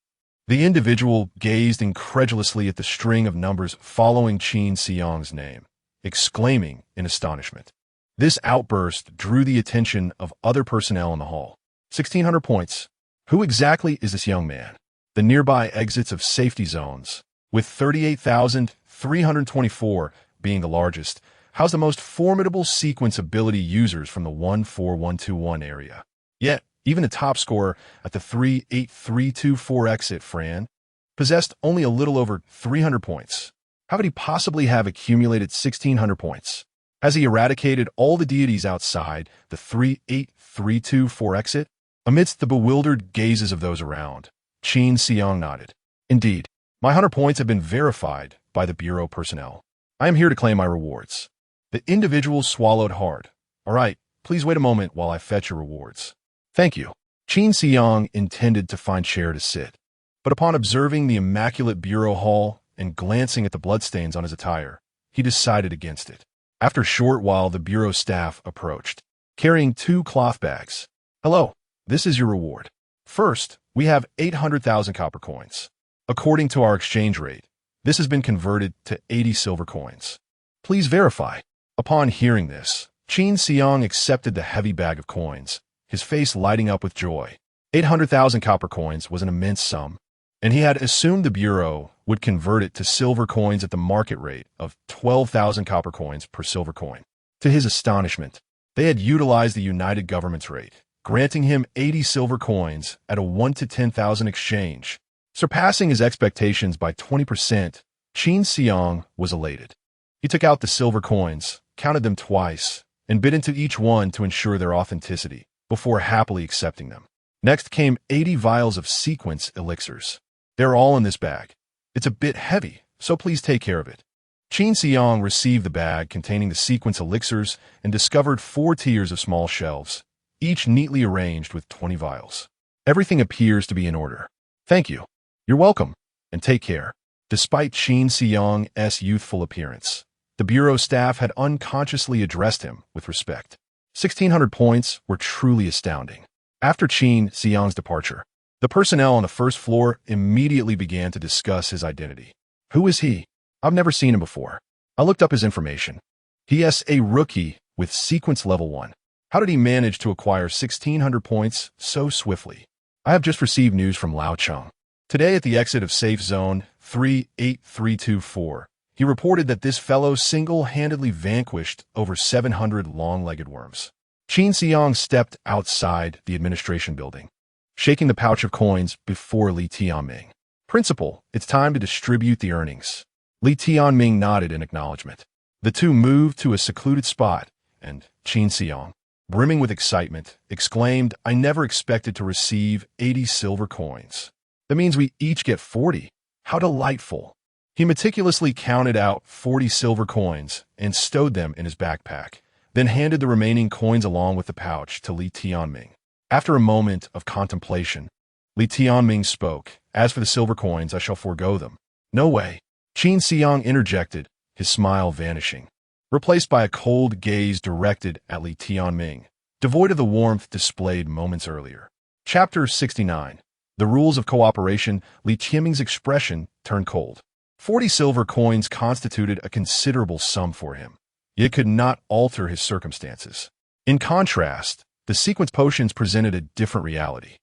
The individual gazed incredulously at the string of numbers following Qin Xiang's name, exclaiming in astonishment. This outburst drew the attention of other personnel in the hall. 1,600 points. Who exactly is this young man? The nearby exits of safety zones, with 38,324 being the largest, house the most formidable sequence ability users from the 14121 area. Yet, even the top scorer at the 38324 exit, Fran, possessed only a little over 300 points. How could he possibly have accumulated 1,600 points? Has he eradicated all the deities outside the 38324 exit? Amidst the bewildered gazes of those around, Qin Xiang nodded. "Indeed, my 100 points have been verified by the Bureau personnel. I am here to claim my rewards." The individual swallowed hard. "All right, please wait a moment while I fetch your rewards." "Thank you." Qin Xiang intended to find chair to sit, but upon observing the immaculate bureau hall and glancing at the bloodstains on his attire, he decided against it. After a short while, the bureau staff approached, carrying 2 cloth bags. "Hello, this is your reward. First, we have 800,000 copper coins. According to our exchange rate, this has been converted to 80 silver coins. Please verify." Upon hearing this, Qin Xiang accepted the heavy bag of coins, his face lighting up with joy. 800,000 copper coins was an immense sum, and he had assumed the Bureau would convert it to silver coins at the market rate of 12,000 copper coins per silver coin. To his astonishment, they had utilized the United Government's rate, granting him 80 silver coins at a 1 to 10,000 exchange. Surpassing his expectations by 20%, Qin Xiang was elated. He took out the silver coins, counted them twice, and bit into each one to ensure their authenticity, before happily accepting them. Next came 80 vials of sequence elixirs. "They're all in this bag. It's a bit heavy, so please take care of it." Qin Xiang received the bag containing the sequence elixirs and discovered 4 tiers of small shelves, each neatly arranged with 20 vials. "Everything appears to be in order. Thank you. You're welcome, and take care." Despite Qin Xiang's youthful appearance, the Bureau staff had unconsciously addressed him with respect. 1,600 points were truly astounding. After Qin Xiang's departure, the personnel on the first floor immediately began to discuss his identity. "Who is he? I've never seen him before." I looked up his information. P.S. A rookie with sequence level 1. How did he manage to acquire 1,600 points so swiftly? I have just received news from Lao Chung. Today at the exit of Safe Zone 38324, he reported that this fellow single-handedly vanquished over 700 long-legged worms. Qin Xiang stepped outside the administration building, shaking the pouch of coins before Li Tianming. Principal, it's time to distribute the earnings. Li Tianming nodded in acknowledgement. The two moved to a secluded spot, and Qin Xiang, brimming with excitement, exclaimed, "I never expected to receive 80 silver coins. That means we each get 40. How delightful." He meticulously counted out 40 silver coins and stowed them in his backpack, then handed the remaining coins along with the pouch to Li Tianming. After a moment of contemplation, Li Tianming spoke, "As for the silver coins, I shall forego them." "No way." Qin Xiang interjected, his smile vanishing, replaced by a cold gaze directed at Li Tianming, devoid of the warmth displayed moments earlier. Chapter 69. The Rules of Cooperation. Li Tianming's expression turned cold. 40 silver coins constituted a considerable sum for him, yet could not alter his circumstances. In contrast, the sequence potions presented a different reality.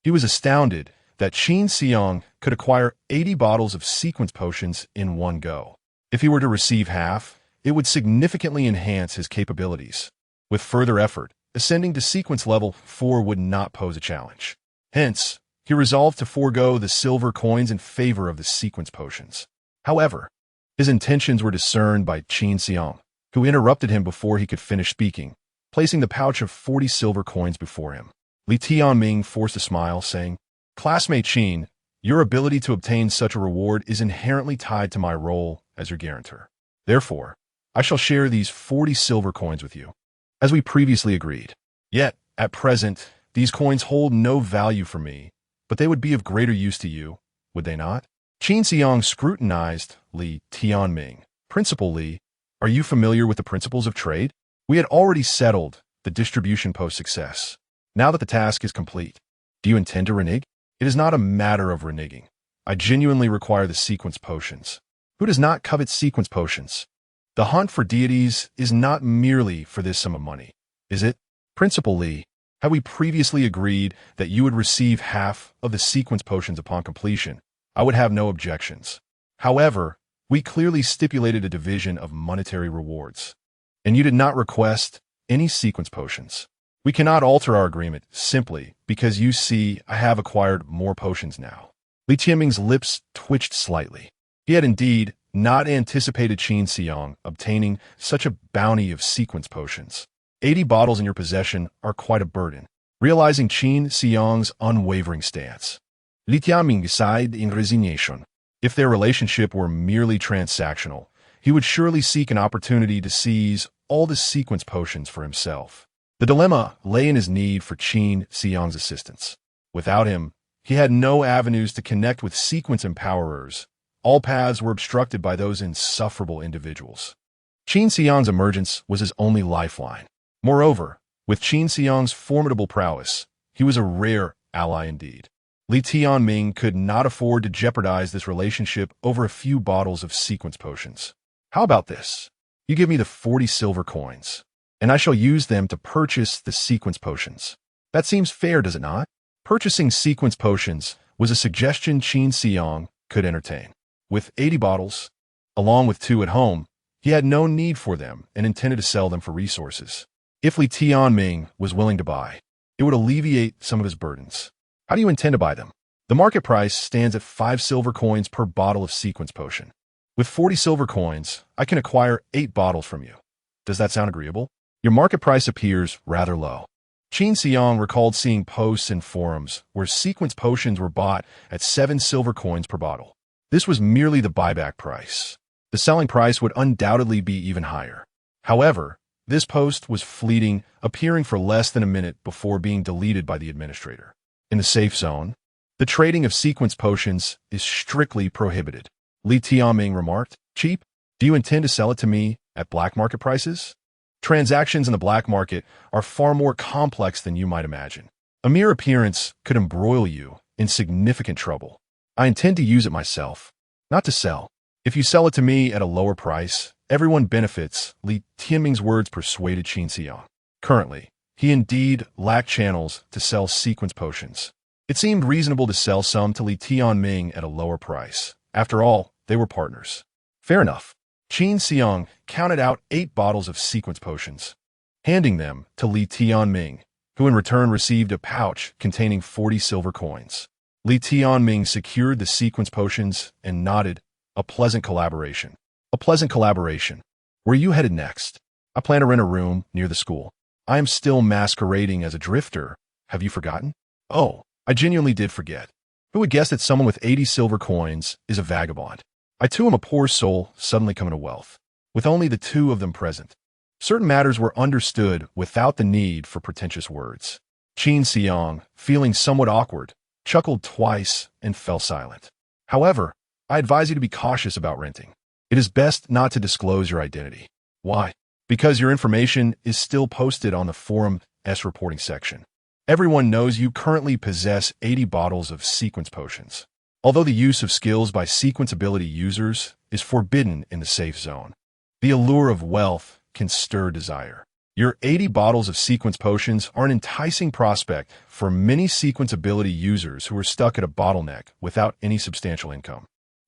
He was astounded that Qin Xiang could acquire 80 bottles of sequence potions in one go. If he were to receive half, it would significantly enhance his capabilities. With further effort, ascending to sequence level 4 would not pose a challenge. Hence, he resolved to forego the silver coins in favor of the sequence potions. However, his intentions were discerned by Qin Xiang, who interrupted him before he could finish speaking, placing the pouch of 40 silver coins before him. Li Tianming forced a smile, saying, "Classmate Qin, your ability to obtain such a reward is inherently tied to my role as your guarantor. Therefore, I shall share these 40 silver coins with you, as we previously agreed. Yet, at present, these coins hold no value for me, but they would be of greater use to you, would they not?" Qin Xiang scrutinized Li Tianming. "Principal Li, are you familiar with the principles of trade? We had already settled the distribution post success. Now that the task is complete, do you intend to renege? It is not a matter of reneging. I genuinely require the sequence potions. Who does not covet sequence potions? The hunt for deities is not merely for this sum of money, is it? Principal Li, had we previously agreed that you would receive half of the sequence potions upon completion, I would have no objections. However, we clearly stipulated a division of monetary rewards, and you did not request any sequence potions. We cannot alter our agreement simply because you see I have acquired more potions now." Li Tianming's lips twitched slightly. He had indeed not anticipated Qin Xiang obtaining such a bounty of sequence potions. 80 bottles in your possession are quite a burden. Realizing Qin Xiang's unwavering stance, Li Tianming sighed in resignation. If their relationship were merely transactional, he would surely seek an opportunity to seize all the sequence potions for himself. The dilemma lay in his need for Qin Xiang's assistance. Without him, he had no avenues to connect with sequence empowerers. All paths were obstructed by those insufferable individuals. Qin Xiang's emergence was his only lifeline. Moreover, with Qin Xiang's formidable prowess, he was a rare ally indeed. Li Tianming could not afford to jeopardize this relationship over a few bottles of sequence potions. "How about this? You give me the 40 silver coins, and I shall use them to purchase the sequence potions. That seems fair, does it not?" Purchasing sequence potions was a suggestion Qin Xiang could entertain. With 80 bottles, along with 2 at home, he had no need for them and intended to sell them for resources. If Li Tianming was willing to buy, it would alleviate some of his burdens. "How do you intend to buy them?" "The market price stands at 5 silver coins per bottle of sequence potion. With 40 silver coins, I can acquire 8 bottles from you. Does that sound agreeable? Your market price appears rather low." Qin Xiang recalled seeing posts in forums where sequence potions were bought at 7 silver coins per bottle. This was merely the buyback price. The selling price would undoubtedly be even higher. However, this post was fleeting, appearing for less than a minute before being deleted by the administrator. In the safe zone, the trading of sequence potions is strictly prohibited. Li Tianming remarked, "Cheap? Do you intend to sell it to me at black market prices?" Transactions in the black market are far more complex than you might imagine. A mere appearance could embroil you in significant trouble. I intend to use it myself, not to sell. If you sell it to me at a lower price, everyone benefits, Li Tianming's words persuaded Qin Xiang. Currently, he indeed lacked channels to sell sequence potions. It seemed reasonable to sell some to Li Tianming at a lower price. After all, they were partners. Fair enough. Qin Xiang counted out 8 bottles of sequence potions, handing them to Li Tianming, who in return received a pouch containing 40 silver coins. Li Tianming secured the sequence potions and nodded. A pleasant collaboration. A pleasant collaboration. Where are you headed next? I plan to rent a room near the school. I am still masquerading as a drifter. Have you forgotten? Oh, I genuinely did forget. Who would guess that someone with 80 silver coins is a vagabond? I too am a poor soul suddenly coming to wealth, with only the 2 of them present. Certain matters were understood without the need for pretentious words. Qin Xiang, feeling somewhat awkward, chuckled twice and fell silent. However, I advise you to be cautious about renting. It is best not to disclose your identity. Why? Because your information is still posted on the forum's reporting section. Everyone knows you currently possess 80 bottles of sequence potions, although the use of skills by sequence ability users is forbidden in the safe zone. The allure of wealth can stir desire. Your 80 bottles of sequence potions are an enticing prospect for many sequence ability users who are stuck at a bottleneck without any substantial income.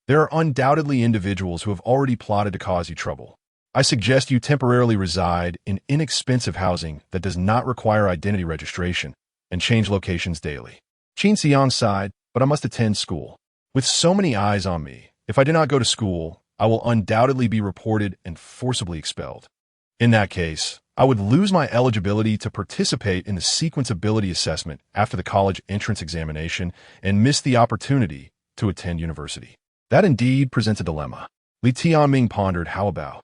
There are undoubtedly individuals who have already plotted to cause you trouble. I suggest you temporarily reside in inexpensive housing that does not require identity registration and change locations daily. Qin Xiang sighed, but I must attend school. With so many eyes on me, if I do not go to school, I will undoubtedly be reported and forcibly expelled. In that case, I would lose my eligibility to participate in the sequence ability assessment after the college entrance examination and miss the opportunity to attend university. That indeed presents a dilemma. Li Tianming pondered. How about?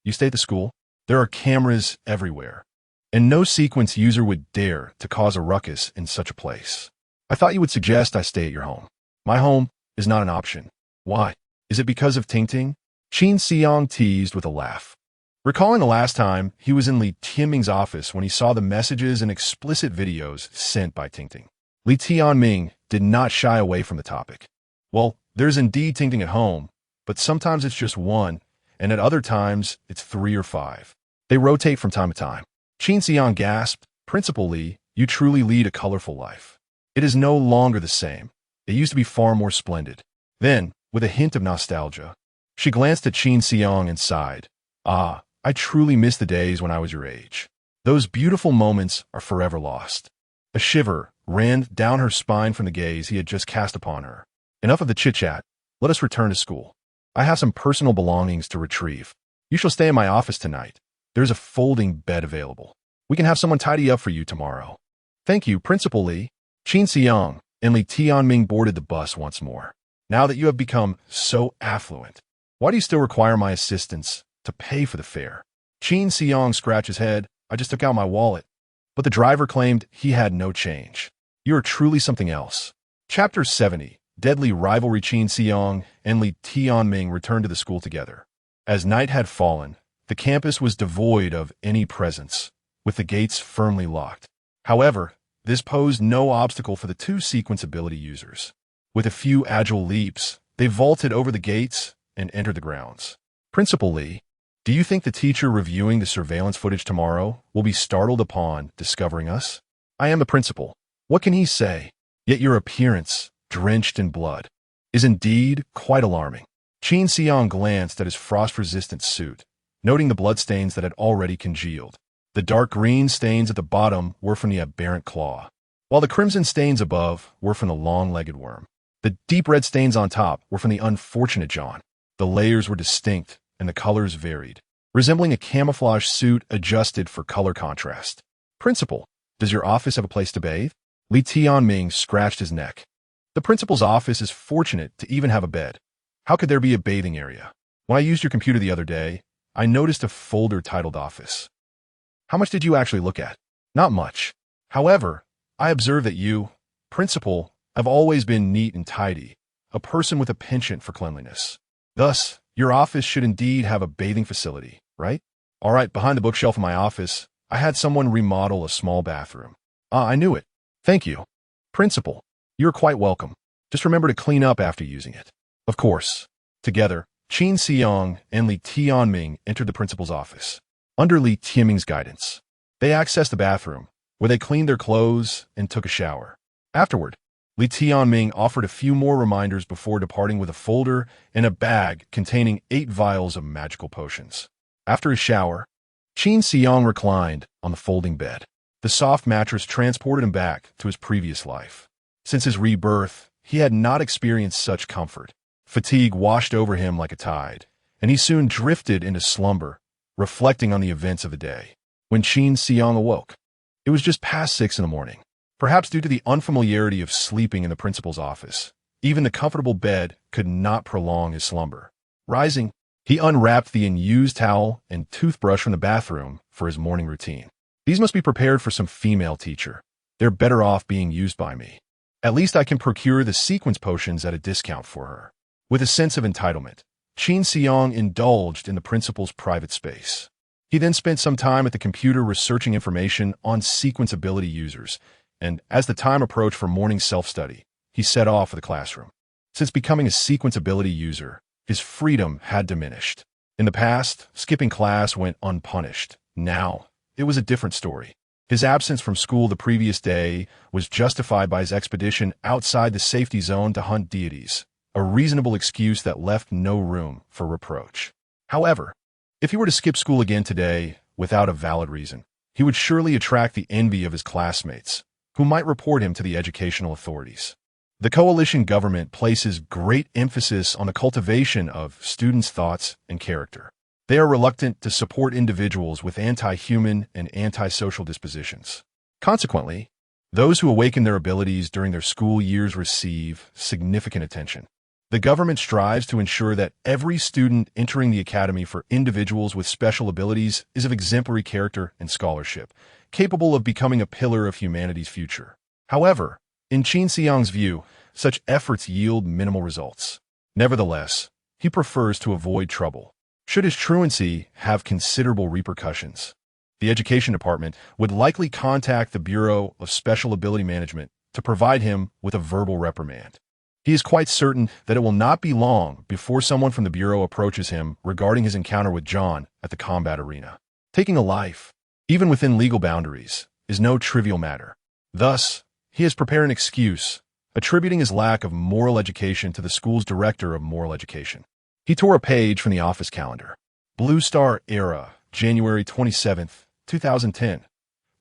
You stay at the school? There are cameras everywhere, and no sequence user would dare to cause a ruckus in such a place. I thought you would suggest I stay at your home. My home is not an option. Why? Is it because of Ting? Qin Xiang teased with a laugh, recalling the last time he was in Li Tianming's office when he saw the messages and explicit videos sent by Ting. Li Tianming did not shy away from the topic. Well, there's indeed Ting at home, but sometimes it's just one, and at other times it's 3 or 5. They rotate from time to time. Qin Xiang gasped, Principal Li, you truly lead a colorful life. It is no longer the same. It used to be far more splendid. Then, with a hint of nostalgia, she glanced at Qin Xiang and sighed. Ah, I truly miss the days when I was your age. Those beautiful moments are forever lost. A shiver ran down her spine from the gaze he had just cast upon her. Enough of the chit-chat. Let us return to school. I have some personal belongings to retrieve. You shall stay in my office tonight. There's a folding bed available. We can have someone tidy up for you tomorrow. Thank you, Principal Li. Qin Xiang and Li Tianming boarded the bus once more. Now that you have become so affluent, why do you still require my assistance to pay for the fare? Qin Xiang scratched his head. I just took out my wallet. But the driver claimed he had no change. You are truly something else. Chapter 70. Deadly rivalry. Qin Xiang and Li Tianming returned to the school together. As night had fallen, the campus was devoid of any presence, with the gates firmly locked. However, this posed no obstacle for the 2 sequence ability users. With a few agile leaps, they vaulted over the gates and entered the grounds. Principal Li, do you think the teacher reviewing the surveillance footage tomorrow will be startled upon discovering us? I am the principal. What can he say? Yet your appearance, drenched in blood, is indeed quite alarming. Qin Xiang glanced at his frost-resistant suit, noting the bloodstains that had already congealed. The dark green stains at the bottom were from the aberrant claw, while the crimson stains above were from the long-legged worm. The deep red stains on top were from the unfortunate John. The layers were distinct, and the colors varied, resembling a camouflage suit adjusted for color contrast. Principal, does your office have a place to bathe? Li Tianming scratched his neck. The principal's office is fortunate to even have a bed. How could there be a bathing area? When I used your computer the other day, I noticed a folder titled Office. How much did you actually look at? Not much. However, I observed that you, principal, have always been neat and tidy, a person with a penchant for cleanliness. Thus, your office should indeed have a bathing facility, right? All right, behind the bookshelf in my office, I had someone remodel a small bathroom. Ah, I knew it. Thank you. Principal, you're quite welcome. Just remember to clean up after using it. Of course. Together, Qin Xiang and Li Tianming entered the principal's office. Under Li Tianming's guidance, they accessed the bathroom, where they cleaned their clothes and took a shower. Afterward, Li Tianming offered a few more reminders before departing with a folder and a bag containing 8 vials of magical potions. After his shower, Qin Xiang reclined on the folding bed. The soft mattress transported him back to his previous life. Since his rebirth, he had not experienced such comfort. Fatigue washed over him like a tide, and he soon drifted into slumber, reflecting on the events of the day. When Qin Xiang awoke, it was just past 6 in the morning. Perhaps due to the unfamiliarity of sleeping in the principal's office, even the comfortable bed could not prolong his slumber. Rising, he unwrapped the unused towel and toothbrush from the bathroom for his morning routine. These must be prepared for some female teacher. They're better off being used by me. At least I can procure the sequence potions at a discount for her. With a sense of entitlement, Qin Xiang indulged in the principal's private space. He then spent some time at the computer researching information on sequence ability users, and as the time approached for morning self-study, he set off for the classroom. Since becoming a sequence ability user, his freedom had diminished. In the past, skipping class went unpunished. Now, it was a different story. His absence from school the previous day was justified by his expedition outside the safety zone to hunt deities, a reasonable excuse that left no room for reproach. However, if he were to skip school again today without a valid reason, he would surely attract the envy of his classmates, who might report him to the educational authorities. The coalition government places great emphasis on the cultivation of students' thoughts and character. They are reluctant to support individuals with anti-human and anti-social dispositions. Consequently, those who awaken their abilities during their school years receive significant attention. The government strives to ensure that every student entering the academy for individuals with special abilities is of exemplary character and scholarship, capable of becoming a pillar of humanity's future. However, in Qin Xiang's view, such efforts yield minimal results. Nevertheless, he prefers to avoid trouble. Should his truancy have considerable repercussions, the Education Department would likely contact the Bureau of Special Ability Management to provide him with a verbal reprimand. He is quite certain that it will not be long before someone from the Bureau approaches him regarding his encounter with John at the combat arena. Taking a life, even within legal boundaries, is no trivial matter. Thus, he has prepared an excuse, attributing his lack of moral education to the school's director of moral education. He tore a page from the office calendar. Blue Star Era, January 27th, 2010.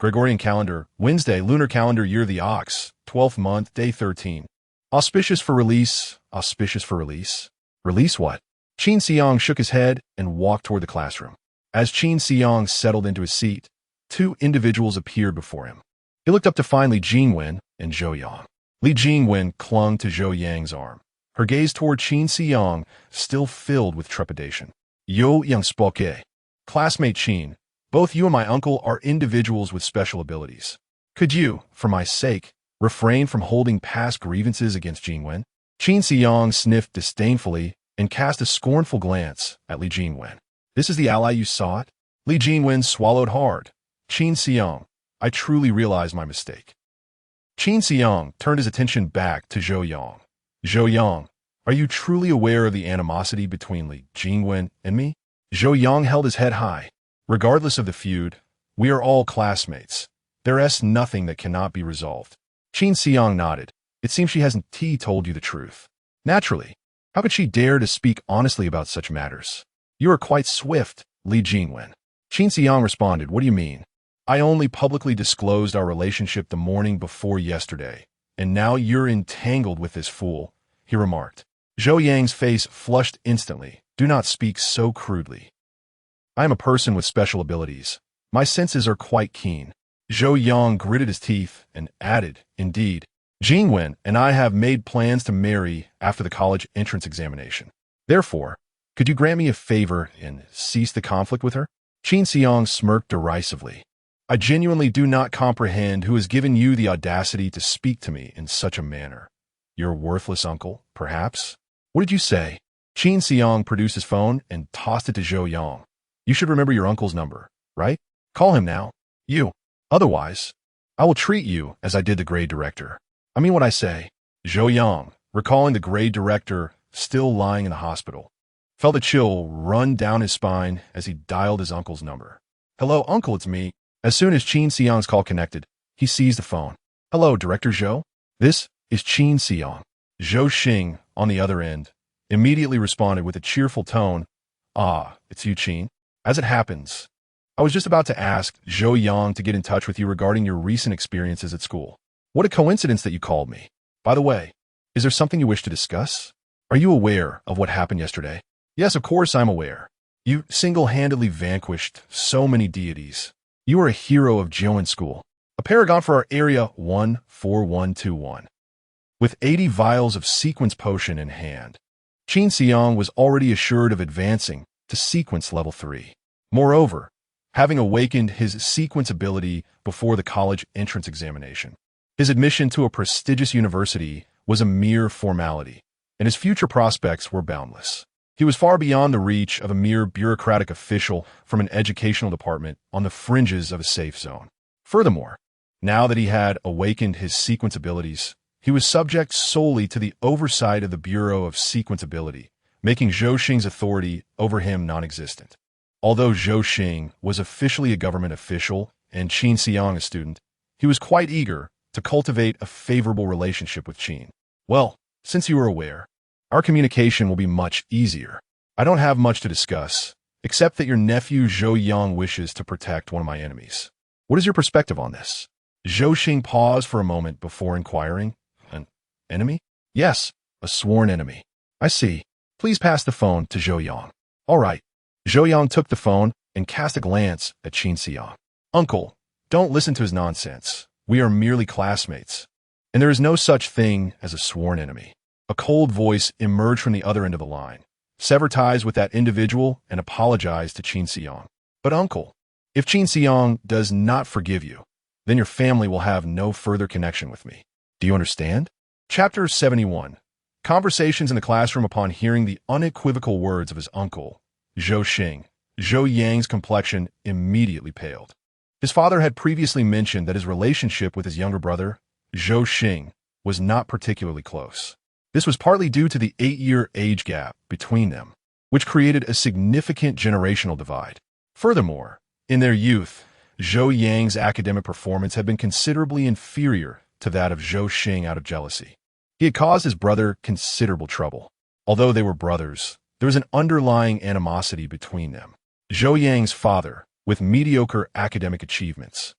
Gregorian calendar, Wednesday, lunar calendar, year of the ox, 12th month, day 13. Auspicious for release, auspicious for release. Release what? Qin Xiang shook his head and walked toward the classroom. As Qin Xiang settled into his seat, 2 individuals appeared before him. He looked up to find Li Jingwen and Zhou Yang. Li Jingwen clung to Zhou Yang's arm, her gaze toward Qin Xiang still filled with trepidation. Yo Yang spoke. Classmate Qin, both you and my uncle are individuals with special abilities. Could you, for my sake, refrain from holding past grievances against Jingwen? Qin Xiang sniffed disdainfully and cast a scornful glance at Li Jingwen. This is the ally you sought? Li Jingwen swallowed hard. Qin Xiang, I truly realize my mistake. Qin Xiang turned his attention back to Zhou Yang. Zhou Yang, are you truly aware of the animosity between Li Jingwen and me? Zhou Yang held his head high. Regardless of the feud, we are all classmates. There is nothing that cannot be resolved. Qin Xiang nodded. It seems she hasn't told you the truth. Naturally, how could she dare to speak honestly about such matters? You are quite swift, Li Jingwen. Qin Xiang responded, what do you mean? I only publicly disclosed our relationship the morning before yesterday, and now you're entangled with this fool, he remarked. Zhou Yang's face flushed instantly. Do not speak so crudely. I am a person with special abilities. My senses are quite keen. Zhou Yang gritted his teeth and added, indeed, Jingwen and I have made plans to marry after the college entrance examination. Therefore, could you grant me a favor and cease the conflict with her? Qin Xiang smirked derisively. I genuinely do not comprehend who has given you the audacity to speak to me in such a manner. Your worthless uncle, perhaps? What did you say? Qin Xiang produced his phone and tossed it to Zhou Yang. You should remember your uncle's number, right? Call him now. You. Otherwise, I will treat you as I did the grade director. I mean what I say. Zhou Yang, recalling the grade director still lying in the hospital, felt a chill run down his spine as he dialed his uncle's number. "Hello, uncle, it's me." As soon as Qin Xiang's call connected, he seized the phone. "Hello, Director Zhou. This is Qin Xiang." Zhou Xing, on the other end, immediately responded with a cheerful tone. "Ah, it's you, Qin. As it happens, I was just about to ask Zhou Yang to get in touch with you regarding your recent experiences at school. What a coincidence that you called me. By the way, is there something you wish to discuss? Are you aware of what happened yesterday?" "Yes, of course I'm aware. You single-handedly vanquished so many deities. You are a hero of Jiuan School, a paragon for our Area 14121. With 80 vials of sequence potion in hand, Qin Xiang was already assured of advancing to sequence level 3. Moreover, having awakened his sequence ability before the college entrance examination, his admission to a prestigious university was a mere formality, and his future prospects were boundless. He was far beyond the reach of a mere bureaucratic official from an educational department on the fringes of a safe zone. Furthermore, now that he had awakened his sequence abilities, he was subject solely to the oversight of the Bureau of Sequence Ability, making Zhou Xing's authority over him non-existent. Although Zhou Xing was officially a government official and Qin Xiang a student, he was quite eager to cultivate a favorable relationship with Qin. "Well, since you are aware, our communication will be much easier. I don't have much to discuss, except that your nephew Zhou Yang wishes to protect one of my enemies. What is your perspective on this?" Zhou Xing paused for a moment before inquiring. "An enemy?" "Yes, a sworn enemy." "I see. Please pass the phone to Zhou Yang." "All right." Zhou Yang took the phone and cast a glance at Qin Xiang. "Uncle, don't listen to his nonsense. We are merely classmates, and there is no such thing as a sworn enemy." A cold voice emerged from the other end of the line. "Sever ties with that individual and apologize to Qin Xiang." "But uncle, if Qin Xiang does not forgive you, then your family will have no further connection with me. Do you understand?" Chapter 71. Conversations in the classroom upon hearing the unequivocal words of his uncle, Zhou Xing. Zhou Yang's complexion immediately paled. His father had previously mentioned that his relationship with his younger brother, Zhou Xing, was not particularly close. This was partly due to the 8-year age gap between them, which created a significant generational divide. Furthermore, in their youth, Zhou Yang's academic performance had been considerably inferior to that of Zhou Xing out of jealousy. He had caused his brother considerable trouble. Although they were brothers, there was an underlying animosity between them. Zhou Yang's father, with mediocre academic achievements,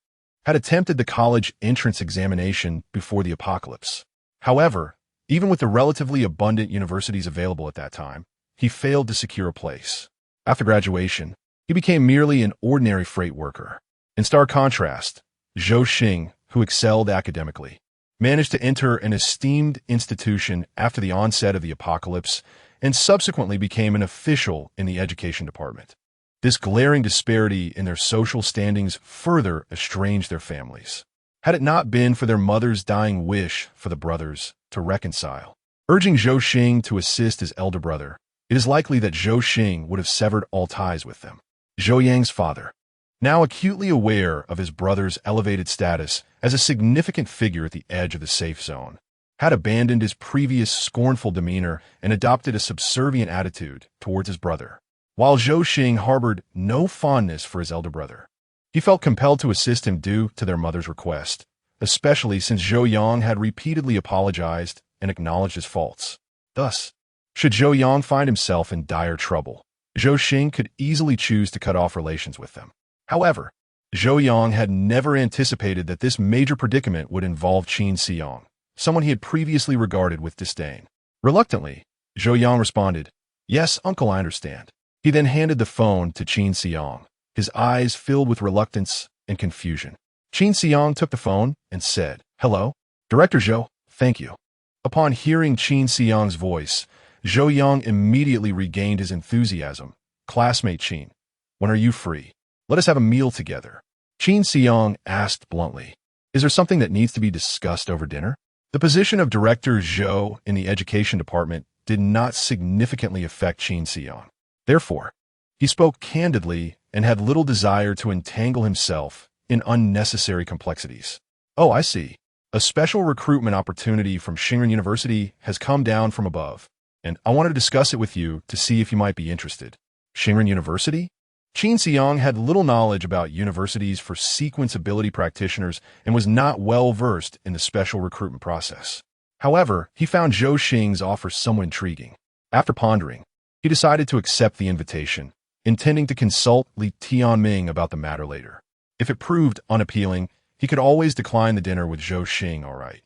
had attempted the college entrance examination before the apocalypse. However, even with the relatively abundant universities available at that time, he failed to secure a place. After graduation, he became merely an ordinary freight worker. In stark contrast, Zhou Xing, who excelled academically, managed to enter an esteemed institution after the onset of the apocalypse and subsequently became an official in the education department. This glaring disparity in their social standings further estranged their families. Had it not been for their mother's dying wish for the brothers to reconcile, urging Zhou Xing to assist his elder brother, it is likely that Zhou Xing would have severed all ties with them. Zhou Yang's father, now acutely aware of his brother's elevated status as a significant figure at the edge of the safe zone, had abandoned his previous scornful demeanor and adopted a subservient attitude towards his brother. While Zhou Xing harbored no fondness for his elder brother, he felt compelled to assist him due to their mother's request, especially since Zhou Yang had repeatedly apologized and acknowledged his faults. Thus, should Zhou Yang find himself in dire trouble, Zhou Xing could easily choose to cut off relations with them. However, Zhou Yang had never anticipated that this major predicament would involve Qin Xiang, someone he had previously regarded with disdain. Reluctantly, Zhou Yang responded, "Yes, uncle, I understand." He then handed the phone to Qin Xiang, his eyes filled with reluctance and confusion. Qin Xiang took the phone and said, "Hello, Director Zhou, thank you." Upon hearing Qin Xiang's voice, Zhou Yang immediately regained his enthusiasm. "Classmate Qin, when are you free? Let us have a meal together." Qin Xiang asked bluntly, "Is there something that needs to be discussed over dinner?" The position of Director Zhou in the education department did not significantly affect Qin Xiang. Therefore, he spoke candidly and had little desire to entangle himself in unnecessary complexities. "Oh, I see. A special recruitment opportunity from Shinran University has come down from above. and I wanted to discuss it with you to see if you might be interested. Shinran University? Qin Xiang had little knowledge about universities for sequence ability practitioners and was not well versed in the special recruitment process. However, he found Zhou Xing's offer somewhat intriguing. After pondering, he decided to accept the invitation, intending to consult Li Tianming about the matter later. If it proved unappealing, he could always decline the dinner with Zhou Xing, all right.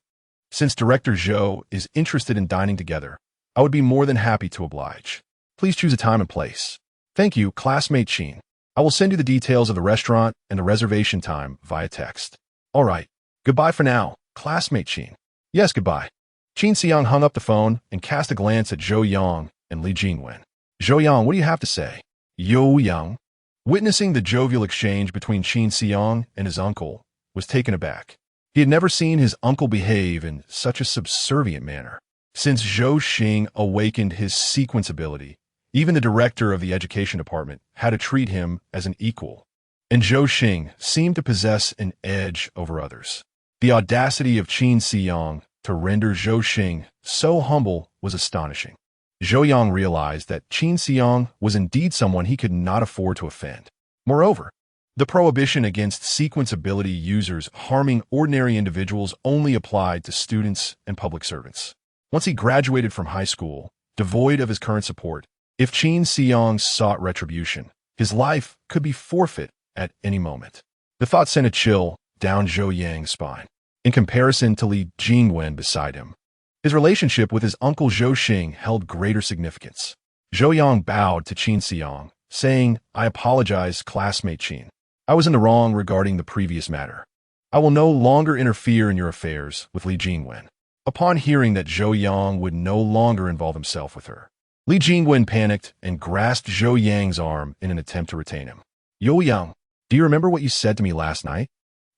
Since Director Zhou is interested in dining together, I would be more than happy to oblige. Please choose a time and place. Thank you, classmate Qin. I will send you the details of the restaurant and the reservation time via text. All right. Goodbye for now, classmate Qin. Yes, goodbye. Qin Xiang hung up the phone and cast a glance at Zhou Yang and Li Jingwen. Zhou Yang, what do you have to say? You Yang, witnessing the jovial exchange between Qin Xiang and his uncle, was taken aback. He had never seen his uncle behave in such a subservient manner. Since Zhou Xing awakened his sequence ability, even the director of the education department had to treat him as an equal, and Zhou Xing seemed to possess an edge over others. The audacity of Qin Xiang to render Zhou Xing so humble was astonishing. Zhou Yang realized that Qin Xiang was indeed someone he could not afford to offend. Moreover, the prohibition against sequence ability users harming ordinary individuals only applied to students and public servants. Once he graduated from high school, devoid of his current support, if Qin Xiang sought retribution, his life could be forfeit at any moment. The thought sent a chill down Zhou Yang's spine. In comparison to Li Jingwen beside him, his relationship with his uncle Zhou Xing held greater significance. Zhou Yang bowed to Qin Xiang, saying, I apologize, classmate Qin. I was in the wrong regarding the previous matter. I will no longer interfere in your affairs with Li Jingwen. Upon hearing that Zhou Yang would no longer involve himself with her, Li Jingwen panicked and grasped Zhou Yang's arm in an attempt to retain him. Yo Yang, do you remember what you said to me last night?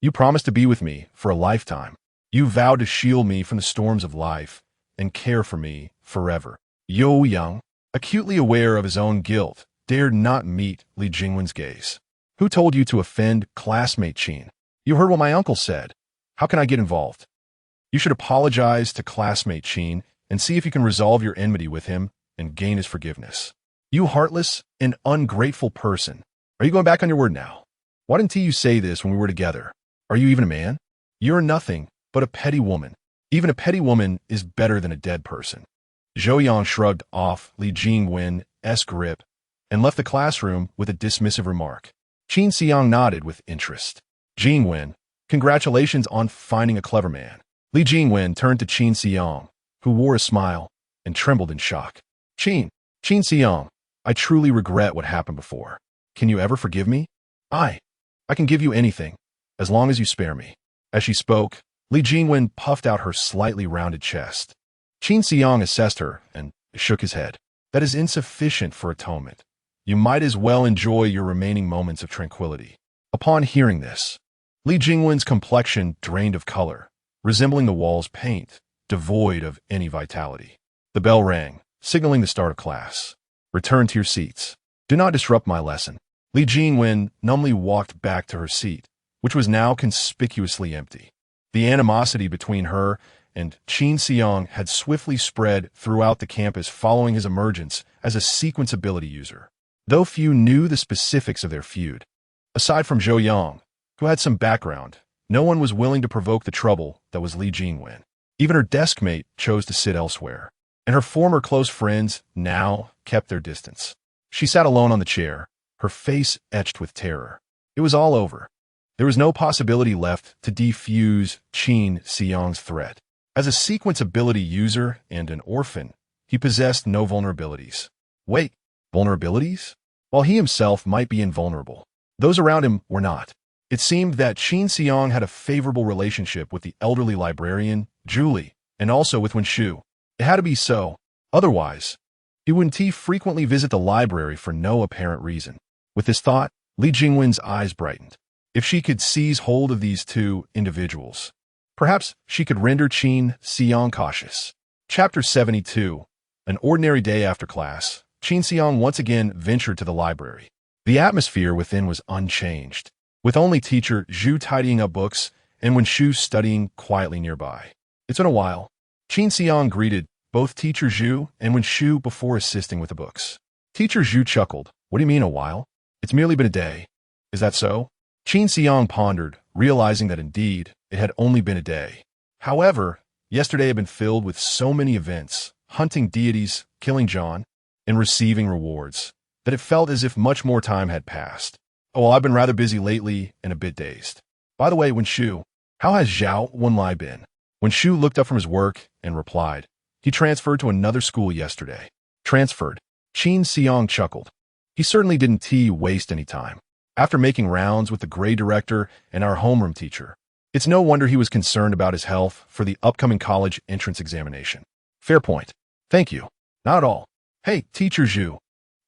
You promised to be with me for a lifetime. You vowed to shield me from the storms of life and care for me forever. Yo Yang, acutely aware of his own guilt, dared not meet Li Jingwen's gaze. Who told you to offend classmate Qin? You heard what my uncle said. How can I get involved? You should apologize to classmate Qin and see if you can resolve your enmity with him and gain his forgiveness. You heartless and ungrateful person. Are you going back on your word now? Why didn't you say this when we were together? Are you even a man? You're nothing but a petty woman. Even a petty woman is better than a dead person. Zhou Yang shrugged off Li Jingwen's grip and left the classroom with a dismissive remark. Qin Xiang nodded with interest. Jingwen, congratulations on finding a clever man. Li Jingwen turned to Qin Xiang, who wore a smile and trembled in shock. Qin Xiang, I truly regret what happened before. Can you ever forgive me? I can give you anything, as long as you spare me. As she spoke, Li Jingwen puffed out her slightly rounded chest. Qin Xiang assessed her and shook his head. That is insufficient for atonement. You might as well enjoy your remaining moments of tranquility. Upon hearing this, Li Jingwen's complexion drained of color, resembling the wall's paint, devoid of any vitality. The bell rang, signaling the start of class. Return to your seats. Do not disrupt my lesson. Li Jingwen numbly walked back to her seat, which was now conspicuously empty. The animosity between her and Qin Xiang had swiftly spread throughout the campus following his emergence as a sequence ability user. Though few knew the specifics of their feud, aside from Zhou Yang, who had some background, no one was willing to provoke the trouble that was Li Jingwen. Even her desk mate chose to sit elsewhere, and her former close friends now kept their distance. She sat alone on the chair, her face etched with terror. It was all over. There was no possibility left to defuse Qin Xiang's threat. As a sequence ability user and an orphan, he possessed no vulnerabilities. Wait, vulnerabilities? While he himself might be invulnerable, those around him were not. It seemed that Qin Xiang had a favorable relationship with the elderly librarian, Julie, and also with Wenshu. It had to be so. Otherwise, he wouldn't frequently visit the library for no apparent reason. With this thought, Li Jingwen's eyes brightened. If she could seize hold of these two individuals, perhaps she could render Qin Xiang cautious. Chapter 72. An ordinary day after class, Qin Xiang once again ventured to the library. The atmosphere within was unchanged, with only teacher Zhu tidying up books and Wenshu studying quietly nearby. It's been a while. Qin Xiang greeted both Teacher Zhu and Wen Shu before assisting with the books. Teacher Zhu chuckled. What do you mean a while? It's merely been a day. Is that so? Qin Xiang pondered, realizing that indeed, it had only been a day. However, yesterday had been filled with so many events, hunting deities, killing John, and receiving rewards, that it felt as if much more time had passed. Oh, well, I've been rather busy lately and a bit dazed. By the way, Wen Shu, how has Zhao Wenlai been? Wen Shu looked up from his work and replied, he transferred to another school yesterday. Transferred. Qin Xiang chuckled. He certainly didn't waste any time. After making rounds with the grade director and our homeroom teacher, it's no wonder he was concerned about his health for the upcoming college entrance examination. Fair point. Thank you. Not at all. Hey, Teacher Zhu,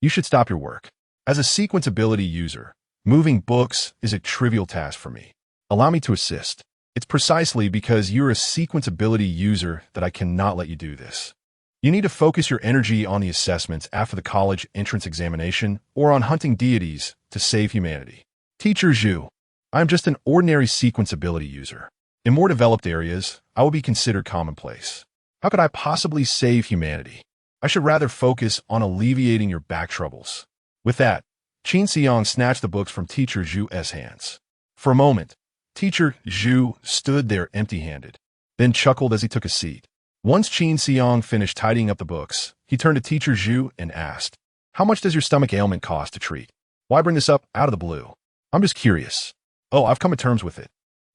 you should stop your work. As a sequence ability user, moving books is a trivial task for me. Allow me to assist. It's precisely because you're a sequence ability user that I cannot let you do this. You need to focus your energy on the assessments after the college entrance examination or on hunting deities to save humanity. Teacher Zhu, I am just an ordinary sequence ability user. In more developed areas, I will be considered commonplace. How could I possibly save humanity? I should rather focus on alleviating your back troubles. With that, Qin Xiang snatched the books from Teacher Zhu's hands. For a moment, Teacher Zhu stood there empty-handed, then chuckled as he took a seat. Once Qin Xiang finished tidying up the books, he turned to Teacher Zhu and asked, how much does your stomach ailment cost to treat? Why bring this up out of the blue? I'm just curious. Oh, I've come to terms with it.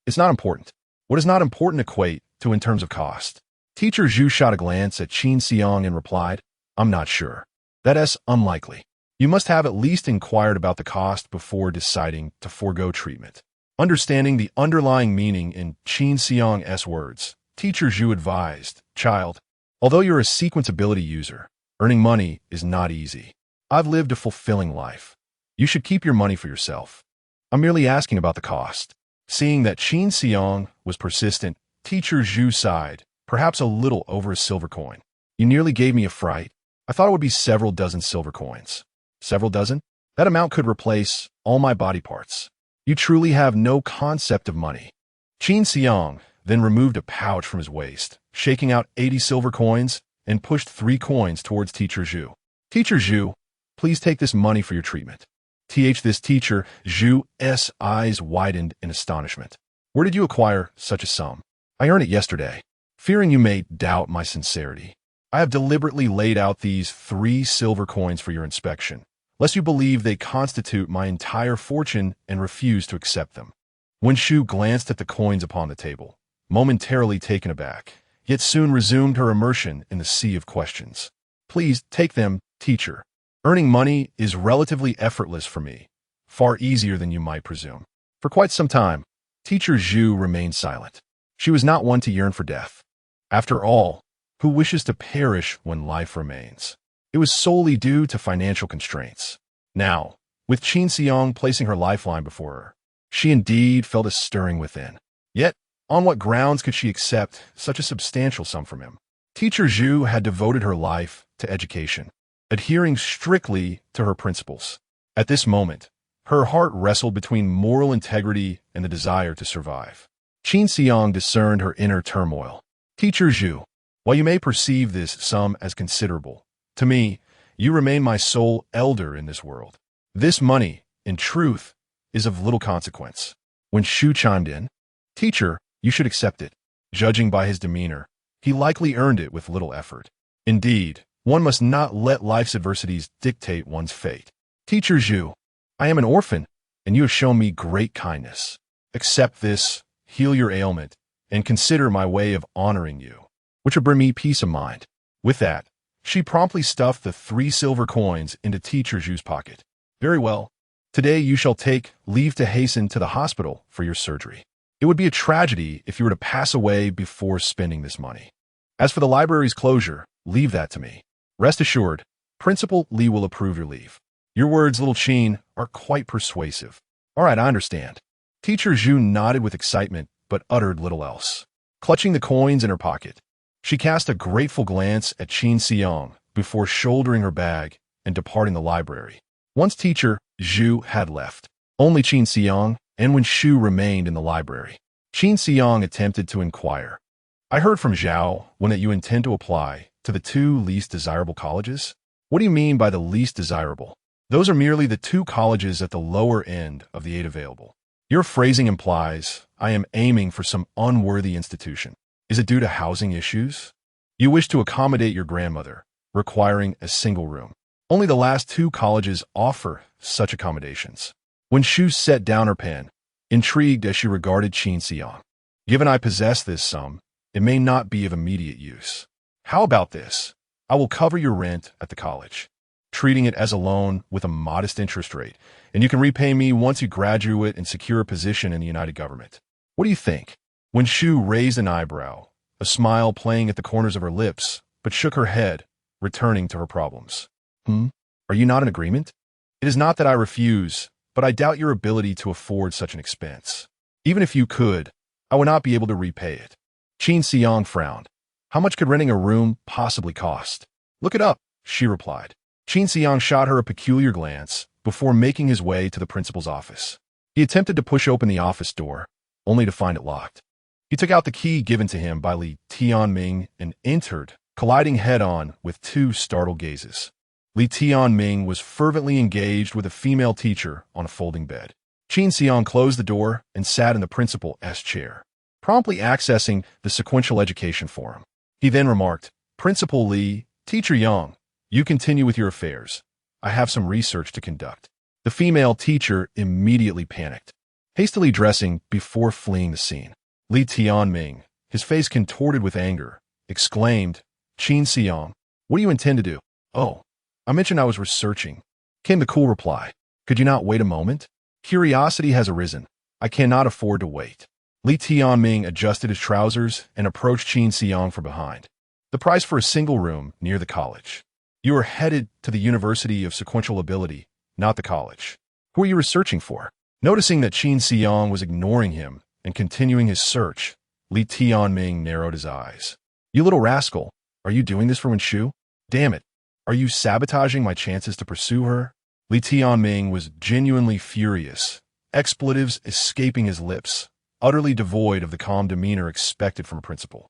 It's not important. What is not important equate to in terms of cost? Teacher Zhu shot a glance at Qin Xiang and replied, I'm not sure. That's unlikely. You must have at least inquired about the cost before deciding to forego treatment. Understanding the underlying meaning in Qin Xiang's words, Teacher Zhu advised, child, although you're a sequence ability user, earning money is not easy. I've lived a fulfilling life. You should keep your money for yourself. I'm merely asking about the cost. Seeing that Qin Xiang was persistent, Teacher Zhu sighed, perhaps a little over a silver coin. You nearly gave me a fright. I thought it would be several dozen silver coins. Several dozen? That amount could replace all my body parts. You truly have no concept of money. Qin Xiang then removed a pouch from his waist, shaking out 80 silver coins, and pushed 3 coins towards Teacher Zhu. Teacher Zhu, please take this money for your treatment. This Teacher Zhu's eyes widened in astonishment. Where did you acquire such a sum? I earned it yesterday. Fearing you may doubt my sincerity, I have deliberately laid out these 3 silver coins for your inspection, lest you believe they constitute my entire fortune and refuse to accept them. Wen Shu glanced at the coins upon the table, momentarily taken aback, yet soon resumed her immersion in the sea of questions. Please take them, teacher. Earning money is relatively effortless for me, far easier than you might presume. For quite some time, Teacher Zhu remained silent. She was not one to yearn for death. After all, who wishes to perish when life remains? It was solely due to financial constraints. Now, with Qin Xiang placing her lifeline before her, she indeed felt a stirring within. Yet, on what grounds could she accept such a substantial sum from him? Teacher Zhu had devoted her life to education, adhering strictly to her principles. At this moment, her heart wrestled between moral integrity and the desire to survive. Qin Xiang discerned her inner turmoil. Teacher Zhu, while you may perceive this sum as considerable, to me, you remain my sole elder in this world. This money, in truth, is of little consequence. When Shu chimed in, Teacher, you should accept it. Judging by his demeanor, he likely earned it with little effort. Indeed, one must not let life's adversities dictate one's fate. Teacher Zhu, I am an orphan, and you have shown me great kindness. Accept this, heal your ailment, and consider my way of honoring you, which will bring me peace of mind. With that, she promptly stuffed the 3 silver coins into Teacher Zhu's pocket. Very well. Today you shall take leave to hasten to the hospital for your surgery. It would be a tragedy if you were to pass away before spending this money. As for the library's closure, leave that to me. Rest assured, Principal Li will approve your leave. Your words, little Qin, are quite persuasive. All right, I understand. Teacher Zhu nodded with excitement, but uttered little else. Clutching the coins in her pocket, she cast a grateful glance at Qin Xiang before shouldering her bag and departing the library. Once Teacher Zhu had left, only Qin Xiang and Wen Shu remained in the library. Qin Xiang attempted to inquire. I heard from Zhao when that you intend to apply to the two least desirable colleges? What do you mean by the least desirable? Those are merely the two colleges at the lower end of the 8 available. Your phrasing implies I am aiming for some unworthy institution. Is it due to housing issues? You wish to accommodate your grandmother, requiring a single room. Only the last two colleges offer such accommodations. When Shu set down her pen, intrigued as she regarded Qin Xiang. Given I possess this sum, it may not be of immediate use. How about this? I will cover your rent at the college, treating it as a loan with a modest interest rate, and you can repay me once you graduate and secure a position in the United Government. What do you think? When Shu raised an eyebrow, a smile playing at the corners of her lips, but shook her head, returning to her problems. Are you not in agreement? It is not that I refuse, but I doubt your ability to afford such an expense. Even if you could, I would not be able to repay it. Qin Xiang frowned. How much could renting a room possibly cost? Look it up, she replied. Qin Xiang shot her a peculiar glance before making his way to the principal's office. He attempted to push open the office door, only to find it locked. He took out the key given to him by Li Tianming and entered, colliding head-on with two startled gazes. Li Tianming was fervently engaged with a female teacher on a folding bed. Qin Xiang closed the door and sat in the principal's chair, promptly accessing the sequential education forum. He then remarked, Principal Li, Teacher Yang, you continue with your affairs. I have some research to conduct. The female teacher immediately panicked, hastily dressing before fleeing the scene. Li Tianming, his face contorted with anger, exclaimed, Qin Xiang, what do you intend to do? Oh, I mentioned I was researching, came the cool reply. Could you not wait a moment? Curiosity has arisen. I cannot afford to wait. Li Tianming adjusted his trousers and approached Qin Xiang from behind. The price for a single room near the college. You are headed to the University of Sequential Ability, not the college. Who are you researching for? Noticing that Qin Xiang was ignoring him and continuing his search, Li Tianming narrowed his eyes. You little rascal, are you doing this for Wen Shu? Damn it, are you sabotaging my chances to pursue her? Li Tianming was genuinely furious, expletives escaping his lips, utterly devoid of the calm demeanor expected from a principal.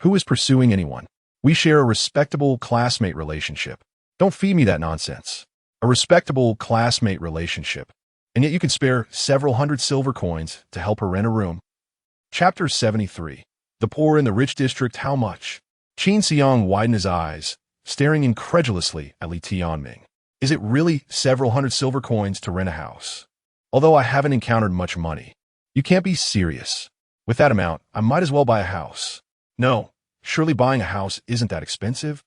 Who is pursuing anyone? We share a respectable classmate relationship. Don't feed me that nonsense. A respectable classmate relationship. And yet you can spare several hundred silver coins to help her rent a room. Chapter 73. The poor in the rich district, how much? Qin Xiang widened his eyes, staring incredulously at Li Tianming. Is it really several hundred silver coins to rent a house? Although I haven't encountered much money. You can't be serious. With that amount, I might as well buy a house. No, surely buying a house isn't that expensive?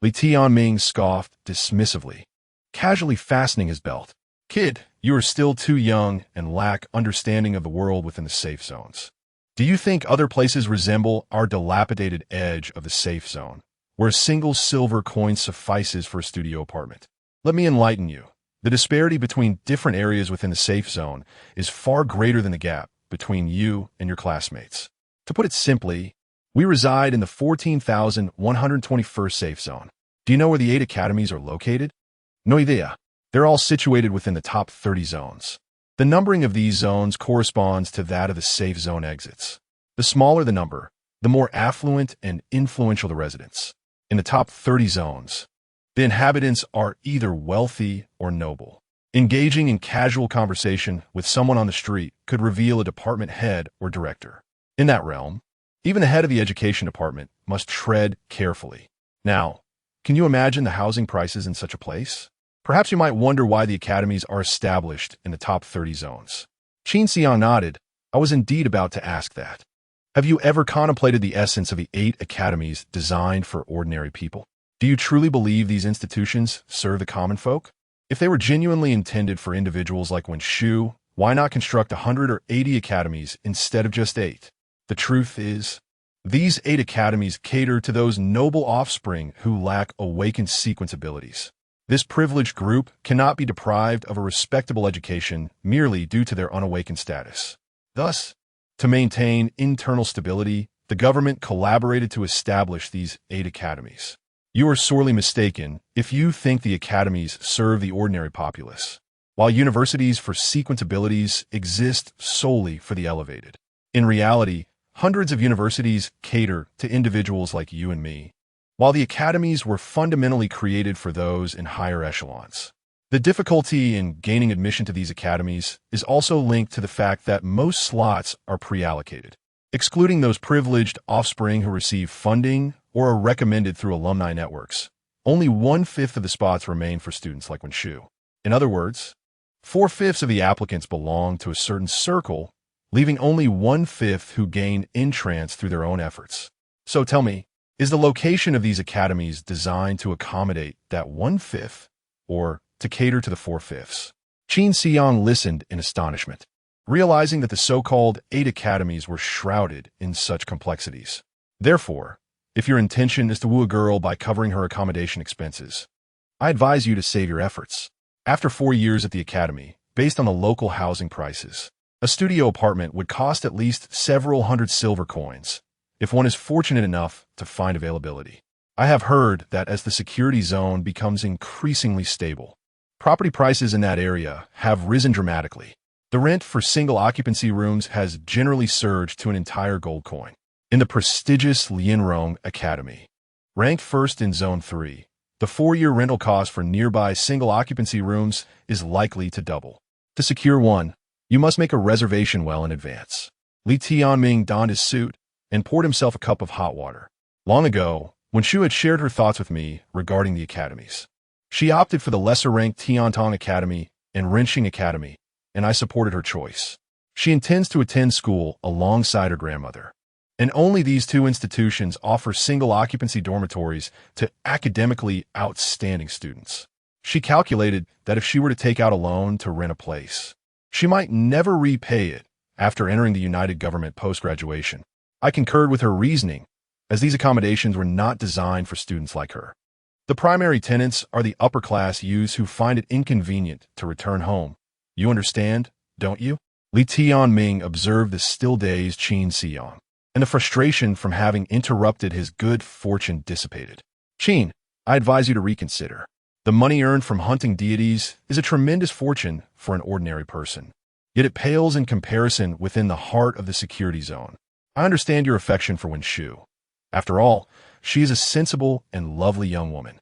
Li Tianming scoffed dismissively, casually fastening his belt. Kid, you are still too young and lack understanding of the world within the safe zones. Do you think other places resemble our dilapidated edge of the safe zone, where a single silver coin suffices for a studio apartment? Let me enlighten you. The disparity between different areas within the safe zone is far greater than the gap between you and your classmates. To put it simply, we reside in the 14,121st safe zone. Do you know where the 8 academies are located? No idea. They're all situated within the top 30 zones. The numbering of these zones corresponds to that of the safe zone exits. The smaller the number, the more affluent and influential the residents. In the top 30 zones, the inhabitants are either wealthy or noble. Engaging in casual conversation with someone on the street could reveal a department head or director. In that realm, even the head of the education department must tread carefully. Now, can you imagine the housing prices in such a place? Perhaps you might wonder why the academies are established in the top 30 zones. Qin Xiang nodded. I was indeed about to ask that. Have you ever contemplated the essence of the 8 academies designed for ordinary people? Do you truly believe these institutions serve the common folk? If they were genuinely intended for individuals like Wen Shu, why not construct 100 or 80 academies instead of just 8? The truth is, these 8 academies cater to those noble offspring who lack awakened sequence abilities. This privileged group cannot be deprived of a respectable education merely due to their unawakened status. Thus, to maintain internal stability, the government collaborated to establish these 8 academies. You are sorely mistaken if you think the academies serve the ordinary populace, while universities for sequence abilities exist solely for the elevated. In reality, hundreds of universities cater to individuals like you and me. while the academies were fundamentally created for those in higher echelons. The difficulty in gaining admission to these academies is also linked to the fact that most slots are pre-allocated. Excluding those privileged offspring who receive funding or are recommended through alumni networks, only 1/5 of the spots remain for students like Wenshu. In other words, 4/5 of the applicants belong to a certain circle, leaving only 1/5 who gain entrance through their own efforts. So tell me, is the location of these academies designed to accommodate that 1/5 or to cater to the 4/5? Qin Xiang listened in astonishment, realizing that the so-called 8 academies were shrouded in such complexities. Therefore, if your intention is to woo a girl by covering her accommodation expenses, I advise you to save your efforts. After 4 years at the academy, based on the local housing prices, a studio apartment would cost at least several hundred silver coins, if one is fortunate enough to find availability. I have heard that as the security zone becomes increasingly stable, property prices in that area have risen dramatically. The rent for single occupancy rooms has generally surged to an entire gold coin. In the prestigious Lianrong Academy, ranked first in Zone 3, the 4-year rental cost for nearby single occupancy rooms is likely to double. To secure one, you must make a reservation well in advance. Li Tianming donned his suit and poured himself a cup of hot water. Long ago, when Shu had shared her thoughts with me regarding the academies, she opted for the lesser-ranked Tiantong Academy and Renxing Academy, and I supported her choice. She intends to attend school alongside her grandmother, and only these 2 institutions offer single-occupancy dormitories to academically outstanding students. She calculated that if she were to take out a loan to rent a place, she might never repay it after entering the United Government post-graduation. I concurred with her reasoning, as these accommodations were not designed for students like her. The primary tenants are the upper-class youths who find it inconvenient to return home. You understand, don't you? Li Tianming observed the still-dazed Qin Xiang, and the frustration from having interrupted his good fortune dissipated. Qin, I advise you to reconsider. The money earned from hunting deities is a tremendous fortune for an ordinary person, yet it pales in comparison within the heart of the security zone. I understand your affection for Wenshu. After all, she is a sensible and lovely young woman.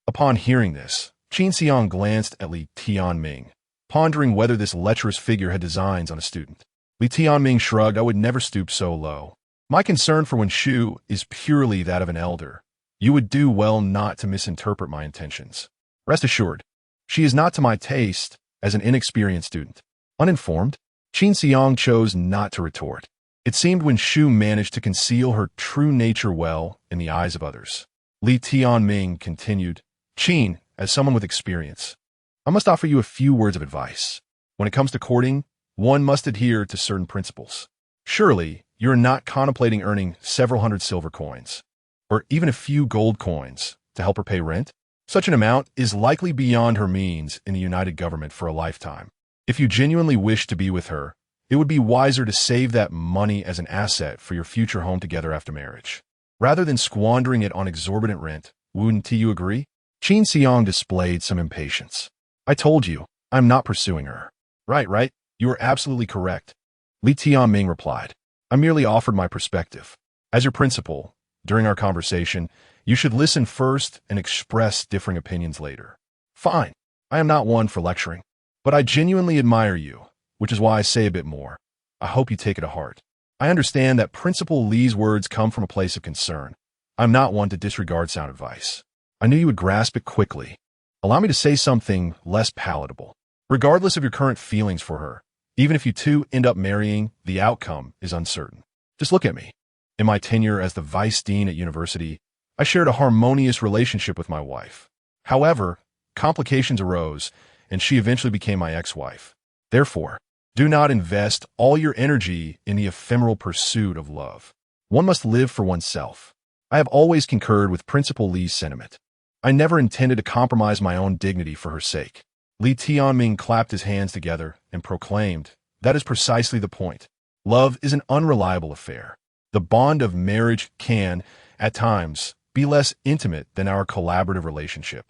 Upon hearing this, Qin Xiang glanced at Li Tianming, pondering whether this lecherous figure had designs on a student. Li Tianming shrugged. I would never stoop so low. My concern for Wenshu is purely that of an elder. You would do well not to misinterpret my intentions. Rest assured, she is not to my taste as an inexperienced student. Uninformed, Qin Xiang chose not to retort. It seemed Wenshu managed to conceal her true nature well in the eyes of others. Li Tianming continued, Qin, as someone with experience, I must offer you a few words of advice. When it comes to courting, one must adhere to certain principles. Surely, you are not contemplating earning several hundred silver coins, or even a few gold coins, to help her pay rent? Such an amount is likely beyond her means in the United Government for a lifetime. If you genuinely wish to be with her, it would be wiser to save that money as an asset for your future home together after marriage, rather than squandering it on exorbitant rent. Wouldn't you agree? Qin Xiang displayed some impatience. I told you, I'm not pursuing her. Right. You are absolutely correct. Li Tianming replied. I merely offered my perspective. As your principal, during our conversation, you should listen first and express differing opinions later. Fine. I am not one for lecturing, but I genuinely admire you, which is why I say a bit more. I hope you take it to heart. I understand that Principal Li's words come from a place of concern. I'm not one to disregard sound advice. I knew you would grasp it quickly. Allow me to say something less palatable. Regardless of your current feelings for her, even if you two end up marrying, the outcome is uncertain. Just look at me. In my tenure as the vice dean at university, I shared a harmonious relationship with my wife. However, complications arose, and she eventually became my ex-wife. Therefore, do not invest all your energy in the ephemeral pursuit of love. One must live for oneself. I have always concurred with Principal Li's sentiment. I never intended to compromise my own dignity for her sake. Li Tianming clapped his hands together and proclaimed, that is precisely the point. Love is an unreliable affair. The bond of marriage can, at times, be less intimate than our collaborative relationship.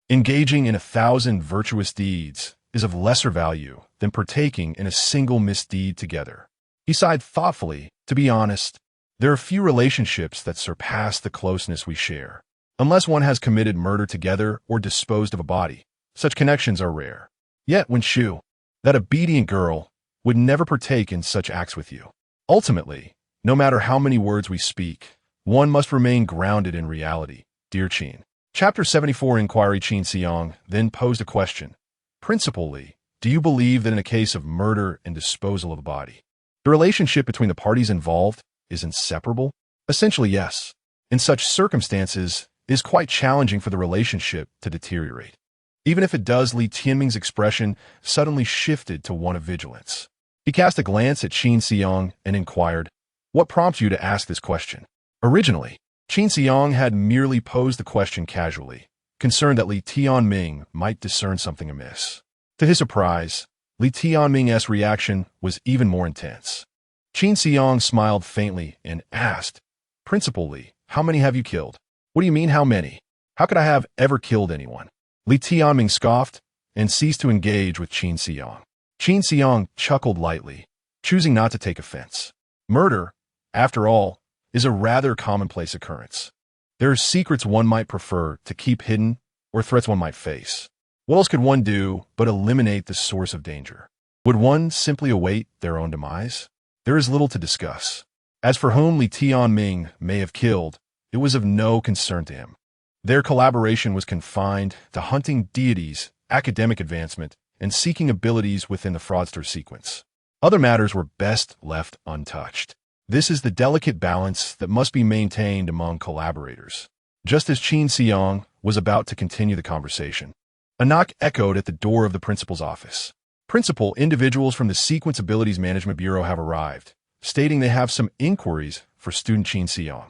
Engaging in 1,000 virtuous deeds is of lesser value than partaking in a single misdeed together. He sighed thoughtfully. To be honest, There are few relationships that surpass the closeness we share. Unless one has committed murder together or disposed of a body, such connections are rare. Yet when Shu, that obedient girl, would never partake in such acts with you. Ultimately, no matter how many words we speak, one must remain grounded in reality, dear Qin. Chapter 74 Inquiry. Qin Xiang then posed a question. Principal Li, do you believe that in a case of murder and disposal of a body, the relationship between the parties involved is inseparable? Essentially, yes. In such circumstances, it is quite challenging for the relationship to deteriorate. Even if it does, Li Tianming's expression suddenly shifted to one of vigilance. He cast a glance at Qin Xiang and inquired, "What prompts you to ask this question?" Originally, Qin Xiang had merely posed the question casually, concerned that Li Tianming might discern something amiss. To his surprise, Li Tianming's reaction was even more intense. Qin Xiang smiled faintly and asked, "Principal Li, how many have you killed?" "What do you mean, how many? How could I have ever killed anyone?" Li Tianming scoffed and ceased to engage with Qin Xiang. Qin Xiang chuckled lightly, choosing not to take offense. Murder, after all, is a rather commonplace occurrence. There are secrets one might prefer to keep hidden or threats one might face. What else could one do but eliminate the source of danger? Would one simply await their own demise? There is little to discuss. As for whom Li Tianming may have killed, it was of no concern to him. Their collaboration was confined to hunting deities, academic advancement, and seeking abilities within the fraudster sequence. Other matters were best left untouched. This is the delicate balance that must be maintained among collaborators. Just as Qin Xiang was about to continue the conversation, a knock echoed at the door of the principal's office. "Principal, individuals from the Sequence Abilities Management Bureau have arrived, stating they have some inquiries for student Qin Xiang."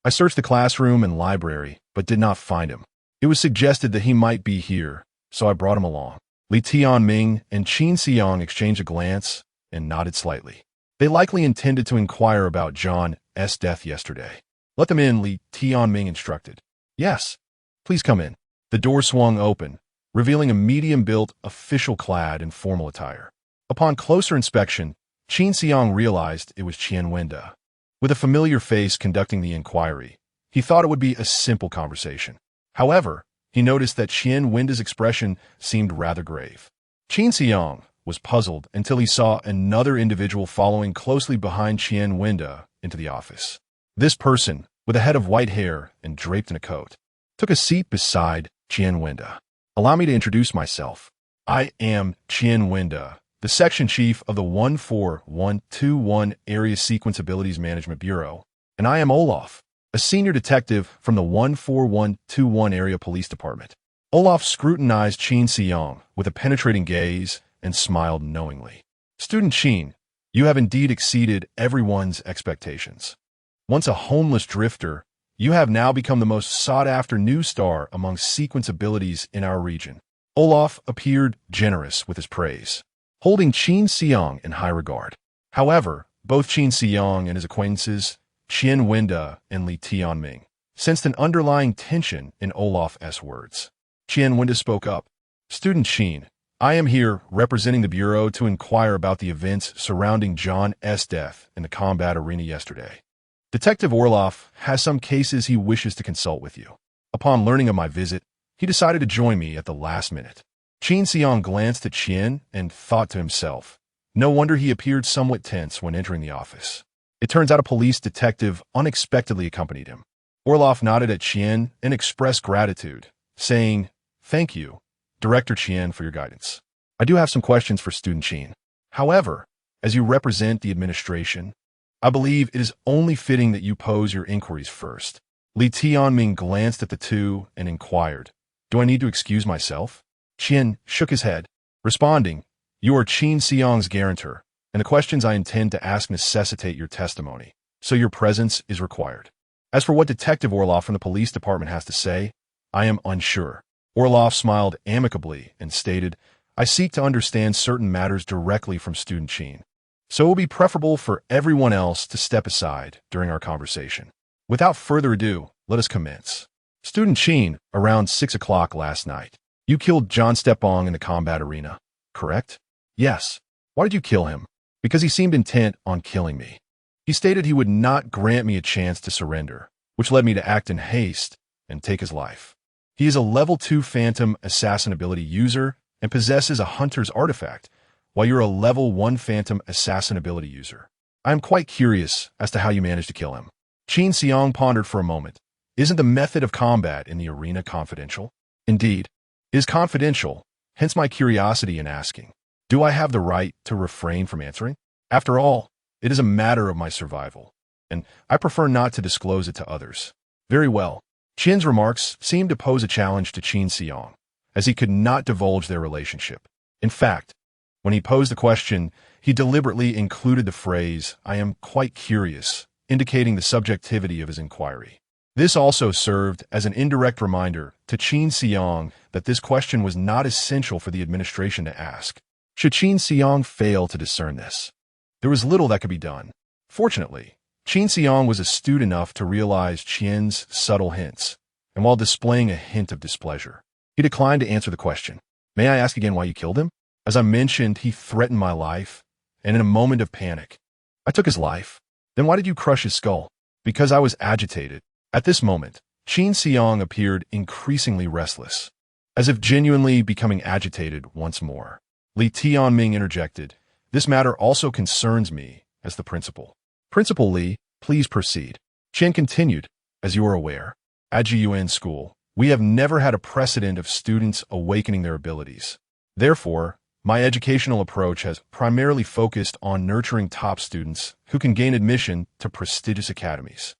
I searched the classroom and library, but did not find him. It was suggested that he might be here, so I brought him along. Li Tianming and Qin Xiang exchanged a glance and nodded slightly. They likely intended to inquire about John's death yesterday. "Let them in," Li Tianming instructed. "Yes, please come in." The door swung open, revealing a medium-built official clad in formal attire. Upon closer inspection, Qin Xiang realized it was Qian Wenda. With a familiar face conducting the inquiry, he thought it would be a simple conversation. However, he noticed that Qian Wenda's expression seemed rather grave. Qin Xiang was puzzled until he saw another individual following closely behind Qian Wenda into the office. This person, with a head of white hair and draped in a coat, took a seat beside Qian Wenda. "Allow me to introduce myself. I am Qian Wenda, the section chief of the 14121 Area Sequence Abilities Management Bureau, and I am Olaf, a senior detective from the 14121 Area Police Department." Olaf scrutinized Qin Xiang with a penetrating gaze and smiled knowingly. "Student Qin, you have indeed exceeded everyone's expectations. Once a homeless drifter, you have now become the most sought-after new star among sequence abilities in our region." Olaf appeared generous with his praise, holding Qin Xiang in high regard. However, both Qin Xiang and his acquaintances, Qian Wenda and Li Tianming, sensed an underlying tension in Olaf's words. Qian Wenda spoke up. "Student Qin, I am here representing the Bureau to inquire about the events surrounding John's death in the combat arena yesterday. Detective Orloff has some cases he wishes to consult with you. Upon learning of my visit, he decided to join me at the last minute." Qin Xiang glanced at Qian and thought to himself, no wonder he appeared somewhat tense when entering the office. It turns out a police detective unexpectedly accompanied him. Orloff nodded at Qian and expressed gratitude, saying, "Thank you, Director Qian, for your guidance. I do have some questions for student Qin. However, as you represent the administration, I believe it is only fitting that you pose your inquiries first." Li Tianming glanced at the two and inquired, "Do I need to excuse myself?" Qian shook his head, responding, "You are Qin Xiang's guarantor, and the questions I intend to ask necessitate your testimony, so your presence is required. As for what Detective Orloff from the police department has to say, I am unsure." Orloff smiled amicably and stated, "I seek to understand certain matters directly from student Qin, so it will be preferable for everyone else to step aside during our conversation. Without further ado, let us commence. Student Qin, around 6 o'clock last night, you killed John Stepong in the combat arena, correct?" "Yes." "Why did you kill him?" "Because he seemed intent on killing me. He stated he would not grant me a chance to surrender, which led me to act in haste and take his life. He is a level 2 phantom assassinability user and possesses a hunter's artifact, while you're a level 1 phantom assassinability user. I am quite curious as to how you managed to kill him. Qin Xiang pondered for a moment. Isn't the method of combat in the arena confidential? Indeed, it is confidential, hence my curiosity in asking. Do I have the right to refrain from answering? After all, it is a matter of my survival, and I prefer not to disclose it to others. Very well. Qin's remarks seemed to pose a challenge to Qin Xiang, as he could not divulge their relationship. In fact, when he posed the question, he deliberately included the phrase, "I am quite curious," indicating the subjectivity of his inquiry. This also served as an indirect reminder to Qin Xiang that this question was not essential for the administration to ask. Should Qin Xiang fail to discern this, there was little that could be done. Fortunately, Qin Xiang was astute enough to realize Qian's subtle hints, and while displaying a hint of displeasure, he declined to answer the question. May I ask again why you killed him? As I mentioned, he threatened my life, and in a moment of panic, I took his life. Then why did you crush his skull? Because I was agitated. At this moment, Qin Xiang appeared increasingly restless, as if genuinely becoming agitated once more. Li Tianming interjected, "This matter also concerns me as the principal." Principal Li, please proceed. Qian continued, "As you are aware, at GUN school, we have never had a precedent of students awakening their abilities. Therefore, my educational approach has primarily focused on nurturing top students who can gain admission to prestigious academies,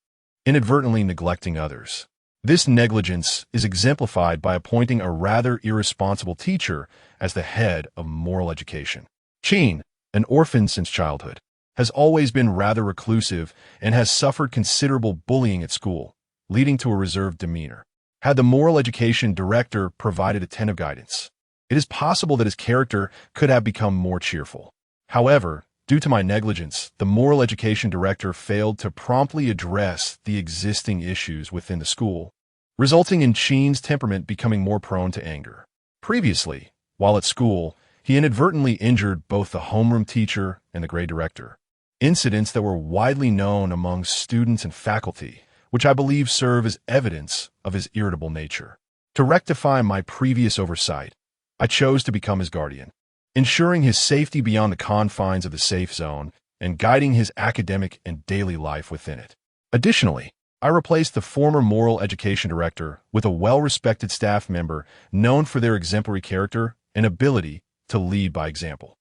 inadvertently neglecting others. This negligence is exemplified by appointing a rather irresponsible teacher as the head of moral education. Qin, an orphan since childhood, has always been rather reclusive and has suffered considerable bullying at school, leading to a reserved demeanor. Had the moral education director provided attentive guidance, it is possible that his character could have become more cheerful. However, due to my negligence, the moral education director failed to promptly address the existing issues within the school, resulting in Qin's temperament becoming more prone to anger. Previously, while at school, he inadvertently injured both the homeroom teacher and the grade director, incidents that were widely known among students and faculty, which I believe serve as evidence of his irritable nature. To rectify my previous oversight, I chose to become his guardian, ensuring his safety beyond the confines of the safe zone and guiding his academic and daily life within it. Additionally, I replaced the former moral education director with a well-respected staff member known for their exemplary character and ability to lead by example.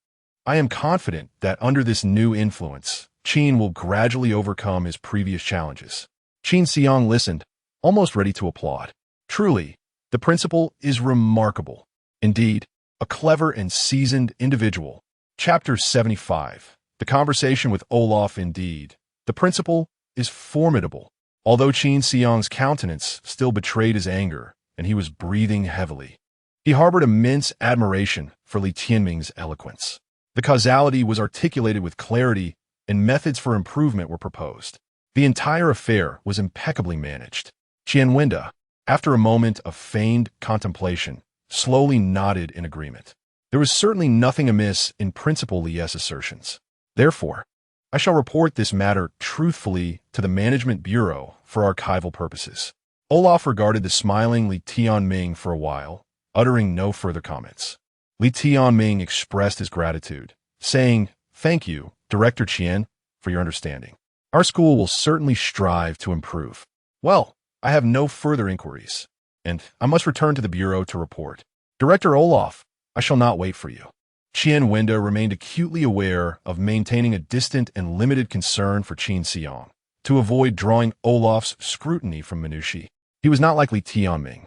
I am confident that under this new influence, Qin will gradually overcome his previous challenges. Qin Xiang listened, almost ready to applaud. Truly, the principal is remarkable. Indeed, a clever and seasoned individual. Chapter 75. The conversation with Olaf. Indeed, the principal is formidable. Although Qin Xiang's countenance still betrayed his anger, and he was breathing heavily, he harbored immense admiration for Li Tianming's eloquence. The causality was articulated with clarity, and methods for improvement were proposed. The entire affair was impeccably managed. Qianwenda, after a moment of feigned contemplation, slowly nodded in agreement. There was certainly nothing amiss in Principal Li's assertions. Therefore, I shall report this matter truthfully to the Management Bureau for archival purposes. Olaf regarded the smiling Li Tianming for a while, uttering no further comments. Li Tianming expressed his gratitude, saying, "Thank you, Director Qian, for your understanding. Our school will certainly strive to improve." Well, I have no further inquiries, and I must return to the Bureau to report. Director Olaf, I shall not wait for you. Qianwenda remained acutely aware of maintaining a distant and limited concern for Qin Xiang, to avoid drawing Olaf's scrutiny from minutiae. He was not like Li Tianming,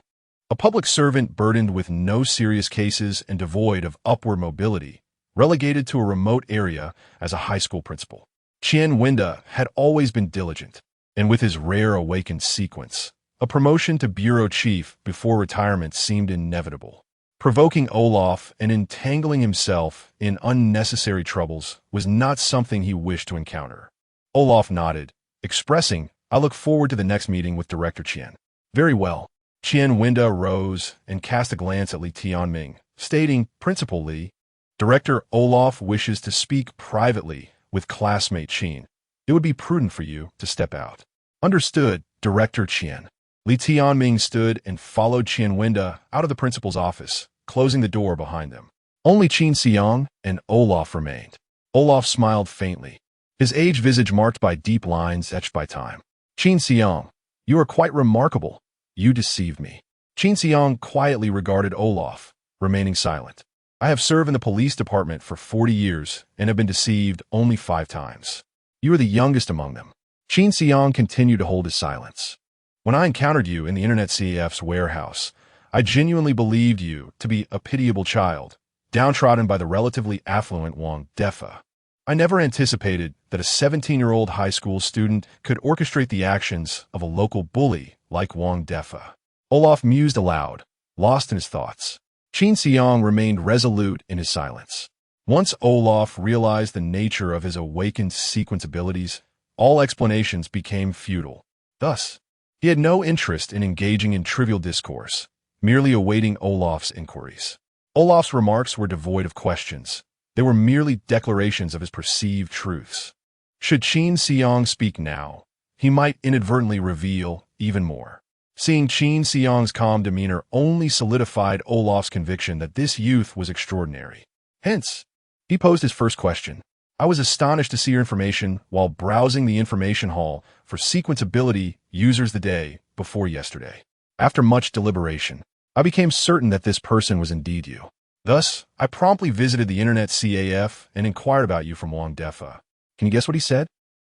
a public servant burdened with no serious cases and devoid of upward mobility, relegated to a remote area as a high school principal. Qianwenda had always been diligent, and with his rare awakened sequence, a promotion to bureau chief before retirement seemed inevitable. Provoking Olaf and entangling himself in unnecessary troubles was not something he wished to encounter. Olaf nodded, expressing, "I look forward to the next meeting with Director Qian." Very well. Qianwenda rose and cast a glance at Li Tianming, stating, "Principal Li, Director Olaf wishes to speak privately with classmate Qin." It would be prudent for you to step out. Understood, Director Qian. Li Tianming stood and followed Qian Wenda out of the principal's office, closing the door behind them. Only Qin Xiang and Olaf remained. Olaf smiled faintly, his aged visage marked by deep lines etched by time. Qin Xiang, you are quite remarkable. You deceived me. Qin Xiang quietly regarded Olaf, remaining silent. I have served in the police department for 40 years and have been deceived only 5 times. You are the youngest among them. Qin Xiang continued to hold his silence. When I encountered you in the Internet CAF's warehouse, I genuinely believed you to be a pitiable child, downtrodden by the relatively affluent Wang Defa. I never anticipated that a 17-year-old high school student could orchestrate the actions of a local bully like Wang Defa. Olaf mused aloud, lost in his thoughts. Qin Xiang remained resolute in his silence. Once Olaf realized the nature of his awakened sequence abilities, all explanations became futile. Thus, he had no interest in engaging in trivial discourse, merely awaiting Olaf's inquiries. Olaf's remarks were devoid of questions. They were merely declarations of his perceived truths. Should Qin Xiang speak now, he might inadvertently reveal even more. Seeing Qin Xiang's calm demeanor only solidified Olaf's conviction that this youth was extraordinary. Hence, he posed his first question. I was astonished to see your information while browsing the information hall for sequence ability users the day before yesterday. After much deliberation, I became certain that this person was indeed you. Thus, I promptly visited the Internet CAF and inquired about you from Wang Defa. Can you guess what he said?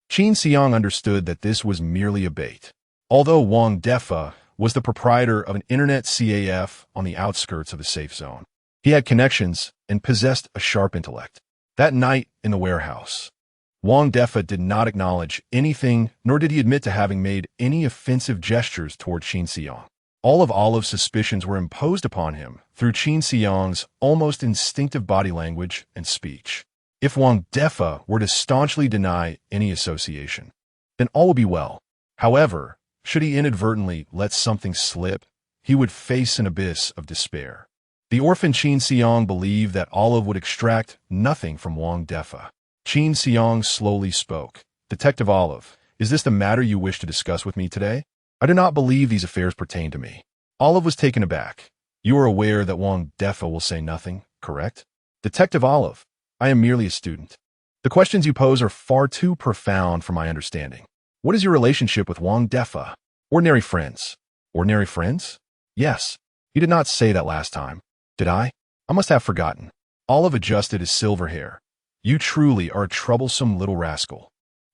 Qin Xiang understood that this was merely a bait. Although Wang Defa was the proprietor of an Internet CAF on the outskirts of the safe zone, he had connections and possessed a sharp intellect. That night in the warehouse, Wang Defa did not acknowledge anything, nor did he admit to having made any offensive gestures toward Qin Xiang. All of Olive's suspicions were imposed upon him through Qin Xiang's almost instinctive body language and speech. If Wang Defa were to staunchly deny any association, then all would be well. However, should he inadvertently let something slip, he would face an abyss of despair. The orphan Qin Xiang believed that Olive would extract nothing from Wang Defa. Qin Xiang slowly spoke. Detective Olive, is this the matter you wish to discuss with me today? I do not believe these affairs pertain to me. Olive was taken aback. You are aware that Wang Defa will say nothing, correct? Detective Olive, I am merely a student. The questions you pose are far too profound for my understanding. What is your relationship with Wang Defa? Ordinary friends. Ordinary friends? Yes. You did not say that last time. Did I? I must have forgotten. Olive adjusted his silver hair. You truly are a troublesome little rascal.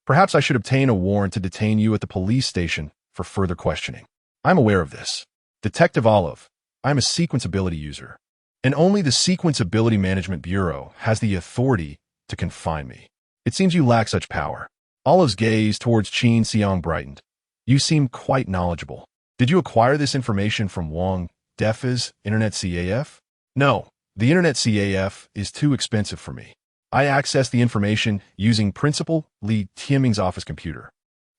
Perhaps I should obtain a warrant to detain you at the police station for further questioning. I'm aware of this. Detective Olive, I'm a sequence ability user, and only the Sequence Ability Management Bureau has the authority to confine me. It seems you lack such power. Olive's gaze towards Qin Xiang brightened. You seem quite knowledgeable. Did you acquire this information from Wang Defa's Internet CAF? No, the Internet CAF is too expensive for me. I accessed the information using Principal Li Tianming's office computer.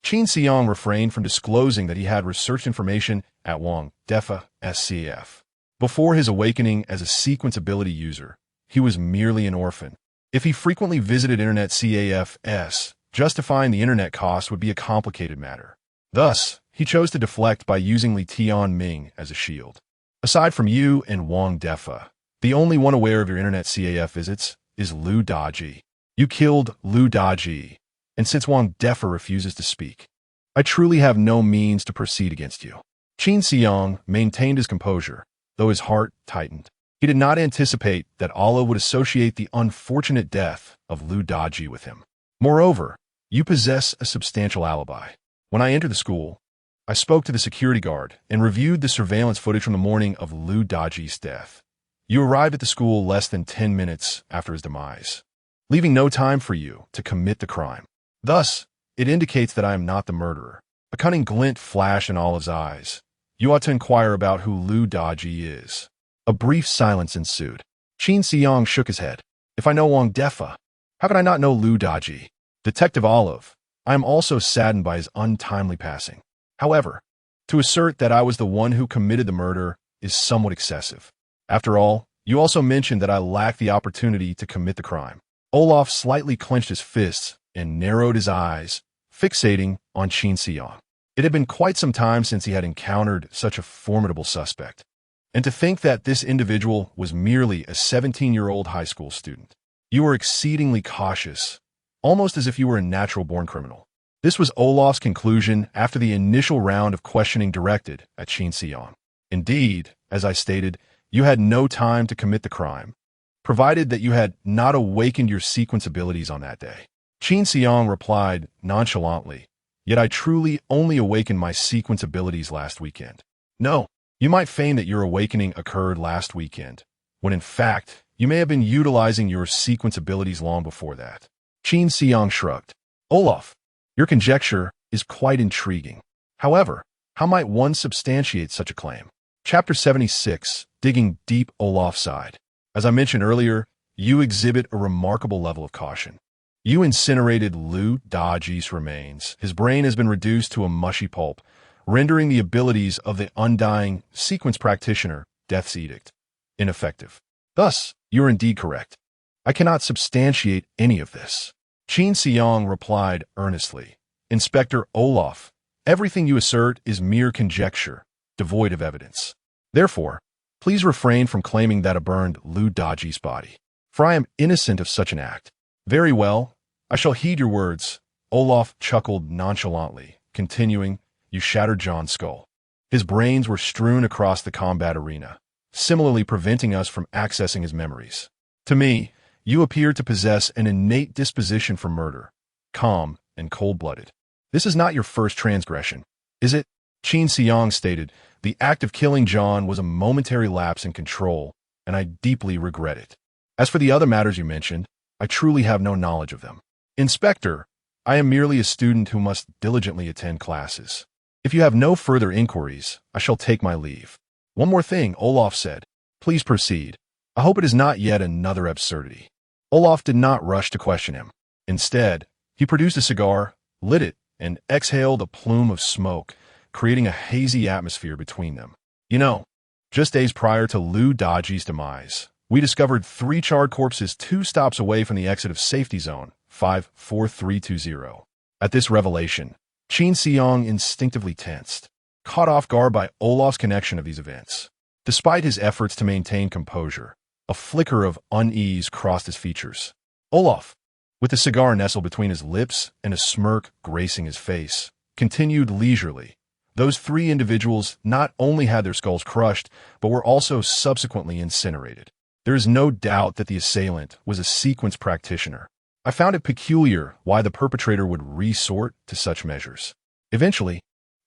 Qin Xiang refrained from disclosing that he had researched information at Wang Defa's CAF. Before his awakening as a sequence ability user, he was merely an orphan. If he frequently visited Internet CAFs, justifying the Internet cost would be a complicated matter. Thus, he chose to deflect by using Li Tianming as a shield. Aside from you and Wang Defa, the only one aware of your Internet CAF visits is Lu Daji. You killed Lu Daji, and since Wang Defa refuses to speak, I truly have no means to proceed against you. Qin Xiang maintained his composure, though his heart tightened. He did not anticipate that Allah would associate the unfortunate death of Lu Daji with him. Moreover, you possess a substantial alibi. When I entered the school, I spoke to the security guard and reviewed the surveillance footage from the morning of Lu Daji's death. You arrived at the school less than 10 minutes after his demise, leaving no time for you to commit the crime. Thus, it indicates that I am not the murderer. A cunning glint flashed in Olive's eyes. You ought to inquire about who Lu Daji is. A brief silence ensued. Qin Xiang shook his head. If I know Wang Defa, how could I not know Lu Daji? Detective Olive, I am also saddened by his untimely passing. However, to assert that I was the one who committed the murder is somewhat excessive. After all, you also mentioned that I lacked the opportunity to commit the crime. Olaf slightly clenched his fists and narrowed his eyes, fixating on Qin Xiang. It had been quite some time since he had encountered such a formidable suspect. And to think that this individual was merely a 17-year-old high school student. You were exceedingly cautious, almost as if you were a natural-born criminal. This was Olaf's conclusion after the initial round of questioning directed at Qin Xiang. Indeed, as I stated, you had no time to commit the crime, provided that you had not awakened your sequence abilities on that day. Qin Xiang replied nonchalantly, "Yet I truly only awakened my sequence abilities last weekend." No, you might feign that your awakening occurred last weekend, when in fact, you may have been utilizing your sequence abilities long before that. Qin Xiang shrugged. Olaf, your conjecture is quite intriguing. However, how might one substantiate such a claim? Chapter 76, Digging Deep. Olaf sighed. As I mentioned earlier, you exhibit a remarkable level of caution. You incinerated Lu Daji's remains. His brain has been reduced to a mushy pulp, rendering the abilities of the undying sequence practitioner, Death's Edict, ineffective. Thus, you are indeed correct. I cannot substantiate any of this. Qin Xiang replied earnestly, Inspector Olaf, everything you assert is mere conjecture, devoid of evidence. Therefore, please refrain from claiming that I burned Lu Daji's body, for I am innocent of such an act. Very well, I shall heed your words. Olaf chuckled nonchalantly, continuing, You shattered John's skull. His brains were strewn across the combat arena, similarly preventing us from accessing his memories. To me, you appear to possess an innate disposition for murder, calm and cold-blooded. This is not your first transgression, is it? Qin Xiang stated, The act of killing John was a momentary lapse in control, and I deeply regret it. As for the other matters you mentioned, I truly have no knowledge of them. Inspector, I am merely a student who must diligently attend classes. If you have no further inquiries, I shall take my leave. One more thing, Olaf said. Please proceed. I hope it is not yet another absurdity. Olaf did not rush to question him. Instead, he produced a cigar, lit it, and exhaled a plume of smoke, creating a hazy atmosphere between them. You know, just days prior to Lu Daji's demise, we discovered 3 charred corpses 2 stops away from the exit of safety zone 54320. At this revelation, Qin Xiang instinctively tensed, caught off guard by Olaf's connection of these events. Despite his efforts to maintain composure, a flicker of unease crossed his features. Olaf, with the cigar nestled between his lips and a smirk gracing his face, continued leisurely. Those 3 individuals not only had their skulls crushed, but were also subsequently incinerated. There is no doubt that the assailant was a sequence practitioner. I found it peculiar why the perpetrator would resort to such measures. Eventually,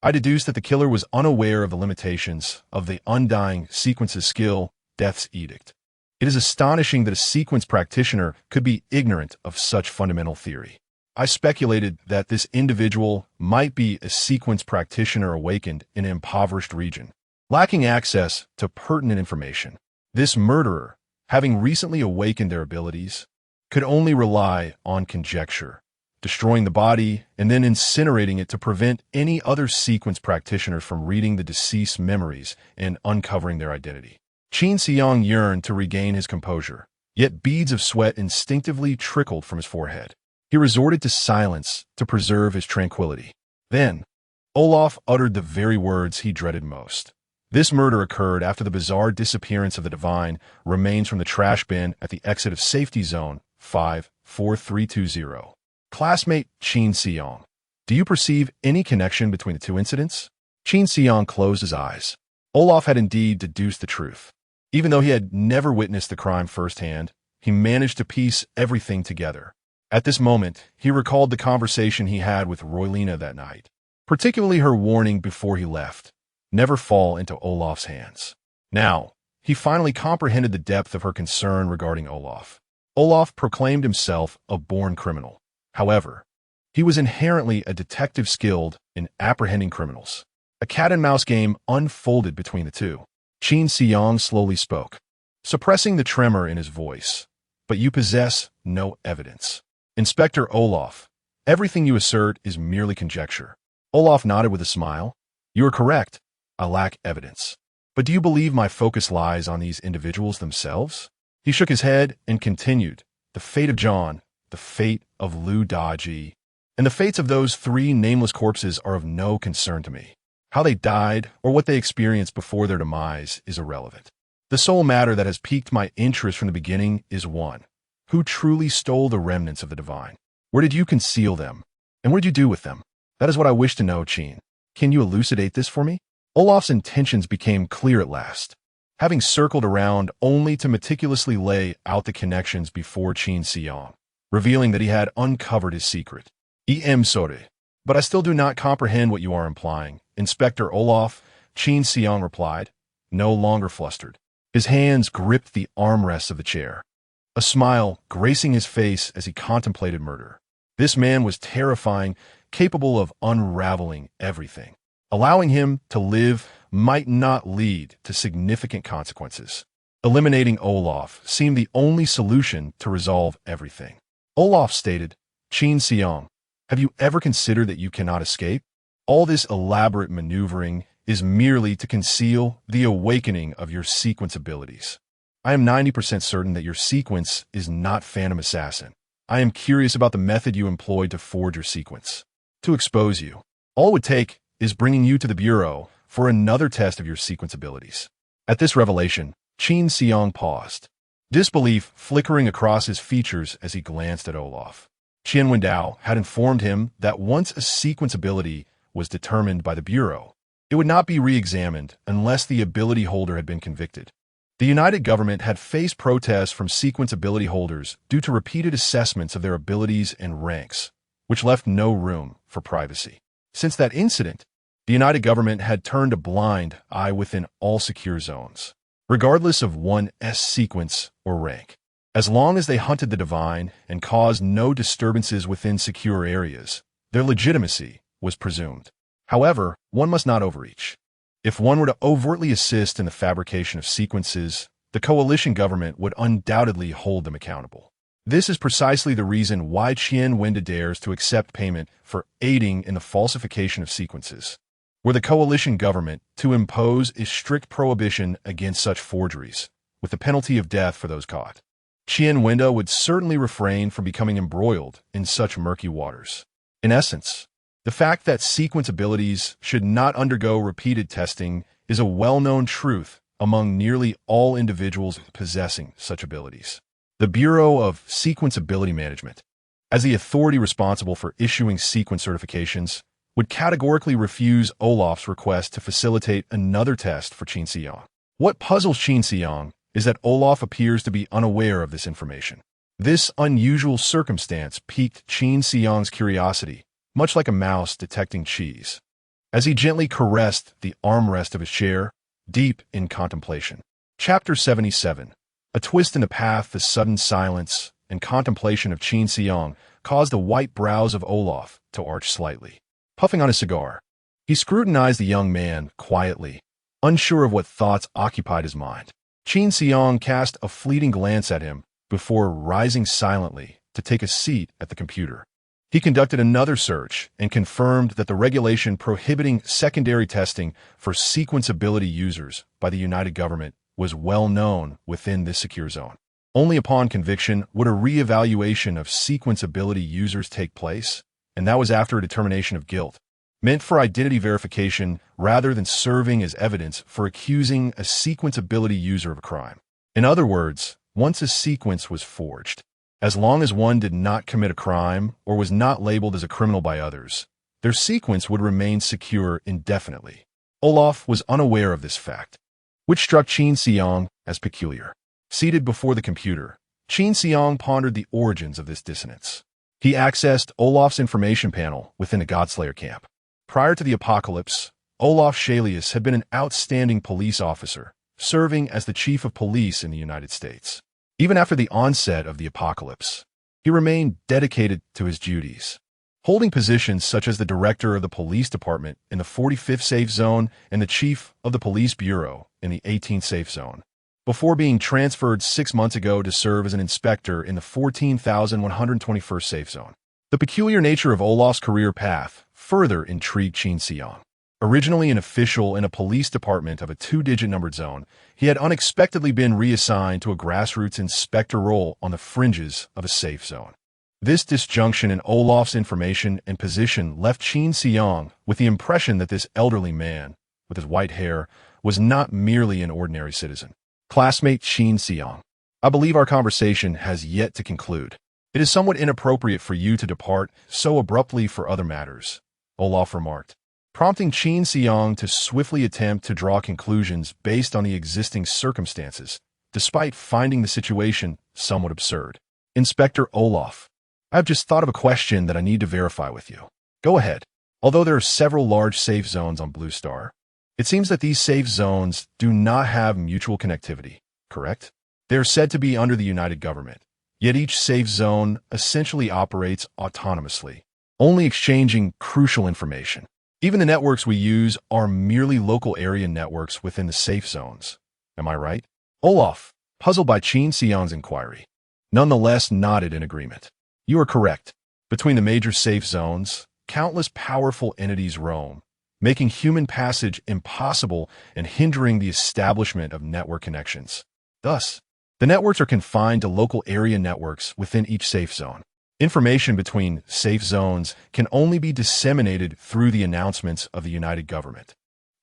I deduced that the killer was unaware of the limitations of the undying sequence's skill, Death's Edict. It is astonishing that a sequence practitioner could be ignorant of such fundamental theory. I speculated that this individual might be a sequence practitioner awakened in an impoverished region, lacking access to pertinent information. This murderer, having recently awakened their abilities, could only rely on conjecture, destroying the body and then incinerating it to prevent any other sequence practitioners from reading the deceased's memories and uncovering their identity. Qin Xiang yearned to regain his composure, yet beads of sweat instinctively trickled from his forehead. He resorted to silence to preserve his tranquility. Then, Olaf uttered the very words he dreaded most. This murder occurred after the bizarre disappearance of the divine remains from the trash bin at the exit of safety zone 54320. Classmate Qin Xiang, do you perceive any connection between the 2 incidents? Qin Xiang closed his eyes. Olaf had indeed deduced the truth. Even though he had never witnessed the crime firsthand, he managed to piece everything together. At this moment, he recalled the conversation he had with Roylina that night, particularly her warning before he left, never fall into Olaf's hands. Now, he finally comprehended the depth of her concern regarding Olaf. Olaf proclaimed himself a born criminal. However, he was inherently a detective skilled in apprehending criminals. A cat-and-mouse game unfolded between the two. Qin Xiang slowly spoke, suppressing the tremor in his voice. But you possess no evidence. Inspector Olaf, everything you assert is merely conjecture. Olaf nodded with a smile. You are correct. I lack evidence. But do you believe my focus lies on these individuals themselves? He shook his head and continued. The fate of John, the fate of Lu Daji, And the fates of those 3 nameless corpses are of no concern to me. How they died, or what they experienced before their demise, is irrelevant. The sole matter that has piqued my interest from the beginning is one: who truly stole the remnants of the divine? Where did you conceal them? And what did you do with them? That is what I wish to know, Qin. Can you elucidate this for me? Olaf's intentions became clear at last, having circled around only to meticulously lay out the connections before Qin Xiang, revealing that he had uncovered his secret. Sorry, but I still do not comprehend what you are implying, Inspector Olaf, Qin Xiang replied, no longer flustered. His hands gripped the armrests of the chair, a smile gracing his face as he contemplated murder. This man was terrifying, capable of unraveling everything. Allowing him to live might not lead to significant consequences. Eliminating Olaf seemed the only solution to resolve everything. Olaf stated, Qin Xiang, have you ever considered that you cannot escape? All this elaborate maneuvering is merely to conceal the awakening of your sequence abilities. I am 90% certain that your sequence is not Phantom Assassin. I am curious about the method you employed to forge your sequence. To expose you, all it would take is bringing you to the Bureau for another test of your sequence abilities. At this revelation, Qin Xiang paused, disbelief flickering across his features as he glanced at Olaf. Qian Wendao had informed him that once a sequence ability was determined by the Bureau, it would not be re-examined unless the ability holder had been convicted. The United Government had faced protests from sequence ability holders due to repeated assessments of their abilities and ranks, which left no room for privacy. Since that incident, the United Government had turned a blind eye within all secure zones, regardless of one's sequence or rank. As long as they hunted the divine and caused no disturbances within secure areas, their legitimacy was presumed. However, one must not overreach. If one were to overtly assist in the fabrication of sequences, the coalition government would undoubtedly hold them accountable. This is precisely the reason why Qian Wenda dares to accept payment for aiding in the falsification of sequences. Were the coalition government to impose a strict prohibition against such forgeries, with the penalty of death for those caught, Qian Wenda would certainly refrain from becoming embroiled in such murky waters. In essence, the fact that sequence abilities should not undergo repeated testing is a well-known truth among nearly all individuals possessing such abilities. The Bureau of Sequence Ability Management, as the authority responsible for issuing sequence certifications, would categorically refuse Olaf's request to facilitate another test for Qin Xiang. What puzzles Qin Xiang is that Olaf appears to be unaware of this information. This unusual circumstance piqued Qin Xiang's curiosity, much like a mouse detecting cheese, as he gently caressed the armrest of his chair, deep in contemplation. Chapter 77. A twist in the path, the sudden silence and contemplation of Qin Xiang caused the white brows of Olaf to arch slightly. Puffing on his cigar, he scrutinized the young man quietly, unsure of what thoughts occupied his mind. Qin Xiang cast a fleeting glance at him before rising silently to take a seat at the computer. He conducted another search and confirmed that the regulation prohibiting secondary testing for sequence ability users by the United Government was well known within this secure zone. Only upon conviction would a re-evaluation of sequence ability users take place, and that was after a determination of guilt, meant for identity verification rather than serving as evidence for accusing a sequence ability user of a crime. In other words, once a sequence was forged, as long as one did not commit a crime or was not labeled as a criminal by others, their sequence would remain secure indefinitely. Olaf was unaware of this fact, which struck Qin Xiang as peculiar. Seated before the computer, Qin Xiang pondered the origins of this dissonance. He accessed Olaf's information panel within the Godslayer camp. Prior to the apocalypse, Olaf Schalius had been an outstanding police officer, serving as the chief of police in the United States. Even after the onset of the apocalypse, he remained dedicated to his duties, holding positions such as the director of the police department in the 45th Safe Zone and the chief of the police bureau in the 18th Safe Zone, before being transferred 6 months ago to serve as an inspector in the 14,121st Safe Zone. The peculiar nature of Olaf's career path further intrigued Qin Xiang. Originally an official in a police department of a 2-digit numbered zone, he had unexpectedly been reassigned to a grassroots inspector role on the fringes of a safe zone. This disjunction in Olaf's information and position left Qin Xiang with the impression that this elderly man, with his white hair, was not merely an ordinary citizen. Classmate Qin Xiang, I believe our conversation has yet to conclude. It is somewhat inappropriate for you to depart so abruptly for other matters, Olaf remarked, prompting Qin Xiang to swiftly attempt to draw conclusions based on the existing circumstances, despite finding the situation somewhat absurd. Inspector Olaf, I've just thought of a question that I need to verify with you. Go ahead. Although there are several large safe zones on Blue Star, it seems that these safe zones do not have mutual connectivity, correct? They are said to be under the United Government, yet each safe zone essentially operates autonomously, only exchanging crucial information. Even the networks we use are merely local area networks within the safe zones. Am I right? Olaf, puzzled by Qin Xiang's inquiry, nonetheless nodded in agreement. You are correct. Between the major safe zones, countless powerful entities roam, making human passage impossible and hindering the establishment of network connections. Thus, the networks are confined to local area networks within each safe zone. Information between safe zones can only be disseminated through the announcements of the United Government.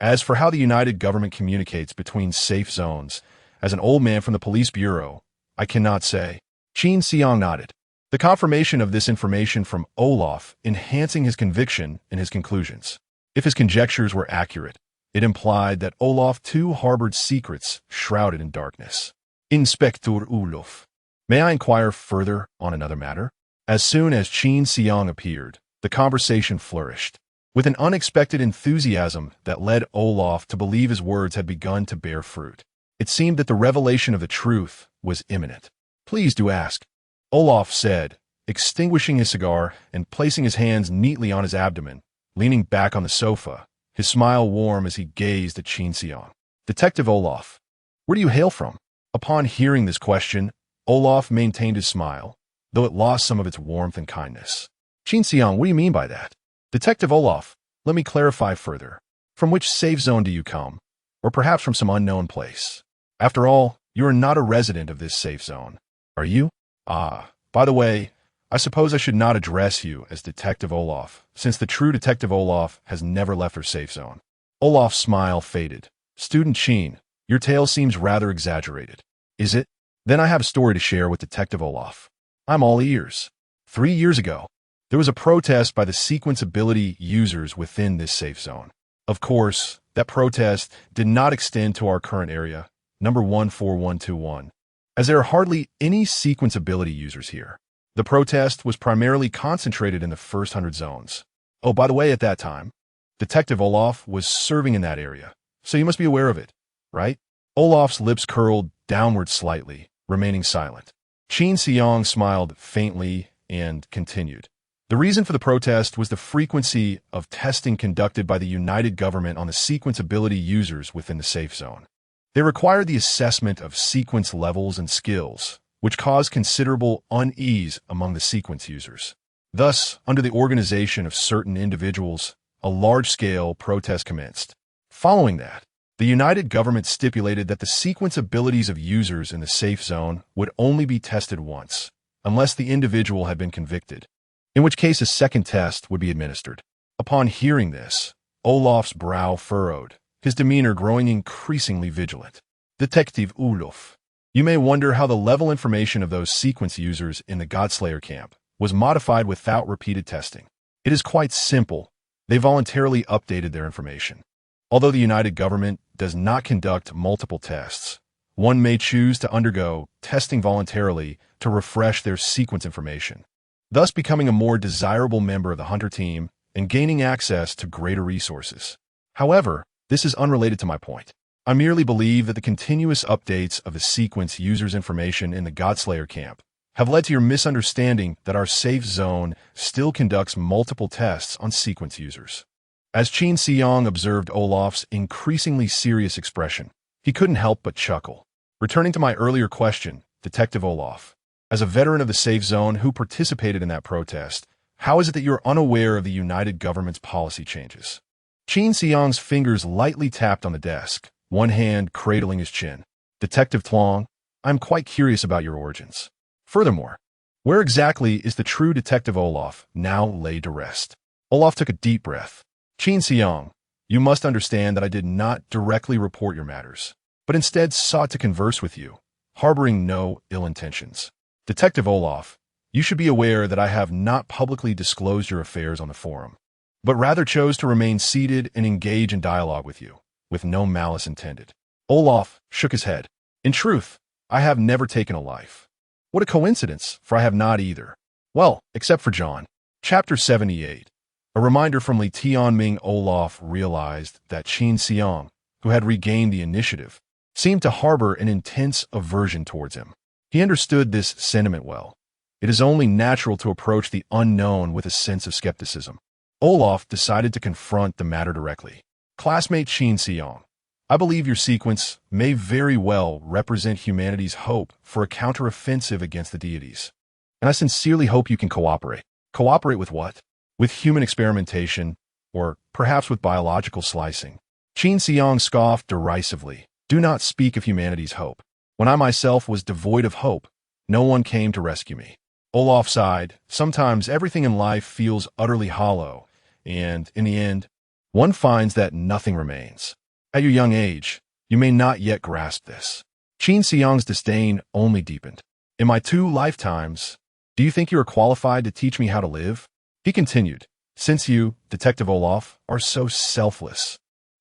As for how the United Government communicates between safe zones, as an old man from the police bureau, I cannot say. Qin Xiang nodded. The confirmation of this information from Olaf enhancing his conviction in his conclusions. If his conjectures were accurate, it implied that Olaf too harbored secrets shrouded in darkness. Inspector Olaf, may I inquire further on another matter? As soon as Qin Xiang appeared, the conversation flourished, with an unexpected enthusiasm that led Olaf to believe his words had begun to bear fruit. It seemed that the revelation of the truth was imminent. Please do ask, Olaf said, extinguishing his cigar and placing his hands neatly on his abdomen, leaning back on the sofa, his smile warm as he gazed at Qin Xiang. Detective Olaf, where do you hail from? Upon hearing this question, Olaf maintained his smile, though it lost some of its warmth and kindness. Qin Xiang, what do you mean by that? Detective Olaf, let me clarify further. From which safe zone do you come? Or perhaps from some unknown place? After all, you are not a resident of this safe zone, are you? By the way, I suppose I should not address you as Detective Olaf, since the true Detective Olaf has never left her safe zone. Olaf's smile faded. Student Qin, your tale seems rather exaggerated. Is it? Then I have a story to share with Detective Olaf. I'm all ears. 3 years ago, there was a protest by the sequence ability users within this safe zone. Of course, that protest did not extend to our current area, number 14121. As there are hardly any sequence ability users here. The protest was primarily concentrated in the first 100 zones. Oh, by the way, at that time, Detective Olaf was serving in that area, so you must be aware of it, right? Olaf's lips curled downward slightly, remaining silent. Qin Xiang smiled faintly and continued. The reason for the protest was the frequency of testing conducted by the United Government on the sequence ability users within the safe zone. They required the assessment of sequence levels and skills, which caused considerable unease among the sequence users. Thus, under the organization of certain individuals, a large-scale protest commenced. Following that, the United Government stipulated that the sequence abilities of users in the safe zone would only be tested once, unless the individual had been convicted, in which case a second test would be administered. Upon hearing this, Olaf's brow furrowed, his demeanor growing increasingly vigilant. Detective Olaf, you may wonder how the level information of those sequence users in the Godslayer camp was modified without repeated testing. It is quite simple. They voluntarily updated their information. Although the United Government does not conduct multiple tests, one may choose to undergo testing voluntarily to refresh their sequence information, thus becoming a more desirable member of the Hunter team and gaining access to greater resources. However, this is unrelated to my point. I merely believe that the continuous updates of the sequence users' information in the Godslayer camp have led to your misunderstanding that our safe zone still conducts multiple tests on sequence users. As Qin Xiang observed Olaf's increasingly serious expression, he couldn't help but chuckle. Returning to my earlier question, Detective Olaf, as a veteran of the safe zone who participated in that protest, how is it that you're unaware of the United Government's policy changes? Qin Xiang's fingers lightly tapped on the desk, one hand cradling his chin. Detective Tlong, I'm quite curious about your origins. Furthermore, Where exactly is the true Detective Olaf now laid to rest? Olaf took a deep breath. Qin Xiang, you must understand that I did not directly report your matters, but instead sought to converse with you, harboring no ill intentions. Detective Olaf, you should be aware that I have not publicly disclosed your affairs on the forum, but rather chose to remain seated and engage in dialogue with you, with no malice intended. Olaf shook his head. In truth, I have never taken a life. What a coincidence, for I have not either. Well, except for John. Chapter 78. A reminder from Li Tianming. Olaf realized that Qin Xiang, who had regained the initiative, seemed to harbor an intense aversion towards him. He understood this sentiment well. It is only natural to approach the unknown with a sense of skepticism. Olaf decided to confront the matter directly. Classmate Qin Xiang, I believe your sequence may very well represent humanity's hope for a counteroffensive against the deities. And I sincerely hope you can cooperate. Cooperate with what? With human experimentation, or perhaps with biological slicing. Qin Xiang scoffed derisively. Do not speak of humanity's hope. When I myself was devoid of hope, no one came to rescue me. Olaf sighed. Sometimes everything in life feels utterly hollow, and in the end, one finds that nothing remains. At your young age, you may not yet grasp this. Qin Xiang's disdain only deepened. In my 2 lifetimes, do you think you are qualified to teach me how to live? He continued, since you, Detective Olaf, are so selfless,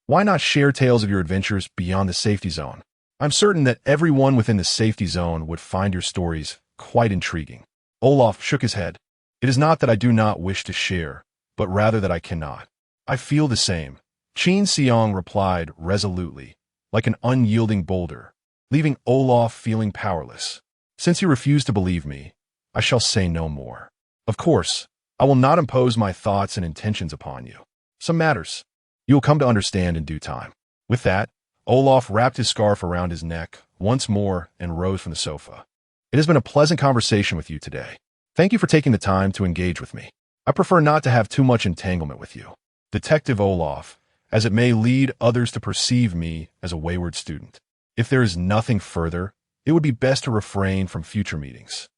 why not share tales of your adventures beyond the safety zone? I'm certain that everyone within the safety zone would find your stories quite intriguing. Olaf shook his head. It is not that I do not wish to share, but rather that I cannot. I feel the same. Qin Xiang replied resolutely, like an unyielding boulder, leaving Olaf feeling powerless. Since you refuse to believe me, I shall say no more. Of course, I will not impose my thoughts and intentions upon you. Some matters you will come to understand in due time. With that, Olaf wrapped his scarf around his neck once more and rose from the sofa. It has been a pleasant conversation with you today. Thank you for taking the time to engage with me. I prefer not to have too much entanglement with you, Detective Olaf, as it may lead others to perceive me as a wayward student. If there is nothing further, it would be best to refrain from future meetings.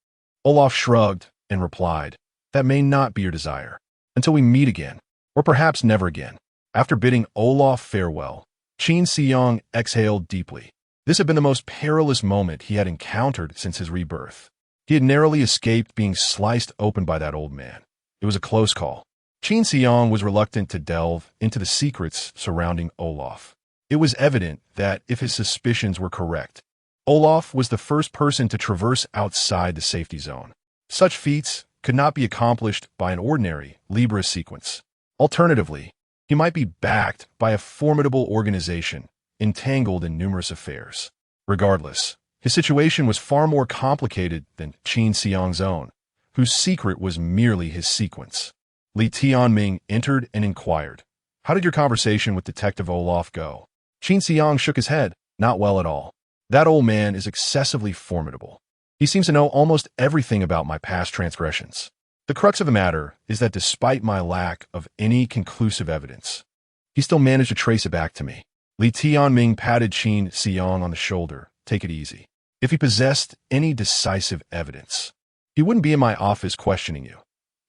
Olaf shrugged and replied, that may not be your desire, until we meet again, or perhaps never again. After bidding Olaf farewell, Qin Xiang exhaled deeply. This had been the most perilous moment he had encountered since his rebirth. He had narrowly escaped being sliced open by that old man. It was a close call. Qin Xiang was reluctant to delve into the secrets surrounding Olaf. It was evident that if his suspicions were correct, Olaf was the first person to traverse outside the safety zone. Such feats could not be accomplished by an ordinary Libra sequence. Alternatively, he might be backed by a formidable organization, entangled in numerous affairs. Regardless, his situation was far more complicated than Qin Xiang's own, whose secret was merely his sequence. Li Tianming entered and inquired, how did your conversation with Detective Olaf go? Qin Xiang shook his head. Not well at all. That old man is excessively formidable. He seems to know almost everything about my past transgressions. The crux of the matter is that despite my lack of any conclusive evidence, he still managed to trace it back to me. Li Tianming patted Qin Xiang on the shoulder. Take it easy. If he possessed any decisive evidence, he wouldn't be in my office questioning you.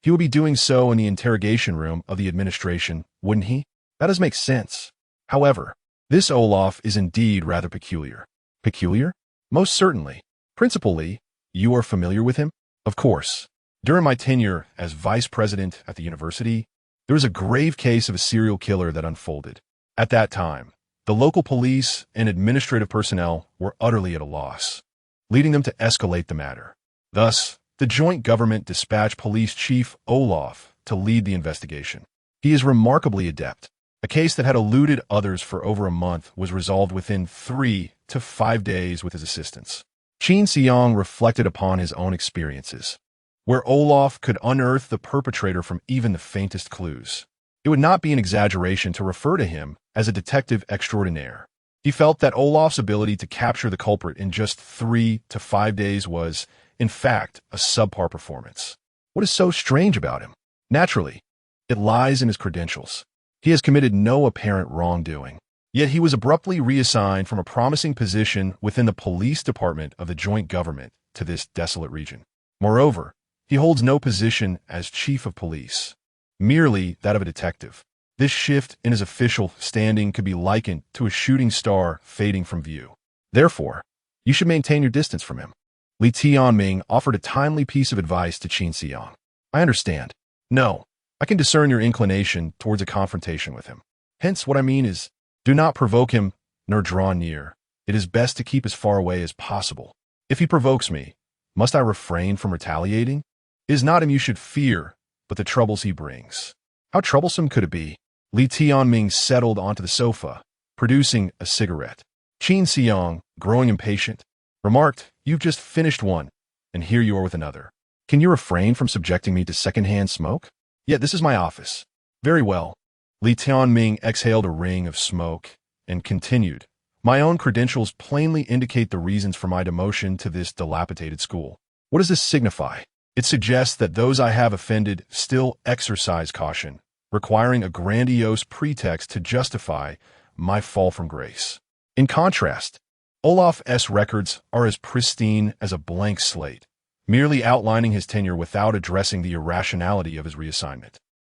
He would be doing so in the interrogation room of the administration, wouldn't he? That does make sense. However, this Olaf is indeed rather peculiar. Peculiar? Most certainly. Principal Li, you are familiar with him? Of course. During my tenure as vice president at the university, there was a grave case of a serial killer that unfolded. At that time, the local police and administrative personnel were utterly at a loss, leading them to escalate the matter. Thus, the joint government dispatched Police Chief Olaf to lead the investigation. He is remarkably adept. A case that had eluded others for over a month was resolved within 3 to 5 days with his assistance. Qin Xiang reflected upon his own experiences, where Olaf could unearth the perpetrator from even the faintest clues. It would not be an exaggeration to refer to him as a detective extraordinaire. He felt that Olaf's ability to capture the culprit in just 3 to 5 days was, in fact, a subpar performance. What is so strange about him? Naturally, it lies in his credentials. He has committed no apparent wrongdoing. Yet he was abruptly reassigned from a promising position within the police department of the joint government to this desolate region. Moreover, He holds no position as chief of police, merely that of a detective. This shift in his official standing could be likened to a shooting star fading from view. Therefore, you should maintain your distance from him. Li Tianming offered a timely piece of advice to Qin Xiyang. I understand. No, I can discern your inclination towards a confrontation with him. Hence, what I mean is, do not provoke him, nor draw near. It is best to keep as far away as possible. If he provokes me, must I refrain from retaliating? It is not him you should fear, but the troubles he brings. How troublesome could it be? Li Tianming settled onto the sofa, producing a cigarette. Qin Xiyang, growing impatient, remarked, "You've just finished one, and here you are with another. Can you refrain from subjecting me to second-hand smoke? Yet this is my office." Very well. Li Tianming exhaled a ring of smoke and continued, "My own credentials plainly indicate the reasons for my demotion to this dilapidated school. What does this signify? It suggests that those I have offended still exercise caution, requiring a grandiose pretext to justify my fall from grace. In contrast, Olaf's records are as pristine as a blank slate, merely outlining his tenure without addressing the irrationality of his reassignment.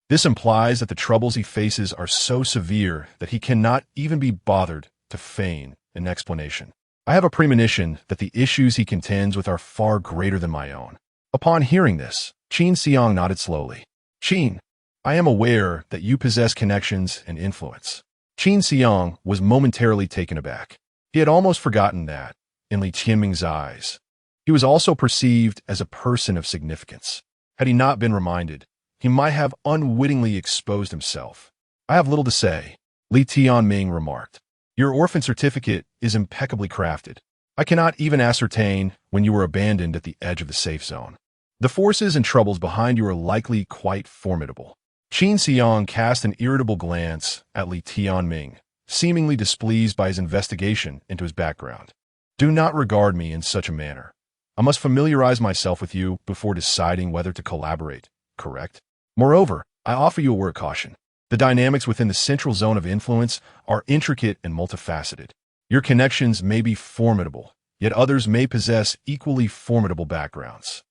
This implies that the troubles he faces are so severe that he cannot even be bothered to feign an explanation. I have a premonition that the issues he contends with are far greater than my own." Upon hearing this, Qin Xiyang nodded slowly. "Qin, I am aware that you possess connections and influence." Qin Xiyang was momentarily taken aback. He had almost forgotten that, in Li Tianming's eyes, he was also perceived as a person of significance. Had he not been reminded, he might have unwittingly exposed himself. "I have little to say," Li Tianming remarked. "Your orphan certificate is impeccably crafted. I cannot even ascertain when you were abandoned at the edge of the safe zone. The forces and troubles behind you are likely quite formidable." Qin Xiyang cast an irritable glance at Li Tianming, seemingly displeased by his investigation into his background. "Do not regard me in such a manner. I must familiarize myself with you before deciding whether to collaborate, correct? Moreover, I offer you a word of caution. The dynamics within the central zone of influence are intricate and multifaceted. Your connections may be formidable, yet others may possess equally formidable backgrounds.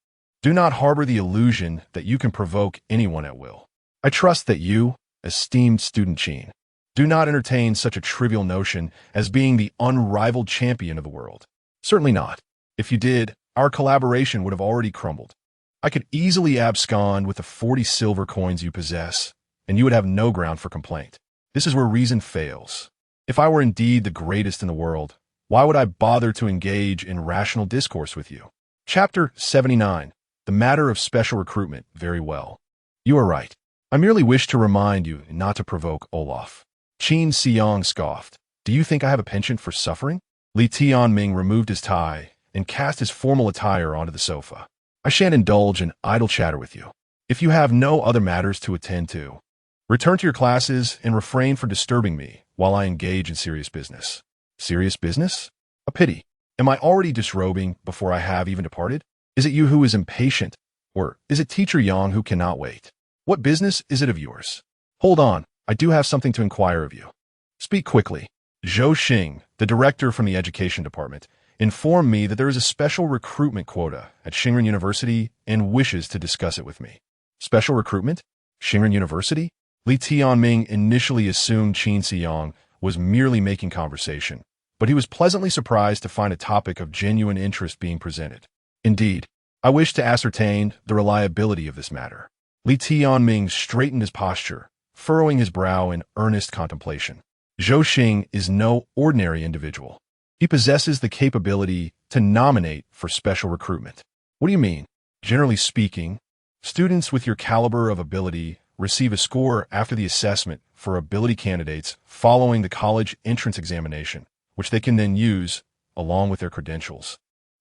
Do not harbor the illusion that you can provoke anyone at will. I trust that you, esteemed student Qin, do not entertain such a trivial notion as being the unrivaled champion of the world. Certainly not. If you did, our collaboration would have already crumbled. I could easily abscond with the 40 silver coins you possess, and you would have no ground for complaint. This is where reason fails. If I were indeed the greatest in the world, why would I bother to engage in rational discourse with you?" Chapter 79. The Matter of Special Recruitment. Very well. You are right. I merely wish to remind you not to provoke Olaf. Qin Xiyang scoffed. "Do you think I have a penchant for suffering?" Li Tianming removed his tie and cast his formal attire onto the sofa. "I shan't indulge in idle chatter with you. If you have no other matters to attend to, return to your classes and refrain from disturbing me while I engage in serious business." Serious business? A pity. Am I already disrobing before I have even departed? Is it you who is impatient, or is it Teacher Yang who cannot wait? What business is it of yours? Hold on, I do have something to inquire of you. Speak quickly. Zhou Xing, the director from the education department, informed me that there is a special recruitment quota at Xingren University and wishes to discuss it with me. Special recruitment? Xingren University? Li Tianming initially assumed Qin Xiyang was merely making conversation, but he was pleasantly surprised to find a topic of genuine interest being presented. "Indeed, I wish to ascertain the reliability of this matter." Li Tianming straightened his posture, furrowing his brow in earnest contemplation. Zhou Xing is no ordinary individual. He possesses the capability to nominate for special recruitment. What do you mean? Generally speaking, students with your caliber of ability receive a score after the assessment for ability candidates following the college entrance examination, which they can then use, along with their credentials,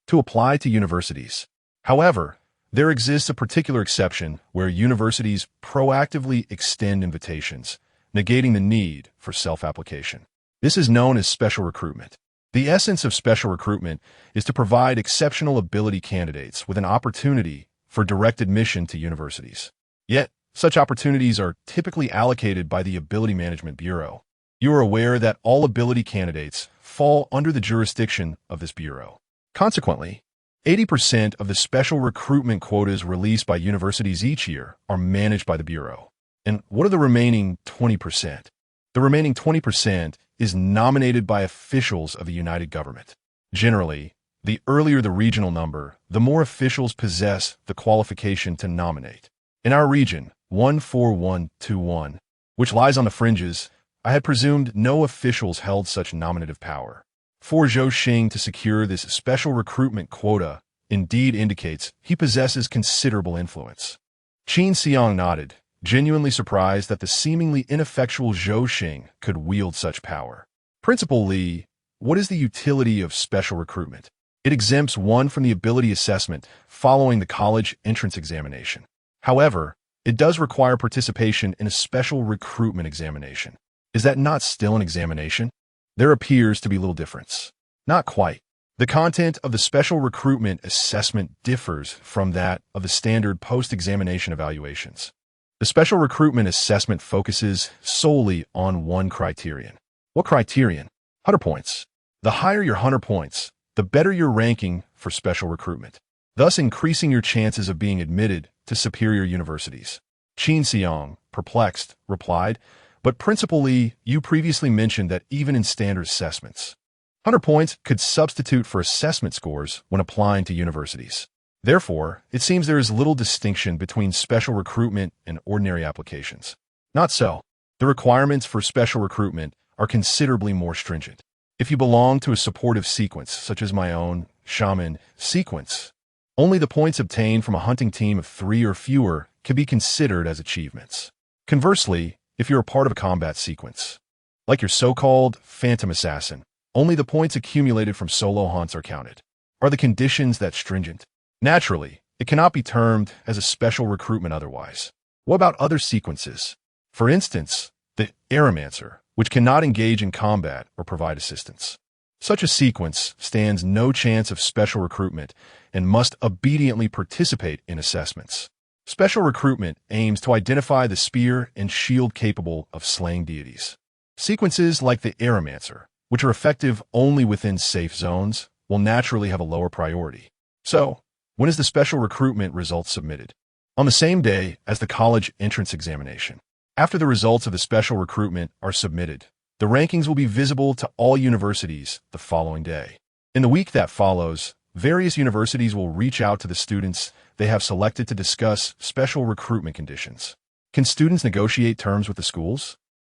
to apply to universities. However, there exists a particular exception where universities proactively extend invitations, negating the need for self-application. This is known as special recruitment. The essence of special recruitment is to provide exceptional ability candidates with an opportunity for direct admission to universities. Yet, such opportunities are typically allocated by the Ability Management Bureau. You are aware that all ability candidates fall under the jurisdiction of this bureau. Consequently, 80% of the special recruitment quotas released by universities each year are managed by the Bureau. And what are the remaining 20%? The remaining 20% is nominated by officials of the United Government. Generally, the earlier the regional number, the more officials possess the qualification to nominate. In our region, 14121, which lies on the fringes, I had presumed no officials held such nominative power. For Zhou Xing to secure this special recruitment quota indeed indicates he possesses considerable influence. Qin Xiang nodded, genuinely surprised that the seemingly ineffectual Zhou Xing could wield such power. Principal Li, what is the utility of special recruitment? It exempts one from the ability assessment following the college entrance examination. However, it does require participation in a special recruitment examination. Is that not still an examination? There appears to be little difference. Not quite. The content of the special recruitment assessment differs from that of the standard post-examination evaluations. The special recruitment assessment focuses solely on one criterion. What criterion? Hunter points. The higher your hunter points, the better your ranking for special recruitment, thus increasing your chances of being admitted to superior universities. Qin Xiang, perplexed, replied, but Principal Li, you previously mentioned that even in standard assessments, hunter points could substitute for assessment scores when applying to universities. Therefore, it seems there is little distinction between special recruitment and ordinary applications. Not so. The requirements for special recruitment are considerably more stringent. If you belong to a supportive sequence, such as my own shaman sequence, only the points obtained from a hunting team of 3 or fewer can be considered as achievements. Conversely, if you're a part of a combat sequence, like your so-called phantom assassin, only the points accumulated from solo hunts are counted. Are the conditions that stringent? Naturally, it cannot be termed as a special recruitment otherwise. What about other sequences? For instance, the Aeromancer, which cannot engage in combat or provide assistance. Such a sequence stands no chance of special recruitment and must obediently participate in assessments. Special recruitment aims to identify the spear and shield capable of slaying deities. Sequences like the Aeromancer, which are effective only within safe zones, will naturally have a lower priority. So, when is the special recruitment results submitted? On the same day as the college entrance examination. After the results of the special recruitment are submitted, the rankings will be visible to all universities the following day. In the week that follows, various universities will reach out to the students they have selected to discuss special recruitment conditions. Can students negotiate terms with the schools?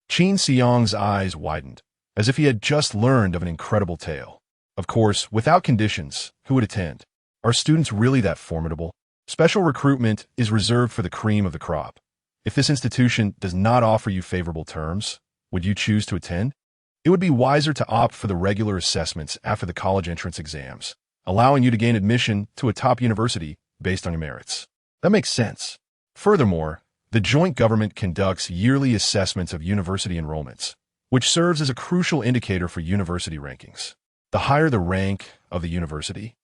Qin Xiang's eyes widened, as if he had just learned of an incredible tale. Of course, without conditions, who would attend? Are students really that formidable? Special recruitment is reserved for the cream of the crop. If this institution does not offer you favorable terms, would you choose to attend? It would be wiser to opt for the regular assessments after the college entrance exams, allowing you to gain admission to a top university based on your merits. That makes sense. Furthermore, the joint government conducts yearly assessments of university enrollments, which serves as a crucial indicator for university rankings. The higher the rank of the university,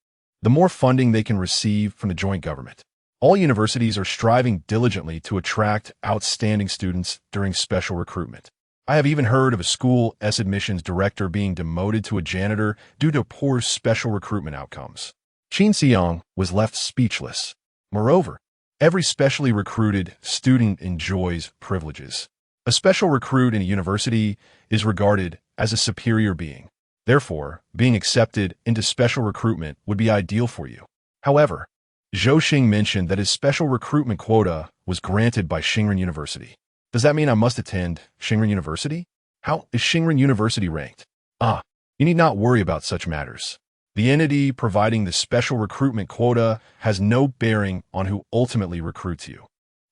the more funding they can receive from the joint government. All universities are striving diligently to attract outstanding students during special recruitment. I have even heard of a school's admissions director being demoted to a janitor due to poor special recruitment outcomes. Qin Xiang was left speechless. Moreover, every specially recruited student enjoys privileges. A special recruit in a university is regarded as a superior being. Therefore, being accepted into special recruitment would be ideal for you. However, Zhou Xing mentioned that his special recruitment quota was granted by Xingren University. Does that mean I must attend Xingren University? How is Xingren University ranked? You need not worry about such matters. The entity providing the special recruitment quota has no bearing on who ultimately recruits you.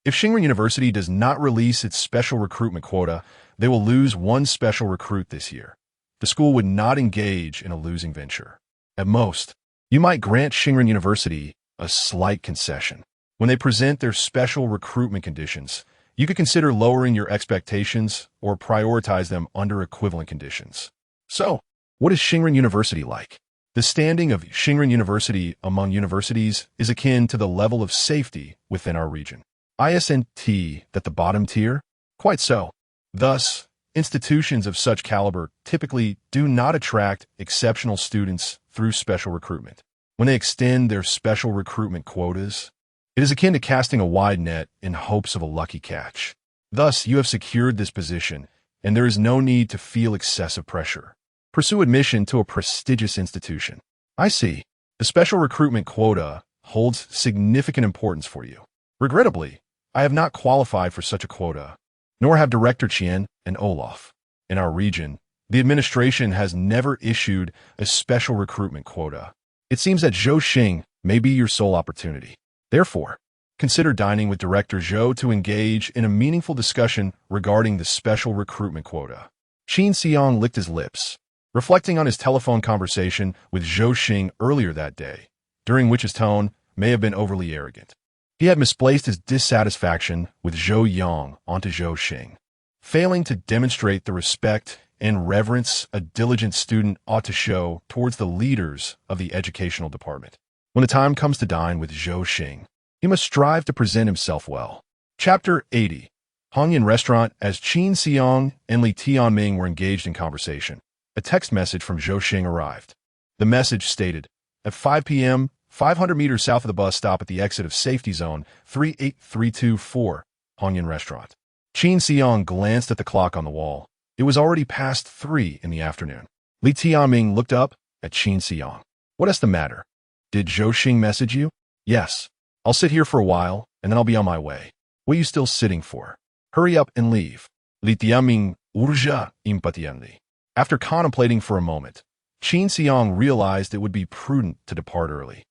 If Xingren University does not release its special recruitment quota, they will lose one special recruit this year. The school would not engage in a losing venture. At most, you might grant Xingren University a slight concession. When they present their special recruitment conditions, you could consider lowering your expectations or prioritize them under equivalent conditions. So, what is Xingren University like? The standing of Xingren University among universities is akin to the level of safety within our region. ISNT at the bottom tier? Quite so. Thus, institutions of such caliber typically do not attract exceptional students through special recruitment. when they extend their special recruitment quotas. It is akin to casting a wide net in hopes of a lucky catch. Thus, you have secured this position, and there is no need to feel excessive pressure. Pursue admission to a prestigious institution. I see. The special recruitment quota holds significant importance for you. Regrettably, I have not qualified for such a quota, nor have Director Chien and Olaf. In our region, the administration has never issued a special recruitment quota. It seems that Zhou Xing may be your sole opportunity. Therefore, consider dining with Director Zhou to engage in a meaningful discussion regarding the special recruitment quota. Qin Xiang licked his lips, reflecting on his telephone conversation with Zhou Xing earlier that day, during which his tone may have been overly arrogant. He had misplaced his dissatisfaction with Zhou Yang onto Zhou Xing, failing to demonstrate the respect and reverence a diligent student ought to show towards the leaders of the educational department. When the time comes to dine with Zhou Xing, he must strive to present himself well. Chapter 80. Hongyan Restaurant. As Qin Xiang and Li Tianming were engaged in conversation, a text message from Zhou Xing arrived. The message stated, at 5 p.m., 500 meters south of the bus stop at the exit of safety zone 38324, Hongyan Restaurant. Qin Xiang glanced at the clock on the wall. It was already past 3 in the afternoon. Li Tianming looked up at Qin Xiang. What is the matter? Did Zhou Xing message you? Yes. I'll sit here for a while, and then I'll be on my way. What are you still sitting for? Hurry up and leave. Li Tianming urgea impatiently. After contemplating for a moment, Qin Xiang realized it would be prudent to depart early,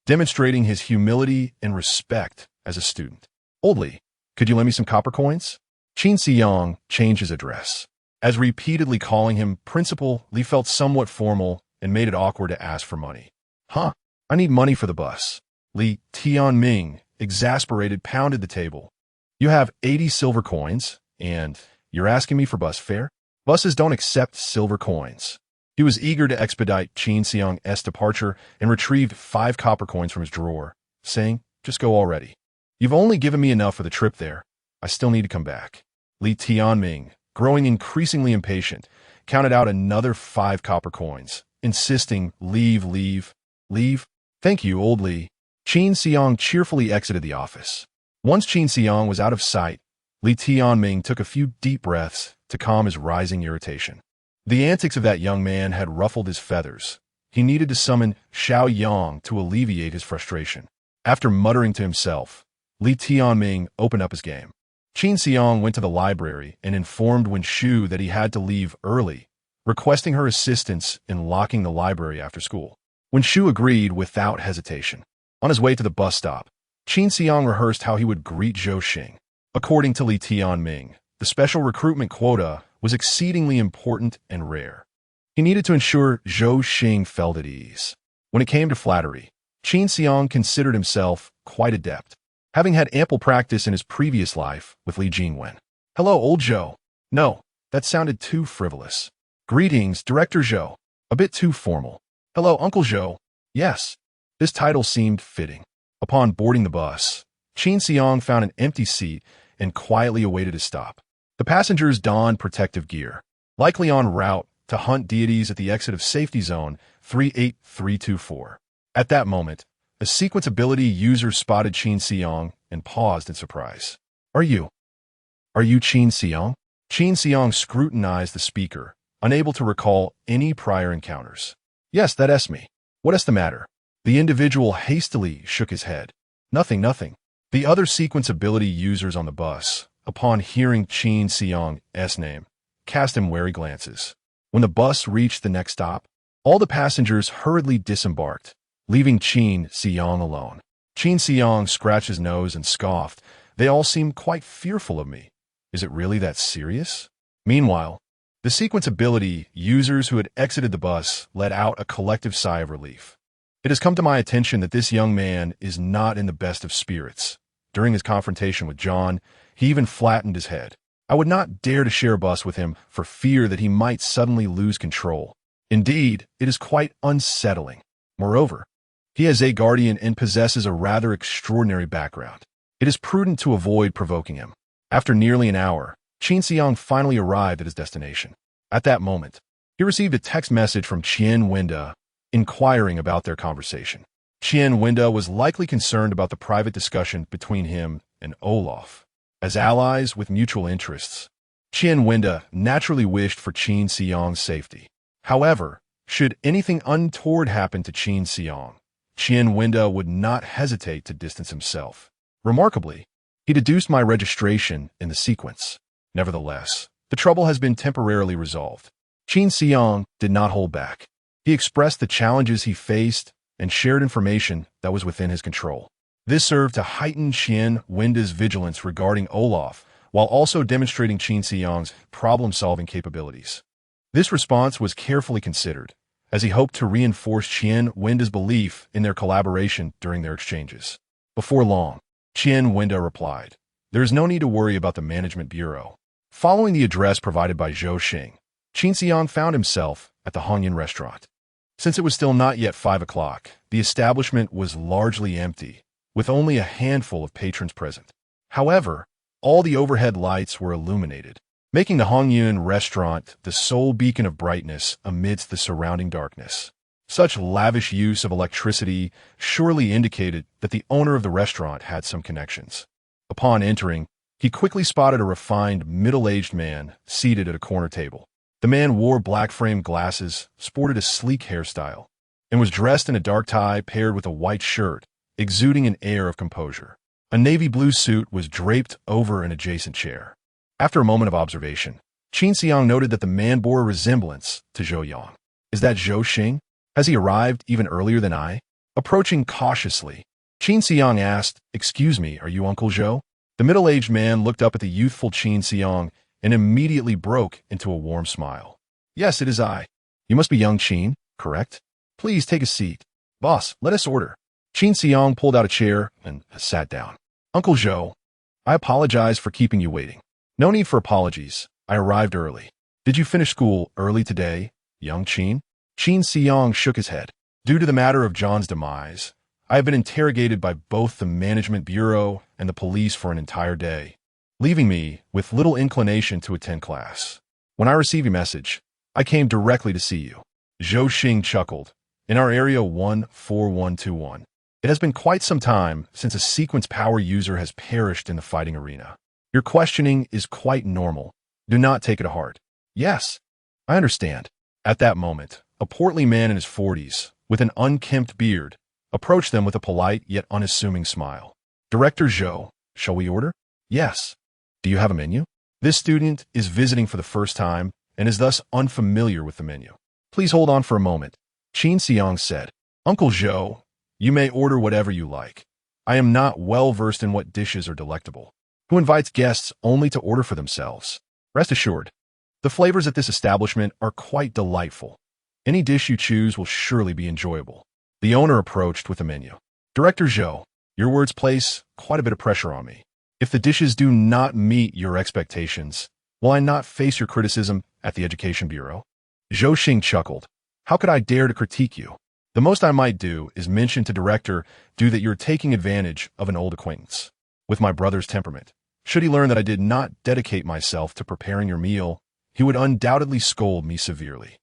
demonstrating his humility and respect as a student. Old Li, could you lend me some copper coins? Qin Xiang changed his address. As repeatedly calling him principal, Li felt somewhat formal and made it awkward to ask for money. Huh? I need money for the bus. Li Tianming, exasperated, pounded the table. You have 80 silver coins, and you're asking me for bus fare? Buses don't accept silver coins. He was eager to expedite Qin Xiang's departure and retrieved 5 copper coins from his drawer, saying, just go already. You've only given me enough for the trip there. I still need to come back. Li Tianming, growing increasingly impatient, counted out another 5 copper coins, insisting, leave, leave, leave. Thank you, old Li. Qin Xiang cheerfully exited the office. Once Qin Xiang was out of sight, Li Tianming took a few deep breaths to calm his rising irritation. The antics of that young man had ruffled his feathers. He needed to summon Xiao Yang to alleviate his frustration. After muttering to himself, Li Tianming opened up his game. Qin Xiang went to the library and informed Wen Shu that he had to leave early, requesting her assistance in locking the library after school. Wen Shu agreed without hesitation. On his way to the bus stop, Qin Xiang rehearsed how he would greet Zhou Xing. According to Li Tianming, the special recruitment quota was exceedingly important and rare. He needed to ensure Zhou Xing felt at ease. When it came to flattery, Qin Xiang considered himself quite adept, having had ample practice in his previous life with Li Jingwen. Hello, old Zhou. No, that sounded too frivolous. Greetings, Director Zhou. A bit too formal. Hello, Uncle Zhou. Yes, this title seemed fitting. Upon boarding the bus, Qin Xiang found an empty seat and quietly awaited his stop. The passengers donned protective gear, likely en route to hunt deities at the exit of safety zone 38324. At that moment, a sequence ability user spotted Qin Xiang and paused in surprise. Are you Qin Xiang? Qin Xiang scrutinized the speaker, unable to recall any prior encounters. Yes, that's me. What is the matter? The individual hastily shook his head. Nothing. The other sequence ability users on the bus, upon hearing Qin Xiang's name, cast him wary glances. When the bus reached the next stop, all the passengers hurriedly disembarked, leaving Qin Xiang alone. Qin Xiang scratched his nose and scoffed. They all seem quite fearful of me. Is it really that serious? Meanwhile, the sequence ability users who had exited the bus let out a collective sigh of relief. It has come to my attention that this young man is not in the best of spirits. During his confrontation with John, he even flattened his head. I would not dare to share a bus with him for fear that he might suddenly lose control. Indeed, it is quite unsettling. Moreover, he has a guardian and possesses a rather extraordinary background. It is prudent to avoid provoking him. After nearly an hour, Qin Xiang finally arrived at his destination. At that moment, he received a text message from Qian Wenda, inquiring about their conversation. Qian Winda was likely concerned about the private discussion between him and Olaf. As allies with mutual interests, Qian Winda naturally wished for Qin Xiang's safety. However, should anything untoward happen to Qin Xiang, Qian Winda would not hesitate to distance himself. Remarkably, he deduced my registration in the sequence. Nevertheless, the trouble has been temporarily resolved. Qin Xiang did not hold back. He expressed the challenges he faced and shared information that was within his control. This served to heighten Qian Winda's vigilance regarding Olaf, while also demonstrating Qin Xiang's problem-solving capabilities. This response was carefully considered, as he hoped to reinforce Qian Winda's belief in their collaboration during their exchanges. Before long, Qian Winda replied, "There is no need to worry about the Management Bureau." Following the address provided by Zhou Xing, Qin Xiang found himself at the Hongyan restaurant. Since it was still not yet 5 o'clock, the establishment was largely empty, with only a handful of patrons present. However, all the overhead lights were illuminated, making the Hongyan restaurant the sole beacon of brightness amidst the surrounding darkness. Such lavish use of electricity surely indicated that the owner of the restaurant had some connections. Upon entering, he quickly spotted a refined, middle-aged man seated at a corner table. The man wore black-framed glasses, sported a sleek hairstyle, and was dressed in a dark tie paired with a white shirt, exuding an air of composure. A navy blue suit was draped over an adjacent chair. After a moment of observation, Qin Xiang noted that the man bore a resemblance to Zhou Yang. "Is that Zhou Xing? Has he arrived even earlier than I?" Approaching cautiously, Qin Xiang asked, "Excuse me, are you Uncle Zhou?" The middle-aged man looked up at the youthful Qin Xiang and immediately broke into a warm smile. "Yes, it is I. You must be young Qin, correct? Please take a seat. Boss, let us order." Qin Xiang pulled out a chair and sat down. "Uncle Zhou, I apologize for keeping you waiting." "No need for apologies. I arrived early." "Did you finish school early today, young Qin?" Qin Xiang shook his head. "Due to the matter of John's demise, I have been interrogated by both the Management Bureau and the police for an entire day, leaving me with little inclination to attend class. When I received your message, I came directly to see you." Zhou Xing chuckled. "In our area 14121, it has been quite some time since a sequence power user has perished in the fighting arena. Your questioning is quite normal. Do not take it to heart." "Yes, I understand." At that moment, a portly man in his 40s, with an unkempt beard, approached them with a polite yet unassuming smile. "Director Zhou, shall we order?" "Yes." "Do you have a menu?" This student is visiting for the first time and is thus unfamiliar with the menu. "Please hold on for a moment," Qin Xiang said. "Uncle Zhou, you may order whatever you like. I am not well versed in what dishes are delectable. Who invites guests only to order for themselves? Rest assured, the flavors at this establishment are quite delightful. Any dish you choose will surely be enjoyable." The owner approached with the menu. "Director Zhou, your words place quite a bit of pressure on me. If the dishes do not meet your expectations, will I not face your criticism at the Education Bureau?" Zhou Xing chuckled. "How could I dare to critique you? The most I might do is mention to Director Du that you're taking advantage of an old acquaintance. With my brother's temperament, should he learn that I did not dedicate myself to preparing your meal, he would undoubtedly scold me severely.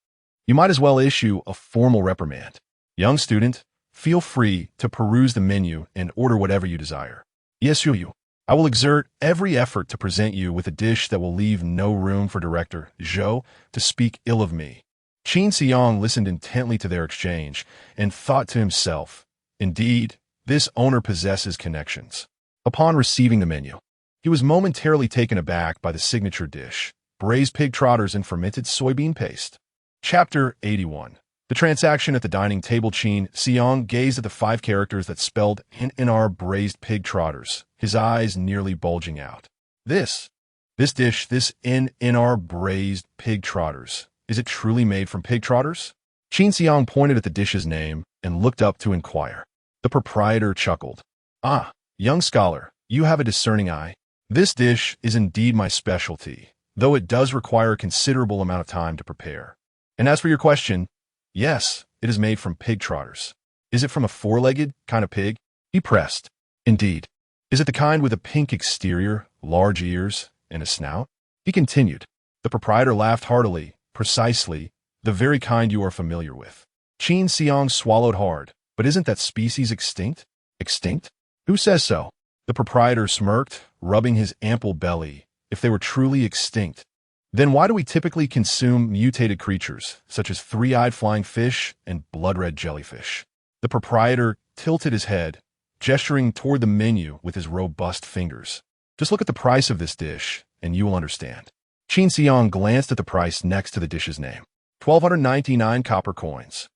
You might as well issue a formal reprimand. Young student, feel free to peruse the menu and order whatever you desire." "Yes, you. I will exert every effort to present you with a dish that will leave no room for Director Zhou to speak ill of me." Qin Xiang listened intently to their exchange and thought to himself, "Indeed, this owner possesses connections." Upon receiving the menu, he was momentarily taken aback by the signature dish, braised pig trotters and fermented soybean paste. Chapter 81. The transaction at the dining table. Qin Xiang gazed at the 5 characters that spelled NNR braised pig trotters, his eyes nearly bulging out. This dish, this NNR braised pig trotters, is it truly made from pig trotters? Qin Xiang pointed at the dish's name and looked up to inquire. The proprietor chuckled. "Ah, young scholar, you have a discerning eye. This dish is indeed my specialty, though it does require a considerable amount of time to prepare. And as for your question, yes, it is made from pig trotters." "Is it from a 4-legged kind of pig?" he pressed. "Indeed." "Is it the kind with a pink exterior, large ears, and a snout?" he continued. The proprietor laughed heartily. "Precisely, the very kind you are familiar with." Qin Xiang swallowed hard, But isn't that species extinct? Extinct? Who says so? The proprietor smirked, rubbing his ample belly. If they were truly extinct, then why do we typically consume mutated creatures, such as three-eyed flying fish and blood-red jellyfish? The proprietor tilted his head, gesturing toward the menu with his robust fingers. Just look at the price of this dish, and you will understand. Qin Xiang glanced at the price next to the dish's name. 1,299 copper coins.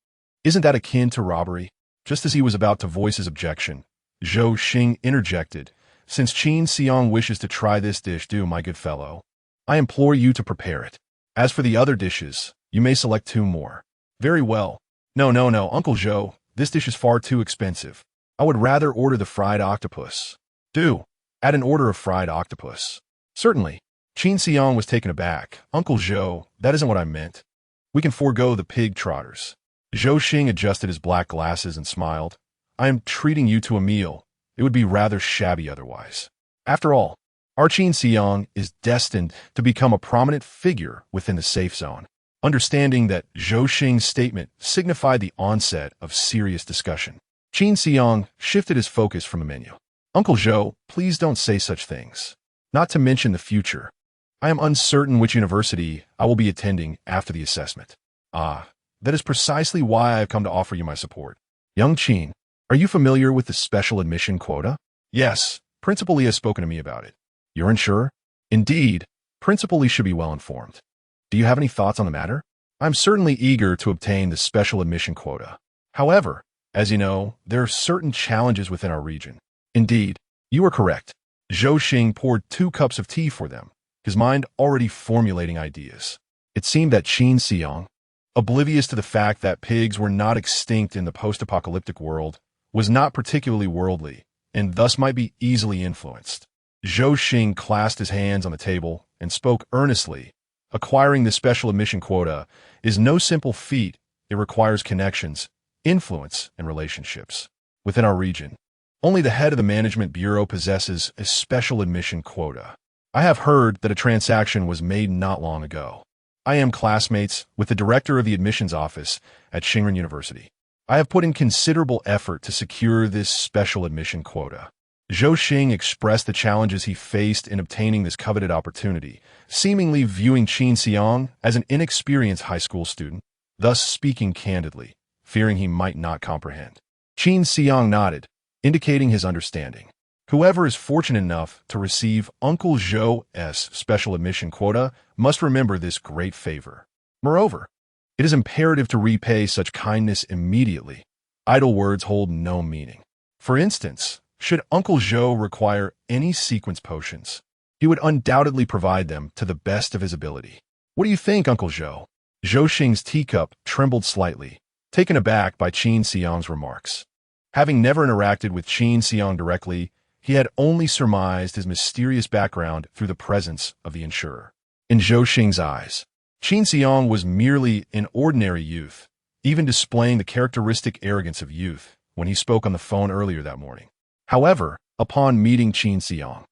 Isn't that akin to robbery? Just as he was about to voice his objection, Zhou Xing interjected. Since Qin Xiang wishes to try this dish, my good fellow, I implore you to prepare it. As for the other dishes, you may select 2 more. Very well. No, Uncle Zhou, this dish is far too expensive. I would rather order the fried octopus. Add an order of fried octopus. Certainly. Qin Xiang was taken aback. Uncle Zhou, that isn't what I meant. We can forego the pig trotters. Zhou Xing adjusted his black glasses and smiled. I am treating you to a meal. It would be rather shabby otherwise. After all, our Qin Xiang is destined to become a prominent figure within the safe zone. Understanding that Zhou Xing's statement signified the onset of serious discussion, Qin Xiang shifted his focus from the menu. Uncle Zhou, please don't say such things. Not to mention the future. I am uncertain which university I will be attending after the assessment. That is precisely why I have come to offer you my support. Young Qin, are you familiar with the special admission quota? Yes, Principal Lee has spoken to me about it. You're unsure? Indeed, Principal Lee should be well informed. Do you have any thoughts on the matter? I'm certainly eager to obtain the special admission quota. However, as you know, there are certain challenges within our region. Indeed, you are correct. Zhou Xing poured 2 cups of tea for them, his mind already formulating ideas. It seemed that Qin Xiang, oblivious to the fact that pigs were not extinct in the post-apocalyptic world, was not particularly worldly, and thus might be easily influenced. Zhou Xing clasped his hands on the table and spoke earnestly. Acquiring the special admission quota is no simple feat. It requires connections, influence, and relationships. Within our region, only the head of the management bureau possesses a special admission quota. I have heard that a transaction was made not long ago. I am classmates with the director of the admissions office at Xingren University. I have put in considerable effort to secure this special admission quota. Zhou Xing expressed the challenges he faced in obtaining this coveted opportunity, seemingly viewing Qin Xiang as an inexperienced high school student, thus speaking candidly, fearing he might not comprehend. Qin Xiang nodded, indicating his understanding. Whoever is fortunate enough to receive Uncle Zhou's special admission quota must remember this great favor. Moreover, it is imperative to repay such kindness immediately. Idle words hold no meaning. For instance, should Uncle Zhou require any sequence potions, he would undoubtedly provide them to the best of his ability. What do you think, Uncle Zhou? Zhou Xing's teacup trembled slightly, taken aback by Qin Xiang's remarks. Having never interacted with Qin Xiang directly, he had only surmised his mysterious background through the presence of the insurer. In Zhou Xing's eyes, Qin Xiang was merely an ordinary youth, even displaying the characteristic arrogance of youth when he spoke on the phone earlier that morning. However, upon meeting Qin Xiang,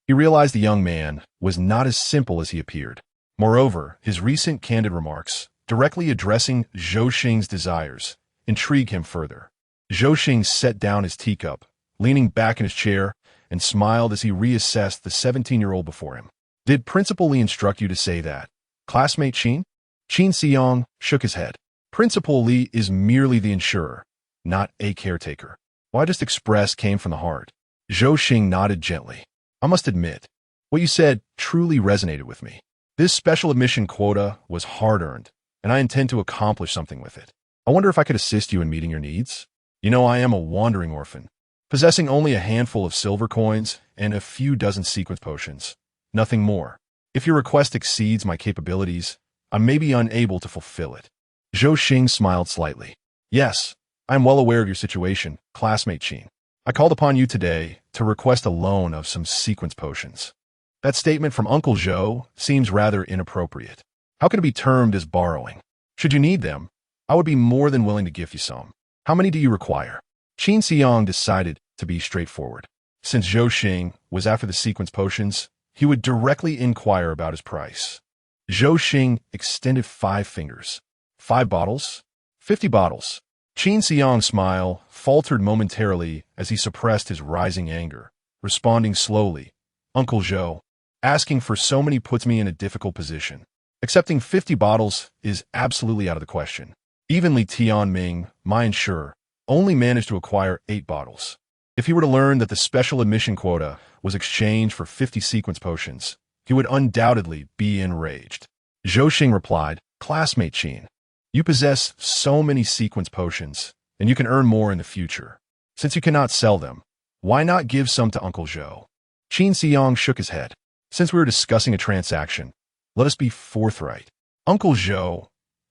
he realized the young man was not as simple as he appeared. Moreover, his recent candid remarks, directly addressing Zhou Xing's desires, intrigued him further. Zhou Xing set down his teacup, leaning back in his chair, and smiled as he reassessed the 17-year-old before him. Did Principal Lee instruct you to say that? Classmate Qin? Qin Xiang shook his head. Principal Lee is merely the insurer, not a caretaker. What I just expressed came from the heart. Zhou Xing nodded gently. I must admit, what you said truly resonated with me. This special admission quota was hard-earned, and I intend to accomplish something with it. I wonder if I could assist you in meeting your needs? You know, I am a wandering orphan, possessing only a handful of silver coins and a few dozen sequence potions. Nothing more. If your request exceeds my capabilities, I may be unable to fulfill it. Zhou Xing smiled slightly. Yes, I am well aware of your situation, classmate Qin. I called upon you today to request a loan of some sequence potions. That statement from Uncle Zhou seems rather inappropriate. How can it be termed as borrowing? Should you need them, I would be more than willing to give you some. How many do you require? Qin Xiang decided to be straightforward. Since Zhou Xing was after the sequence potions, he would directly inquire about his price. Zhou Xing extended 5 fingers. 5 bottles? 50 bottles. Qin Xiang's smile faltered momentarily as he suppressed his rising anger, responding slowly, Uncle Zhou, asking for so many puts me in a difficult position. Accepting 50 bottles is absolutely out of the question. Even Li Tianming, my insurer, only managed to acquire 8 bottles. If he were to learn that the special admission quota was exchanged for 50 sequence potions, he would undoubtedly be enraged. Zhou Xing replied, Classmate Qin, you possess so many sequence potions, and you can earn more in the future. Since you cannot sell them, why not give some to Uncle Zhou? Qin Xiang shook his head. Since we were discussing a transaction, let us be forthright. Uncle Zhou,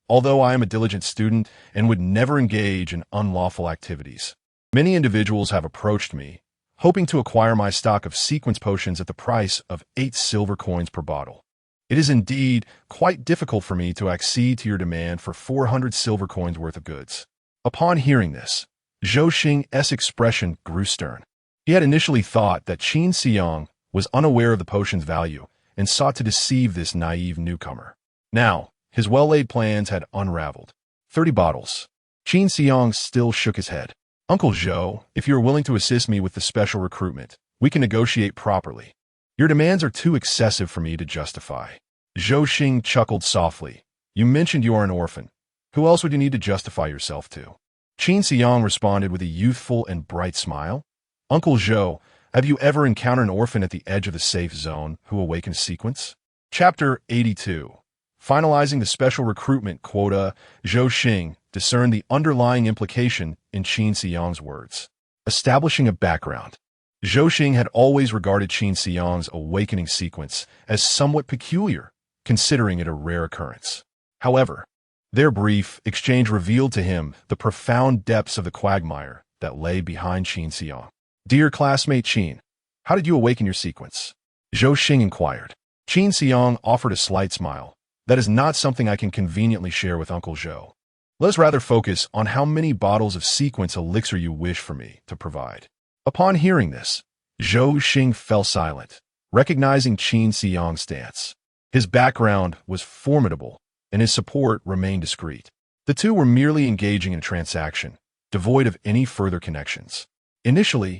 although I am a diligent student and would never engage in unlawful activities, many individuals have approached me, hoping to acquire my stock of sequence potions at the price of 8 silver coins per bottle. It is indeed quite difficult for me to accede to your demand for 400 silver coins worth of goods. Upon hearing this, Zhou Xing's expression grew stern. He had initially thought that Qin Xiang was unaware of the potion's value and sought to deceive this naive newcomer. Now, his well-laid plans had unraveled. 30 bottles. Qin Xiang still shook his head. Uncle Zhou, if you are willing to assist me with the special recruitment, we can negotiate properly. Your demands are too excessive for me to justify. Zhou Xing chuckled softly. You mentioned you are an orphan. Who else would you need to justify yourself to? Qin Xiang responded with a youthful and bright smile. Uncle Zhou, have you ever encountered an orphan at the edge of the safe zone who awakens sequence? Chapter 82. Finalizing the special recruitment quota, Zhou Xing discerned the underlying implication in Qin Xiang's words. Establishing a background. Zhou Xing had always regarded Qin Xiang's awakening sequence as somewhat peculiar, considering it a rare occurrence. However, their brief exchange revealed to him the profound depths of the quagmire that lay behind Qin Xiang. Dear classmate Qin, how did you awaken your sequence? Zhou Xing inquired. Qin Xiang offered a slight smile. That is not something I can conveniently share with Uncle Zhou. Let us rather focus on how many bottles of sequence elixir you wish for me to provide. Upon hearing this, Zhou Xing fell silent, recognizing Qin Xiang's stance. His background was formidable, and his support remained discreet. The two were merely engaging in a transaction, devoid of any further connections. Initially,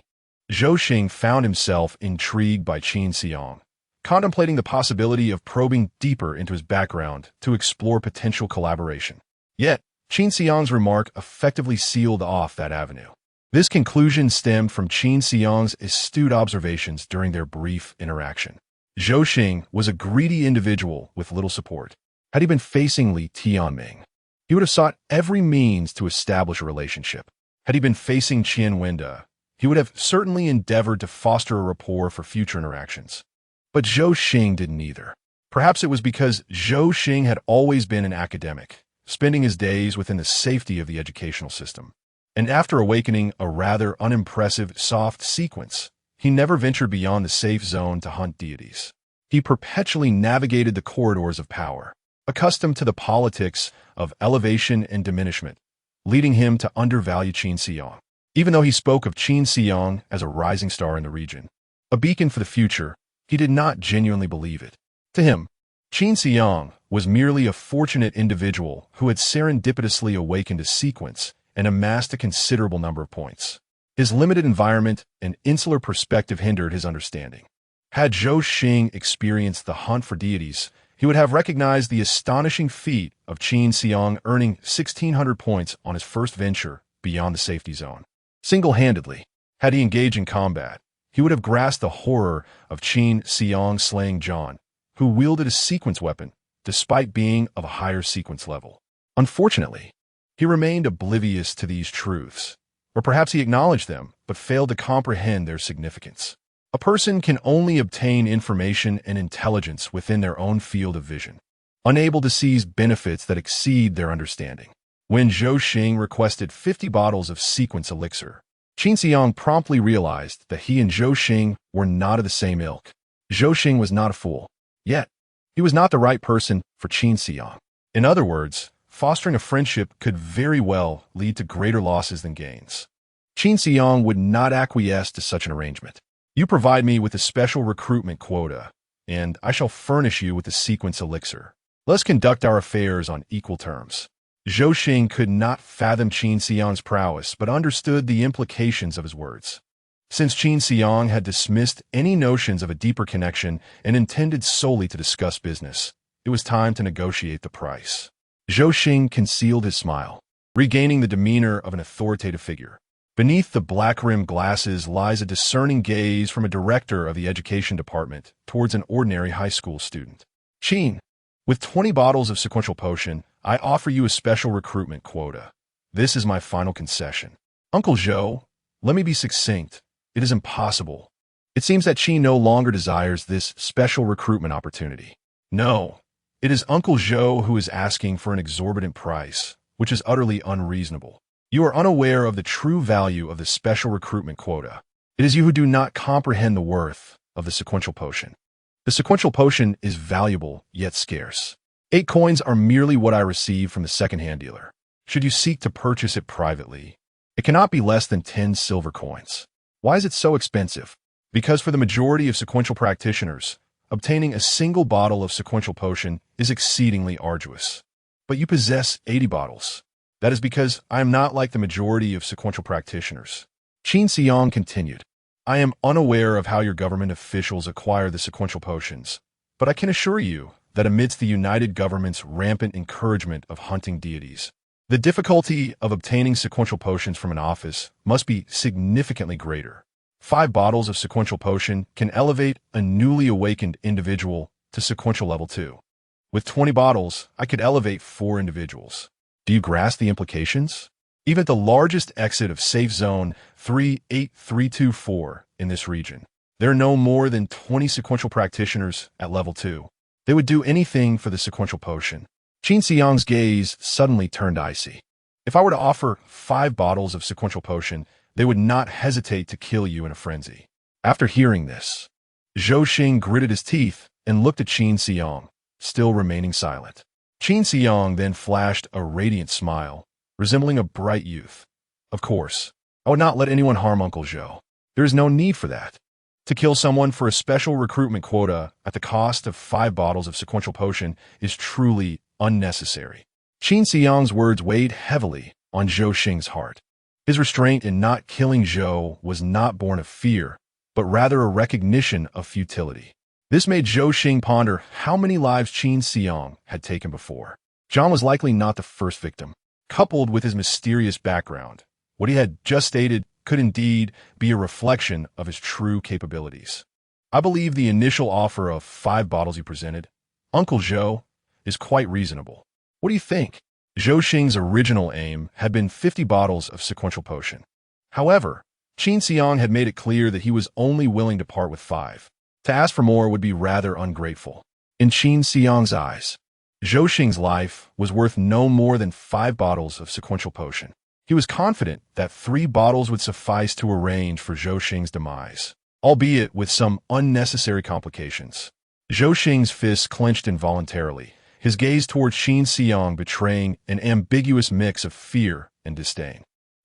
Zhou Xing found himself intrigued by Qin Xiang, contemplating the possibility of probing deeper into his background to explore potential collaboration. Yet, Qin Xiang's remark effectively sealed off that avenue. This conclusion stemmed from Qin Xiang's astute observations during their brief interaction. Zhou Xing was a greedy individual with little support. Had he been facing Li Tianming, he would have sought every means to establish a relationship. Had he been facing Qian Wenda, he would have certainly endeavored to foster a rapport for future interactions. But Zhou Xing didn't either. Perhaps it was because Zhou Xing had always been an academic, spending his days within the safety of the educational system. And after awakening a rather unimpressive soft sequence, he never ventured beyond the safe zone to hunt deities. He perpetually navigated the corridors of power, accustomed to the politics of elevation and diminishment, leading him to undervalue Qin Xiang. Even though he spoke of Qin Xiang as a rising star in the region, a beacon for the future, he did not genuinely believe it. To him, Qin Xiang was merely a fortunate individual who had serendipitously awakened a sequence and amassed a considerable number of points. His limited environment and insular perspective hindered his understanding. Had Zhou Xing experienced the hunt for deities, he would have recognized the astonishing feat of Qin Xiang earning 1,600 points on his first venture beyond the safety zone. Single-handedly, had he engaged in combat, he would have grasped the horror of Qin Xiang slaying John, who wielded a sequence weapon despite being of a higher sequence level. Unfortunately, he remained oblivious to these truths, or perhaps he acknowledged them but failed to comprehend their significance. A person can only obtain information and intelligence within their own field of vision, unable to seize benefits that exceed their understanding. When Zhou Xing requested 50 bottles of sequence elixir, Qin Xiang promptly realized that he and Zhou Xing were not of the same ilk. Zhou Xing was not a fool, yet he was not the right person for Qin Xiang. In other words, fostering a friendship could very well lead to greater losses than gains. Qin Xiang would not acquiesce to such an arrangement. You provide me with a special recruitment quota, and I shall furnish you with the sequence elixir. Let's conduct our affairs on equal terms. Zhou Xing could not fathom Qin Xiang's prowess, but understood the implications of his words. Since Qin Xiang had dismissed any notions of a deeper connection and intended solely to discuss business, it was time to negotiate the price. Zhou Xing concealed his smile, regaining the demeanor of an authoritative figure. Beneath the black-rimmed glasses lies a discerning gaze from a director of the education department towards an ordinary high school student. Qin, with 20 bottles of sequential potion, I offer you a special recruitment quota. This is my final concession. Uncle Zhou, let me be succinct. It is impossible. It seems that Qin no longer desires this special recruitment opportunity. No, it is Uncle Zhou who is asking for an exorbitant price, which is utterly unreasonable. You are unaware of the true value of the special recruitment quota. It is you who do not comprehend the worth of the sequential potion. The sequential potion is valuable, yet scarce. 8 coins are merely what I receive from the second-hand dealer. Should you seek to purchase it privately, it cannot be less than 10 silver coins. Why is it so expensive? Because for the majority of sequential practitioners, obtaining a single bottle of sequential potion is exceedingly arduous. But you possess 80 bottles. That is because I am not like the majority of sequential practitioners. Qin Xiang continued. I am unaware of how your government officials acquire the sequential potions, but I can assure you that amidst the United Government's rampant encouragement of hunting deities, the difficulty of obtaining sequential potions from an office must be significantly greater. 5 bottles of sequential potion can elevate a newly awakened individual to sequential level 2. With 20 bottles, I could elevate 4 individuals. Do you grasp the implications? Even at the largest exit of safe zone 38324 in this region, there are no more than 20 sequential practitioners at level 2. They would do anything for the sequential potion. Qin Xiang's gaze suddenly turned icy. If I were to offer 5 bottles of sequential potion, they would not hesitate to kill you in a frenzy. After hearing this, Zhou Xing gritted his teeth and looked at Qin Xiang, still remaining silent. Qin Xiang then flashed a radiant smile, resembling a bright youth. Of course, I would not let anyone harm Uncle Zhou. There is no need for that. To kill someone for a special recruitment quota at the cost of 5 bottles of sequential potion is truly unnecessary. Qin Xiang's words weighed heavily on Zhou Xing's heart. His restraint in not killing Zhou was not born of fear, but rather a recognition of futility. This made Zhou Xing ponder how many lives Qin Xiang had taken before. John was likely not the first victim. Coupled with his mysterious background, what he had just stated could indeed be a reflection of his true capabilities. I believe the initial offer of 5 bottles you presented, Uncle Zhou, is quite reasonable. What do you think? Zhou Xing's original aim had been 50 bottles of sequential potion. However, Qin Xiang had made it clear that he was only willing to part with 5. To ask for more would be rather ungrateful. In Qin Xiang's eyes, Zhou Xing's life was worth no more than 5 bottles of sequential potion. He was confident that 3 bottles would suffice to arrange for Zhou Xing's demise, albeit with some unnecessary complications. Zhou Xing's fists clenched involuntarily, his gaze toward Qin Xiang betraying an ambiguous mix of fear and disdain.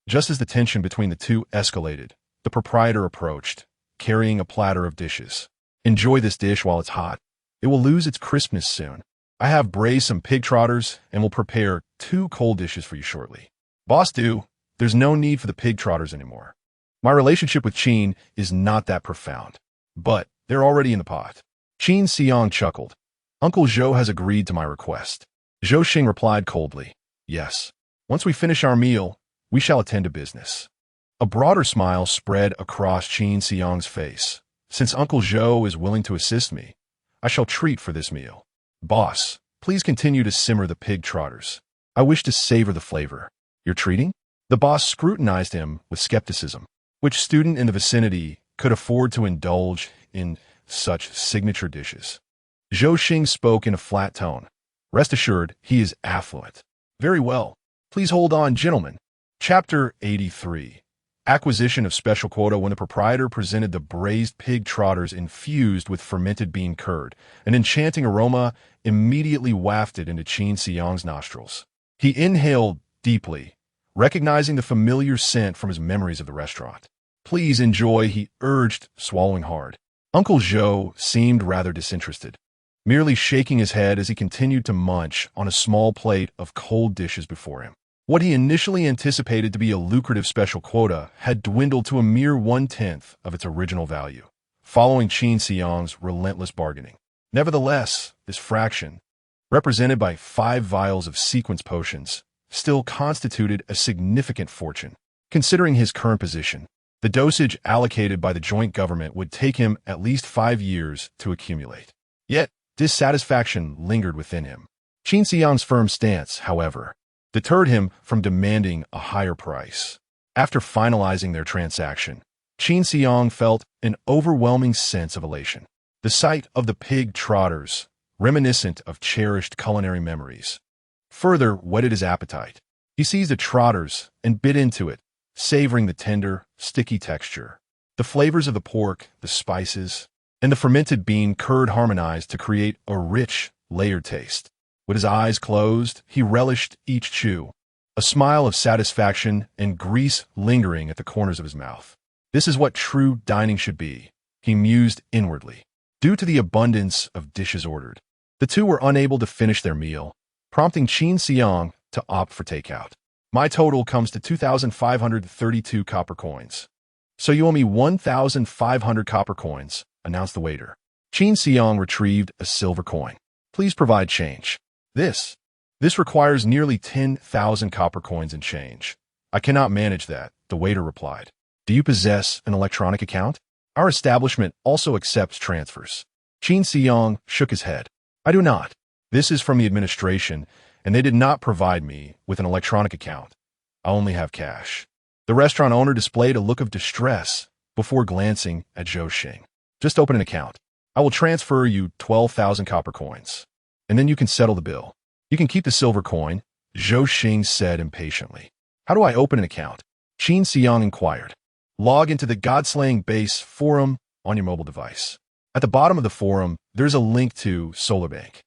Just as the tension between the two escalated, the proprietor approached, carrying a platter of dishes. Enjoy this dish while it's hot. It will lose its crispness soon. I have braised some pig trotters and will prepare 2 cold dishes for you shortly. Boss do, there's no need for the pig trotters anymore. My relationship with Qin is not that profound, but they're already in the pot. Qin Xiang chuckled. Uncle Zhou has agreed to my request. Zhou Xing replied coldly, yes. Once we finish our meal, we shall attend to business. A broader smile spread across Qin Xiang's face. Since Uncle Zhou is willing to assist me, I shall treat for this meal. Boss, please continue to simmer the pig trotters. I wish to savor the flavor. You're treating? The boss scrutinized him with skepticism. Which student in the vicinity could afford to indulge in such signature dishes? Zhou Xing spoke in a flat tone. Rest assured, he is affluent. Very well. Please hold on, gentlemen. Chapter 83. Acquisition of special quota. When the proprietor presented the braised pig trotters infused with fermented bean curd, an enchanting aroma immediately wafted into Qin Xiang's nostrils. He inhaled deeply, recognizing the familiar scent from his memories of the restaurant. Please enjoy, he urged, swallowing hard. Uncle Zhou seemed rather disinterested. merely shaking his head as he continued to munch on a small plate of cold dishes before him. What he initially anticipated to be a lucrative special quota had dwindled to a mere 1/10 of its original value, following Qin Xiang's relentless bargaining. Nevertheless, this fraction, represented by 5 vials of sequence potions, still constituted a significant fortune. Considering his current position, the dosage allocated by the joint government would take him at least 5 years to accumulate. Yet, dissatisfaction lingered within him. Qin Xiang's firm stance, however, deterred him from demanding a higher price. After finalizing their transaction, Qin Xiang felt an overwhelming sense of elation. The sight of the pig trotters, reminiscent of cherished culinary memories, further whetted his appetite. He seized the trotters and bit into it, savoring the tender, sticky texture. The flavors of the pork, the spices, and the fermented bean curd harmonized to create a rich, layered taste. With his eyes closed, he relished each chew, a smile of satisfaction and grease lingering at the corners of his mouth. This is what true dining should be, he mused inwardly. Due to the abundance of dishes ordered, the two were unable to finish their meal, prompting Qin Xiang to opt for takeout. My total comes to 2,532 copper coins. So you owe me 1,500 copper coins, announced the waiter. Qin Xiang retrieved a silver coin. Please provide change. This requires nearly 10,000 copper coins in change. I cannot manage that, the waiter replied. Do you possess an electronic account? Our establishment also accepts transfers. Qin Xiang shook his head. I do not. This is from the administration, and they did not provide me with an electronic account. I only have cash. The restaurant owner displayed a look of distress before glancing at Zhou Xing. Just open an account. I will transfer you 12,000 copper coins, and then you can settle the bill. You can keep the silver coin, Zhou Xing said impatiently. How do I open an account? Qin Xiang inquired. Log into the God-Slaying Base forum on your mobile device. At the bottom of the forum, there's a link to SolarBank.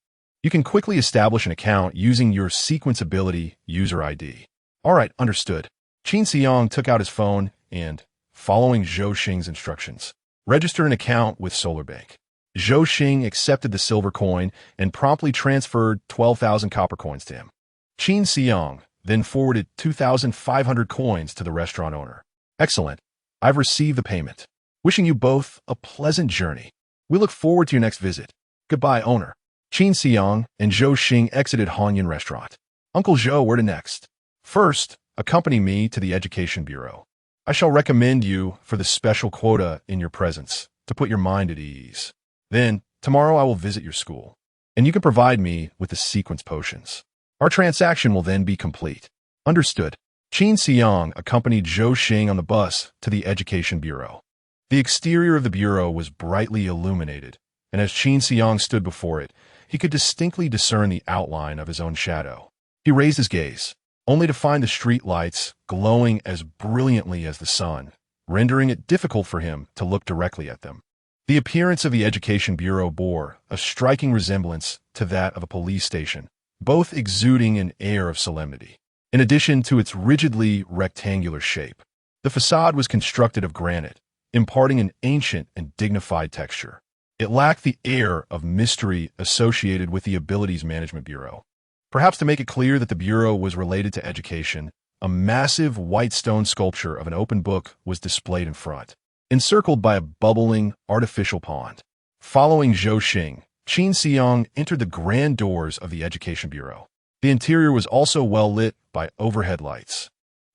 You can quickly establish an account using your sequence ability user ID. All right, understood. Qin Xiang took out his phone and, following Zhou Xing's instructions, registered an account with SolarBank. Zhou Xing accepted the silver coin and promptly transferred 12,000 copper coins to him. Qin Xiang then forwarded 2,500 coins to the restaurant owner. Excellent. I've received the payment. Wishing you both a pleasant journey. We look forward to your next visit. Goodbye, owner. Qin Xiang and Zhou Xing exited Hanyan Restaurant. Uncle Zhou, where to next? First, accompany me to the Education Bureau. I shall recommend you for the special quota in your presence to put your mind at ease. Then, tomorrow I will visit your school, and you can provide me with the sequence potions. Our transaction will then be complete. Understood. Qin Xiang accompanied Zhou Xing on the bus to the Education Bureau. The exterior of the bureau was brightly illuminated, and as Qin Xiang stood before it, he could distinctly discern the outline of his own shadow. He raised his gaze, only to find the street lights glowing as brilliantly as the sun, rendering it difficult for him to look directly at them. The appearance of the Education Bureau bore a striking resemblance to that of a police station, both exuding an air of solemnity. In addition to its rigidly rectangular shape, the facade was constructed of granite, imparting an ancient and dignified texture. It lacked the air of mystery associated with the Abilities Management Bureau. Perhaps to make it clear that the Bureau was related to education, a massive white stone sculpture of an open book was displayed in front, encircled by a bubbling, artificial pond. Following Zhou Xing, Qin Xiang entered the grand doors of the Education Bureau. The interior was also well lit by overhead lights,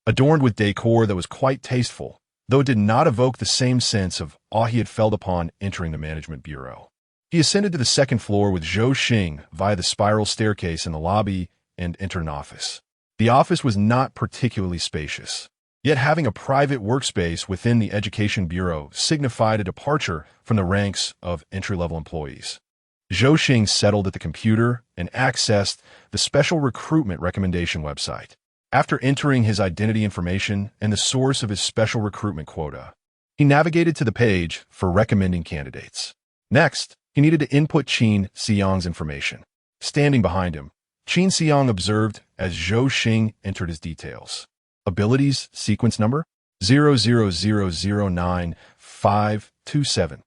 adorned with decor that was quite tasteful, though it did not evoke the same sense of awe he had felt upon entering the Management Bureau. He ascended to the second floor with Zhou Xing via the spiral staircase in the lobby and entered an office. The office was not particularly spacious, yet having a private workspace within the Education Bureau signified a departure from the ranks of entry-level employees. Zhou Xing settled at the computer and accessed the special recruitment recommendation website. After entering his identity information and the source of his special recruitment quota, he navigated to the page for recommending candidates. Next, he needed to input Qin Xiang's information. Standing behind him, Qin Xiang observed as Zhou Xing entered his details. Abilities sequence number 00009527.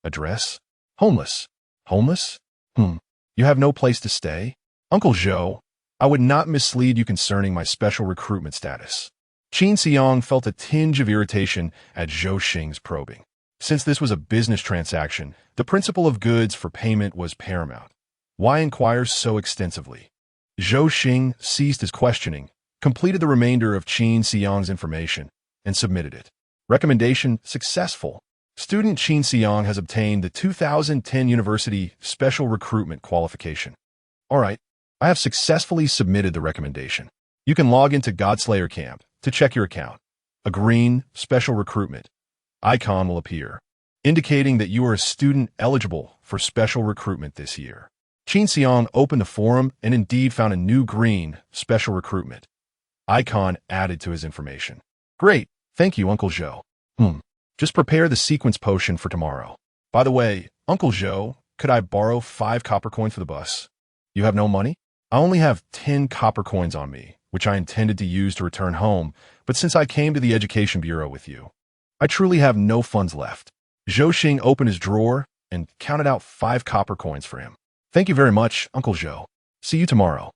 Address: homeless. Homeless? You have no place to stay? Uncle Zhou, I would not mislead you concerning my special recruitment status. Qin Xiang felt a tinge of irritation at Zhou Xing's probing. Since this was a business transaction, the principle of goods for payment was paramount. Why inquire so extensively? Zhou Xing ceased his questioning, completed the remainder of Qin Xiang's information, and submitted it. Recommendation successful. Student Qin Xiang has obtained the 2010 University Special Recruitment Qualification. All right, I have successfully submitted the recommendation. You can log into Godslayer Camp to check your account. A green Special Recruitment icon will appear, indicating that you are a student eligible for special recruitment this year. Qin Xiang opened the forum and indeed found a new green Special Recruitment icon added to his information. Great, thank you, Uncle Zhou. Just prepare the sequence potion for tomorrow. By the way, Uncle Zhou, could I borrow 5 copper coins for the bus? You have no money? I only have 10 copper coins on me, which I intended to use to return home, but since I came to the Education Bureau with you, I truly have no funds left. Zhou Xing opened his drawer and counted out 5 copper coins for him. Thank you very much, Uncle Zhou. See you tomorrow.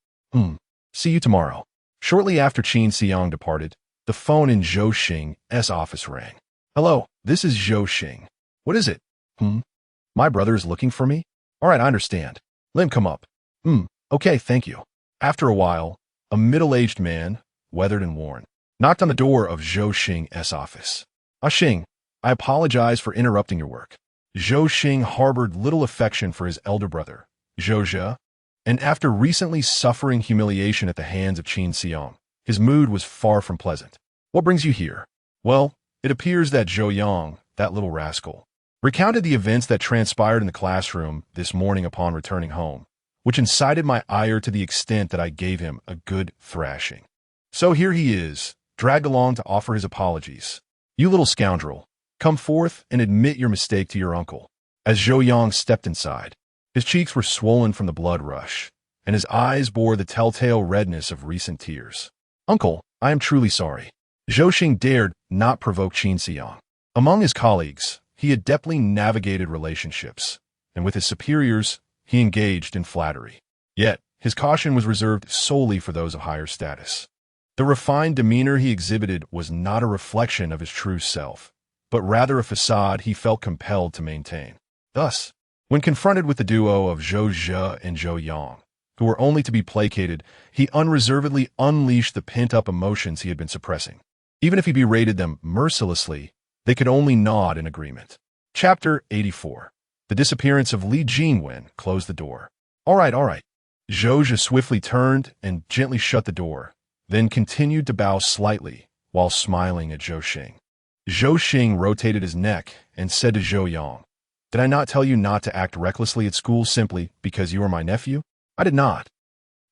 See you tomorrow. Shortly after Qin Xiang departed, the phone in Zhou Xing's office rang. Hello, this is Zhou Xing. What is it? My brother is looking for me? All right, I understand. Let him come up. Okay, thank you. After a while, a middle-aged man, weathered and worn, knocked on the door of Zhou Xing's office. Xing, I apologize for interrupting your work. Zhou Xing harbored little affection for his elder brother, Zhou Zhe, and after recently suffering humiliation at the hands of Qin Xiang, his mood was far from pleasant. What brings you here? Well, it appears that Zhou Yang, that little rascal, recounted the events that transpired in the classroom this morning upon returning home, which incited my ire to the extent that I gave him a good thrashing. So here he is, dragged along to offer his apologies. You little scoundrel, come forth and admit your mistake to your uncle. As Zhou Yang stepped inside, his cheeks were swollen from the blood rush, and his eyes bore the telltale redness of recent tears. Uncle, I am truly sorry. Zhou Xing dared not provoke Qin Xiang. Among his colleagues, he adeptly navigated relationships, and with his superiors, he engaged in flattery. Yet, his caution was reserved solely for those of higher status. The refined demeanor he exhibited was not a reflection of his true self, but rather a facade he felt compelled to maintain. Thus, when confronted with the duo of Zhou Zhe and Zhou Yang, who were only to be placated, he unreservedly unleashed the pent-up emotions he had been suppressing. Even if he berated them mercilessly, they could only nod in agreement. Chapter 84. The disappearance of Li Jingwen closed the door. All right. Zhou Zhe swiftly turned and gently shut the door, then continued to bow slightly while smiling at Zhou Xing. Zhou Xing rotated his neck and said to Zhou Yang, Did I not tell you not to act recklessly at school simply because you are my nephew? I did not.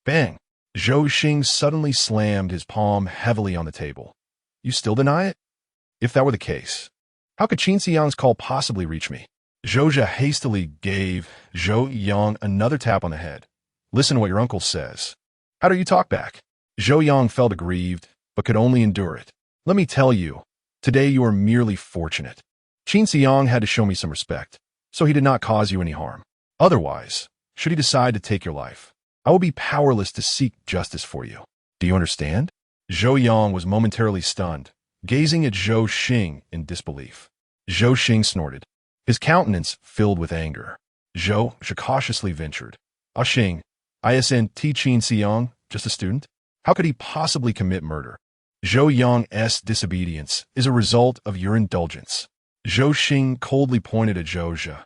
Bang! Zhou Xing suddenly slammed his palm heavily on the table. You still deny it? If that were the case, how could Qin Xiang's call possibly reach me? Zhou Zhe hastily gave Zhou Yang another tap on the head. Listen to what your uncle says. How do you talk back? Zhou Yang felt aggrieved, but could only endure it. Let me tell you, today you are merely fortunate. Qin Xiang had to show me some respect, so he did not cause you any harm. Otherwise, should he decide to take your life, I will be powerless to seek justice for you. Do you understand? Zhou Yang was momentarily stunned, gazing at Zhou Xing in disbelief. Zhou Xing snorted, his countenance filled with anger. Zhou cautiously ventured. Xing, ISN T Qin Xiang, just a student? How could he possibly commit murder? Zhou Yang's disobedience is a result of your indulgence. Zhou Xing coldly pointed at Zhou Zhe.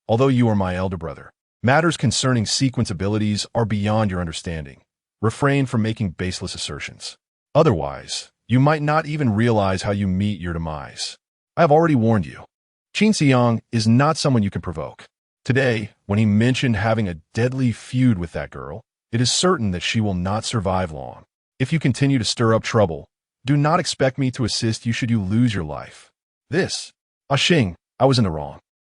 Although you are my elder brother, matters concerning sequence abilities are beyond your understanding. Refrain from making baseless assertions. Otherwise, you might not even realize how you meet your demise. I have already warned you. Qin Xiang is not someone you can provoke. Today, when he mentioned having a deadly feud with that girl, it is certain that she will not survive long. If you continue to stir up trouble, do not expect me to assist you should you lose your life. This, Xing, I was in the wrong.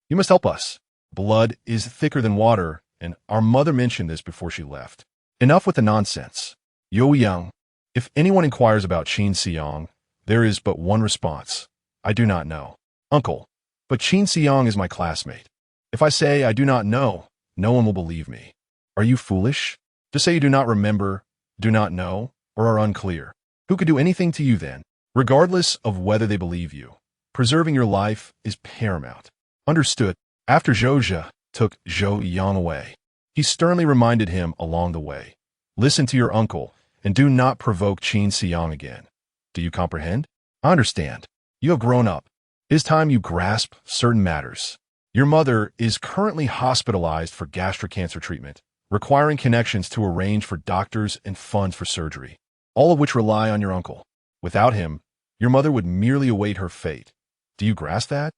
You must help us. Blood is thicker than water, and our mother mentioned this before she left. Enough with the nonsense. Yo Yang, if anyone inquires about Qin Xiang, there is but one response. I do not know. Uncle, but Qin Xiang is my classmate. If I say I do not know, No one will believe me. Are you foolish? Just say you do not remember, do not know, or are unclear. Who could do anything to you then? Regardless of whether they believe you, preserving your life is paramount. Understood. After Zhou took Zhou Yang away, he sternly reminded him along the way, listen to your uncle and do not provoke Qin Xiang again. Do you comprehend? I understand. You have grown up. It is time you grasp certain matters. Your mother is currently hospitalized for gastric cancer treatment, requiring connections to arrange for doctors and funds for surgery, all of which rely on your uncle. Without him, your mother would merely await her fate. Do you grasp that?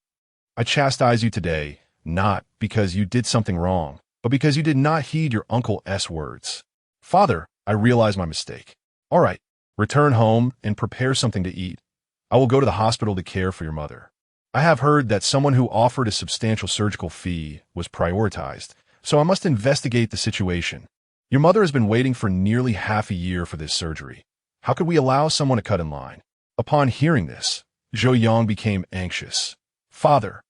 I chastise you today, not because you did something wrong, but because you did not heed your uncle's words. Father, I realize my mistake. All right, return home and prepare something to eat. I will go to the hospital to care for your mother. I have heard that someone who offered a substantial surgical fee was prioritized, so I must investigate the situation. Your mother has been waiting for nearly half a year for this surgery. How could we allow someone to cut in line? Upon hearing this, Zhou Yang became anxious. Father,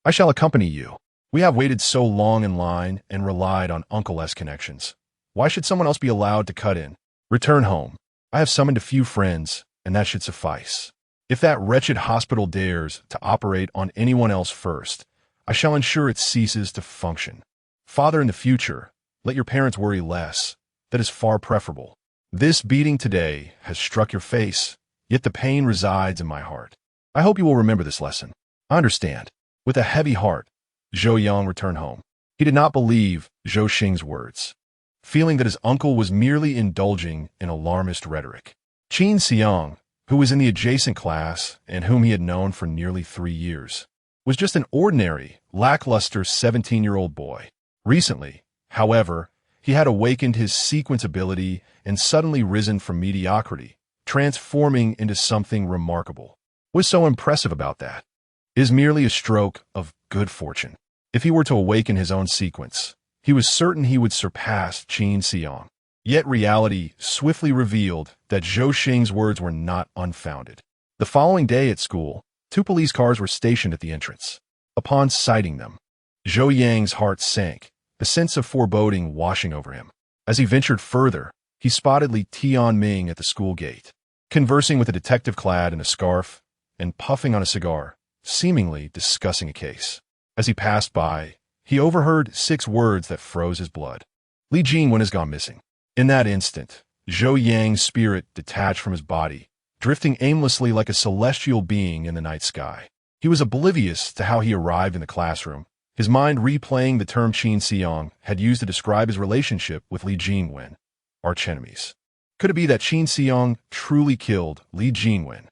I shall accompany you. We have waited so long in line and relied on uncle's connections. Why should someone else be allowed to cut in? Return home. I have summoned a few friends, and that should suffice. If that wretched hospital dares to operate on anyone else first, I shall ensure it ceases to function. Father, in the future, let your parents worry less. That is far preferable. This beating today has struck your face, yet the pain resides in my heart. I hope you will remember this lesson. I understand. With a heavy heart, Zhou Yang returned home. He did not believe Zhou Xing's words, feeling that his uncle was merely indulging in alarmist rhetoric. Qin Xiang, who was in the adjacent class and whom he had known for nearly 3 years, was just an ordinary, lackluster 17-year-old boy. Recently, however, he had awakened his sequence ability and suddenly risen from mediocrity, transforming into something remarkable. What was so impressive about that? It is merely a stroke of good fortune. If he were to awaken his own sequence, he was certain he would surpass Qin Xiang. Yet reality swiftly revealed that Zhou Xing's words were not unfounded. The following day at school, 2 police cars were stationed at the entrance. Upon sighting them, Zhou Yang's heart sank, the sense of foreboding washing over him. As he ventured further, he spotted Li Tianming at the school gate, conversing with a detective clad in a scarf and puffing on a cigar, seemingly discussing a case. As he passed by, he overheard 6 words that froze his blood. Li Jingwen has gone missing. In that instant, Zhou Yang's spirit detached from his body, drifting aimlessly like a celestial being in the night sky. He was oblivious to how he arrived in the classroom, his mind replaying the term Qin Xiang had used to describe his relationship with Li Jingwen, archenemies. Could it be that Qin Xiang truly killed Li Jingwen?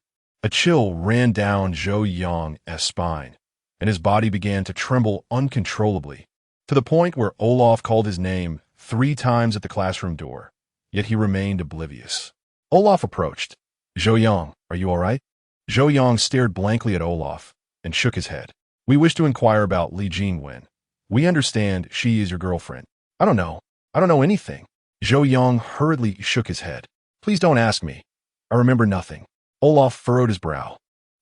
A chill ran down Zhou Yang's spine, and his body began to tremble uncontrollably, to the point where Olaf called his name 3 times at the classroom door, yet he remained oblivious. Olaf approached. Zhou Yang, are you all right? Zhou Yang stared blankly at Olaf and shook his head. We wish to inquire about Li Jingwen. We understand she is your girlfriend. I don't know. I don't know anything. Zhou Yang hurriedly shook his head. Please don't ask me. I remember nothing. Olaf furrowed his brow.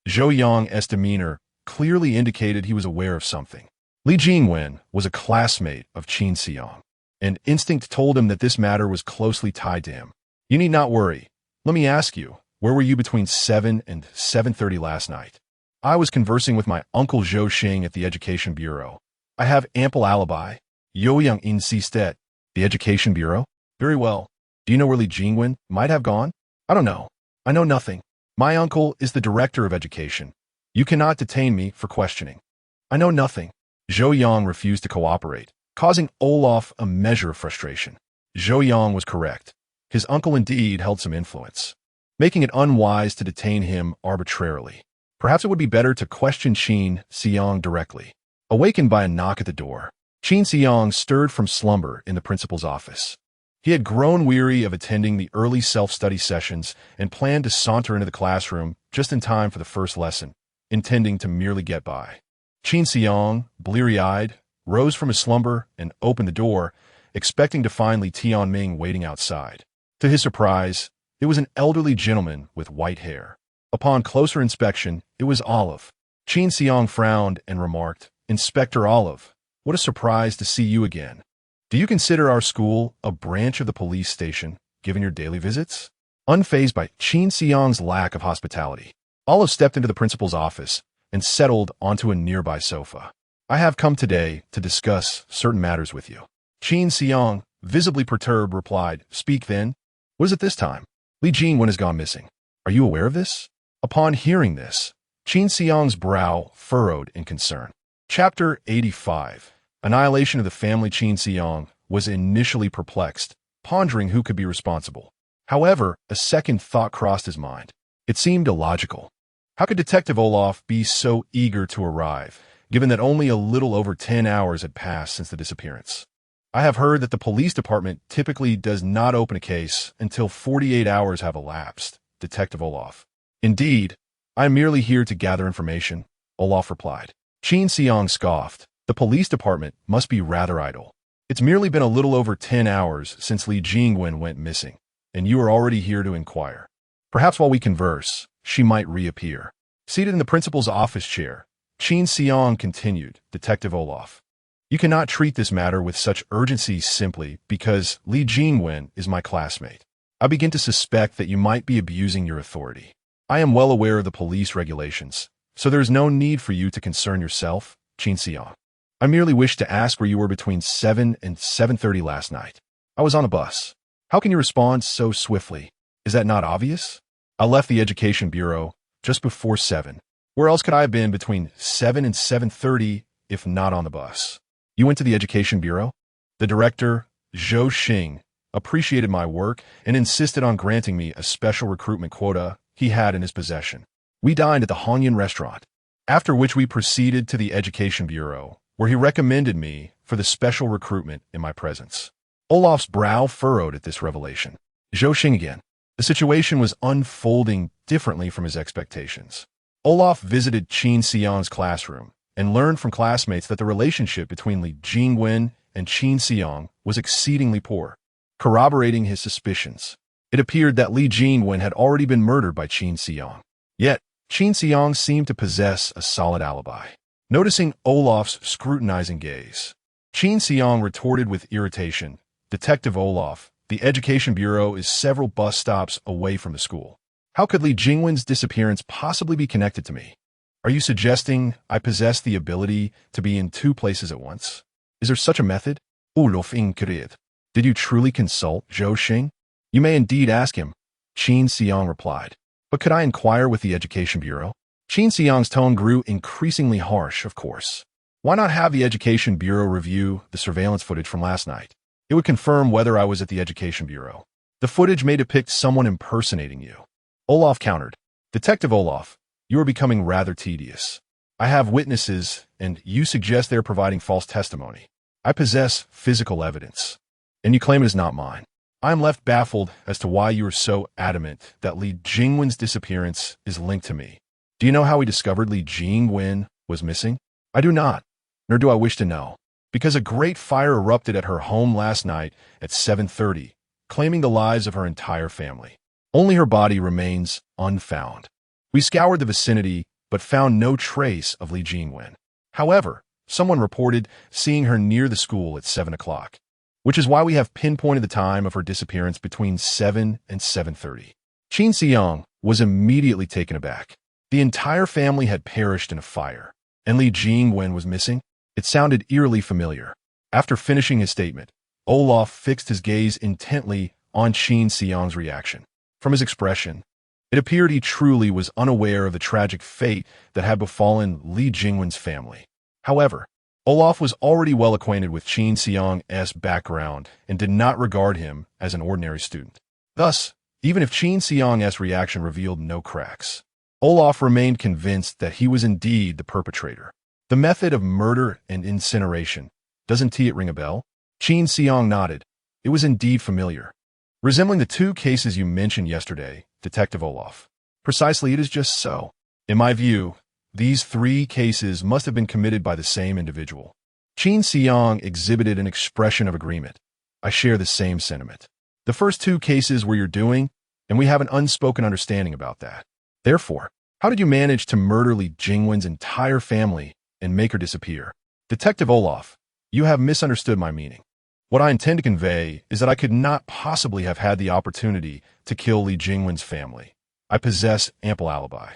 Zhou Yang's demeanor clearly indicated he was aware of something. Li Jingwen was a classmate of Qin Xiang, and instinct told him that this matter was closely tied to him. You need not worry. Let me ask you, where were you between 7 and 7:30 last night? I was conversing with my uncle Zhou Xing at the Education Bureau. I have ample alibi. Youyang insisted. The Education Bureau? Very well. Do you know where Li Jingwen might have gone? I don't know. I know nothing. My uncle is the director of education. You cannot detain me for questioning. I know nothing. Zhou Yang refused to cooperate, causing Olaf a measure of frustration. Zhou Yang was correct. His uncle indeed held some influence, making it unwise to detain him arbitrarily. Perhaps it would be better to question Qin Xiang directly. Awakened by a knock at the door, Qin Xiang stirred from slumber in the principal's office. He had grown weary of attending the early self-study sessions and planned to saunter into the classroom just in time for the first lesson, intending to merely get by. Qin Xiang, bleary-eyed, rose from his slumber and opened the door, expecting to find Li Tianming waiting outside. To his surprise, it was an elderly gentleman with white hair. Upon closer inspection, it was Olive. Qin Xiang frowned and remarked, "Inspector Olive, what a surprise to see you again. Do you consider our school a branch of the police station, given your daily visits? Unfazed by Qin Xiang's lack of hospitality, Olive stepped into the principal's office and settled onto a nearby sofa. I have come today to discuss certain matters with you. Qin Xiang, visibly perturbed, replied, Speak then. What is it this time? Li Jingwen has gone missing. Are you aware of this? Upon hearing this, Qin Xiang's brow furrowed in concern. Chapter 85. Annihilation of the family. Qin Xiang was initially perplexed, pondering who could be responsible. However, a second thought crossed his mind. It seemed illogical. How could Detective Olaf be so eager to arrive, given that only a little over 10 hours had passed since the disappearance? I have heard that the police department typically does not open a case until 48 hours have elapsed, Detective Olaf. Indeed, I am merely here to gather information, Olaf replied. Qin Xiang scoffed. The police department must be rather idle. It's merely been a little over 10 hours since Li Jingwen went missing, and you are already here to inquire. Perhaps while we converse, she might reappear. Seated in the principal's office chair, Qin Xiang continued, Detective Olaf. You cannot treat this matter with such urgency simply because Li Jingwen is my classmate. I begin to suspect that you might be abusing your authority. I am well aware of the police regulations, so there is no need for you to concern yourself, Qin Xiang. I merely wish to ask where you were between 7 and 7:30 last night. I was on a bus. How can you respond so swiftly? Is that not obvious? I left the Education Bureau just before 7. Where else could I have been between 7 and 7:30 if not on the bus? You went to the Education Bureau? The director, Zhou Xing, appreciated my work and insisted on granting me a special recruitment quota he had in his possession. We dined at the Hongyan restaurant, after which we proceeded to the Education Bureau, where he recommended me for the special recruitment in my presence. Olaf's brow furrowed at this revelation. Zhou Xing again. The situation was unfolding differently from his expectations. Olaf visited Qin Xiang's classroom and learned from classmates that the relationship between Li Jingwen and Qin Xiang was exceedingly poor, corroborating his suspicions. It appeared that Li Jingwen had already been murdered by Qin Xiang. Yet, Qin Xiang seemed to possess a solid alibi. Noticing Olaf's scrutinizing gaze, Qin Xiang retorted with irritation, Detective Olaf, the Education Bureau is several bus stops away from the school. How could Li Jingwen's disappearance possibly be connected to me? Are you suggesting I possess the ability to be in two places at once? Is there such a method? Did you truly consult Zhou Xing? You may indeed ask him, Qin Xiang replied. But could I inquire with the Education Bureau? Qin Xiang's tone grew increasingly harsh, of course. Why not have the Education Bureau review the surveillance footage from last night? It would confirm whether I was at the Education Bureau. The footage may depict someone impersonating you. Olaf countered. Detective Olaf, you are becoming rather tedious. I have witnesses, and you suggest they are providing false testimony. I possess physical evidence, and you claim it is not mine. I am left baffled as to why you are so adamant that Li Jingwen's disappearance is linked to me. Do you know how we discovered Li Jingwen was missing? I do not, nor do I wish to know, because a great fire erupted at her home last night at 7:30, claiming the lives of her entire family. Only her body remains unfound. We scoured the vicinity, but found no trace of Li Jingwen. However, someone reported seeing her near the school at 7 o'clock, which is why we have pinpointed the time of her disappearance between 7 and 7:30. Qin Xiang was immediately taken aback. The entire family had perished in a fire, and Li Jingwen was missing? It sounded eerily familiar. After finishing his statement, Olaf fixed his gaze intently on Qin Xiang's reaction. From his expression, it appeared he truly was unaware of the tragic fate that had befallen Li Jingwen's family. However, Olaf was already well acquainted with Qin Xiang's background and did not regard him as an ordinary student. Thus, even if Qin Xiang's reaction revealed no cracks, Olaf remained convinced that he was indeed the perpetrator. The method of murder and incineration, doesn't it ring a bell? Qin Xiang nodded. It was indeed familiar. Resembling the two cases you mentioned yesterday, Detective Olaf. Precisely, it is just so. In my view, these three cases must have been committed by the same individual. Qin Xiang exhibited an expression of agreement. I share the same sentiment. The first two cases were your doing, and we have an unspoken understanding about that. Therefore, how did you manage to murder Li Jingwen's entire family and make her disappear? Detective Olaf, you have misunderstood my meaning. What I intend to convey is that I could not possibly have had the opportunity to kill Li Jingwen's family. I possess ample alibi.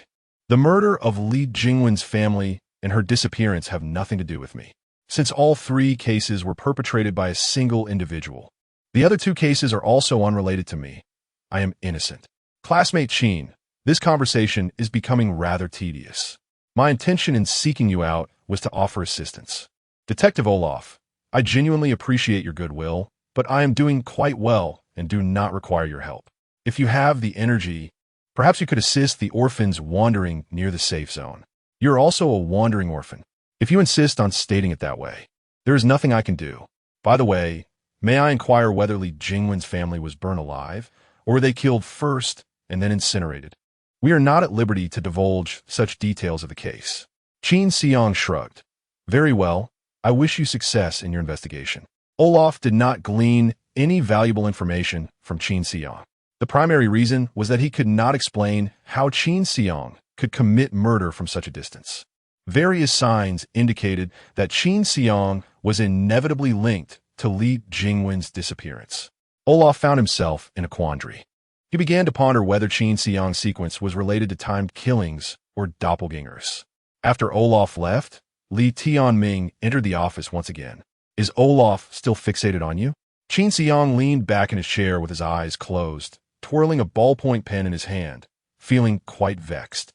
The murder of Li Jingwen's family and her disappearance have nothing to do with me, since all three cases were perpetrated by a single individual. The other two cases are also unrelated to me. I am innocent. Classmate Qin, this conversation is becoming rather tedious. My intention in seeking you out was to offer assistance. Detective Olaf, I genuinely appreciate your goodwill, but I am doing quite well and do not require your help. If you have the energy, perhaps you could assist the orphans wandering near the safe zone. You're also a wandering orphan. If you insist on stating it that way, there is nothing I can do. By the way, may I inquire whether Li Jingwen's family was burned alive, or were they killed first and then incinerated? We are not at liberty to divulge such details of the case. Qin Xiang shrugged. Very well, I wish you success in your investigation. Olaf did not glean any valuable information from Qin Xiang. The primary reason was that he could not explain how Qin Xiang could commit murder from such a distance. Various signs indicated that Qin Xiang was inevitably linked to Li Jingwen's disappearance. Olaf found himself in a quandary. He began to ponder whether Qin Xiang's sequence was related to timed killings or doppelgangers. After Olaf left, Li Tianming entered the office once again. Is Olaf still fixated on you? Qin Xiang leaned back in his chair with his eyes closed, twirling a ballpoint pen in his hand, feeling quite vexed.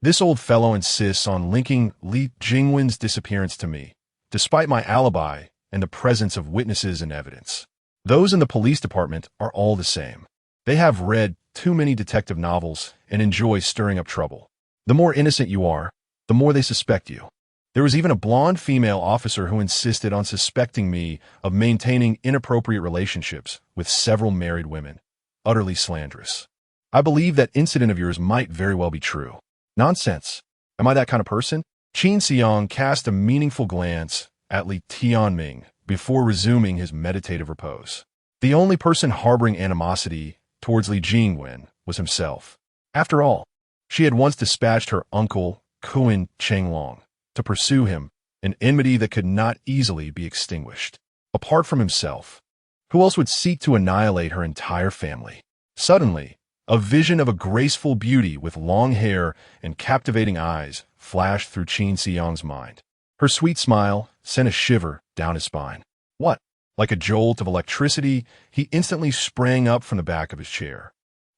This old fellow insists on linking Li Jingwen's disappearance to me, despite my alibi and the presence of witnesses and evidence. Those in the police department are all the same. They have read too many detective novels and enjoy stirring up trouble. The more innocent you are, the more they suspect you. There was even a blonde female officer who insisted on suspecting me of maintaining inappropriate relationships with several married women. Utterly slanderous. I believe that incident of yours might very well be true. Nonsense. Am I that kind of person? Qin Xiang cast a meaningful glance at Li Tianming before resuming his meditative repose. The only person harboring animosity towards Li Jingwen was himself. After all, she had once dispatched her uncle, Kuan Chenglong, to pursue him, an enmity that could not easily be extinguished. Apart from himself, who else would seek to annihilate her entire family? Suddenly, a vision of a graceful beauty with long hair and captivating eyes flashed through Qin Xiang's mind. Her sweet smile sent a shiver down his spine. What? Like a jolt of electricity, he instantly sprang up from the back of his chair.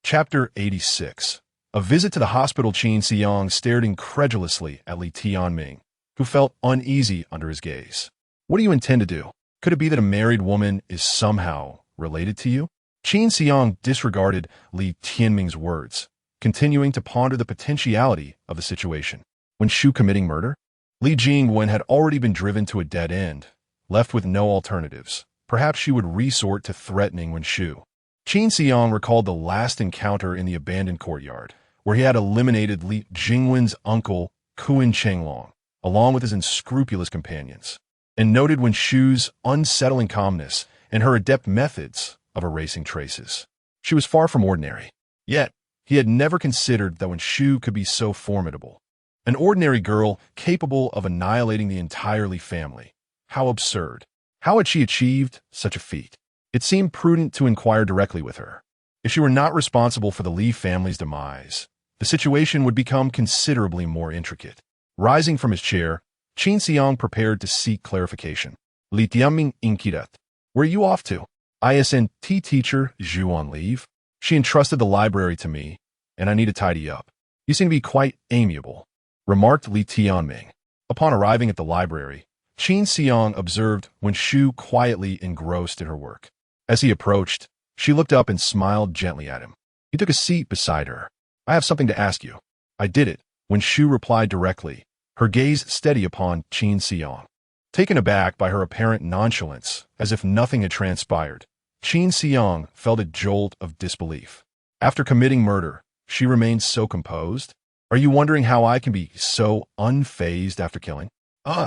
Chapter 86. A visit to the hospital. Qin Xiang stared incredulously at Li Tianming, who felt uneasy under his gaze. What do you intend to do? Could it be that a married woman is somehow related to you? Qin Xiang disregarded Li Tianming's words, continuing to ponder the potentiality of the situation. When Shu committing murder? Li Jingwen had already been driven to a dead end, left with no alternatives. Perhaps she would resort to threatening when Shu. Qin Xiang recalled the last encounter in the abandoned courtyard, where he had eliminated Li Jingwen's uncle, Kuan Chenglong, along with his unscrupulous companions, and noted when Shu's unsettling calmness and her adept methods of erasing traces. She was far from ordinary. Yet, he had never considered that when Shu could be so formidable. An ordinary girl capable of annihilating the entire Li family. How absurd. How had she achieved such a feat? It seemed prudent to inquire directly with her. If she were not responsible for the Li family's demise, the situation would become considerably more intricate. Rising from his chair, Qin Xiang prepared to seek clarification. Li Tianming inquired. Where are you off to? ISNT teacher Zhu on leave. She entrusted the library to me, and I need to tidy up. You seem to be quite amiable, remarked Li Tianming. Upon arriving at the library, Qin Xiang observed when Shu quietly engrossed in her work. As he approached, she looked up and smiled gently at him. He took a seat beside her. I have something to ask you. I did it, when Shu replied directly, her gaze steady upon Qin Xiang. Taken aback by her apparent nonchalance, as if nothing had transpired, Qin Xiang felt a jolt of disbelief. After committing murder, she remained so composed? Are you wondering how I can be so unfazed after killing?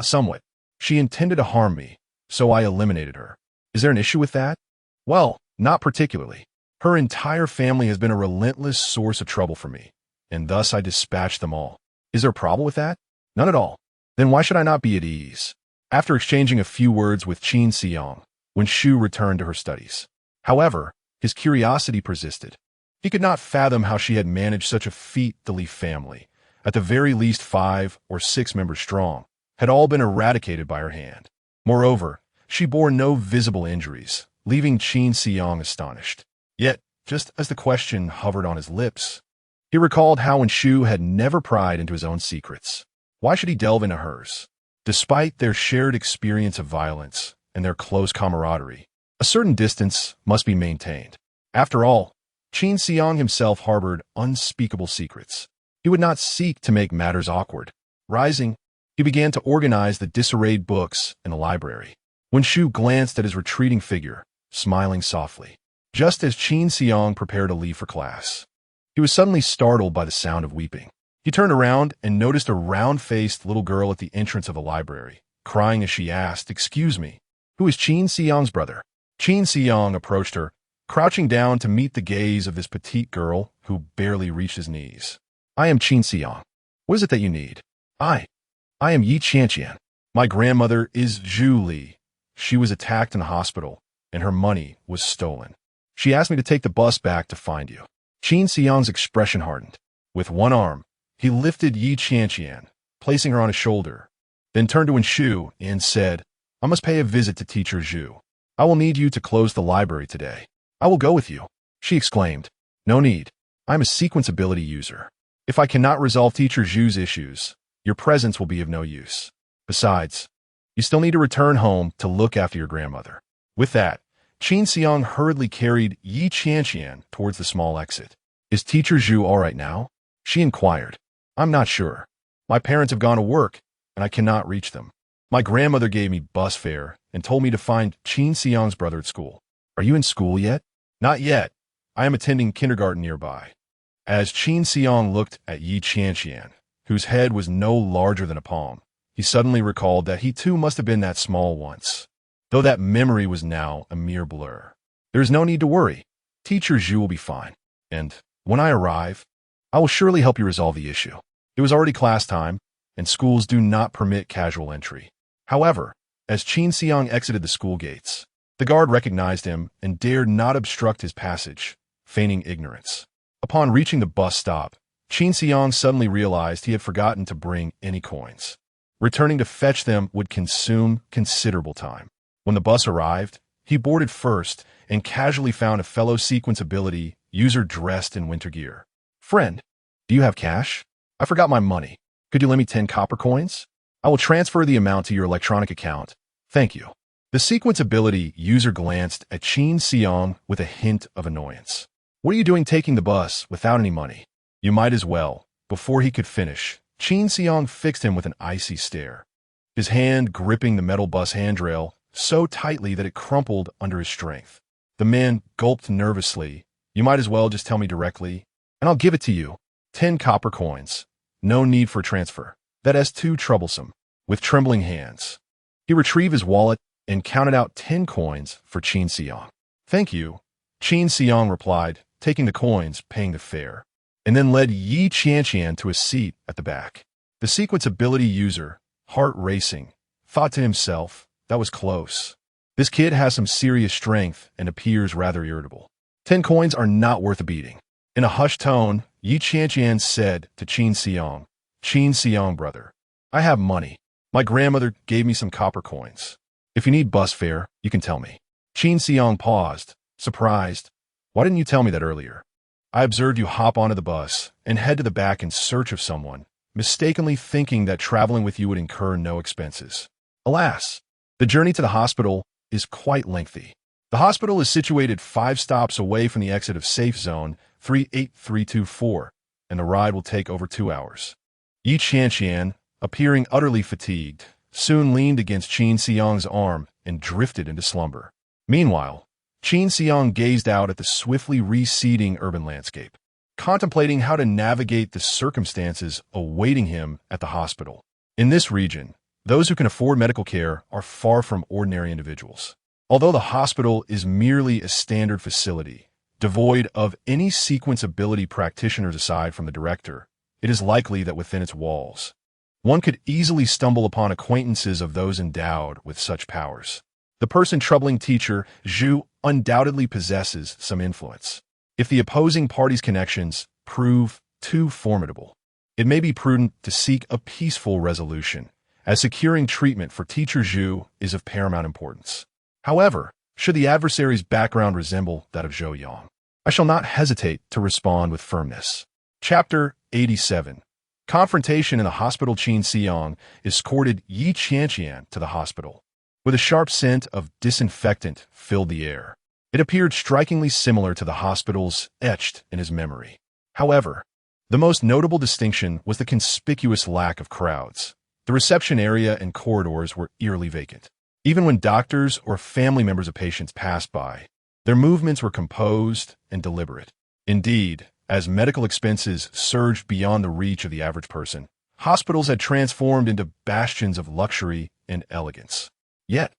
Somewhat. She intended to harm me, so I eliminated her. Is there an issue with that? Well, not particularly. Her entire family has been a relentless source of trouble for me, and thus I dispatched them all. Is there a problem with that? None at all. Then why should I not be at ease? After exchanging a few words with Qin Xiang, when Shu returned to her studies. However, his curiosity persisted. He could not fathom how she had managed such a feat. The Li family, at the very least 5 or 6 members strong, had all been eradicated by her hand. Moreover, she bore no visible injuries, leaving Qin Xiang astonished. Yet, just as the question hovered on his lips, he recalled how when Shu had never pried into his own secrets, why should he delve into hers? Despite their shared experience of violence and their close camaraderie, a certain distance must be maintained. After all, Qin Xiang himself harbored unspeakable secrets. He would not seek to make matters awkward. Rising, he began to organize the disarrayed books in the library. When Shu glanced at his retreating figure, smiling softly, just as Qin Xiang prepared to leave for class, he was suddenly startled by the sound of weeping. He turned around and noticed a round-faced little girl at the entrance of the library, crying as she asked, "Excuse me, who is Qin Xiang's brother?" Qin Xiang approached her, crouching down to meet the gaze of this petite girl who barely reached his knees. "I am Qin Xiang. What is it that you need?" I am Yi Qianqian. My grandmother is Zhu Li. She was attacked in the hospital, and her money was stolen. She asked me to take the bus back to find you." Qin Xiang's expression hardened. With one arm, he lifted Yi Qianqian, placing her on his shoulder, then turned to Shu and said, "I must pay a visit to Teacher Zhu. I will need you to close the library today." "I will go with you," she exclaimed. "No need. I am a sequence ability user. If I cannot resolve Teacher Zhu's issues, your presence will be of no use. Besides, you still need to return home to look after your grandmother." With that, Qin Xiang hurriedly carried Yi Qianqian towards the small exit. "Is Teacher Zhu all right now?" she inquired. "I'm not sure. My parents have gone to work, and I cannot reach them. My grandmother gave me bus fare and told me to find Qin Xiang's brother at school." "Are you in school yet?" "Not yet. I am attending kindergarten nearby." As Qin Xiang looked at Yi Qianqian, whose head was no larger than a palm, he suddenly recalled that he too must have been that small once, though that memory was now a mere blur. "There is no need to worry. Teacher Zhu will be fine. And when I arrive, I will surely help you resolve the issue." It was already class time, and schools do not permit casual entry. However, as Qin Xiang exited the school gates, the guard recognized him and dared not obstruct his passage, feigning ignorance. Upon reaching the bus stop, Qin Xiang suddenly realized he had forgotten to bring any coins. Returning to fetch them would consume considerable time. When the bus arrived, he boarded first and casually found a fellow sequence ability user dressed in winter gear. "Friend, do you have cash? I forgot my money. Could you lend me 10 copper coins? I will transfer the amount to your electronic account. Thank you." The sequence ability user glanced at Qin Xiang with a hint of annoyance. "What are you doing taking the bus without any money?" "You might as well." Before he could finish, Qin Xiang fixed him with an icy stare, his hand gripping the metal bus handrail so tightly that it crumpled under his strength. The man gulped nervously. "You might as well just tell me directly, and I'll give it to you. 10 copper coins. No need for transfer. That is too troublesome." With trembling hands, he retrieved his wallet and counted out 10 coins for Qin Xiang. "Thank you," Qin Xiang replied, taking the coins, paying the fare, and then led Yi Qianqian to a seat at the back. The sequence ability user, heart racing, thought to himself, "That was close. This kid has some serious strength and appears rather irritable. 10 coins are not worth a beating." In a hushed tone, Yi Qianqian said to Qin Xiang, "Qin Xiang, brother, I have money. My grandmother gave me some copper coins. If you need bus fare, you can tell me." Qin Xiang paused, surprised. "Why didn't you tell me that earlier? I observed you hop onto the bus and head to the back in search of someone, mistakenly thinking that traveling with you would incur no expenses. Alas, the journey to the hospital is quite lengthy. The hospital is situated 5 stops away from the exit of safe zone 38324, and the ride will take over 2 hours." Yi Qianqian, appearing utterly fatigued, soon leaned against Qin Xiang's arm and drifted into slumber. Meanwhile, Qin Xiang gazed out at the swiftly receding urban landscape, contemplating how to navigate the circumstances awaiting him at the hospital. In this region, those who can afford medical care are far from ordinary individuals. Although the hospital is merely a standard facility, devoid of any sequence ability practitioners aside from the director, it is likely that within its walls, one could easily stumble upon acquaintances of those endowed with such powers. The person troubling teacher Zhu undoubtedly possesses some influence. If the opposing party's connections prove too formidable, it may be prudent to seek a peaceful resolution, as securing treatment for teacher Zhu is of paramount importance. However, should the adversary's background resemble that of Zhou Yang, I shall not hesitate to respond with firmness. Chapter 87. Confrontation in the hospital. Qin Xiang escorted Yi Qianqian to the hospital, with a sharp scent of disinfectant filled the air. It appeared strikingly similar to the hospitals etched in his memory. However, the most notable distinction was the conspicuous lack of crowds. The reception area and corridors were eerily vacant. Even when doctors or family members of patients passed by, their movements were composed and deliberate. Indeed, as medical expenses surged beyond the reach of the average person, hospitals had transformed into bastions of luxury and elegance. Yet,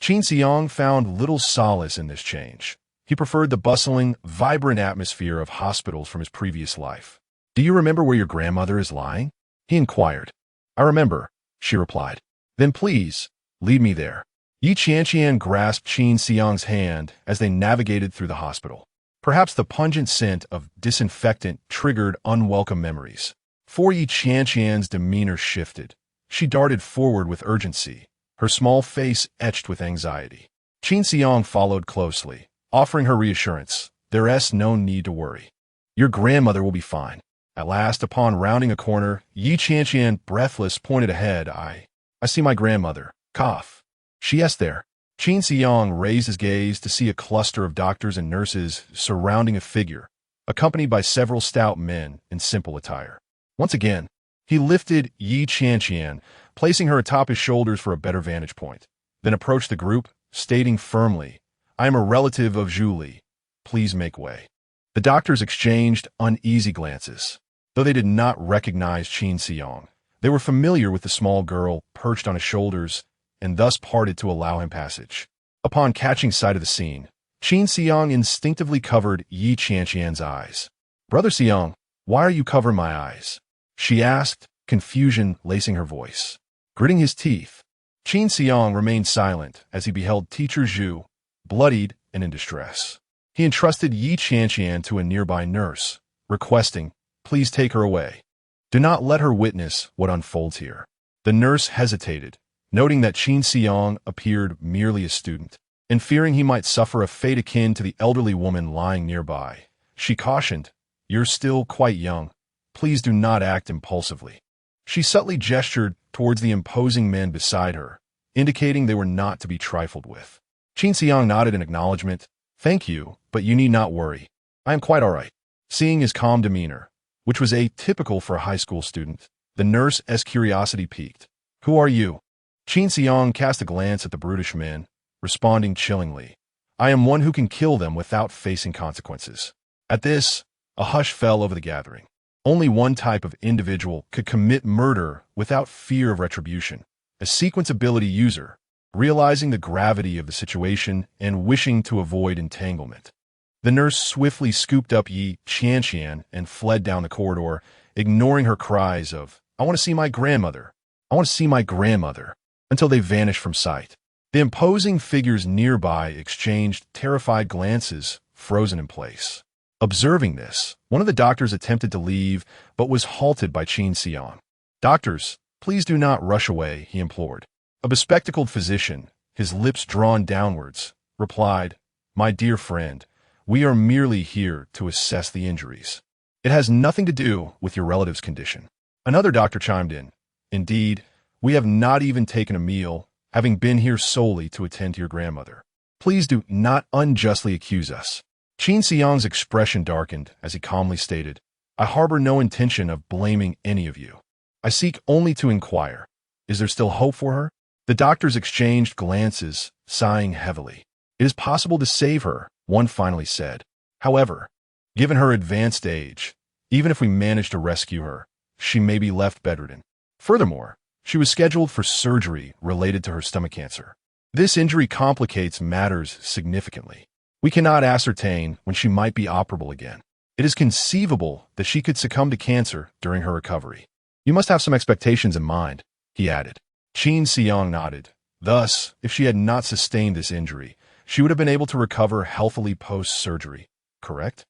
Qin Xiang found little solace in this change. He preferred the bustling, vibrant atmosphere of hospitals from his previous life. "Do you remember where your grandmother is lying?" he inquired. "I remember," she replied. "Then please, lead me there." Yi Qianqian grasped Qin Xiang's hand as they navigated through the hospital. Perhaps the pungent scent of disinfectant triggered unwelcome memories. For Yi Qianqian's demeanor shifted. She darted forward with urgency, her small face etched with anxiety. Qin Xiang followed closely, offering her reassurance. "There's no need to worry. Your grandmother will be fine." At last, upon rounding a corner, Yi Qianqian, breathless, pointed ahead. I see my grandmother. Cough. She is there." Qin Xiang raised his gaze to see a cluster of doctors and nurses surrounding a figure, accompanied by several stout men in simple attire. Once again, he lifted Yi Qianqian, placing her atop his shoulders for a better vantage point, then approached the group, stating firmly, "I am a relative of Zhu Li. Please make way." The doctors exchanged uneasy glances. Though they did not recognize Qin Xiang, they were familiar with the small girl perched on his shoulders, and thus parted to allow him passage. Upon catching sight of the scene, Qin Xiang instinctively covered Yi Qianqian's eyes. "Brother Xiang, why are you covering my eyes?" she asked, confusion lacing her voice. Gritting his teeth, Qin Xiang remained silent as he beheld teacher Zhu, bloodied and in distress. He entrusted Yi Qianqian to a nearby nurse, requesting, "Please take her away. Do not let her witness what unfolds here." The nurse hesitated, noting that Qin Xiang appeared merely a student, and fearing he might suffer a fate akin to the elderly woman lying nearby. She cautioned, "You're still quite young. Please do not act impulsively." She subtly gestured towards the imposing men beside her, indicating they were not to be trifled with. Qin Xiang nodded in acknowledgement. "Thank you, but you need not worry. I am quite all right." Seeing his calm demeanor, which was atypical for a high school student, the nurse's curiosity piqued. "Who are you?" Qin Xiang cast a glance at the brutish men, responding chillingly, "I am one who can kill them without facing consequences." At this, a hush fell over the gathering. Only one type of individual could commit murder without fear of retribution, a sequence ability user, realizing the gravity of the situation and wishing to avoid entanglement. The nurse swiftly scooped up Yi Qianqian and fled down the corridor, ignoring her cries of, "I want to see my grandmother. I want to see my grandmother," until they vanished from sight. The imposing figures nearby exchanged terrified glances, frozen in place. Observing this, one of the doctors attempted to leave, but was halted by Qin Xiang. "Doctors, please do not rush away," he implored. A bespectacled physician, his lips drawn downwards, replied, "My dear friend, we are merely here to assess the injuries. It has nothing to do with your relative's condition." Another doctor chimed in, "Indeed, we have not even taken a meal, having been here solely to attend to your grandmother. Please do not unjustly accuse us." Qin Xiang's expression darkened as he calmly stated, "I harbor no intention of blaming any of you. I seek only to inquire, is there still hope for her?" The doctors exchanged glances, sighing heavily. "It is possible to save her," one finally said. "However, given her advanced age, even if we manage to rescue her, she may be left bedridden. Furthermore, she was scheduled for surgery related to her stomach cancer. This injury complicates matters significantly. We cannot ascertain when she might be operable again. It is conceivable that she could succumb to cancer during her recovery. You must have some expectations in mind," he added. Qin Xiang nodded, Thus, if she had not sustained this injury, she would have been able to recover healthily post-surgery, correct?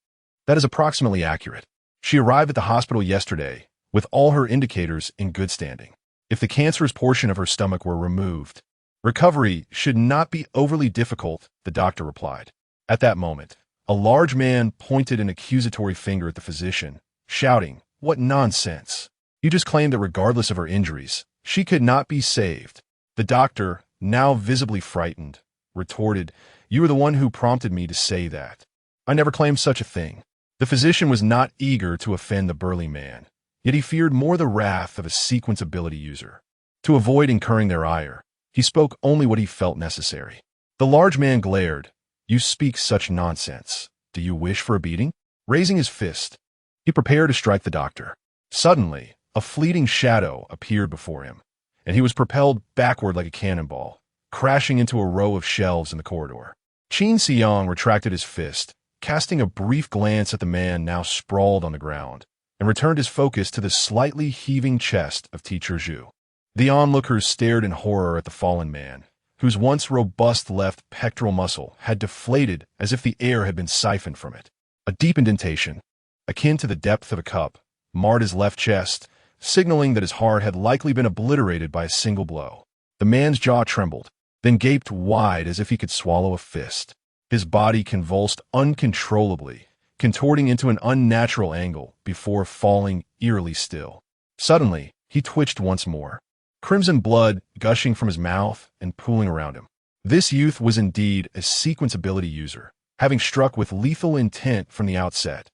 That is approximately accurate. She arrived at the hospital yesterday with all her indicators in good standing. If the cancerous portion of her stomach were removed, recovery should not be overly difficult, the doctor replied. At that moment, a large man pointed an accusatory finger at the physician, shouting, "What nonsense! You just claimed that regardless of her injuries, she could not be saved." The doctor, now visibly frightened, retorted, "You are the one who prompted me to say that. I never claimed such a thing." The physician was not eager to offend the burly man, yet he feared more the wrath of a sequence ability user. To avoid incurring their ire, he spoke only what he felt necessary. The large man glared, "You speak such nonsense. Do you wish for a beating?" Raising his fist, he prepared to strike the doctor. Suddenly, a fleeting shadow appeared before him, and he was propelled backward like a cannonball, crashing into a row of shelves in the corridor. Qin Xiang retracted his fist, casting a brief glance at the man now sprawled on the ground, and returned his focus to the slightly heaving chest of Teacher Zhu. The onlookers stared in horror at the fallen man, whose once robust left pectoral muscle had deflated as if the air had been siphoned from it. A deep indentation, akin to the depth of a cup, marred his left chest, signaling that his heart had likely been obliterated by a single blow. The man's jaw trembled, then gaped wide as if he could swallow a fist. His body convulsed uncontrollably, contorting into an unnatural angle before falling eerily still. Suddenly, he twitched once more, crimson blood gushing from his mouth and pooling around him. This youth was indeed a sequence ability user, having struck with lethal intent from the outset.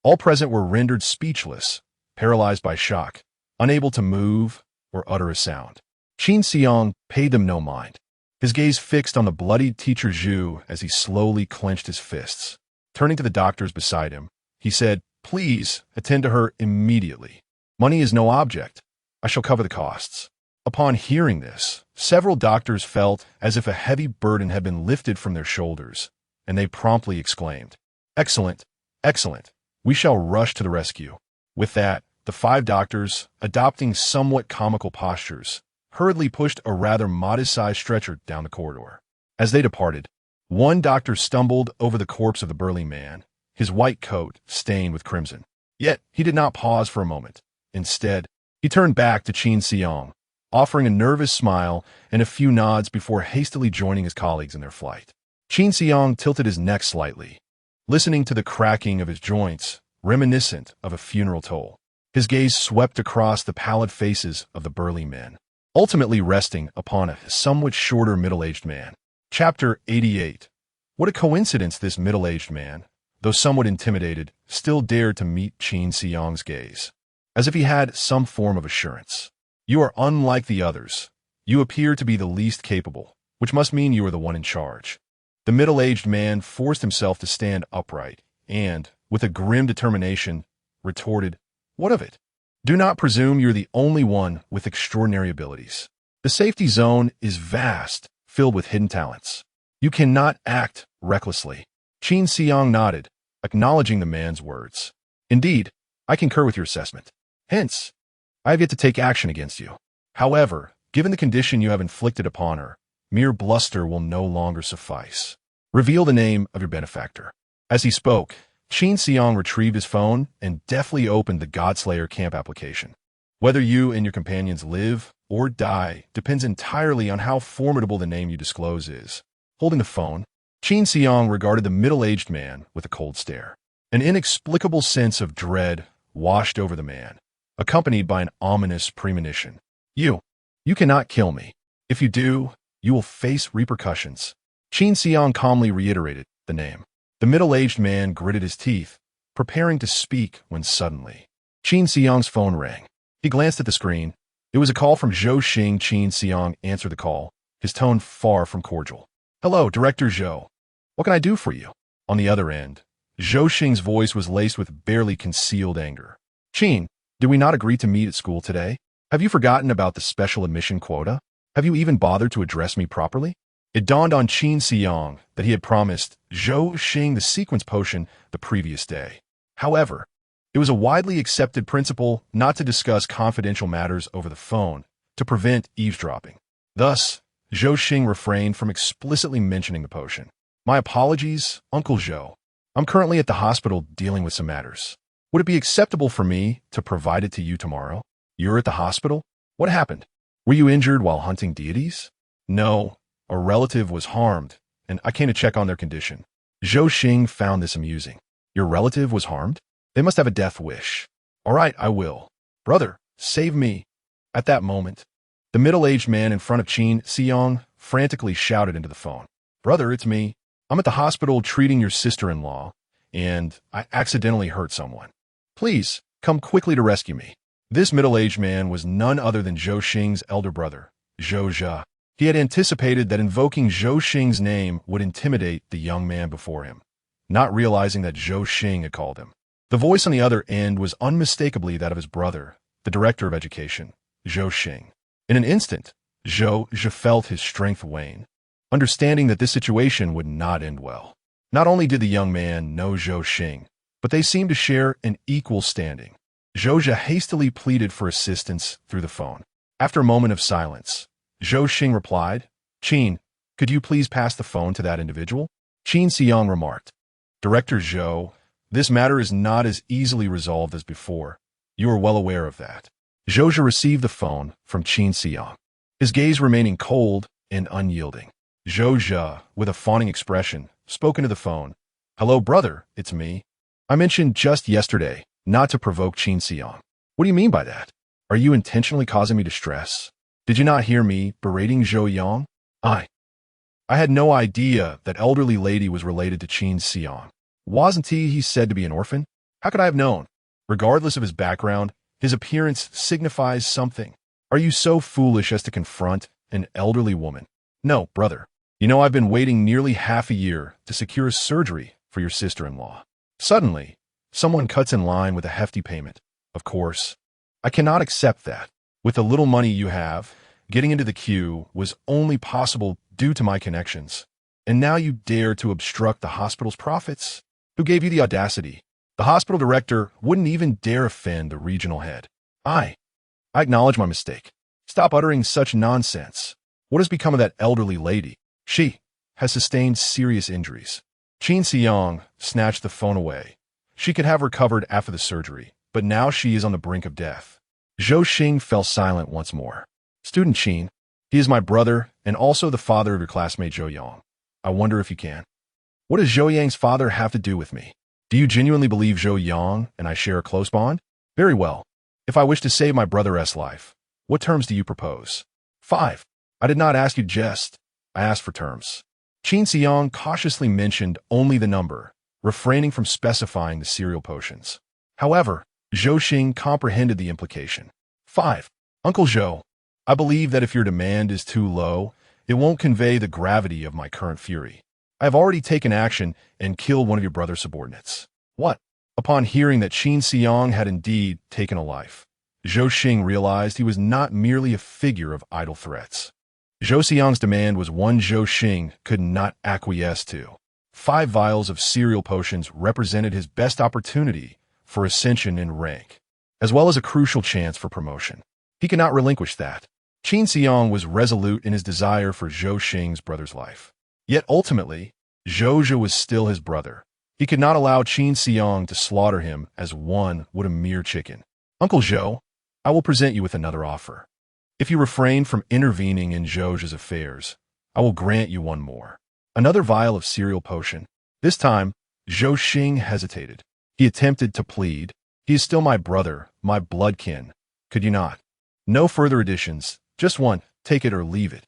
All present were rendered speechless, paralyzed by shock, unable to move or utter a sound. Qin Xiang paid them no mind, his gaze fixed on the bloodied Teacher Zhu as he slowly clenched his fists. Turning to the doctors beside him, he said, "Please attend to her immediately. Money is no object. I shall cover the costs." Upon hearing this, several doctors felt as if a heavy burden had been lifted from their shoulders, and they promptly exclaimed, "Excellent, excellent. We shall rush to the rescue." With that, the 5 doctors, adopting somewhat comical postures, hurriedly pushed a rather modest-sized stretcher down the corridor. As they departed, one doctor stumbled over the corpse of the burly man, his white coat stained with crimson. Yet he did not pause for a moment. Instead, he turned back to Qin Xiang, offering a nervous smile and a few nods before hastily joining his colleagues in their flight. Qin Xiang tilted his neck slightly, listening to the cracking of his joints, reminiscent of a funeral toll. His gaze swept across the pallid faces of the burly men, ultimately resting upon a somewhat shorter middle-aged man. Chapter 88. What a coincidence this middle-aged man, though somewhat intimidated, still dared to meet Qin Xiang's gaze, as if he had some form of assurance. "You are unlike the others. You appear to be the least capable, which must mean you are the one in charge." The middle-aged man forced himself to stand upright and, with a grim determination, retorted, "What of it? Do not presume you're the only one with extraordinary abilities. The safety zone is vast, filled with hidden talents. You cannot act recklessly." Qin Xiang nodded, acknowledging the man's words. "Indeed, I concur with your assessment. Hence, I have yet to take action against you. However, given the condition you have inflicted upon her, mere bluster will no longer suffice. Reveal the name of your benefactor." As he spoke, Qin Xiang retrieved his phone and deftly opened the Godslayer camp application. Whether you and your companions live or die depends entirely on how formidable the name you disclose is. Holding the phone, Qin Xiang regarded the middle-aged man with a cold stare. An inexplicable sense of dread washed over the man, accompanied by an ominous premonition. You cannot kill me. If you do, you will face repercussions." Qin Xiang calmly reiterated the name. The middle-aged man gritted his teeth, preparing to speak when suddenly, Qin Xiang's phone rang. He glanced at the screen. It was a call from Zhou Xing. Qin Xiang answered the call, his tone far from cordial. "Hello, Director Zhou. What can I do for you?" On the other end, Zhou Xing's voice was laced with barely concealed anger. "Qin, did we not agree to meet at school today? Have you forgotten about the special admission quota? Have you even bothered to address me properly?" It dawned on Qin Xiang that he had promised Zhou Xing the sequence potion the previous day. However, it was a widely accepted principle not to discuss confidential matters over the phone to prevent eavesdropping. Thus, Zhou Xing refrained from explicitly mentioning the potion. My apologies, Uncle Zhou. I'm currently at the hospital dealing with some matters. Would it be acceptable for me to provide it to you tomorrow? You're at the hospital? What happened? Were you injured while hunting deities? No, a relative was harmed, and I came to check on their condition. Zhou Xing found this amusing. Your relative was harmed? They must have a death wish. All right, I will. Brother, save me. At that moment, the middle-aged man in front of Qin Xiang frantically shouted into the phone. Brother, it's me. I'm at the hospital treating your sister-in-law, and I accidentally hurt someone. Please, come quickly to rescue me. This middle-aged man was none other than Zhou Xing's elder brother, Zhou Zhe. He had anticipated that invoking Zhou Xing's name would intimidate the young man before him, not realizing that Zhou Xing had called him. The voice on the other end was unmistakably that of his brother, the director of education, Zhou Xing. In an instant, Zhou Zhe felt his strength wane, understanding that this situation would not end well. Not only did the young man know Zhou Xing, but they seemed to share an equal standing. Zhou Zhe hastily pleaded for assistance through the phone. After a moment of silence, Zhou Xing replied, Qin, could you please pass the phone to that individual? Qin Xiang remarked. Director Zhou, this matter is not as easily resolved as before. You are well aware of that. Zhou Zhe received the phone from Qin Xiang, his gaze remaining cold and unyielding. Zhou Zhe, with a fawning expression, spoke into the phone. Hello, brother, it's me. I mentioned just yesterday not to provoke Qin Xiang. What do you mean by that? Are you intentionally causing me distress? Did you not hear me berating Zhou Yang? I had no idea that elderly lady was related to Qin Xiang. Wasn't he said to be an orphan? How could I have known? Regardless of his background, his appearance signifies something. Are you so foolish as to confront an elderly woman? No, brother. You know I've been waiting nearly half a year to secure a surgery for your sister-in-law. Suddenly, someone cuts in line with a hefty payment. Of course, I cannot accept that. With the little money you have, getting into the queue was only possible due to my connections. And now you dare to obstruct the hospital's profits? Who gave you the audacity? The hospital director wouldn't even dare offend the regional head. I acknowledge my mistake. Stop uttering such nonsense. What has become of that elderly lady? She has sustained serious injuries. Qin Xiang snatched the phone away. She could have recovered after the surgery, but now she is on the brink of death. Zhou Xing fell silent once more. Student Qin, he is my brother and also the father of your classmate Zhou Yang. I wonder if you can. What does Zhou Yang's father have to do with me? Do you genuinely believe Zhou Yang and I share a close bond? Very well. If I wish to save my brother's life, what terms do you propose? 5. I did not ask you to jest. I asked for terms. Qin Xiang cautiously mentioned only the number, refraining from specifying the cereal potions. However, Zhou Xing comprehended the implication. 5. Uncle Zhou, I believe that if your demand is too low, it won't convey the gravity of my current fury. I have already taken action and killed one of your brother's subordinates. What? Upon hearing that Qin Xiang had indeed taken a life, Zhou Xing realized he was not merely a figure of idle threats. Zhou Xiang's demand was one Zhou Xing could not acquiesce to. 5 vials of cereal potions represented his best opportunity for ascension in rank, as well as a crucial chance for promotion. He could not relinquish that. Qin Xiang was resolute in his desire for Zhou Xing's brother's life. Yet ultimately, Zhou Zhe was still his brother. He could not allow Qin Xiang to slaughter him as one would a mere chicken. Uncle Zhou, I will present you with another offer. If you refrain from intervening in Zhou Zhe's affairs, I will grant you one more. Another vial of cereal potion. This time, Zhou Xing hesitated. He attempted to plead. He is still my brother, my bloodkin. Could you not? No further additions, just one, take it or leave it.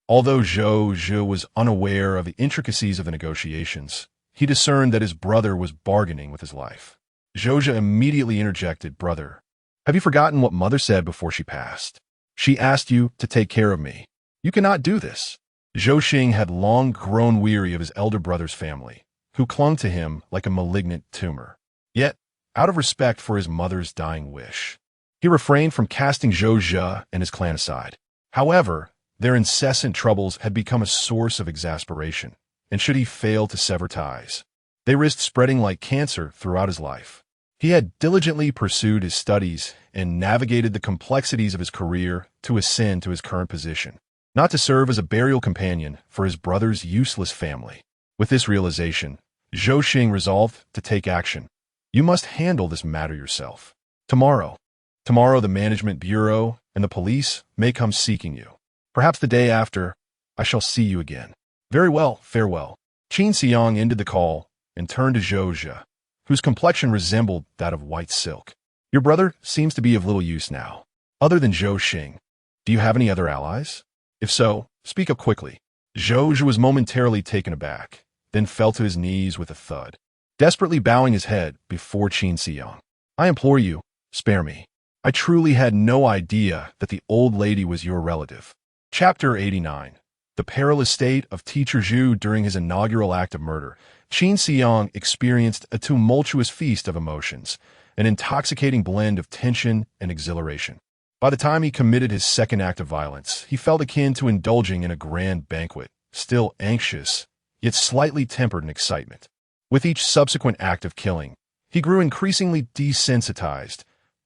Although Zhou Zhe was unaware of the intricacies of the negotiations, he discerned that his brother was bargaining with his life. Zhou Zhe immediately interjected, Brother, have you forgotten what mother said before she passed? She asked you to take care of me. You cannot do this. Zhou Xing had long grown weary of his elder brother's family, who clung to him like a malignant tumor. Yet, out of respect for his mother's dying wish, he refrained from casting Zhou Zhe and his clan aside. However, their incessant troubles had become a source of exasperation, and should he fail to sever ties, they risked spreading like cancer throughout his life. He had diligently pursued his studies and navigated the complexities of his career to ascend to his current position. not to serve as a burial companion for his brother's useless family. With this realization, Zhou Xing resolved to take action. You must handle this matter yourself. Tomorrow the Management Bureau and the police may come seeking you. Perhaps the day after, I shall see you again. Very well, farewell. Qin Xiang ended the call and turned to Zhou Zhe, whose complexion resembled that of white silk. Your brother seems to be of little use now. Other than Zhou Xing, do you have any other allies? If so, speak up quickly. Zhou Zhe was momentarily taken aback, then fell to his knees with a thud, desperately bowing his head before Qin Xiang. I implore you, spare me. I truly had no idea that the old lady was your relative. Chapter 89. The perilous state of Teacher Zhu during his inaugural act of murder. Qin Xiang experienced a tumultuous feast of emotions, an intoxicating blend of tension and exhilaration. By the time he committed his second act of violence, he felt akin to indulging in a grand banquet, still anxious, yet slightly tempered in excitement. With each subsequent act of killing, he grew increasingly desensitized,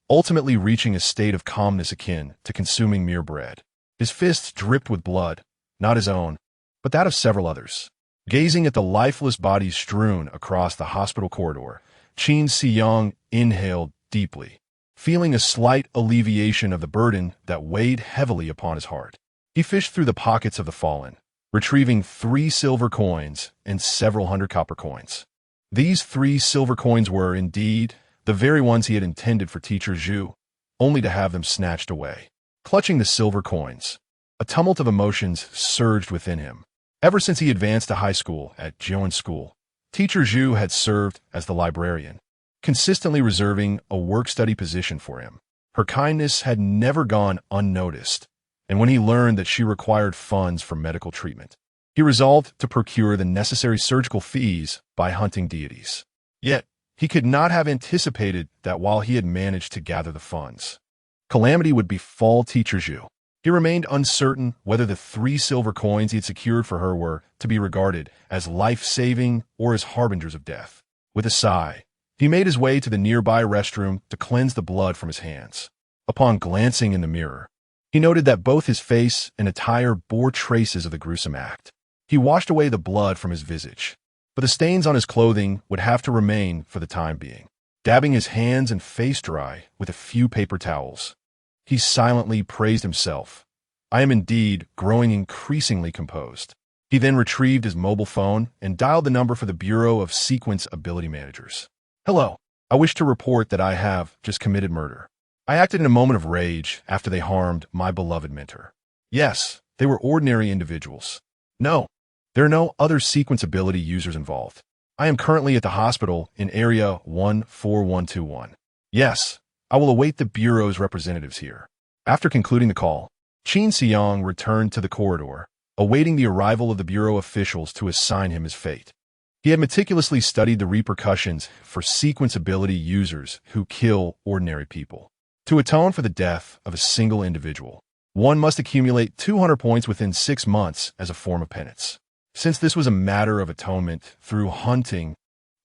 ultimately reaching a state of calmness akin to consuming mere bread. His fists dripped with blood, not his own, but that of several others. Gazing at the lifeless bodies strewn across the hospital corridor, Qin Xiang inhaled deeply, feeling a slight alleviation of the burden that weighed heavily upon his heart. He fished through the pockets of the fallen, retrieving 3 silver coins and several hundred copper coins. These 3 silver coins were, indeed, the very ones he had intended for Teacher Zhu, only to have them snatched away. Clutching the silver coins, a tumult of emotions surged within him. Ever since he advanced to high school at Jiuan School, Teacher Zhu had served as the librarian, consistently reserving a work-study position for him. Her kindness had never gone unnoticed, and when he learned that she required funds for medical treatment, he resolved to procure the necessary surgical fees by hunting deities. Yet, he could not have anticipated that while he had managed to gather the funds, calamity would befall Teacher Zhu. He remained uncertain whether the 3 silver coins he had secured for her were to be regarded as life-saving or as harbingers of death. With a sigh, he made his way to the nearby restroom to cleanse the blood from his hands. Upon glancing in the mirror, he noted that both his face and attire bore traces of the gruesome act. He washed away the blood from his visage, but the stains on his clothing would have to remain for the time being. Dabbing his hands and face dry with a few paper towels, he silently praised himself. I am indeed growing increasingly composed. He then retrieved his mobile phone and dialed the number for the Bureau of Sequence Ability Managers. Hello, I wish to report that I have just committed murder. I acted in a moment of rage after they harmed my beloved mentor. Yes, they were ordinary individuals. No, there are no other sequence ability users involved. I am currently at the hospital in Area 14121. Yes, I will await the Bureau's representatives here. After concluding the call, Qin Xiang returned to the corridor, awaiting the arrival of the Bureau officials to assign him his fate. He had meticulously studied the repercussions for sequence ability users who kill ordinary people. To atone for the death of a single individual, one must accumulate 200 points within 6 months as a form of penance. Since this was a matter of atonement through hunting,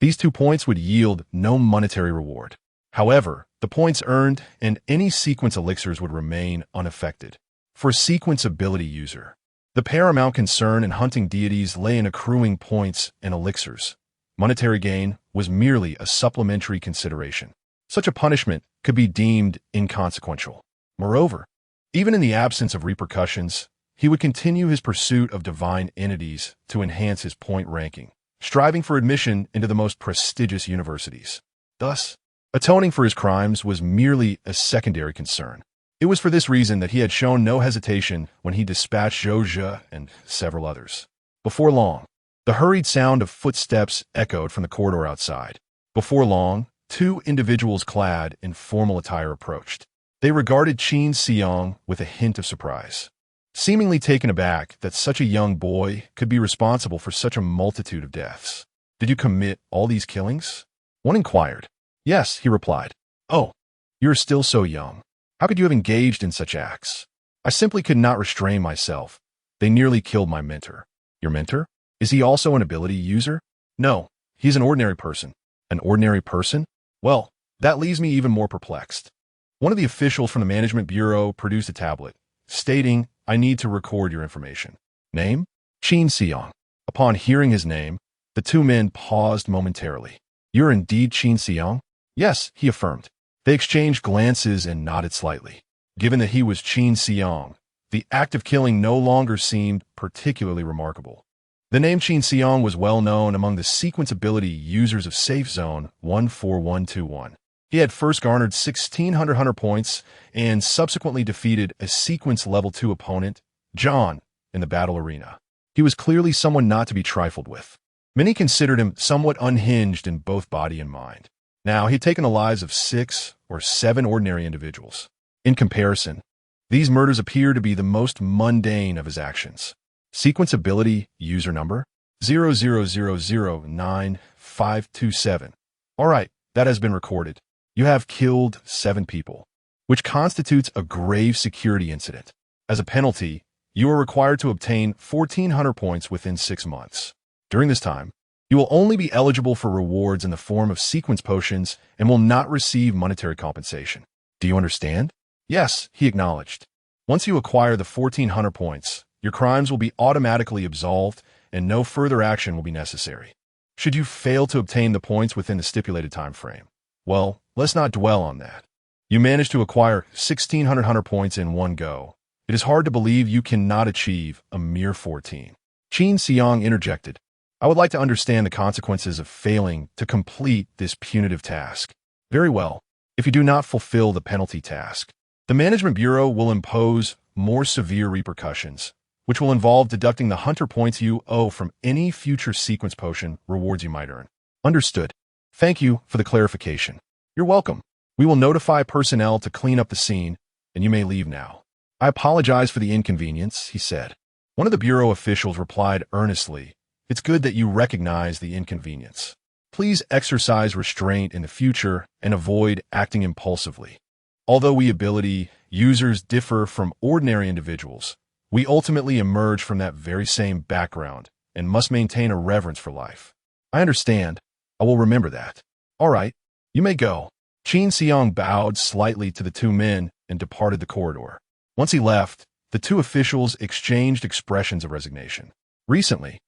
these 2 points would yield no monetary reward. However, the points earned and any sequence elixirs would remain unaffected. For a sequence ability user, the paramount concern in hunting deities lay in accruing points and elixirs. Monetary gain was merely a supplementary consideration. Such a punishment could be deemed inconsequential. Moreover, even in the absence of repercussions, he would continue his pursuit of divine entities to enhance his point ranking, striving for admission into the most prestigious universities. Thus, atoning for his crimes was merely a secondary concern. It was for this reason that he had shown no hesitation when he dispatched Zhou Zhe and several others. Before long, the hurried sound of footsteps echoed from the corridor outside. Before long, 2 individuals clad in formal attire approached. They regarded Qin Xiang with a hint of surprise, seemingly taken aback that such a young boy could be responsible for such a multitude of deaths. Did you commit all these killings? One inquired. Yes, he replied. Oh, you're still so young. How could you have engaged in such acts? I simply could not restrain myself. They nearly killed my mentor. Your mentor? Is he also an ability user? No, he's an ordinary person. An ordinary person? Well, that leaves me even more perplexed. One of the officials from the Management Bureau produced a tablet, stating I need to record your information. Name? Qin Xiang. Upon hearing his name, the two men paused momentarily. You're indeed Qin Xiang? Yes, he affirmed. They exchanged glances and nodded slightly. Given that he was Qin Xiang, the act of killing no longer seemed particularly remarkable. The name Qin Xiang was well known among the sequence ability users of Safe Zone 14121. He had first garnered 1,600 hunter points and subsequently defeated a sequence level 2 opponent, John, in the battle arena. He was clearly someone not to be trifled with. Many considered him somewhat unhinged in both body and mind. Now, he had taken the lives of 6 or 7 ordinary individuals. In comparison, these murders appear to be the most mundane of his actions. Sequence ability user number 00009527. All right, that has been recorded. You have killed 7 people, which constitutes a grave security incident. As a penalty, you are required to obtain 1,400 points within 6 months. During this time, you will only be eligible for rewards in the form of sequence potions and will not receive monetary compensation. Do you understand? Yes, he acknowledged. Once you acquire the 1,400 points, your crimes will be automatically absolved and no further action will be necessary. Should you fail to obtain the points within the stipulated time frame, well, let's not dwell on that. You managed to acquire 1,600 hunter points in one go. It is hard to believe you cannot achieve a mere 14. Qin Xiang interjected. I would like to understand the consequences of failing to complete this punitive task. Very well. If you do not fulfill the penalty task, the Management Bureau will impose more severe repercussions, which will involve deducting the hunter points you owe from any future sequence potion rewards you might earn. Understood. Thank you for the clarification. You're welcome. We will notify personnel to clean up the scene, and you may leave now. I apologize for the inconvenience, he said. One of the Bureau officials replied earnestly, It's good that you recognize the inconvenience. Please exercise restraint in the future and avoid acting impulsively. Although we ability users differ from ordinary individuals, we ultimately emerge from that very same background and must maintain a reverence for life. I understand. I will remember that. All right, you may go. Qin Xiang bowed slightly to the two men and departed the corridor. Once he left, the two officials exchanged expressions of resignation. Recently,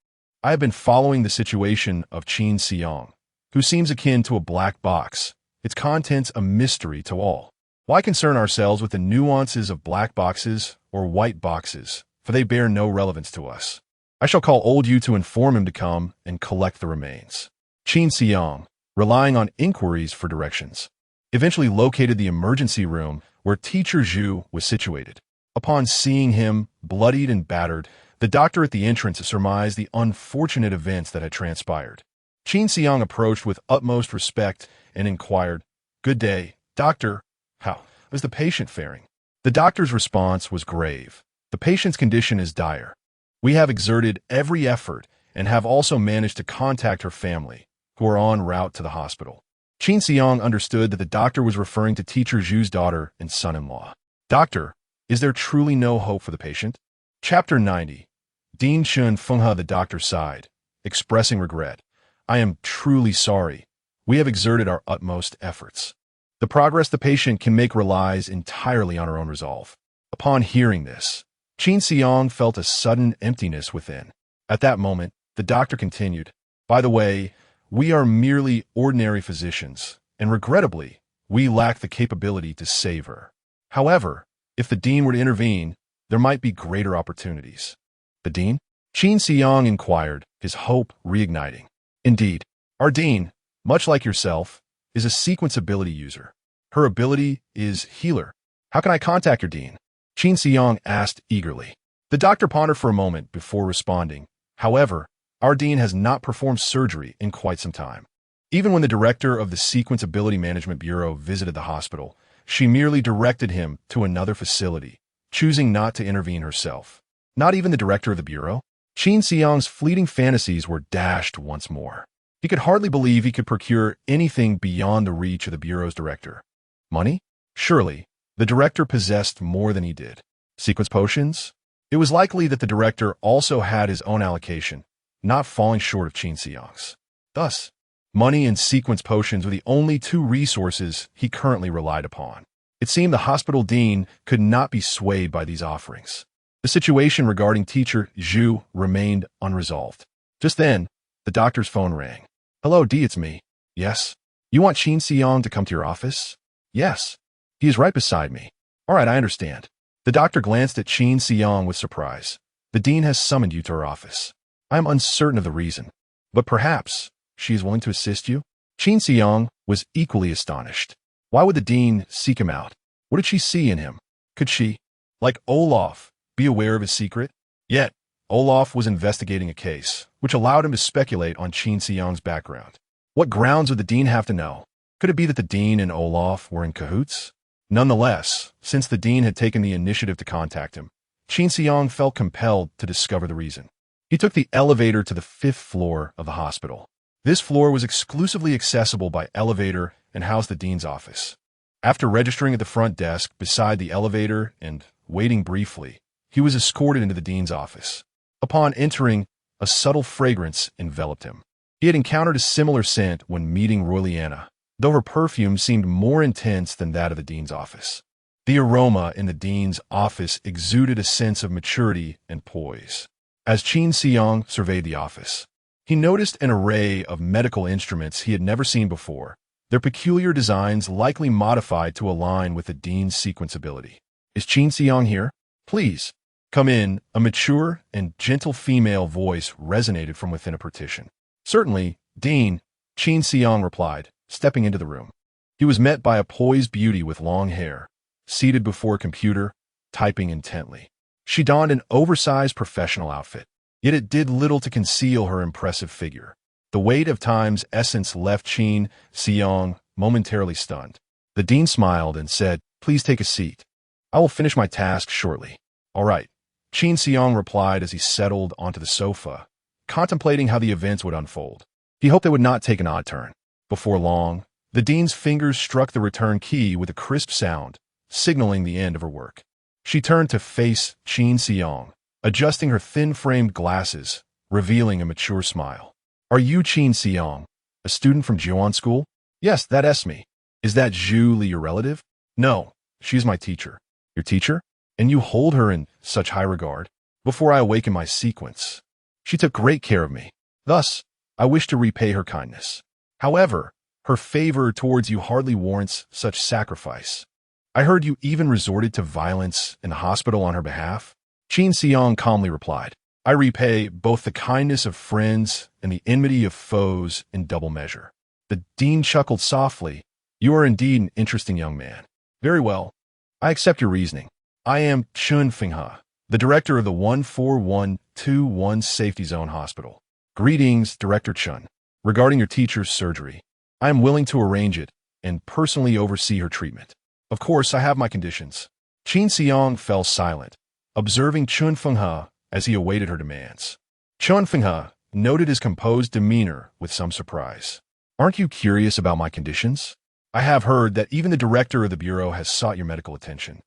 I have been following the situation of Qin Xiang, who seems akin to a black box, its contents a mystery to all. Why concern ourselves with the nuances of black boxes or white boxes, for they bear no relevance to us? I shall call old Yu to inform him to come and collect the remains. Qin Xiang, relying on inquiries for directions, eventually located the emergency room where Teacher Zhu was situated. Upon seeing him, bloodied and battered, the doctor at the entrance surmised the unfortunate events that had transpired. Qin Xiang approached with utmost respect and inquired, Good day, doctor. How is the patient faring? The doctor's response was grave. The patient's condition is dire. We have exerted every effort and have also managed to contact her family, who are en route to the hospital. Qin Xiang understood that the doctor was referring to Teacher Zhu's daughter and son-in-law. Doctor, is there truly no hope for the patient? Chapter 90. Dean Shun Fenghe, the doctor sighed, expressing regret. I am truly sorry. We have exerted our utmost efforts. The progress the patient can make relies entirely on her own resolve. Upon hearing this, Qin Xiang felt a sudden emptiness within. At that moment, the doctor continued, By the way, we are merely ordinary physicians, and regrettably, we lack the capability to save her. However, if the dean were to intervene, there might be greater opportunities. The dean? Qin Xiang inquired, his hope reigniting. Indeed, our dean, much like yourself, is a sequence ability user. Her ability is healer. How can I contact your dean? Qin Xiang asked eagerly. The doctor pondered for a moment before responding. However, our dean has not performed surgery in quite some time. Even when the director of the Sequence Ability Management Bureau visited the hospital, she merely directed him to another facility, choosing not to intervene herself. Not even the director of the bureau? Qin Xiang's fleeting fantasies were dashed once more. He could hardly believe he could procure anything beyond the reach of the bureau's director. Money? Surely, the director possessed more than he did. Sequence potions? It was likely that the director also had his own allocation, not falling short of Qin Xiang's. Thus, money and sequence potions were the only two resources he currently relied upon. It seemed the hospital dean could not be swayed by these offerings. The situation regarding teacher Zhu remained unresolved. Just then, the doctor's phone rang. "Hello, Dee, it's me." "Yes." "You want Qin Xiang to come to your office?" "Yes." "He is right beside me." "All right, I understand." The doctor glanced at Qin Xiang with surprise. "The dean has summoned you to her office. I am uncertain of the reason, but perhaps she is willing to assist you?" Qin Xiang was equally astonished. Why would the dean seek him out? What did she see in him? Could she, like Olaf, be aware of his secret? Yet, Olaf was investigating a case, which allowed him to speculate on Qin Xiang's background. What grounds would the dean have to know? Could it be that the dean and Olaf were in cahoots? Nonetheless, since the dean had taken the initiative to contact him, Qin Xiang felt compelled to discover the reason. He took the elevator to the 5th floor of the hospital. This floor was exclusively accessible by elevator and housed the dean's office. After registering at the front desk beside the elevator and waiting briefly, he was escorted into the dean's office. Upon entering, a subtle fragrance enveloped him. He had encountered a similar scent when meeting Royliana, though her perfume seemed more intense than that of the dean's office. The aroma in the dean's office exuded a sense of maturity and poise. As Qin Xiang surveyed the office, he noticed an array of medical instruments he had never seen before, their peculiar designs likely modified to align with the dean's sequence ability. "Is Qin Xiang here? Please, come in." A mature and gentle female voice resonated from within a partition. "Certainly, Dean," Qin Xiang replied, stepping into the room. He was met by a poised beauty with long hair, seated before a computer, typing intently. She donned an oversized professional outfit, yet it did little to conceal her impressive figure. The weight of time's essence left Qin Xiang momentarily stunned. The dean smiled and said, "Please take a seat. I will finish my task shortly." "All right," Qin Xiang replied as he settled onto the sofa, contemplating how the events would unfold. He hoped they would not take an odd turn. Before long, the dean's fingers struck the return key with a crisp sound, signaling the end of her work. She turned to face Qin Xiang, adjusting her thin-framed glasses, revealing a mature smile. "Are you Qin Xiang, a student from Jiuan School?" "Yes, that's me." "Is that Zhu Li your relative?" "No, she's my teacher." "Your teacher? And you hold her in such high regard?" "Before I awaken my sequence, she took great care of me. Thus, I wish to repay her kindness. However, her favor towards you hardly warrants such sacrifice. I heard you even resorted to violence in the hospital on her behalf." Qin Xiang calmly replied, "I repay both the kindness of friends and the enmity of foes in double measure." The dean chuckled softly. "You are indeed an interesting young man. Very well, I accept your reasoning. I am Chun Fenghe, the director of the 14121 Safety Zone Hospital. Greetings, Director Chun. Regarding your teacher's surgery, I am willing to arrange it and personally oversee her treatment. Of course, I have my conditions." Qin Xiang fell silent, observing Chun Fenghe as he awaited her demands. Chun Fenghe noted his composed demeanor with some surprise. "Aren't you curious about my conditions? I have heard that even the director of the bureau has sought your medical attention,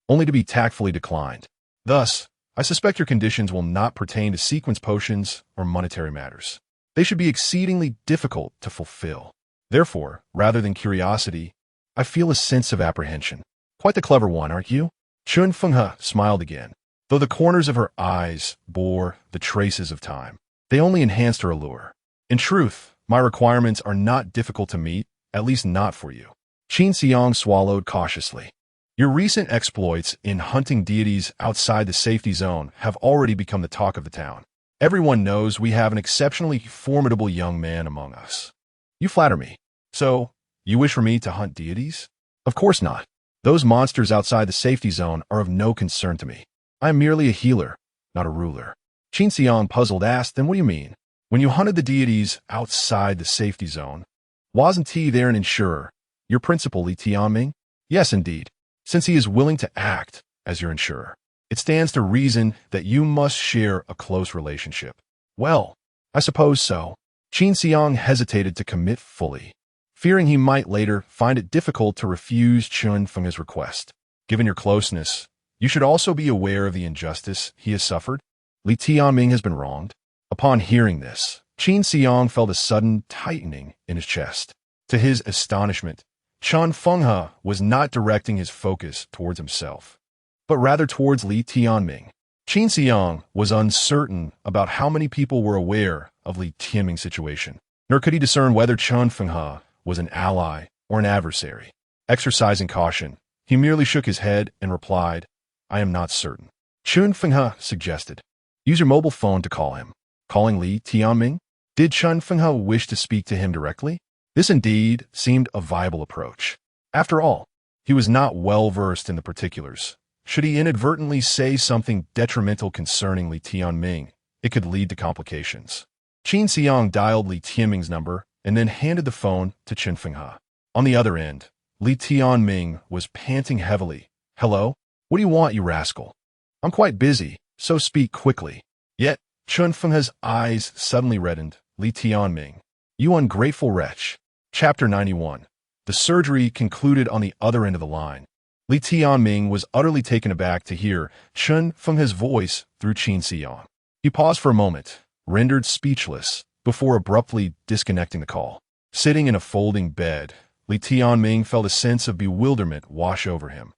only to be tactfully declined. Thus, I suspect your conditions will not pertain to sequence potions or monetary matters. They should be exceedingly difficult to fulfill. Therefore, rather than curiosity, I feel a sense of apprehension." "Quite the clever one, aren't you?" Chun Fenghe smiled again, though the corners of her eyes bore the traces of time. They only enhanced her allure. "In truth, my requirements are not difficult to meet, at least not for you." Qin Xiang swallowed cautiously. "Your recent exploits in hunting deities outside the safety zone have already become the talk of the town. Everyone knows we have an exceptionally formidable young man among us." "You flatter me. So, you wish for me to hunt deities?" "Of course not. Those monsters outside the safety zone are of no concern to me. I am merely a healer, not a ruler." Qin Xiang, puzzled, asked, "Then what do you mean? When you hunted the deities outside the safety zone, wasn't he there an insurer, your principal Li Tianming?" "Yes, indeed. Since he is willing to act as your insurer, it stands to reason that you must share a close relationship." "Well, I suppose so." Qin Xiang hesitated to commit fully, fearing he might later find it difficult to refuse Chun Fenghe's request. "Given your closeness, you should also be aware of the injustice he has suffered. Li Tianming has been wronged." Upon hearing this, Qin Xiang felt a sudden tightening in his chest. To his astonishment, Chun Fenghe was not directing his focus towards himself, but rather towards Li Tianming. Qin Xiang was uncertain about how many people were aware of Li Tianming's situation, nor could he discern whether Chen Fenghe was an ally or an adversary. Exercising caution, he merely shook his head and replied, "I am not certain." Chen Fenghe suggested, "Use your mobile phone to call him." Calling Li Tianming? Did Chen Fenghe wish to speak to him directly? This indeed seemed a viable approach. After all, he was not well versed in the particulars. Should he inadvertently say something detrimental concerning Li Tianming, it could lead to complications. Qin Xiang dialed Li Tianming's number and then handed the phone to Chen Fenghe. On the other end, Li Tianming was panting heavily. "Hello? What do you want, you rascal? I'm quite busy, so speak quickly." Yet, Chen Fenghe's eyes suddenly reddened. "Li Tianming, you ungrateful wretch." Chapter 91. The surgery concluded on the other end of the line. Li Tianming was utterly taken aback to hear Chen Fenghe's voice through Qin Xiang. He paused for a moment, rendered speechless, before abruptly disconnecting the call. Sitting in a folding bed, Li Tianming felt a sense of bewilderment wash over him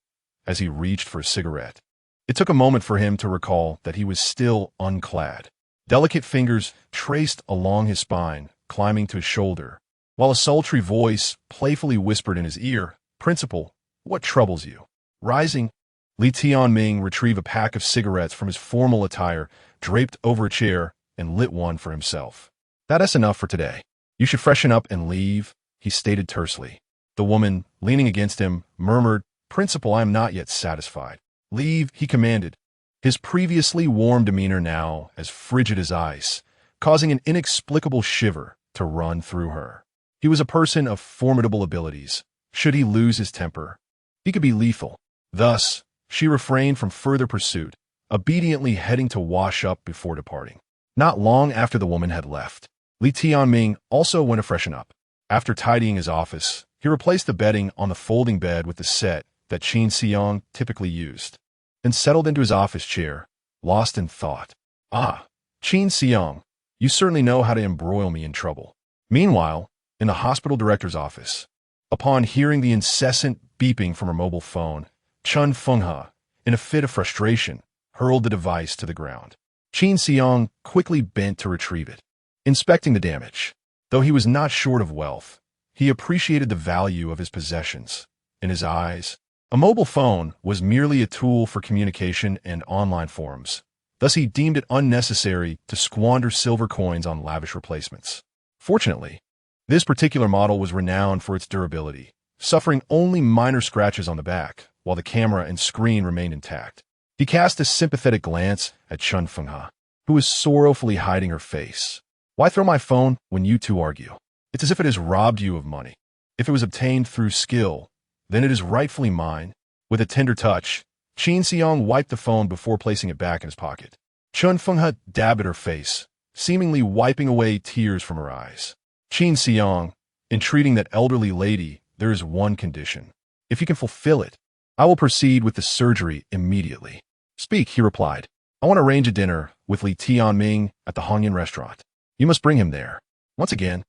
as he reached for a cigarette. It took a moment for him to recall that he was still unclad. Delicate fingers traced along his spine, climbing to his shoulder, while a sultry voice playfully whispered in his ear, "Principal, what troubles you?" Rising, Li Tianming retrieved a pack of cigarettes from his formal attire, draped over a chair, and lit one for himself. "That's enough for today. You should freshen up and leave," he stated tersely. The woman, leaning against him, murmured, "Principal, I am not yet satisfied." "Leave," he commanded, his previously warm demeanor now as frigid as ice, causing an inexplicable shiver to run through her. He was a person of formidable abilities. Should he lose his temper, he could be lethal. Thus, she refrained from further pursuit, obediently heading to wash up before departing. Not long after the woman had left, Li Tianming also went to freshen up. After tidying his office, he replaced the bedding on the folding bed with the set that Qin Xiang typically used, and settled into his office chair, lost in thought. "Ah, Qin Xiang, you certainly know how to embroil me in trouble." Meanwhile, in the hospital director's office, upon hearing the incessant beeping from her mobile phone, Chen Fenghe, in a fit of frustration, hurled the device to the ground. Qin Xiang quickly bent to retrieve it. Inspecting the damage, though he was not short of wealth, he appreciated the value of his possessions. In his eyes, a mobile phone was merely a tool for communication and online forums. Thus he deemed it unnecessary to squander silver coins on lavish replacements. Fortunately, this particular model was renowned for its durability, suffering only minor scratches on the back, while the camera and screen remained intact. He cast a sympathetic glance at Chen Fenghe, who was sorrowfully hiding her face. "Why throw my phone when you two argue? It's as if it has robbed you of money. If it was obtained through skill, then it is rightfully mine." With a tender touch, Qin Xiang wiped the phone before placing it back in his pocket. Chen Fenghe dabbed at her face, seemingly wiping away tears from her eyes. Qin Xiang, entreating that elderly lady, "There is one condition. If you can fulfill it, I will proceed with the surgery immediately." "Speak," he replied. "I want to arrange a dinner with Li Tianming at the Hongyan restaurant. You must bring him there." Once again,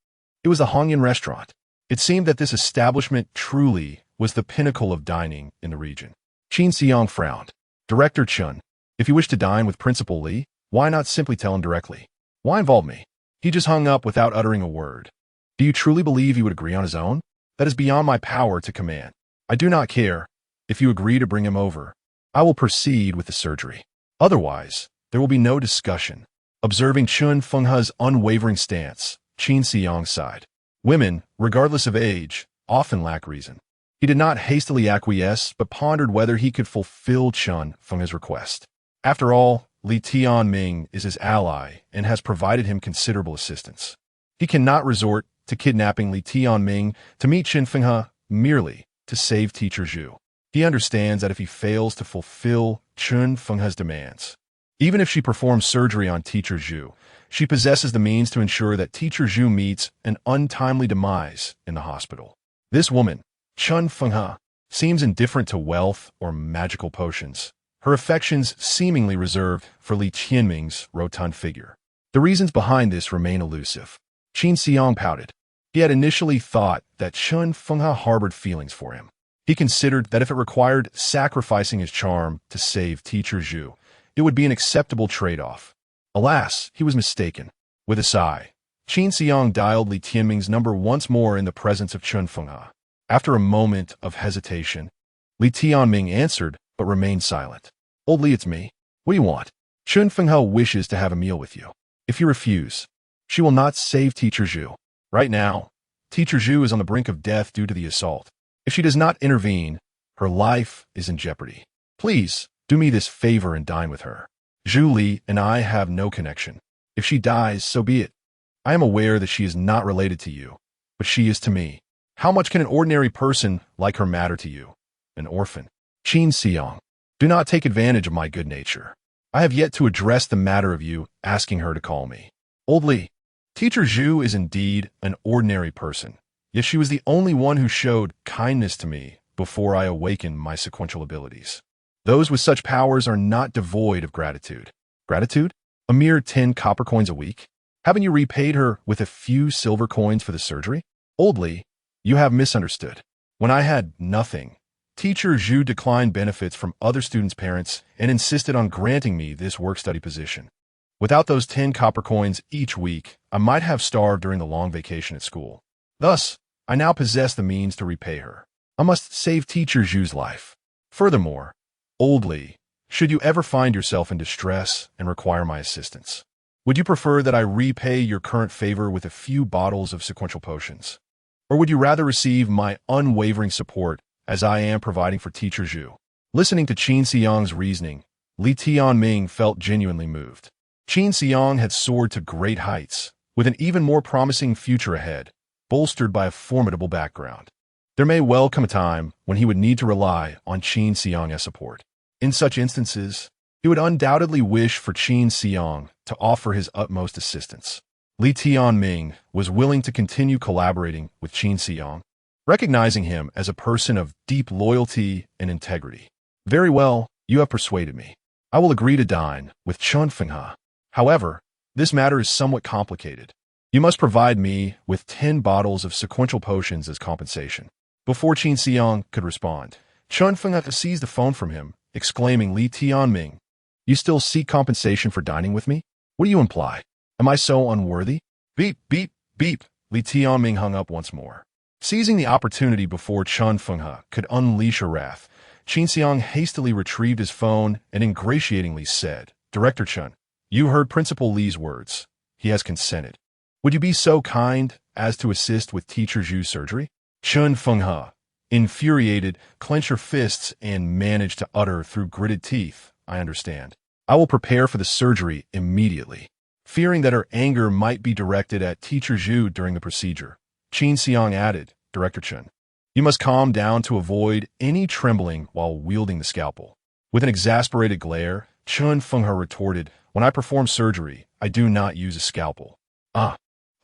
it was the Hongyan restaurant. It seemed that this establishment truly was the pinnacle of dining in the region. Qin Xiang frowned. "Director Chen, if you wish to dine with Principal Li, why not simply tell him directly? Why involve me?" He just hung up without uttering a word. "Do you truly believe he would agree on his own? That is beyond my power to command. I do not care. If you agree to bring him over, I will proceed with the surgery. Otherwise, there will be no discussion." Observing Chen Fenghe's unwavering stance, Qin Xiang sighed. Women, regardless of age, often lack reason. He did not hastily acquiesce, but pondered whether he could fulfill Chen Fenghe's request. After all, Li Tianming is his ally and has provided him considerable assistance. He cannot resort to kidnapping Li Tianming to meet Chen Fenghe merely to save Teacher Zhu. He understands that if he fails to fulfill Chen Fenghe's demands, even if she performs surgery on Teacher Zhu, she possesses the means to ensure that Teacher Zhu meets an untimely demise in the hospital. This woman, Chen Fenghe, seems indifferent to wealth or magical potions, her affections seemingly reserved for Li Tianming's rotund figure. The reasons behind this remain elusive. Qin Xiang pouted. He had initially thought that Chen Fenghe harbored feelings for him. He considered that if it required sacrificing his charm to save Teacher Zhu, It would be an acceptable trade-off. Alas, he was mistaken. With a sigh, Qin Xiang dialed Li Tianming's number once more in the presence of Chun Fenghe. After a moment of hesitation, Li Tianming answered, but remained silent. Old Li, it's me. What do you want? Chun Fenghe wishes to have a meal with you. If you refuse, she will not save Teacher Zhu. Right now, Teacher Zhu is on the brink of death due to the assault. If she does not intervene, her life is in jeopardy. Please, do me this favor and dine with her. Zhu Li and I have no connection. If she dies, so be it. I am aware that she is not related to you, but she is to me. How much can an ordinary person like her matter to you? An orphan. Qin Xiang, do not take advantage of my good nature. I have yet to address the matter of you asking her to call me. Old Li, Teacher Zhu is indeed an ordinary person, yet she was the only one who showed kindness to me before I awakened my sequential abilities. Those with such powers are not devoid of gratitude. Gratitude? A mere 10 copper coins a week? Haven't you repaid her with a few silver coins for the surgery? Old Li, you have misunderstood. When I had nothing, Teacher Zhu declined benefits from other students' parents and insisted on granting me this work-study position. Without those 10 copper coins each week, I might have starved during the long vacation at school. Thus, I now possess the means to repay her. I must save Teacher Zhu's life. Furthermore, Old Li, should you ever find yourself in distress and require my assistance, would you prefer that I repay your current favor with a few bottles of sequential potions? Or would you rather receive my unwavering support as I am providing for Teacher Zhu? Listening to Qin Xiang's reasoning, Li Tianming felt genuinely moved. Qin Xiang had soared to great heights, with an even more promising future ahead, bolstered by a formidable background. There may well come a time when he would need to rely on Qin Xiang as support. In such instances, he would undoubtedly wish for Qin Xiang to offer his utmost assistance. Li Tianming was willing to continue collaborating with Qin Xiang, recognizing him as a person of deep loyalty and integrity. Very well, you have persuaded me. I will agree to dine with Chun Fenghe. However, this matter is somewhat complicated. You must provide me with 10 bottles of sequential potions as compensation. Before Qin Xiang could respond, Chun Fenghe seized the phone from him, exclaiming, Li Tianming, you still seek compensation for dining with me? What do you imply? Am I so unworthy? Beep, beep, beep. Li Tianming hung up once more. Seizing the opportunity before Chun Fenghe could unleash her wrath, Qin Xiang hastily retrieved his phone and ingratiatingly said, Director Chun, you heard Principal Li's words. He has consented. Would you be so kind as to assist with Teacher Zhu's surgery? Chun Fenghe, infuriated, clenched her fists and managed to utter through gritted teeth, I understand. I will prepare for the surgery immediately. Fearing that her anger might be directed at Teacher Zhu during the procedure, Qin Xiang added, Director Chun, you must calm down to avoid any trembling while wielding the scalpel. With an exasperated glare, Chun Fenghe retorted, when I perform surgery, I do not use a scalpel.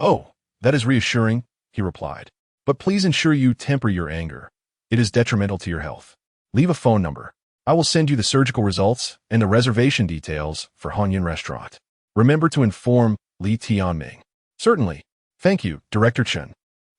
Oh, that is reassuring, he replied. But please ensure you temper your anger. It is detrimental to your health. Leave a phone number. I will send you the surgical results and the reservation details for Hanyan Restaurant. Remember to inform Li Tianming. Certainly. Thank you, Director Chun.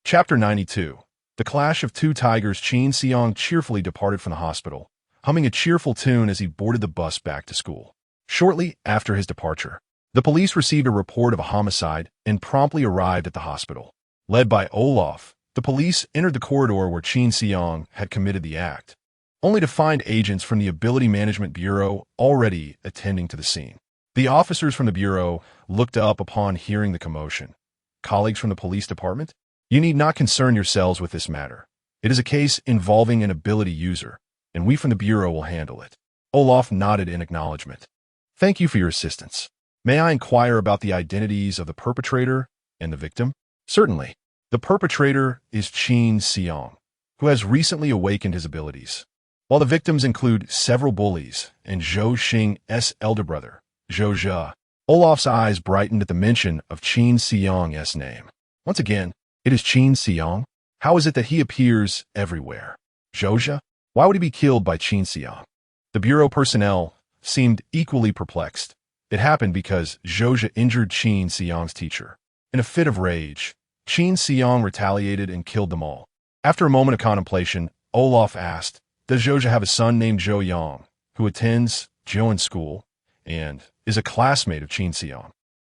Chapter 92. The Clash of Two Tigers. Qin Xiang cheerfully departed from the hospital, humming a cheerful tune as he boarded the bus back to school. Shortly after his departure, the police received a report of a homicide and promptly arrived at the hospital. Led by Olaf, the police entered the corridor where Qin Xiang had committed the act, only to find agents from the Ability Management Bureau already attending to the scene. The officers from the Bureau looked up upon hearing the commotion. Colleagues from the police department, you need not concern yourselves with this matter. It is a case involving an ability user, and we from the Bureau will handle it. Olaf nodded in acknowledgement. Thank you for your assistance. May I inquire about the identities of the perpetrator and the victim? Certainly. The perpetrator is Qin Xiang, who has recently awakened his abilities, while the victims include several bullies and Zhou Xing's elder brother, Zhou Zhe. Olaf's eyes brightened at the mention of Qin Xiang's name. Once again, it is Qin Xiang? How is it that he appears everywhere? Zhou Zhe? Why would he be killed by Qin Xiang? The Bureau personnel seemed equally perplexed. It happened because Zhou Zhe injured Qin Xiang's teacher. In a fit of rage, Qin Xiang retaliated and killed them all. After a moment of contemplation, Olaf asked, does Zhou Zhe have a son named Zhou Yang, who attends Zhouan school? and is a classmate of Qin Xiang.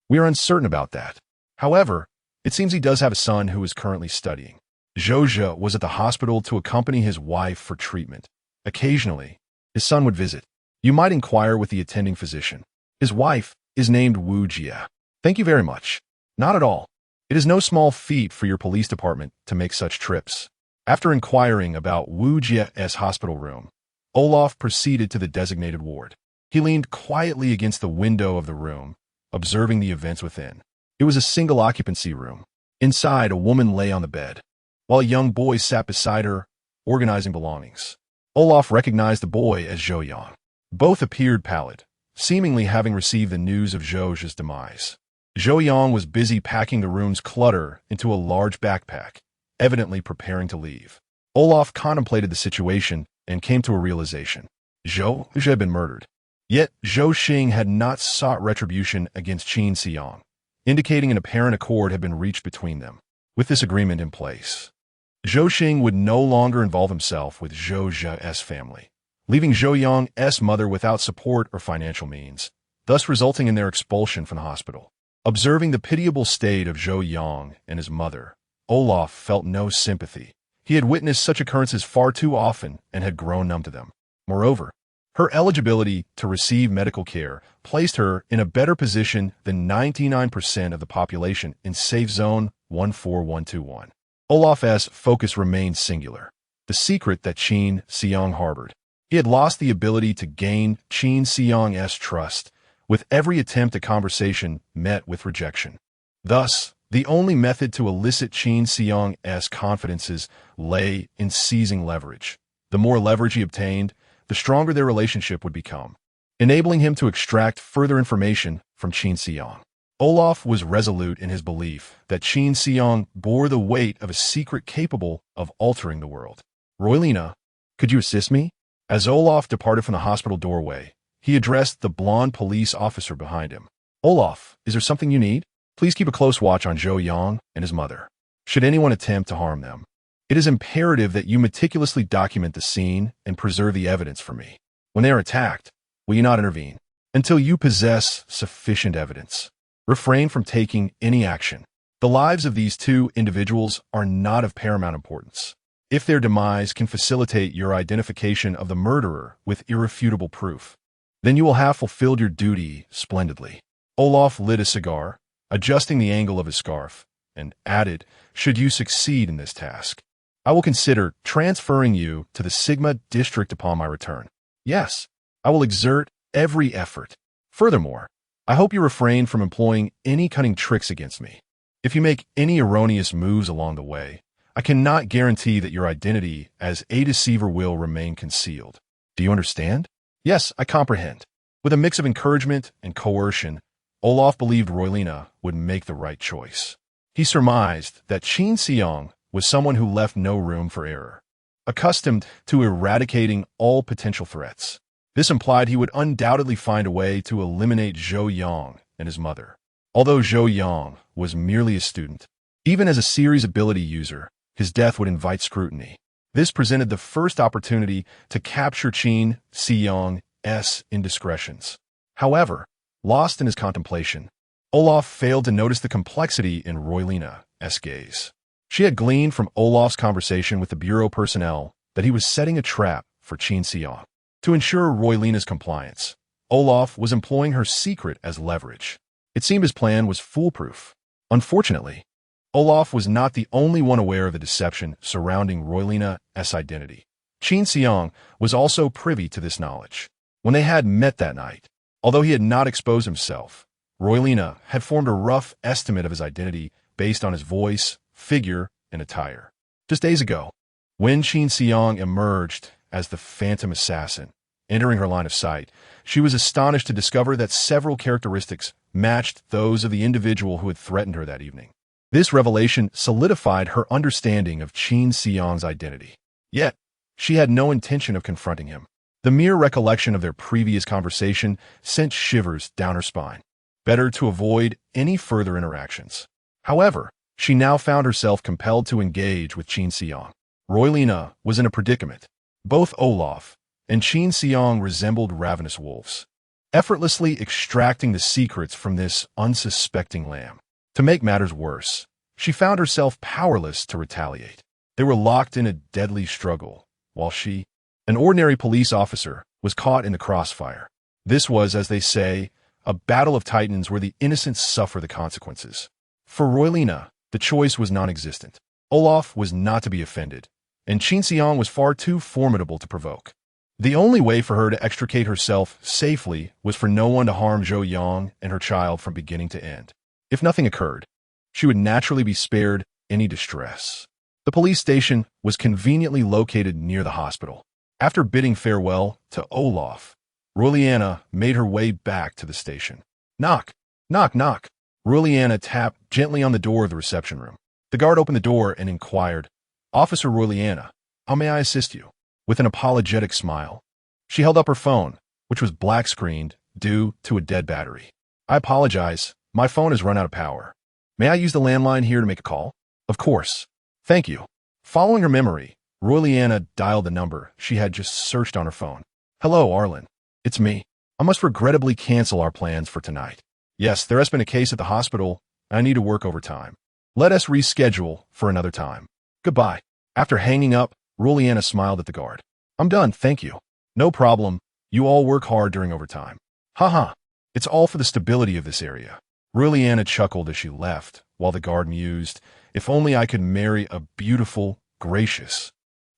We are uncertain about that. However, it seems he does have a son who is currently studying. Zhou was at the hospital to accompany his wife for treatment. Occasionally, his son would visit. You might inquire with the attending physician. His wife is named Wu Jia. Thank you very much. Not at all. It is no small feat for your police department to make such trips. After inquiring about Wu Jia's hospital room, Olaf proceeded to the designated ward. He leaned quietly against the window of the room, observing the events within. It was a single-occupancy room. Inside, a woman lay on the bed, while a young boy sat beside her, organizing belongings. Olaf recognized the boy as Zhou Yang. Both appeared pallid, seemingly having received the news of Zhou's demise. Zhou Yang was busy packing the room's clutter into a large backpack, evidently preparing to leave. Olaf contemplated the situation and came to a realization. Zhou had been murdered. Yet Zhou Xing had not sought retribution against Qin Xiang, indicating an apparent accord had been reached between them. With this agreement in place, Zhou Xing would no longer involve himself with Zhou Zhe's family, leaving Zhou Yang's mother without support or financial means, thus resulting in their expulsion from the hospital. Observing the pitiable state of Zhou Yang and his mother, Olaf felt no sympathy. He had witnessed such occurrences far too often and had grown numb to them. Moreover, her eligibility to receive medical care placed her in a better position than 99% of the population in Safe Zone 14121. Olaf's focus remained singular, the secret that Qin Xiang harbored. He had lost the ability to gain Qin Xiang's trust, with every attempt at conversation met with rejection. Thus, the only method to elicit Qin Xiang's confidences lay in seizing leverage. The more leverage he obtained, the stronger their relationship would become, enabling him to extract further information from Qin Xiang. Olaf was resolute in his belief that Qin Xiang bore the weight of a secret capable of altering the world. Roylina, could you assist me? As Olaf departed from the hospital doorway, he addressed the blonde police officer behind him. Olaf, is there something you need? Please keep a close watch on Zhou Yang and his mother. Should anyone attempt to harm them, it is imperative that you meticulously document the scene and preserve the evidence for me. When they are attacked, will you not intervene? Until you possess sufficient evidence, refrain from taking any action. The lives of these two individuals are not of paramount importance. If their demise can facilitate your identification of the murderer with irrefutable proof, then you will have fulfilled your duty splendidly. Olaf lit a cigar, adjusting the angle of his scarf, and added, should you succeed in this task, I will consider transferring you to the Sigma district upon my return. Yes, I will exert every effort. Furthermore, I hope you refrain from employing any cunning tricks against me. If you make any erroneous moves along the way, I cannot guarantee that your identity as a deceiver will remain concealed. Do you understand? Yes, I comprehend. With a mix of encouragement and coercion, Olaf believed Roylina would make the right choice. He surmised that Qin Xiang was someone who left no room for error, accustomed to eradicating all potential threats. This implied he would undoubtedly find a way to eliminate Zhou Yang and his mother. Although Zhou Yang was merely a student, even as a series ability user, his death would invite scrutiny. This presented the first opportunity to capture Qin Xiang's indiscretions. However, lost in his contemplation, Olaf failed to notice the complexity in Roylina's gaze. She had gleaned from Olaf's conversation with the bureau personnel that he was setting a trap for Qin Xiang. To ensure Roylina's compliance, Olaf was employing her secret as leverage. It seemed his plan was foolproof. Unfortunately, Olaf was not the only one aware of the deception surrounding Roylina's identity. Qin Xiang was also privy to this knowledge. When they had met that night, although he had not exposed himself, Roylina had formed a rough estimate of his identity based on his voice, figure, and attire. Just days ago, when Qin Xiang emerged as the phantom assassin, entering her line of sight, she was astonished to discover that several characteristics matched those of the individual who had threatened her that evening. This revelation solidified her understanding of Qin Xiang's identity. Yet, she had no intention of confronting him. The mere recollection of their previous conversation sent shivers down her spine. Better to avoid any further interactions. However, she now found herself compelled to engage with Qin Xiang. Roylina was in a predicament. Both Olaf and Qin Xiang resembled ravenous wolves. effortlessly extracting the secrets from this unsuspecting lamb. To make matters worse, she found herself powerless to retaliate. They were locked in a deadly struggle, while she, an ordinary police officer, was caught in the crossfire. This was, as they say, a battle of titans where the innocent suffer the consequences. For Roylina, the choice was non-existent. Olaf was not to be offended, and Qin Xiang was far too formidable to provoke. The only way for her to extricate herself safely was for no one to harm Zhou Yang and her child from beginning to end. If nothing occurred, she would naturally be spared any distress. The police station was conveniently located near the hospital. After bidding farewell to Olaf, Royliana made her way back to the station. Knock, knock, knock. Royliana tapped gently on the door of the reception room. The guard opened the door and inquired, "Officer Royliana, how may I assist you?" With an apologetic smile, she held up her phone, which was black-screened due to a dead battery. "I apologize. My phone has run out of power. May I use the landline here to make a call?" "Of course. Thank you." Following her memory, Royliana dialed the number she had just searched on her phone. "Hello, Arlen. It's me. I must regrettably cancel our plans for tonight. Yes, there has been a case at the hospital. I need to work overtime. Let us reschedule for another time. Goodbye." After hanging up, Royliana smiled at the guard. "I'm done, thank you." "No problem. You all work hard during overtime." "Haha. It's all for the stability of this area." Royliana chuckled as she left, while the guard mused, "If only I could marry a beautiful, gracious,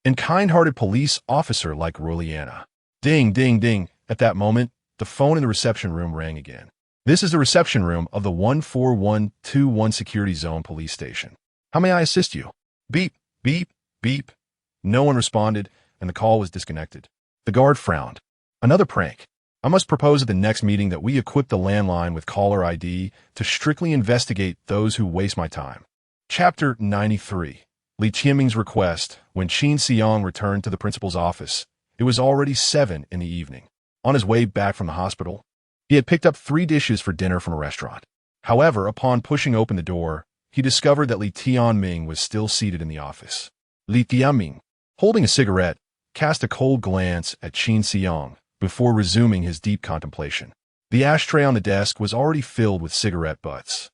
and kind-hearted police officer like Royliana." Ding, ding, ding. At that moment, the phone in the reception room rang again. "This is the reception room of the 14121 Security Zone Police Station. How may I assist you?" Beep, beep, beep. No one responded, and the call was disconnected. The guard frowned. "Another prank. I must propose at the next meeting that we equip the landline with caller ID to strictly investigate those who waste my time." Chapter 93. Li Qianming's request. When Qin Xiang returned to the principal's office, it was already 7 in the evening. On his way back from the hospital, he had picked up 3 dishes for dinner from a restaurant. However, upon pushing open the door, he discovered that Li Tianming was still seated in the office. Li Tianming, holding a cigarette, cast a cold glance at Qin Xiang before resuming his deep contemplation. The ashtray on the desk was already filled with cigarette butts.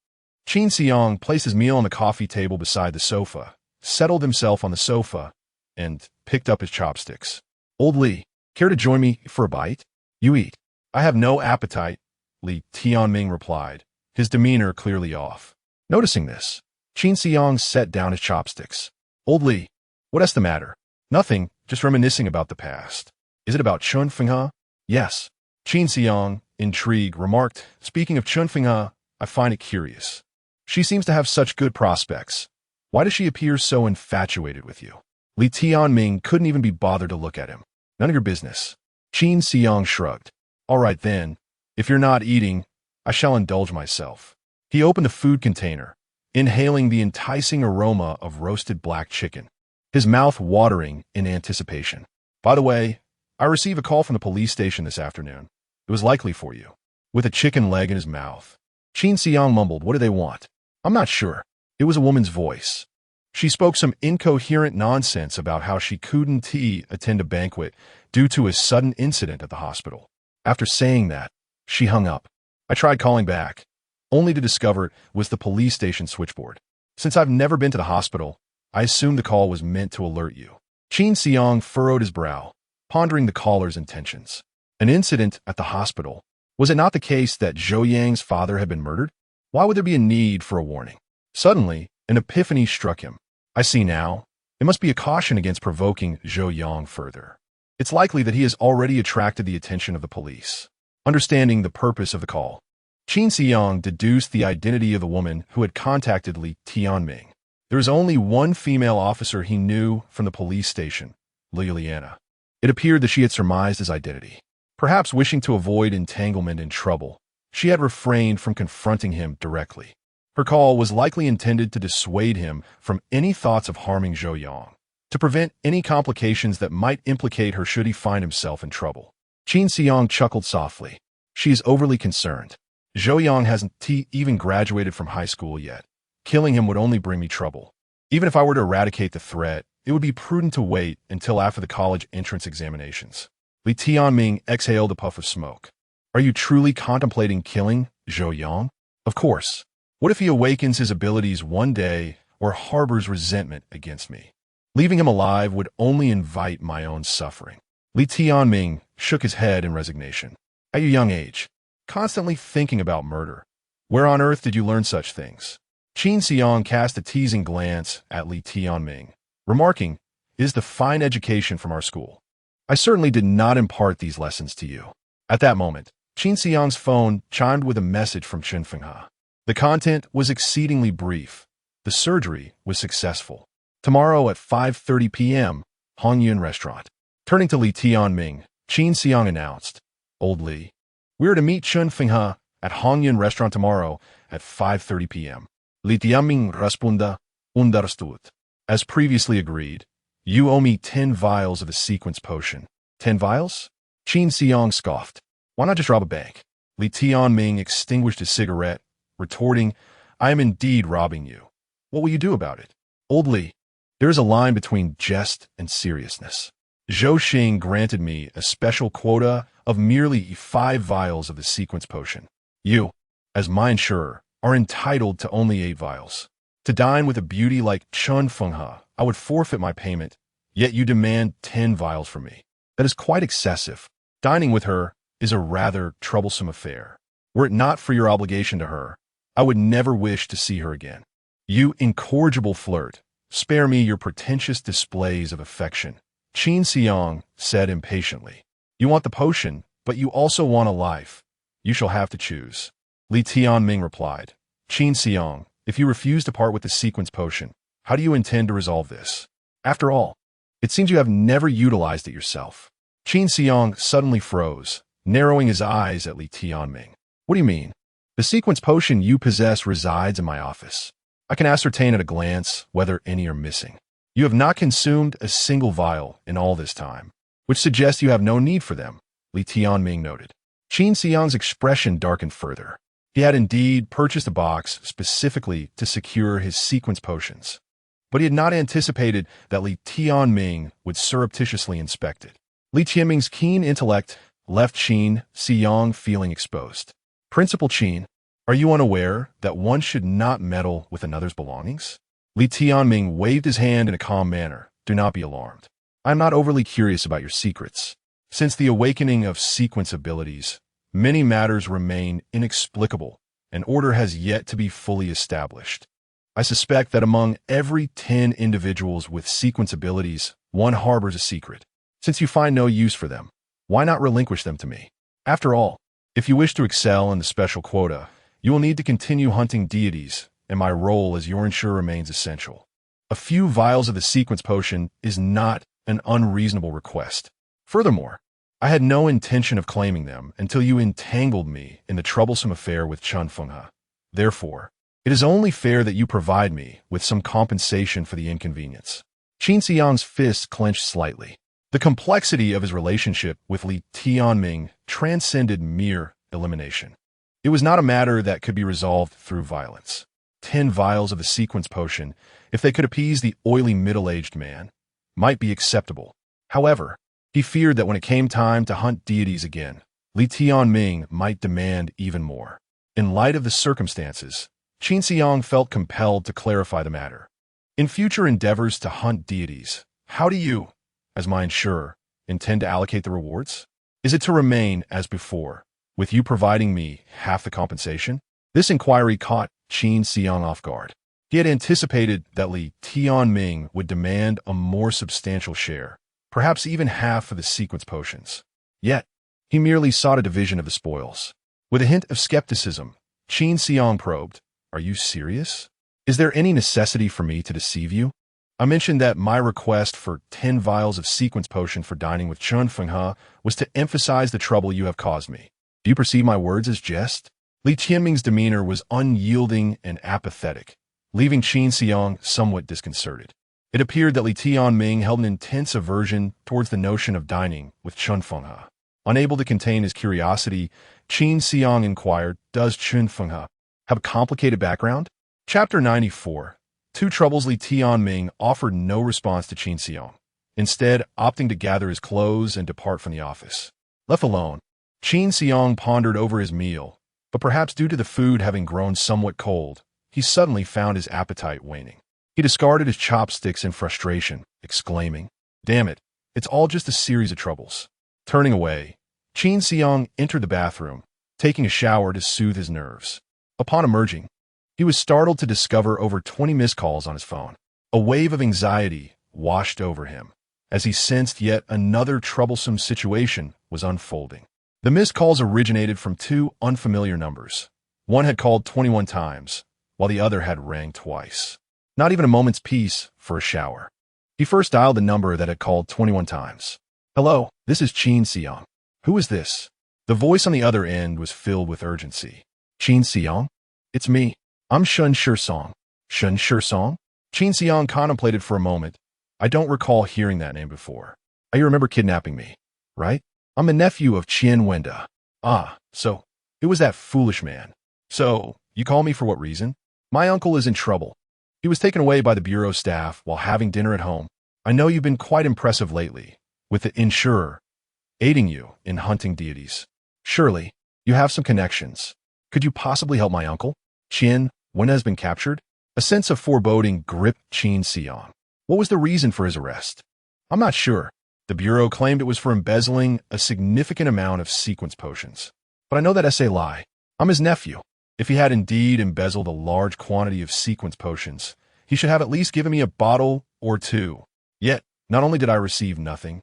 Qin Xiang placed his meal on the coffee table beside the sofa, settled himself on the sofa, and picked up his chopsticks. "Old Li, care to join me for a bite?" "You eat." "I have no appetite," Li Tianming replied, his demeanor clearly off. Noticing this, Qin Xiang set down his chopsticks. "Old Li, what's the matter?" "Nothing, just reminiscing about the past." "Is it about Chun Fenghe?" "Yes." Qin Xiang, intrigued, remarked, "Speaking of Chun Fenghe, I find it curious. She seems to have such good prospects. Why does she appear so infatuated with you?" Li Tianming couldn't even be bothered to look at him. "None of your business." Qin Xiang shrugged. "All right then, if you're not eating, I shall indulge myself." He opened the food container, inhaling the enticing aroma of roasted black chicken, his mouth watering in anticipation. "By the way, I received a call from the police station this afternoon. It was likely for you." With a chicken leg in his mouth, Qin Xiang mumbled, "What do they want?" "I'm not sure." It was a woman's voice. She spoke some incoherent nonsense about how she couldn't attend a banquet due to a sudden incident at the hospital. After saying that, she hung up. I tried calling back, only to discover it was the police station switchboard. Since I've never been to the hospital, I assumed the call was meant to alert you. Qin Xiang furrowed his brow, pondering the caller's intentions. An incident at the hospital. Was it not the case that Zhou Yang's father had been murdered? Why would there be a need for a warning? Suddenly, an epiphany struck him. I see now. It must be a caution against provoking Zhou Yang further. It's likely that he has already attracted the attention of the police. Understanding the purpose of the call, Qin Xiang deduced the identity of the woman who had contacted Li Tianming. There is only one female officer he knew from the police station, Liliana. It appeared that she had surmised his identity. Perhaps wishing to avoid entanglement and trouble, she had refrained from confronting him directly. Her call was likely intended to dissuade him from any thoughts of harming Zhou Yang, to prevent any complications that might implicate her should he find himself in trouble. Qin Xiang chuckled softly. She is overly concerned. Zhou Yang hasn't even graduated from high school yet. Killing him would only bring me trouble. Even if I were to eradicate the threat, it would be prudent to wait until after the college entrance examinations. Li Tianming exhaled a puff of smoke. Are you truly contemplating killing Zhou Yang? Of course. What if he awakens his abilities one day or harbors resentment against me? Leaving him alive would only invite my own suffering. Li Tianming shook his head in resignation. At your young age, constantly thinking about murder. Where on earth did you learn such things? Qin Xiang cast a teasing glance at Li Tianming, remarking, "It is the fine education from our school. I certainly did not impart these lessons to you." At that moment, Qin Xiang's phone chimed with a message from Chen Fenghe. The content was exceedingly brief. The surgery was successful. Tomorrow at 5:30 p.m., Hongyun Restaurant. Turning to Li Tianming, Qin Xiang announced, "Old Li, we are to meet Chen Fenghe at Hongyun Restaurant tomorrow at 5:30 p.m. Li Tianming responded, "Understood." As previously agreed, you owe me 10 vials of the sequence potion. 10 vials? Qin Xiang scoffed. Why not just rob a bank? Li Tianming extinguished his cigarette, retorting, "I am indeed robbing you. What will you do about it?" Old Li, there is a line between jest and seriousness. Zhou Xing granted me a special quota of merely 5 vials of the sequence potion. You, as my insurer, are entitled to only 8 vials. To dine with a beauty like Chen Fenghe, I would forfeit my payment, yet you demand 10 vials from me. That is quite excessive. Dining with her is a rather troublesome affair. Were it not for your obligation to her, I would never wish to see her again. You incorrigible flirt, spare me your pretentious displays of affection. Qin Xiang said impatiently. You want the potion, but you also want a life. You shall have to choose. Li Tianming replied. Qin Xiang, if you refuse to part with the sequence potion, how do you intend to resolve this? After all, it seems you have never utilized it yourself. Qin Xiang suddenly froze, narrowing his eyes at Li Tianming. What do you mean? The sequence potion you possess resides in my office. I can ascertain at a glance whether any are missing. You have not consumed a single vial in all this time, which suggests you have no need for them, Li Tianming noted. Qin Xiang's expression darkened further. He had indeed purchased a box specifically to secure his sequence potions, but he had not anticipated that Li Tianming would surreptitiously inspect it. Li Tianming's keen intellect left Qin Xiang feeling exposed. Principal Qin, are you unaware that one should not meddle with another's belongings? Li Tianming waved his hand in a calm manner. Do not be alarmed. I am not overly curious about your secrets. Since the awakening of sequence abilities, many matters remain inexplicable, and order has yet to be fully established. I suspect that among every 10 individuals with sequence abilities, one harbors a secret. Since you find no use for them, why not relinquish them to me? After all, if you wish to excel in the special quota, you will need to continue hunting deities, and my role as your insurer remains essential. A few vials of the sequence potion is not an unreasonable request. Furthermore, I had no intention of claiming them until you entangled me in the troublesome affair with Chen Fenghe. Therefore, it is only fair that you provide me with some compensation for the inconvenience. Qin Xiang's fists clenched slightly. The complexity of his relationship with Li Tianming transcended mere elimination. It was not a matter that could be resolved through violence. 10 vials of the sequence potion, if they could appease the oily middle-aged man, might be acceptable. However, he feared that when it came time to hunt deities again, Li Tianming might demand even more. In light of the circumstances, Qin Xiang felt compelled to clarify the matter. In future endeavors to hunt deities, how do you, as my insurer, intend to allocate the rewards? Is it to remain as before, with you providing me half the compensation? This inquiry caught Qin Xiang off guard. He had anticipated that Li Tianming would demand a more substantial share, perhaps even half of the sequence potions. Yet, he merely sought a division of the spoils. With a hint of skepticism, Qin Xiang probed, "Are you serious? Is there any necessity for me to deceive you? I mentioned that my request for 10 vials of sequence potion for dining with Chen Fenghe was to emphasize the trouble you have caused me. Do you perceive my words as jest?" Li Tianming's demeanor was unyielding and apathetic, leaving Qin Xiang somewhat disconcerted. It appeared that Li Tianming held an intense aversion towards the notion of dining with Chen Fenghe. Unable to contain his curiosity, Qin Xiang inquired, "Does Chen Fenghe have a complicated background?" Chapter 94. Two troubles. Li Tianming offered no response to Qin Xiang, instead opting to gather his clothes and depart from the office. Left alone, Qin Xiang pondered over his meal, but perhaps due to the food having grown somewhat cold, he suddenly found his appetite waning. He discarded his chopsticks in frustration, exclaiming, "Damn it, it's all just a series of troubles." Turning away, Qin Xiang entered the bathroom, taking a shower to soothe his nerves. Upon emerging, he was startled to discover over 20 missed calls on his phone. A wave of anxiety washed over him as he sensed yet another troublesome situation was unfolding. The missed calls originated from two unfamiliar numbers. One had called 21 times, while the other had rang twice. Not even a moment's peace for a shower. He first dialed the number that had called 21 times. "Hello, this is Qin Xiang. Who is this?" The voice on the other end was filled with urgency. "Qin Xiang? It's me. I'm Shun Song." Shun Song? Qin Xiang contemplated for a moment. "I don't recall hearing that name before. You remember kidnapping me, right? I'm the nephew of Qian Wenda." "Ah, so it was that foolish man. So, you call me for what reason?" "My uncle is in trouble. He was taken away by the bureau staff while having dinner at home. I know you've been quite impressive lately, with the insurer aiding you in hunting deities. Surely, you have some connections. Could you possibly help my uncle? Qian Wenda has been captured." A sense of foreboding gripped Qin Xiang. What was the reason for his arrest? "I'm not sure. The bureau claimed it was for embezzling a significant amount of sequence potions. But I know that essay lie. I'm his nephew. If he had indeed embezzled a large quantity of sequence potions, he should have at least given me a bottle or two. Yet, not only did I receive nothing,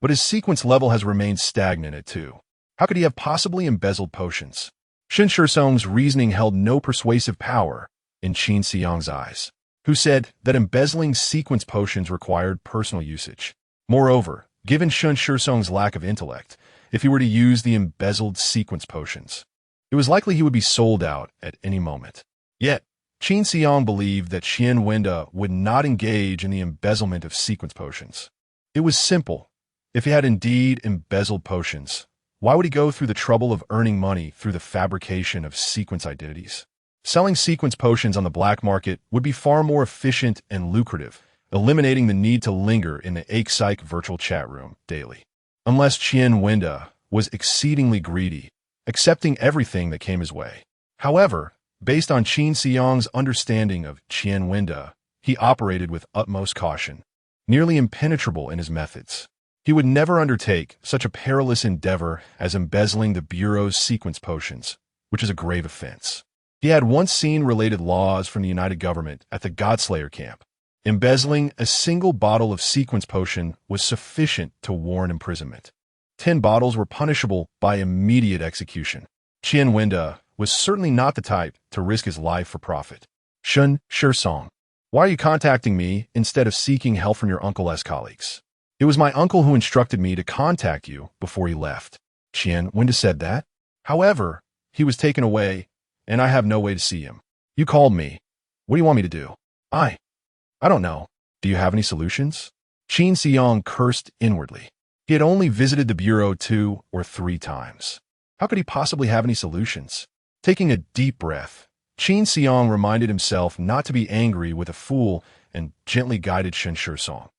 but his sequence level has remained stagnant at 2. How could he have possibly embezzled potions?" Shun Song's reasoning held no persuasive power in Qin Xiang's eyes, who said that embezzling sequence potions required personal usage. Moreover, given Shun Song's lack of intellect, if he were to use the embezzled sequence potions, it was likely he would be sold out at any moment. Yet, Qin Xiang believed that Qian Wenda would not engage in the embezzlement of sequence potions. It was simple. If he had indeed embezzled potions, why would he go through the trouble of earning money through the fabrication of sequence identities? Selling sequence potions on the black market would be far more efficient and lucrative, eliminating the need to linger in the Deicide virtual chat room daily. Unless Qian Wenda was exceedingly greedy, accepting everything that came his way. However, based on Qin Xiang's understanding of Qian Wenda, he operated with utmost caution, nearly impenetrable in his methods. He would never undertake such a perilous endeavor as embezzling the Bureau's sequence potions, which is a grave offense. He had once seen related laws from the United Government at the Godslayer camp. Embezzling a single bottle of sequence potion was sufficient to warrant imprisonment. 10 bottles were punishable by immediate execution. Qian Wenda was certainly not the type to risk his life for profit. "Shun Song, why are you contacting me instead of seeking help from your uncle's colleagues?" "It was my uncle who instructed me to contact you before he left." Qian Wenda said that. "However, he was taken away, and I have no way to see him. You called me. What do you want me to do?" I don't know. Do you have any solutions?" Qin Xiang cursed inwardly. He had only visited the bureau 2 or 3 times. How could he possibly have any solutions? Taking a deep breath, Qin Xiang reminded himself not to be angry with a fool and gently guided Shun Song.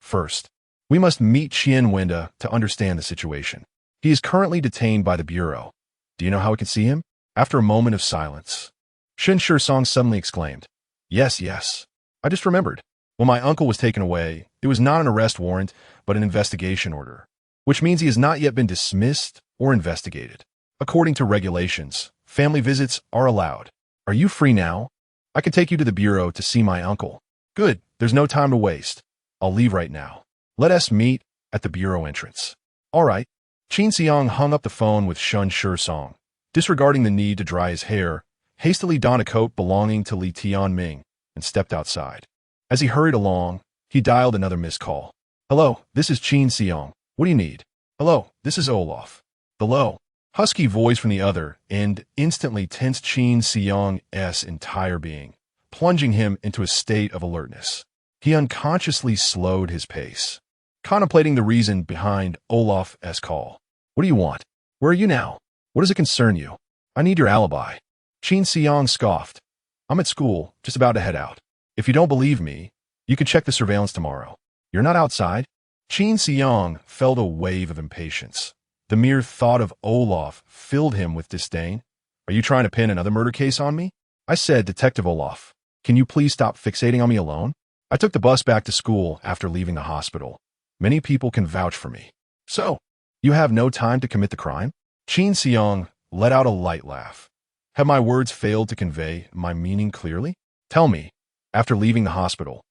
"First, we must meet Qian Wenda to understand the situation. He is currently detained by the bureau. Do you know how we can see him?" After a moment of silence, Shun Song suddenly exclaimed, Yes. I just remembered. When my uncle was taken away, it was not an arrest warrant, but an investigation order, which means he has not yet been dismissed or investigated. According to regulations, family visits are allowed. Are you free now? I can take you to the bureau to see my uncle." "Good, there's no time to waste. I'll leave right now. Let us meet at the bureau entrance." "All right." Qin Xiang hung up the phone with Shun Song, disregarding the need to dry his hair, hastily donned a coat belonging to Li Tianming, and stepped outside. As he hurried along, he dialed another missed call. "Hello, this is Qin Xiang. What do you need?" "Hello, this is Olaf." The low, husky voice from the other end instantly tensed Qin Xiang's entire being, plunging him into a state of alertness. He unconsciously slowed his pace, contemplating the reason behind Olaf's call. "What do you want? Where are you now? What does it concern you? I need your alibi." Qin Xiang scoffed. "I'm at school, just about to head out. If you don't believe me, you can check the surveillance tomorrow." "You're not outside?" Qin Xiang felt a wave of impatience. The mere thought of Olaf filled him with disdain. Are you trying to pin another murder case on me? I said, Detective Olaf, can you please stop fixating on me alone? I took the bus back to school after leaving the hospital. Many people can vouch for me. So, you have no time to commit the crime? Chin Seong let out a light laugh. Have my words failed to convey my meaning clearly? Tell me, after leaving the hospital,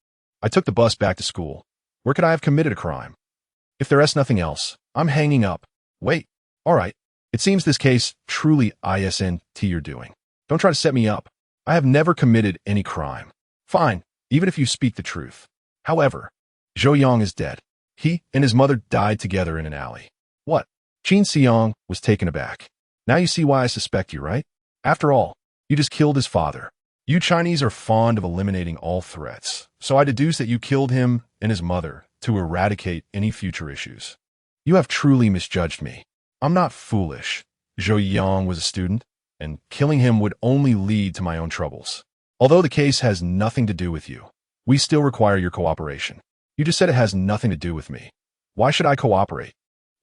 I took the bus back to school. Where could I have committed a crime? If there's nothing else, I'm hanging up. Wait, all right. It seems this case truly isn't you're doing. Don't try to set me up. I have never committed any crime. Fine, even if you speak the truth. However, Zhou Yang is dead. He and his mother died together in an alley. What? Chin Seong was taken aback. Now you see why I suspect you, right? After all, you just killed his father. You Chinese are fond of eliminating all threats, so I deduce that you killed him and his mother to eradicate any future issues. You have truly misjudged me. I'm not foolish. Zhou Yang was a student, and killing him would only lead to my own troubles. Although the case has nothing to do with you, we still require your cooperation. You just said it has nothing to do with me. Why should I cooperate?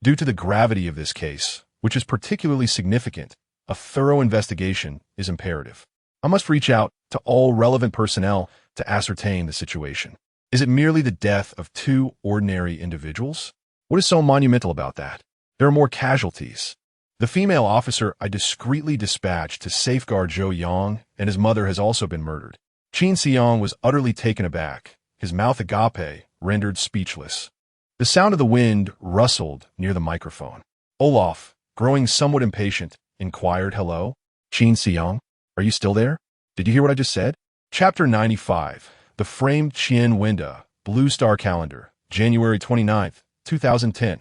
Due to the gravity of this case, which is particularly significant, a thorough investigation is imperative. I must reach out to all relevant personnel to ascertain the situation. Is it merely the death of two ordinary individuals? What is so monumental about that? There are more casualties. The female officer I discreetly dispatched to safeguard Zhou Yang and his mother has also been murdered. Chin Seong was utterly taken aback, his mouth agape rendered speechless. The sound of the wind rustled near the microphone. Olaf, growing somewhat impatient, inquired, Hello? Chin Seong, are you still there? Did you hear what I just said? Chapter 95, The Framed Chien Winda, Blue Star Calendar, January 29th, 2010.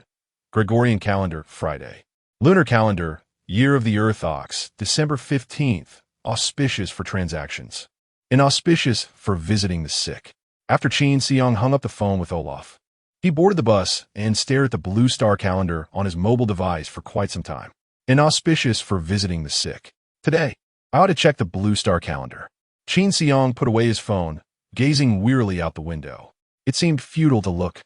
Gregorian Calendar, Friday. Lunar Calendar, Year of the Earth Ox, December 15th, auspicious for transactions. Inauspicious for visiting the sick. After Chin Seong hung up the phone with Olaf, he boarded the bus and stared at the Blue Star Calendar on his mobile device for quite some time. Inauspicious for visiting the sick. Today, I ought to check the Blue Star Calendar. Chin Seong put away his phone, gazing wearily out the window. It seemed futile to look.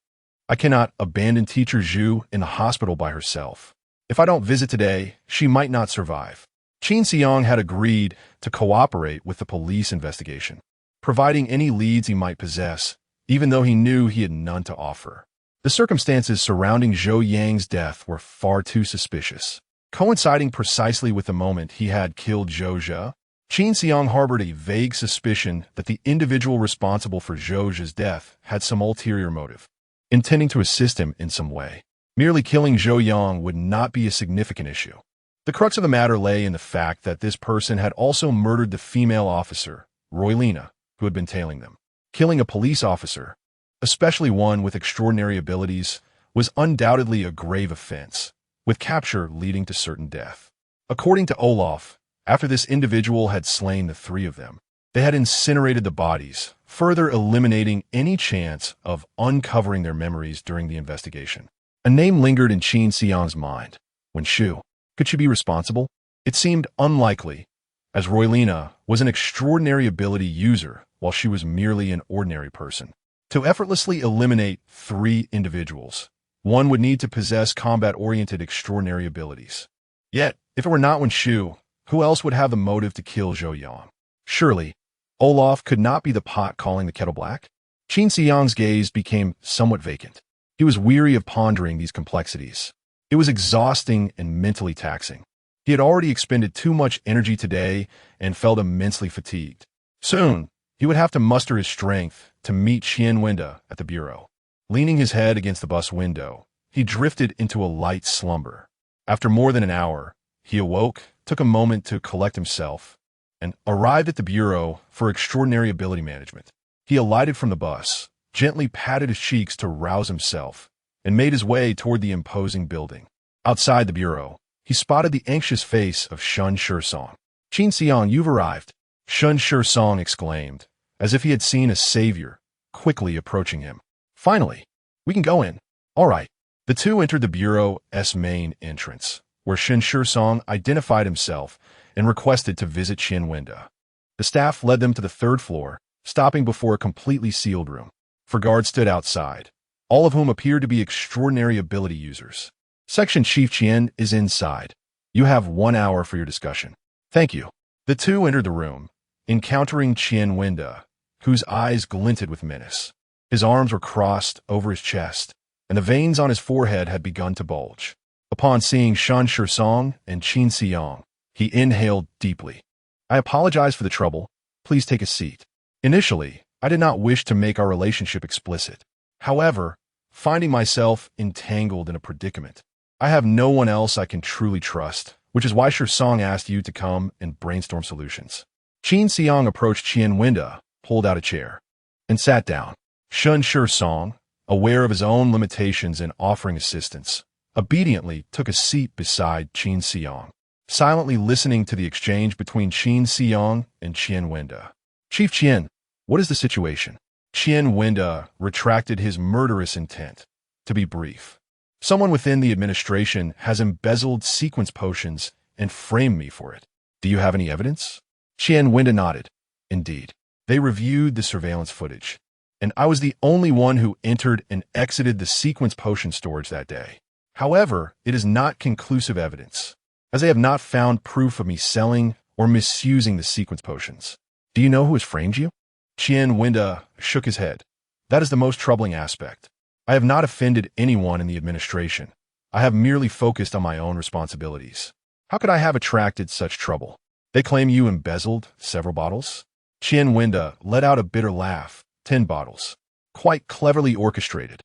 I cannot abandon teacher Zhu in the hospital by herself. If I don't visit today, she might not survive. Chin Seong had agreed to cooperate with the police investigation, providing any leads he might possess, even though he knew he had none to offer. The circumstances surrounding Zhou Yang's death were far too suspicious. Coinciding precisely with the moment he had killed Zhou Zhe, Chin Seong harbored a vague suspicion that the individual responsible for Zhou Zhe's death had some ulterior motive, intending to assist him in some way. Merely killing Zhou Yang would not be a significant issue. The crux of the matter lay in the fact that this person had also murdered the female officer, Roylina, who had been tailing them. Killing a police officer, especially one with extraordinary abilities, was undoubtedly a grave offense, with capture leading to certain death. According to Olaf, after this individual had slain the three of them, they had incinerated the bodies, further eliminating any chance of uncovering their memories during the investigation. A name lingered in Chin Seong's mind. Wen Shu. Could she be responsible? It seemed unlikely, as Roylina was an extraordinary ability user while she was merely an ordinary person. To effortlessly eliminate three individuals, one would need to possess combat-oriented extraordinary abilities. Yet, if it were not Wen Shu, who else would have the motive to kill Zhou Yang? Surely, Olaf could not be the pot calling the kettle black? Chin Seong's gaze became somewhat vacant. He was weary of pondering these complexities. It was exhausting and mentally taxing. He had already expended too much energy today and felt immensely fatigued. Soon, he would have to muster his strength to meet Chien Winda at the bureau. Leaning his head against the bus window, he drifted into a light slumber. After more than an hour, he awoke, took a moment to collect himself, and arrived at the bureau for extraordinary ability management. He alighted from the bus, gently patted his cheeks to rouse himself, and made his way toward the imposing building. Outside the bureau, he spotted the anxious face of Shun Shursong. Chin Seong, you've arrived, Shun Shursong exclaimed, as if he had seen a savior, quickly approaching him. Finally, we can go in. All right. The two entered the bureau's main entrance, where Shun Shursong identified himself and requested to visit Chin Winda. The staff led them to the third floor, stopping before a completely sealed room. 4 guards stood outside, all of whom appeared to be extraordinary ability users. Section Chief Chien is inside. You have 1 hour for your discussion. Thank you. The two entered the room, encountering Chien Winda, whose eyes glinted with menace. His arms were crossed over his chest, and the veins on his forehead had begun to bulge. Upon seeing Shan Song and Qin Xiang, he inhaled deeply. I apologize for the trouble. Please take a seat. Initially, I did not wish to make our relationship explicit. However, finding myself entangled in a predicament, I have no one else I can truly trust, which is why Song asked you to come and brainstorm solutions. Qin Xiang approached Chien Winda, pulled out a chair, and sat down. Shan Song, aware of his own limitations in offering assistance, obediently took a seat beside Qin Xiang, silently listening to the exchange between Qin Xiang and Chien Winda. Chief Chien, what is the situation? Chien Winda retracted his murderous intent. To be brief, someone within the administration has embezzled sequence potions and framed me for it. Do you have any evidence? Chien Winda nodded. Indeed. They reviewed the surveillance footage, and I was the only one who entered and exited the sequence potion storage that day. However, it is not conclusive evidence, as they have not found proof of me selling or misusing the sequence potions. Do you know who has framed you? Chien Winda shook his head. That is the most troubling aspect. I have not offended anyone in the administration. I have merely focused on my own responsibilities. How could I have attracted such trouble? They claim you embezzled several bottles? Chien Winda let out a bitter laugh. 10 bottles. Quite cleverly orchestrated.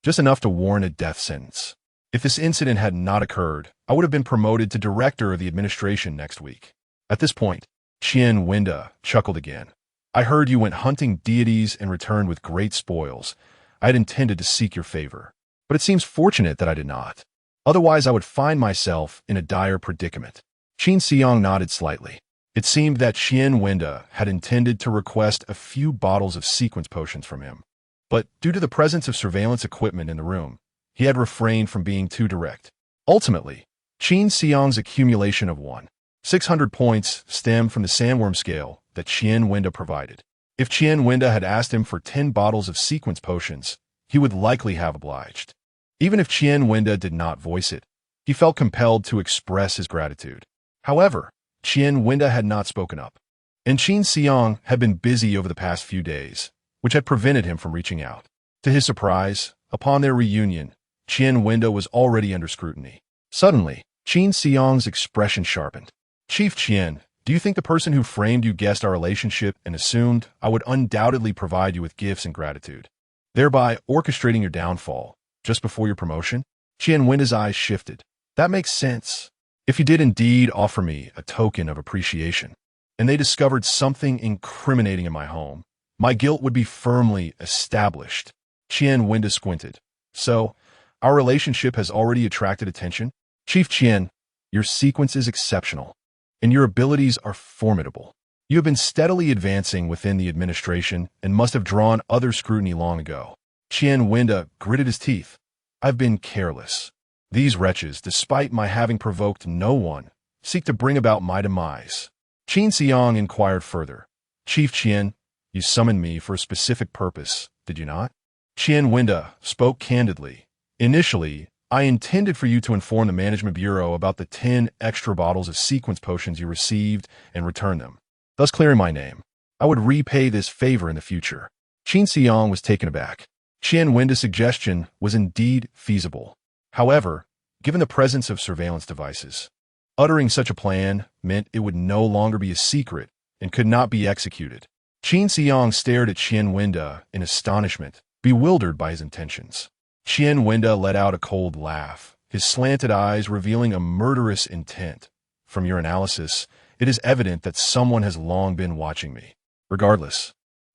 Just enough to warrant a death sentence. If this incident had not occurred, I would have been promoted to director of the administration next week. At this point, Chien Winda chuckled again. I heard you went hunting deities and returned with great spoils. I had intended to seek your favor, but it seems fortunate that I did not. Otherwise, I would find myself in a dire predicament. Qin Xiang nodded slightly. It seemed that Chien Winda had intended to request a few bottles of sequence potions from him, but due to the presence of surveillance equipment in the room, he had refrained from being too direct. Ultimately, Qin Xiang's accumulation of 600 points stemmed from the sandworm scale that Chien Winda provided. If Chien Winda had asked him for 10 bottles of sequence potions, he would likely have obliged. Even if Chien Winda did not voice it, he felt compelled to express his gratitude. However, Chien Winda had not spoken up, and Qin Xiang had been busy over the past few days, which had prevented him from reaching out. To his surprise, upon their reunion, Chien Winda was already under scrutiny. Suddenly, Qin Xiang's expression sharpened. Chief Chien, do you think the person who framed you guessed our relationship and assumed I would undoubtedly provide you with gifts and gratitude, thereby orchestrating your downfall just before your promotion? Chien Winda's eyes shifted. That makes sense. If you did indeed offer me a token of appreciation, and they discovered something incriminating in my home, my guilt would be firmly established. Chien Winda squinted. So, our relationship has already attracted attention? Chief Chien, your sequence is exceptional, and your abilities are formidable. You have been steadily advancing within the administration and must have drawn other scrutiny long ago. Chien Winda gritted his teeth. I've been careless. These wretches, despite my having provoked no one, seek to bring about my demise. Qin Xiang inquired further. Chief Chien, you summoned me for a specific purpose, did you not? Chien Winda spoke candidly. Initially, I intended for you to inform the Management Bureau about the 10 extra bottles of sequence potions you received and return them, thus clearing my name. I would repay this favor in the future. Qin Xiang was taken aback. Chien Winda's suggestion was indeed feasible. However, given the presence of surveillance devices, uttering such a plan meant it would no longer be a secret and could not be executed. Qin Xiang stared at Chien Winda in astonishment, bewildered by his intentions. Chien Winda let out a cold laugh, his slanted eyes revealing a murderous intent. From your analysis, it is evident that someone has long been watching me. Regardless,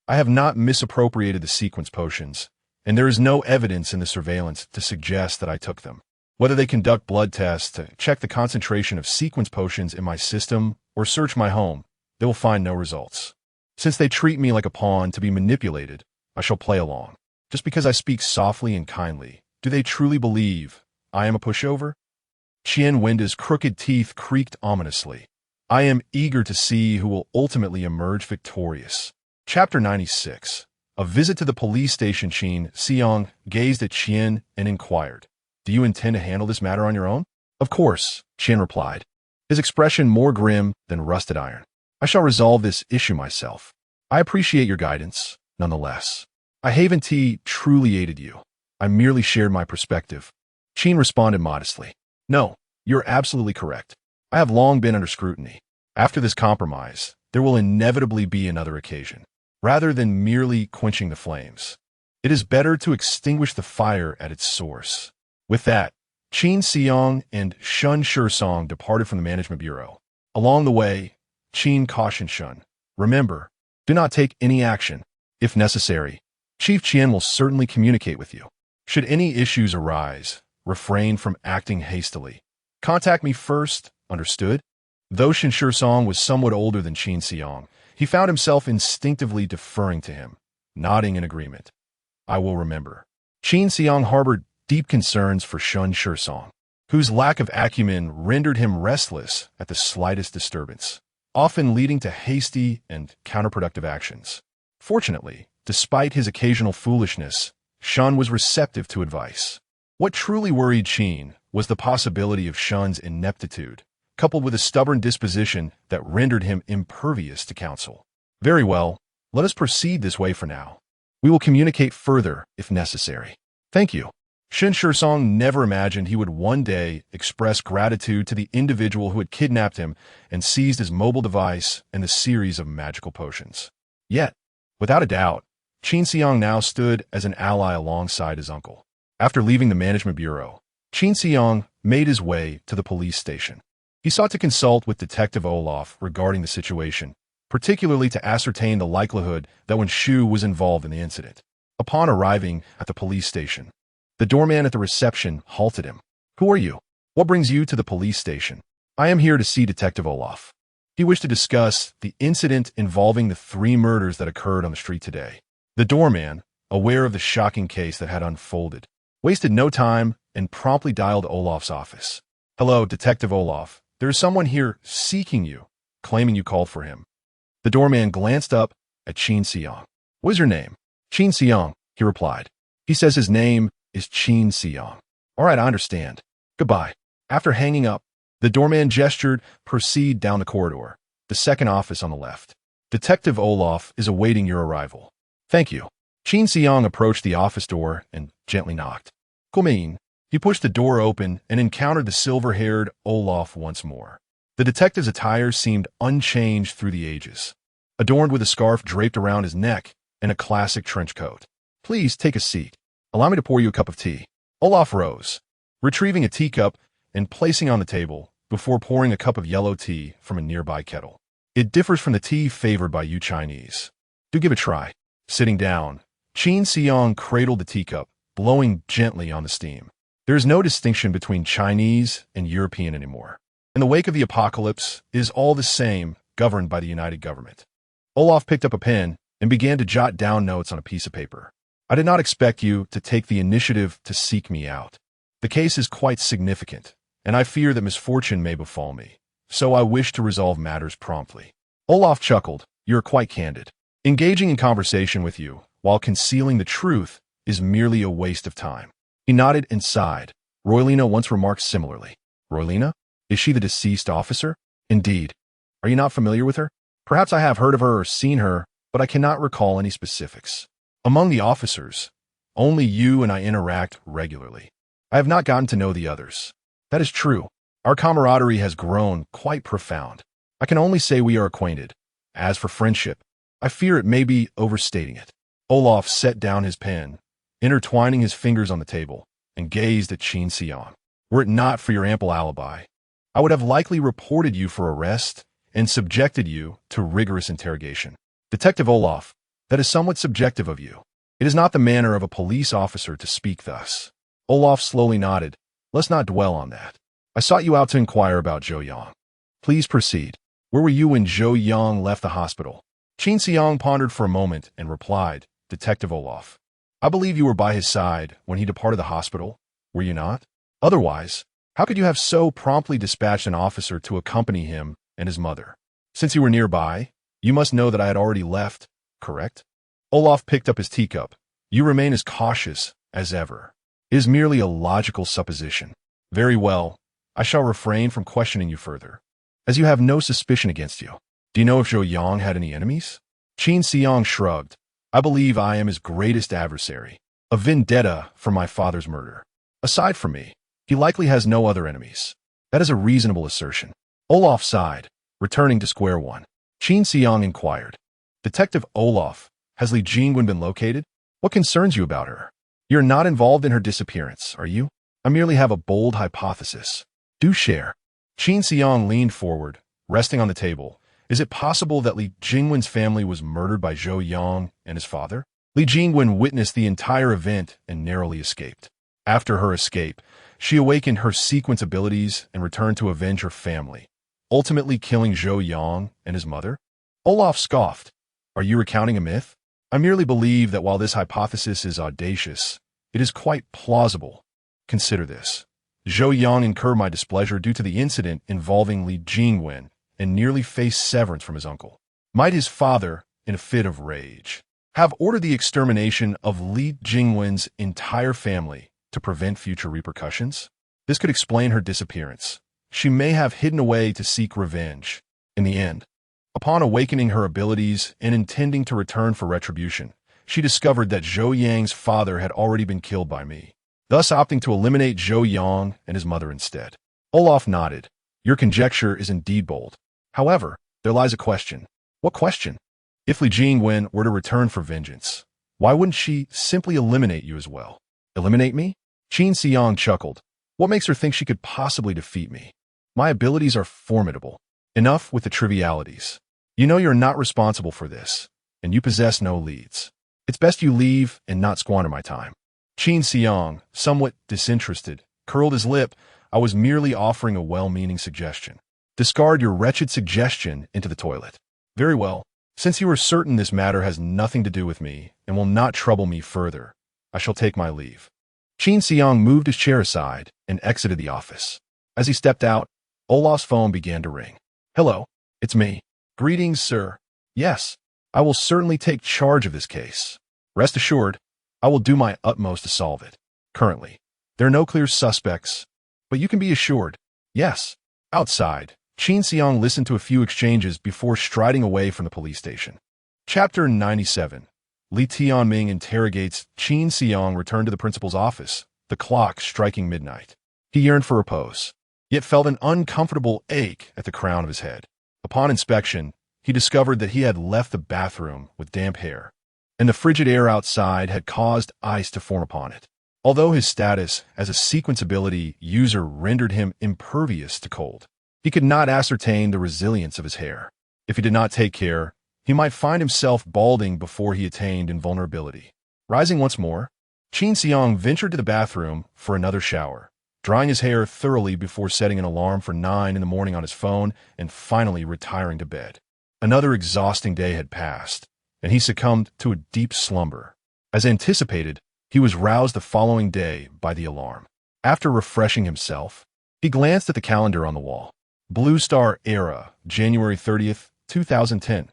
I have not misappropriated the sequence potions, and there is no evidence in the surveillance to suggest that I took them. Whether they conduct blood tests to check the concentration of sequence potions in my system or search my home, they will find no results. Since they treat me like a pawn to be manipulated, I shall play along. Just because I speak softly and kindly, do they truly believe I am a pushover? Chien Winda's crooked teeth creaked ominously. I am eager to see who will ultimately emerge victorious. Chapter 96. A visit to the police station. Qin Xiang gazed at Chien and inquired, Do you intend to handle this matter on your own? Of course, Qian replied, his expression more grim than rusted iron. I shall resolve this issue myself. I appreciate your guidance, nonetheless. I haven't truly aided you. I merely shared my perspective. Qian responded modestly. No, you're absolutely correct. I have long been under scrutiny. After this compromise, there will inevitably be another occasion. Rather than merely quenching the flames, it is better to extinguish the fire at its source. With that, Qin Xiang and Shun Shursong departed from the Management Bureau. Along the way, Qin cautioned Shun, remember, do not take any action. If necessary, Chief Qian will certainly communicate with you. Should any issues arise, refrain from acting hastily. Contact me first, understood? Though Shin Shursong was somewhat older than Qin Xiang, he found himself instinctively deferring to him, nodding in agreement. I will remember. Qin Xiang harbored deep concerns for Shun Shursong, whose lack of acumen rendered him restless at the slightest disturbance, often leading to hasty and counterproductive actions. Fortunately, despite his occasional foolishness, Shun was receptive to advice. What truly worried Qin was the possibility of Shun's ineptitude, coupled with a stubborn disposition that rendered him impervious to counsel. Very well, let us proceed this way for now. We will communicate further if necessary. Thank you. Shin Shursong never imagined he would one day express gratitude to the individual who had kidnapped him and seized his mobile device and the series of magical potions. Yet, without a doubt, Qin Xiang now stood as an ally alongside his uncle. After leaving the Management Bureau, Qin Xiang made his way to the police station. He sought to consult with Detective Olaf regarding the situation, particularly to ascertain the likelihood that when Shu was involved in the incident. Upon arriving at the police station, the doorman at the reception halted him. Who are you? What brings you to the police station? I am here to see Detective Olaf. He wished to discuss the incident involving the 3 murders that occurred on the street today. The doorman, aware of the shocking case that had unfolded, wasted no time and promptly dialed Olaf's office. Hello, Detective Olaf. There is someone here seeking you, claiming you called for him. The doorman glanced up at Qin Xiang. What is your name? Qin Xiang, he replied. He says his name is Qin Xiang. All right, I understand. Goodbye. After hanging up, the doorman gestured, proceed down the corridor, the second office on the left. Detective Olaf is awaiting your arrival. Thank you. Qin Xiang approached the office door and gently knocked. Come in. He pushed the door open and encountered the silver-haired Olaf once more. The detective's attire seemed unchanged through the ages, adorned with a scarf draped around his neck and a classic trench coat. Please take a seat. Allow me to pour you a cup of tea. Olaf rose, retrieving a teacup and placing on the table before pouring a cup of yellow tea from a nearby kettle. It differs from the tea favored by you Chinese. Do give it a try. Sitting down, Qin Xiang cradled the teacup, blowing gently on the steam. There is no distinction between Chinese and European anymore. In the wake of the apocalypse, it is all the same, governed by the United Government. Olaf picked up a pen and began to jot down notes on a piece of paper. I did not expect you to take the initiative to seek me out. The case is quite significant, and I fear that misfortune may befall me, so I wish to resolve matters promptly. Olaf chuckled. You are quite candid. Engaging in conversation with you, while concealing the truth, is merely a waste of time. He nodded and sighed. Roylina once remarked similarly. Roylina? Is she the deceased officer? Indeed. Are you not familiar with her? Perhaps I have heard of her or seen her, but I cannot recall any specifics. Among the officers, only you and I interact regularly. I have not gotten to know the others. That is true. Our camaraderie has grown quite profound. I can only say we are acquainted. As for friendship, I fear it may be overstating it. Olaf set down his pen, intertwining his fingers on the table, and gazed at Qin Xiang. Were it not for your ample alibi, I would have likely reported you for arrest and subjected you to rigorous interrogation. Detective Olaf, that is somewhat subjective of you. It is not the manner of a police officer to speak thus. Olaf slowly nodded. Let's not dwell on that. I sought you out to inquire about Zhou Yang. Please proceed. Where were you when Zhou Yang left the hospital? Qin Xiang pondered for a moment and replied, Detective Olaf, I believe you were by his side when he departed the hospital, were you not? Otherwise, how could you have so promptly dispatched an officer to accompany him and his mother? Since you were nearby, you must know that I had already left, correct? Olaf picked up his teacup. You remain as cautious as ever. It is merely a logical supposition. Very well. I shall refrain from questioning you further, as you have no suspicion against you. Do you know if Zhou Yang had any enemies? Qin Xiang shrugged. I believe I am his greatest adversary. A vendetta for my father's murder. Aside from me, he likely has no other enemies. That is a reasonable assertion. Olaf sighed, returning to square one. Qin Xiang inquired. Detective Olaf, has Li Jingwen been located? What concerns you about her? You're not involved in her disappearance, are you? I merely have a bold hypothesis. Do share. Qin Xiang leaned forward, resting on the table. Is it possible that Li Jingwen's family was murdered by Zhou Yang and his father? Li Jingwen witnessed the entire event and narrowly escaped. After her escape, she awakened her sequence abilities and returned to avenge her family, ultimately killing Zhou Yang and his mother? Olaf scoffed. Are you recounting a myth? I merely believe that while this hypothesis is audacious, it is quite plausible. Consider this. Zhou Yang incurred my displeasure due to the incident involving Li Jingwen and nearly faced severance from his uncle. Might his father, in a fit of rage, have ordered the extermination of Li Jingwen's entire family to prevent future repercussions? This could explain her disappearance. She may have hidden away to seek revenge. In the end, upon awakening her abilities and intending to return for retribution, she discovered that Zhou Yang's father had already been killed by me, thus opting to eliminate Zhou Yang and his mother instead. Olaf nodded. Your conjecture is indeed bold. However, there lies a question. What question? If Li Jingwen were to return for vengeance, why wouldn't she simply eliminate you as well? Eliminate me? Qin Xiang chuckled. What makes her think she could possibly defeat me? My abilities are formidable. Enough with the trivialities. You know you're not responsible for this, and you possess no leads. It's best you leave and not squander my time. Qin Xiang, somewhat disinterested, curled his lip. I was merely offering a well-meaning suggestion. Discard your wretched suggestion into the toilet. Very well. Since you are certain this matter has nothing to do with me and will not trouble me further, I shall take my leave. Qin Xiang moved his chair aside and exited the office. As he stepped out, Olaf's phone began to ring. Hello, it's me. Greetings, sir. Yes, I will certainly take charge of this case. Rest assured, I will do my utmost to solve it. Currently, there are no clear suspects, but you can be assured. Yes. Outside, Qin Xiang listened to a few exchanges before striding away from the police station. Chapter 97. Li Tianming interrogates. Qin Xiang returned to the principal's office, the clock striking midnight. He yearned for repose, yet felt an uncomfortable ache at the crown of his head. Upon inspection, he discovered that he had left the bathroom with damp hair, and the frigid air outside had caused ice to form upon it. Although his status as a sequence ability user rendered him impervious to cold, he could not ascertain the resilience of his hair. If he did not take care, he might find himself balding before he attained invulnerability. Rising once more, Qin Xiang ventured to the bathroom for another shower, drying his hair thoroughly before setting an alarm for 9 in the morning on his phone and finally retiring to bed. Another exhausting day had passed, and he succumbed to a deep slumber. As anticipated, he was roused the following day by the alarm. After refreshing himself, he glanced at the calendar on the wall. Blue Star Era, January 30th, 2010.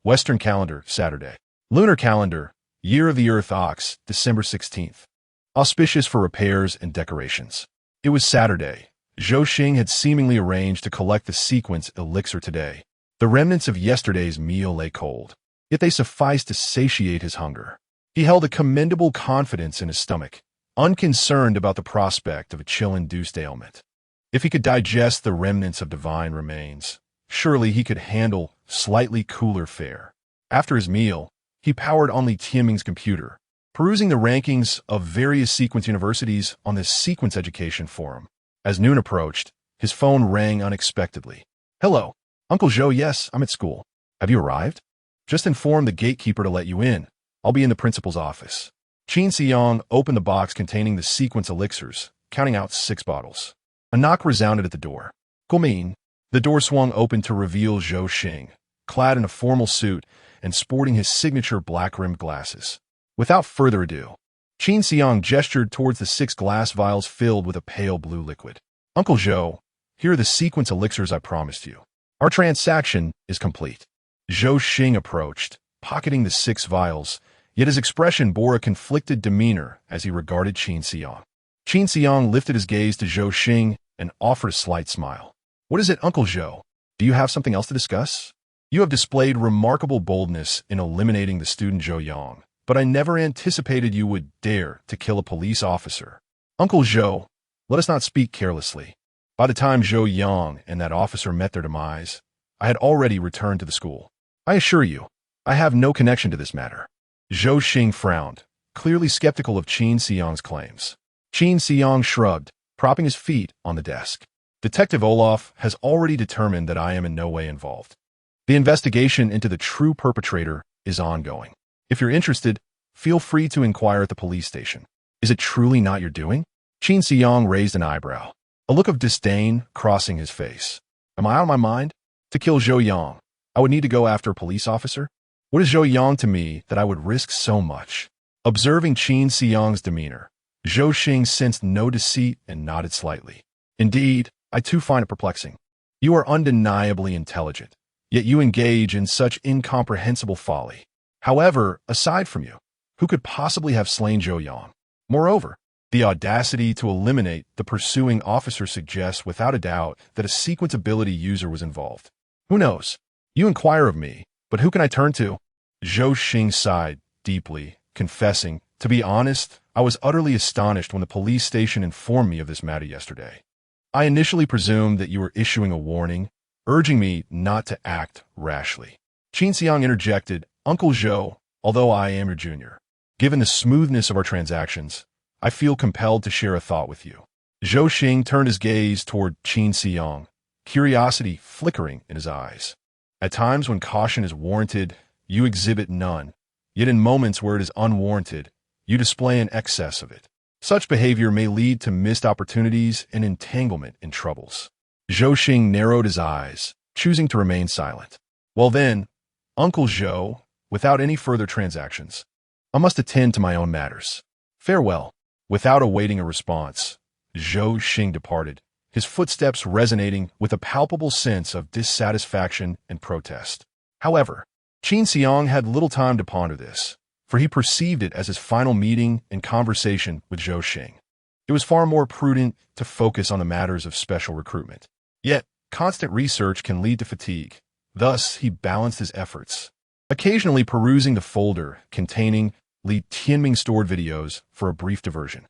Western Calendar, Saturday. Lunar Calendar, Year of the Earth Ox, December 16th. Auspicious for repairs and decorations. It was Saturday. Zhou Xing had seemingly arranged to collect the sequence elixir today. The remnants of yesterday's meal lay cold, yet they sufficed to satiate his hunger. He held a commendable confidence in his stomach, unconcerned about the prospect of a chill-induced ailment. If he could digest the remnants of divine remains, surely he could handle slightly cooler fare. After his meal, he powered on Li Tianming's computer, perusing the rankings of various sequence universities on the Sequence Education Forum. As noon approached, his phone rang unexpectedly. Hello, Uncle Zhou. Yes, I'm at school. Have you arrived? Just inform the gatekeeper to let you in. I'll be in the principal's office. Qin Xiang opened the box containing the sequence elixirs, counting out 6 bottles. A knock resounded at the door. Guomin. The door swung open to reveal Zhou Xing, clad in a formal suit and sporting his signature black-rimmed glasses. Without further ado, Qin Xiang gestured towards the 6 glass vials filled with a pale blue liquid. Uncle Zhou, here are the sequence elixirs I promised you. Our transaction is complete. Zhou Xing approached, pocketing the 6 vials, yet his expression bore a conflicted demeanor as he regarded Qin Xiang. Qin Xiang lifted his gaze to Zhou Xing and offered a slight smile. What is it, Uncle Zhou? Do you have something else to discuss? You have displayed remarkable boldness in eliminating the student Zhou Yang, but I never anticipated you would dare to kill a police officer. Uncle Zhou, let us not speak carelessly. By the time Zhou Yang and that officer met their demise, I had already returned to the school. I assure you, I have no connection to this matter. Zhou Xing frowned, clearly skeptical of Qin Xiang's claims. Qin Xiang shrugged, propping his feet on the desk. Detective Olaf has already determined that I am in no way involved. The investigation into the true perpetrator is ongoing. If you're interested, feel free to inquire at the police station. Is it truly not your doing? Qin Xiang raised an eyebrow, a look of disdain crossing his face. Am I out of my mind? To kill Zhou Yang, I would need to go after a police officer? What is Zhou Yang to me that I would risk so much? Observing Qin Xiang's demeanor, Zhou Xing sensed no deceit and nodded slightly. Indeed, I too find it perplexing. You are undeniably intelligent, yet you engage in such incomprehensible folly. However, aside from you, who could possibly have slain Zhou Yang? Moreover, the audacity to eliminate the pursuing officer suggests without a doubt that a sequence ability user was involved. Who knows? You inquire of me, but who can I turn to? Zhou Xing sighed deeply, confessing, to be honest, I was utterly astonished when the police station informed me of this matter yesterday. I initially presumed that you were issuing a warning, urging me not to act rashly. Qin Xiang interjected, Uncle Zhou, although I am your junior, given the smoothness of our transactions, I feel compelled to share a thought with you. Zhou Xing turned his gaze toward Qin Xiang, curiosity flickering in his eyes. At times when caution is warranted, you exhibit none, yet in moments where it is unwarranted, you display an excess of it. Such behavior may lead to missed opportunities and entanglement in troubles. Zhou Xing narrowed his eyes, choosing to remain silent. Well then, Uncle Zhou, without any further transactions, I must attend to my own matters. Farewell. Without awaiting a response, Zhou Xing departed, his footsteps resonating with a palpable sense of dissatisfaction and protest. However, Qin Xiang had little time to ponder this, for he perceived it as his final meeting and conversation with Zhou Xing. It was far more prudent to focus on the matters of special recruitment. Yet, constant research can lead to fatigue. Thus, he balanced his efforts, occasionally perusing the folder containing Li Tianming stored videos for a brief diversion.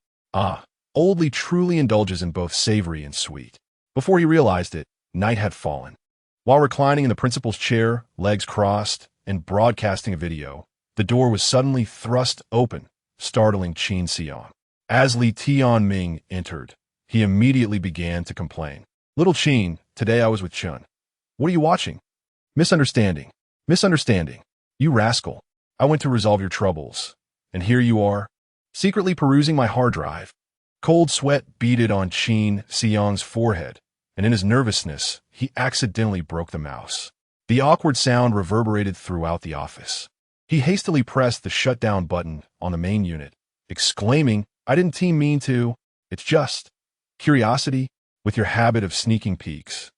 Old Li truly indulges in both savory and sweet. Before he realized it, night had fallen. While reclining in the principal's chair, legs crossed, and broadcasting a video, the door was suddenly thrust open, startling Qin Xiang. As Li Tianming entered, he immediately began to complain. Little Qin, today I was with Chun. What are you watching? Misunderstanding. Misunderstanding. You rascal. I went to resolve your troubles. And here you are, secretly perusing my hard drive. Cold sweat beaded on Qin Xiang's forehead, and in his nervousness, he accidentally broke the mouse. The awkward sound reverberated throughout the office. He hastily pressed the shutdown button on the main unit, exclaiming, I didn't mean to. It's just curiosity with your habit of sneaking peeks.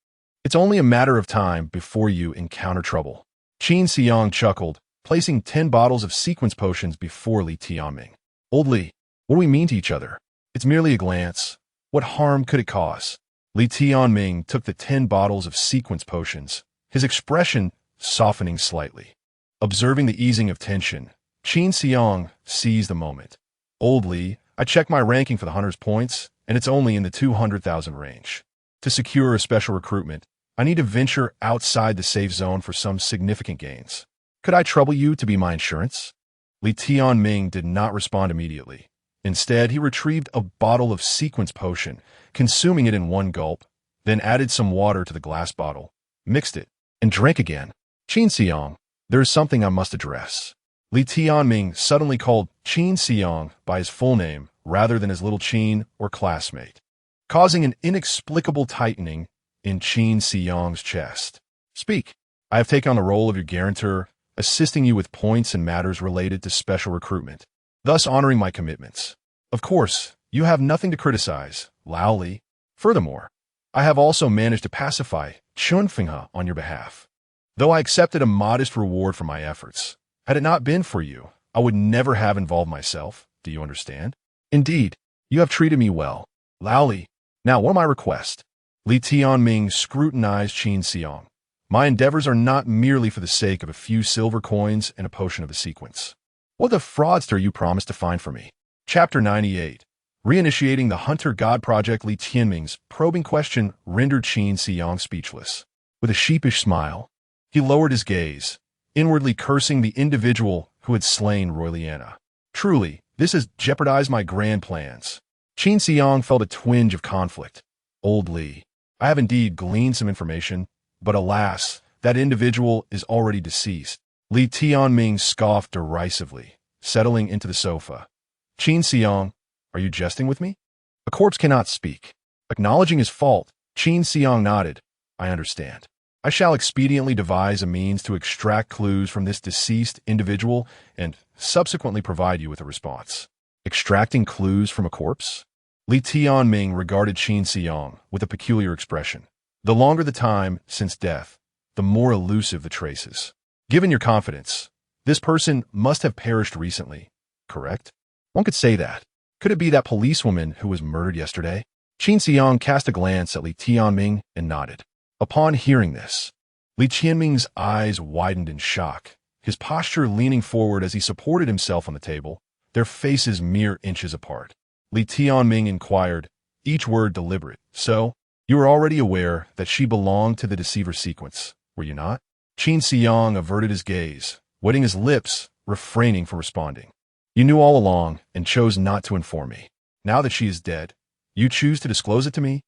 It's only a matter of time before you encounter trouble. Qin Xiang chuckled, placing 10 bottles of sequence potions before Li Tianming. Old Li, what do we mean to each other? It's merely a glance. What harm could it cause? Li Tianming took the 10 bottles of sequence potions, his expression softening slightly. Observing the easing of tension, Qin Xiang seized the moment. Old Li, I checked my ranking for the hunter's points, and it's only in the 200,000 range. To secure a special recruitment, I need to venture outside the safe zone for some significant gains. Could I trouble you to be my insurance? Li Tianming did not respond immediately. Instead, he retrieved a bottle of sequence potion, consuming it in one gulp, then added some water to the glass bottle, mixed it, and drank again. Qin Xiang, there is something I must address. Li Tianming suddenly called Qin Xiang by his full name rather than his little Qin or classmate, causing an inexplicable tightening in Qin Xiang's chest. Speak. I have taken on the role of your guarantor, assisting you with points and matters related to special recruitment, thus honoring my commitments. Of course, you have nothing to criticize, Lao Li. Furthermore, I have also managed to pacify Chun Fenghe on your behalf. Though I accepted a modest reward for my efforts, had it not been for you, I would never have involved myself, do you understand? Indeed, You have treated me well. Laoli. Now, what am my request? Li Tianming scrutinized Qin Xiang. My endeavors are not merely for the sake of a few silver coins and a potion of a sequence. What the fraudster you promised to find for me? Chapter 98. Reinitiating the Hunter-God Project. Li Tianming's probing question rendered Qin Xiang speechless. With a sheepish smile, he lowered his gaze, inwardly cursing the individual who had slain Royliana. Truly, this has jeopardized my grand plans. Qin Xiang felt a twinge of conflict. Old Li, I have indeed gleaned some information, but alas, that individual is already deceased. Li Tianming scoffed derisively, settling into the sofa. Qin Xiang, are you jesting with me? A corpse cannot speak. Acknowledging his fault, Qin Xiang nodded. I understand. I shall expediently devise a means to extract clues from this deceased individual and subsequently provide you with a response. Extracting clues from a corpse? Li Tianming regarded Qin Xiang with a peculiar expression. The longer the time since death, the more elusive the traces. Given your confidence, this person must have perished recently, correct? One could say that. Could it be that policewoman who was murdered yesterday? Qin Xiang cast a glance at Li Tianming and nodded. Upon hearing this, Li Tianming's eyes widened in shock, his posture leaning forward as he supported himself on the table, their faces mere inches apart. Li Tianming inquired, each word deliberate. So, you were already aware that she belonged to the deceiver sequence, were you not? Qin Xiang averted his gaze, wetting his lips, refraining from responding. You knew all along and chose not to inform me. Now that she is dead, you choose to disclose it to me?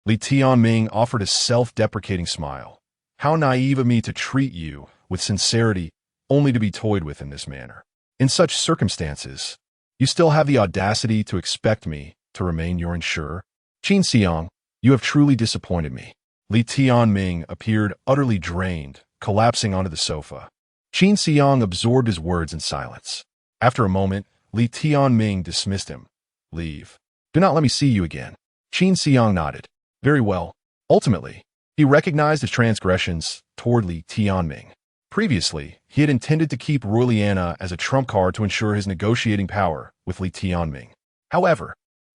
Li Tianming offered a self-deprecating smile. How naive of me to treat you with sincerity only to be toyed with in this manner. In such circumstances, you still have the audacity to expect me to remain your insurer? Qin Xiang, you have truly disappointed me. Li Tianming appeared utterly drained, collapsing onto the sofa. Qin Xiang absorbed his words in silence. After a moment, Li Tianming dismissed him. Leave. Do not let me see you again. Qin Xiang nodded. Very well. Ultimately, he recognized his transgressions toward Li Tianming. Previously, he had intended to keep Royliana as a trump card to ensure his negotiating power with Li Tianming. However,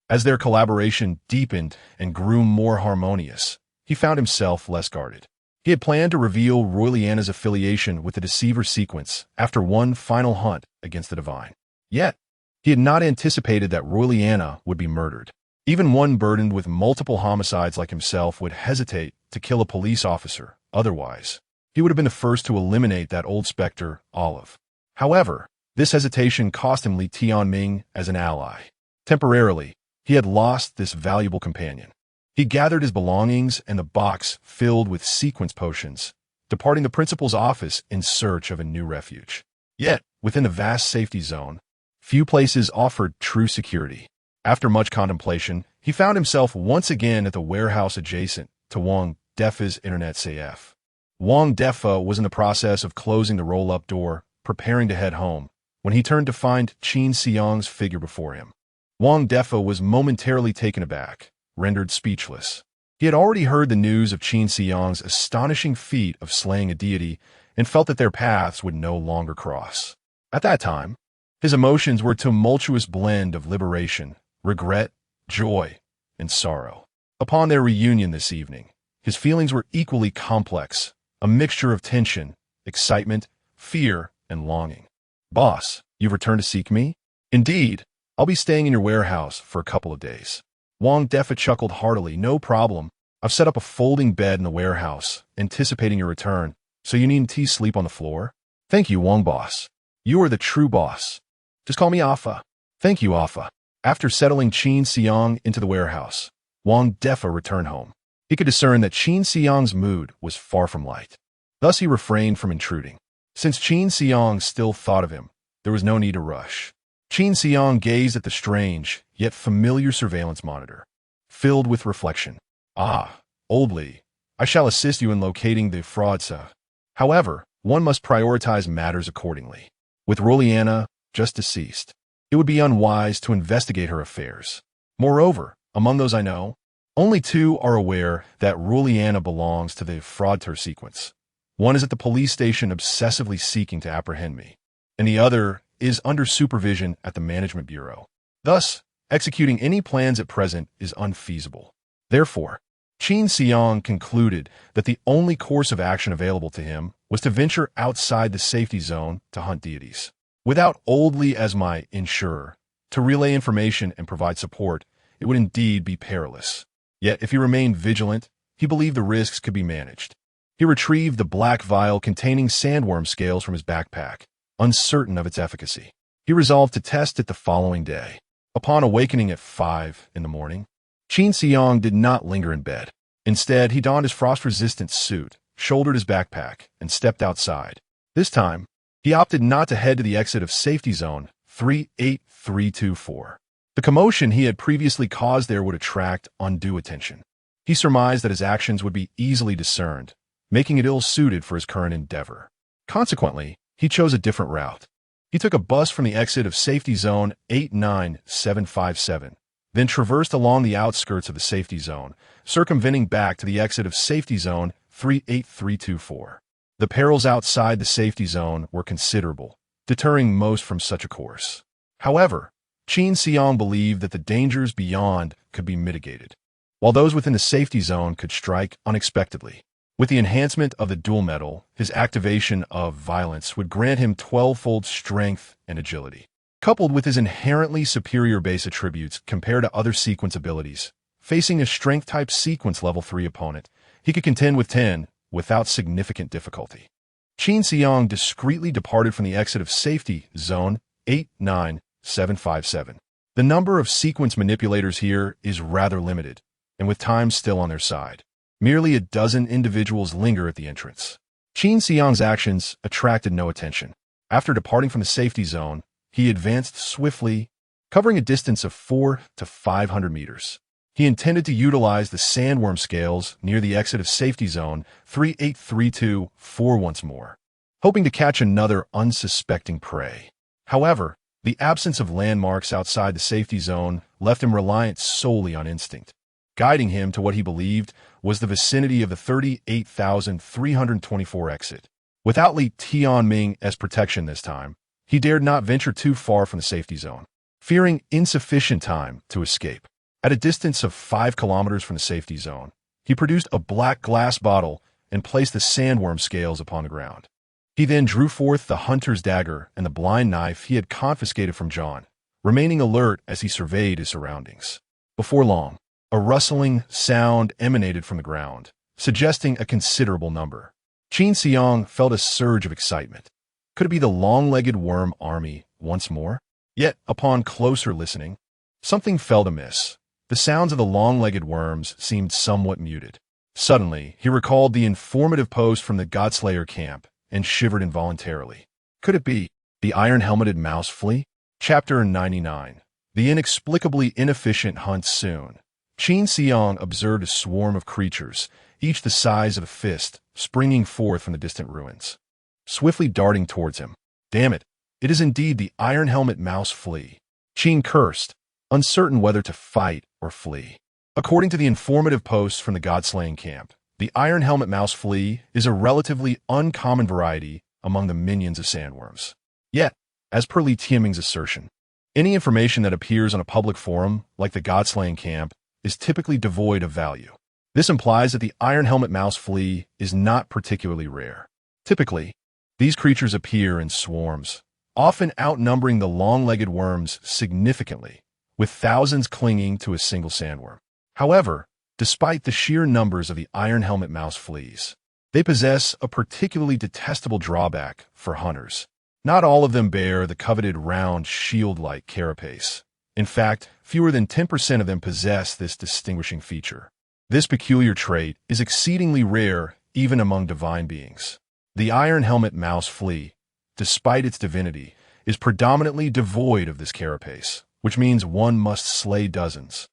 as their collaboration deepened and grew more harmonious, he found himself less guarded. He had planned to reveal Royliana's affiliation with the deceiver sequence after one final hunt against the divine. Yet, he had not anticipated that Royliana would be murdered. Even one burdened with multiple homicides like himself would hesitate to kill a police officer. Otherwise, he would have been the first to eliminate that old specter, Olive. However, this hesitation cost him Li Tianming as an ally. Temporarily, he had lost this valuable companion. He gathered his belongings and the box filled with sequence potions, departing the principal's office in search of a new refuge. Yet, within the vast safety zone, few places offered true security. After much contemplation, he found himself once again at the warehouse adjacent to Wang Defa's internet safe. Wang Defa was in the process of closing the roll-up door, preparing to head home, when he turned to find Qin Xiang's figure before him. Wang Defa was momentarily taken aback, rendered speechless. He had already heard the news of Qin Xiang's astonishing feat of slaying a deity and felt that their paths would no longer cross. At that time, his emotions were a tumultuous blend of liberation, regret, joy, and sorrow. Upon their reunion this evening, his feelings were equally complex, a mixture of tension, excitement, fear, and longing. Boss, you've returned to seek me? Indeed, I'll be staying in your warehouse for a couple of days. Wang Defa chuckled heartily. No problem. I've set up a folding bed in the warehouse, anticipating your return, so you needn't sleep on the floor? Thank you, Wang boss. You are the true boss. Just call me Alpha. Thank you, Alpha. After settling Qin Xiang into the warehouse, Wang Defa returned home. He could discern that Qin Xiang's mood was far from light. Thus he refrained from intruding. Since Qin Xiang still thought of him, there was no need to rush. Qin Xiang gazed at the strange, yet familiar surveillance monitor, filled with reflection. Ah, old Li, I shall assist you in locating the fraudster. However, one must prioritize matters accordingly. With Royliana just deceased, it would be unwise to investigate her affairs. Moreover, among those I know, only two are aware that Royliana belongs to the fraudster sequence. One is at the police station obsessively seeking to apprehend me, and the other is under supervision at the management bureau. Thus, Executing any plans at present is unfeasible. Therefore, Qin Xiang concluded that the only course of action available to him was to venture outside the safety zone to hunt deities. Without Old Li as my insurer, to relay information and provide support, it would indeed be perilous. Yet, if he remained vigilant, he believed the risks could be managed. He retrieved the black vial containing sandworm scales from his backpack, uncertain of its efficacy. He resolved to test it the following day. Upon awakening at 5 in the morning, Qin Xiang did not linger in bed. Instead, he donned his frost-resistant suit, shouldered his backpack, and stepped outside. This time, he opted not to head to the exit of safety zone 38324. The commotion he had previously caused there would attract undue attention. He surmised that his actions would be easily discerned, making it ill-suited for his current endeavor. Consequently, he chose a different route. He took a bus from the exit of safety zone 89757, then traversed along the outskirts of the safety zone, circumventing back to the exit of safety zone 38324. The perils outside the safety zone were considerable, deterring most from such a course. However, Qin Xiang believed that the dangers beyond could be mitigated, while those within the safety zone could strike unexpectedly. With the enhancement of the dual metal, his activation of violence would grant him 12-fold strength and agility. Coupled with his inherently superior base attributes compared to other sequence abilities, facing a strength-type sequence level 3 opponent, he could contend with 10 without significant difficulty. Qin Xiang discreetly departed from the exit of safety zone 89757. The number of sequence manipulators here is rather limited, and with time still on their side. Merely a dozen individuals linger at the entrance. Qin Xiang's actions attracted no attention. After departing from the safety zone, he advanced swiftly, covering a distance of 400 to 500 meters. He intended to utilize the sandworm scales near the exit of safety zone 38324 once more, hoping to catch another unsuspecting prey. However, the absence of landmarks outside the safety zone left him reliant solely on instinct. Guiding him to what he believed was the vicinity of the 38,324 exit. Without Li Tianming as protection this time, he dared not venture too far from the safety zone, fearing insufficient time to escape. At a distance of 5 kilometers from the safety zone, he produced a black glass bottle and placed the sandworm scales upon the ground. He then drew forth the hunter's dagger and the blind knife he had confiscated from John, remaining alert as he surveyed his surroundings. Before long, a rustling sound emanated from the ground, suggesting a considerable number. Qin Xiang felt a surge of excitement. Could it be the long-legged worm army once more? Yet, upon closer listening, something felt amiss. The sounds of the long-legged worms seemed somewhat muted. Suddenly, he recalled the informative post from the Godslayer camp and shivered involuntarily. Could it be the iron-helmeted mouse flea? Chapter 99. The inexplicably inefficient hunt soon. Qin Xiang observed a swarm of creatures, each the size of a fist, springing forth from the distant ruins, swiftly darting towards him. Damn it, it is indeed the iron helmet mouse flea. Qin cursed, uncertain whether to fight or flee. According to the informative posts from the God-slaying camp, the iron helmet mouse flea is a relatively uncommon variety among the minions of sandworms. Yet, as per Li Tianming's assertion, any information that appears on a public forum, like the God-slaying camp, is typically devoid of value. This implies that the iron helmet mouse flea is not particularly rare. Typically, these creatures appear in swarms, often outnumbering the long-legged worms significantly, with thousands clinging to a single sandworm. However, despite the sheer numbers of the iron helmet mouse fleas, they possess a particularly detestable drawback for hunters. Not all of them bear the coveted round shield-like carapace. In fact, fewer than 10% of them possess this distinguishing feature. This peculiar trait is exceedingly rare even among divine beings. The iron helmet mouse flea, despite its divinity, is predominantly devoid of this carapace, which means one must slay dozens,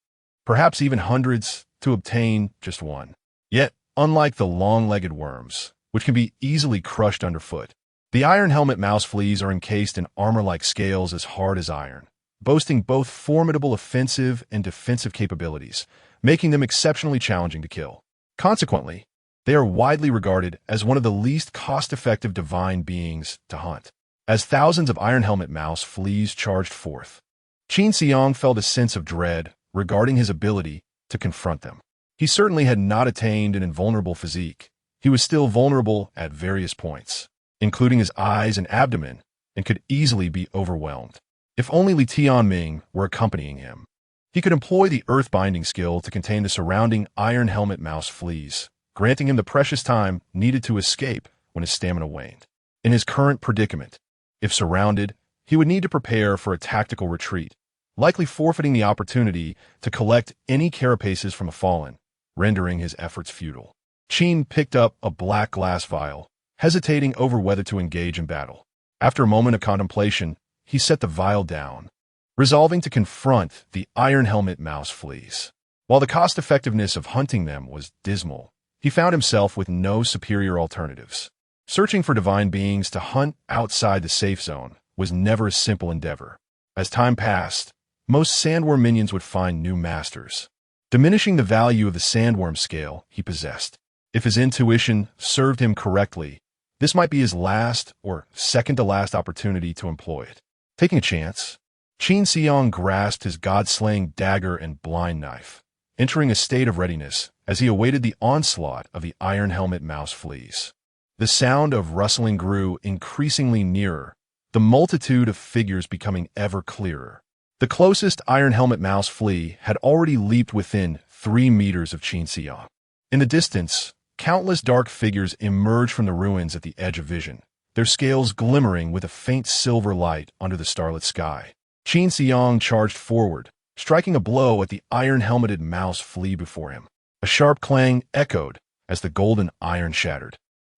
perhaps even hundreds, to obtain just one. Yet, unlike the long-legged worms, which can be easily crushed underfoot, the iron helmet mouse fleas are encased in armor-like scales as hard as iron, boasting both formidable offensive and defensive capabilities, making them exceptionally challenging to kill. Consequently, they are widely regarded as one of the least cost-effective divine beings to hunt. As thousands of iron helmet mouse fleas charged forth, Qin Xiang felt a sense of dread regarding his ability to confront them. He certainly had not attained an invulnerable physique. He was still vulnerable at various points, including his eyes and abdomen, and could easily be overwhelmed. If only Li Tianming were accompanying him. He could employ the earth-binding skill to contain the surrounding iron helmet mouse fleas, granting him the precious time needed to escape when his stamina waned. In his current predicament, if surrounded, he would need to prepare for a tactical retreat, likely forfeiting the opportunity to collect any carapaces from the fallen, rendering his efforts futile. Qin picked up a black glass vial, hesitating over whether to engage in battle. After a moment of contemplation, he set the vial down, resolving to confront the iron helmet mouse fleas. While the cost-effectiveness of hunting them was dismal, he found himself with no superior alternatives. Searching for divine beings to hunt outside the safe zone was never a simple endeavor. As time passed, most sandworm minions would find new masters, diminishing the value of the sandworm scale he possessed. If his intuition served him correctly, this might be his last or second-to-last opportunity to employ it. Taking a chance, Qin Xiang grasped his god-slaying dagger and blind knife, entering a state of readiness as he awaited the onslaught of the iron helmet mouse fleas. The sound of rustling grew increasingly nearer, the multitude of figures becoming ever clearer. The closest iron helmet mouse flea had already leaped within 3 meters of Qin Xiang. In the distance, countless dark figures emerged from the ruins at the edge of vision, their scales glimmering with a faint silver light under the starlit sky. Qin Xiang charged forward, striking a blow at the iron-helmeted mouse flea before him. A sharp clang echoed as the golden iron shattered,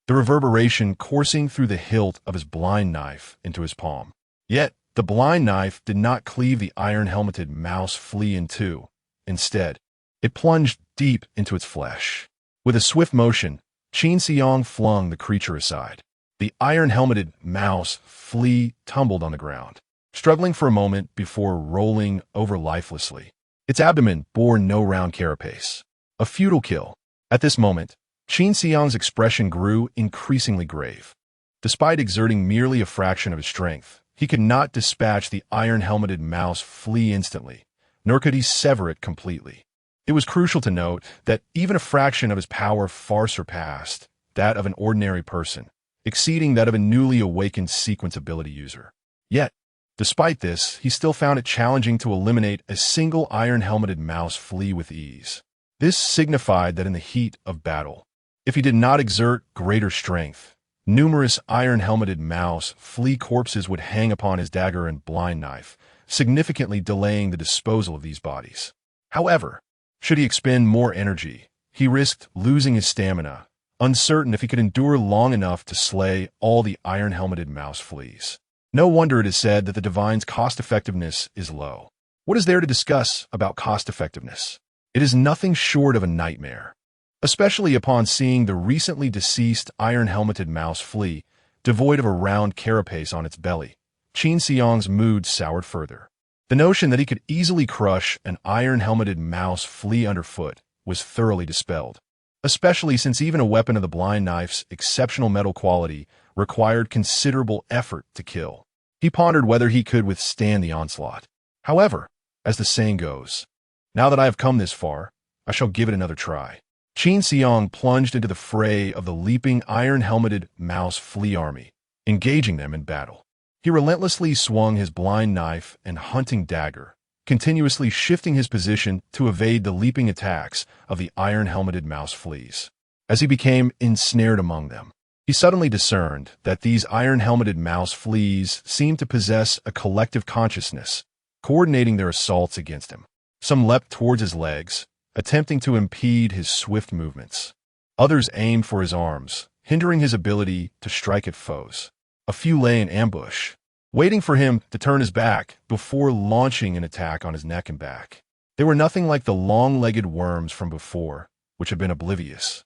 the reverberation coursing through the hilt of his blind knife into his palm. Yet, the blind knife did not cleave the iron-helmeted mouse flea in two. Instead, it plunged deep into its flesh. With a swift motion, Qin Xiang flung the creature aside. The iron-helmeted mouse flea tumbled on the ground, struggling for a moment before rolling over lifelessly. Its abdomen bore no round carapace. A futile kill. At this moment, Qin Xiang's expression grew increasingly grave. Despite exerting merely a fraction of his strength, he could not dispatch the iron-helmeted mouse flea instantly, nor could he sever it completely. It was crucial to note that even a fraction of his power far surpassed that of an ordinary person, exceeding that of a newly awakened sequence ability user. Yet, despite this, he still found it challenging to eliminate a single iron-helmeted mouse flea with ease. This signified that in the heat of battle, if he did not exert greater strength, numerous iron-helmeted mouse flea corpses would hang upon his dagger and blind knife, significantly delaying the disposal of these bodies. However, should he expend more energy, he risked losing his stamina, uncertain if he could endure long enough to slay all the iron-helmeted mouse fleas. No wonder it is said that the divine's cost-effectiveness is low. What is there to discuss about cost-effectiveness? It is nothing short of a nightmare, especially upon seeing the recently deceased iron-helmeted mouse flea, devoid of a round carapace on its belly. Qin Xiang's mood soured further. The notion that he could easily crush an iron-helmeted mouse flea underfoot was thoroughly dispelled, especially since even a weapon of the blind knife's exceptional metal quality required considerable effort to kill. He pondered whether he could withstand the onslaught. However, as the saying goes, now that I have come this far, I shall give it another try. Qin Xiang plunged into the fray of the leaping iron-helmeted mouse flea army, engaging them in battle. He relentlessly swung his blind knife and hunting dagger, continuously shifting his position to evade the leaping attacks of the iron-helmeted mouse fleas. As he became ensnared among them, he suddenly discerned that these iron-helmeted mouse fleas seemed to possess a collective consciousness, coordinating their assaults against him. Some leapt towards his legs, attempting to impede his swift movements. Others aimed for his arms, hindering his ability to strike at foes. A few lay in ambush, waiting for him to turn his back before launching an attack on his neck and back. They were nothing like the long-legged worms from before, which had been oblivious,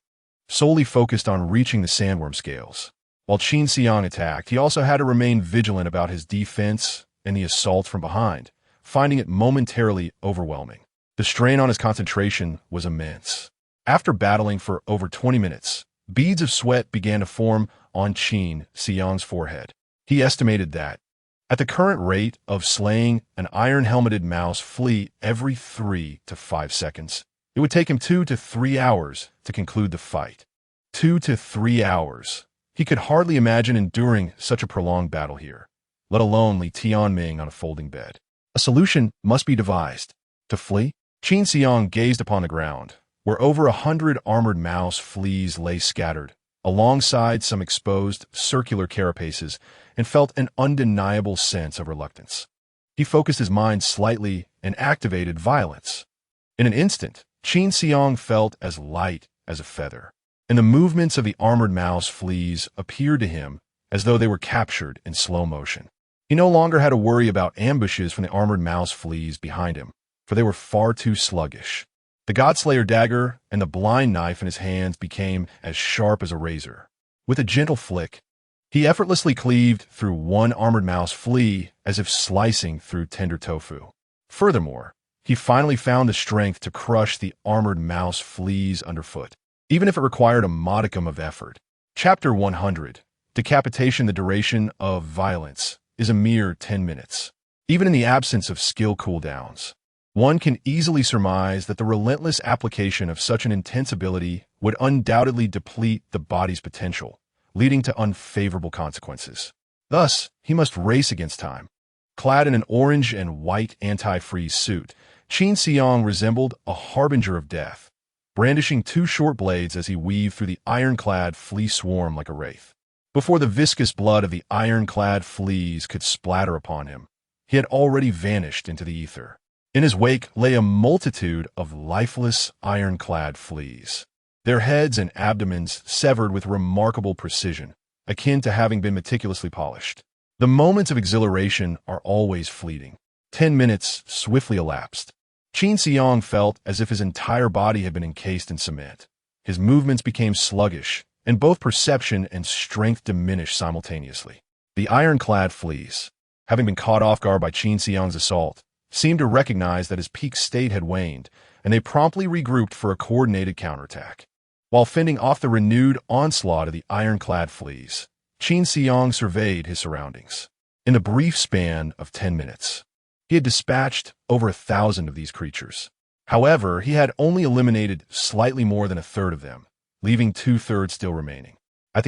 solely focused on reaching the sandworm scales. While Qin Xiang attacked, he also had to remain vigilant about his defense and the assault from behind, finding it momentarily overwhelming. The strain on his concentration was immense. After battling for over 20 minutes, beads of sweat began to form on Qin Xiang's forehead. He estimated that, At the current rate of slaying an iron-helmeted mouse flea every 3 to 5 seconds, it would take him 2 to 3 hours to conclude the fight. 2 to 3 hours. He could hardly imagine enduring such a prolonged battle here, let alone Li Tianming on a folding bed. A solution must be devised. To flee? Qin Xiang gazed upon the ground, where over 100 armored mouse fleas lay scattered, alongside some exposed circular carapaces, and felt an undeniable sense of reluctance. He focused his mind slightly and activated violence. In an instant, Qin Xiang felt as light as a feather, and the movements of the armored mouse fleas appeared to him as though they were captured in slow motion. He no longer had to worry about ambushes from the armored mouse fleas behind him, for they were far too sluggish. The Godslayer dagger and the blind knife in his hands became as sharp as a razor. With a gentle flick, he effortlessly cleaved through one armored mouse flea as if slicing through tender tofu. Furthermore, he finally found the strength to crush the armored mouse fleas underfoot, even if it required a modicum of effort. Chapter 100. Decapitation. The duration of violence is a mere 10 minutes. Even in the absence of skill cooldowns, one can easily surmise that the relentless application of such an intense ability would undoubtedly deplete the body's potential, leading to unfavorable consequences. Thus, he must race against time. Clad in an orange and white anti-freeze suit, Qin Xiang resembled a harbinger of death, brandishing 2 short blades as he weaved through the ironclad flea swarm like a wraith. Before the viscous blood of the ironclad fleas could splatter upon him, he had already vanished into the ether. In his wake lay a multitude of lifeless ironclad fleas, their heads and abdomens severed with remarkable precision, akin to having been meticulously polished. The moments of exhilaration are always fleeting. 10 minutes swiftly elapsed. Qin Xiang felt as if his entire body had been encased in cement. His movements became sluggish, and both perception and strength diminished simultaneously. The ironclad fleas, having been caught off guard by Qin Xiang's assault, seemed to recognize that his peak state had waned, and they promptly regrouped for a coordinated counterattack. While fending off the renewed onslaught of the ironclad fleas, Qin Xiang surveyed his surroundings. In the brief span of 10 minutes, he had dispatched over 1,000 of these creatures. However, he had only eliminated slightly more than a third of them, leaving 2/3 still remaining.